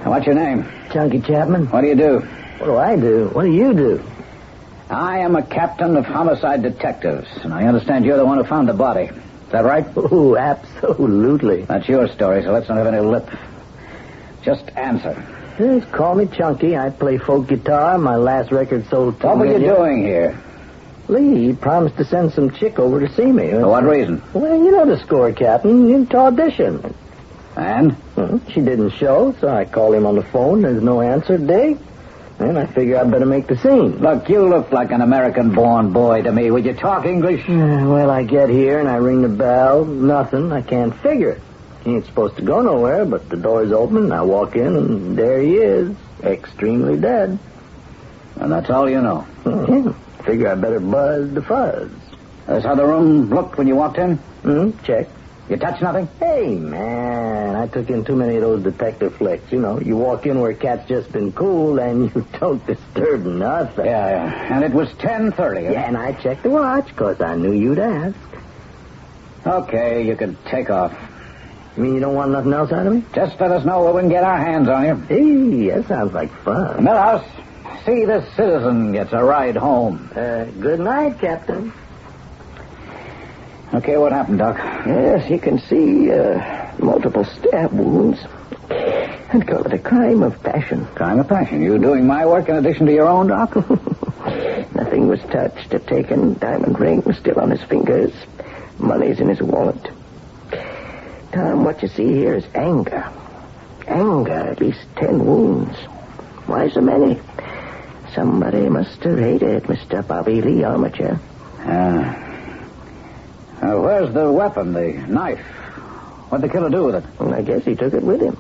What's your name? Chunky Chapman. What do you do? What do I do? What do you do? I am a captain of homicide detectives, and I understand you're the one who found the body. Is that right? Oh, absolutely. That's your story, so let's not have any lip. Just answer. Just call me Chunky. I play folk guitar. My last record sold 2 What were you million. doing here? Lee promised to send some chick over to see me. For what reason? Well, you know the score, Captain. To audition. And? She didn't show, so I called him on the phone. There's no answer today. And I figure I'd better make the scene. Look, you look like an American-born boy to me. Would you talk English? Well, I get here and I ring the bell. Nothing. I can't figure it. He ain't supposed to go nowhere, but the door's open. I walk in, and there he is, extremely dead. And that's all you know? Yeah. Figure I better buzz the fuzz. That's how the room looked when you walked in? Check. You touched nothing? Hey, man, I took in too many of those detective flicks. You know, you walk in where a cat's just been cooled, and you don't disturb nothing. Yeah. And it was 10:30. Yeah, and I checked the watch, because I knew you'd ask. Okay, you can take off. You mean you don't want nothing else out of me? Just let us know where we can get our hands on you. Hey, that sounds like fun. Millhouse, see this citizen gets a ride home. Good night, Captain. Okay, what happened, Doc? Yes, you can see multiple stab wounds. I'd call it a crime of passion. Crime of passion? You doing my work in addition to your own, Doc? Nothing was touched or taken. Diamond ring was still on his fingers. Money's in his wallet. Tom, what you see here is anger. Anger, at least 10 wounds. Why so many? Somebody must have hated Mr. Bobby Lee Armature. Where's the weapon, the knife? What'd the killer do with it? I guess he took it with him.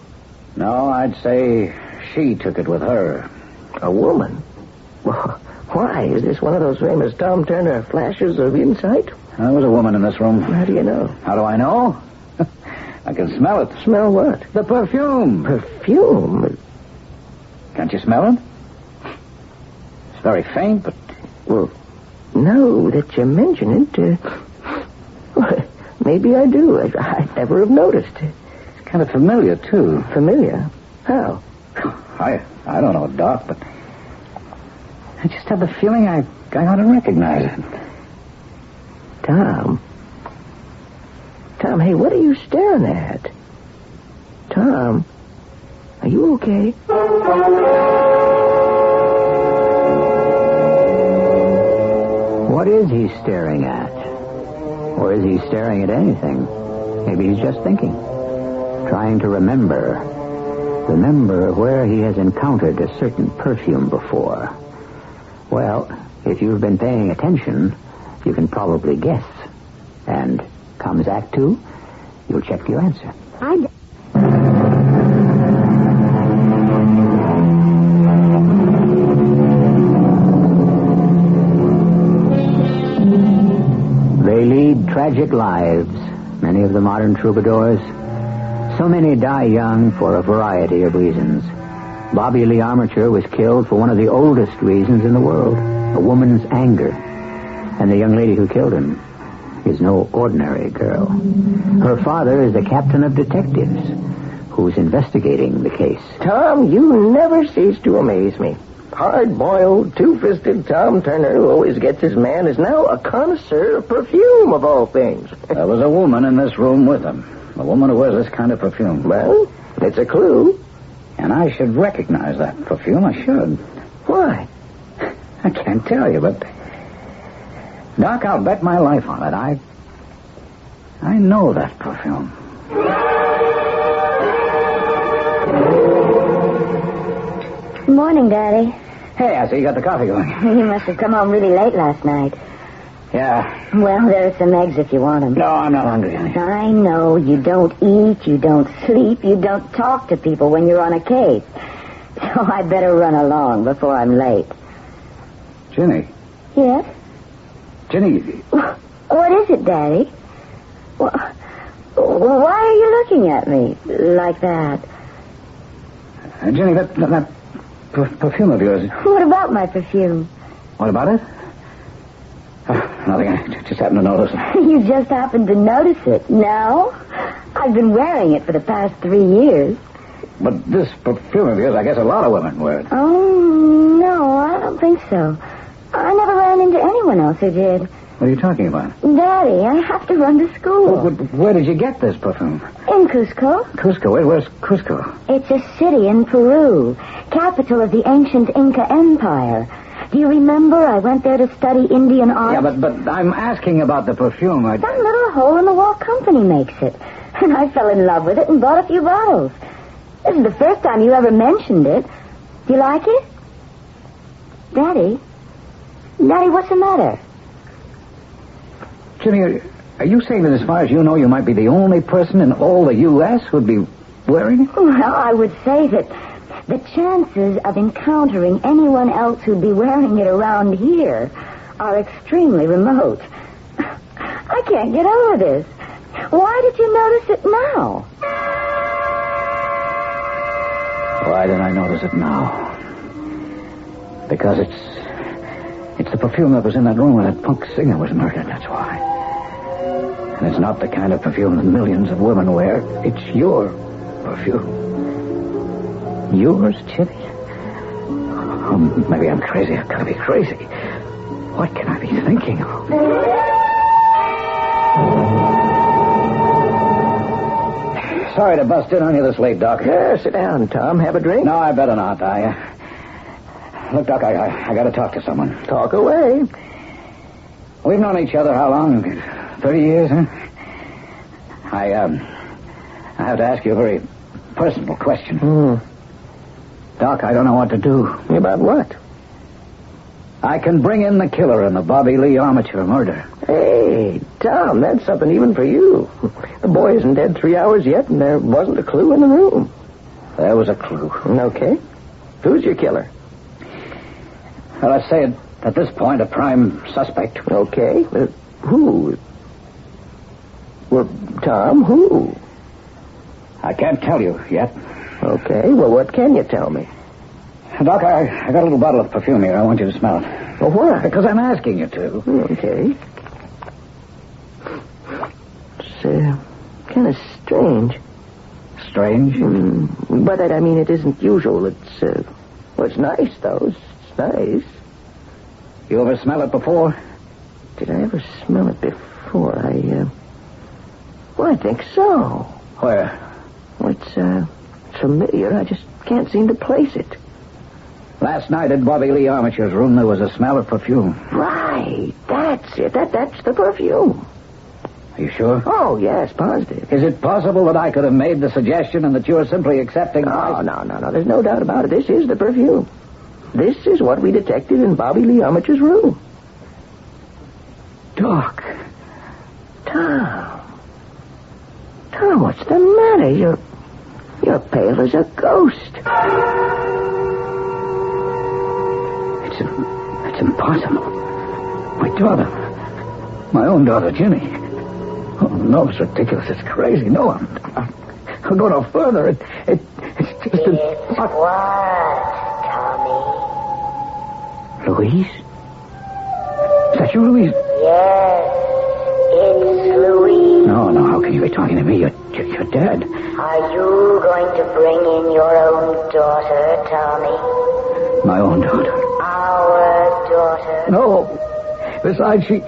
No, I'd say she took it with her. A woman? Why? Is this one of those famous Tom Turner flashes of insight? There was a woman in this room. How do you know? How do I know? I can smell it. Smell what? The perfume. Perfume? Can't you smell it? It's very faint, but... Well, now that you mention it, maybe I do. I'd never have noticed. It's kind of familiar, too. Familiar? How? I don't know, Doc, but... I just have the feeling I ought to recognize it. Tom, hey, what are you staring at? Tom, are you okay? What is he staring at? Or is he staring at anything? Maybe he's just thinking. Trying to remember. Remember where he has encountered a certain perfume before. Well, if you've been paying attention, you can probably guess. And comes Act 2, you'll check your answer. They lead tragic lives, many of the modern troubadours. So many die young for a variety of reasons. Bobby Lee Armature was killed for one of the oldest reasons in the world, a woman's anger. And the young lady who killed him is no ordinary girl. Her father is the captain of detectives, who's investigating the case. Tom, you never cease to amaze me. Hard-boiled, two-fisted Tom Turner, who always gets his man, is now a connoisseur of perfume, of all things. There was a woman in this room with him. A woman who wears this kind of perfume. Well, it's a clue. And I should recognize that perfume. I should. Why? I can't tell you, but... Doc, I'll bet my life on it. I know that perfume. Good morning, Daddy. Hey, I see you got the coffee going. You must have come home really late last night. Yeah. Well, there are some eggs if you want them. No, I'm not hungry, honey. I know. You don't eat, you don't sleep, you don't talk to people when you're on a case. So I better run along before I'm late. Ginny. Yes? Ginny. What is it, Daddy? Why are you looking at me like that? Ginny, that perfume of yours. What about my perfume? What about it? Nothing. I just happened to notice it. You just happened to notice it. No? I've been wearing it for the past 3 years. But this perfume of yours, I guess a lot of women wear it. Oh, no, I don't think so. I never ran into anyone else who did. What are you talking about? Daddy, I have to run to school. Where did you get this perfume? In Cusco. Cusco? Where's Cusco? It's a city in Peru, capital of the ancient Inca Empire. Do you remember I went there to study Indian art? Yeah, but I'm asking about the perfume. Some little hole-in-the-wall company makes it. And I fell in love with it and bought a few bottles. This is the first time you ever mentioned it. Do you like it? Daddy? Daddy, what's the matter? Jimmy, are you saying that as far as you know, you might be the only person in all the U.S. who'd be wearing it? Well, I would say that the chances of encountering anyone else who'd be wearing it around here are extremely remote. I can't get over this. Why did you notice it now? Why did I notice it now? Because it's the perfume that was in that room when that punk singer was murdered, that's why. And it's not the kind of perfume that millions of women wear. It's your perfume. Yours, Jimmy? Oh, maybe I'm crazy. I've got to be crazy. What can I be thinking of? Sorry to bust in on you this late, Doc. Yeah, sit down, Tom. Have a drink? No, I better not. Look, Doc, I got to talk to someone. Talk away. We've known each other how long? 30 years, huh? I have to ask you a very personal question. Doc, I don't know what to do. About what? I can bring in the killer in the Bobby Lee Armature murder. Hey, Tom, that's something even for you. The boy isn't dead 3 hours yet, and there wasn't a clue in the room. There was a clue. Okay. Who's your killer? Well, let's say at this point a prime suspect. Okay. Who? Well, Tom, who? I can't tell you yet. Okay. Well, what can you tell me? Doc, I got a little bottle of perfume here. I want you to smell it. Well, why? Because I'm asking you to. Okay. It's kind of strange. Strange? But I mean, it isn't usual. It's nice, though. It's nice. You ever smell it before? Did I ever smell it before? Well, I think so. Where? Well, it's familiar. I just can't seem to place it. Last night at Bobby Lee Armature's room, there was a smell of perfume. Right. That's it. That's the perfume. Are you sure? Oh, yes, positive. Is it possible that I could have made the suggestion and that you're simply accepting... Oh, no. There's no doubt about it. This is the perfume. This is what we detected in Bobby Lee Armature's room. Doc. Tom, what's the matter? You're pale as a ghost. It's impossible. My daughter. My own daughter, Ginny. Oh, no, it's ridiculous. It's crazy. No, I'll go no further. It's just Guess what, Tommy? Louise? Is that you, Louise? Yes, it's Louise. No, how can you be talking to me? You're dead. Are you going to bring in your own daughter, Tommy? My own daughter. Our daughter? No. Besides, she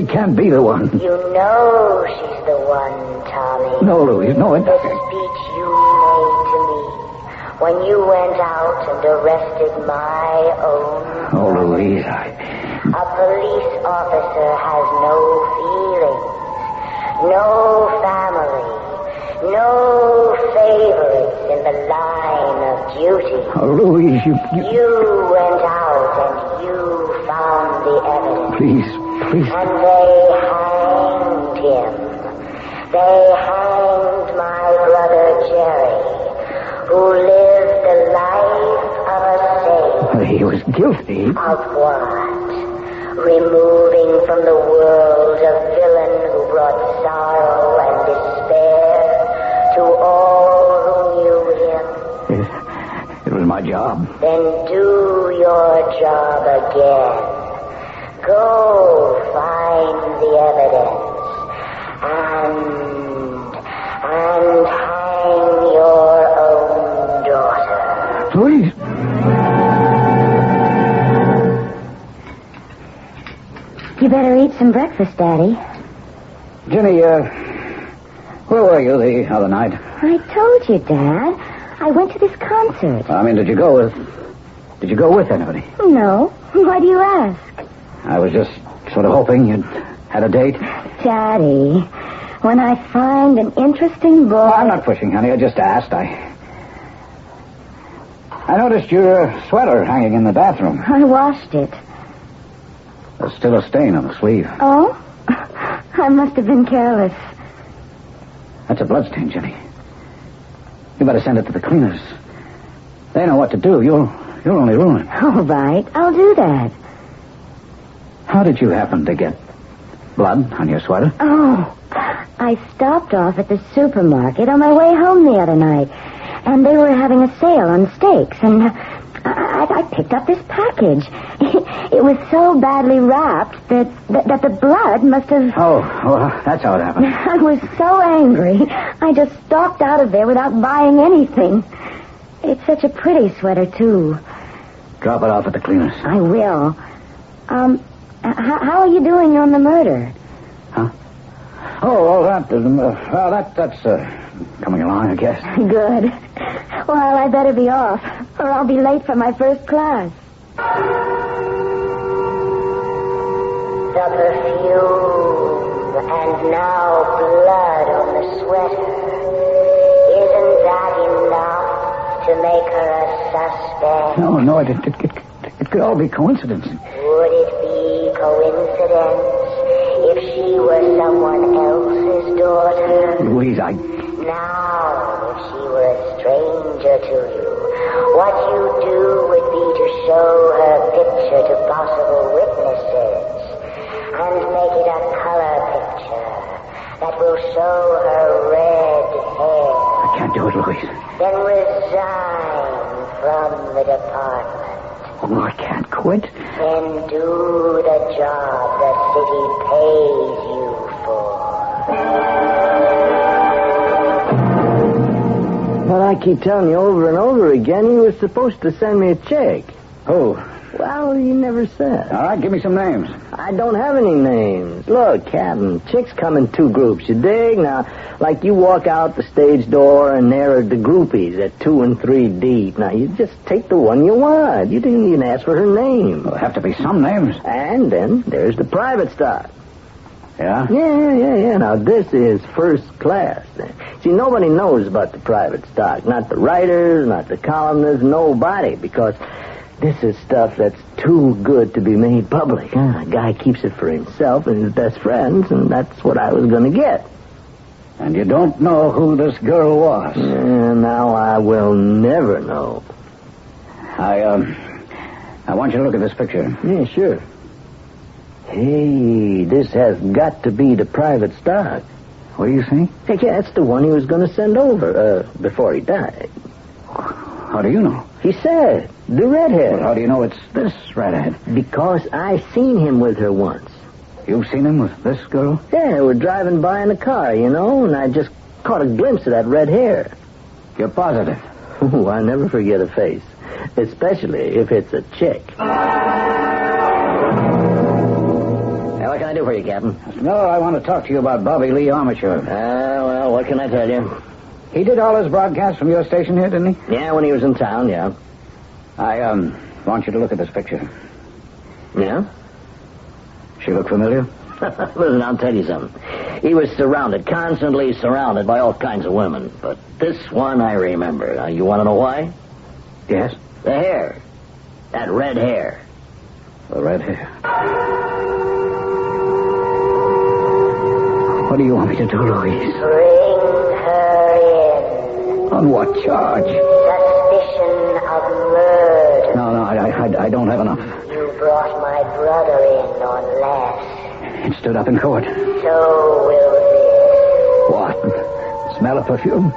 can't be the one. You know she's the one, Tommy. No, Louise, no. The speech you made to me when you went out and arrested my own... Oh, Louise, A police officer has no feelings, no family, no favorites in the line of duty. Oh, Louise, you... You went out and you found the evidence. Please. And they hanged him. They hanged my brother Jerry, who lived the life of a saint. He was guilty. Of what? Removing from the world a villain who brought sorrow and despair to all who knew him. It was my job. Then do your job again. Go find the evidence and hang your own daughter. Louise. You better eat some breakfast, Daddy. Jenny, where were you the other night? I told you, Dad. I went to this concert. I mean, did you go with anybody? No. Why do you ask? I was just sort of hoping you'd had a date. Daddy, when I find an interesting boy... I'm not pushing, honey. I just asked. I noticed your sweater hanging in the bathroom. I washed it. There's still a stain on the sleeve. Oh? I must have been careless. That's a bloodstain, Jenny. You better send it to the cleaners. They know what to do. You'll only ruin it. All right. I'll do that. How did you happen to get blood on your sweater? Oh, I stopped off at the supermarket on my way home the other night, and they were having a sale on steaks, and I picked up this package. It was so badly wrapped that the blood must have... Oh, well, that's how it happened. I was so angry, I just stalked out of there without buying anything. It's such a pretty sweater, too. Drop it off at the cleaners. I will. How are you doing on the murder? Huh? Oh, that's coming along, I guess. Good. Well, I better be off, or I'll be late for my first class. The perfume and now blood on the sweater. Isn't that enough to make her a suspect? No, it could all be coincidence. Would it be coincidence if she were someone else's daughter? Louise, Now, if she were a stranger to you, what you do would be to show her picture to possible witnesses and make it a color picture that will show her red hair. I can't do it, Louise. Then resign from the department. Oh, I can't quit. Then do the job the city pays you for. Well, I keep telling you over and over again, he was supposed to send me a check. Oh. Well, he never said. All right, give me some names. I don't have any names. Look, Captain, chicks come in two groups, you dig? Now, like you walk out the stage door and there are the groupies at 2 and 3 deep. Now, you just take the one you want. You didn't even ask for her name. There'll have to be some names. And then there's the private stock. Yeah? Yeah. Now, this is first class. See, nobody knows about the private stock. Not the writers, not the columnists, nobody, because this is stuff that's too good to be made public. A guy keeps it for himself and his best friends, and that's what I was going to get. And you don't know who this girl was? Now I will never know. I want you to look at this picture. Yeah, sure. Hey, this has got to be the private stock. What do you think? Heck, yeah, that's the one he was going to send over before he died. How do you know? He said, the redhead. Well, how do you know it's this redhead? Because I seen him with her once. You've seen him with this girl? Yeah, we're driving by in a car, and I just caught a glimpse of that red hair. You're positive? Oh, I never forget a face, especially if it's a chick. Hey, what can I do for you, Captain? No, I want to talk to you about Bobby Lee Armature. Well, what can I tell you? He did all his broadcasts from your station here, didn't he? Yeah, when he was in town, yeah. I want you to look at this picture. Yeah? She look familiar? Listen, I'll tell you something. He was constantly surrounded by all kinds of women. But this one I remember. Now, you want to know why? Yes? The hair. That red hair. The red hair. What do you want me to do, Louise? Bring her in. On what charge? Suspicion of murder. No, I don't have enough. You brought my brother in on less. It stood up in court. So will this. What? Smell of perfume?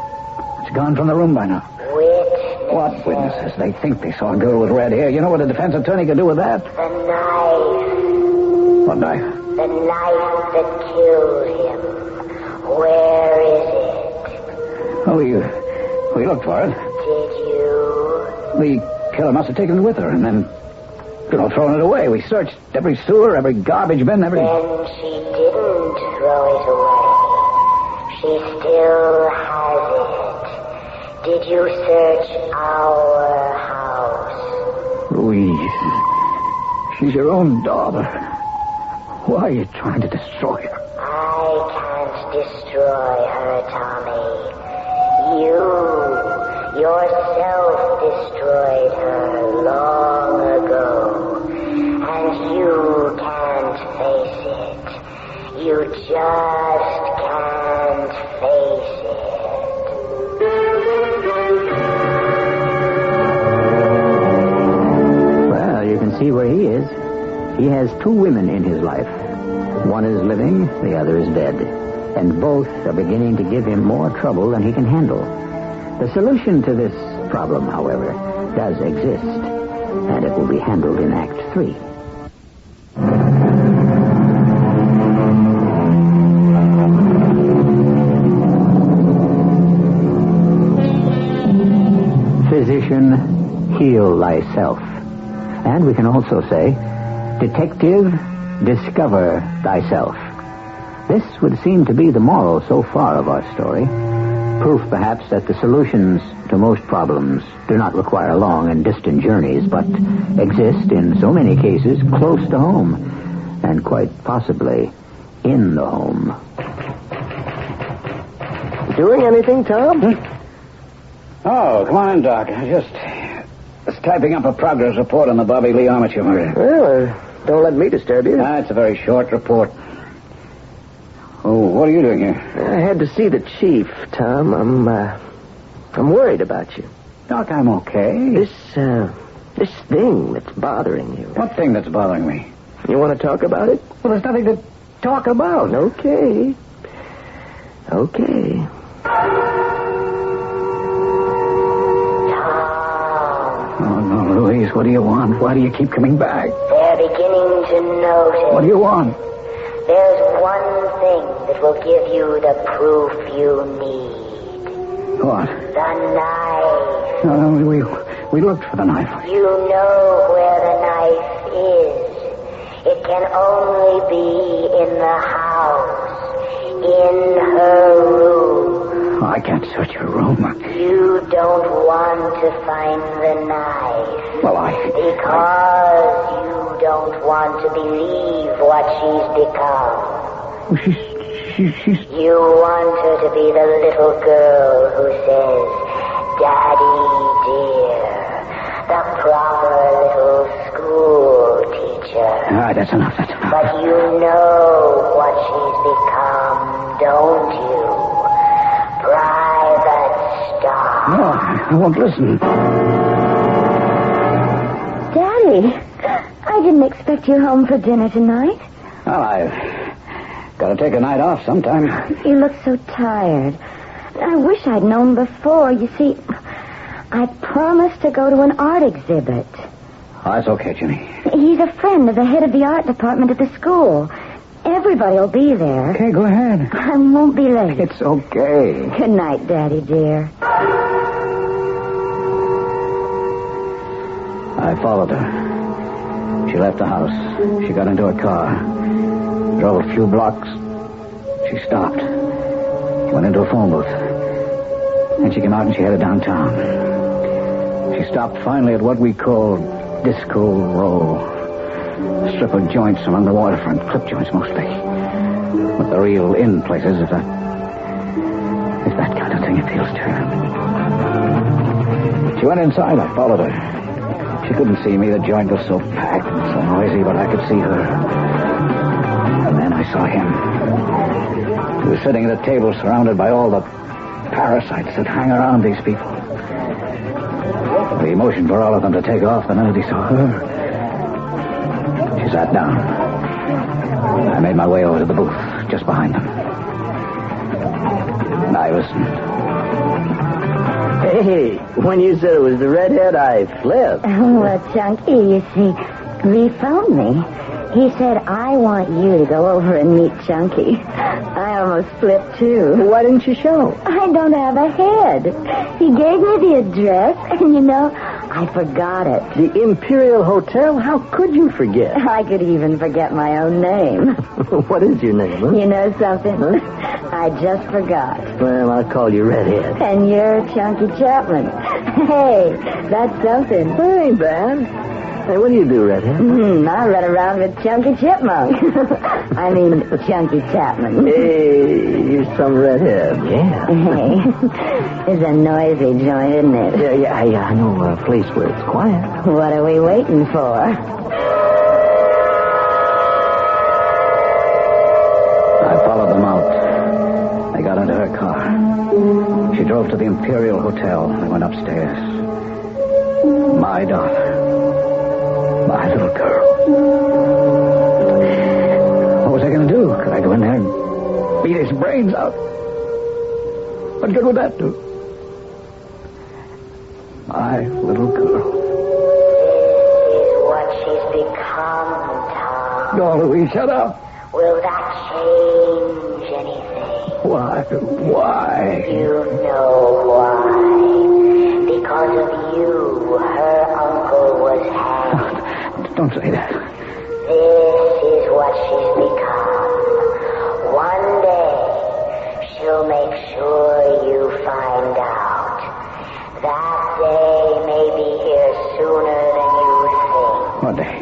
It's gone from the room by now. Witnesses. What witnesses? They think they saw a girl with red hair. You know what a defense attorney could do with that? The knife. What knife? The knife that killed him. Where is it? Oh, we looked for it. Did you? The killer must have taken it with her and then, thrown it away. We searched every sewer, every garbage bin, every... Then she didn't throw it away. She still has it. Did you search our house? Louise, she's your own daughter. Why are you trying to destroy her? I can't destroy her, Tommy. You yourself destroyed her long ago. And you can't face it. You just can't face it. Well, you can see where he is. He has two women in his life. One is living, the other is dead. And both are beginning to give him more trouble than he can handle. The solution to this problem, however, does exist. And it will be handled in Act 3. Physician, heal thyself. And we can also say, detective, discover thyself. This would seem to be the moral so far of our story. Proof, perhaps, that the solutions to most problems do not require long and distant journeys, but exist in so many cases close to home, and quite possibly in the home. Doing anything, Tom? Oh, come on in, Doc. I was typing up a progress report on the Bobby Lee Armature murder. Well, don't let me disturb you. It's a very short report. Oh, what are you doing here? I had to see the chief, Tom. I'm worried about you. Doc, I'm okay. This thing that's bothering you. What thing that's bothering me? You want to talk about it? Well, there's nothing to talk about. Okay. Oh, no, Louise, what do you want? Why do you keep coming back? They're beginning to notice. What do you want? There's one thing that will give you the proof you need. What? The knife. We looked for the knife. You know where the knife is. It can only be in the house. In her room. Oh, I can't search her room. You don't want to find the knife. Well, Because you don't want to believe what she's become. Oh, she's... You want her to be the little girl who says, Daddy dear, the proper little school teacher. All right, that's enough. But you know what she's become, don't you? Private Stock. No, I won't listen. Daddy, I didn't expect you home for dinner tonight. Well, I've got to take a night off sometime. You look so tired. I wish I'd known before. You see, I promised to go to an art exhibit. Oh, that's okay, Jenny. He's a friend of the head of the art department at the school. Everybody will be there. Okay, go ahead. I won't be late. It's okay. Good night, Daddy dear. I followed her. She left the house. She got into a car. Drove a few blocks. She stopped. Went into a phone booth. Then she came out and she headed downtown. She stopped finally at what we call Disco Row. A strip of joints along the waterfront, clip joints mostly. But the real in places, if that kind of thing appeals to her. She went inside. I followed her. She couldn't see me. The joint was so packed and so noisy, but I could see her. And then I saw him. He was sitting at a table surrounded by all the parasites that hang around these people. He motioned for all of them to take off the minute he saw her. She sat down. I made my way over to the booth, just behind them. And I listened. Hey, when you said it was the redhead, I flipped. Well, Chunky, you see, Lee phoned me. He said, I want you to go over and meet Chunky. I almost flipped, too. Why didn't you show? I don't have a head. He gave me the address, and you know, I forgot it. The Imperial Hotel? How could you forget? I could even forget my own name. What is your name, huh? You know something? Huh? I just forgot. Well, I'll call you Redhead. And you're Chunky Chapman. Hey, that's something. That ain't bad. Hey, what do you do, Redhead? I run around with Chunky Chipmunk. I mean, Chunky Chapman. Hey, you're some redhead. Yeah. Hey, it's a noisy joint, isn't it? Yeah, I know a place where it's quiet. What are we waiting for? I followed them out. They got into her car. She drove to the Imperial Hotel. I went upstairs. My daughter. My little girl. What was I going to do? Could I go in there and beat his brains out? What good would that do? My little girl. This is what she's become, Tom. No, Louise, shut up. Will that change anything? Why? You know why. Because of you, her uncle was hanged. Don't say that. This is what she's become. One day, she'll make sure you find out. That day may be here sooner than you think. What day?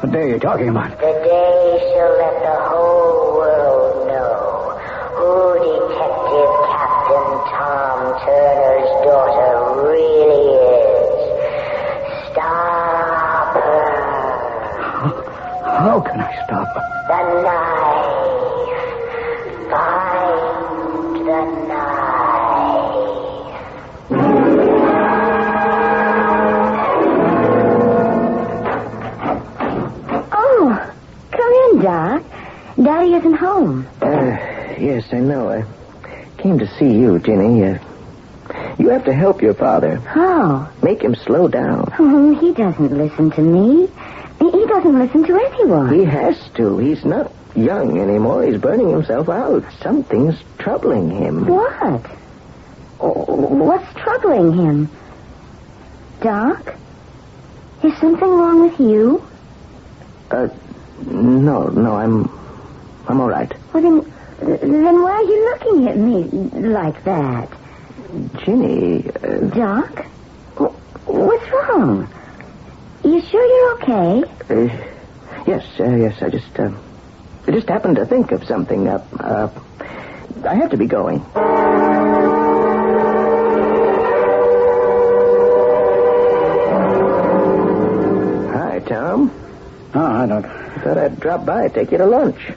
What day are you talking about? The day she'll let the whole world know who Detective Captain Tom Turner's daughter really is. Stop her. How can I stop her? The knife. Find the knife. Oh, come in, Doc. Daddy isn't home. Yes, I know. I came to see you, Ginny. You have to help your father. How? Make him slow down. He doesn't listen to me. He doesn't listen to anyone. He has to. He's not young anymore. He's burning himself out. Something's troubling him. What? What's troubling him? Doc? Is something wrong with you? No, I'm all right. Well, then why are you looking at me like that? Ginny... Doc? What's wrong? You sure you're okay? Yes. I just happened to think of something. I have to be going. Hi, Tom. Oh, I don't. I thought I'd drop by, take you to lunch.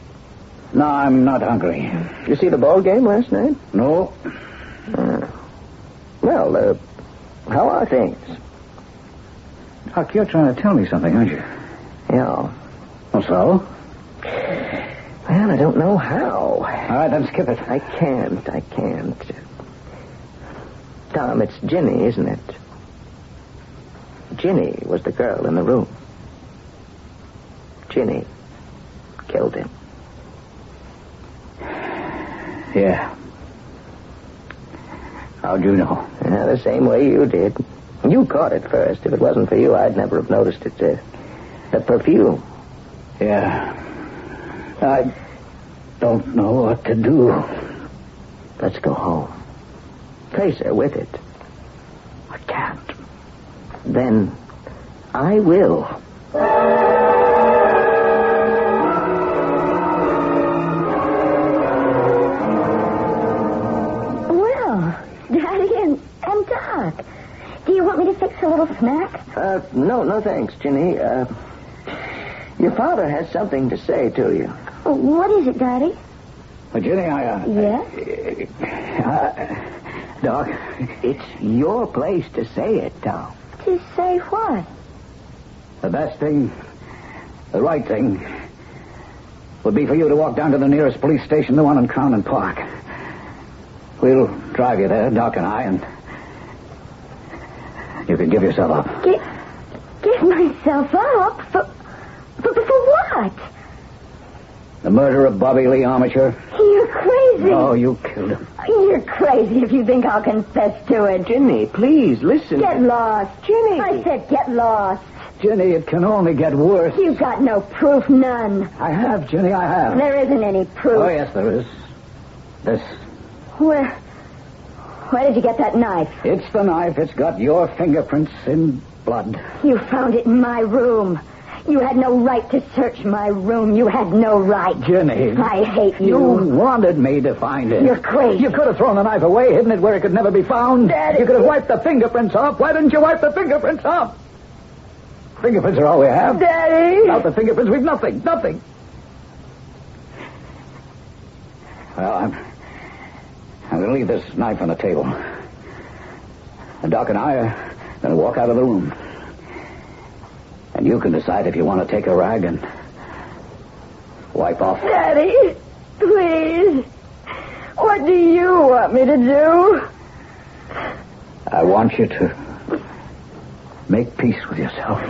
No, I'm not hungry. You see the ball game last night? No. Well, how are things? Doc, you're trying to tell me something, aren't you? Yeah. Oh, so? Well, I don't know how. All right, then skip it. I can't. Tom, it's Ginny, isn't it? Ginny was the girl in the room. Ginny killed him. Yeah. How'd you know? The same way you did. You caught it first. If it wasn't for you, I'd never have noticed it. The perfume. Yeah. I don't know what to do. Let's go home. Trace her with it. I can't. Then I will. Well, Daddy and Doc, do you want me to fix a little snack? No, thanks, Ginny. Your father has something to say to you. What is it, Daddy? Well, Ginny, Yes? Doc? It's your place to say it, Tom. To say what? The best thing, the right thing, would be for you to walk down to the nearest police station, the one in Crown and Park. We'll drive you there, Doc and I, and you can give yourself up. Give myself up? For what? The murder of Bobby Lee Armature. You're crazy. No, you killed him. You're crazy if you think I'll confess to it. Ginny, please, listen. Get lost. Ginny. I said get lost. Ginny, it can only get worse. You've got no proof, none. I have, Ginny, I have. There isn't any proof. Oh, yes, there is. This. Where did you get that knife? It's the knife. It's got your fingerprints in blood. You found it in my room. You had no right to search my room. You had no right. Ginny. I hate you. You wanted me to find it. You're crazy. You could have thrown the knife away, hidden it where it could never be found. Daddy. You could have wiped the fingerprints off. Why didn't you wipe the fingerprints off? Fingerprints are all we have. Daddy. Without the fingerprints, we've nothing. Nothing. Well, I'm going to leave this knife on the table. The Doc and I are going to walk out of the room. And you can decide if you want to take a rag and wipe off. Daddy, please. What do you want me to do? I want you to make peace with yourself.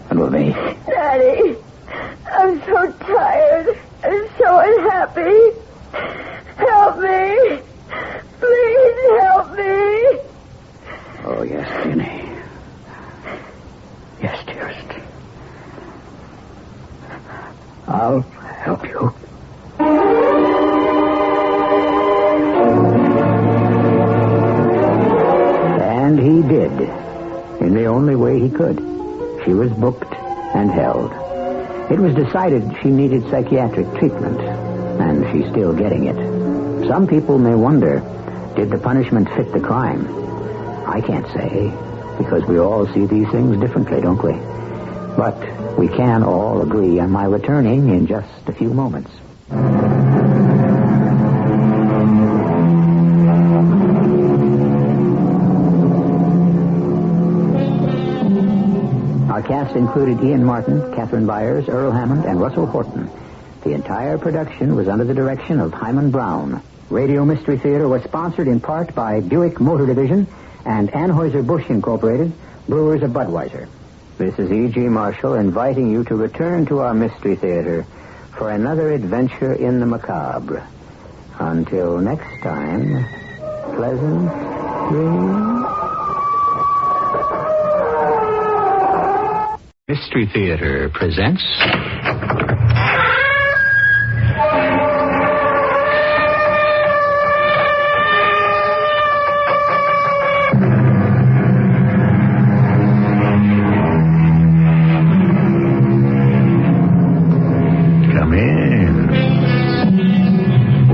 And with me. Daddy, I'm so tired. I'm so unhappy. Help me. Please help me. Oh, yes, Ginny. Yes, dearest. I'll help you. And he did, in the only way he could. She was booked and held. It was decided she needed psychiatric treatment, and she's still getting it. Some people may wonder, did the punishment fit the crime? I can't say, because we all see these things differently, don't we? But we can all agree on my returning in just a few moments. Our cast included Ian Martin, Catherine Byers, Earl Hammond, and Russell Horton. The entire production was under the direction of Himan Brown. Radio Mystery Theater was sponsored in part by Buick Motor Division and Anheuser-Busch Incorporated, brewers of Budweiser. This is E.G. Marshall inviting you to return to our Mystery Theater for another adventure in the macabre. Until next time, pleasant dreams. Mystery Theater presents... Come in.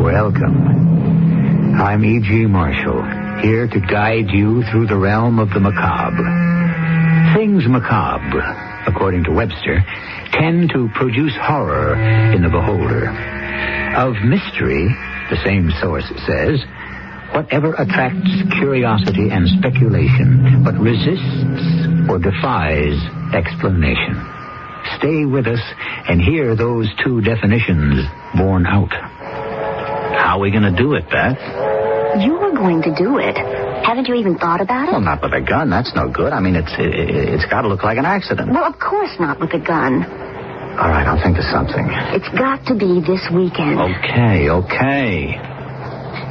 Welcome. I'm E.G. Marshall, here to guide you through the realm of the macabre. Things macabre, according to Webster, tend to produce horror in the beholder. Of mystery, the same source says, whatever attracts curiosity and speculation, but resists or defies explanation. Stay with us and hear those two definitions borne out. How are we going to do it, Beth? You're going to do it. Haven't you even thought about it? Well, not with a gun. That's no good. I mean, it's got to look like an accident. Well, of course not with a gun. All right, I'll think of something. It's got to be this weekend. Okay.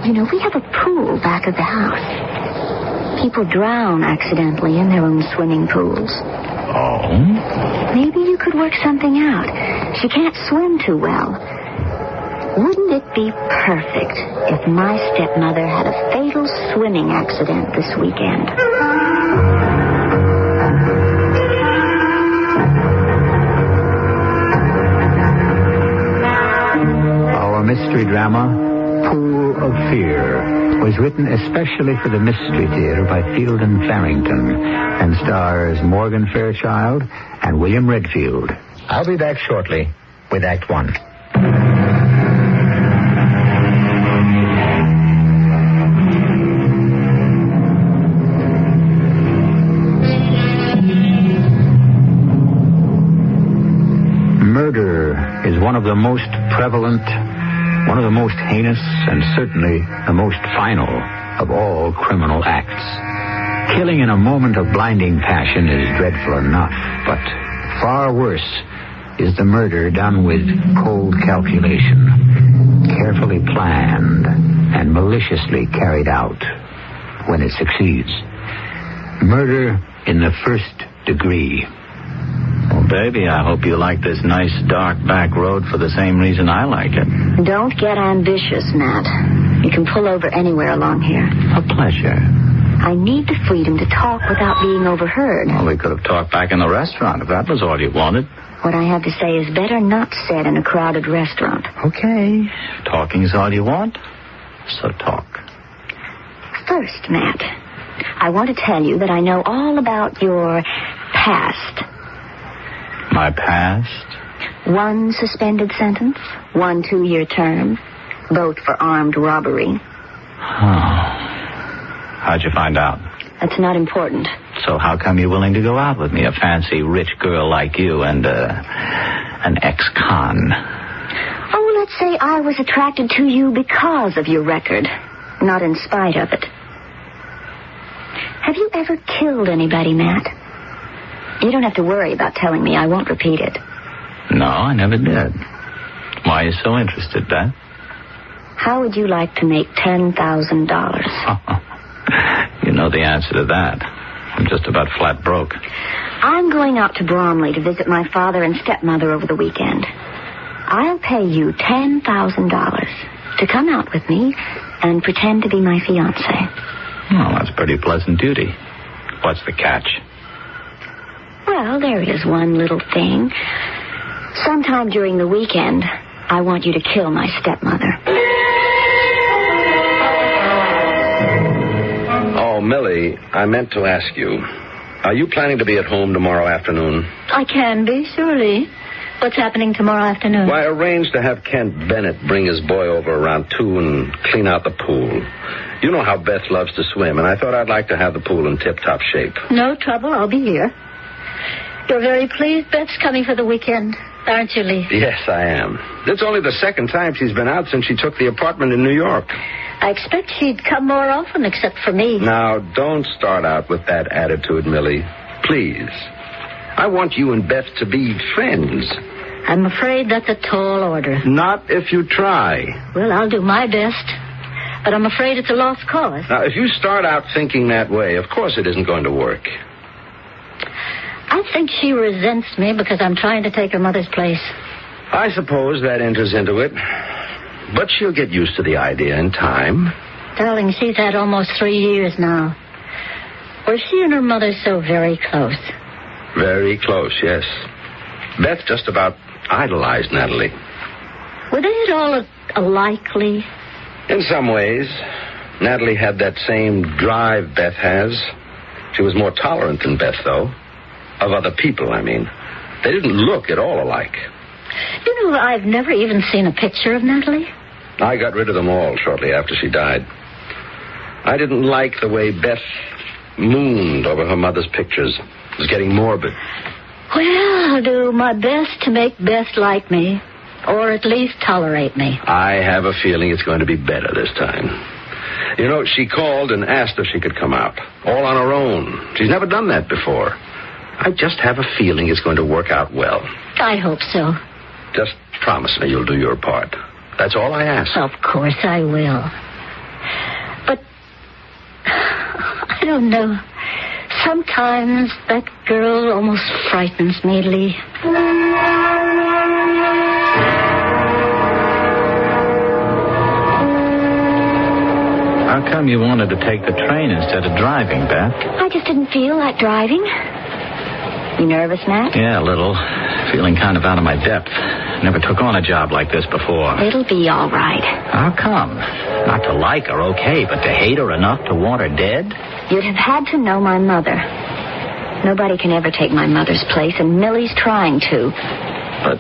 You know, we have a pool back of the house. People drown accidentally in their own swimming pools. Oh? Maybe you could work something out. She can't swim too well. Wouldn't it be perfect if my stepmother had a fatal swimming accident this weekend? Our mystery drama, Pool of Fear, was written especially for the Mystery Theater by Field and Farrington and stars Morgan Fairchild and William Redfield. I'll be back shortly with Act One. Murder is one of the most prevalent, one of the most heinous, and certainly the most final of all criminal acts. Killing in a moment of blinding passion is dreadful enough, but far worse is the murder done with cold calculation, carefully planned and maliciously carried out when it succeeds. Murder in the first degree. Well, baby, I hope you like this nice, dark back road for the same reason I like it. Don't get ambitious, Matt. You can pull over anywhere along here. A pleasure. I need the freedom to talk without being overheard. Well, we could have talked back in the restaurant if that was all you wanted. What I have to say is better not said in a crowded restaurant. Okay. If talking's all you want, so talk. First, Matt, I want to tell you that I know all about your past. My past? 1 suspended sentence, 1 2-year term, both for armed robbery. Oh. How'd you find out? That's not important. So how come you're willing to go out with me, a fancy rich girl like you and an ex-con? Oh, let's say I was attracted to you because of your record, not in spite of it. Have you ever killed anybody, Matt? You don't have to worry about telling me. I won't repeat it. No, I never did. Why are you so interested, Beth? How would you like to make $10,000? You know the answer to that. I'm just about flat broke. I'm going out to Bromley to visit my father and stepmother over the weekend. I'll pay you $10,000 to come out with me and pretend to be my fiancé. Well, that's a pretty pleasant duty. What's the catch? Well, there is one little thing. Sometime during the weekend, I want you to kill my stepmother. Oh, Millie, I meant to ask you. Are you planning to be at home tomorrow afternoon? I can be, surely. What's happening tomorrow afternoon? Well, I arranged to have Kent Bennett bring his boy over around 2 and clean out the pool. You know how Beth loves to swim, and I thought I'd like to have the pool in tip-top shape. No trouble. I'll be here. You're very pleased Beth's coming for the weekend, aren't you, Lee? Yes, I am. It's only the second time she's been out since she took the apartment in New York. I expect she'd come more often, except for me. Now, don't start out with that attitude, Millie. Please. I want you and Beth to be friends. I'm afraid that's a tall order. Not if you try. Well, I'll do my best. But I'm afraid it's a lost cause. Now, if you start out thinking that way, of course it isn't going to work. I think she resents me because I'm trying to take her mother's place. I suppose that enters into it. But she'll get used to the idea in time. Darling, she's had almost 3 years now. Were she and her mother so very close? Very close, yes. Beth just about idolized Natalie. Were they at all alike, Lee? In some ways. Natalie had that same drive Beth has. She was more tolerant than Beth, though. Of other people, I mean. They didn't look at all alike. You know, I've never even seen a picture of Natalie. I got rid of them all shortly after she died. I didn't like the way Beth mooned over her mother's pictures. It was getting morbid. Well, I'll do my best to make Beth like me, or at least tolerate me. I have a feeling it's going to be better this time. You know, she called and asked if she could come out, all on her own. She's never done that before. I just have a feeling it's going to work out well. I hope so. Just promise me you'll do your part. That's all I ask. Of course I will. But I don't know. Sometimes that girl almost frightens me, Lee. How come you wanted to take the train instead of driving, Beth? I just didn't feel like driving. You nervous, Matt? Yeah, a little. Feeling kind of out of my depth. Never took on a job like this before. It'll be all right. How come? Not to like her, okay, but to hate her enough to want her dead? You'd have had to know my mother. Nobody can ever take my mother's place, and Millie's trying to. But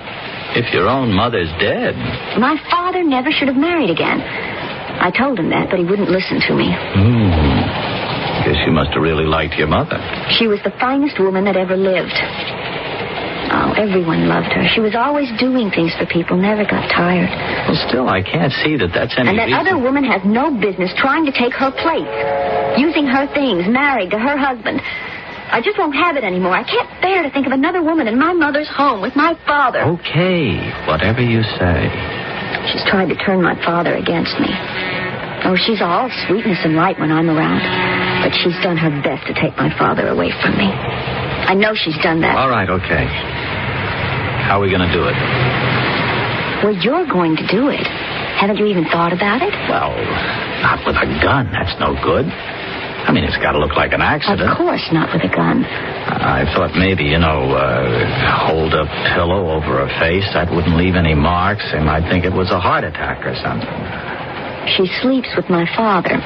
if your own mother's dead... My father never should have married again. I told him that, but he wouldn't listen to me. Guess you must have really liked your mother. She was the finest woman that ever lived. Oh, everyone loved her. She was always doing things for people, never got tired. Well, still, I can't see that that's any And that reason. other woman has no business trying to take her place. Using her things, married to her husband. I just won't have it anymore. I can't bear to think of another woman in my mother's home with my father. Okay, whatever you say. She's tried to turn my father against me. Oh, she's all sweetness and light when I'm around. But she's done her best to take my father away from me. I know she's done that. All right, okay. How are we going to do it? Well, you're going to do it. Haven't you even thought about it? Well, not with a gun. That's no good. I mean, it's got to look like an accident. Of course not with a gun. I thought maybe, hold a pillow over her face. That wouldn't leave any marks. They might think it was a heart attack or something. She sleeps with my father.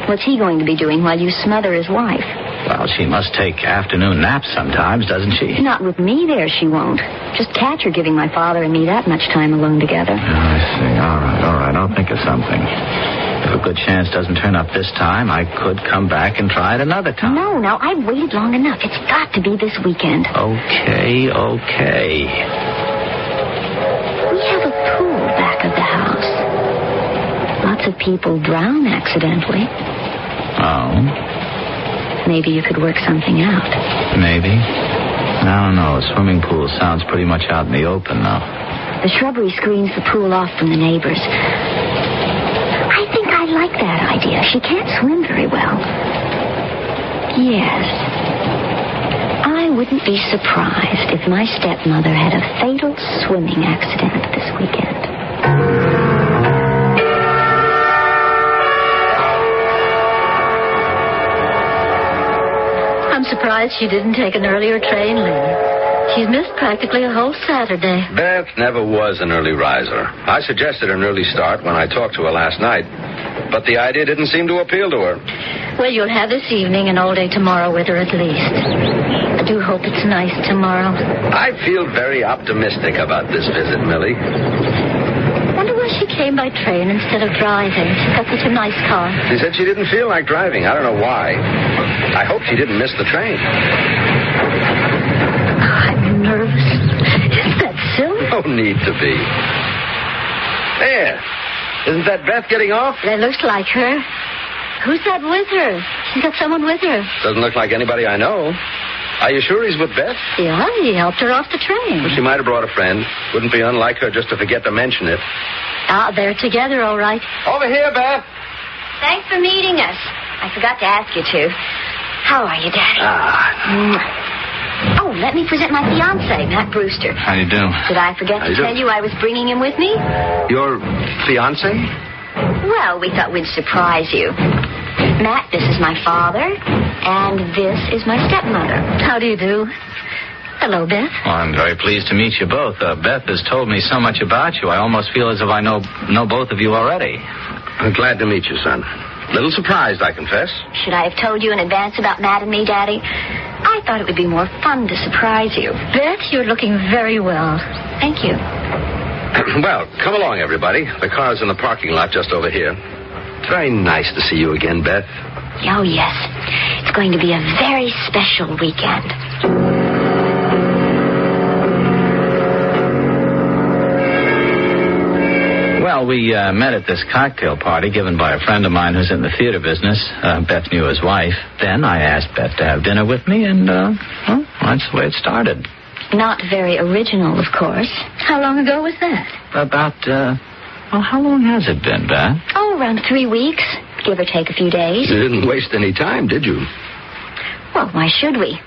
What's he going to be doing while you smother his wife? Well, she must take afternoon naps sometimes, doesn't she? Not with me there, she won't. Just catch her giving my father and me that much time alone together. Oh, I see. All right. I'll think of something. If a good chance doesn't turn up this time, I could come back and try it another time. No, I've waited long enough. It's got to be this weekend. Okay. We have a pool back of the house. Lots of people drown accidentally. Oh? Maybe you could work something out. Maybe. I don't know. A swimming pool sounds pretty much out in the open now. The shrubbery screens the pool off from the neighbors. I think I like that idea. She can't swim very well. Yes. I wouldn't be surprised if my stepmother had a fatal swimming accident this weekend. I'm surprised she didn't take an earlier train, Lee. She's missed practically a whole Saturday. Beth never was an early riser. I suggested an early start when I talked to her last night, but the idea didn't seem to appeal to her. Well, you'll have this evening and all day tomorrow with her at least. I do hope it's nice tomorrow. I feel very optimistic about this visit, Millie. Wonder why she came by train instead of driving. She's got such a nice car. She said she didn't feel like driving. I don't know why. I hope she didn't miss the train. I'm nervous. Isn't that silly? No need to be. There. Isn't that Beth getting off? That looks like her. Who's that with her? She's got someone with her. Doesn't look like anybody I know. Are you sure he's with Beth? Yeah, he helped her off the train. Well, she might have brought a friend. Wouldn't be unlike her just to forget to mention it. Ah, they're together, all right. Over here, Beth. Thanks for meeting us. I forgot to ask you to. How are you, Daddy? Oh, let me present my fiancé, Matt Brewster. How do you do? Did I forget to tell you I was bringing him with me? Your fiancé? Well, we thought we'd surprise you. Matt, this is my father, and this is my stepmother. How do you do? Hello, Beth. Well, I'm very pleased to meet you both. Beth has told me so much about you, I almost feel as if I know both of you already. I'm glad to meet you, son. A little surprised, I confess. Should I have told you in advance about Matt and me, Daddy? I thought it would be more fun to surprise you. Beth, you're looking very well. Thank you. Well, come along, everybody. The car's in the parking lot just over here. It's very nice to see you again, Beth. Oh, yes. It's going to be a very special weekend. Well, we met at this cocktail party given by a friend of mine who's in the theater business. Beth knew his wife. Then I asked Beth to have dinner with me, and Well, that's the way it started. Not very original, of course. How long ago was that? About, how long has it been, Beth? Oh, around 3 weeks, give or take a few days. You didn't waste any time, did you? Well, why should we?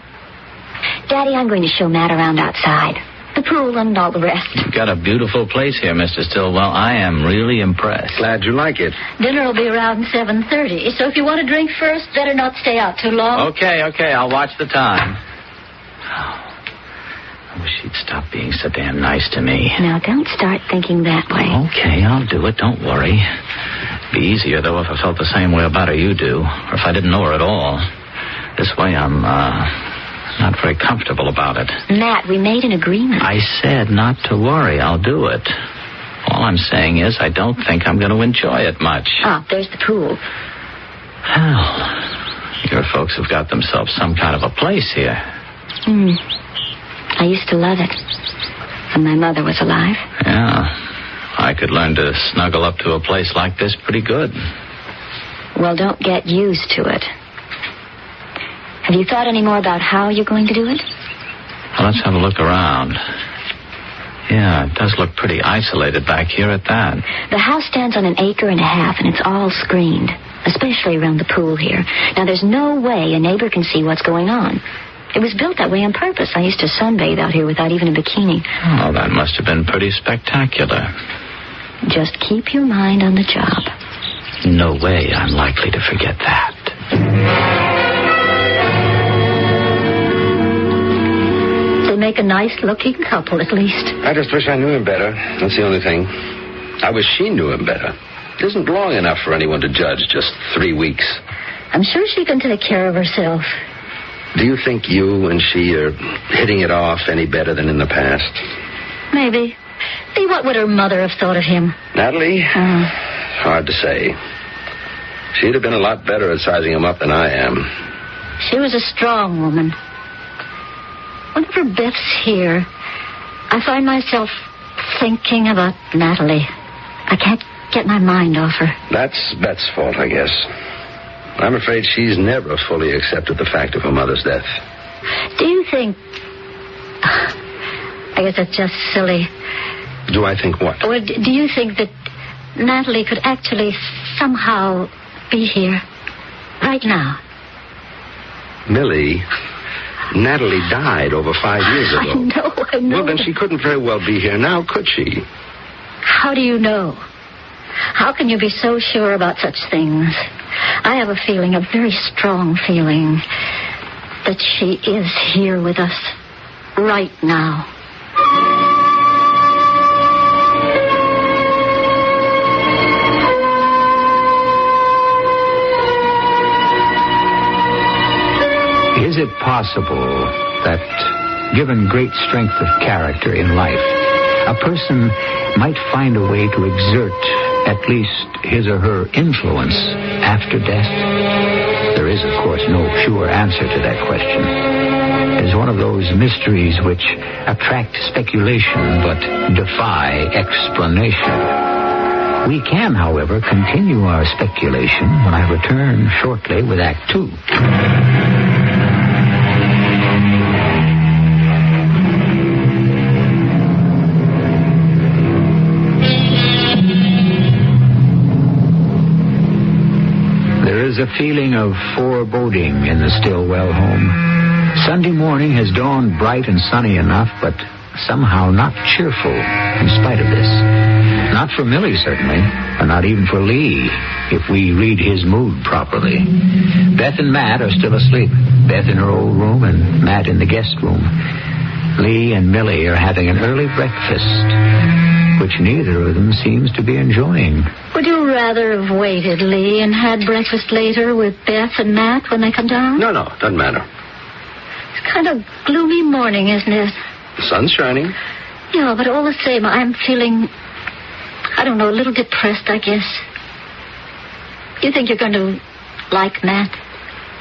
Daddy, I'm going to show Matt around outside. The pool and all the rest. You've got a beautiful place here, Mr. Stillwell. I am really impressed. Glad you like it. Dinner will be around 7:30, so if you want to drink first, better not stay out too long. Okay, I'll watch the time. I wish she'd stop being so damn nice to me. Now, don't start thinking that way. Okay, I'll do it. Don't worry. It'd be easier, though, if I felt the same way about her you do, or if I didn't know her at all. This way, I'm, not very comfortable about it. Matt, we made an agreement. I said not to worry. I'll do it. All I'm saying is I don't think I'm going to enjoy it much. Oh, there's the pool. Well, your folks have got themselves some kind of a place here. I used to love it when my mother was alive. Yeah. I could learn to snuggle up to a place like this pretty good. Well, don't get used to it. Have you thought any more about how you're going to do it? Well, let's have a look around. Yeah, it does look pretty isolated back here at that. The house stands on 1.5 acres, and it's all screened, especially around the pool here. Now, there's no way a neighbor can see what's going on. It was built that way on purpose. I used to sunbathe out here without even a bikini. Oh, that must have been pretty spectacular. Just keep your mind on the job. No way I'm likely to forget that. They make a nice-looking couple, at least. I just wish I knew him better. That's the only thing. I wish she knew him better. It isn't long enough for anyone to judge, just 3 weeks. I'm sure she can take care of herself. Do you think you and she are hitting it off any better than in the past? Maybe. See, what would her mother have thought of him? Natalie? Hard to say. She'd have been a lot better at sizing him up than I am. She was a strong woman. Whenever Beth's here, I find myself thinking about Natalie. I can't get my mind off her. That's Beth's fault, I guess. I'm afraid she's never fully accepted the fact of her mother's death. Do you think... I guess that's just silly. Do I think what? Or do you think that Natalie could actually somehow be here right now? Millie, Natalie died over 5 years ago. I know. Well, then she couldn't very well be here now, could she? How do you know? How can you be so sure about such things? I have a feeling, a very strong feeling, that she is here with us right now. Is it possible that, given great strength of character in life, a person might find a way to exert at least his or her influence after death? There is, of course, no sure answer to that question. It is one of those mysteries which attract speculation but defy explanation. We can, however, continue our speculation when I return shortly with Act 2. A feeling of foreboding in the Stillwell home. Sunday morning has dawned bright and sunny enough, but somehow not cheerful in spite of this. Not for Millie, certainly, or not even for Lee, if we read his mood properly. Beth and Matt are still asleep. Beth in her old room and Matt in the guest room. Lee and Millie are having an early breakfast, which neither of them seems to be enjoying. Would you rather have waited, Lee, and had breakfast later with Beth and Matt when they come down? No, doesn't matter. It's kind of gloomy morning, isn't it? The sun's shining. Yeah, but all the same, I'm feeling, I don't know, a little depressed, I guess. You think you're going to like Matt?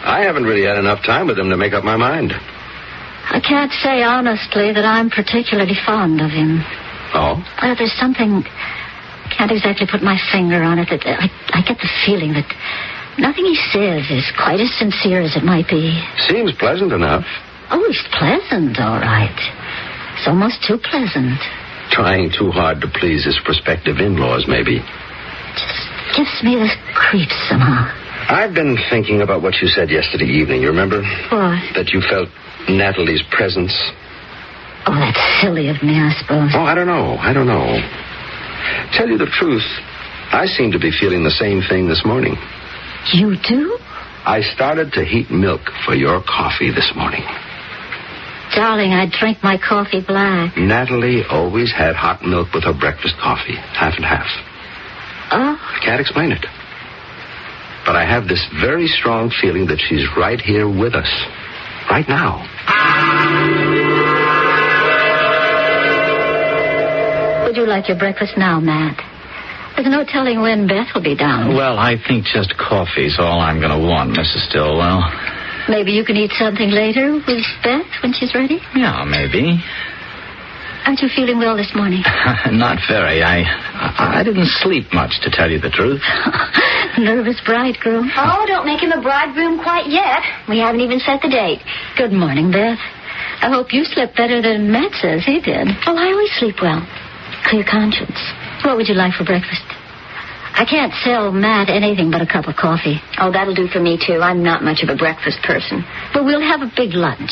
I haven't really had enough time with him to make up my mind. I can't say honestly that I'm particularly fond of him. Oh? Well, there's something... Can't exactly put my finger on it. That I get the feeling that nothing he says is quite as sincere as it might be. Seems pleasant enough. Oh, he's pleasant, all right. It's almost too pleasant. Trying too hard to please his prospective in-laws, maybe. Just gives me the creeps somehow. I've been thinking about what you said yesterday evening. You remember? What? That you felt Natalie's presence. Oh, that's silly of me, I suppose. Oh, I don't know. Tell you the truth, I seem to be feeling the same thing this morning. You do? I started to heat milk for your coffee this morning. Darling, I drink my coffee black. Natalie always had hot milk with her breakfast coffee, half and half. Oh? I can't explain it. But I have this very strong feeling that she's right here with us. Right now. Would you like your breakfast now, Matt? There's no telling when Beth will be down. Well, I think just coffee's all I'm going to want, Mrs. Stillwell. Maybe you can eat something later with Beth when she's ready? Yeah, maybe. Aren't you feeling well this morning? Not very. I didn't sleep much, to tell you the truth. Nervous bridegroom. Oh, don't make him a bridegroom quite yet. We haven't even set the date. Good morning, Beth. I hope you slept better than Matt says he did. Oh, I always sleep well. Clear conscience. What would you like for breakfast? I can't sell Matt anything but a cup of coffee. Oh, that'll do for me, too. I'm not much of a breakfast person. But we'll have a big lunch.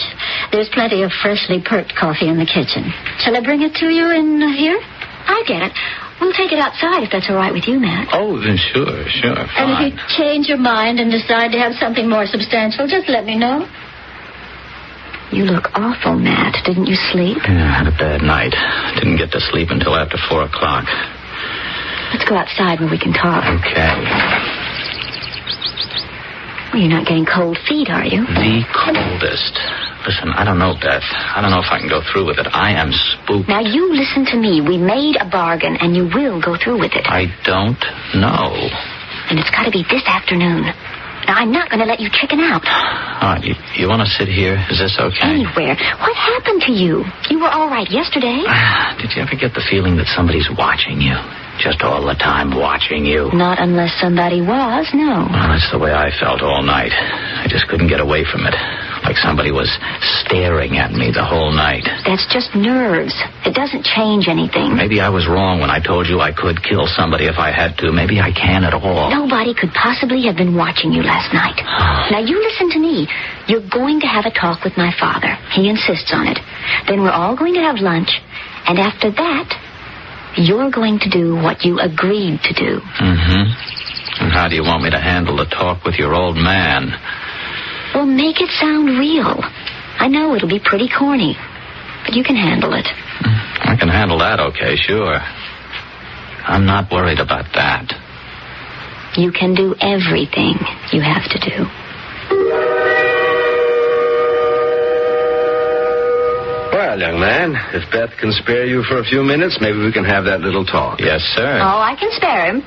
There's plenty of freshly perked coffee in the kitchen. Shall I bring it to you in here? I get it. We'll take it outside if that's all right with you, Matt. Oh, then sure, fine. And if you change your mind and decide to have something more substantial, just let me know. You look awful, Matt. Didn't you sleep? Yeah, I had a bad night. Didn't get to sleep until after 4 o'clock. Let's go outside where we can talk. Okay. Well, you're not getting cold feet, are you? The coldest. Listen, I don't know, Beth. I don't know if I can go through with it. I am spooked. Now, you listen to me. We made a bargain, and you will go through with it. I don't know. And it's got to be this afternoon. Now, I'm not going to let you chicken out. All right, you want to sit here? Is this okay? Anywhere. What happened to you? You were all right yesterday. Did you ever get the feeling that somebody's watching you? Just all the time watching you? Not unless somebody was, no. Well, that's the way I felt all night. I just couldn't get away from it. Like somebody was staring at me the whole night. That's just nerves. It doesn't change anything. Maybe I was wrong when I told you I could kill somebody if I had to. Maybe I can at all. Nobody could possibly have been watching you last night. Now, you listen to me. You're going to have a talk with my father. He insists on it. Then we're all going to have lunch. And after that, you're going to do what you agreed to do. Mm-hmm. And how do you want me to handle the talk with your old man? Well, make it sound real. I know it'll be pretty corny, but you can handle it. I can handle that, okay, sure. I'm not worried about that. You can do everything you have to do. Well, young man, if Beth can spare you for a few minutes, maybe we can have that little talk. Yes, sir. Oh, I can spare him.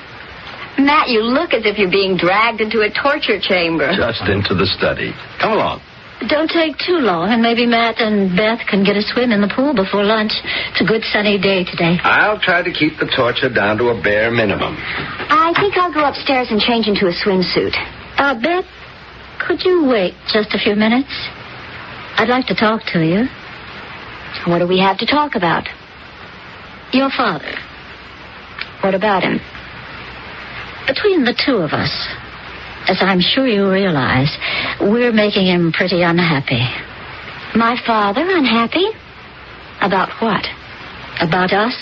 Matt, you look as if you're being dragged into a torture chamber. Just into the study. Come along. Don't take too long, and maybe Matt and Beth can get a swim in the pool before lunch. It's a good sunny day today. I'll try to keep the torture down to a bare minimum. I think I'll go upstairs and change into a swimsuit. Beth, could you wait just a few minutes? I'd like to talk to you. What do we have to talk about? Your father. What about him? Between the two of us, as I'm sure you realize, we're making him pretty unhappy. My father unhappy? About what? About us?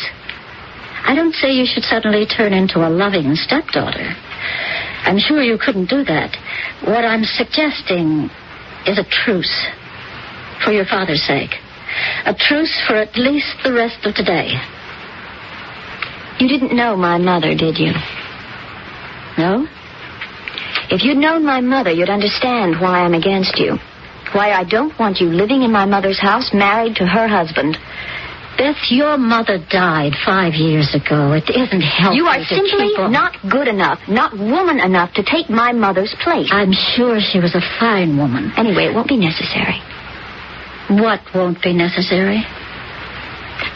I don't say you should suddenly turn into a loving stepdaughter. I'm sure you couldn't do that. What I'm suggesting is a truce. For your father's sake. A truce for at least the rest of today. You didn't know my mother, did you? No? If you'd known my mother, you'd understand why I'm against you. Why I don't want you living in my mother's house, married to her husband. Beth, your mother died 5 years ago. It isn't healthy. You are simply not good enough, not woman enough to take my mother's place. I'm sure she was a fine woman. Anyway, it won't be necessary. What won't be necessary?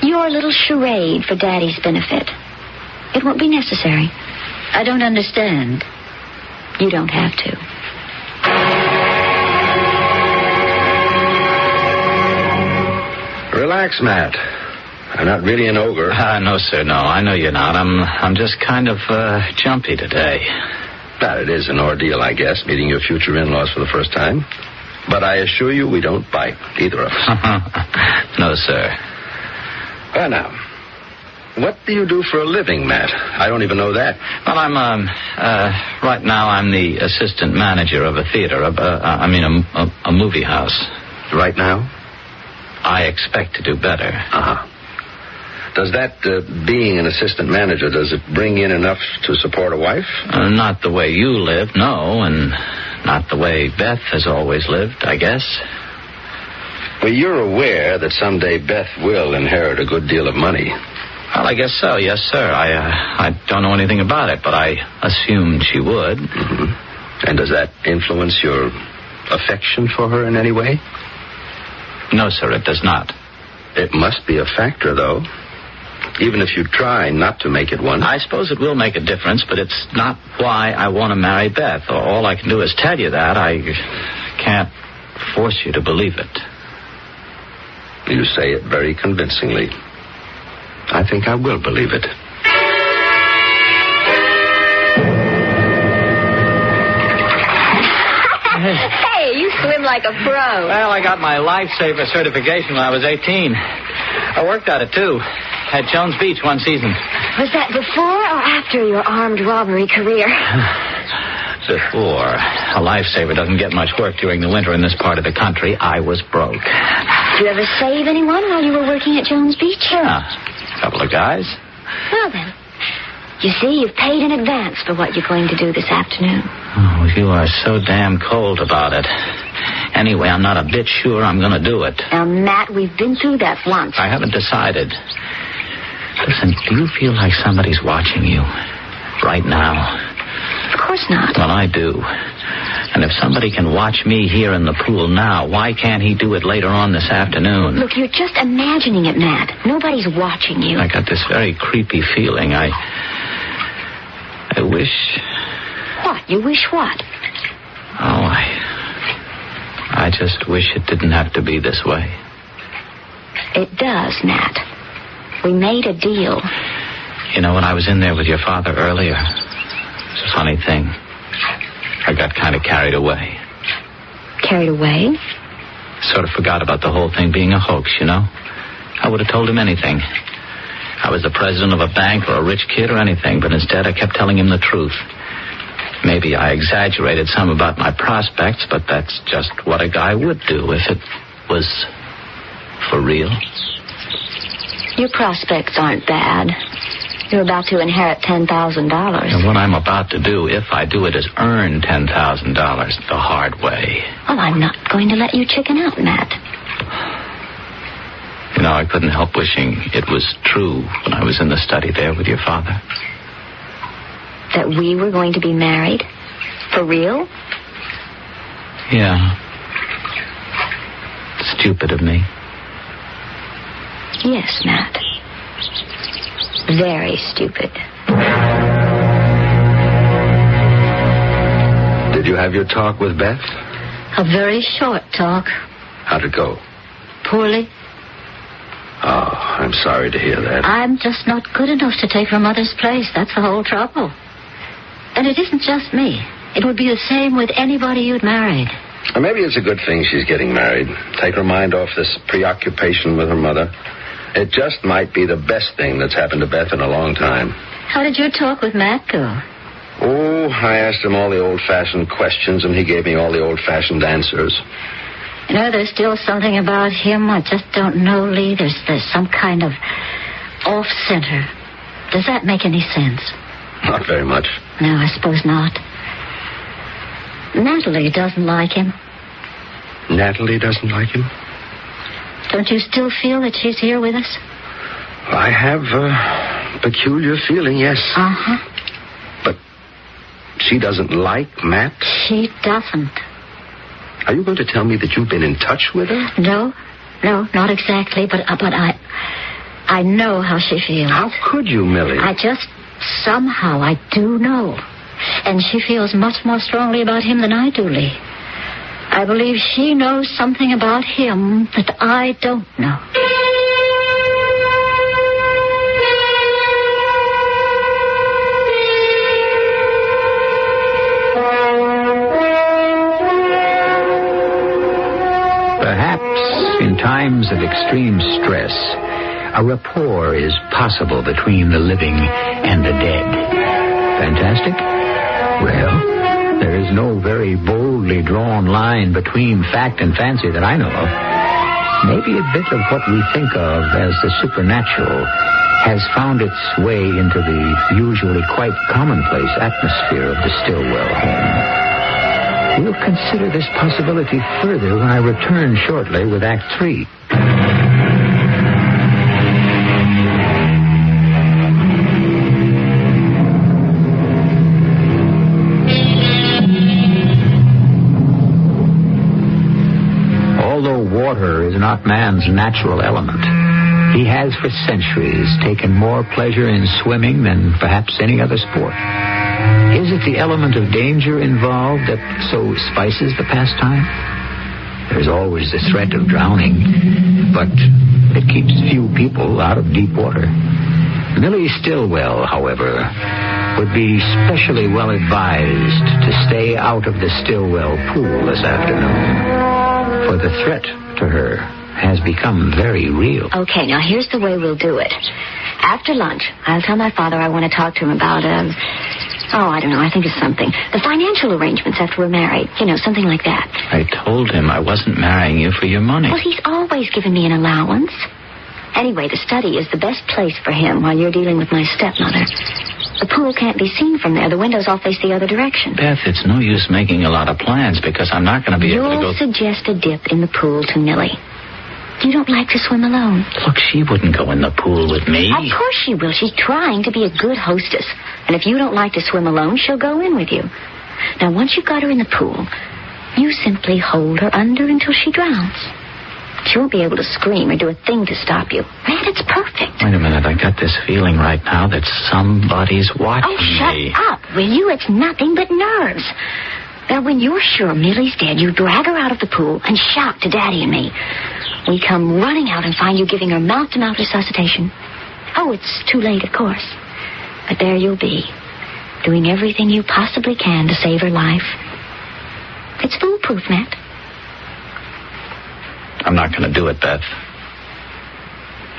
Your little charade for Daddy's benefit. It won't be necessary. I don't understand. You don't have to. Relax, Matt. I'm not really an ogre. No, sir, no. I know you're not. I'm just kind of jumpy today. That it is an ordeal, I guess, meeting your future in-laws for the first time. But I assure you we don't bite, either of us. No, sir. Well, now, what do you do for a living, Matt? I don't even know that. Well, I'm, right now I'm the assistant manager of a theater, a movie house. Right now? I expect to do better. Uh-huh. Does that, being an assistant manager, does it bring in enough to support a wife? Not the way you live, no, and not the way Beth has always lived, I guess. Well, you're aware that someday Beth will inherit a good deal of money. Well, I guess so, yes, sir. I don't know anything about it, but I assumed she would. Mm-hmm. And does that influence your affection for her in any way? No, sir, it does not. It must be a factor, though. Even if you try not to make it one. I suppose it will make a difference, but it's not why I want to marry Beth. All I can do is tell you that. I can't force you to believe it. You say it very convincingly. I think I will believe it. Hey, you swim like a pro. Well, I got my lifesaver certification when I was 18. I worked at it, too. At Jones Beach one season. Was that before or after your armed robbery career? Before. A lifesaver doesn't get much work during the winter in this part of the country. I was broke. Did you ever save anyone while you were working at Jones Beach? Yeah, a couple of guys. Well, then. You see, you've paid in advance for what you're going to do this afternoon. Oh, you are so damn cold about it. Anyway, I'm not a bit sure I'm going to do it. Now, Matt, we've been through that once. I haven't decided. Listen, do you feel like somebody's watching you right now? Of course not. Well, I do. And if somebody can watch me here in the pool now, why can't he do it later on this afternoon? Look, you're just imagining it, Matt. Nobody's watching you. I got this very creepy feeling. I wish... What? You wish what? Oh, I just wish it didn't have to be this way. It does, Matt. We made a deal. You know, when I was in there with your father earlier, it's a funny thing. I got kind of carried away. Carried away? Sort of forgot about the whole thing being a hoax, you know? I would have told him anything. I was the president of a bank or a rich kid or anything, but instead I kept telling him the truth. Maybe I exaggerated some about my prospects, but that's just what a guy would do if it was for real. Your prospects aren't bad. You're about to inherit $10,000. And what I'm about to do, if I do it, is earn $10,000 the hard way. Well, I'm not going to let you chicken out, Matt. You know, I couldn't help wishing it was true when I was in the study there with your father. That we were going to be married? For real? Yeah. Stupid of me. Yes, Matt. Very stupid. Did you have your talk with Beth? A very short talk. How'd it go? Poorly. Oh, I'm sorry to hear that. I'm just not good enough to take her mother's place. That's the whole trouble. And it isn't just me. It would be the same with anybody you'd married. Maybe it's a good thing she's getting married. Take her mind off this preoccupation with her mother. It just might be the best thing that's happened to Beth in a long time. How did your talk with Matt go? Oh, I asked him all the old-fashioned questions, and he gave me all the old-fashioned answers. You know, there's still something about him I just don't know, Lee. There's some kind of off-center. Does that make any sense? Not very much. No, I suppose not. Natalie doesn't like him. Natalie doesn't like him? Don't you still feel that she's here with us? I have a peculiar feeling, yes. Uh-huh. But she doesn't like Matt? She doesn't. Are you going to tell me that you've been in touch with her? No, not exactly, but I know how she feels. How could you, Millie? Somehow I do know. And she feels much more strongly about him than I do, Lee. I believe she knows something about him that I don't know. Perhaps in times of extreme stress, a rapport is possible between the living and the dead. Fantastic? Well, there is no very boldly drawn line between fact and fancy that I know of. Maybe a bit of what we think of as the supernatural has found its way into the usually quite commonplace atmosphere of the Stillwell home. We'll consider this possibility further when I return shortly with Act 3. Although water is not man's natural element, he has for centuries taken more pleasure in swimming than perhaps any other sport. Is it the element of danger involved that so spices the pastime? There's always the threat of drowning, but it keeps few people out of deep water. Millie Stillwell, however, would be specially well advised to stay out of the Stillwell pool this afternoon, for the threat to her has become very real. Okay, now here's the way we'll do it. After lunch, I'll tell my father I want to talk to him about, I don't know, I think it's something. The financial arrangements after we're married. You know, something like that. I told him I wasn't marrying you for your money. Well, he's always given me an allowance. Anyway, the study is the best place for him while you're dealing with my stepmother. The pool can't be seen from there. The windows all face the other direction. Beth, it's no use making a lot of plans because I'm not going to be able to go... You'll suggest a dip in the pool to Millie. You don't like to swim alone. Look, she wouldn't go in the pool with me. Of course she will. She's trying to be a good hostess. And if you don't like to swim alone, she'll go in with you. Now, once you've got her in the pool, you simply hold her under until she drowns. She won't be able to scream or do a thing to stop you. Man, it's perfect. Wait a minute. I got this feeling right now that somebody's watching me. Oh, shut up, will you? It's nothing but nerves. Now, when you're sure Millie's dead, you drag her out of the pool and shout to Daddy and me. We come running out and find you giving her mouth-to-mouth resuscitation. Oh, it's too late, of course. But there you'll be, doing everything you possibly can to save her life. It's foolproof, Matt. I'm not going to do it, Beth.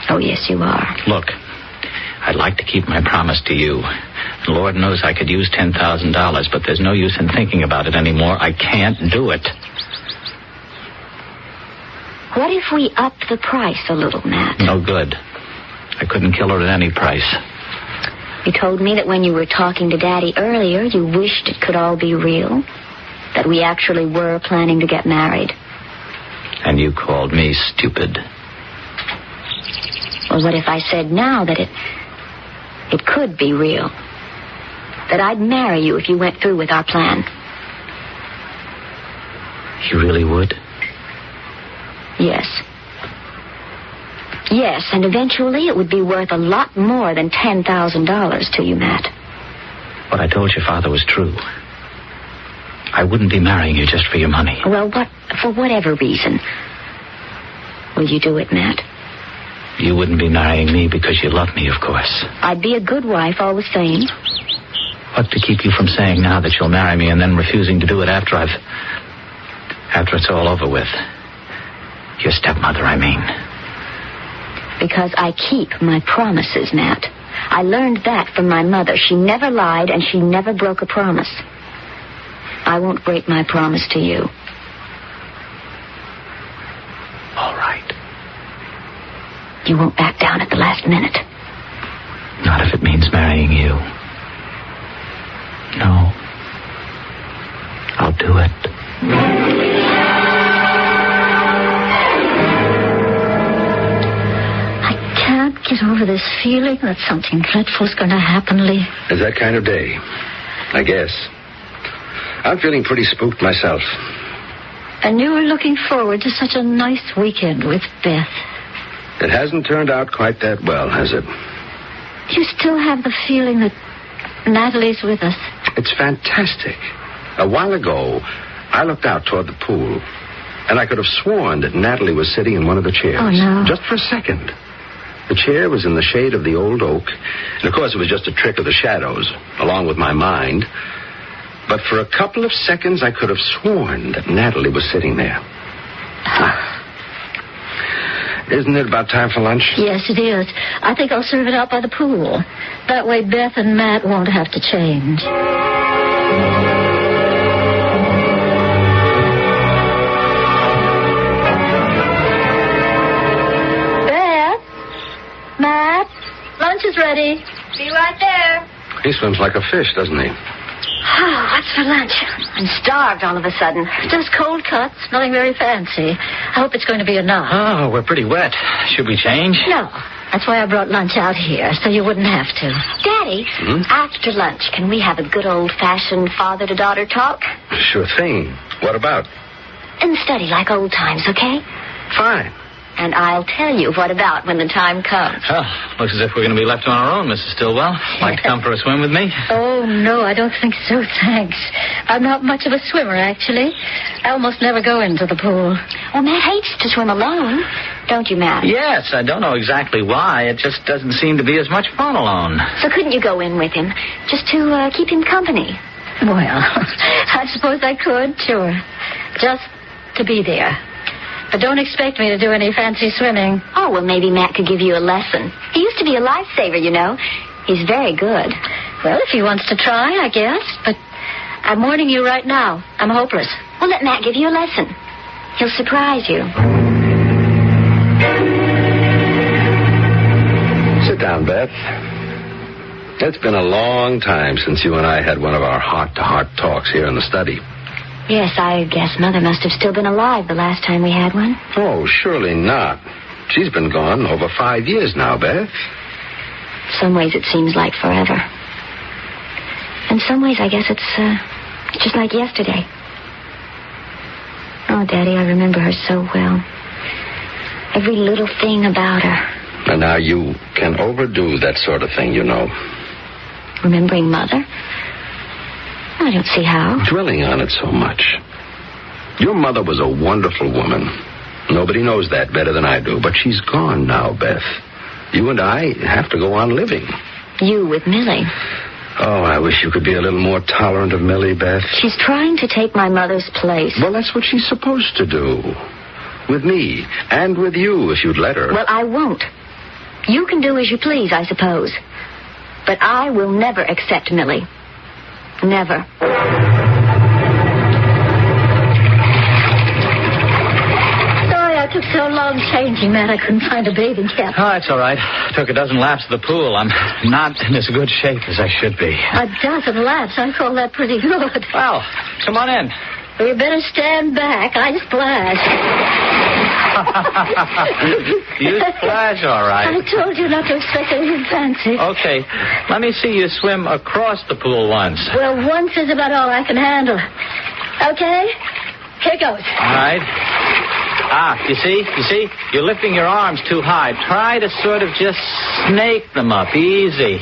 Oh, yes, you are. Look, I'd like to keep my promise to you. Lord knows I could use $10,000, but there's no use in thinking about it anymore. I can't do it. What if we up the price a little, Matt? No good. I couldn't kill her at any price. You told me that when you were talking to Daddy earlier, you wished it could all be real. That we actually were planning to get married. And you called me stupid. Well, what if I said now that it could be real? That I'd marry you if you went through with our plan. You really would? Yes. Yes, and eventually it would be worth a lot more than $10,000 to you, Matt. What I told your father was true. I wouldn't be marrying you just for your money. Well, for whatever reason. Will you do it, Matt? You wouldn't be marrying me because you love me, of course. I'd be a good wife all the same. What to keep you from saying now that you'll marry me and then refusing to do it after it's all over with? Your stepmother, I mean. Because I keep my promises, Matt. I learned that from my mother. She never lied and she never broke a promise. I won't break my promise to you. All right. You won't back down at the last minute. Not if it means marrying you. No. I'll do it. Get over this feeling that something dreadful's going to happen, Lee. It's that kind of day, I guess. I'm feeling pretty spooked myself. And you were looking forward to such a nice weekend with Beth. It hasn't turned out quite that well, has it? You still have the feeling that Natalie's with us. It's fantastic. A while ago, I looked out toward the pool, and I could have sworn that Natalie was sitting in one of the chairs. Oh, no. Just for a second. The chair was in the shade of the old oak, and of course it was just a trick of the shadows, along with my mind. But for a couple of seconds I could have sworn that Natalie was sitting there. Isn't it about time for lunch? Yes, it is. I think I'll serve it out by the pool. That way Beth and Matt won't have to change. Beth? Matt? Lunch is ready. Be right there. He swims like a fish, doesn't he? Oh, what's for lunch? I'm starved all of a sudden. Just cold cuts, nothing very fancy. I hope it's going to be enough. Oh, we're pretty wet. Should we change? No. That's why I brought lunch out here, so you wouldn't have to. Daddy, after lunch, can we have a good old-fashioned father-to-daughter talk? Sure thing. What about? In the study, like old times, okay? Fine. And I'll tell you what about when the time comes. Oh, looks as if we're going to be left on our own, Mrs. Stillwell. Like to come for a swim with me? Oh, no, I don't think so, thanks. I'm not much of a swimmer, actually. I almost never go into the pool. Well, Matt hates to swim alone. Don't you, Matt? Yes, I don't know exactly why. It just doesn't seem to be as much fun alone. So couldn't you go in with him, just to keep him company? Well, I suppose I could, sure. Just to be there. But don't expect me to do any fancy swimming. Oh, well, maybe Matt could give you a lesson. He used to be a lifesaver, you know. He's very good. Well, if he wants to try, I guess. But I'm warning you right now. I'm hopeless. Well, let Matt give you a lesson. He'll surprise you. Sit down, Beth. It's been a long time since you and I had one of our heart-to-heart talks here in the study. Yes, I guess Mother must have still been alive the last time we had one. Oh, surely not. She's been gone over 5 years now, Beth. Some ways it seems like forever. In some ways, I guess it's just like yesterday. Oh, Daddy, I remember her so well. Every little thing about her. And now you can overdo that sort of thing, you know. Remembering Mother? I don't see how. Dwelling on it so much. Your mother was a wonderful woman. Nobody knows that better than I do, but she's gone now, Beth. You and I have to go on living. You with Millie. Oh, I wish you could be a little more tolerant of Millie, Beth. She's trying to take my mother's place. Well, that's what she's supposed to do. With me, and with you, if you'd let her. Well, I won't. You can do as you please, I suppose. But I will never accept Millie. Never. Sorry I took so long changing, Matt. I couldn't find a bathing cap. Oh, it's all right. Took a dozen laps of the pool. I'm not in as good shape as I should be. A dozen laps? I call that pretty good. Well, come on in. You better stand back. I splash. You splash, all right. I told you not to expect anything fancy. Okay, let me see you swim across the pool once. Well, once is about all I can handle. Okay? Here goes. All right. You see? You're lifting your arms too high. Try to sort of just snake them up. Easy.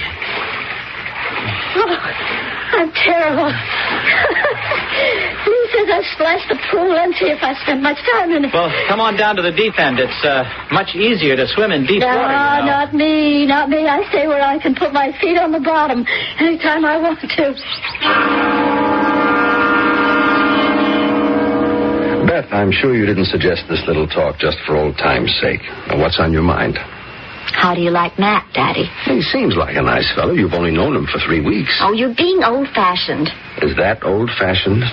Oh, I'm terrible. Lee says I've splashed the pool empty if I spend much time in it. Well, come on down to the deep end. It's much easier to swim in deep water. No, not me. I stay where I can put my feet on the bottom anytime I want to. Beth, I'm sure you didn't suggest this little talk just for old time's sake. Now, what's on your mind? How do you like Matt, Daddy? He seems like a nice fellow. You've only known him for 3 weeks. Oh, you're being old-fashioned. Is that old-fashioned?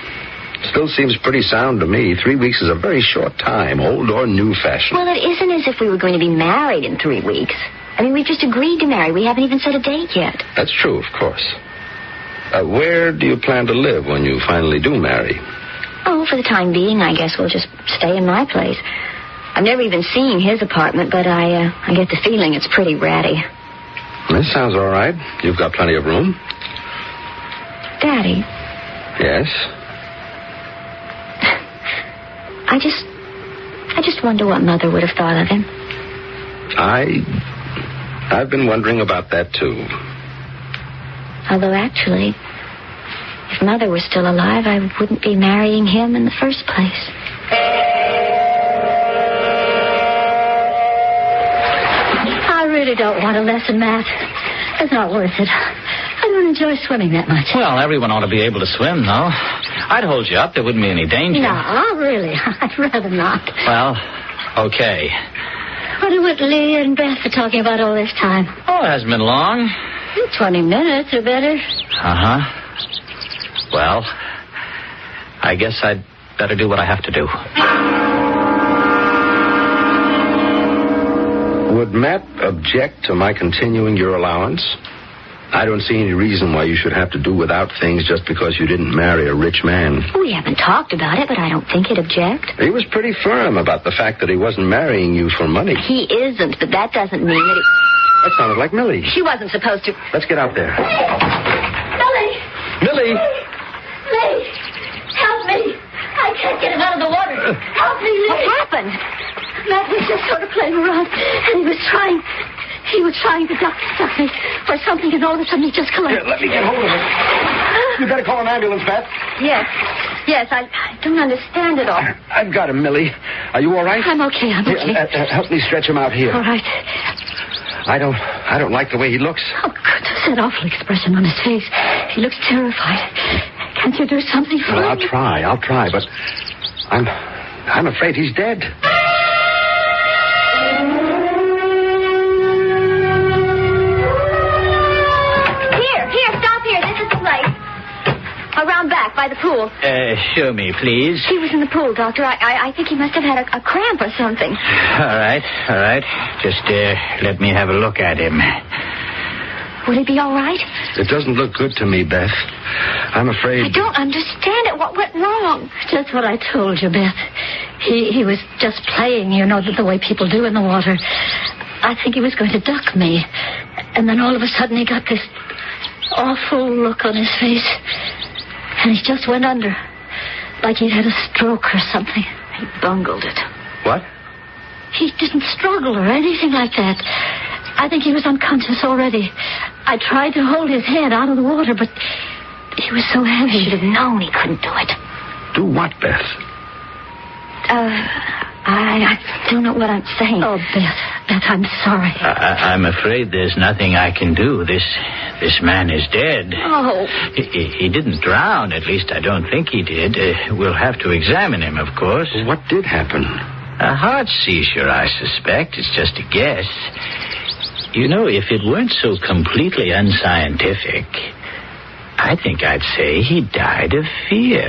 Still seems pretty sound to me. 3 weeks is a very short time, old or new-fashioned. Well, it isn't as if we were going to be married in 3 weeks. I mean, we've just agreed to marry. We haven't even set a date yet. That's true, of course. Where do you plan to live when you finally do marry? Oh, for the time being, I guess we'll just stay in my place. I've never even seen his apartment, but I get the feeling it's pretty ratty. This sounds all right. You've got plenty of room. Daddy. Yes? I just wonder what Mother would have thought of him. I've been wondering about that, too. Although, actually, if Mother were still alive, I wouldn't be marrying him in the first place. I really don't want a lesson, Matt. It's not worth it. I don't enjoy swimming that much. Well, everyone ought to be able to swim, though. I'd hold you up. There wouldn't be any danger. No, really. I'd rather not. Well, okay. Well, wonder what Lee and Beth are talking about all this time. Oh, it hasn't been long. 20 minutes or better. Uh-huh. Well, I guess I'd better do what I have to do. Would Matt object to my continuing your allowance? I don't see any reason why you should have to do without things just because you didn't marry a rich man. We haven't talked about it, but I don't think he'd object. He was pretty firm about the fact that he wasn't marrying you for money. He isn't, but that doesn't mean that he... That sounded like Millie. She wasn't supposed to... Let's get out there. Millie! Millie! Lee! Help me! I can't get him out of the water. Help me, Lee! What happened? Matt was just sort of playing around, and he was trying to duck me or something, and all of a sudden he just collapsed. Here, let me get hold of him. You better call an ambulance, Beth. Yes, I don't understand it all. I've got him, Millie. Are you all right? I'm okay. Here, help me stretch him out here. All right. I don't like the way he looks. Oh, goodness, that awful expression on his face. He looks terrified. Can't you do something for him? I'll try, but I'm afraid he's dead. Here, stop here. This is the place. Around back, by the pool. Show me, please. He was in the pool, Doctor. I think he must have had a cramp or something. All right. Just let me have a look at him. Will he be all right? It doesn't look good to me, Beth. I'm afraid... I don't understand it. What went wrong? Just what I told you, Beth. He was just playing, the way people do in the water. I think he was going to duck me. And then all of a sudden he got this awful look on his face. And he just went under. Like he'd had a stroke or something. He bungled it. What? He didn't struggle or anything like that. I think he was unconscious already. I tried to hold his head out of the water, but he was so heavy. Should have known he couldn't do it. Do what, Beth? I don't know what I'm saying. Oh, Beth, I'm sorry. I'm afraid there's nothing I can do. This man is dead. Oh. He didn't drown. At least I don't think he did. We'll have to examine him, of course. What did happen? A heart seizure, I suspect. It's just a guess. If it weren't so completely unscientific, I think I'd say he died of fear.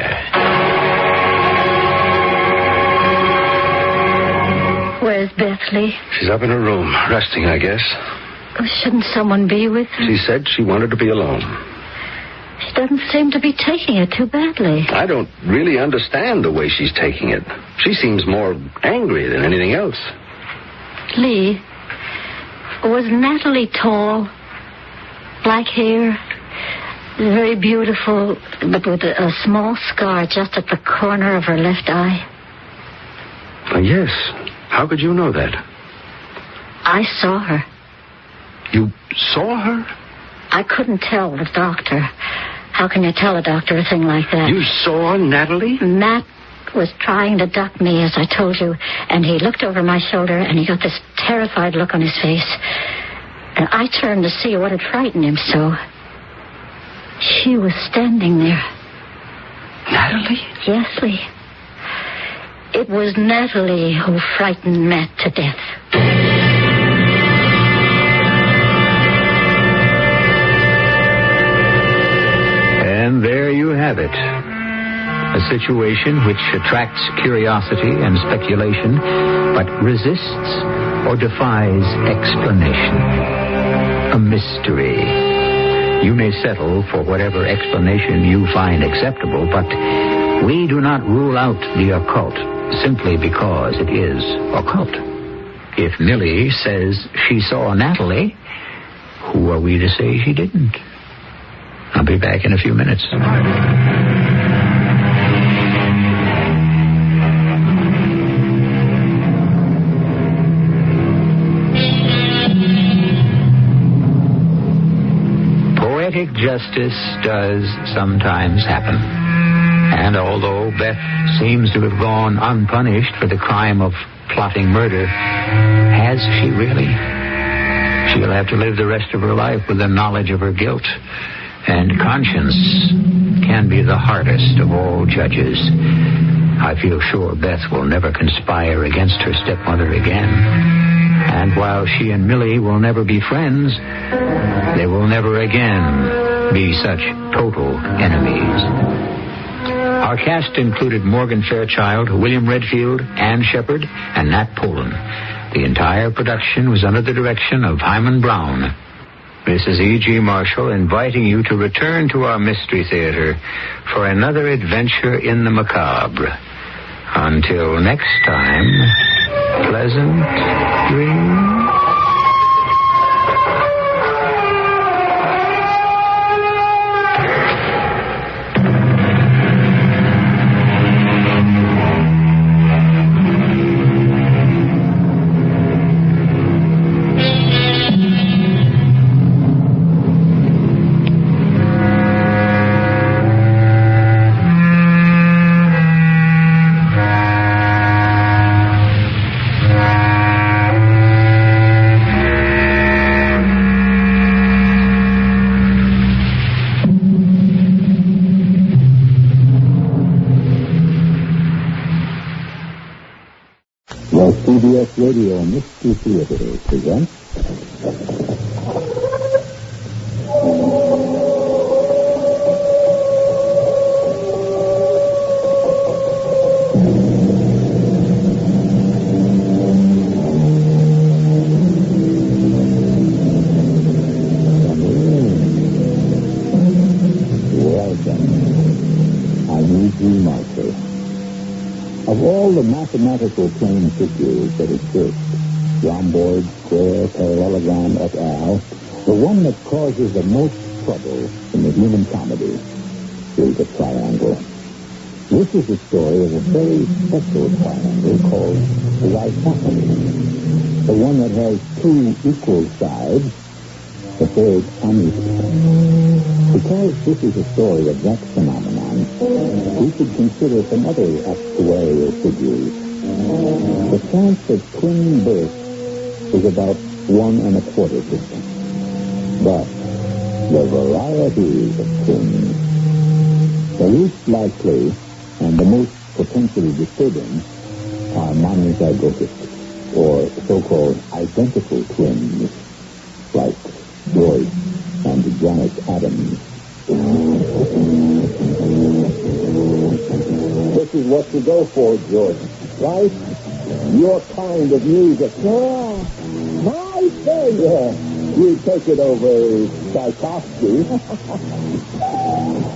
Where's Beth, Lee? She's up in her room, resting, I guess. Oh, shouldn't someone be with her? She said she wanted to be alone. She doesn't seem to be taking it too badly. I don't really understand the way she's taking it. She seems more angry than anything else. Lee, was Natalie tall? Black hair? Very beautiful, but with a small scar just at the corner of her left eye? Yes. How could you know that? I saw her. You saw her? I couldn't tell the doctor. How can you tell a doctor a thing like that? You saw Natalie? Matt was trying to duck me, as I told you, and he looked over my shoulder, and he got this terrified look on his face. And I turned to see what had frightened him so. She was standing there. Natalie? Yes, Lee. It was Natalie who frightened Matt to death. And there you have it. A situation which attracts curiosity and speculation, but resists or defies explanation. A mystery. You may settle for whatever explanation you find acceptable, but we do not rule out the occult simply because it is occult. If Millie says she saw Natalie, who are we to say she didn't? I'll be back in a few minutes. Poetic justice does sometimes happen. And although Beth seems to have gone unpunished for the crime of plotting murder, has she really? She'll have to live the rest of her life with the knowledge of her guilt. And conscience can be the hardest of all judges. I feel sure Beth will never conspire against her stepmother again. And while she and Millie will never be friends, they will never again be such total enemies. Our cast included Morgan Fairchild, William Redfield, Ann Shepard, and Nat Polen. The entire production was under the direction of Himan Brown. This is E.G. Marshall inviting you to return to our Mystery Theater for another adventure in the macabre. Until next time, pleasant dreams. CBS Radio Mystery Theater presents Of all the mathematical plane figures that exist, rhomboid, square, parallelogram, et al., the one that causes the most trouble in the human comedy is the triangle. This is the story of a very special triangle called the isosceles, the one that has two equal sides, the third unequal. Because this is a story of that phenomenon, we should consider some other actuarial figures. The chance of twin birth is about 1 1/4%. But the variety of twins, the least likely and the most potentially disturbing are monozygotic, or so-called identical twins, like Joyce and Janet Adams. This is what you go for, George, right? Your kind of music. Yeah, my thing. Yeah, you take it over Tchaikovsky.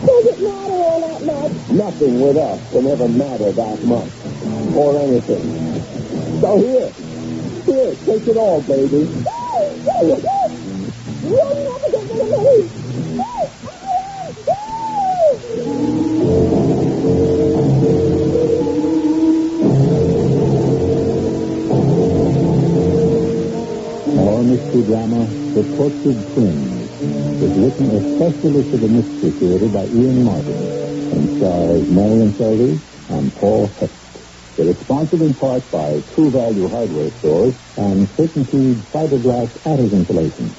Does it matter all that much? Nothing with us will never matter that much, or anything. So here, take it all, baby. You'll never get rid of me. Our mystery drama, The Tortured Twins, is written especially for the Mystery Theater by Ian Martin and stars Marion Selby and Paul Hecht. It is sponsored in part by True Value Hardware Stores and Certainty Fiberglass Attic Insulation.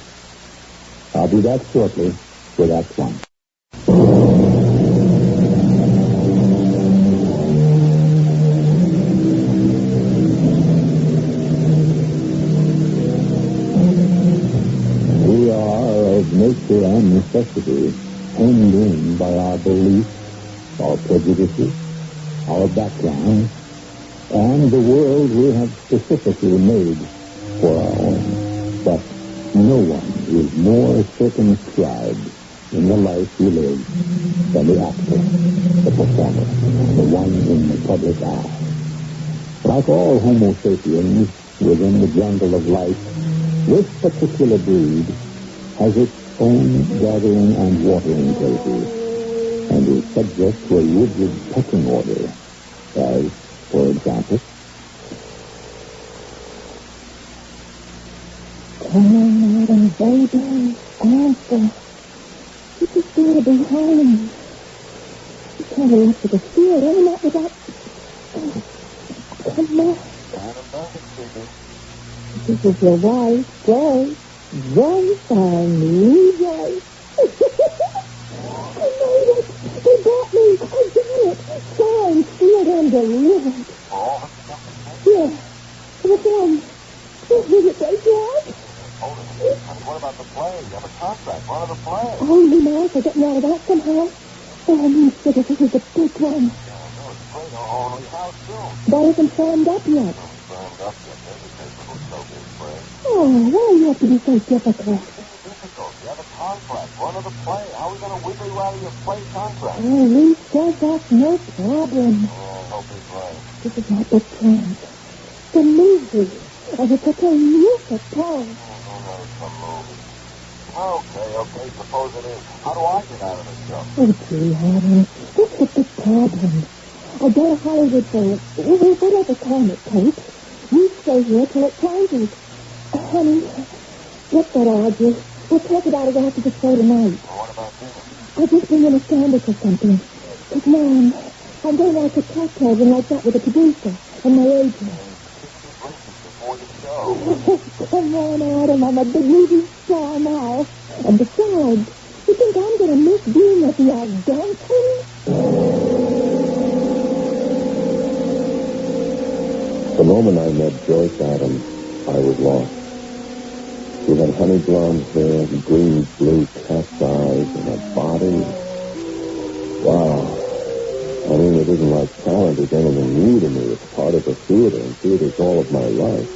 I'll be back shortly with Act One. We are of nature and necessity hemmed in by our beliefs, our prejudices, our background, and the world we have specifically made for our own. But no one is more circumscribed in the life we live than the actor, the performer, the one in the public eye. Like all Homo sapiens within the jungle of life, this particular breed has its own gathering and watering places, and is subject to a rigid pecking order, as, for example, come on, Madam, baby, answer. You just gotta be home. You can't go up to the theater, not without... Come on. This is your wife, Joyce. Joyce, I need Joyce. I made it. They bought me. I did it. Signed, sealed, and delivered. Yeah. What's wrong? Yes. Will it break yet? What about the play? You have a contract. Run of the play. Oh, you know, if I get me out of that somehow. Oh, I mean, Sugar, this is the big one. How soon? That isn't firmed up yet. Firmed up yet. Oh, why do you have to be so difficult? You have a contract. Run of the play. How are we going to wiggle you out of your play contract? Oh, Lee says that's no problem. Hope he's right. This is my big plan. The movie. As a cocaine, you suppose. Okay, suppose it is. How do I get out of this job? Oh, gee, honey, this is a big problem. I go to Hollywood for it. Whatever time it takes. You stay here till it changes. Honey, what's that argue? We'll talk about it after the show tonight. What about dinner? I'll just bring in a sandwich or something. But, Mom, I'm going out to cocktails and like that with the producer and my agent. Come on, Adam. I'm a big movie star now. And besides, you think I'm going to miss being at the Algonquin? The moment I met Joyce Adams, I was lost. She had honey blonde hair, green-blue cat's eyes, and a body. Wow. I mean, it isn't like talent is anything new to me. It's part of the theater, and theater's all of my life.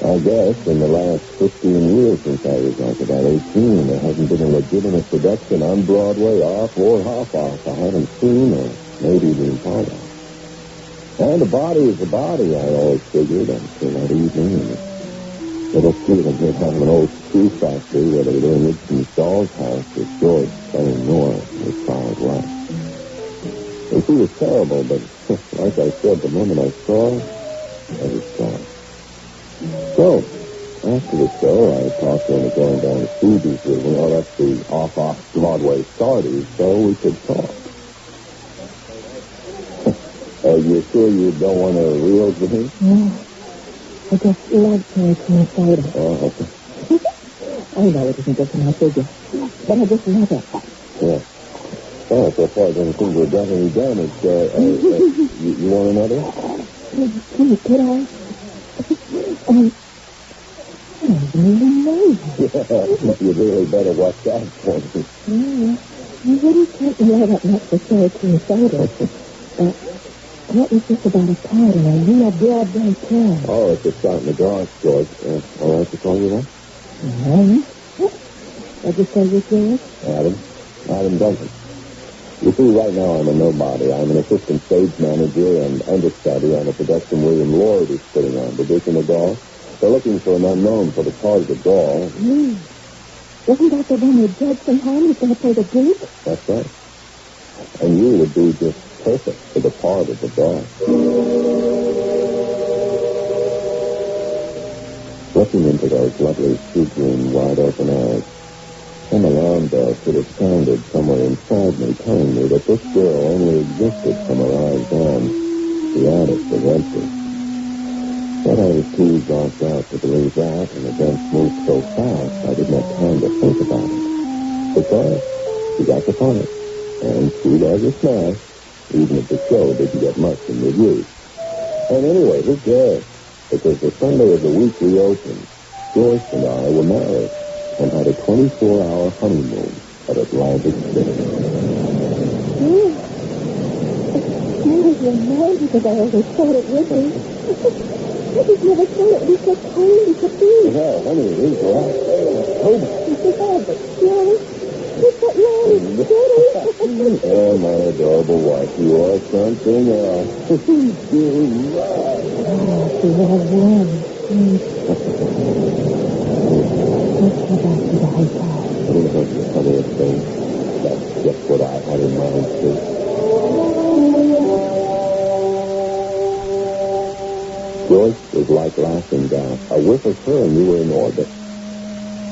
I guess in the last 15 years since I was like about 18, there hasn't been a legitimate production on Broadway, off or half off, I haven't seen or maybe been part of. And a body is a body, I always figured until that evening in a little theater just having an old screw factory where they were doing Ibsen's Doll's House with George playing Nora with Child West. And she was terrible, but like I said, the moment I saw her, I was gone. So, after the show, I talked to him about going down to Phoebe's with me. Oh, that's the off Broadway starties, so we could talk. You sure you don't want to reel with me? No. I just love creaking soda. Oh, okay. I know it isn't good for my figure, but I just love it. Yeah. Oh, so far it doesn't seem to have done any damage. You want another? Could I? I don't really know. Yeah, you really better watch out for me. Yeah, you wouldn't take me all that much for creaking soda. But what was this about a party, a real Broadway play? Oh, it's just out in the garage, George. All right to call you that? What'd you say this was? Adam Duncan. You see, right now I'm a nobody. I'm an assistant stage manager and understudy on a production William Lloyd is putting on, Division of Gaul. They're looking for an unknown for the part of the Gaul. Isn't that the one with Judson Hahn who's going to play the Duke? That's right. And you would be just perfect for the part of the Gaul. Looking into those lovely sea-green, wide-open eyes, some alarm bell should have sounded somewhere inside me, telling me that this girl only existed from her eyes down. The attic was empty. But I was too zonked out to believe that, and events moved so fast I didn't have time to think about it. Because she got the part, and sweet as a smash, even if the show didn't get much in reviews. And anyway, who cares? Because the Sunday of the week we opened, Joyce and I were married and had a 24-hour honeymoon at Atlantic City. It was romantic because I always thought it would be. I just never thought it would be so cold as it be. Yeah, honey, it is right. Yeah, but Joyce, look what you're Oh, my adorable wife, you are something else. You're right. Oh, she was one. Let's go back to the hotel. It was the funniest thing. That's just what I had in mind, too. Joyce was like laughing gas. A whiff of her and you were in orbit.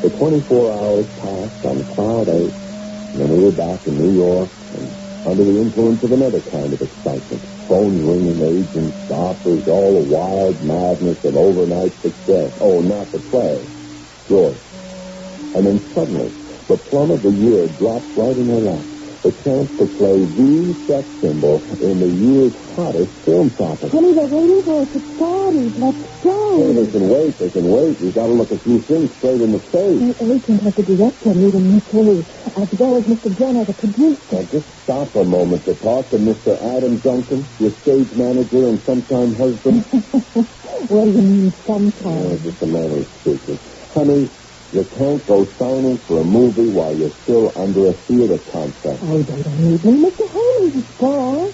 The 24 hours passed on cloud 8, and then we were back in New York and under the influence of another kind of excitement. Phones ringing, agents, offers, all the wild madness of overnight success. Oh, not the play. Joyce. And then suddenly, the plum of the year drops right in her lap. The chance to play the sex symbol in the year's hottest film topic. Honey, they're waiting for us at parties. Let's go. no. Hey, they can wait. We've got to look a few things straight in the face. The agent of the director meeting me, too, as well as Mr. Jenner, the producer. Now, just stop a moment to talk to Mr. Adam Duncan, your stage manager and sometime husband. What do you mean, sometime? Just a manner of speaking. Honey, you can't go signing for a movie while you're still under a theater contract. Oh, they don't need me. Mr. Holmes is star.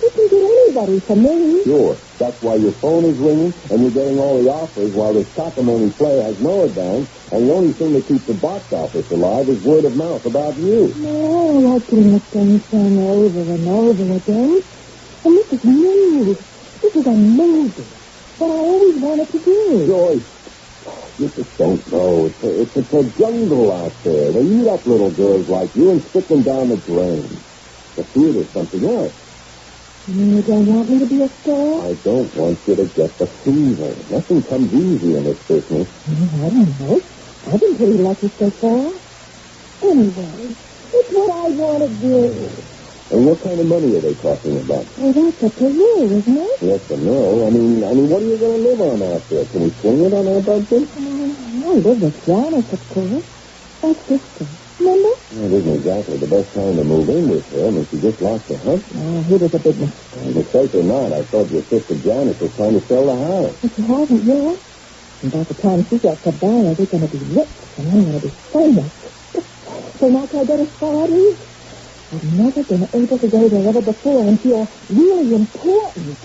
You can get anybody for me. Sure. That's why your phone is ringing, and you're getting all the offers while this cockamamie play has no advance, and the only thing that keeps the box office alive is word of mouth about you. No, I like doing the same thing over and over again. And this is new. This is a movie. What I always wanted to do. Joyce, you just don't know. It's a jungle out there. They eat up little girls like you and stick them down the drain. The theater's something else. You don't want me to be a star? I don't want you to get the fever. Nothing comes easy in this business. I don't know. I've been pretty lucky so far. Anyway, it's what I want to do. And what kind of money are they talking about? Well, that's up to you, isn't it? Yes or no? I mean, what are you going to live on out there? Can we swing it on our budget? I live with Janice, of course. That's sister. Remember? It isn't exactly the best time to move in with her. I mean, she just lost her husband. Oh, he was a big mistake. Mistake or not, I thought your sister Janice was trying to sell the house. But she hasn't yet. And by the time she gets to buy it, we're going to be rich, and I'm going to be famous. So now can I go to parties? I've never been able to go there ever before and feel really important.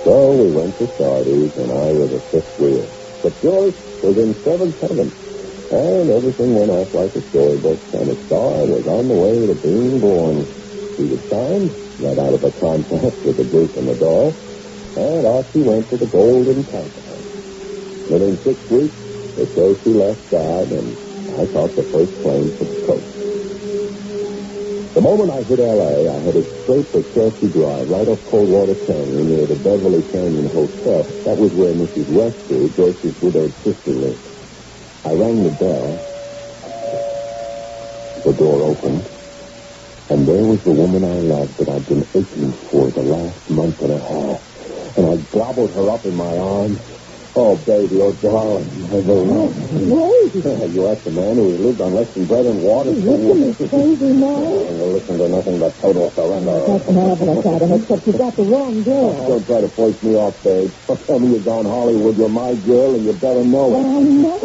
So we went to Sardi's, and I was a fifth wheel. But Joyce was in seventh heaven. And everything went off like a storybook, and a star was on the way to being born. She was signed, let out of a contract with the Duke and the doll, and off she went to the Golden Continent. Within 6 weeks, or so she left God, and I caught the first plane for the coast. The moment I hit L.A., I headed straight for Chelsea Drive, right off Coldwater Canyon, near the Beverly Canyon Hotel. That was where Mrs. Westby, Joyce's widowed sister, lived. I rang the bell. The door opened, and there was the woman I loved that I'd been aching for the last month and a half. And I gobbled her up in my arms. Oh, baby, oh, darling. You asked the man who lived on less than bread and water. Listen to crazy now. You'll listen to nothing but total surrender. That's marvelous, Adam, except you got the wrong girl. Don't try to force me off, babe. Don't tell me you're gone Hollywood. You're my girl, and you better know it. Well, I know.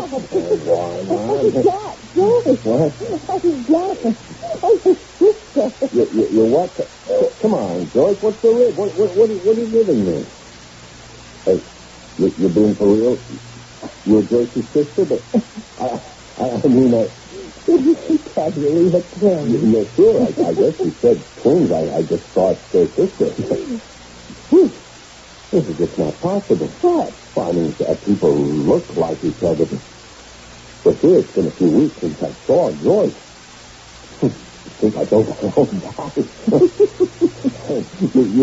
Why not? Joyce. What? Oh, your sister. You what? Come on, Joyce. What's the rib? What are you giving me? Hey, you're being for real? You're Joyce's sister? But I mean, She can't believe it's twins. Yeah, sure. I guess you said twins. I just thought their sister. This is just not possible. What? Well, I mean, people look like each other. But here, it's been a few weeks since I saw Joyce. I think I don't know about it.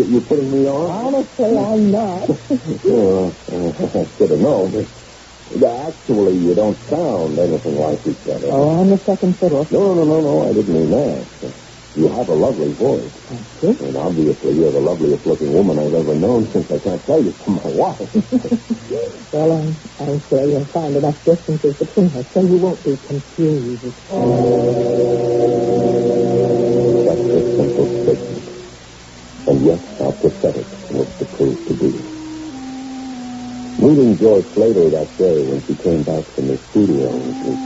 You're putting me on? Honestly, I'm not. I should have known. Actually, you don't sound anything like each other. Oh, I'm the second fiddle. No, I didn't mean that. You have a lovely voice. Thank you. And obviously, you're the loveliest looking woman I've ever known since I can't tell you from my wife. Well, I'm sure you'll find enough distances between us so you won't be confused. That's a simple statement. And yet, how pathetic was to prove to be. Meeting Joyce later that day when she came back from the studio was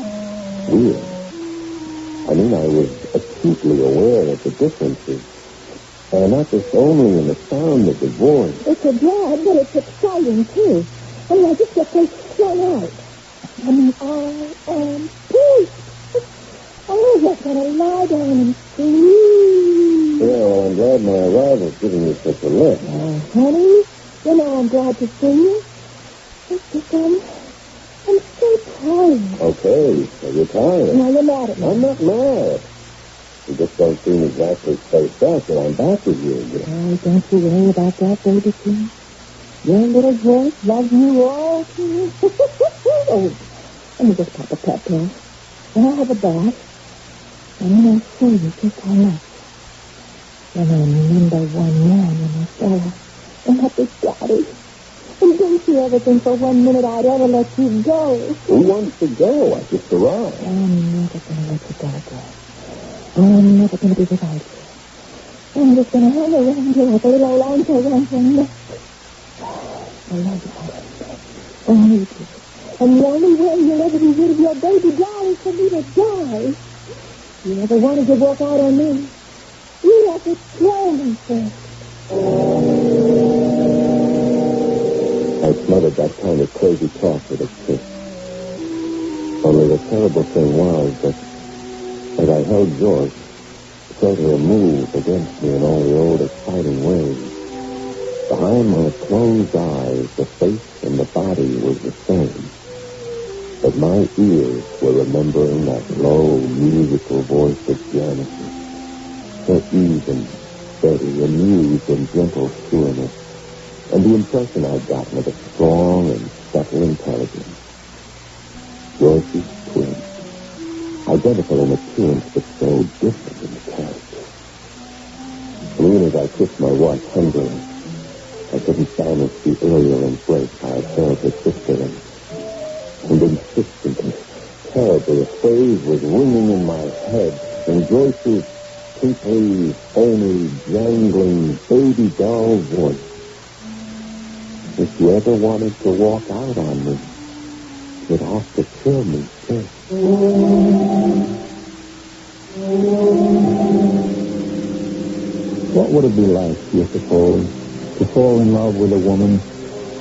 weird. I mean, I was acutely aware of the differences. And not just only in the sound of the voice. It's a drag, but it's exciting, too. I mean, I just get so strung out. I mean, I am peace. I just want to lie down and sleep. Yeah, well, I'm glad my arrival's giving you such a lift. Oh, honey, you know I'm glad to see you. It's just, I'm so tired. Okay, so you're tired. Now you're mad at me. I'm not mad. You just don't seem exactly spaced out that I'm back with you again. Oh, don't you worry about that, baby King. Your little voice loves you all, too. Oh, let me just pop a pep pill. Then I'll have a bath. And then I'll see you just how much. Then I'll remember one man when I saw her in that big you ever think for 1 minute I'd ever let you go? Who wants to go? I just arrived. I'm never going to let you go, Greg. I'm never going to be without you. I'm just going to hang around you like a little old anchor around your neck. I love you, honey. I need you. And the only way you'll ever be rid of your baby doll is for me to die. You never wanted to walk out on me. You have to kill me first. I smothered that kind of crazy talk with a kiss. Only the terrible thing was that as I held Joyce, felt her move against me in all the old exciting ways. Behind my closed eyes, the face and the body was the same. But my ears were remembering that low, musical voice of Janice's. Her even, steady, amused, and gentle sureness, and the impression I'd gotten of a strong and subtle intelligence. Joyce's twin, identical in appearance, but so different in character. And even as I kissed my wife hungrily, I couldn't silence the earlier embrace I had held her sister in. And insistently, terribly, a phrase was ringing in my head, and Joyce's tinkly, phony, jangling, baby doll voice. If you ever wanted to walk out on me, you'd have to kill me first. What would it be like, you suppose, to fall in love with a woman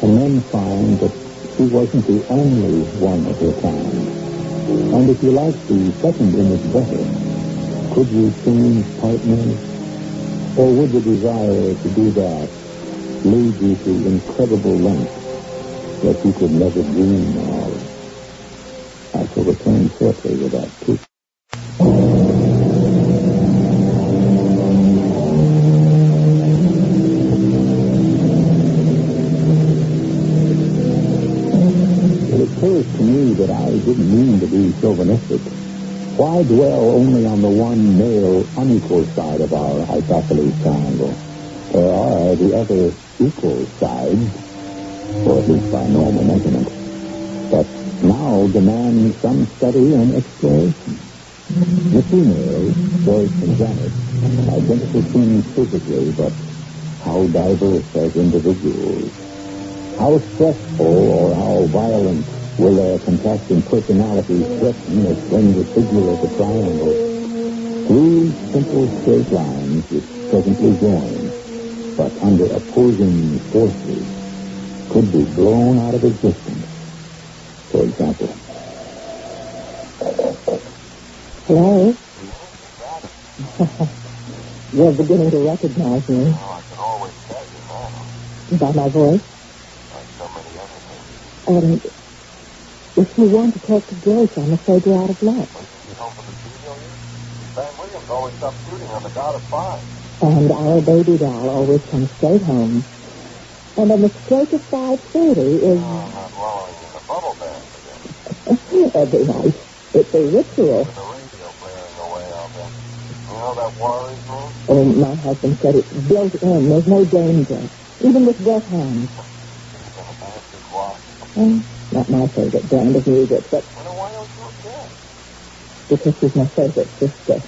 and then find that she wasn't the only one of her kind? And if you liked the second image better, could you change partners? Or would the desire to do that lead you to incredible lengths that you could never dream of? I shall return shortly with that, too. It occurs to me that I didn't mean to be chauvinistic. Why dwell only on the one male unequal side of our isosceles triangle? There are the other equal sides, or at least by normal measurement, that now demand some study and exploration. The females, Joyce and Janet, identical twins physically, but how diverse as individuals. How stressful or how violent will their contrasting personalities threaten or swing the figure of the triangle? Three simple straight lines which presently join, but under opposing forces, could be blown out of existence. For example. Hello? You're beginning to recognize me. Oh, I can always tell you now. By my voice? Like so many other things. If you want to talk to Joyce, I'm afraid you're out of luck. You home from the studio yet? Van Williams always stops shooting on the dot of 5. And our baby doll always comes straight home. And on the stroke of 5:30 is... Oh, not wallowing in the bubble bath again. Every night. It's a ritual. With the radio blaring away out there. You know that worries me? Oh, my husband said it's built in. There's no danger. Even with wet hands. Not my favorite brand of music, but... Well, why don't you again? Because she's my favorite sister.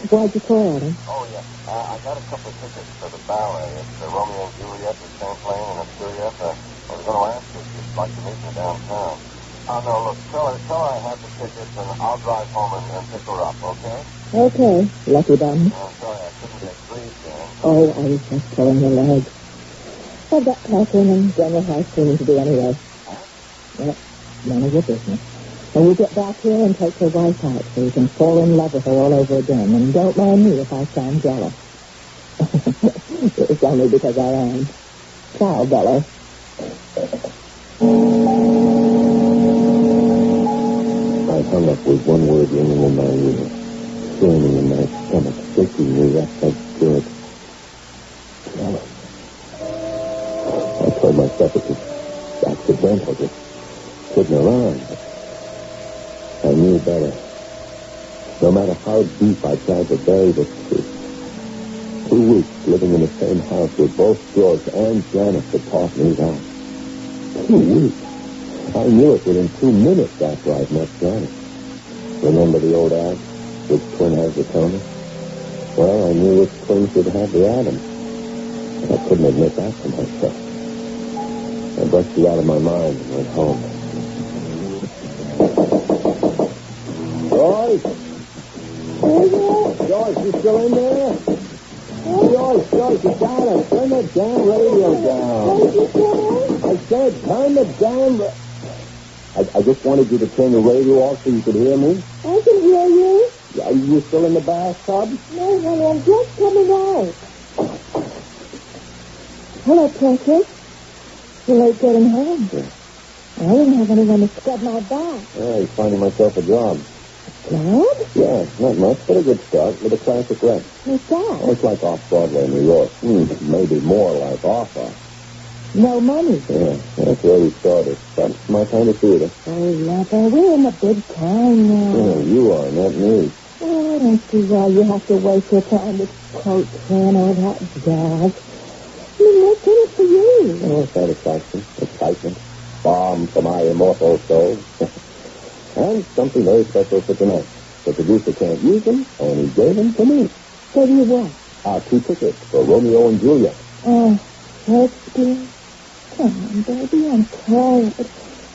Why'd you call her? Oh, yeah. I got a couple of tickets for the ballet. It's Romeo and Juliet with Champlain and Asturias. I was going to ask if you'd like to meet me downtown. Oh, no, look, tell her I have the tickets, and I'll drive home and pick her up, okay? Okay. Lucky done. Oh, sorry, I couldn't get free, Dan. Oh, I was just pulling your leg. I've got packing and general house cleaning to do anyway. Well, none of your business. And we'll get back here and take your wife out so you can fall in love with her all over again. And don't mind me if I sound jealous. It's only because I am. Ciao, Bella. I hung up with one word ringing in my ear, churning in my stomach, shaking me. That felt good. Jealous. I told myself it was accidental, just kidding around. I knew better. No matter how deep I tried to bury the truth. 2 weeks living in the same house with both George and Janet had taught me that. 2 weeks. I knew it within 2 minutes after I'd met Johnny. Remember the old ad? Which twin has the toner? Well, I knew which twin should have the atom. But I couldn't admit that to myself. I brushed it out of my mind and went home. Joyce? Joyce, you still in there? Joyce, you gotta turn that damn radio down. I said, turn the damn... I just wanted you to turn the radio off so you could hear me. I can hear you. Are you still in the bathtub? No, honey, I'm just coming out. Hello, Precious. You're late getting home. Yeah. I didn't have anyone to scrub my back. Yeah, he's finding myself a job. Job? Yeah, not much, but a good start with a classic rep. What's that? Oh, it's like off-Broadway in New York. Maybe more like off-off. No money. Yeah, that's where we started. But it's my kind of theater. Oh, Lover, we're in the big time now. Yeah, you are, not me. Oh, I don't see why you have to waste your time with coats and all that jazz. I mean, what's in it for you? Oh, satisfaction, excitement, balm for my immortal soul. And something very special for tonight. The producer can't use them, and he gave them to me. Gave you what? 2 tickets for Romeo and Juliet. Oh, Shakespeare? Come on, baby, I'm tired.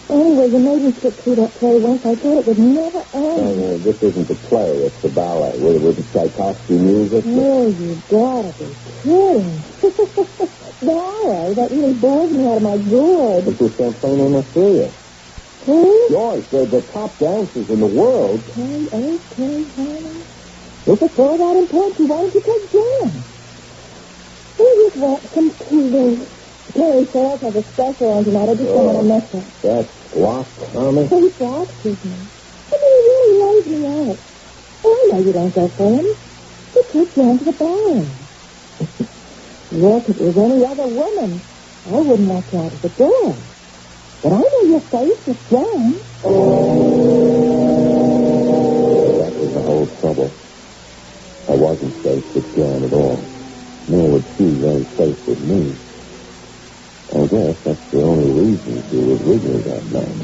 Anyway, you made me sit through that play once. I thought it would never end. This isn't the play, it's the ballet with the Tchaikovsky music. Oh, you gotta be kidding. Ballet? That really bores me out of my gourd. It's just Champagne in Australia. Who? Joyce, they're the top dancers in the world. Okay, honey. If it's all that important, why don't you take Jan? We just want some TV. Terry Falls has a special on tonight. I just don't want to mess up. That's squawk, Tommy? He boxes me. I mean, he really lays me out. Oh, I know you don't go for him. You take Jan to the bar. Look, if it was any other woman, I wouldn't let you out of the door. But I know your face is Jan. That was the whole trouble. I wasn't safe with Jan at all. Nor was she very safe with me. I guess that's the only reason she was with me that night.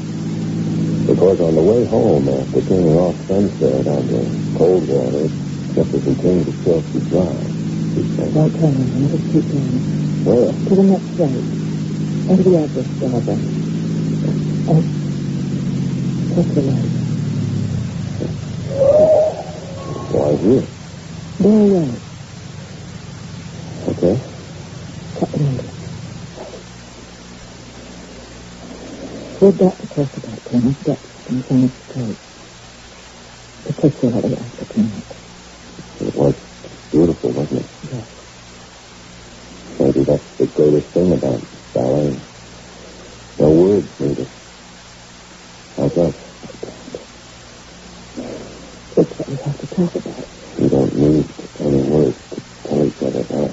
Because on the way home, after turning off Sunset on the cold water, just as we came to Chelsea Drive, she said, Don't turn around. Just keep going. Where? To the next road. Into the address driver. And take the light. Why here? There you are. Okay. Cut the light. We've got to talk about things, depths, and things straight. Particularly after tonight. It was beautiful, wasn't it? Yes. Maybe that's the greatest thing about ballet. No words needed. I guess. It's what we have to talk about. You don't need any words to tell each other that.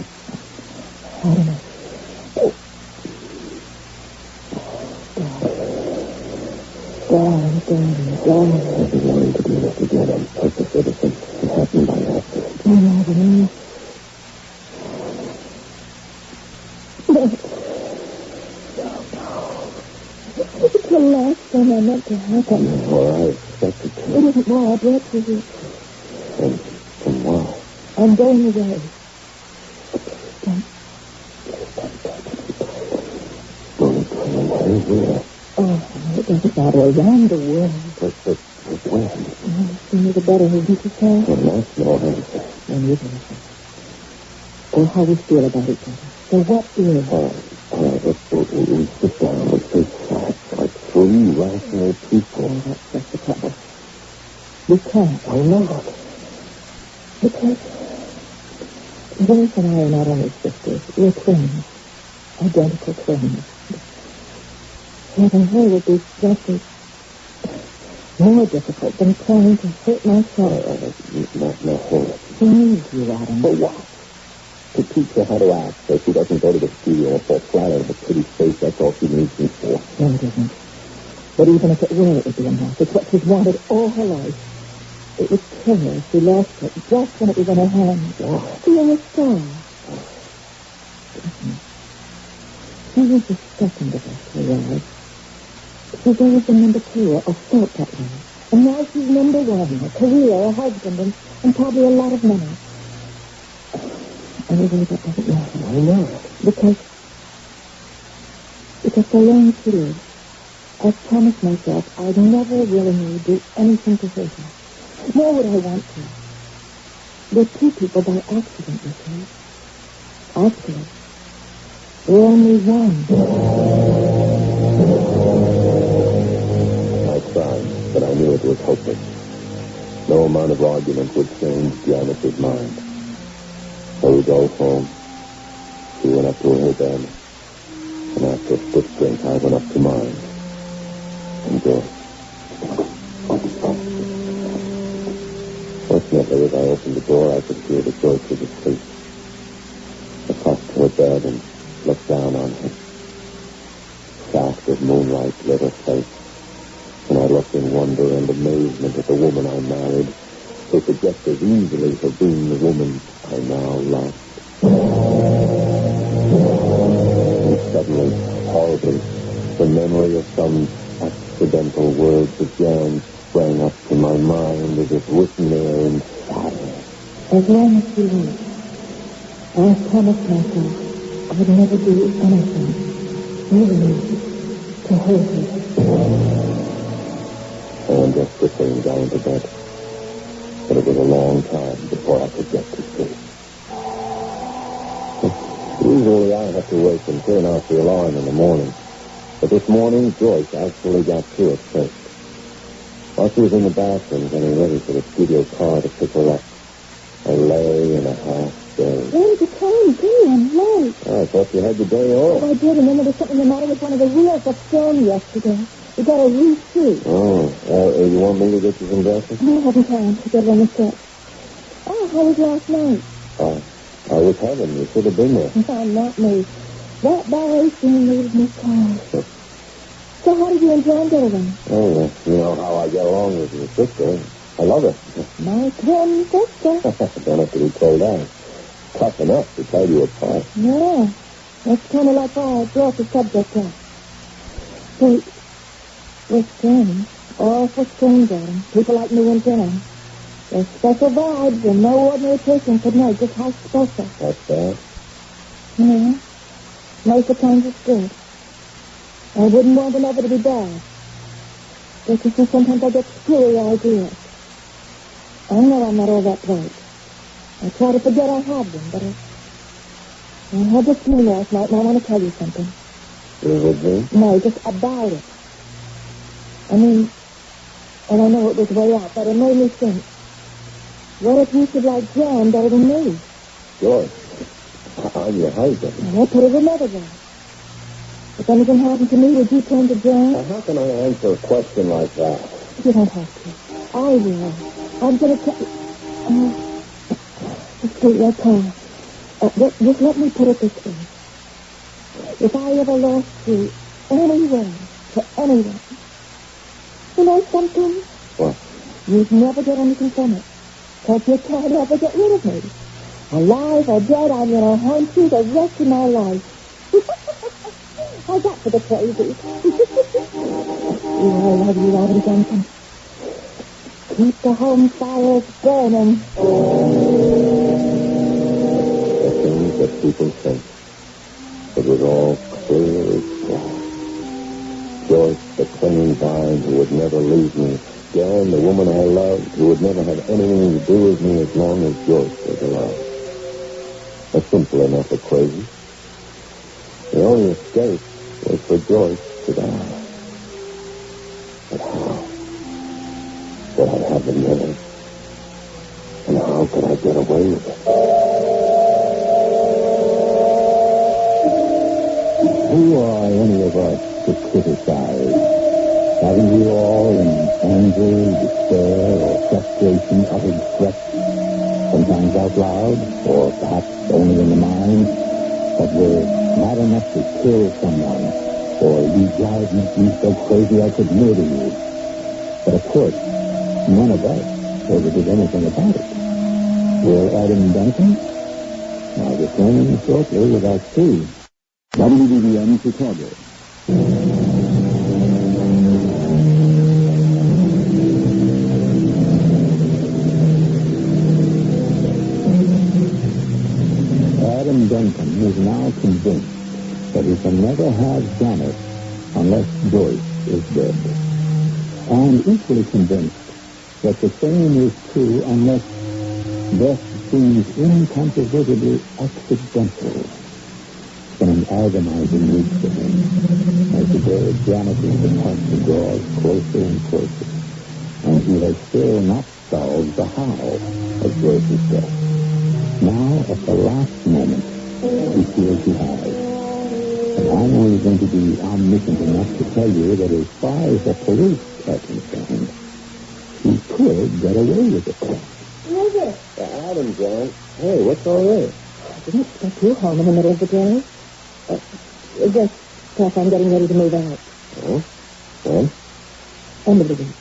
I don't know. Darling. I've been wanting to do this again on purpose ever since it happened by accident. I know, Vinny. It's the last thing I meant to happen. Or I expected to. It isn't why I brought for you. And why? I'm going away. Going where? Oh, it doesn't matter. Around the world. But when? The sooner the better, isn't it, Sam? Well, that's no answer. Then you can listen. Or how we feel about each other. So what is? All right, we sit down with big facts, like 3 rational people. Oh, that's just the trouble. We can't. Why not? Because Joyce and I are not only sisters, we're twins. Identical twins. Having her would be just as more difficult than trying to hurt myself. No, hold it. Please, you, Adam. For what? To teach her how to act so she doesn't go to the studio and fall flat out of a pretty face. That's all she needs me for. No, it isn't. But even if it were, it would be enough. It's what she's wanted all her life. It would kill her if she lost it just when it was in her hands. What? Being a star. She was the second of us to arrive. She was the number 2, or felt that way. And now she's number 1, a career, a husband, and probably a lot of money. Anyway, that doesn't matter. I know. Because so long as she lives, I've promised myself I'd never willingly do anything to hurt her. Nor would I want to. We're 2 people by accident, you see. Actually, we're only 1. I tried, but I knew it was hopeless. No amount of argument would change Janice's mind. So we drove home. She went up to her bed. And after a stiff drink, I went up to mine. And Joyce. Fortunately, as I opened the door, I could hear that Joyce was asleep. I crossed to her bed and looked down on her. Shaft of moonlight lit her face. And I looked in wonder and amazement at the woman I married, who could just as easily have been the woman I now loved. And suddenly, horribly, the memory of some accidental words of Jan sprang up to my mind as if written there in shadow. As long as she lives, I promised myself I'd never do anything, really, to hurt her. I undressed quickly and got into bed. But it was a long time before I could get to sleep. Usually I have to wake and turn off the alarm in the morning. But this morning, Joyce actually got to it first. While she was in the bathroom getting ready for the studio car to pick her up, I lay in a half daze. When's the time be? I'm late. I thought you had the day off. Oh, I did, and then there was something the matter with one of the wheels that filmed yesterday. We got a reshoot. Oh, you want me to get you some breakfast? I haven't time to get on the set. Oh, how was last night? I was heaven. You should have been there. Oh, not me. That ballet scene made me tired. So how did you and John get along? Oh, you know how I get along with your sister. I love her. My twin sister. Don't have to be told that. Tough enough to tell you apart. Yeah, that's kind of like why I brought the subject up. See, we're strange. Awful strange, Adam. People like me and John. There's special vibes, and no ordinary person could know just how special. That's bad. Yeah. Most of the times it's good. I wouldn't want them ever to be bad. Because sometimes I get screwy ideas. I know I'm not all that bright. I try to forget I have them, but I had this dream last night, and I want to tell you something. Is it me? No, just about it. I mean, and I know it was way out, but it made me think. What if you should like Jan better than me? George, I'm your husband. Well, put it another way. If anything happened to me, would you turn to Jan? How can I answer a question like that? You don't have to. I will. I'm going to tell you. Just take your time. Just let me put it this way. If I ever lost you anywhere to anyone, you know something? What? You'd never get anything from it. Because you can't ever get rid of me. Alive or dead, I'm going to haunt you the rest of my life. How's that for the crazy? I love you, Robin Johnson. Keep the home fires burning. The things that people think. It was all clear as glass. Joyce, the clinging vine who would never leave me. Jan, the woman I loved, who would never have anything to do with me as long as Joyce was alive. A simple enough equation. The only escape was for Joyce to die. But how? Would I have the nerve? And how could I get away with it? Who are any of us to criticize? Haven't we all in anger, despair, or frustration uttered threats, sometimes out loud, or perhaps only in the mind, but were not enough to kill someone, or you drive me so crazy I could murder you? But of course, none of us ever did anything about it. Will Adam Duncan? I'll return shortly with Act 2. WBBM Chicago. Adam Duncan is now convinced that he can never have Janet unless Joyce is dead. And equally convinced that the same is true unless death seems incontrovertibly accidental. In an agonizing reach for him, as the day Janet in the apartment draws closer and closer, and he has still not solved the how of Joyce's death. Now, at the last moment, he feels he has. And I'm only going to be omniscient enough to tell you that as far as the police are concerned, he could get away with it. What is it? Adam, John. Hey, what's all this? I didn't expect you home in the middle of the day. Just stuff I'm getting ready to move out. Oh? When? End of the week.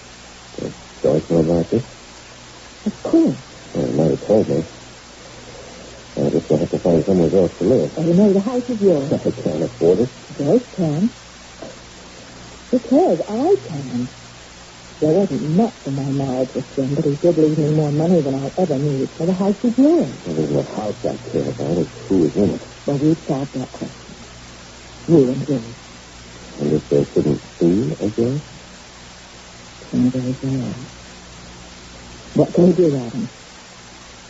Does Joyce know about this? Of course. Well, he might have told me. I just have to find somewhere else to live. Oh, you know, the house is yours. I can't afford it. Joyce can. Because I can. There wasn't much in my marriage with Jim, but he did leave me more money than I'll ever need, so the house is yours. Well, there's no house I care about. It's who is in it. Well, we've solved that question. You and Jim. And if there shouldn't be a Joyce? And there is no. What can we do, Adam?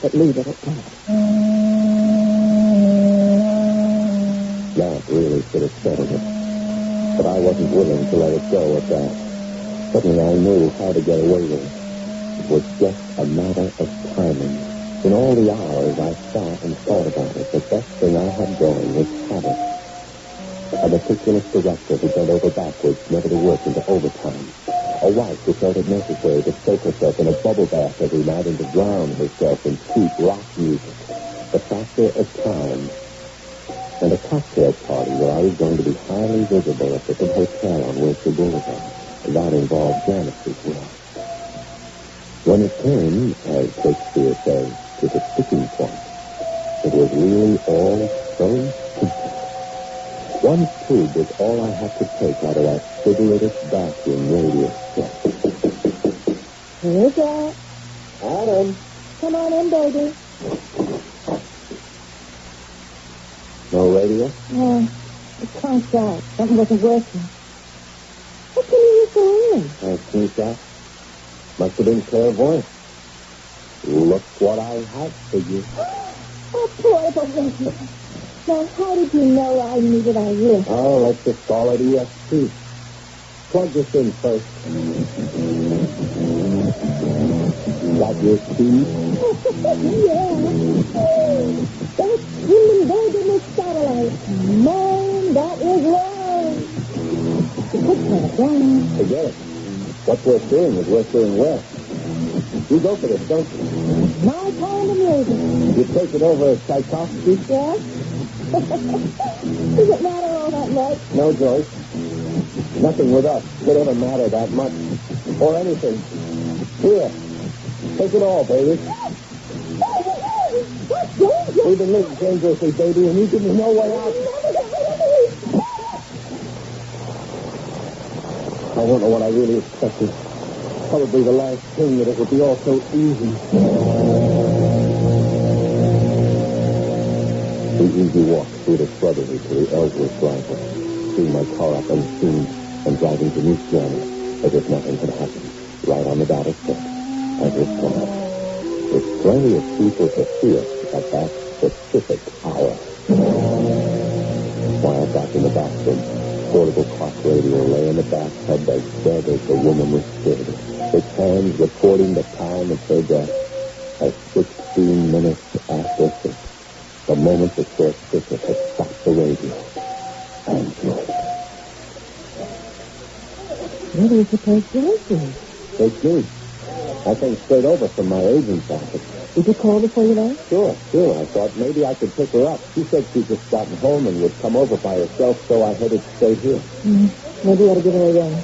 But leave it at that. Janet really should have settled it. But I wasn't willing to let it go at that. Suddenly I knew how to get away with it. It was just a matter of timing. In all the hours I sat and thought about it, the best thing I had going was habit. A meticulous director who bent over backwards, never to work into overtime. A wife who felt it necessary to soak herself in a bubble bath every night and to drown herself in cheap rock music. The factor of time. And a cocktail party where I was going to be highly visible at the big hotel on Wilshire Boulevard. That involved Janet as well. When it came, as Shakespeare says, to the sticking point, it was really all so simple. One tube was all I had to take out of that cigarettish vacuum radio set. Who's that? Adam. Come on in, baby. No radio? No, it conked out. Something wasn't working. What can you use for ringing? I sneaked out. Must have been Clairvoyant. Look what I have for you. Oh, portable radio. Now, how did you know I needed a lift? Oh, let's just call it ESP. Plug this in first. Got your speed? Yeah. That's Hindenburg satellite. Man, that is long. Forget it. What we're doing is we're doing well. You go for this, don't you? My kind of music. You take it over Tchaikovsky? Yes. Does it matter all that much? No, Joyce. Nothing with us could ever matter that much. Or anything. Here. Take it all, baby. We've been living dangerously, baby, and you give me no way out. I don't know what I really expected. Probably the last thing that it would be all so easy. The easy walk through the shrubbery to the Ellsworth driveway, seeing my car up unseen and driving to meet Janet as if nothing had happened, right on the dotted set, as was promised. With plenty of people to see us at that specific hour. While back in the bathroom, portable clock radio lay in the bathtub as dead as the woman was stood, its hands recording the time of her death at 16 minutes after 6. The moment the short circuit had stopped the radio. And Where do you suppose Joyce is? It's me. I came straight over from my agent's office. Did you call before you left? Sure. I thought maybe I could pick her up. She said she'd just gotten home and would come over by herself, so I headed straight here. Maybe you ought to give her a ring.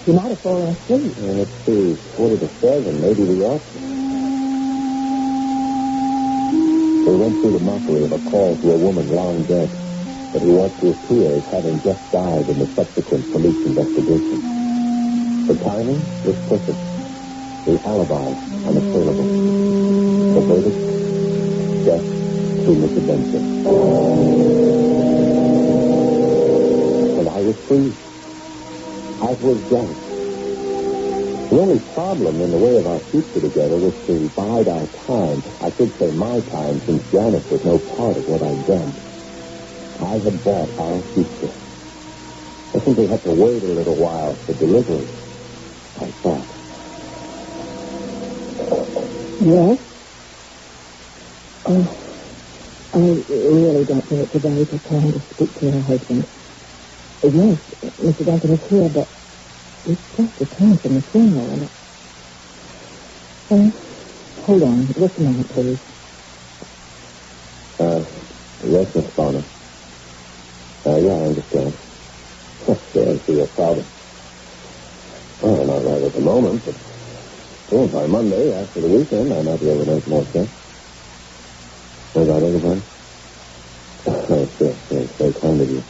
She might have fallen asleep. Let's see, 7:45, maybe the office. We went through the mockery of a call to a woman long dead. but he wants to appear as having just died in the subsequent police investigation. The timing was perfect. The alibi unassailable. The verdict, death through misadventure. And I was free. I was Janet. The only problem in the way of our future together was to bide our time. I should say my time, since Janet was no part of what I'd done. I had bought our future. I simply had to wait a little while for delivery, I thought. Yes? Oh, I really don't think it's a very good time to speak to your husband. Yes, Mr. Duncan is here, but it's just a time from the funeral. Hold on. Just a moment, please. Yes, Miss Bonner. Yeah, I understand. Sure, I see your problem. Well, not right at the moment, but by Monday, after the weekend, I might be able to make more sense. Is that everybody? Oh, sure, very kind of you.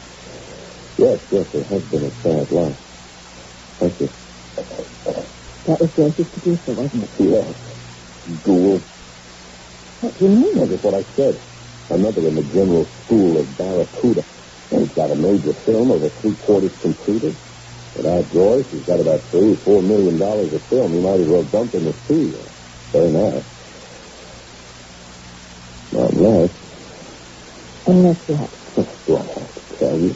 Yes, it has been a sad loss. Thank you. That was Joyce's producer, wasn't it? Yes. Ghoul. What do you mean? Well, that's what I said. Another in the general school of Barracuda. And he's got a major film over 3/4 completed. Without Joyce, he's got about $3 or $4 million of film. He might as well dump in the sea. Very nice. Unless what? Do I have to tell you?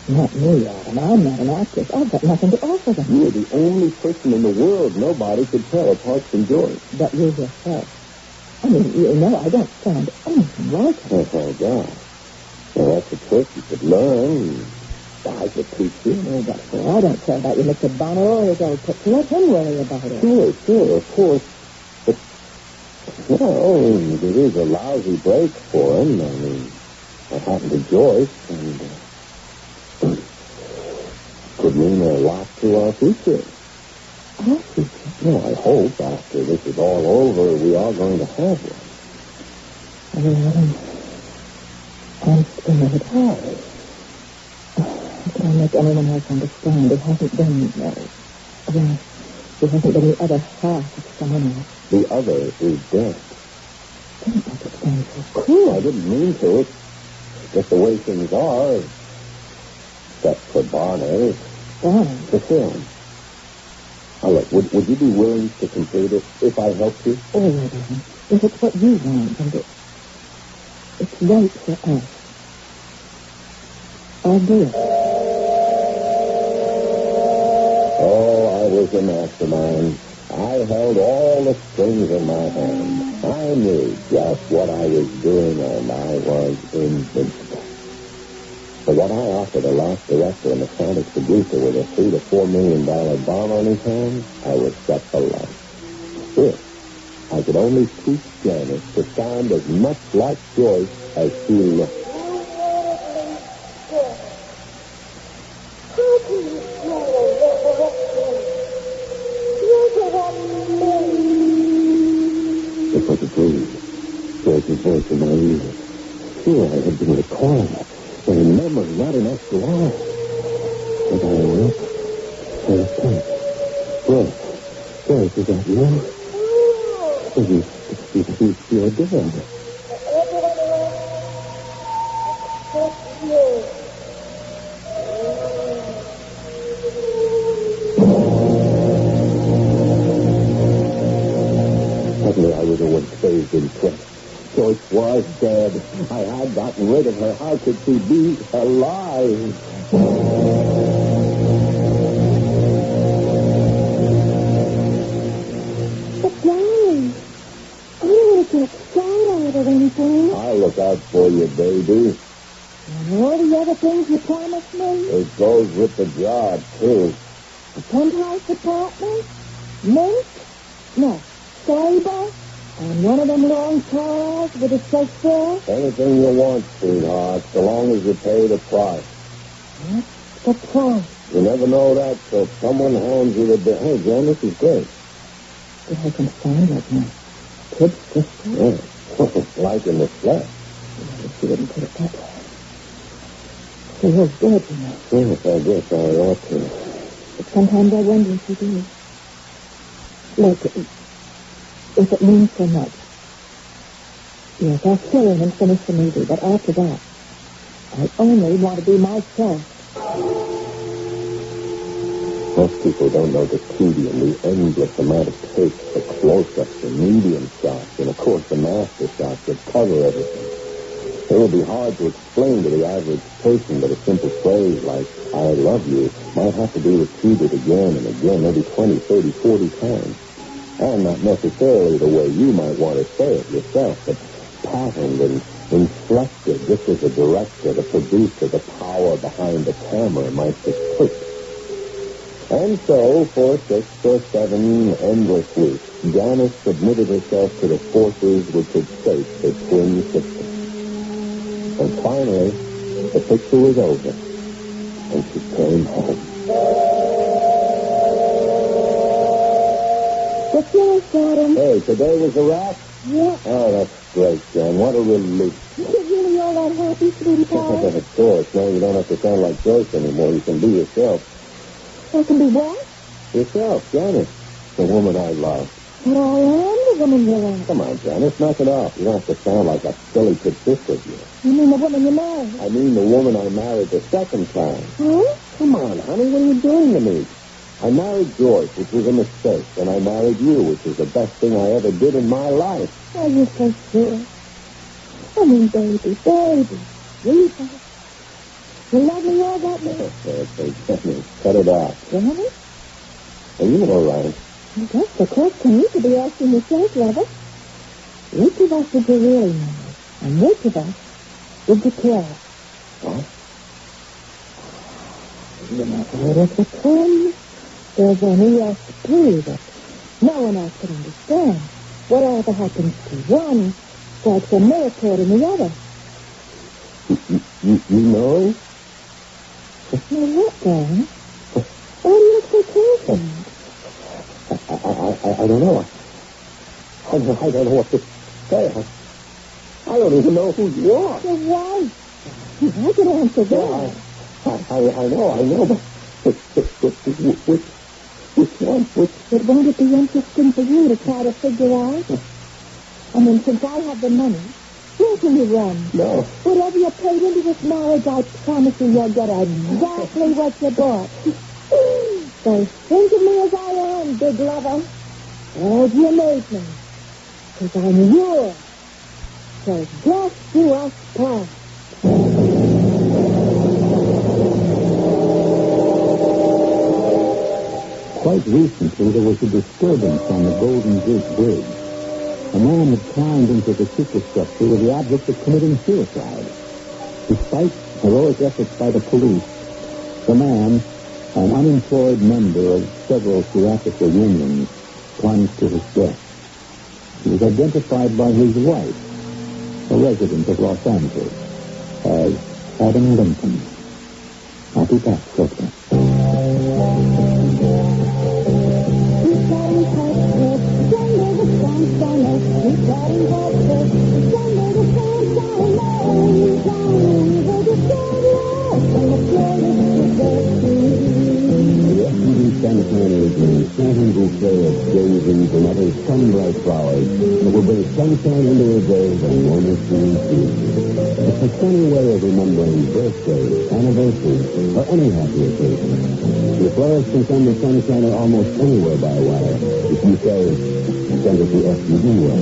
Not me, Adam. I'm not an actress. I've got nothing to offer them. You're the only person in the world nobody could tell apart from Joyce. But you yourself. I mean, you know, I don't sound anything like her. Oh, God. Well, that's a trick you could learn. I could teach you. No, but I don't care about you, Mr. Bonner, or his old picture. Let him worry about it. Sure, of course. But, well, it is a lousy break for him. I mean, what happened to Joyce, and could mean a lot to our future. Our future? Well, I hope after this is all over, we are going to have one. I'm scared. How can I make anyone else understand? It hasn't been, it hasn't been the other half of someone else. The other is dead. Don't make it sound so cruel. I didn't mean to. It's just the way things are. Except for Barney. Barney? The film. Now, look, would you be willing to complete it if I helped you? Oh, Adam, if it's what you want, and it's right for us, I'll do it. Oh, I was a mastermind. I held all the strings in my hand. I knew just what I was doing, and I was invincible. For what I offered a lost director and a frantic producer with a $3 to $4 million bomb on his hands, I was set for life. If I could only teach Janet to sound as much like Joyce as she looked. It was a dream. Joyce's voice in my ears. Sure, I had been recalling it. But in memory, not in actual life. As I awoke, I was tense. Joyce, is that you? You're dead. Suddenly I was awake, phased in sweat. Joyce was dead. I had gotten rid of her. How could she be alive? But, darling, I don't want to get startled or anything. I'll look out for you, baby. And all the other things you promised me? It goes with the job, too. A penthouse apartment? Mint? No. Stable? And one of them long cars with a chauffeur? Anything you want, sweetheart, so long as you pay the price. What's the price? You never know that till someone hands you the bill. Hey, Jen, this is great. If I can sound like my kid sister? Yeah. Like in the flesh. Yeah. She wouldn't put it that way. She was dead, you know. Yes, I guess I ought to. But sometimes I wonder if she did. Look, if it means so much. Yes, I'll kill him and finish the movie, but after that, I only want to be myself. Most people don't know the tedium, the endless amount of takes, the close-ups, the medium shots, and of course the master shots that cover everything. It would be hard to explain to the average person that a simple phrase like, I love you, might have to be repeated again and again, maybe 20, 30, 40 times. And not necessarily the way you might want to say it yourself, but patterned and inflected just as the director, the producer, the power behind the camera might dictate. And so, for 6 or 7 endless weeks, Janice submitted herself to the forces which had shaped the twin system. And finally, the picture was over, and she came home. The finish, Adam. Hey, today was the wrap? Yeah. Oh, that's great, Jan. What a relief. You're really all that happy, sweetie pie? Of course. Now you don't have to sound like Joyce anymore. You can be yourself. I can be what? Yourself, Janice. The woman I love. But I am the woman you love. Come on, Janice. Knock it off. You don't have to sound like a silly kid sister of yours. You mean the woman you married? I mean the woman I married the second time. Huh? Come on, honey. What are you doing to me? I married Joyce, which was a mistake, and I married you, which is the best thing I ever did in my life. Oh, you're so sure. I mean, baby. Sweetheart. You love me all that much? Okay, cut it out. Johnny? Are you all right? Well, that's the question you could be asking yourself, lover. Which of us did you really marry? And which of us did you kill? What? You never heard of the twins? There's only us two that no one else can understand. Whatever happens to one strikes a nerve chord in the other. You know? Well, what, Dan? Why do you look so careful? I don't know. I don't know what to say. I don't even know who you are. Your wife. I can answer that. I know, but which one? But won't it be interesting for you to try to figure out? I mean, since I have the money, where can you run? No. Whatever you paid into this marriage, I promise you you'll get exactly what you bought. So think of me as I am, big lover. As you made me. Because I'm yours. So just do us part. Quite recently, there was a disturbance on the Golden Gate Bridge. A man had climbed into the superstructure with the object of committing suicide. Despite heroic efforts by the police, the man, an unemployed member of several theatrical unions, plunged to his death. He was identified by his wife, a resident of Los Angeles, as Adam Lincoln. I'll be back shortly. Sanitary evening, scented bouquet of daisies and other sun-bright flowers that will bring sunshine into your days and moments to you. It's a sunny way of remembering birthdays, anniversaries, or any happy occasion. Your florist can send the sunshiner almost anywhere by wire if you say, send it to FUD way.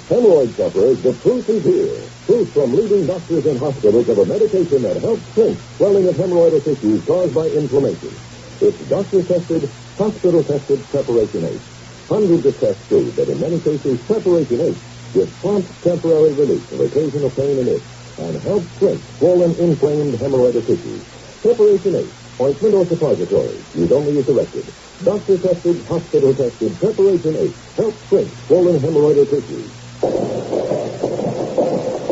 Hemorrhoid sufferers, the truth is here. Truth from leading doctors and hospitals of a medication that helps shrink swelling of hemorrhoidal tissues caused by inflammation. It's doctor-tested, hospital-tested Preparation 8. Hundreds of tests prove that in many cases, Preparation 8 gives prompt temporary relief of occasional pain and itch and helps shrink swollen, inflamed hemorrhoidal tissues. Preparation 8 Ointment or suppository. Use only as directed. Doctor-tested, hospital-tested, Preparation 8. Helps shrink swollen hemorrhoidal tissues.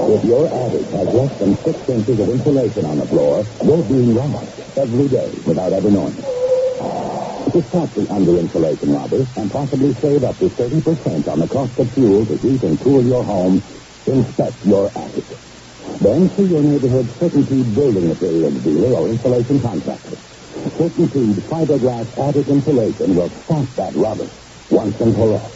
If your attic has less than 6 inches of insulation on the floor, you're being robbed every day without ever knowing it. To stop the under-insulation robbers and possibly save up to 30% on the cost of fuel to heat and cool your home, inspect your attic. Then see your neighborhood Certainteed building materials dealer or insulation contractor. Certainteed fiberglass attic insulation will stop that robber once and for all.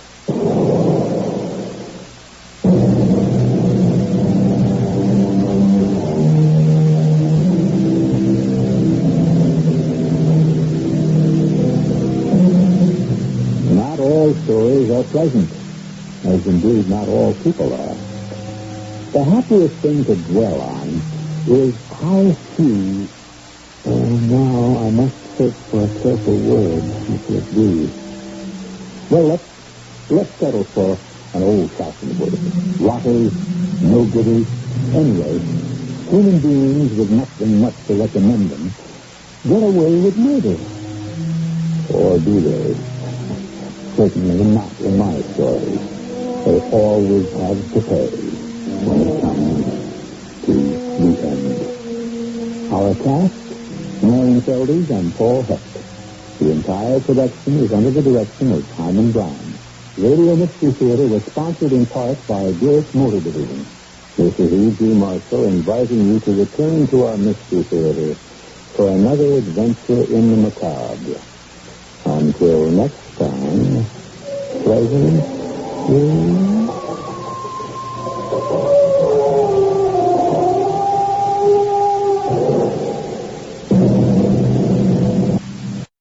Not all stories are pleasant, as indeed not all people are. The happiest thing to dwell on is how few... now I must search for a careful word. What will it be? Well, let's settle for an old-fashioned word. Rotters, no-gooders. Anyway, human beings with nothing much to recommend them get away with murder. Or do they? Certainly not in my stories. They always have to pay when it comes to the end. Our cast, Marion Felders and Paul Hecht. The entire production is under the direction of Himan Brown. Radio Mystery Theater was sponsored in part by Buick Motor Division. This is E.G. Marshall inviting you to return to our Mystery Theater for another adventure in the macabre. Until next time, pleasant dreams.